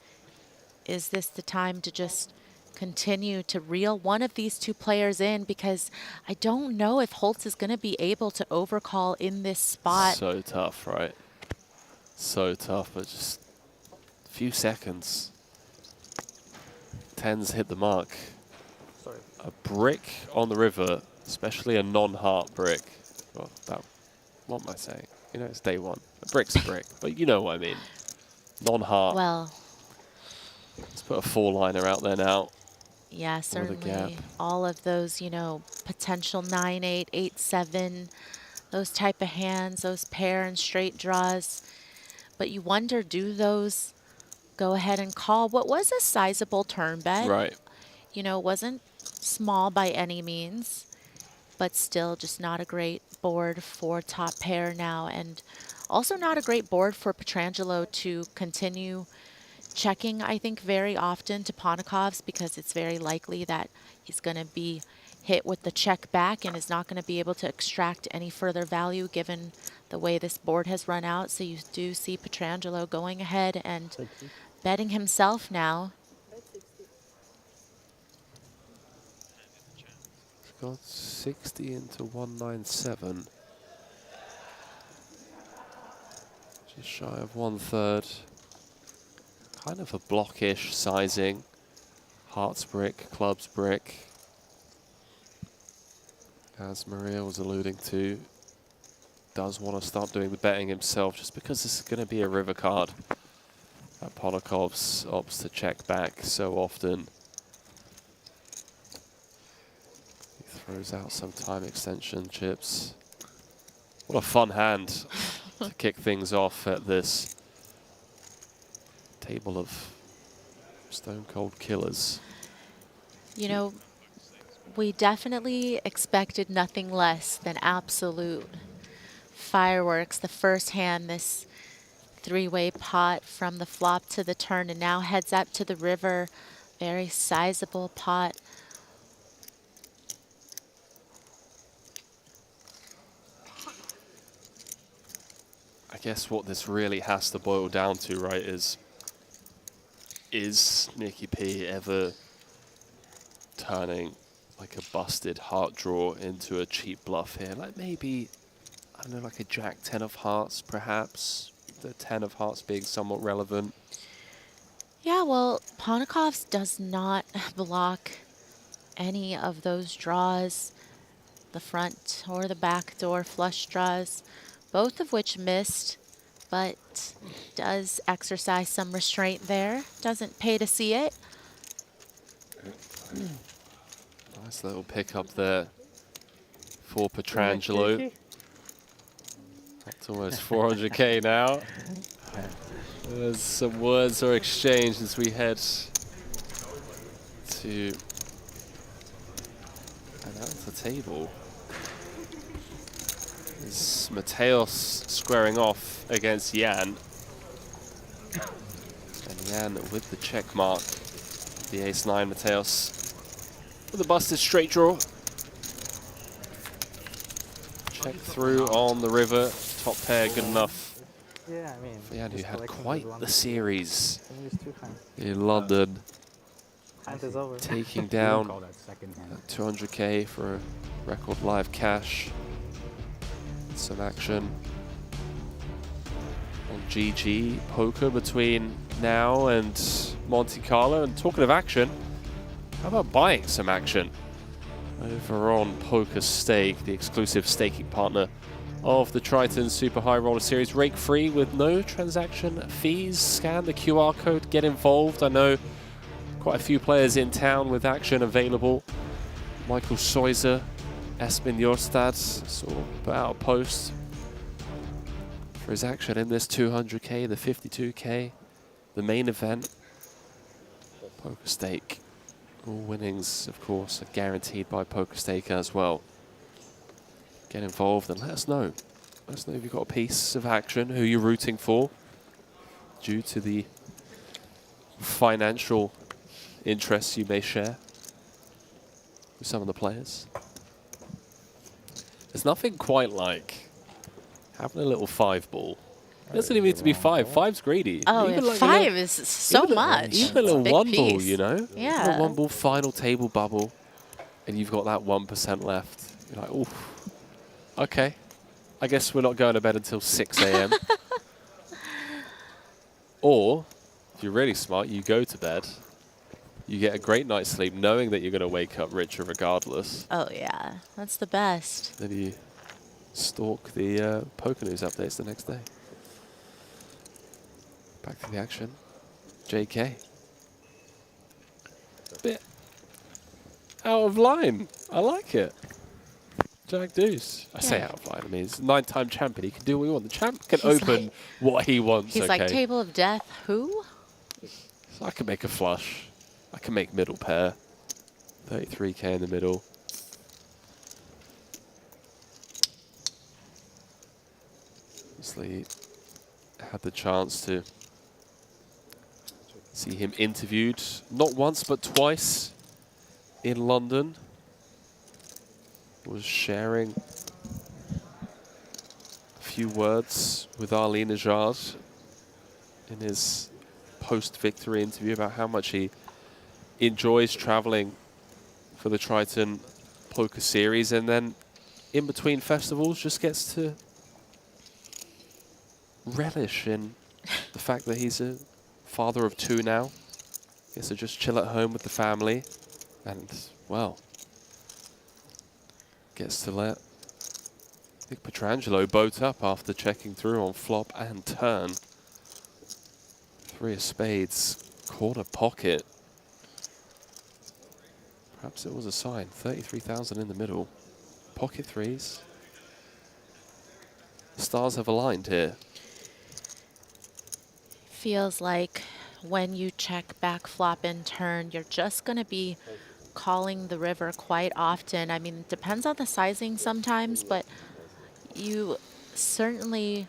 is this the time to just continue to reel one of these 2 players in? Because I don't know if Holtz is going to be able to overcall in this spot. So tough, right? So tough, but just a few seconds. 10s hit the mark. Sorry. A brick on the river, especially a non-heart brick. Well, what am I saying? You know, it's day 1. A brick's a brick, but you know what I mean. Non-heart. Well, Let's put a 4-liner out there now. Yeah, For the gap. certainly. All of those, you know, potential 9-8, 8-7, those type of hands, those pair and straight draws. But you wonder, do those go ahead and call what was a sizable turn bet? Right. You know, it wasn't small by any means, but still just not a great board for top pair now. And also not a great board for Pietrangelo to continue checking, I think, very often to Pontikov's, because it's very likely that he's going to be hit with the check back and is not going to be able to extract any further value given the way this board has run out. So you do see Pietrangelo going ahead and betting himself now. He's got 60 into 197. Just shy of 1/3. Kind of a blockish sizing. Hearts brick, clubs brick. As Maria was alluding to, does want to start doing the betting himself just because this is going to be a river card that Pontikov's opts to check back so often. He throws out some time extension chips. What a fun hand to kick things off at this table of stone cold killers. You know, we definitely expected nothing less than absolute fireworks. The first hand, this three-way pot from the flop to the turn, and now heads up to the river. Very sizable pot. I guess what this really has to boil down to, right, is Nicky P ever turning like a busted heart draw into a cheap bluff here? Like maybe, I don't know, like a Jack 10 of hearts, perhaps. The 10 of hearts being somewhat relevant. Yeah, well, Pontikov's does not block any of those draws, the front or the back door flush draws, both of which missed, but does exercise some restraint there. Doesn't pay to see it. Nice little pickup there for Pietrangelo. Up to almost 400K now. There's some words are exchanged as we head to announce the table. Is Mateos squaring off against Jan. And Jan with the check mark. The ace-9, Mateos with a busted straight draw. Check through on the river. Top pair good enough. Yeah, I mean, For Jan, who just had collecting quite those the ones. series Can use 2 times. in London. Hand is over. Taking down 200K for a record live cash. Some action on GG poker between now and Monte-Carlo. And talking of action, how about buying some action over on Poker Stake, the exclusive staking partner of the Triton Super High Roller Series. Rake free with no transaction fees. Scan the QR code, get involved. I know quite a few players in town with action available. Michael Soiser, Espen Jorstad, sort of put out a post for his action in this 200K, the 52K, the main event. Poker Stake. All winnings, of course, are guaranteed by Poker Stake as well. Get involved and let us know. Let us know if you've got a piece of action, who you're rooting for, due to the financial interests you may share with some of the players. There's nothing quite like having a little 5-ball. It doesn't even need to be 5. 5's greedy. Oh, Even yeah, like a 5 little- is so much. Even a It's little big 1-ball, piece. you know? Yeah. A 1-ball final table bubble, and you've got that 1% left. You're like, oof. Okay. I guess we're not going to bed until 6 a.m. Or, if you're really smart, you go to bed. You get a great night's sleep knowing that you're going to wake up richer regardless. Oh, yeah. That's the best. Then you stalk the poker news updates the next day. Back to the action. JK. bit out of line. I like it. Jack Deuce. I say Yeah. out of line. I mean, he's a 9-time champion. He can do what he wants. The champ can He's open like- what he wants. He's okay. like, table of death, who? So I can make a flush. I can make middle pair. 33K in the middle. Obviously, had the chance to see him interviewed not once but twice in London. Was sharing a few words with Ali Najad in his post-victory interview about how much he enjoys traveling for the Triton Poker Series, and then in between festivals just gets to relish in the fact that he's a father of 2 now. Gets to just chill at home with the family and, well, gets to let Nick Pietrangelo boat up after checking through on flop and turn. 3 of spades, quarter pocket. Perhaps it was a sign. 33,000 in the middle. Pocket threes. Stars have aligned here. Feels like when you check back flop and turn, you're just going to be calling the river quite often. I mean, it depends on the sizing sometimes, but you certainly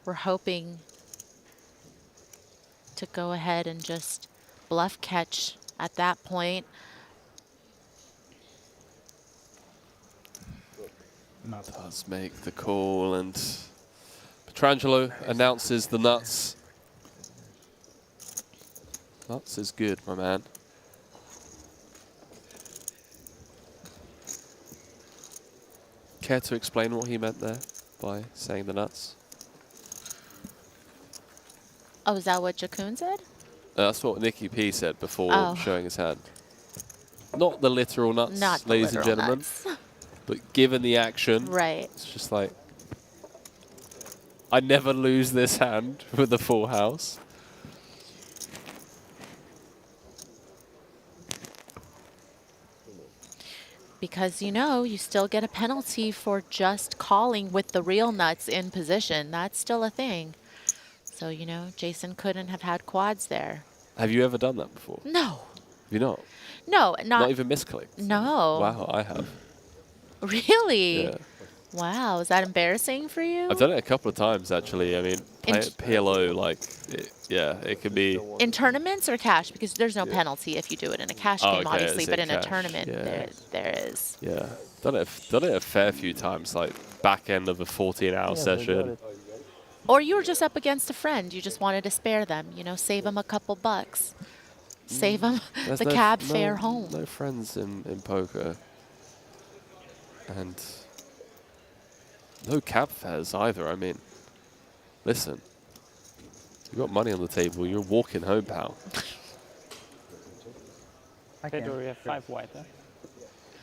were hoping to go ahead and just bluff catch at that point. Does make the call, and Pietrangelo announces the nuts. Nuts is good, my man. Care to explain what he meant there by saying the nuts? Oh, is that what Jakun said? That's what Nicky P said before Oh. showing his hand. Not the literal nuts, Not the ladies and literal gentlemen. nuts. But given the action, Right. it's just like, I never lose this hand with the full house. Because, you know, you still get a penalty for just calling with the real nuts in position. That's still a thing. So, you know, Jason couldn't have had quads there. Have you ever done that before? No. Have you not? No, Not even misclicked? No. Wow, I have. Really? Yeah. Wow. Is that embarrassing for you? I've done it a couple of times, actually. I mean, PLO, like, yeah, it could be... In tournaments or cash? Because there's no penalty if you do it in a cash Oh, game, okay, obviously, it's but in in a cash, tournament, yeah. there is. Yeah, done it a fair few times, like back end of a 14-hour session. Or you were just up against a friend. You just wanted to spare them, you know, save them a couple bucks. Save them There's the no cab no- fare home. No friends in poker. And no cab fares either. I mean, listen, you got money on the table, you're walking home, pal. Pedro, we have 5 white, huh?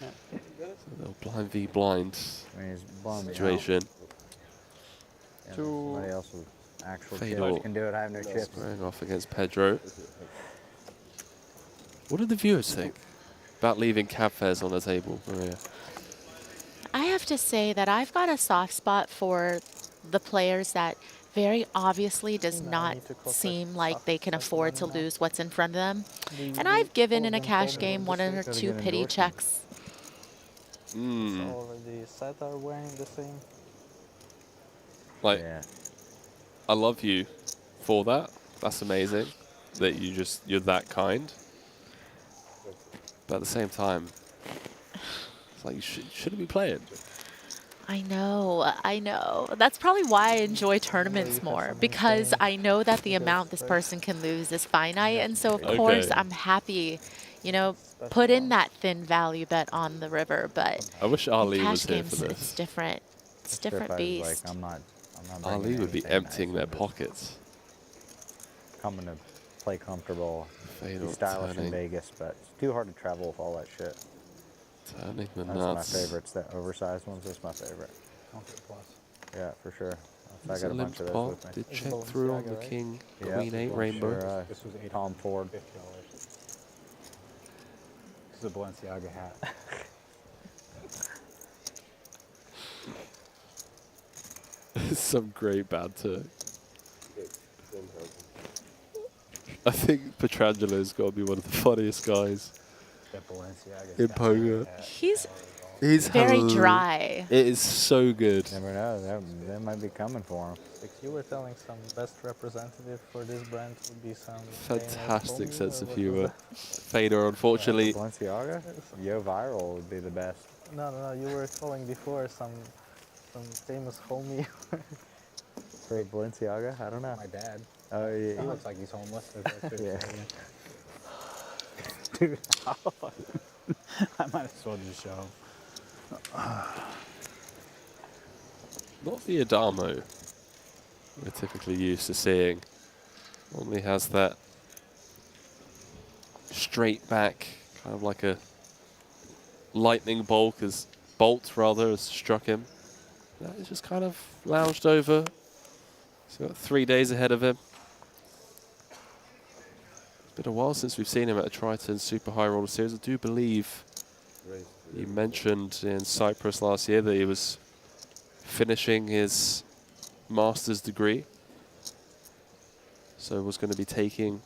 Yeah. So they'll blind v blind blowing me out. situation. Yeah, somebody else with actual Fatal. chips can do it. I have no chips. Squaring off against Pedro. What did the viewers think about leaving cab fares on the table, Maria? I have to say that I've got a soft spot for the players that very obviously does not seem like they can afford to lose what's in front of them. And I've given in a cash game 1 or 2 pity checks. Mm. All of the set are wearing the same. Like, I love you for that. That's amazing that you're that kind. But at the same time, it's like you shouldn't be playing. I know. That's probably why I enjoy tournaments more, because I know that the amount this person can lose is finite, and so of course I'm happy, you know, put in that thin value bet on the river, but I wish in Ali cash was here games, for this. it's different. It's Sure, if different I was beast. Like, I'm not Ali would be emptying their pockets. Coming to play comfortable, Fatal be stylish turning. in Vegas, but it's too hard to travel with all that shit. Turning the That's nuts. my favorites. That oversized ones. That's my favorite. Yeah, for sure. I It's got a a bunch limp of pot. those with me. Did check through on the king, queen 8 rainbow. Sure, Tom Ford. It's a Balenciaga hat. Some great banter. I think Petrangelo's got to be one of the funniest guys That Balenciaga in poker. He's very hilarious. dry. It is so good. Never know. That might be coming for him. Like you were telling some best representative for this brand would be some Fantastic sense of humor. Fedor, unfortunately. Balenciaga? Yo Viral would be the best. No, you were calling before some famous homie. For Balenciaga? I don't know. My dad. Oh, yeah. He looks like he's homeless. Yeah. Dude, I might as well just show him. Not the Adamo we're typically used to seeing. Normally has that straight back, kind of like a lightning bolt has struck him. That is just kind of lounged over. He's got 3 days ahead of him. It's been a while since we've seen him at a Triton Super High Roller Series. I do believe he mentioned in Cyprus last year that he was finishing his master's degree. So was going to be taking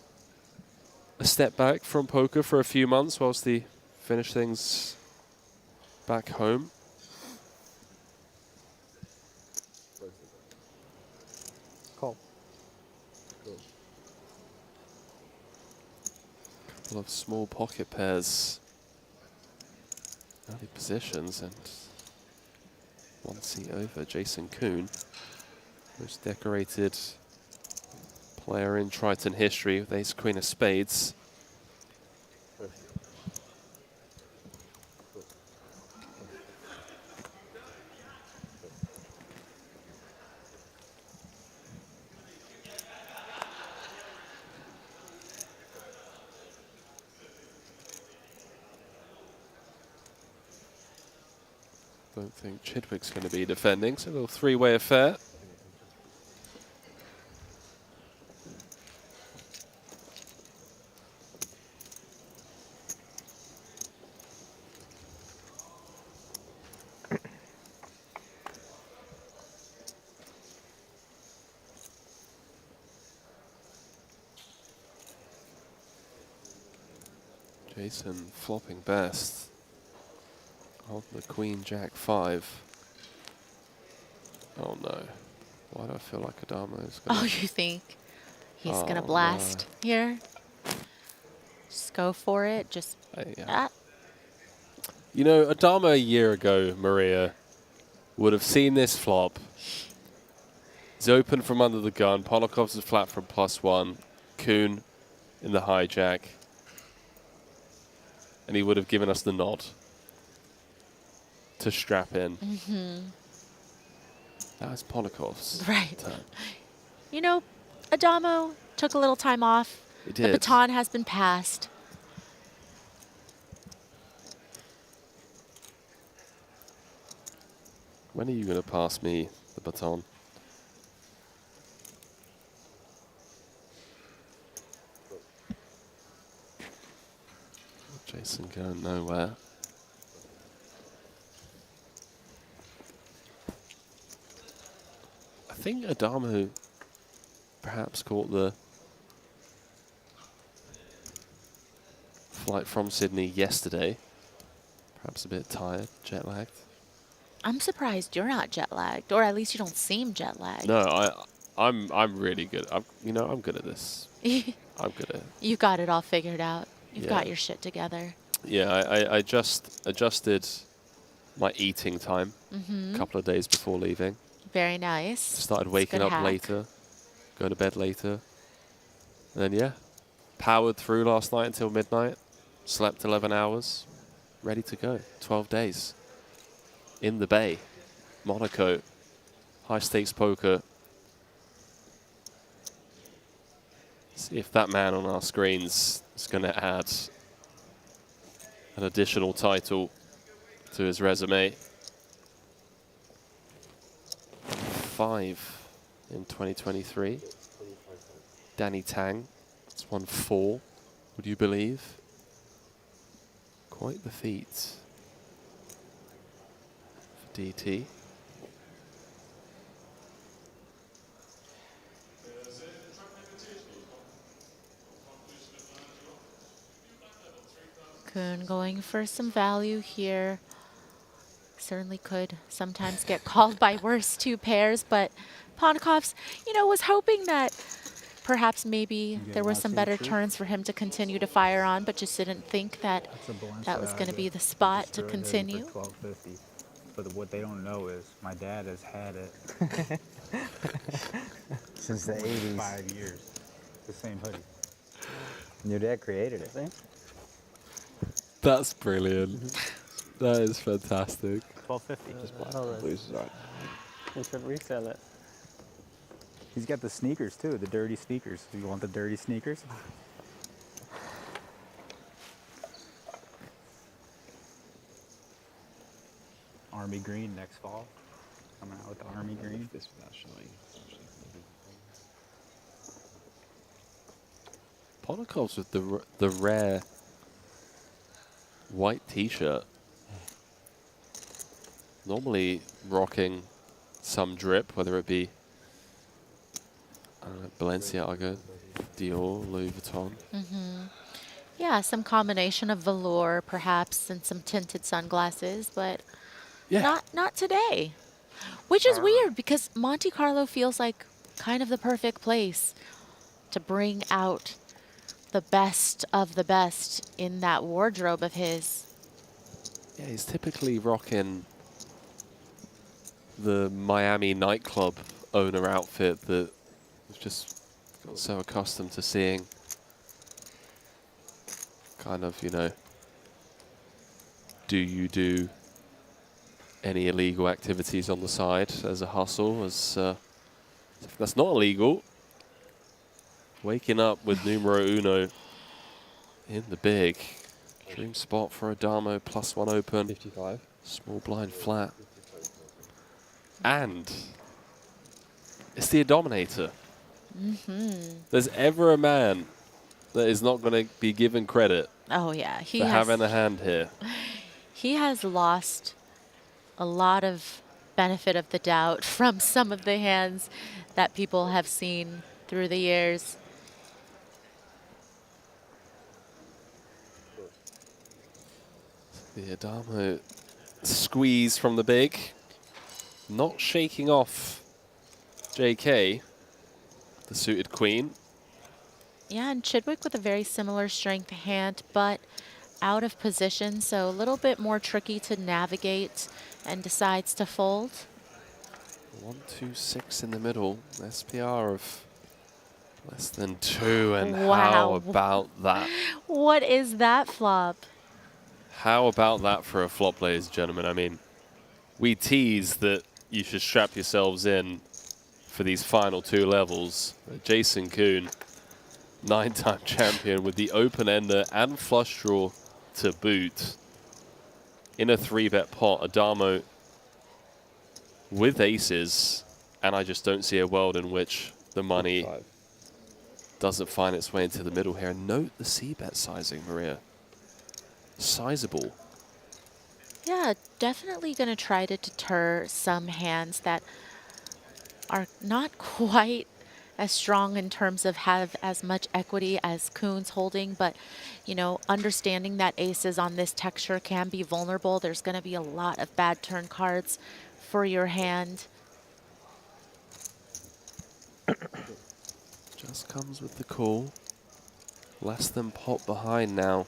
a step back from poker for a few months whilst he finished things back home. Call. Couple of small pocket pairs. Early positions and one seat over. Jason Kuhn, most decorated player in Triton history with ace queen of spades. Don't think Chidwick's going to be defending, so a little three-way affair. Jason flopping best on the Queen Jack 5. Oh no. Why do I feel like Adamo's gonna... Oh, you think he's gonna Oh, blast here? Just go for it. Just You know, Adamo a year ago, Maria, would have seen this flop. He's open from under the gun. Polakov's is flat from +1. Kuhn in the hijack. And he would have given us the nod to strap in. That was Polakov's Right. turn. You know, Adamo took a little time off. He The did. baton has been passed. When are you going to pass me the baton? Jason going nowhere. I think Adamo perhaps caught the flight from Sydney yesterday. Perhaps a bit tired, jet lagged. I'm surprised you're not jet lagged, or at least you don't seem jet lagged. No, I'm really good. I'm good at this. I'm good at it. You got it all figured out. You've Yeah. got your shit together. Yeah, I just adjusted my eating time a couple of days before leaving. Very nice. Started It's a waking good up hack. later, going to bed later. And then, yeah, powered through last night until midnight. Slept 11 hours. Ready to go. 12 days. In the Bay. Monaco. High stakes poker. See if that man on our screens is going to add an additional title to his resume. 5 in 2023. Danny Tang, it's won 4, would you believe? Quite the feat for DT. Kuhn going for some value here. Certainly could sometimes get called by worse two pairs, but Pondikov's, you know, was hoping that perhaps maybe there were some better turns for him to continue to fire on, but just didn't think that that was going to be the spot to continue. $12.50. But what they don't know is my dad has had it Since the 80s. 5 years. The same hoodie. Your dad created it. That's brilliant. That is fantastic. $12.50. Just black. Loses out. He should resell it. He's got the sneakers too, the dirty sneakers. You want the dirty sneakers? Army green next fall. Coming out with the army green. This without showing. Pondikov's with the rare white t-shirt. Normally rocking some drip, whether it be Balenciaga, Dior, Louis Vuitton. Yeah, some combination of velour perhaps and some tinted sunglasses, but not today. Which is weird because Monte-Carlo feels like kind of the perfect place to bring out the best of the best in that wardrobe of his. Yeah, he's typically rocking the Miami nightclub owner outfit that we've just got so accustomed to seeing. Kind of, you know, do you do any illegal activities on the side as a hustle? As if that's not illegal. Waking up with numero uno in the big. Dream spot for Adamo, +1 open. 55. Small blind flat. And it's the Dominator. There's ever a man that is not going to be given credit Oh yeah, for having a hand here. He has lost a lot of benefit of the doubt from some of the hands that people have seen through the years. The Adamo squeeze from the big. Not shaking off JK, the suited queen. Yeah, and Chidwick with a very similar strength hand, but out of position, so a little bit more tricky to navigate, and decides to fold. 1-2-6 in the middle. SPR of less than 2, and how Wow. about that? What is that flop? How about that for a flop, ladies and gentlemen? I mean, we tease that you should strap yourselves in for these final 2 levels. Jason Kuhn, 9-time champion with the open-ender and flush draw to boot. In a 3-bet pot, Adamo with aces, and I just don't see a world in which the money doesn't find its way into the middle here. And note the c-bet sizing, Maria. Sizable. Yeah, definitely going to try to deter some hands that are not quite as strong in terms of have as much equity as Kuhn's holding, but, you know, understanding that aces on this texture can be vulnerable. There's going to be a lot of bad turn cards for your hand. Just comes with the call. Less than pot behind now.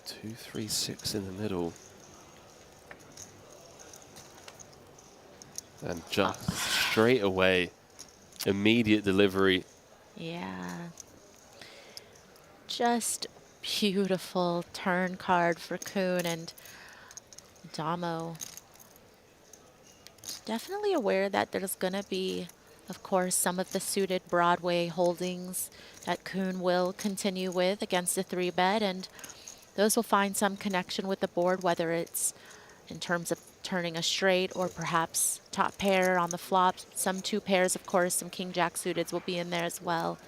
2-3-6 in the middle. And just straight away, immediate delivery. Yeah. Just beautiful turn card for Kuhn, and Adamo definitely aware that there's going to be, of course, some of the suited Broadway holdings that Kuhn will continue with against a 3-bet, and those will find some connection with the board, whether it's in terms of turning a straight or perhaps top pair on the flop. Some 2 pairs, of course, some king-jack suiteds will be in there as well.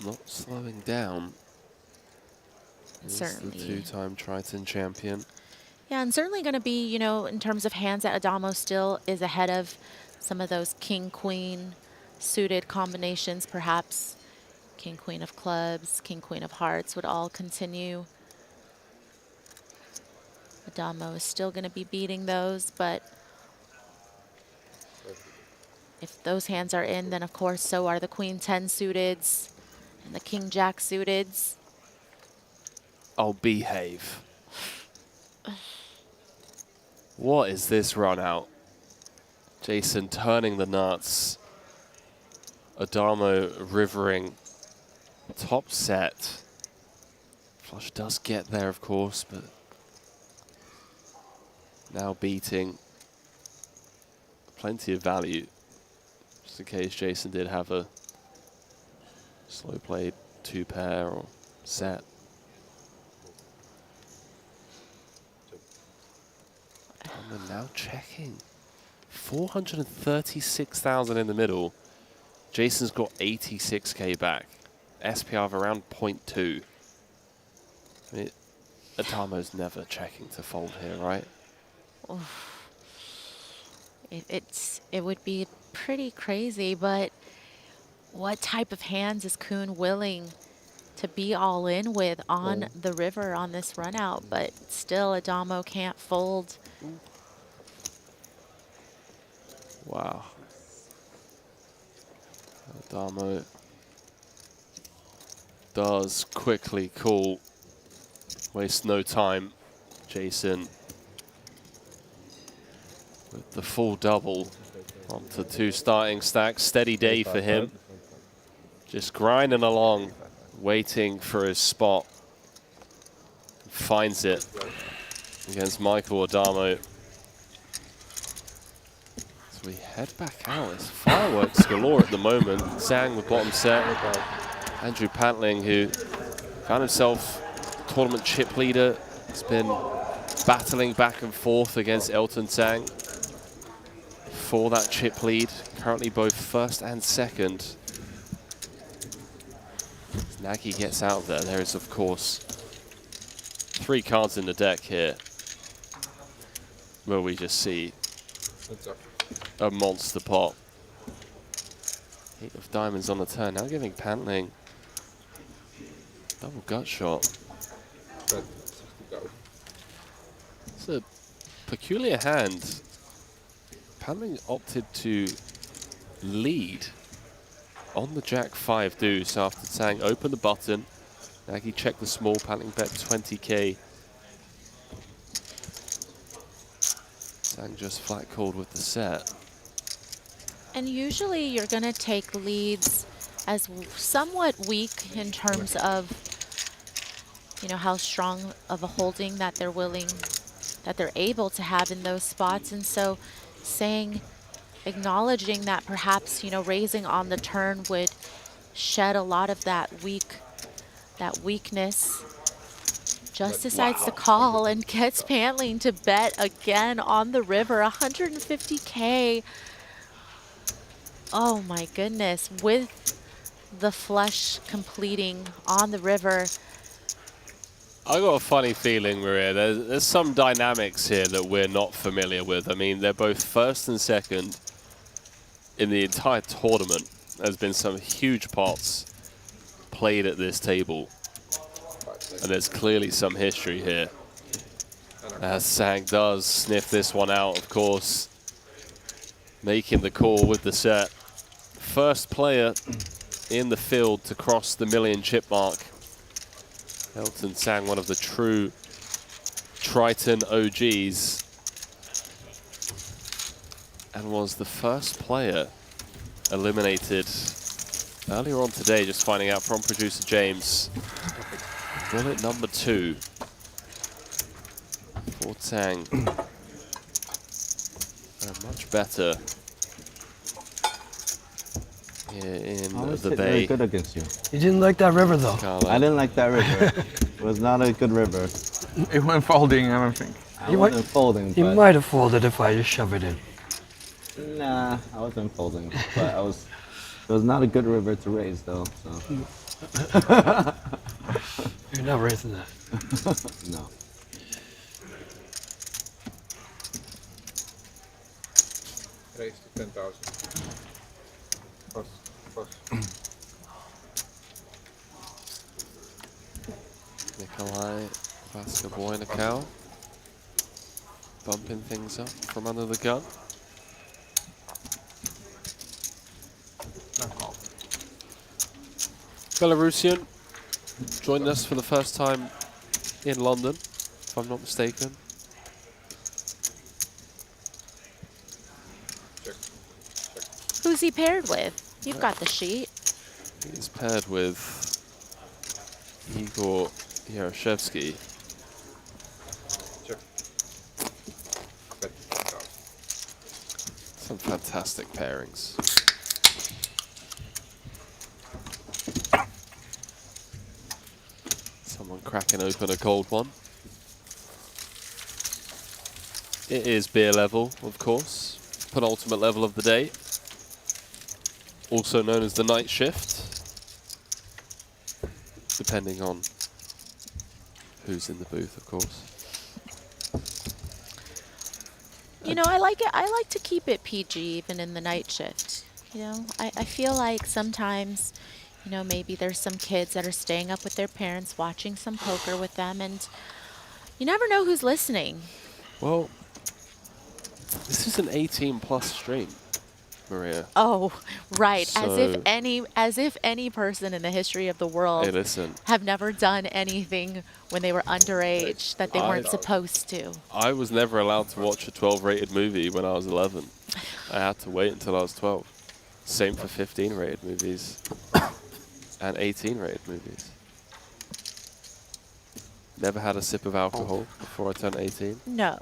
not slowing down. He's Certainly. the two-time Triton champion. Yeah, and certainly going to be, you know, in terms of hands that Adamo still is ahead of some of those king-queen suited combinations, perhaps. King-queen of clubs, king-queen of hearts would all continue. Adamo is still going to be beating those, but if those hands are in, then of course so are the queen 10 suiteds and the king jack suiteds. Oh, behave. What is this run out? Jason turning the nuts. Adamo rivering. Top set. Flush does get there, of course, but now beating. Plenty of value. Just in case Jason did have a slow played 2-pair or set. And now checking. 436,000 in the middle. Jason's got 86k back. SPR of around 0.2. I mean, Adamo's never checking to fold here, right? Oof. It would be pretty crazy, but what type of hands is Kuhn willing to be all in with on the river on this run out? But still, Adamo can't fold. Wow. Adamo does quickly call. Waste no time. Jason with the full double onto 2 starting stacks. Steady day for him. Just grinding along, waiting for his spot. Finds it against Michael Adamo. So we head back out. It's fireworks galore at the moment. Zhang with bottom set. Andrew Pantling, who found himself tournament chip leader, has been battling back and forth against Elton Zhang for that chip lead. Currently both first and second. As Nagy gets out there. There is, of course, 3 cards in the deck here, where we just see a monster pot. 8 of diamonds on the turn. Now giving Pantling double gut shot. It's a peculiar hand. Pantling opted to lead on the Jack 5 deuce after Zhang opened the button. Nagy checked the small. Pantling bet 20k. Zhang just flat called with the set. And usually you're going to take leads as somewhat weak in terms of, you know, how strong of a holding that they're willing, that they're able to have in those spots. And so acknowledging that perhaps, you know, raising on the turn would shed a lot of that weakness. Just decides to call and gets Pantling to bet again on the river. 150k. Oh my goodness, with the flush completing on the river. I got a funny feeling, Maria. There's some dynamics here that we're not familiar with. I mean, they're both first and second in the entire tournament. There's been some huge pots played at this table. And there's clearly some history here. As Zhang does sniff this one out, of course. Making the call with the set. First player in the field to cross the 1 million chip mark. Elton Zhang, one of the true Triton OGs. And was the first player eliminated earlier on today, just finding out from producer James. Bullet number 2 for Zhang. Much better in the bay. Good against you. You didn't like that river, though. I didn't like that river. It was not a good river. It went folding, I don't think. I wasn't folding. You might have folded if I just shove it in. Nah, I wasn't folding. But it was not a good river to raise, though. So. You're not raising that. No. Raise to 10,000. Plus. Nikolai Vasco-Boinacao bumping things up from under the gun. Belarusian joined us for the first time in London, if I'm not mistaken. Who's he paired with? You've got the sheet. He's paired with Igor Yaroshevsky. Check. Bet 10,000. Some fantastic pairings. Someone cracking open a cold one. It is beer level, of course. Penultimate level of the day. Also known as the night shift. Depending on who's in the booth, of course. You know, I like it. I like to keep it PG even in the night shift. You know, I feel like sometimes, you know, maybe there's some kids that are staying up with their parents watching some poker with them, and you never know who's listening. Well, this is an 18+ stream, Maria. Oh, right. So As if any person in the history of the world Hey, listen. have never done anything when they were underage that they weren't supposed to. I was never allowed to watch a 12-rated movie when I was 11. I had to wait until I was 12. Same for 15-rated movies and 18-rated movies. Never had a sip of alcohol before I turned 18. No.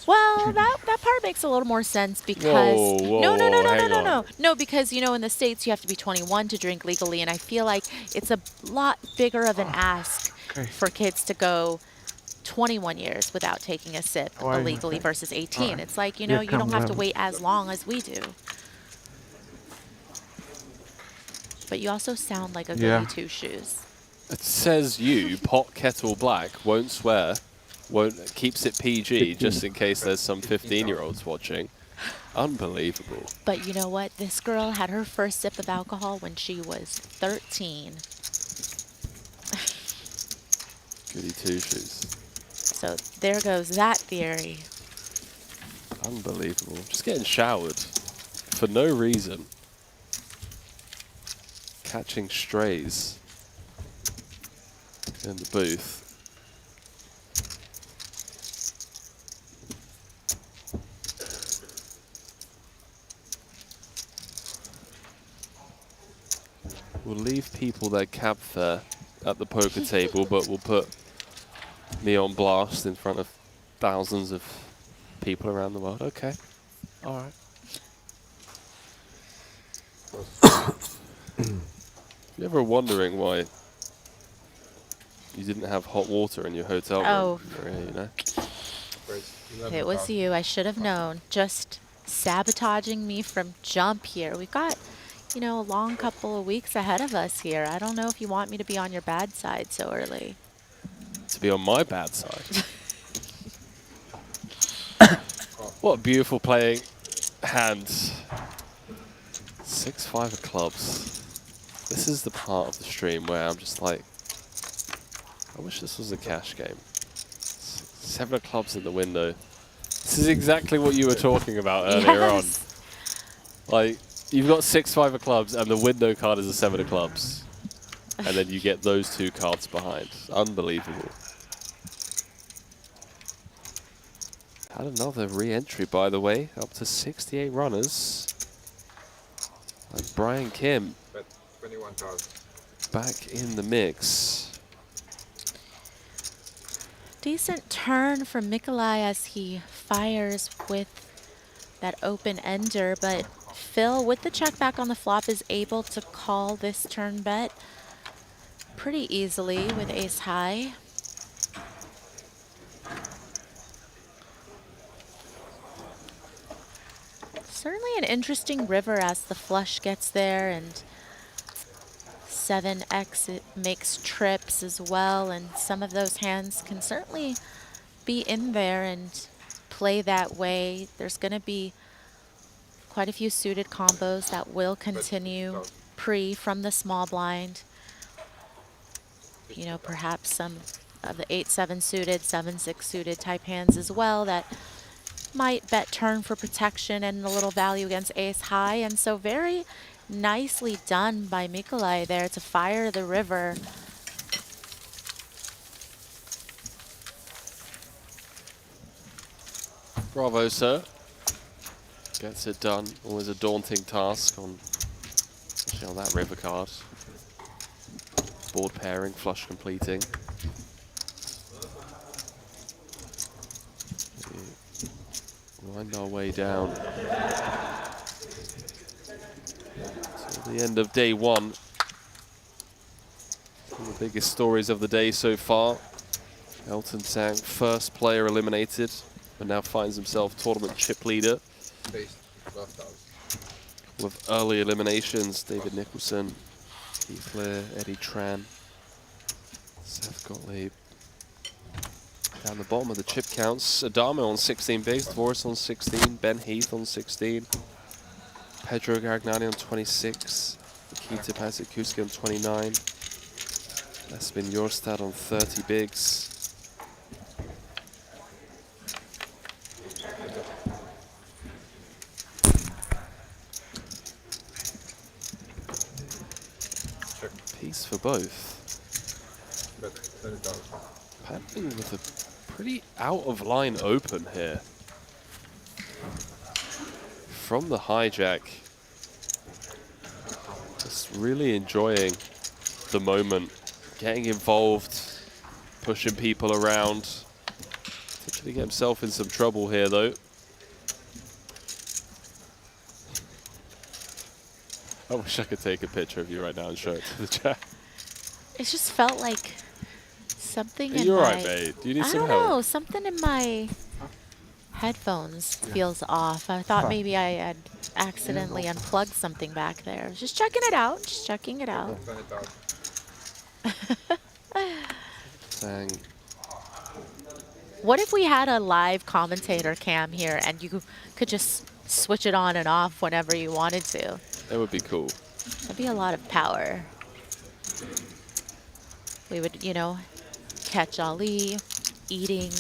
Well, that part makes a little more sense because Whoa, hang on. no, because you know in the States you have to be 21 to drink legally, and I feel like it's a lot bigger of an ask for kids to go 21 years without taking a sip illegally versus 18. It's like, you know, you don't have to wait as long as we do. But you also sound like a goody two-shoes. It says you, pot kettle black, won't swear, keeps it PG just in case there's some 15-year-olds watching. Unbelievable. But you know what? This girl had her first sip of alcohol when she was 13. Goody two-shoes. So there goes that theory. Unbelievable. Just getting showered for no reason. Catching strays in the booth. We'll leave people their cab fare at the poker table, but we'll put me on blast in front of thousands of people around the world. Okay. All right. If you're ever wondering why you didn't have hot water in your hotel room, Maria, you know? It was you. I should have known. Just sabotaging me from jump here. We've got, you know, a long couple of weeks ahead of us here. I don't know if you want me to be on your bad side so early. To be on my bad side. What a beautiful playing hand. 6-5 of clubs. This is the part of the stream where I'm just like, I wish this was a cash game. 7 of clubs in the window. This is exactly what you were talking about earlier on. Like, you've got 6-5 of clubs and the window card is a 7 of clubs. And then you get those 2 cards behind. Unbelievable. Had another re-entry, by the way, up to 68 runners. And Brian Kim Bet 21,000. back in the mix. Decent turn from Nikolai as he fires with that open ender, but Phil, with the check back on the flop, is able to call this turn bet pretty easily with ace high. Certainly an interesting river as the flush gets there, and 7X makes trips as well, and some of those hands can certainly be in there and play that way. There's going to be quite a few suited combos that will continue pre from the small blind. You know, perhaps some of the 8-7 suited, 7-6 suited type hands as well that might bet turn for protection and a little value against ace high. And so very nicely done by Mikolaj there to fire the river. Bravo, sir. Gets it done. Always a daunting task, especially on that river card. Board pairing, flush completing. We wind our way down to the end of day one. One of the biggest stories of the day so far. Elton Sang, first player eliminated, but now finds himself tournament chip leader. With early eliminations, David Nicholson, Keith Lear, Eddie Tran, Seth Gottlieb. Down the bottom of the chip counts, Adamo on 16 bigs, Dvoris on 16, Ben Heath on 16, Pedro Garagnani on 26, Nikita Pazikuski on 29, Espen Jorstad on 30 bigs. Piece for both. Paddling with a pretty out-of-line open here. From the hijack. Just really enjoying the moment. Getting involved, pushing people around. Potentially get himself in some trouble here though. I wish I could take a picture of you right now and show it to the chat. It just felt like something in You're my... right, mate. Do you need some I help? don't know, something in my headphones feels off. I thought maybe I had accidentally unplugged something back there. Just checking it out, just checking it out. Dang. What if we had a live commentator cam here and you could just switch it on and off whenever you wanted to? That would be cool. That'd be a lot of power. We would, you know, catch Ali eating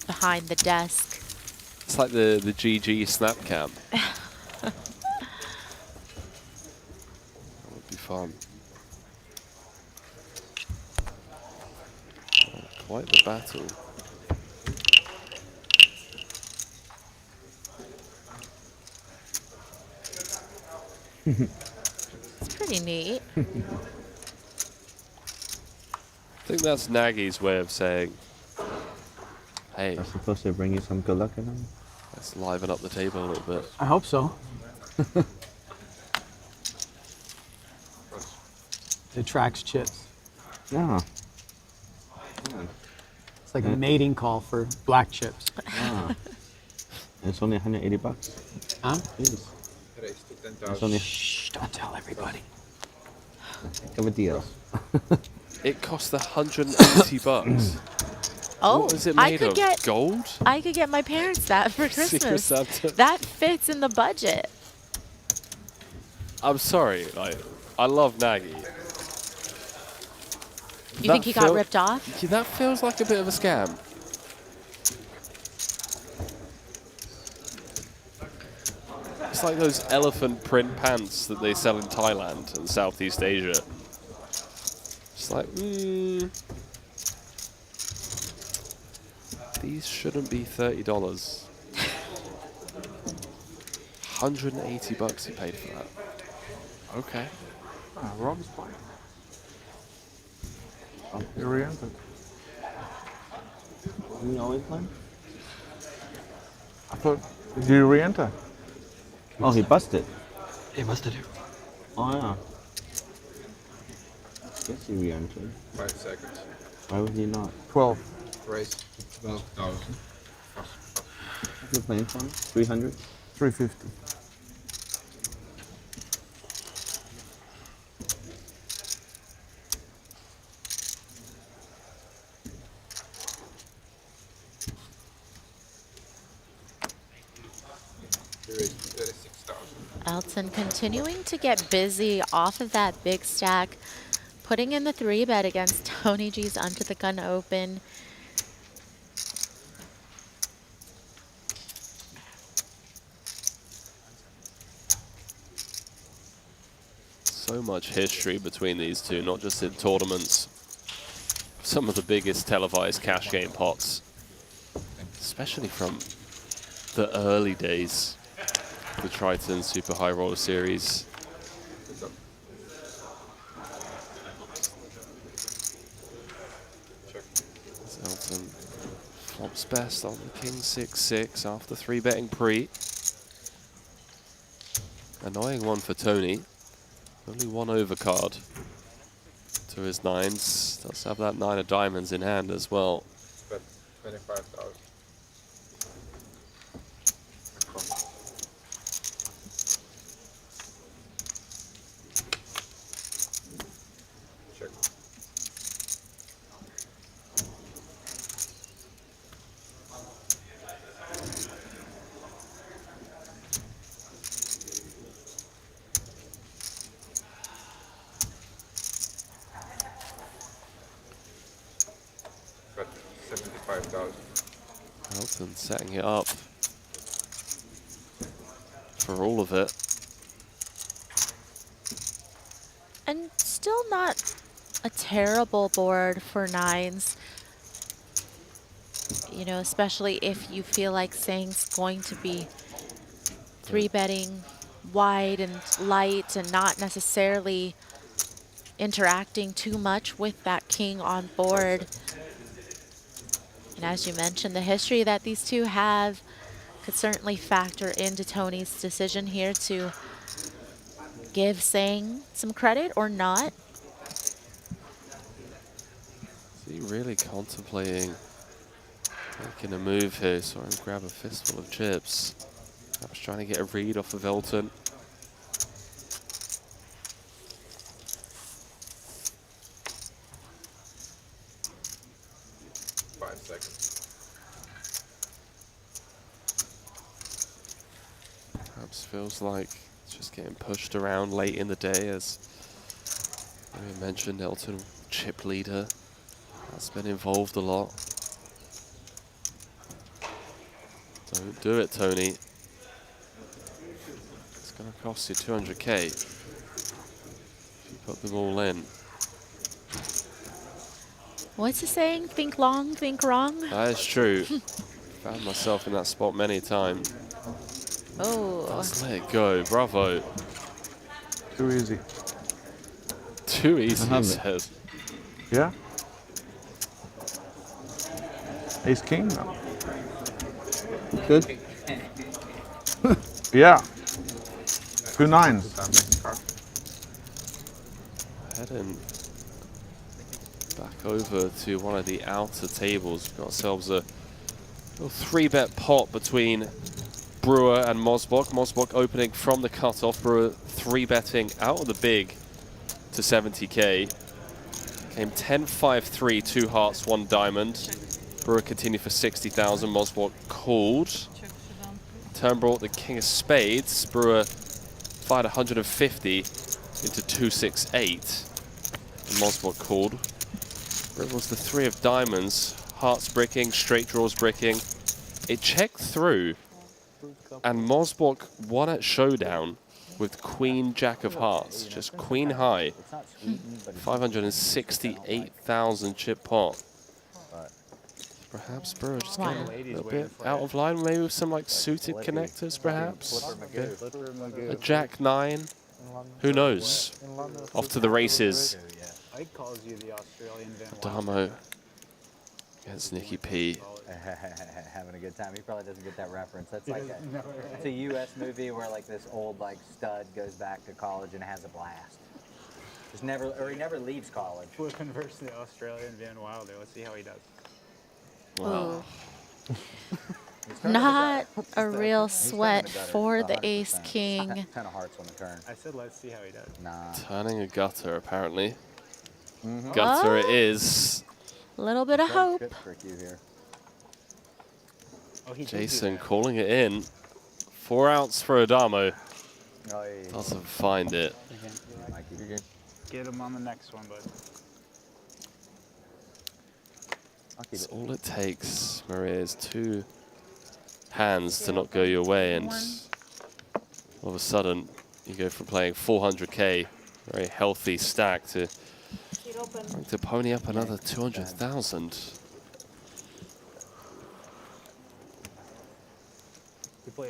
behind the desk. It's like the GG snap cam. That would be fun. Quite the battle. It's pretty neat. I think that's Nagy's way of saying, hey. That's supposed to bring you some good luck in them. Let's liven up the table a little bit. I hope so. It attracts chips. Yeah. It's like a mating call for black chips. Ah. It's only 180 bucks. Huh? Jeez. Raise to 10,000. It's only Shh, don't tell everybody. heck of a deal. It cost 180 bucks. Oh, what is it I made could of? get Gold? I could get my parents that for Secret Christmas. Santa. That fits in the budget. I'm sorry, like, I love Nagy. You think he got ripped off? Yeah, that feels like a bit of a scam. It's like those elephant print pants that they sell in Thailand and Southeast Asia. It's like, these shouldn't be $30. 180 bucks he paid for that. Okay. Rob's fine. You oriented. You always play? I thought, did you re-enter? Oh, he busted. He busted you. Oh, yeah. Guess he re-entered. 5 seconds. Why would he not? 12. Raise to 12,000. What you playing for? 300? 350. 36,000. Elton continuing to get busy off of that big stack, putting in the 3-bet against Tony G's under the gun open. So much history between these two, not just in tournaments. Some of the biggest televised cash game pots, especially from the early days, the Triton Super High Roller Series. Elton flops best on the King 6-6 after 3-betting pre. Annoying one for Tony. Only one overcard to his 9s. Does have that 9 of diamonds in hand as well. Bet 25,000. Check. Bet 75,000. Elton setting it up for all of it. And still not a terrible board for 9s. You know, especially if you feel like saying's going to be 3-betting wide and light and not necessarily interacting too much with that king on board. And as you mentioned, the history that these two have could certainly factor into Tony's decision here to give Sang some credit or not. Is he really contemplating making a move here? Saw him grab a fistful of chips. I was trying to get a read off of Elton. Perhaps feels like it's just getting pushed around late in the day, as we mentioned, Elton, chip leader, has been involved a lot. Don't do it, Tony. It's going to cost you 200K if you put them all in. What's the saying? Think long, think wrong? That is true. Found myself in that spot many a time. Oh. Let's let it go. Bravo. Too easy. Too easy, he says. Yeah. Ace King now. Good. Yeah. 2 9s. Heading back over to one of the outer tables. We've got ourselves a little 3-bet pot between Brewer and Mosbok. Mosbok opening from the cutoff. Brewer 3-betting out of the big to 70K. Came 10-5-3, 2 hearts, 1 diamond. Brewer continued for 60,000. Mosbok called. Turn brought the king of spades. Brewer fired 150 into 268. And Mosbok called. Brewer was the 3 of diamonds. Hearts bricking, straight draws bricking. It checked through. And Mosbok won at showdown with Queen Jack of Hearts. Just queen high. 568,000 chip pot. Perhaps Brewer just getting a little bit out of line, maybe with some like suited connectors, perhaps. A Jack 9, who knows? Off to the races. Damo against Nicky P. Having a good time. He probably doesn't get that reference. That's like it's a U.S. movie where like this old like stud goes back to college and has a blast. Just never, or he never leaves college. We'll converse to the Australian Van Wilder. Let's see how he does. Wow. Not a real sweat for the ace king. 10 of hearts on the turn. I said, let's see how he does. Nah. Turning a gutter, apparently. Gutter it is. A little bit of hope. Jason calling it in 4 outs for Adamo. Oh, yeah. Doesn't find it. Get him on the next one, bud. That's all it takes, Maria, is 2 hands to not go your way, and all of a sudden you go from playing 400K, very healthy stack, to pony up another 200,000.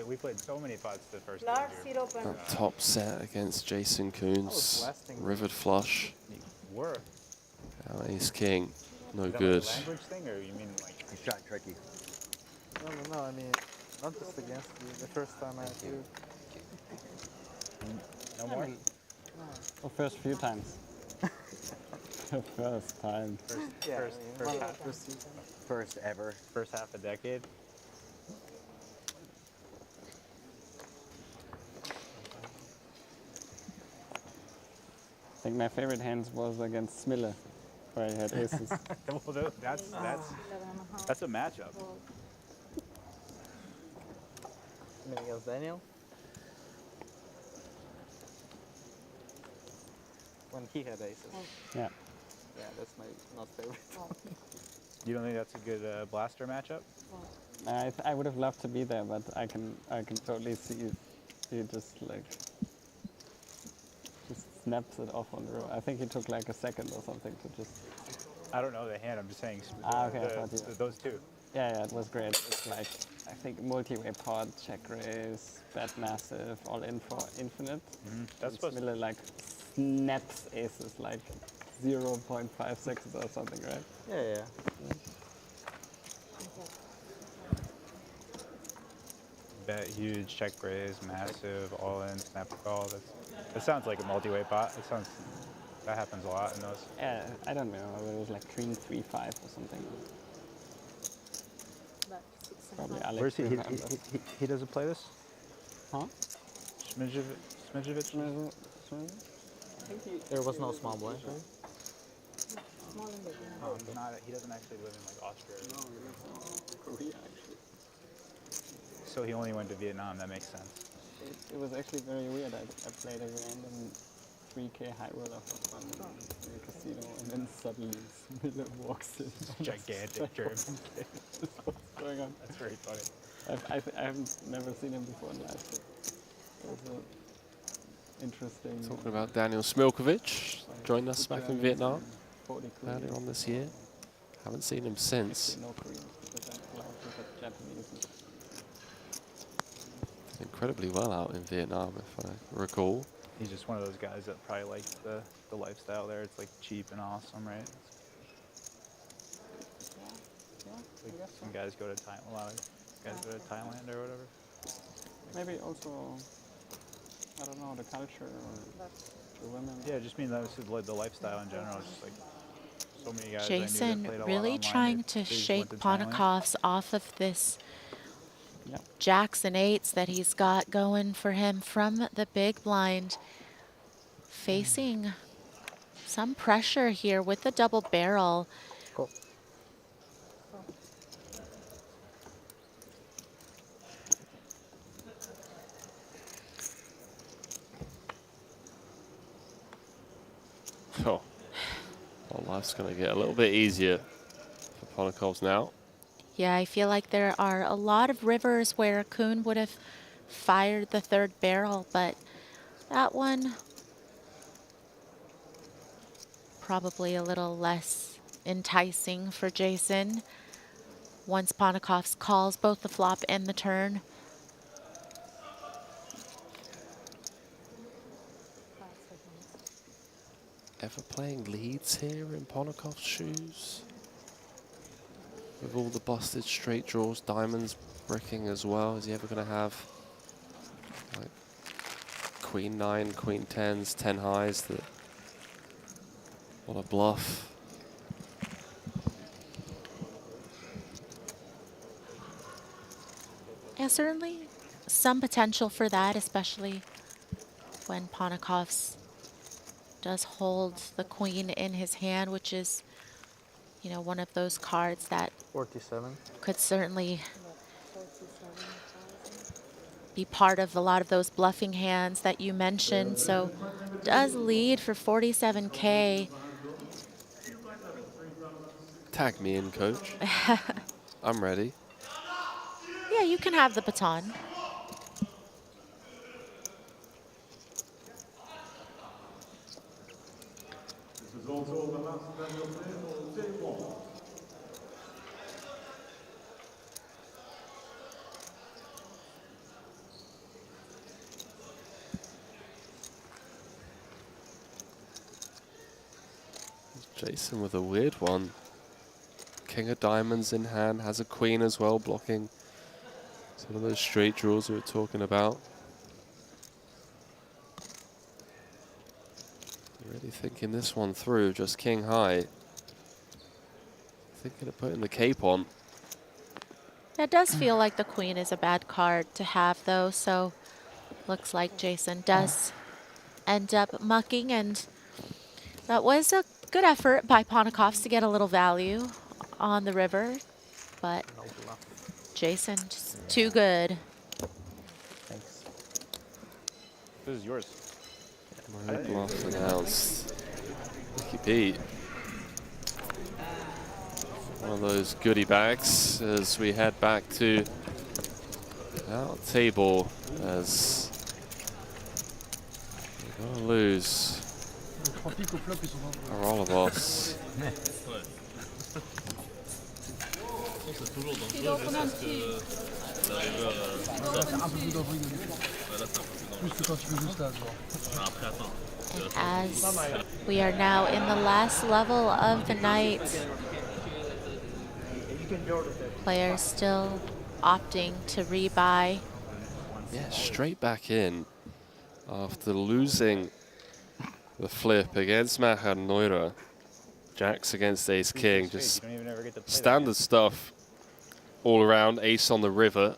We played so many pots the first Lars, game. sit open. That top set against Jason Coons, rivered flush. Were. Now ace king, no Is that good. like a language thing, or you mean like you shot tricky? No, I mean, not just against you. The first time I had you. no more? The first few times. The first time. First ever. First half a decade. I think my favorite hands was against Smille, where I had aces. Well, that's a matchup. I mean, against Daniel. When he had aces. Yeah. Yeah, that's my not favorite. You don't think that's a good blaster matchup? I would have loved to be there, but I can totally see he just snaps it off on the row. I think he took like a second or something to just. I don't know the hand. I'm just saying. Okay, I thought those two. Yeah, it was great. It's like I think multi-way pot, check raise, bet massive, all in for infinite. That's supposed Smille like snaps aces like 0.5 seconds or something, right? Yeah. Bet huge, check raise, massive, all in, snap a call. That sounds like a multi-way pot. That happens a lot in those. Yeah, I don't know. It was like queen 3-5 or something. Probably Alex. Where's he? He doesn't play this? Huh? Smijovic? There was no small blind, right? Oh, he doesn't actually live in like Austria. No, Korea actually. So he only went to Vietnam. That makes sense. It was actually very weird. I played a random 3K high roller for fun in the casino, and then suddenly Smille walks in. Gigantic German. What's going on? That's very funny. I haven't never seen him before in life. It was interesting. Talking about Daniel Smilkovic, joined us back in Vietnam earlier on this year. Haven't seen him since. No Koreans, because I'm allowed to get Japanese. Did incredibly well out in Vietnam, if I recall. He's just one of those guys that probably likes the lifestyle there. It's like cheap and awesome, right? Like some guys go to Thailand. A lot of guys go to Thailand or whatever. Maybe also, I don't know, the culture or the women. Yeah, just mean that was the lifestyle in general. It's just like so many guys. Jason really trying to shake Ponakov's off of this jacks and eights that he's got going for him from the big blind. Facing some pressure here with the double barrel. Cool. Oh, well, life's going to get a little bit easier for Ponakovs now. Yeah, I feel like there are a lot of rivers where Kuhn would have fired the third barrel, but that one probably a little less enticing for Jason. Once Ponakovs calls both the flop and the turn. Ever playing leads here in Ponakov's shoes? With all the busted straight draws, diamonds bricking as well. Is he ever going to have like queen 9, queen 10s, 10 highs? What a bluff. Yeah, certainly some potential for that, especially when Ponakovs does hold the queen in his hand, which is, you know, one of those cards that 47 could certainly be part of a lot of those bluffing hands that you mentioned. So does lead for 47K. Tag me in, coach. I'm ready. Yeah, you can have the baton. This is also the last Daniel table, table. Jason with a weird one. King of diamonds in hand, has a queen as well, blocking some of those straight draws we were talking about. Really thinking this one through, just king high. Thinking of putting the cape on. That does feel like the queen is a bad card to have, though, so looks like Jason does end up mucking, and that was a good effort by Ponikoffs to get a little value on the river, but Jason just too good. Thanks. This is yours. No bluff announced. Ricky Pete. One of those goodie bags as we head back to our table, as we're going to lose our all of us. As we are now in the last level of the night, players still opting to rebuy. Yeah, straight back in after losing the flip against Maher Neura. Jacks against Ace King, just standard stuff all around. Ace on the river,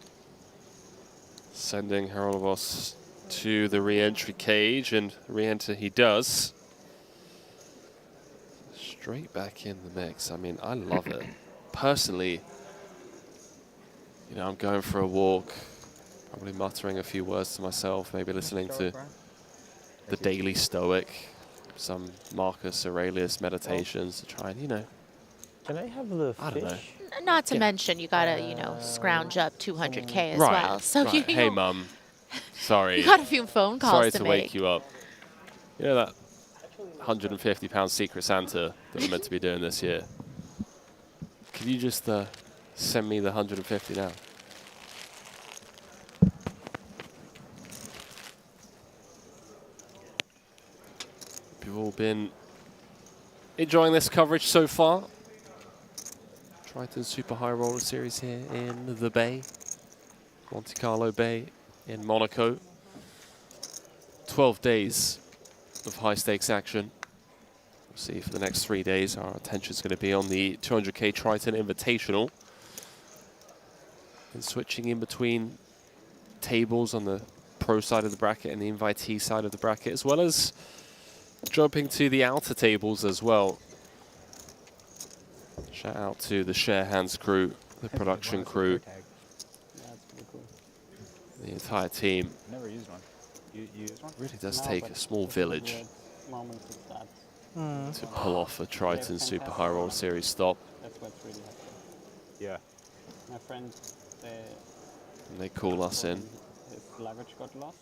sending Haralabos to the re-entry cage, and re-enter he does. Straight back in the mix. I mean, I love it. Personally, you know, I'm going for a walk, probably muttering a few words to myself, maybe listening to the Daily Stoic, some Marcus Aurelius meditations to try and, you know, Can I have the I don't know. Not to mention, you gotta, you know, scrounge up 200K as Right, well. So right. you, Hey, Mum. Sorry. you got a few phone calls Sorry to to make. wake you up. You know that £150 Secret Santa that we're meant to be doing this year? Can you just send me the 150 now? You've all been enjoying this coverage so far. Triton Super High Roller Series here in the Bay, Monte-Carlo Bay in Monaco. 12 days of high stakes action. We'll see for the next 3 days. Our attention is going to be on the 200K Triton Invitational. And switching in between tables on the pro side of the bracket and the invitee side of the bracket, as well as jumping to the outer tables as well. Shout out to the Share Hands crew, the production crew, the entire team. Never used one. You used one? Really does No, take but a small it's village weird moment with that. to pull off a Triton Super High Roller Series stop. That's what's really happening. Yeah. My friend, And they call us in. his luggage got lost,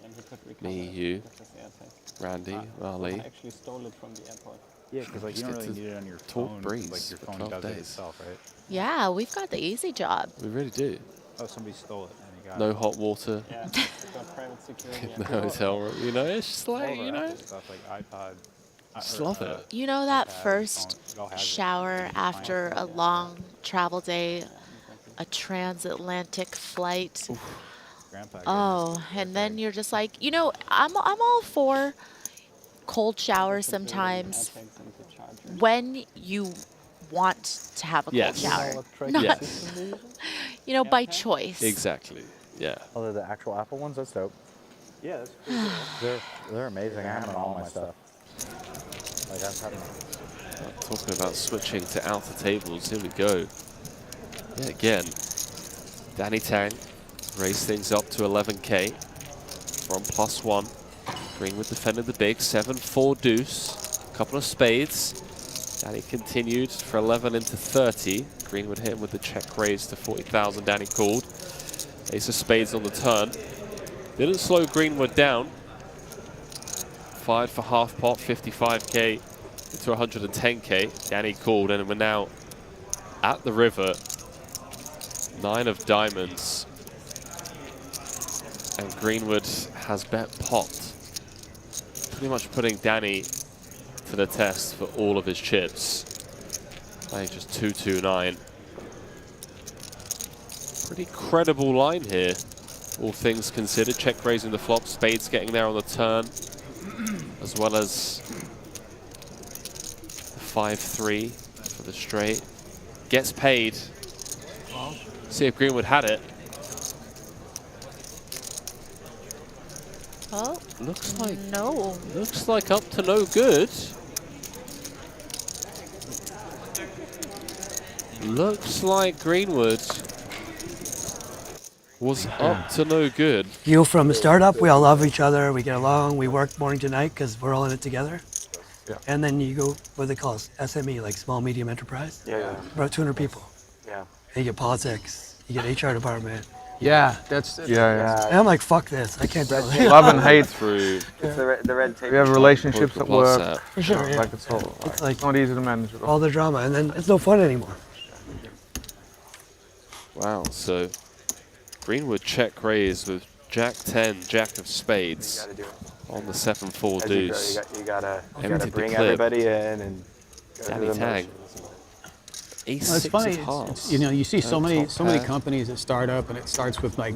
and he could recover Me, it you, with his AirTag. Randy, I Ali. actually stole it from the airport. Yeah, because like you don't Just really get need to it on your talk phone. breeze Like your for phone 12 does it days. itself, right? Yeah, we've got the easy job. We really do. Oh, somebody stole it and you got No it. hot water Yeah, got private security. in the hotel room. You know, it's just like, you know, Stuff like iPod. just love it. You know that iPad, first phone, it all has it. shower after a long travel day, a transatlantic flight. Grandpa Oh, and then you're just like, you know, I'm all for cold showers sometimes when you want to have a cold Yes. shower. Yes. Not, you know, by choice. Exactly. Yeah. Oh, they're the actual Apple ones? That's dope. Yeah, that's pretty cool. They're amazing. I have them on all my stuff. Like I've had them. Talking about switching to outer tables, here we go. Yeah, again, Danny Tang Raise things up to 11K from +1. Greenwood defended the big 7-4 deuce. A couple of spades. Danny continued for 11 into 30. Greenwood hit him with the check raise to 40,000. Danny called. Ace of spades on the turn. Didn't slow Greenwood down. Fired for half pot, 55K to 110K. Danny called, and we're now at the river. 9 of diamonds. And Greenwood has bet pot. Pretty much putting Danny to the test for all of his chips. I think just 229. Pretty credible line here, all things considered. Check raising the flop, spades getting there on the turn, as well as the 5-3 for the straight. Gets paid. See if Greenwood had it. Oh, looks like no. Looks like up to no good. Looks like Greenwood was up to no good. You know, from the startup, we all love each other. We get along. We work morning to night because we're all in it together. Yeah. And then you go, what do they call it? SME, like small medium enterprise. Yeah. About 200 people. Yeah. And you get politics. You get HR department. Yeah, that's. Yeah. And I'm like, fuck this. I can't do it. Love and hate. Through. It's the red tape. We have relationships at work. For sure, yeah. Like it's like not easy to manage at all. all the drama, and then it's no fun anymore. Wow, so Greenwood check raise with Jack 10, Jack of spades on the 7-4 deuce. You gotta Emptied bring the clip. everybody in and go Danny through the tag. motions. Ace Well, it's 6 funny. of hearts. You know, you see so And many top pair. companies that start up, and it starts with like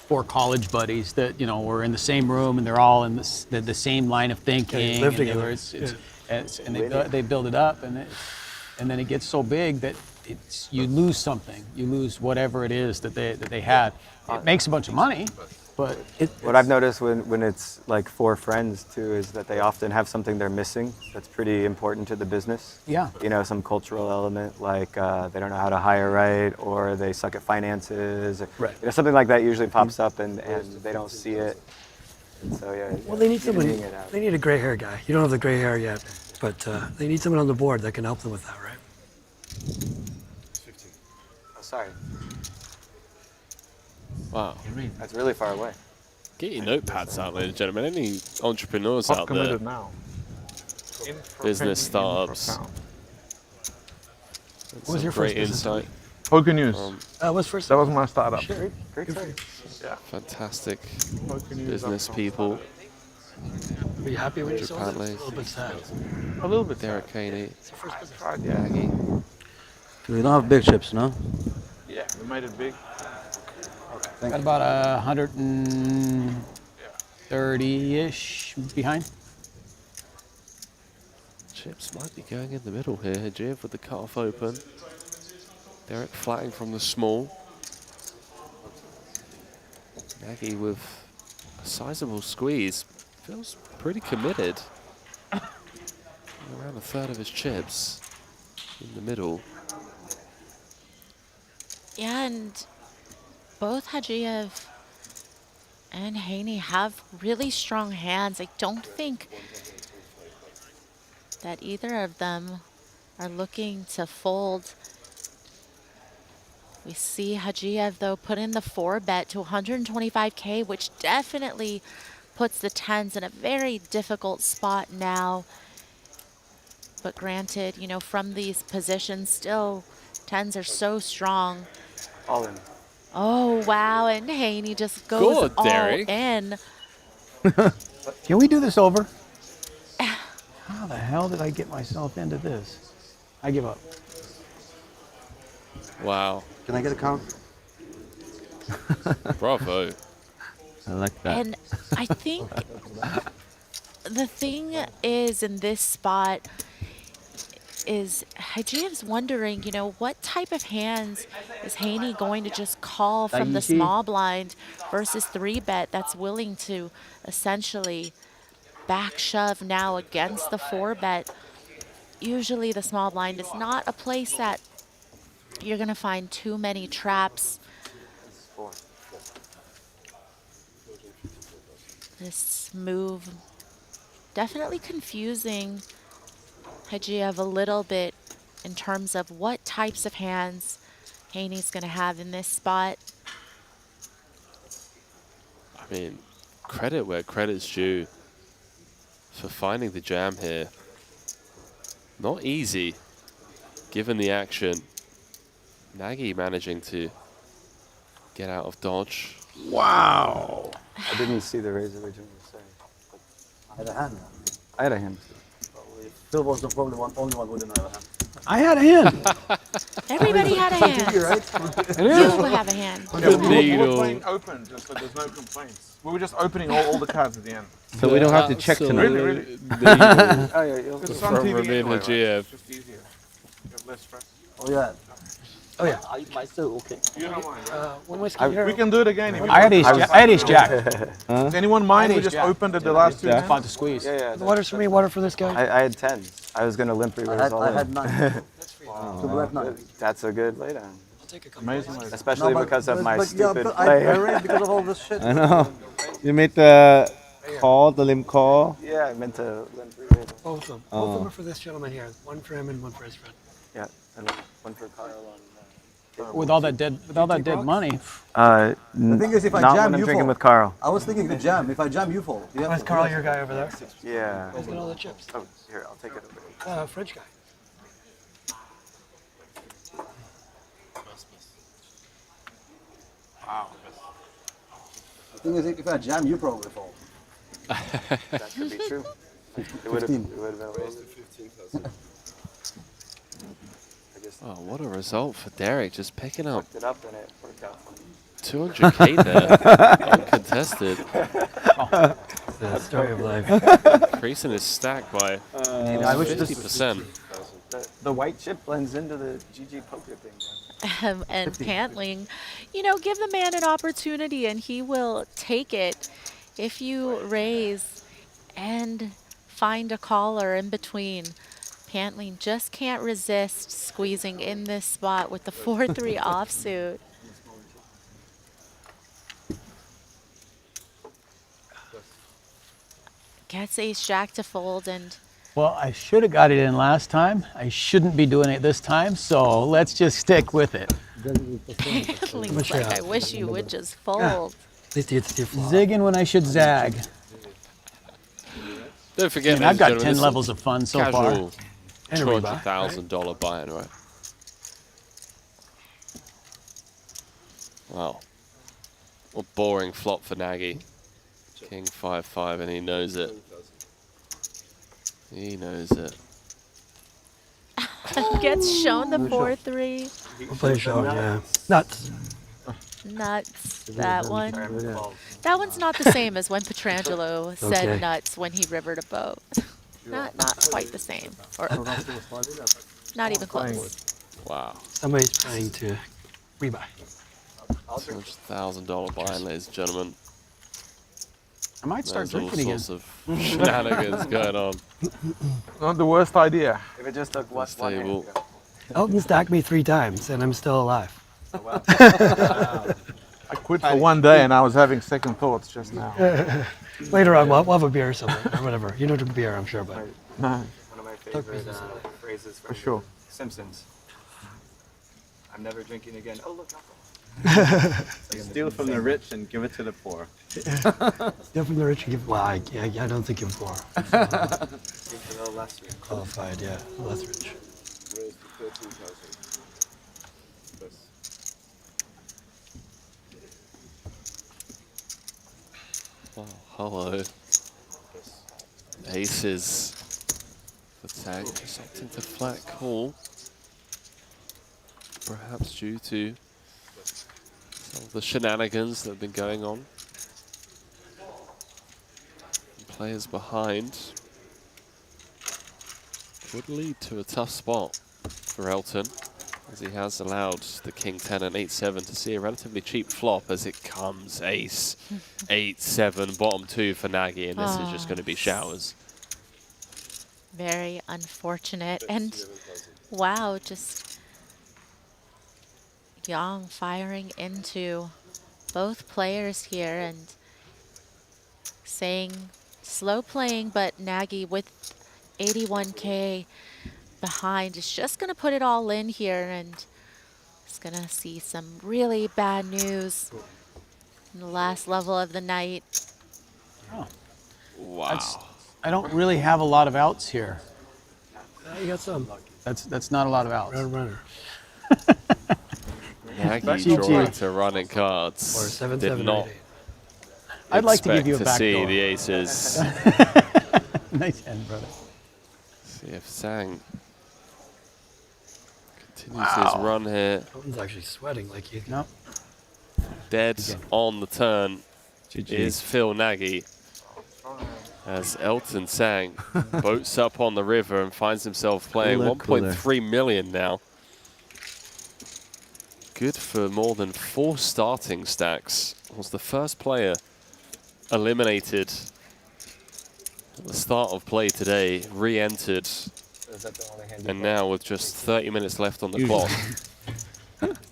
4 college buddies that were in the same room, and they're all in the same line of thinking. live and they together. were- and they build it up, and then it gets so big that you lose something. You lose whatever it is that they had. It makes a bunch of money, but What I've noticed when it's like 4 friends too is that they often have something they're missing that's pretty important to the business. Yeah. You know, some cultural element like they don't know how to hire right, or they suck at finances. Or, Right. You know, something like that usually pops up and they don't see it. And so yeah. Well, they need someone. figuring it out. They need a gray hair guy. You don't have the gray hair yet, but they need someone on the board that can help them with that, right? Oh, sorry. Wow. That's really far away. Get your notepads out, ladies and gentlemen. Any entrepreneurs out there, committed now. business startups. What was your great first business? insight. Poker News. What's first? That was my startup. Sure. Great story. Yeah. Fantastic Poker News, business that's people. Were you happy when you Andrew sold it? Pantley. A little bit sad. A little bit. Derek Haney. Yeah. Maggie. We don't have big chips, no? Yeah, we made it big. got about 130-ish behind. Chips might be going in the middle here. Hajiv with the cutoff open. Derek flatting from the small. Nagy with a sizable squeeze. Feels pretty committed. Around a third of his chips in the middle. Yeah, and both Hajiev and Haney have really strong hands. I don't think that either of them are looking to fold. We see Hajiev, though, put in the 4-bet to 125K, which definitely puts the 10s in a very difficult spot now. But granted, you know, from these positions, still 10s are so strong. All in. Oh, wow, and Haney just goes Good, all Derek. in. Can we do this over? How the hell did I get myself into this? I give up. Wow. Can I get a count? Bravo. I like that. And I think the thing is in this spot is Hajiev's wondering, you know, what type of hands is Haney going to just call from the small blind versus 3-bet that's willing to essentially back shove now against the 4-bet. Usually the small blind is not a place that you're going to find too many traps. This move definitely confusing Hajiev a little bit in terms of what types of hands Haney's going to have in this spot. I mean, credit where credit's due for finding the jam here. Not easy, given the action. Nagy managing to get out of dodge. Wow! I didn't see the raise originally. Sorry. I had a hand. I had a hand. Phil was probably the only one who didn't have a hand. I had a hand. Everybody had a hand. It You is. have a hand. Yeah, we were playing open, just so there's no complaints. We were just opening all the cards at the end. So we don't have to check tonight. Really? Oh, yeah, you'll It's From on TV Rabin anyway, right? Hajiev. It's just easier. You have less stress. Oh yeah. Oh yeah. I eat myself, okay. You don't mind, right? One whiskey here. We can do it again. If you I had want. ace jack. Does anyone mind? We just jack. opened at the last two Yeah. hands. About to squeeze. Yeah. The water's for me, water for this guy. I had 10s. I was going to limp re-raise all I in. had 9. Wow. That's a good laydown. Amazing. Laydown. Especially because of my stupid but play. I raised because of all this shit. I know. You made the call, the limb call. Yeah, I meant to limp re-raise. Both of them. Oh. Both of them are for this gentleman here. One for him and one for his friend. Yeah, and then one for Kyle on... With all that dead money. The thing is, if I not jam, when I'm you drinking fall. with Carl. I was thinking to jam. If I jam, you fall. You have Where's to- Carl, your guy over there? Yeah. Where's all the chips? Oh, here, I'll take it over. French guy. Wow. The thing is, if I jam, you probably fall. That could be true. It would have been amazing. Oh, what a result for Derek, just picking up It up and it worked out for me. 200K there, uncontested. It's the story of life. Increasing his stack by I wish this 50%. The white chip blends into the GG poker thing. And Pantling, you know, give the man an opportunity and he will take it. If you raise and find a caller in between, Pantling just can't resist squeezing in this spot with the 4-3 offsuit. Gets ace jack to fold and Well, I should have got it in last time. I shouldn't be doing it this time, so let's just stick with it. Pantling's like, I wish you would just fold. At least you get to see a flop. Zigging when I should zag. Don't forget, I've got ladies 10 and gentlemen, levels of fun so far. casual And a rebuy, $200,000 buy-in, right? Wow. What boring flop for Nagy. King 5-5, and he knows it. He knows it. Gets shown the 4-3. We'll play a show, yeah. Nuts. Nuts. That one. That one's not the same as when Petrangelo said Okay. nuts when he rivered a boat. Not quite the same. Or not even close. Wow. Somebody's trying to rebuy. $200,000 buy-in, ladies and gentlemen. I might start There's all drinking again. sorts of shenanigans going on. Not the worst idea. If it just took one This hand. table. Elton stacked me 3 times and I'm still alive. Oh, wow. I quit for one day and I was having second thoughts just now. Later on, we'll have a beer or something, or whatever. You don't drink beer, I'm sure, but. No. One of my favorite phrases from For sure. Simpsons. I'm never drinking again. Oh, look, alcohol. Steal from the rich and give it to the poor. Steal from the rich and give. Well, I don't think you're poor. Give to the less rich. Qualified, yeah, less rich. Where's the 13,000? Oh, hello. Aces. The tag something to flat call. Perhaps due to some of the shenanigans that have been going on. Players behind would lead to a tough spot for Elton, as he has allowed the King 10 and 8-7 to see a relatively cheap flop as it comes ace 8-7 bottom 2 for Nagy, and this is just going to be showers. Very unfortunate. And wow, just Yang firing into both players here, and saying slow playing, but Nagy with 81K behind is just going to put it all in here, and is going to see some really bad news in the last level of the night. Oh. Wow. I don't really have a lot of outs here. You got some. That's not a lot of outs. Runner. Nagy drawing to running cards. Or 7, Did 7, not 8, 8. I'd like to give you a expect to see backdoor. the aces. Nice hand, brother. See if Sang continues his run here. Owen's actually sweating like he. No. Dead on the turn GG. is Phil Nagy. As Elton Sang boats up on the river and finds himself playing Cooler, 1.3 million now. Good for more than 4 starting stacks. Was the first player eliminated at the start of play today, re-entered, and now with just 30 minutes left on the clock.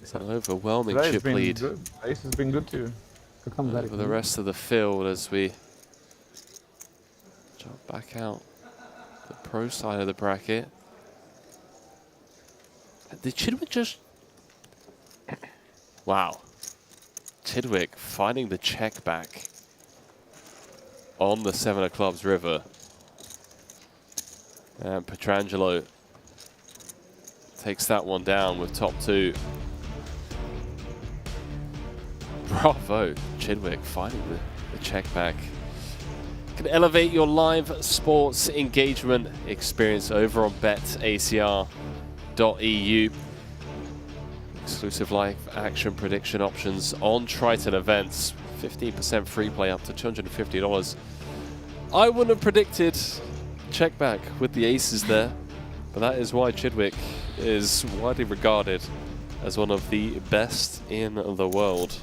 It's an overwhelming Today's chip been lead good. Ace has been good too. over the rest of the field as we jump back out the pro side of the bracket. Did Chidwick just... Wow. Chidwick finding the check back on the 7 of clubs river. And Pietrangelo takes that one down with top 2. Bravo, Chidwick finding the check back. Can elevate your live sports engagement experience over on betacr.eu. Exclusive live action prediction options on Triton events. 15% free play up to $250. I wouldn't have predicted check back with the aces there, but that is why Chidwick is widely regarded as one of the best in the world.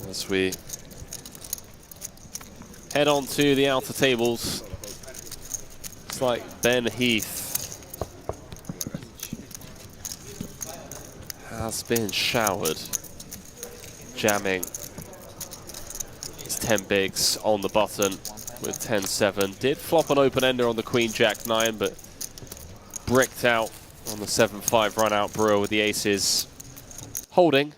As we head on to the outer tables, it's like Ben Heath has been showered, jamming his 10 bigs on the button with 10-7. Did flop an open-ender on the Queen Jack 9, but bricked out on the 7-5 run-out brewer with the aces holding.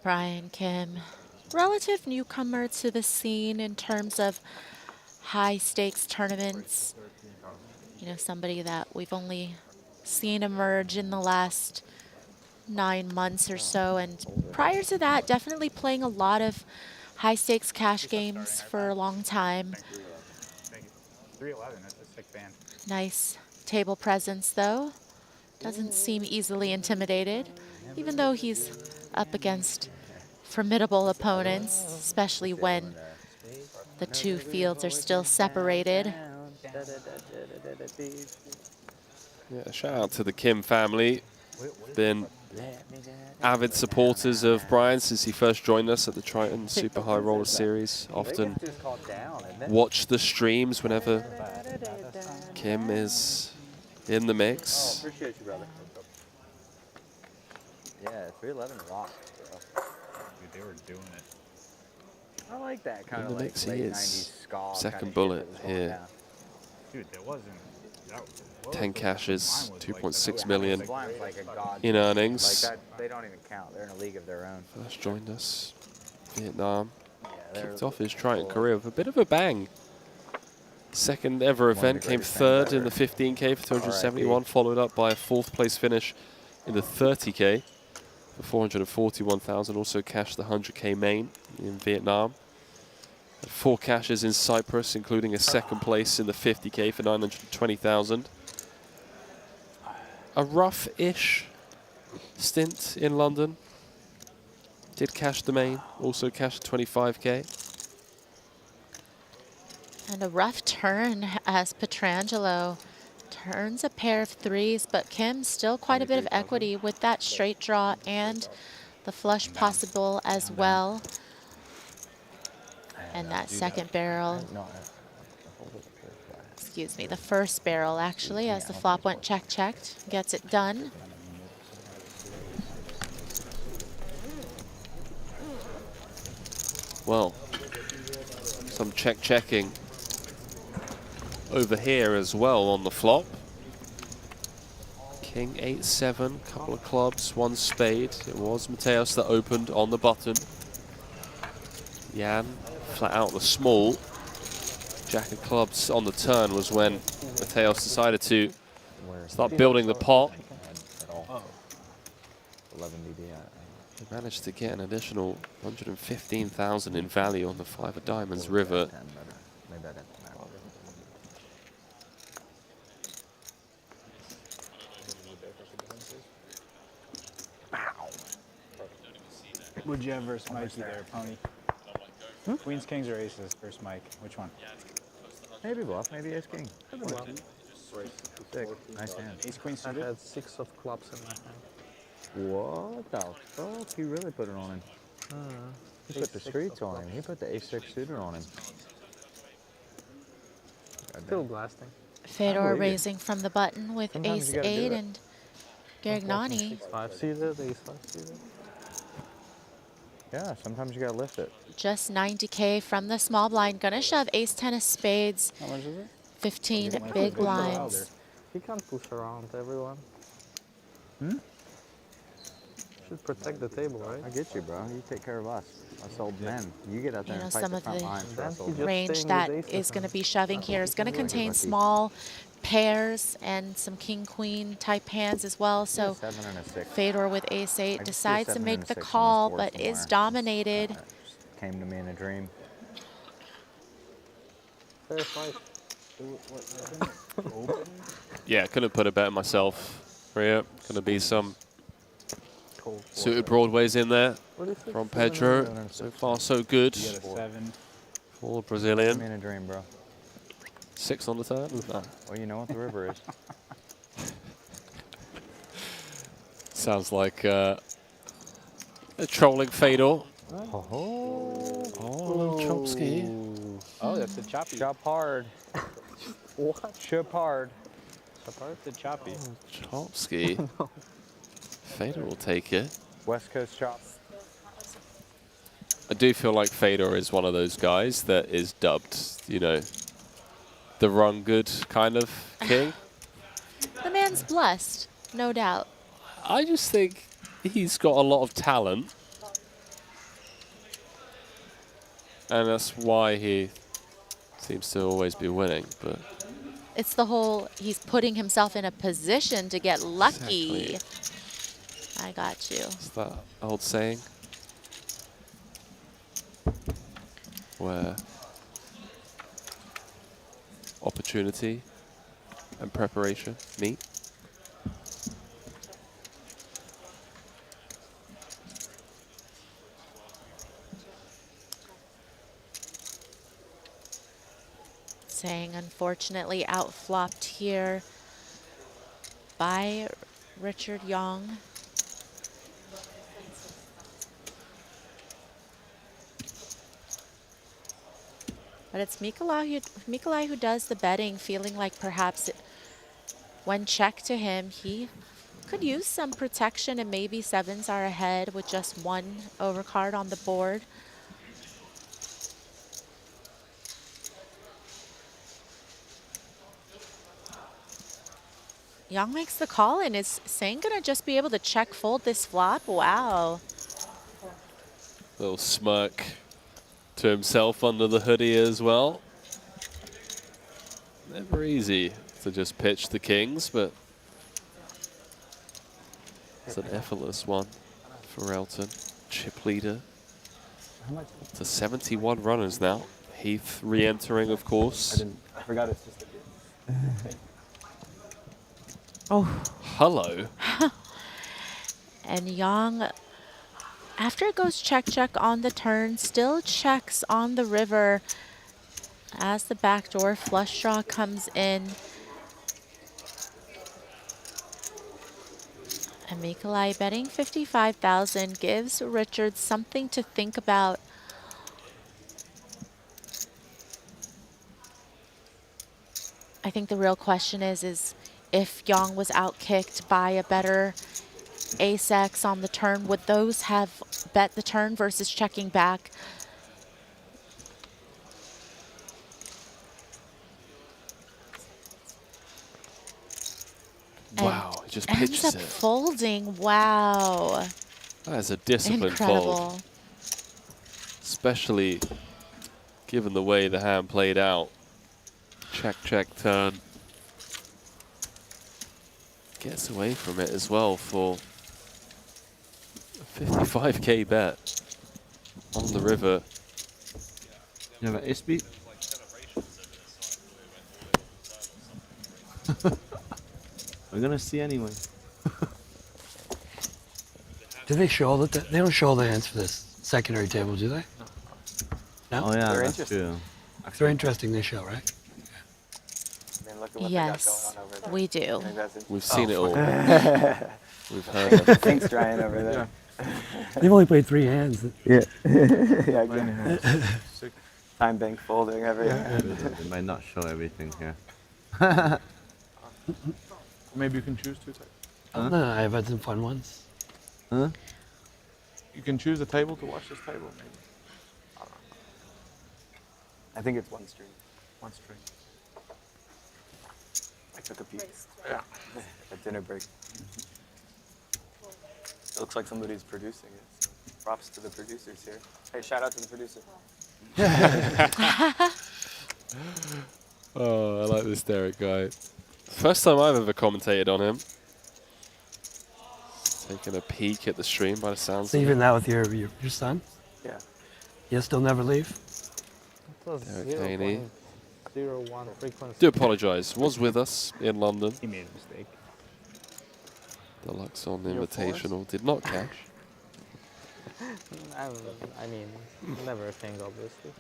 Brian Kim, relative newcomer to the scene in terms of high stakes tournaments. You know, somebody that we've only seen emerge in the last 9 months or so. And prior to that, definitely playing a lot of high stakes cash games for a long time. 311, that's a sick band. Nice table presence though. Doesn't seem easily intimidated, even though he's up against formidable opponents, especially when the 2 fields are still separated. Yeah, shout out to the Kim family. Been avid supporters of Brian since he first joined us at the Triton Super High Roller Series. Often watch the streams whenever Kim is in the mix. Appreciate you, brother. Yeah, 311 rock, bro. Dude, they were doing it. I like that kind In of the like mix he late is. 90s ska Second kind of bullet shit that was going here. down. Dude, there wasn't. 10 cashes, 2.6 million Blind's like a god. in earnings. Like that, they don't even count. They're in a league of their own. First joined us, Vietnam. they're- Kicked off his Triton career with a bit of a bang. Second ever event, came third in the 15K for 271, followed up by a 4th place finish in the 30K for 441,000. Also cashed the 100K main in Vietnam. 4 cashes in Cyprus, including a 2nd place in the 50K for 920,000. A rough-ish stint in London. Did cash the main, also cashed 25K. And a rough turn as Pietrangelo turns a pair of 3s, but Kim still quite a bit of equity with that straight draw and the flush possible as well. And that second barrel, excuse me, the first barrel actually, as the flop went checked, gets it done. Well, some checking over here as well on the flop. King 8-7, couple of clubs, one spade. It was Mateos that opened on the button. Jan flat out the small. Jack of clubs on the turn was when Mateos decided to start building the pot. 11 DD. He managed to get an additional 115,000 in value on the 5 of diamonds river. Maybe I didn't. Would you have versus Mikey there, Pony? Queens, kings, or aces versus Mike? Which one? Maybe bluff, maybe ace king. Sick. Nice hand. Ace queen I suited? had 6 of clubs in my hand. What the fuck? He really put it on him. He put the streets on him. He put the ace-6 suited on him. Still blasting. Fedor raising from the button with Sometimes you gotta do ace-8 it. and Garignani. 5 seated, ace 5 seated. Yeah, sometimes you gotta lift it. Just 90K from the small blind. Gonna shove ace-10 of spades. How much is it? 15 big blinds. He can't push around everyone. Should protect the table, right? I get you, bro. You take care of us old men. You get out there You know, and fight some the of front the lines for us old men. range that is going to be shoving here is going to contain small pairs and some king-queen type hands as well. So 7 and a 6. Fedor with ace-8 I just see a decides to 7 make and a the 6 on this call, board but is somewhere. dominated. Came to me in a dream. Fair fight. Yeah, couldn't put it better myself. Yeah, gonna be some suited broadways in there from Pedro. So far, so good. You got a 7. For the Brazilian. Came in a dream, bro. 6 on the turn. Nah. Well, you know what the river is. Sounds like a trolling Fedor. Oh, Chomsky. Oh, that's a choppy. Chop hard. What? Chop hard. Chop hard? It's a choppy. Chomsky. Fedor will take it. West Coast chop. I do feel like Fedor is one of those guys that is dubbed, you know, the run good kind of king. The man's blessed, no doubt. I just think he's got a lot of talent. And that's why he seems to always be winning. But It's the whole, he's putting himself in a position to get lucky. Exactly. I got you. It's that old saying where opportunity and preparation meet. Saying unfortunately outflopped here by Richard Young. But it's Mikolaj who does the betting, feeling like perhaps when checked to him, he could use some protection and maybe sevens are ahead with just one overcard on the board. Young makes the call, and is Sang gonna just be able to check fold this flop? Wow. Little smirk to himself under the hoodie as well. Never easy to just pitch the kings, but it's an effortless one for Elton. Chip leader to 71 runners now. Heath re-entering, of course. I forgot it's just a bit. Oh. Hello. And Yang, after it goes check on the turn, still checks on the river as the backdoor flush draw comes in. And Mikolaj betting 55,000 gives Richard something to think about. I think the real question is if Yang was outkicked by a better ace-x on the turn, would those have bet the turn versus checking back? Wow, he just ends pitches up it. folding. Wow. That is a disciplined Incredible. fold. Especially given the way the hand played out. Check, check, turn. Gets away from it as well for a 55k bet on the river. You have an ace beat? We're gonna see anyway. Do they show that? They don't show the hands for this secondary table, do they? No. Oh yeah, They're that's interesting. true. If they're interesting, they show, right? Yes, we do. We've seen it all. We've heard The it. ink's drying over there. They've only played 3 hands. Yeah. Yeah, exactly. Time bank folding everything. They might not show everything here. Maybe you can choose two tables. Huh? No, I've had some fun ones. Huh? You can choose a table to watch this table, maybe. I think it's one string. One string. I took a peek. Yeah. At dinner break. It looks like somebody's producing it. So props to the producers here. Hey, shout out to the producer. Oh, I like this Derek guy. First time I've ever commentated on him. Taking a peek at the stream by the sounds So of even it. that with your son? Yeah. He'll still never leave? It was Derek Haney. 0.01 frequency. Do apologise. Was with us in London. He made a mistake. The Luxon Invitational did not catch. I mean, never a thing, obviously.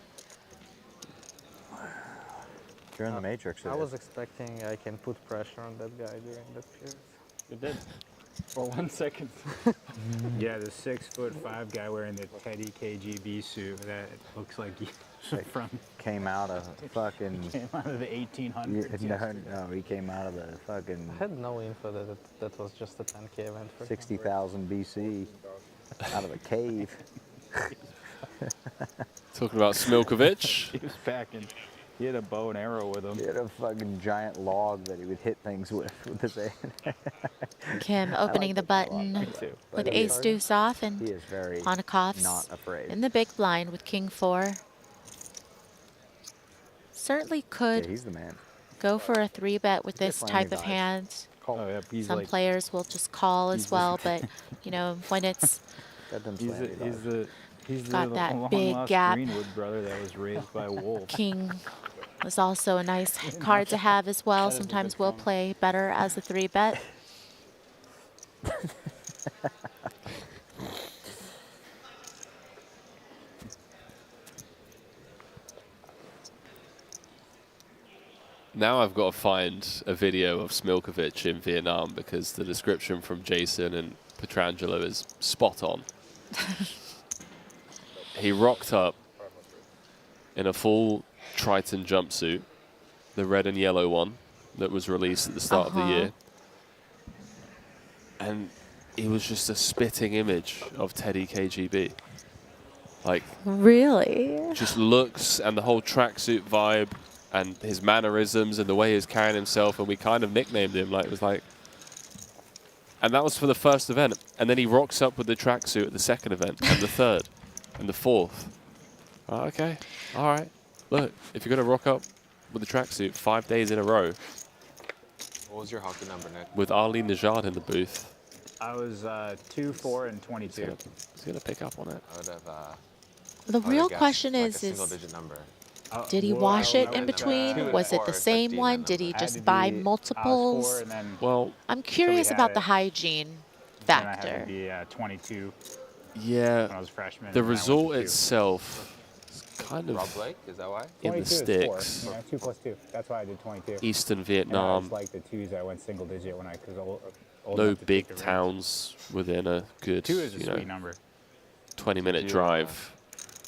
You're in the matrix. I was expecting I can put pressure on that guy during that period. You did. For 1 second. Yeah, the 6'5" guy wearing the Teddy KGB suit that looks like he from came out of fucking. came out of the 1800s. No, he came out of the fucking. I had no info that was just a 10K event for 60,000 BC, out of a cave. Talking about Smilkovic. He was packing. He had a bow and arrow with him. He had a fucking giant log that he would hit things with his hand. Kim opening the button with ace deuce off and he is very Honikov's not afraid. in the big blind with king 4. Certainly could Yeah, he's the man. go for a 3-bet with this plenty type of of guys. hand. Oh, yeah, he's Some like- players will just call as well, but you know, when it's He's got the that long big lost gap. Greenwood brother that was raised by a wolf. King is also a nice card to have as well. Sometimes we'll play better as a 3-bet. Now I've got to find a video of Smilkovic in Vietnam because the description from Jason and Petrangelo is spot on. He rocked up in a full Triton jumpsuit, the red and yellow one that was released at the start of the year. And he was just a spitting image of Teddy KGB. Like, really? just looks and the whole tracksuit vibe and his mannerisms and the way he's carrying himself, and we kind of nicknamed him. Like, it was like, and that was for the first event, and then he rocks up with the tracksuit at the second event, and the third, and the fourth. Oh, okay, all right. Look, if you're gonna rock up with the tracksuit 5 days in a row, What was your hockey number, Nick? with Ali Najad in the booth, I was 2, 4, and 22. he's gonna pick up on it. I would have. The I would real have guessed question like is a single-digit number. did he wash it in between? Was it the same one? Did he just buy multiples? Well, I'm curious had about it. the hygiene Then I had factor. to be 22 Yeah, when I was a freshman. the and I went result to 2. itself is kind of Rob Blake, is that why? in the 22 is sticks. 4. Yeah, 2 plus 2. That's why I did 22. Eastern And I Vietnam. was like the 2s. I went single digit when I because old No enough to big take a risk. towns within a good, 2 is a you sweet know, number. 20-minute Yeah. drive.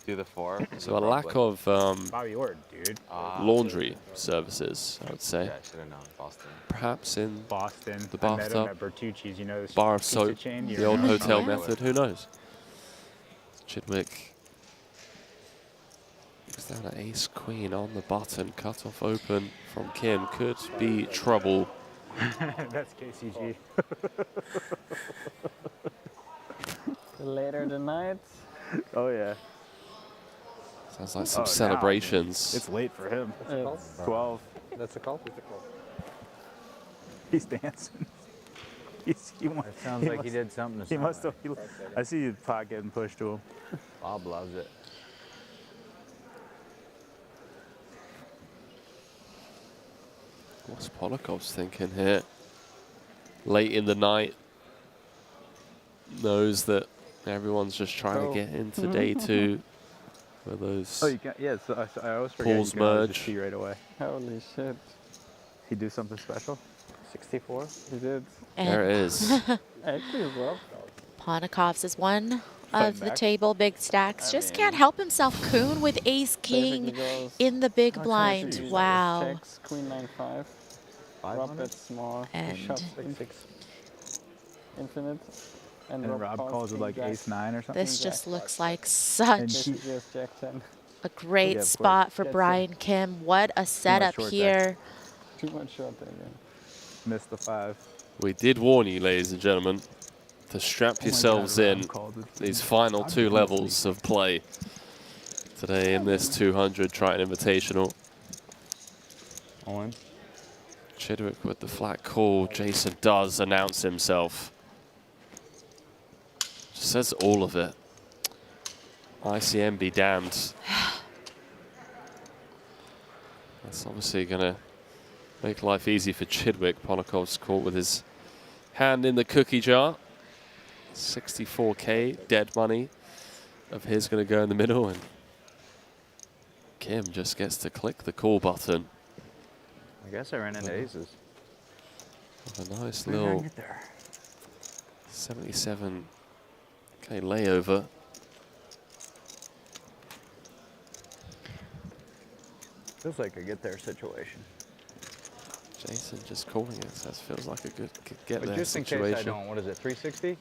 Do the 4. So a lack of Bobby Orr, dude. laundry services, I would say. Yeah, I should have known. Boston. Perhaps in Boston. the I met him bathtub, at Bertucci's, you know, this bar of pizza soap, chain. You the old remember? hotel Oh, yeah. method. Who knows? Chidwick looks down at ace queen on the button. Cut off open from Kim. Could be trouble. That's KCG. Later the night. Oh, yeah. Sounds like some Oh, celebrations. now it's late for him. It's 12. That's a call? He's dancing. It sounds like he did something to He must have. somebody. I see the pot getting pushed to him. Bob loves it. What's Polikov's thinking here? Late in the night. Knows that everyone's just trying to get into day 2. Where those Oh, you can. Yeah, so I always forget. pools you can always merge. just see right away. Holy shit. He do something special. 64. He did. There it is. Actually, well. Ponikovs is one Fighting of the back. table, big stacks. Just can't help himself. Kuhn with ace king Basically goes in the big Okay, blind. so he Wow. Checks queen 9-5. Rob bets small. And- He shoves infinite. And Rob calls with like king jack. ace 9 or something. This just looks like And such he- Yes, jack 10. a great Yeah, of course. spot for That's it. Brian Kim. What a setup short here. Too much short there, yeah. Missed the 5. We did warn you, ladies and gentlemen, to strap yourselves God, in Rob called it. these final 2 levels of play today in this 200 Triton Invitational. On. Chidwick with the flat call. Jason does announce himself. Just says all of it. ICM be damned. That's obviously going to make life easy for Chidwick. Ponikov's caught with his hand in the cookie jar. 64K dead money of his going to go in the middle, and Kim just gets to click the call button. I guess I ran into aces. With a nice Maybe I can little get there. 77K layover. Feels like a get there situation. Jason just calling it. So that feels like a good get But there just in situation. case I don't, what is it, 360?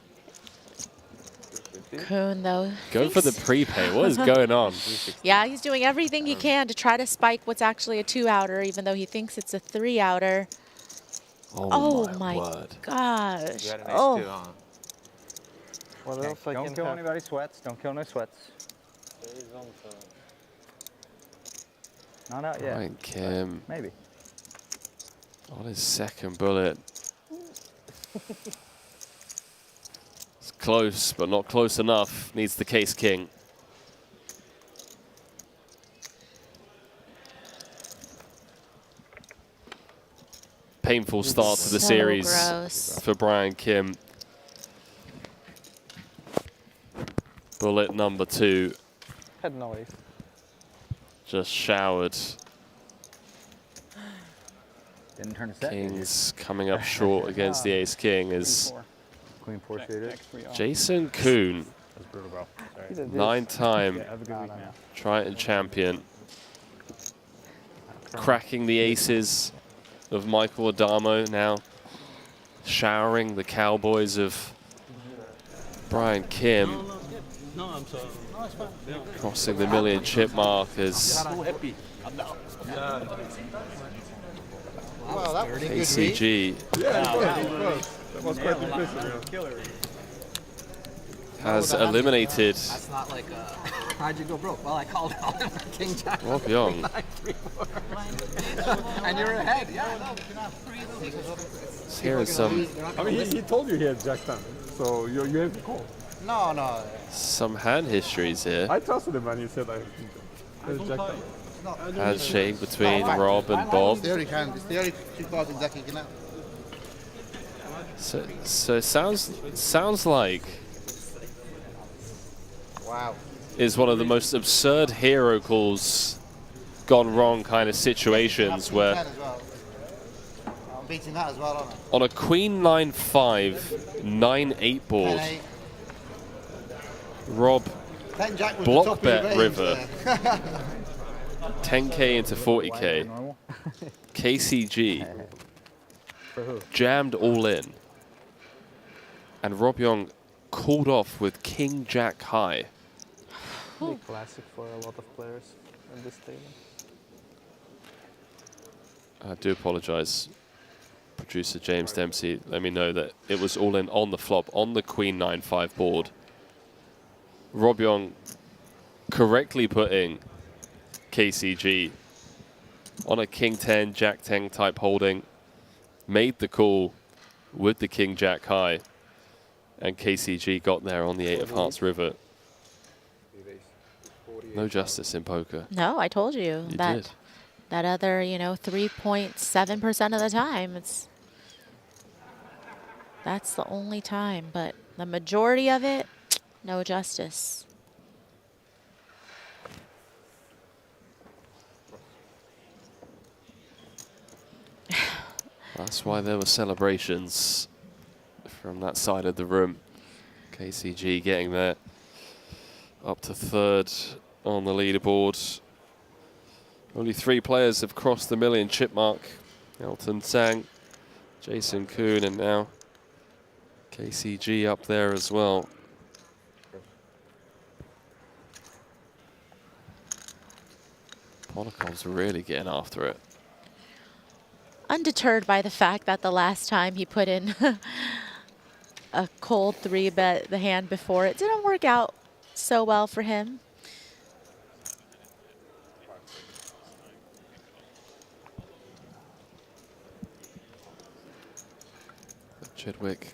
Kuhn, though. Go for the prepay. What is going on? Yeah, he's doing everything he can to try to spike what's actually a 2-outer, even though he thinks it's a 3-outer. Oh my word. gosh. You had an ace Oh. 2, huh? What Okay, else I don't can kill have? anybody sweats. Don't kill no sweats. Not out yet. Brian Kim Maybe. on his second bullet. It's close, but not close enough. Needs the case king. Painful start to the So series gross. for Brian Kim. Bullet number 2 Had no ace. just showered. Didn't turn a set. did you? Kings coming up short against the ace king is Queen 4 suited. Jason Kuhn, That's brutal, bro. Sorry. 9-time Yeah, have a good week, man. Triton champion, cracking the aces of Michael Adamo, now showering the Cowboys of Brian Kim, No, I'm sorry. No, it's fine. crossing the million chip mark as So happy. Well, that was a good read. ACG That was quite impressive. has eliminated That's not like how'd you go broke? Well, I called out King Jack. Rob Young. And you're ahead, yeah. Here is some I mean, he told you he had Jack 10, so you have to call. No. some hand histories here. I trusted him and he said I had Jack 10. Handshake between Rob and Bob. It's the only two cards exactly you can have. So it sounds like Wow. is one of the most absurd hero calls gone wrong kind of situations where I'm beating that as well, aren't I? on a queen 9-5 9-8 board, 10-8. Rob 10 jack was Block the top of your bet range river. there. 10K into 40K. KCG jammed all in. And Rob Young called off with King Jack high. Be classic for a lot of players at this table. I do apologize, producer James Dempsey. Let me know that it was all in on the flop on the Queen 9-5 board. Rob Young correctly putting KCG on a King 10, Jack 10 type holding. Made the call with the King Jack high. And KCG got there on the 8 of Hearts river. No justice in poker. No, I told you, You that did. that other, 3.7% of the time, that's the only time, but the majority of it, no justice. That's why there were celebrations from that side of the room. KCG getting there up to third on the leaderboard. Only 3 players have crossed the million chip mark. Elton Sang, Jason Kuhn, and now KCG up there as well. Ponakov's really getting after it. Undeterred by the fact that the last time he put in a cold 3-bet the hand before, it didn't work out so well for him. Chidwick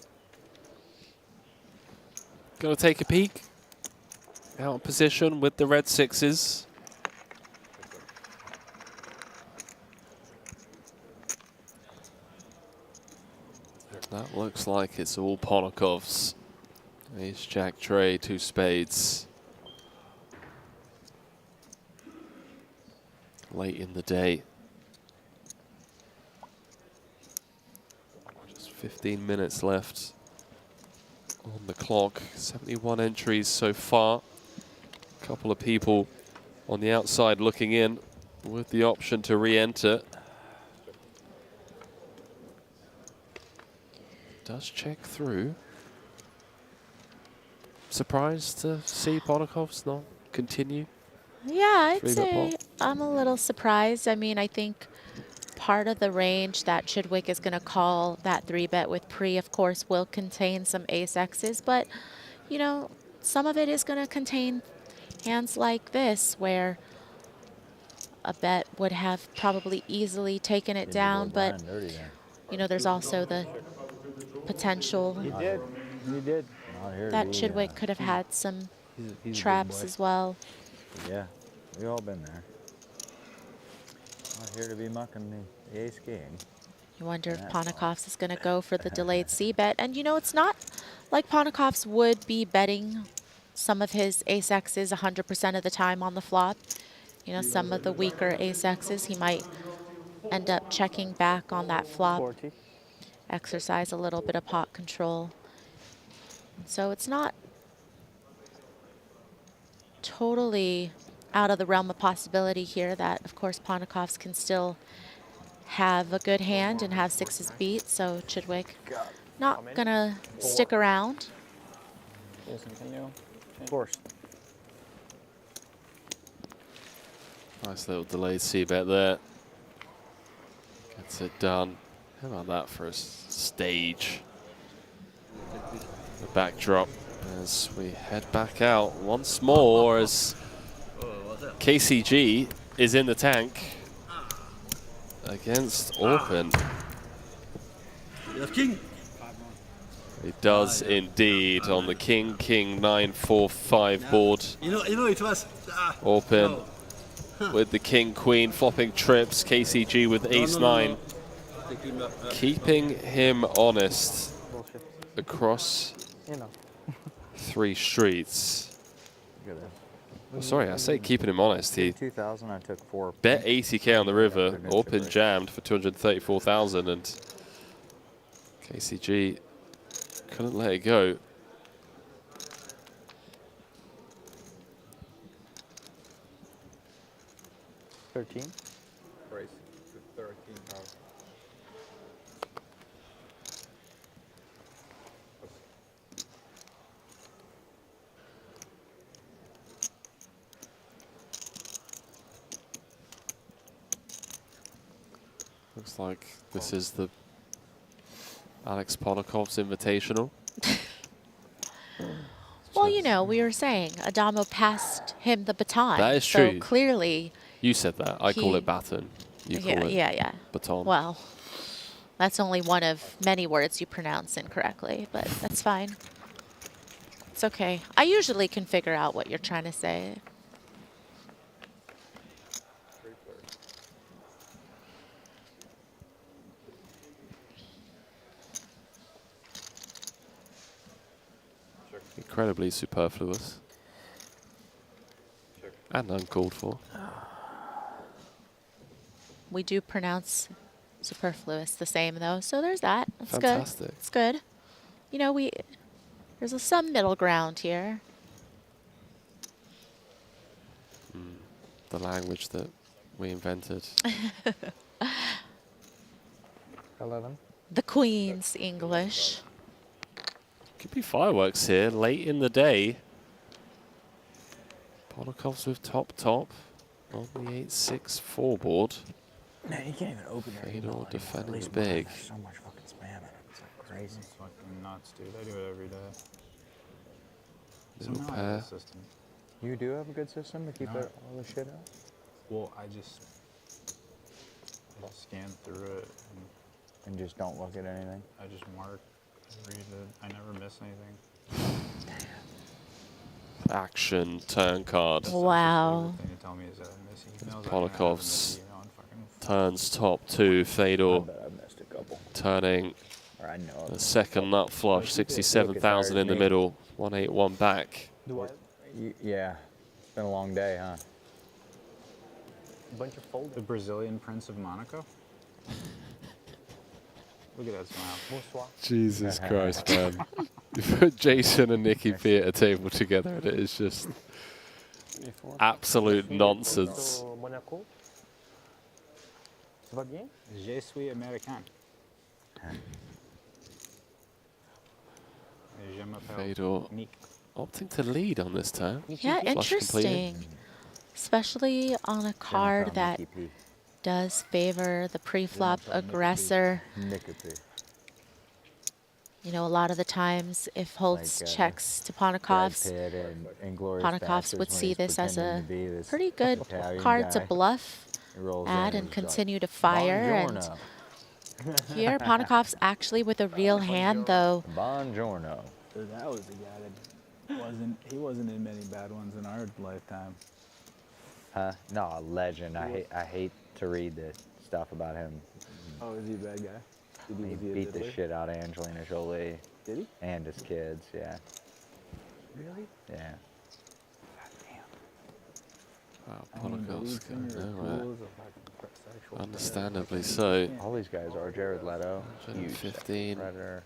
gonna take a peek. Out of position with the red 6s. That looks like it's all Ponakov's. Ace, Jack, Trey, 2 spades. Late in the day. Just 15 minutes left on the clock. 71 entries so far. A couple of people on the outside looking in with the option to re-enter. Does check through. Surprised to see Ponakov's not continue? Yeah, I'd 3-bet say pot? I'm a little surprised. I mean, I think part of the range that Chidwick is going to call that 3-bet with pre, of course, will contain some ace-X's, but, some of it is going to contain hands like this where a bet would have probably easily taken it down, but, there's also the potential You did. that Chidwick could have had some traps as well. Yeah, we've all been there. Not here to be mucking the ace king. You wonder if Ponakov's is going to go for the delayed C-bet. And, it's not like Ponakov's would be betting some of his ace-X's 100% of the time on the flop. Some of the weaker ace-X's, he might end up checking back on that flop, exercise a little bit of pot control. So it's not totally out of the realm of possibility here that, of course, Ponakov's can still have a good hand and have 6s beat. So Chidwick not going to stick around. Of course. Nice little delayed C-bet there. Gets it done. How about that for a stage? The backdrop as we head back out once more as KCG is in the tank against Orpin. He does indeed on the King 9-4-5 board. It was. Orpin with the King Queen flopping trips. KCG with Ace-9, keeping him honest across 3 streets. Oh, sorry, I say keeping him honest. He 2000, I took 4. bet 80K on the river. Orpin jammed for 234,000, and KCG couldn't let it go. 13. Race to 13. Looks like this is the Alex Ponokov's Invitational. Well, you know, we were saying Adamo passed him the baton. That is so true. Clearly, You said that. I call it baton. You call it yeah. baton. Well, that's only one of many words you pronounce incorrectly, but that's fine. It's okay. I usually can figure out what you're trying to say. Incredibly superfluous. And uncalled for. We do pronounce superfluous the same, though, so there's that. That's Fantastic. good. It's good. You know, there's some middle ground here. The language that we invented. 11. The Queen's English. Could be fireworks here late in the day. Ponokov's with top on the 8-6 4-board. Man, you can't even open your Fedor email defending anymore. big. There's so much fucking spam in it. It's like crazy. It's fucking nuts, dude. I do it every day. Little Somehow I pair. have a system. You do have a good system to keep No. all the shit out? Well, I just scan through it And just don't look at anything? I just mark, read it. I never miss anything. Action, turn card. Wow. Thing to tell me is that I miss emails. Ponokov's turns top 2. Fedor turning the second nut flush. 67,000 in the middle. 181 back. Yeah. It's been a long day, huh? Bunch of folders. The Brazilian Prince of Monaco. Look at that smile. Jesus Christ, man. You put Jason and Nikki P at a table together and it is just absolute nonsense. Monaco. Ça va bien? Je suis américain. Fedor opting to lead on this turn. Yeah, Flush completed. interesting. Especially on a card that does favor the pre-flop aggressor. You know, a lot of the times, if Holtz checks to Ponokov's, Ponokov's would see this as a pretty good card to bluff at and continue to fire. And here, Ponokov's actually with a real hand, though. Buongiorno. That was the guy that he wasn't in many bad ones in our lifetime. Huh? No, a legend. I hate to read this stuff about him. Oh, is he a bad guy? He beat the shit out of Angelina Jolie. Did he? And his kids, yeah. Really? Yeah. Wow, Ponokov's going nowhere. Understandably so. All these guys are Jared Leto, huge 15. Predator,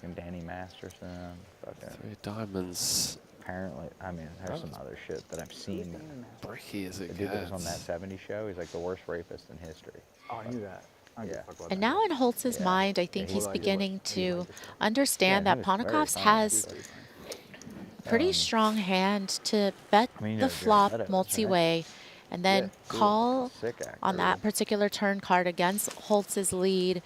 and Danny Masterson. Fucking 3 diamonds. Apparently, I mean, there's some other shit that I've seen. Bricky as it The dude that was on gets. that 70s show, he's like the worst rapist in history. Oh, I knew that. Yeah. And now in Holtz's mind, I think he's beginning to understand that Ponokov's has a pretty strong hand to bet the flop multi-way and then call on that particular turn card against Holtz's lead.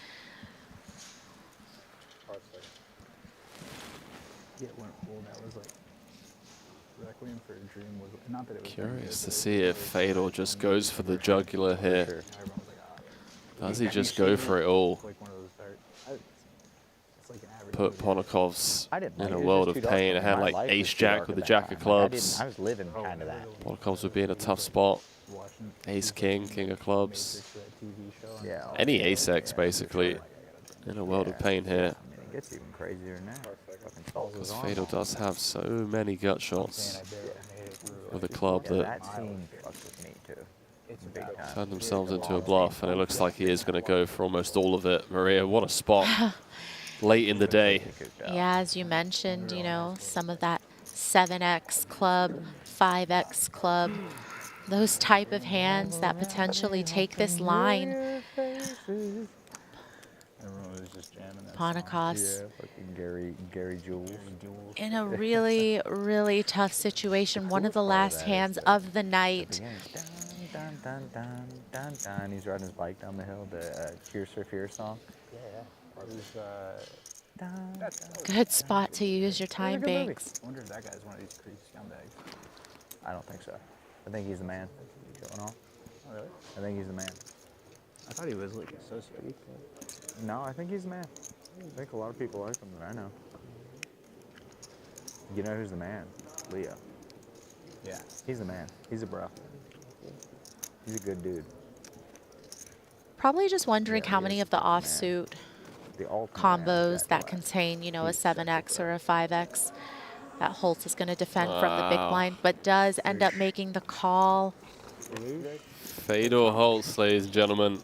Yeah, well, that was like Requiem for a Dream was not that it was Curious to see if Fedor just goes for the jugular here. Does he just go for it all? Put Ponokov's in a world of pain. It had like ace-jack with the jack of clubs. I was living kind of that. Ponokov's would be in a tough spot. Ace-king, king of clubs. Any ace-x, basically, in a world of pain here. It gets even crazier now. Because Fedor does have so many gut shots with a club that scene fucks with me too. turned themselves into a bluff, and it looks like he is going to go for almost all of it. Maria, what a spot late in the day. Yeah, as you mentioned, you know, some of that 7x club, 5x club Those type of hands that potentially take this line. Everyone was just jamming that Ponakos. Yeah, fucking Gary Jules. In a really, really tough situation. One of the last hands of the night. Dun, dun, dun, dun, dun. He's riding his bike down the hill, the Tears for Fears song. Yeah. Good spot to use your time banks. I wonder if that guy's one of these crazy scumbags. I don't think so. I think he's the man. Going on. Oh, really? I think he's the man. I thought he was like a sociopath. No, I think he's the man. I think a lot of people like him that I know. You know who's the man? Leo. Yeah. He's the man. He's a bro. He's a good dude. Probably just wondering how many of the offsuit combos that contain, you know, a 7X or a 5X that Holt is going to defend from the big blind, but does end up making the call. Fedor Holtz, ladies and gentlemen,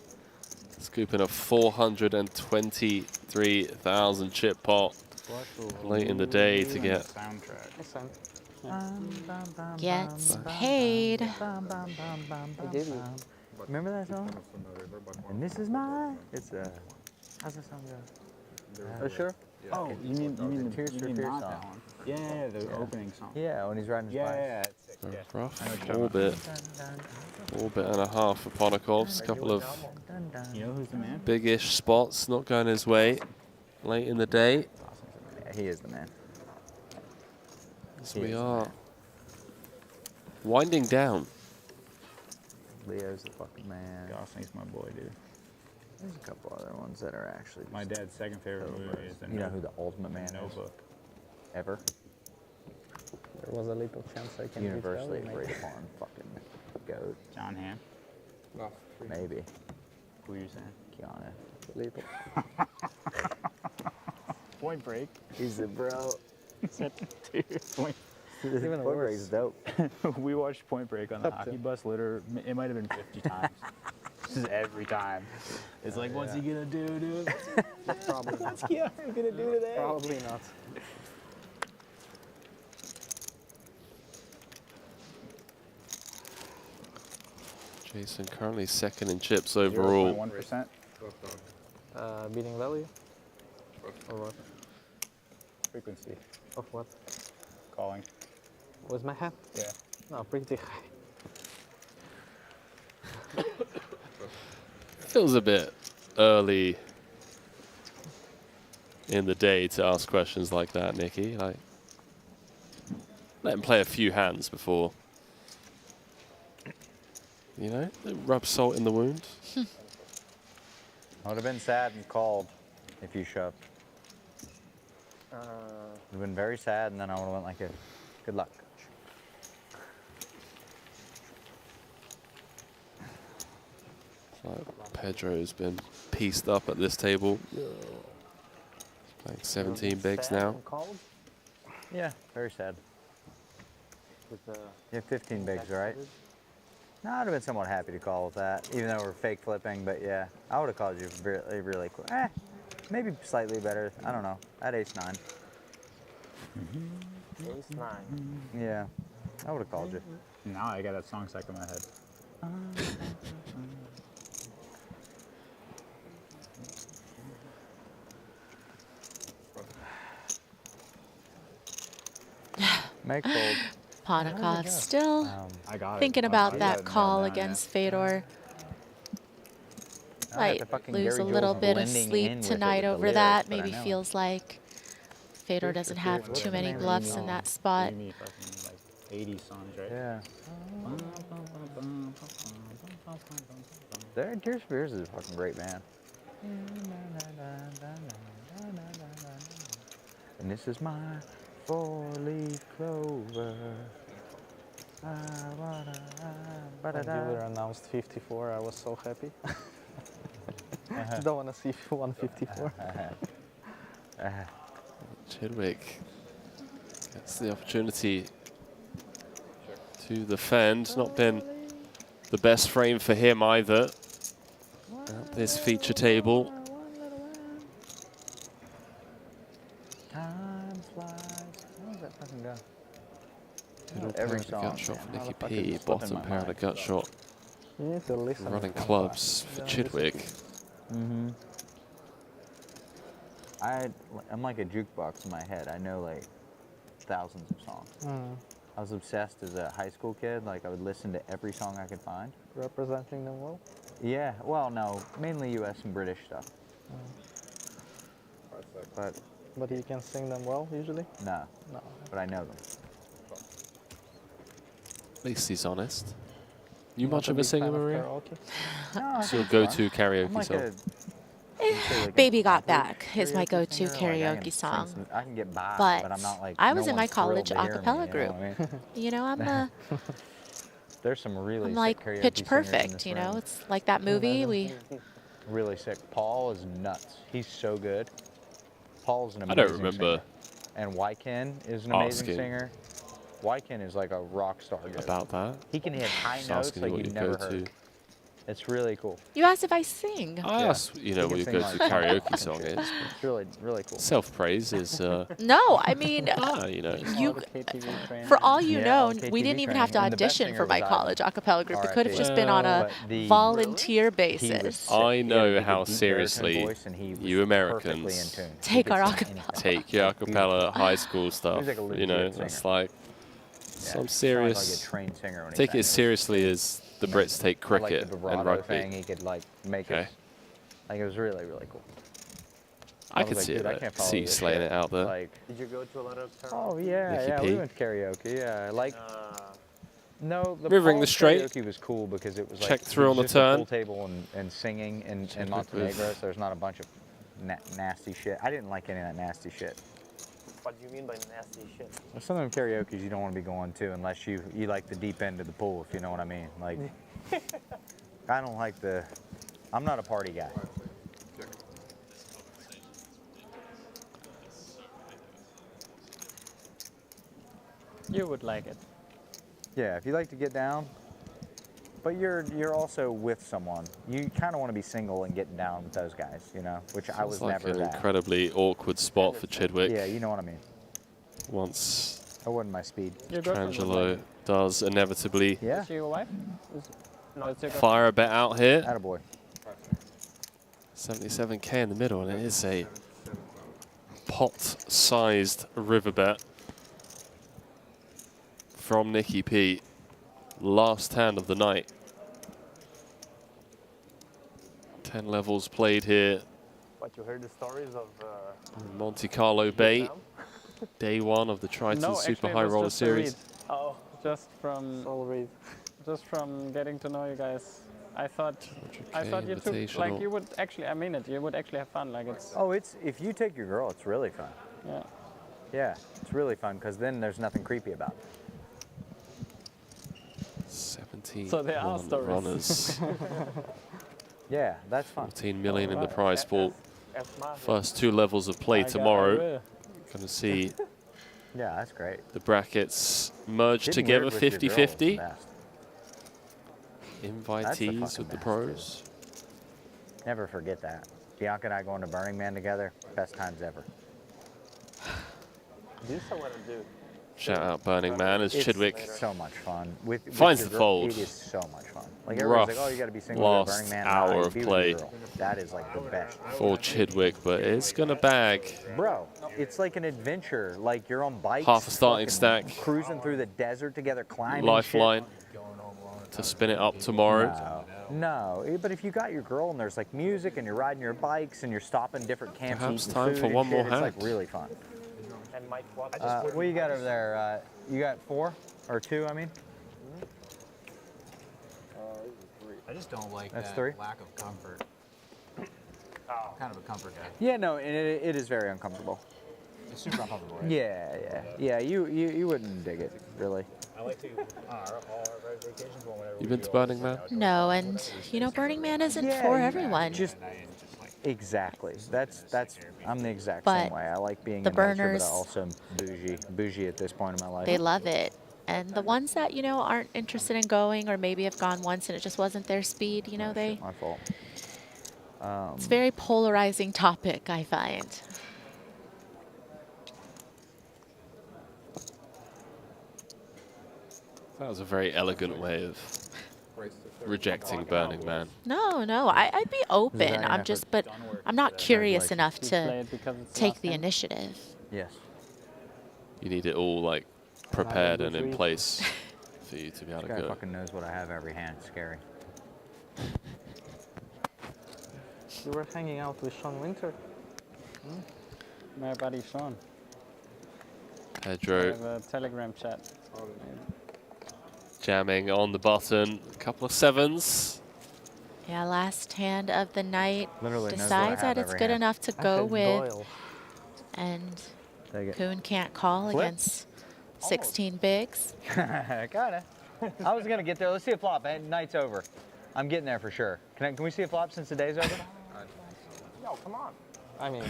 scooping a 423,000 chip pot late in the day to get gets paid. Remember that song? And this is my. It's how's that song go? Oh sure. Oh, you mean the Tears for Fears not song? that one? Yeah, the opening song. Yeah, when he's riding his bike. Yeah, it's sick. Yeah. rough orbit and a half for Ponakovs. A couple of You know who's the man? big-ish spots not going his way late in the day. Yeah, he is the man. As we are winding down. Leo's the fucking man. Gosling's my boy, dude. There's a couple other ones that are actually. My dad's second favorite movie is The You know who the ultimate man Notebook. is? Ever? There was a little chance I can Universally beat agreed upon fucking goat. John Hamm. Maybe. Who are you saying? Keanu. Little. Point Break. He's a bro. Point. Even Point Break's dope. We watched Point Break on the hockey bus. Literally, it might have been 50 times. This is every time. It's like, what's he gonna do, dude? Probably What's Keanu gonna do today? Probably not. Jason currently second in chips overall. 1%. Beating value? Or what? Frequency. Of what? Calling. Was my hand? Yeah. No, pretty high. Feels a bit early in the day to ask questions like that, Nikki. Like, let him play a few hands before, you know, rub salt in the wound. I would have been sad and called if you shoved. Would have been very sad, and then I would have went like a good luck. So Pedro's been pieced up at this table. Playing 17 bigs now. Yeah, very sad. You have 15 bigs, right? No, I'd have been somewhat happy to call with that, even though we're fake flipping, but yeah, I would have called you really, really quick. Maybe slightly better. I don't know. At ace-9. Ace-9. Yeah, I would have called you. Now I got that song stuck in my head. Make fold. Ponakov still I got thinking it. about I that got it call nailed down, against Fedor. The Might fucking lose Gary a little Jules bit of blending in sleep with it tonight with the over lyrics, that. but I Maybe know it. feels like Fedor doesn't have too many bluffs in that spot. Fucking like 80 songs, right? Yeah. Tears for Fears is a fucking great band. And this is my 4-leaf clover. When dealer announced 54, I was so happy. Don't want to see 154. Chidwick gets the opportunity to defend. Not been the best frame for him either at this feature table. Time flies. How does that fucking go? Good every pair of the song. gut shot man. for How Nicky the fuck does P. this slip in Bottom my pair of the mind? gut shot. You need to listen. Running to clubs for Chidwick. Mm-hmm. I'm like a jukebox in my head. I know like thousands of songs. Mm. I was obsessed as a high school kid. Like I would listen to every song I could find. Representing them well. Yeah, well, no, mainly U.S. and British stuff. But you can sing them well usually. No, No. but I know them. At least he's honest. You Not much a of a big singer, fan of Maria? karaoke. No, I It's think your it's go-to fun. karaoke I'm like song. Baby Got Back is my karaoke go-to singer, like, I karaoke can song. sing I can get by, But but I'm not like. I no was in my one's thrilled college to a hear me, cappella you group. know what I mean? You know, I'm There's some really I'm sick like karaoke Pitch singers in Perfect, this you know? room. It's like that movie we... Really sick. Paul is nuts. He's so good. Paul's an I amazing don't remember singer. And Wyken is an amazing asking singer. Wyken is like a rock star. Good. about that. He can hit high Just notes asking like what you've your never go-to. heard. It's really cool. You asked if I sing. I asked, you know, He what can your sing go-to like karaoke fucking song shit. is. It's really, really cool. Self-praise is, No, I mean, you know. you, for all you Yeah, know, all the we didn't KTV even have to training. And the best audition singer for my was college a cappella group. It could have RIP. just been on a But the- volunteer He was basis. sick. I He had know a how deep seriously baritone voice, and he was you perfectly in Americans tune. He Take could our sing acapella. anything. take your acapella high school stuff. He's like a You know, legit that's singer. like Yeah, some he sounded serious. like a trained singer when he Take sang. it seriously as the Brits take I like cricket the and vibrato rugby. thing. He could like make Okay. it. Like it was really, really cool. I was could like, see dude, I it. can't See follow you this slaying shit. it out there. Like, Did you go to a lot of karaoke? oh yeah, Nicky yeah, P. we went to karaoke. Yeah, like no, the Rivering the Paul's Straight. karaoke was cool because it was like Check through it on was the just a turn. pool table and singing in Check it Montenegro, with- so there's not a bunch of nasty shit. I didn't like any of that nasty shit. What do you mean by nasty shit? Well, some of them karaoke's you don't want to be going to unless you like the deep end of the pool, if you know what I mean. Like, I don't like the. I'm not a party guy. You would like it. Yeah, if you like to get down, but you're also with someone. You kind of want to be single and getting down with those guys, you know, which I was It's like never an that. incredibly awkward spot for Chidwick. Yeah, you know what I mean. Once That wasn't my speed. Your girlfriend would Trangelo like does inevitably Yeah. it. Is she your wife? No, it's your fire a bet out here. Attaboy. 77k in the middle, and it is a pot-sized river bet from Nicky P. Last hand of the night. 10 levels played here. But you heard the stories of Monte-Carlo Bay. Day one of the Triton No, Super actually, it High was Roller just a Series. read. Oh, just from getting to know you guys. I thought you took like Invitational. you would actually. I mean it. You would actually have fun. Like it's. Oh, it's if you take your girl, it's really fun. Yeah. Yeah, it's really fun because then there's nothing creepy about it. 17 So there are stories. runners. Yeah, that's fun. 14 million in the Alright. prize pool. F-Math. First two levels of play I got tomorrow. it. Going to see Yeah, that's great. the brackets merge Getting together weird with your girl is the 50-50. best. Invitees fucking with the best, pros. Never forget that. Bianca and I going to Burning Man together, best times ever. This I want to do. Shout out Burning Man as It's Chidwick so much fun. With finds your the girl, fold. It is so much fun. Like Rough everybody's like, oh, you got to be single at last Burning Man. hour Nah, of be with play. your girl. That is like the best. for Chidwick, but it's going to bag. Bro, it's like an adventure. Like you're on bikes. Half a starting fucking stack. Cruising through the desert together, climbing. Lifeline shit. to spin it up tomorrow. No, but if you got your girl and there's like music and you're riding your bikes and you're stopping different camps Perhaps eating time food for and one shit, more it's hand. like really fun. And Mike, what? What you got over there? You got 4 or 2? I mean. I just don't like That's that 3? lack of comfort. Kind of a comfort guy. Yeah, no, and it is very uncomfortable. It's super uncomfortable, right? Yeah. You wouldn't dig it, really. I like to, all our vacations, whenever You been to Burning Man? No, and you know, Burning Man isn't for everyone. Exactly. That's I'm the exact But same way. I like being the in nature, burners- but also bougie at this point in my life. They love it. And the ones that, you know, aren't interested in going or maybe have gone once and it just wasn't their speed, you know, they. My fault. It's a very polarizing topic, I find. That was a very elegant way of rejecting Burning Man. No, no, I'd be open. I'm just, but I'm not curious enough to take the initiative. Yes. You need it all like prepared and in place for you to be able to This guy go. fucking knows what I have every hand. It's scary. You were hanging out with Sean Winter. My buddy Sean. I Pedro have a Telegram chat. jamming on the button. A couple of sevens. Yeah, last hand of the night. Literally knows what I Decides have that it's every good hand. enough to I go said with. Doyle. And Take it. Kuhn can't call Flip? against 16 bigs. Kinda. I was gonna get there. Let's see a flop. Night's over. I'm getting there for sure. Can we see a flop since the day's over? No, come on. I mean,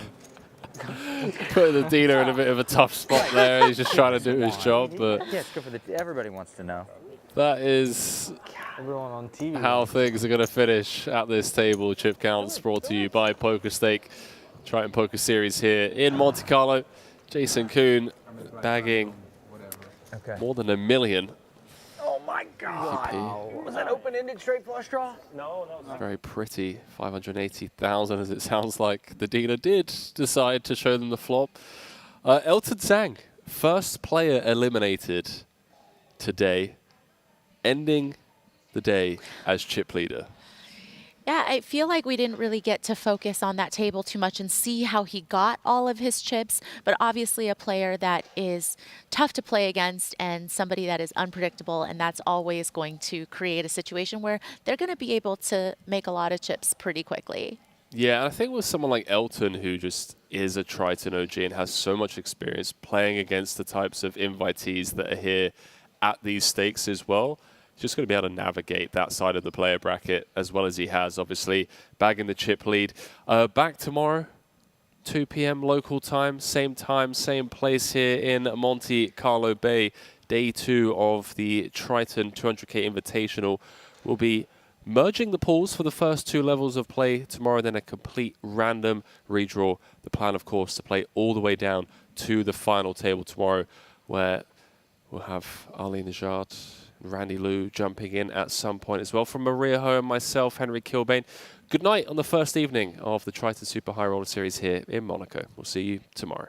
Putting the dealer in a bit of a tough spot there. He's just trying to do his job, but Yeah, it's good for the. Everybody wants to know. that is everyone on TV. how things are going to finish at this table. Chip counts brought to you by Poker Stake, Triton Poker Series here in Monte Carlo. Jason Kuhn bagging more than $1 million. Oh my God! Was that open-ended straight flush draw? No. Very pretty, 580,000 as it sounds like the dealer did decide to show them the flop. Elton Zhang, first player eliminated today, ending the day as chip leader. Yeah, I feel like we didn't really get to focus on that table too much and see how he got all of his chips, but obviously a player that is tough to play against and somebody that is unpredictable, and that's always going to create a situation where they're going to be able to make a lot of chips pretty quickly. Yeah, I think with someone like Elton, who just is a Triton OG and has so much experience playing against the types of invitees that are here at these stakes as well, just going to be able to navigate that side of the player bracket as well as he has, obviously, bagging the chip lead. Back tomorrow, 2 p.m. local time, same place here in Monte-Carlo Bay. Day 2 of the Triton 200K Invitational. We'll be merging the pools for the first 2 levels of play tomorrow, then a complete random redraw. The plan, of course, to play all the way down to the final table tomorrow, where we'll have Ali Najat, Randy Liu jumping in at some point as well. From Maria Ho and myself, Henry Kilbane, good night on the first evening of the Triton Super High Roller Series here in Monaco. We'll see you tomorrow.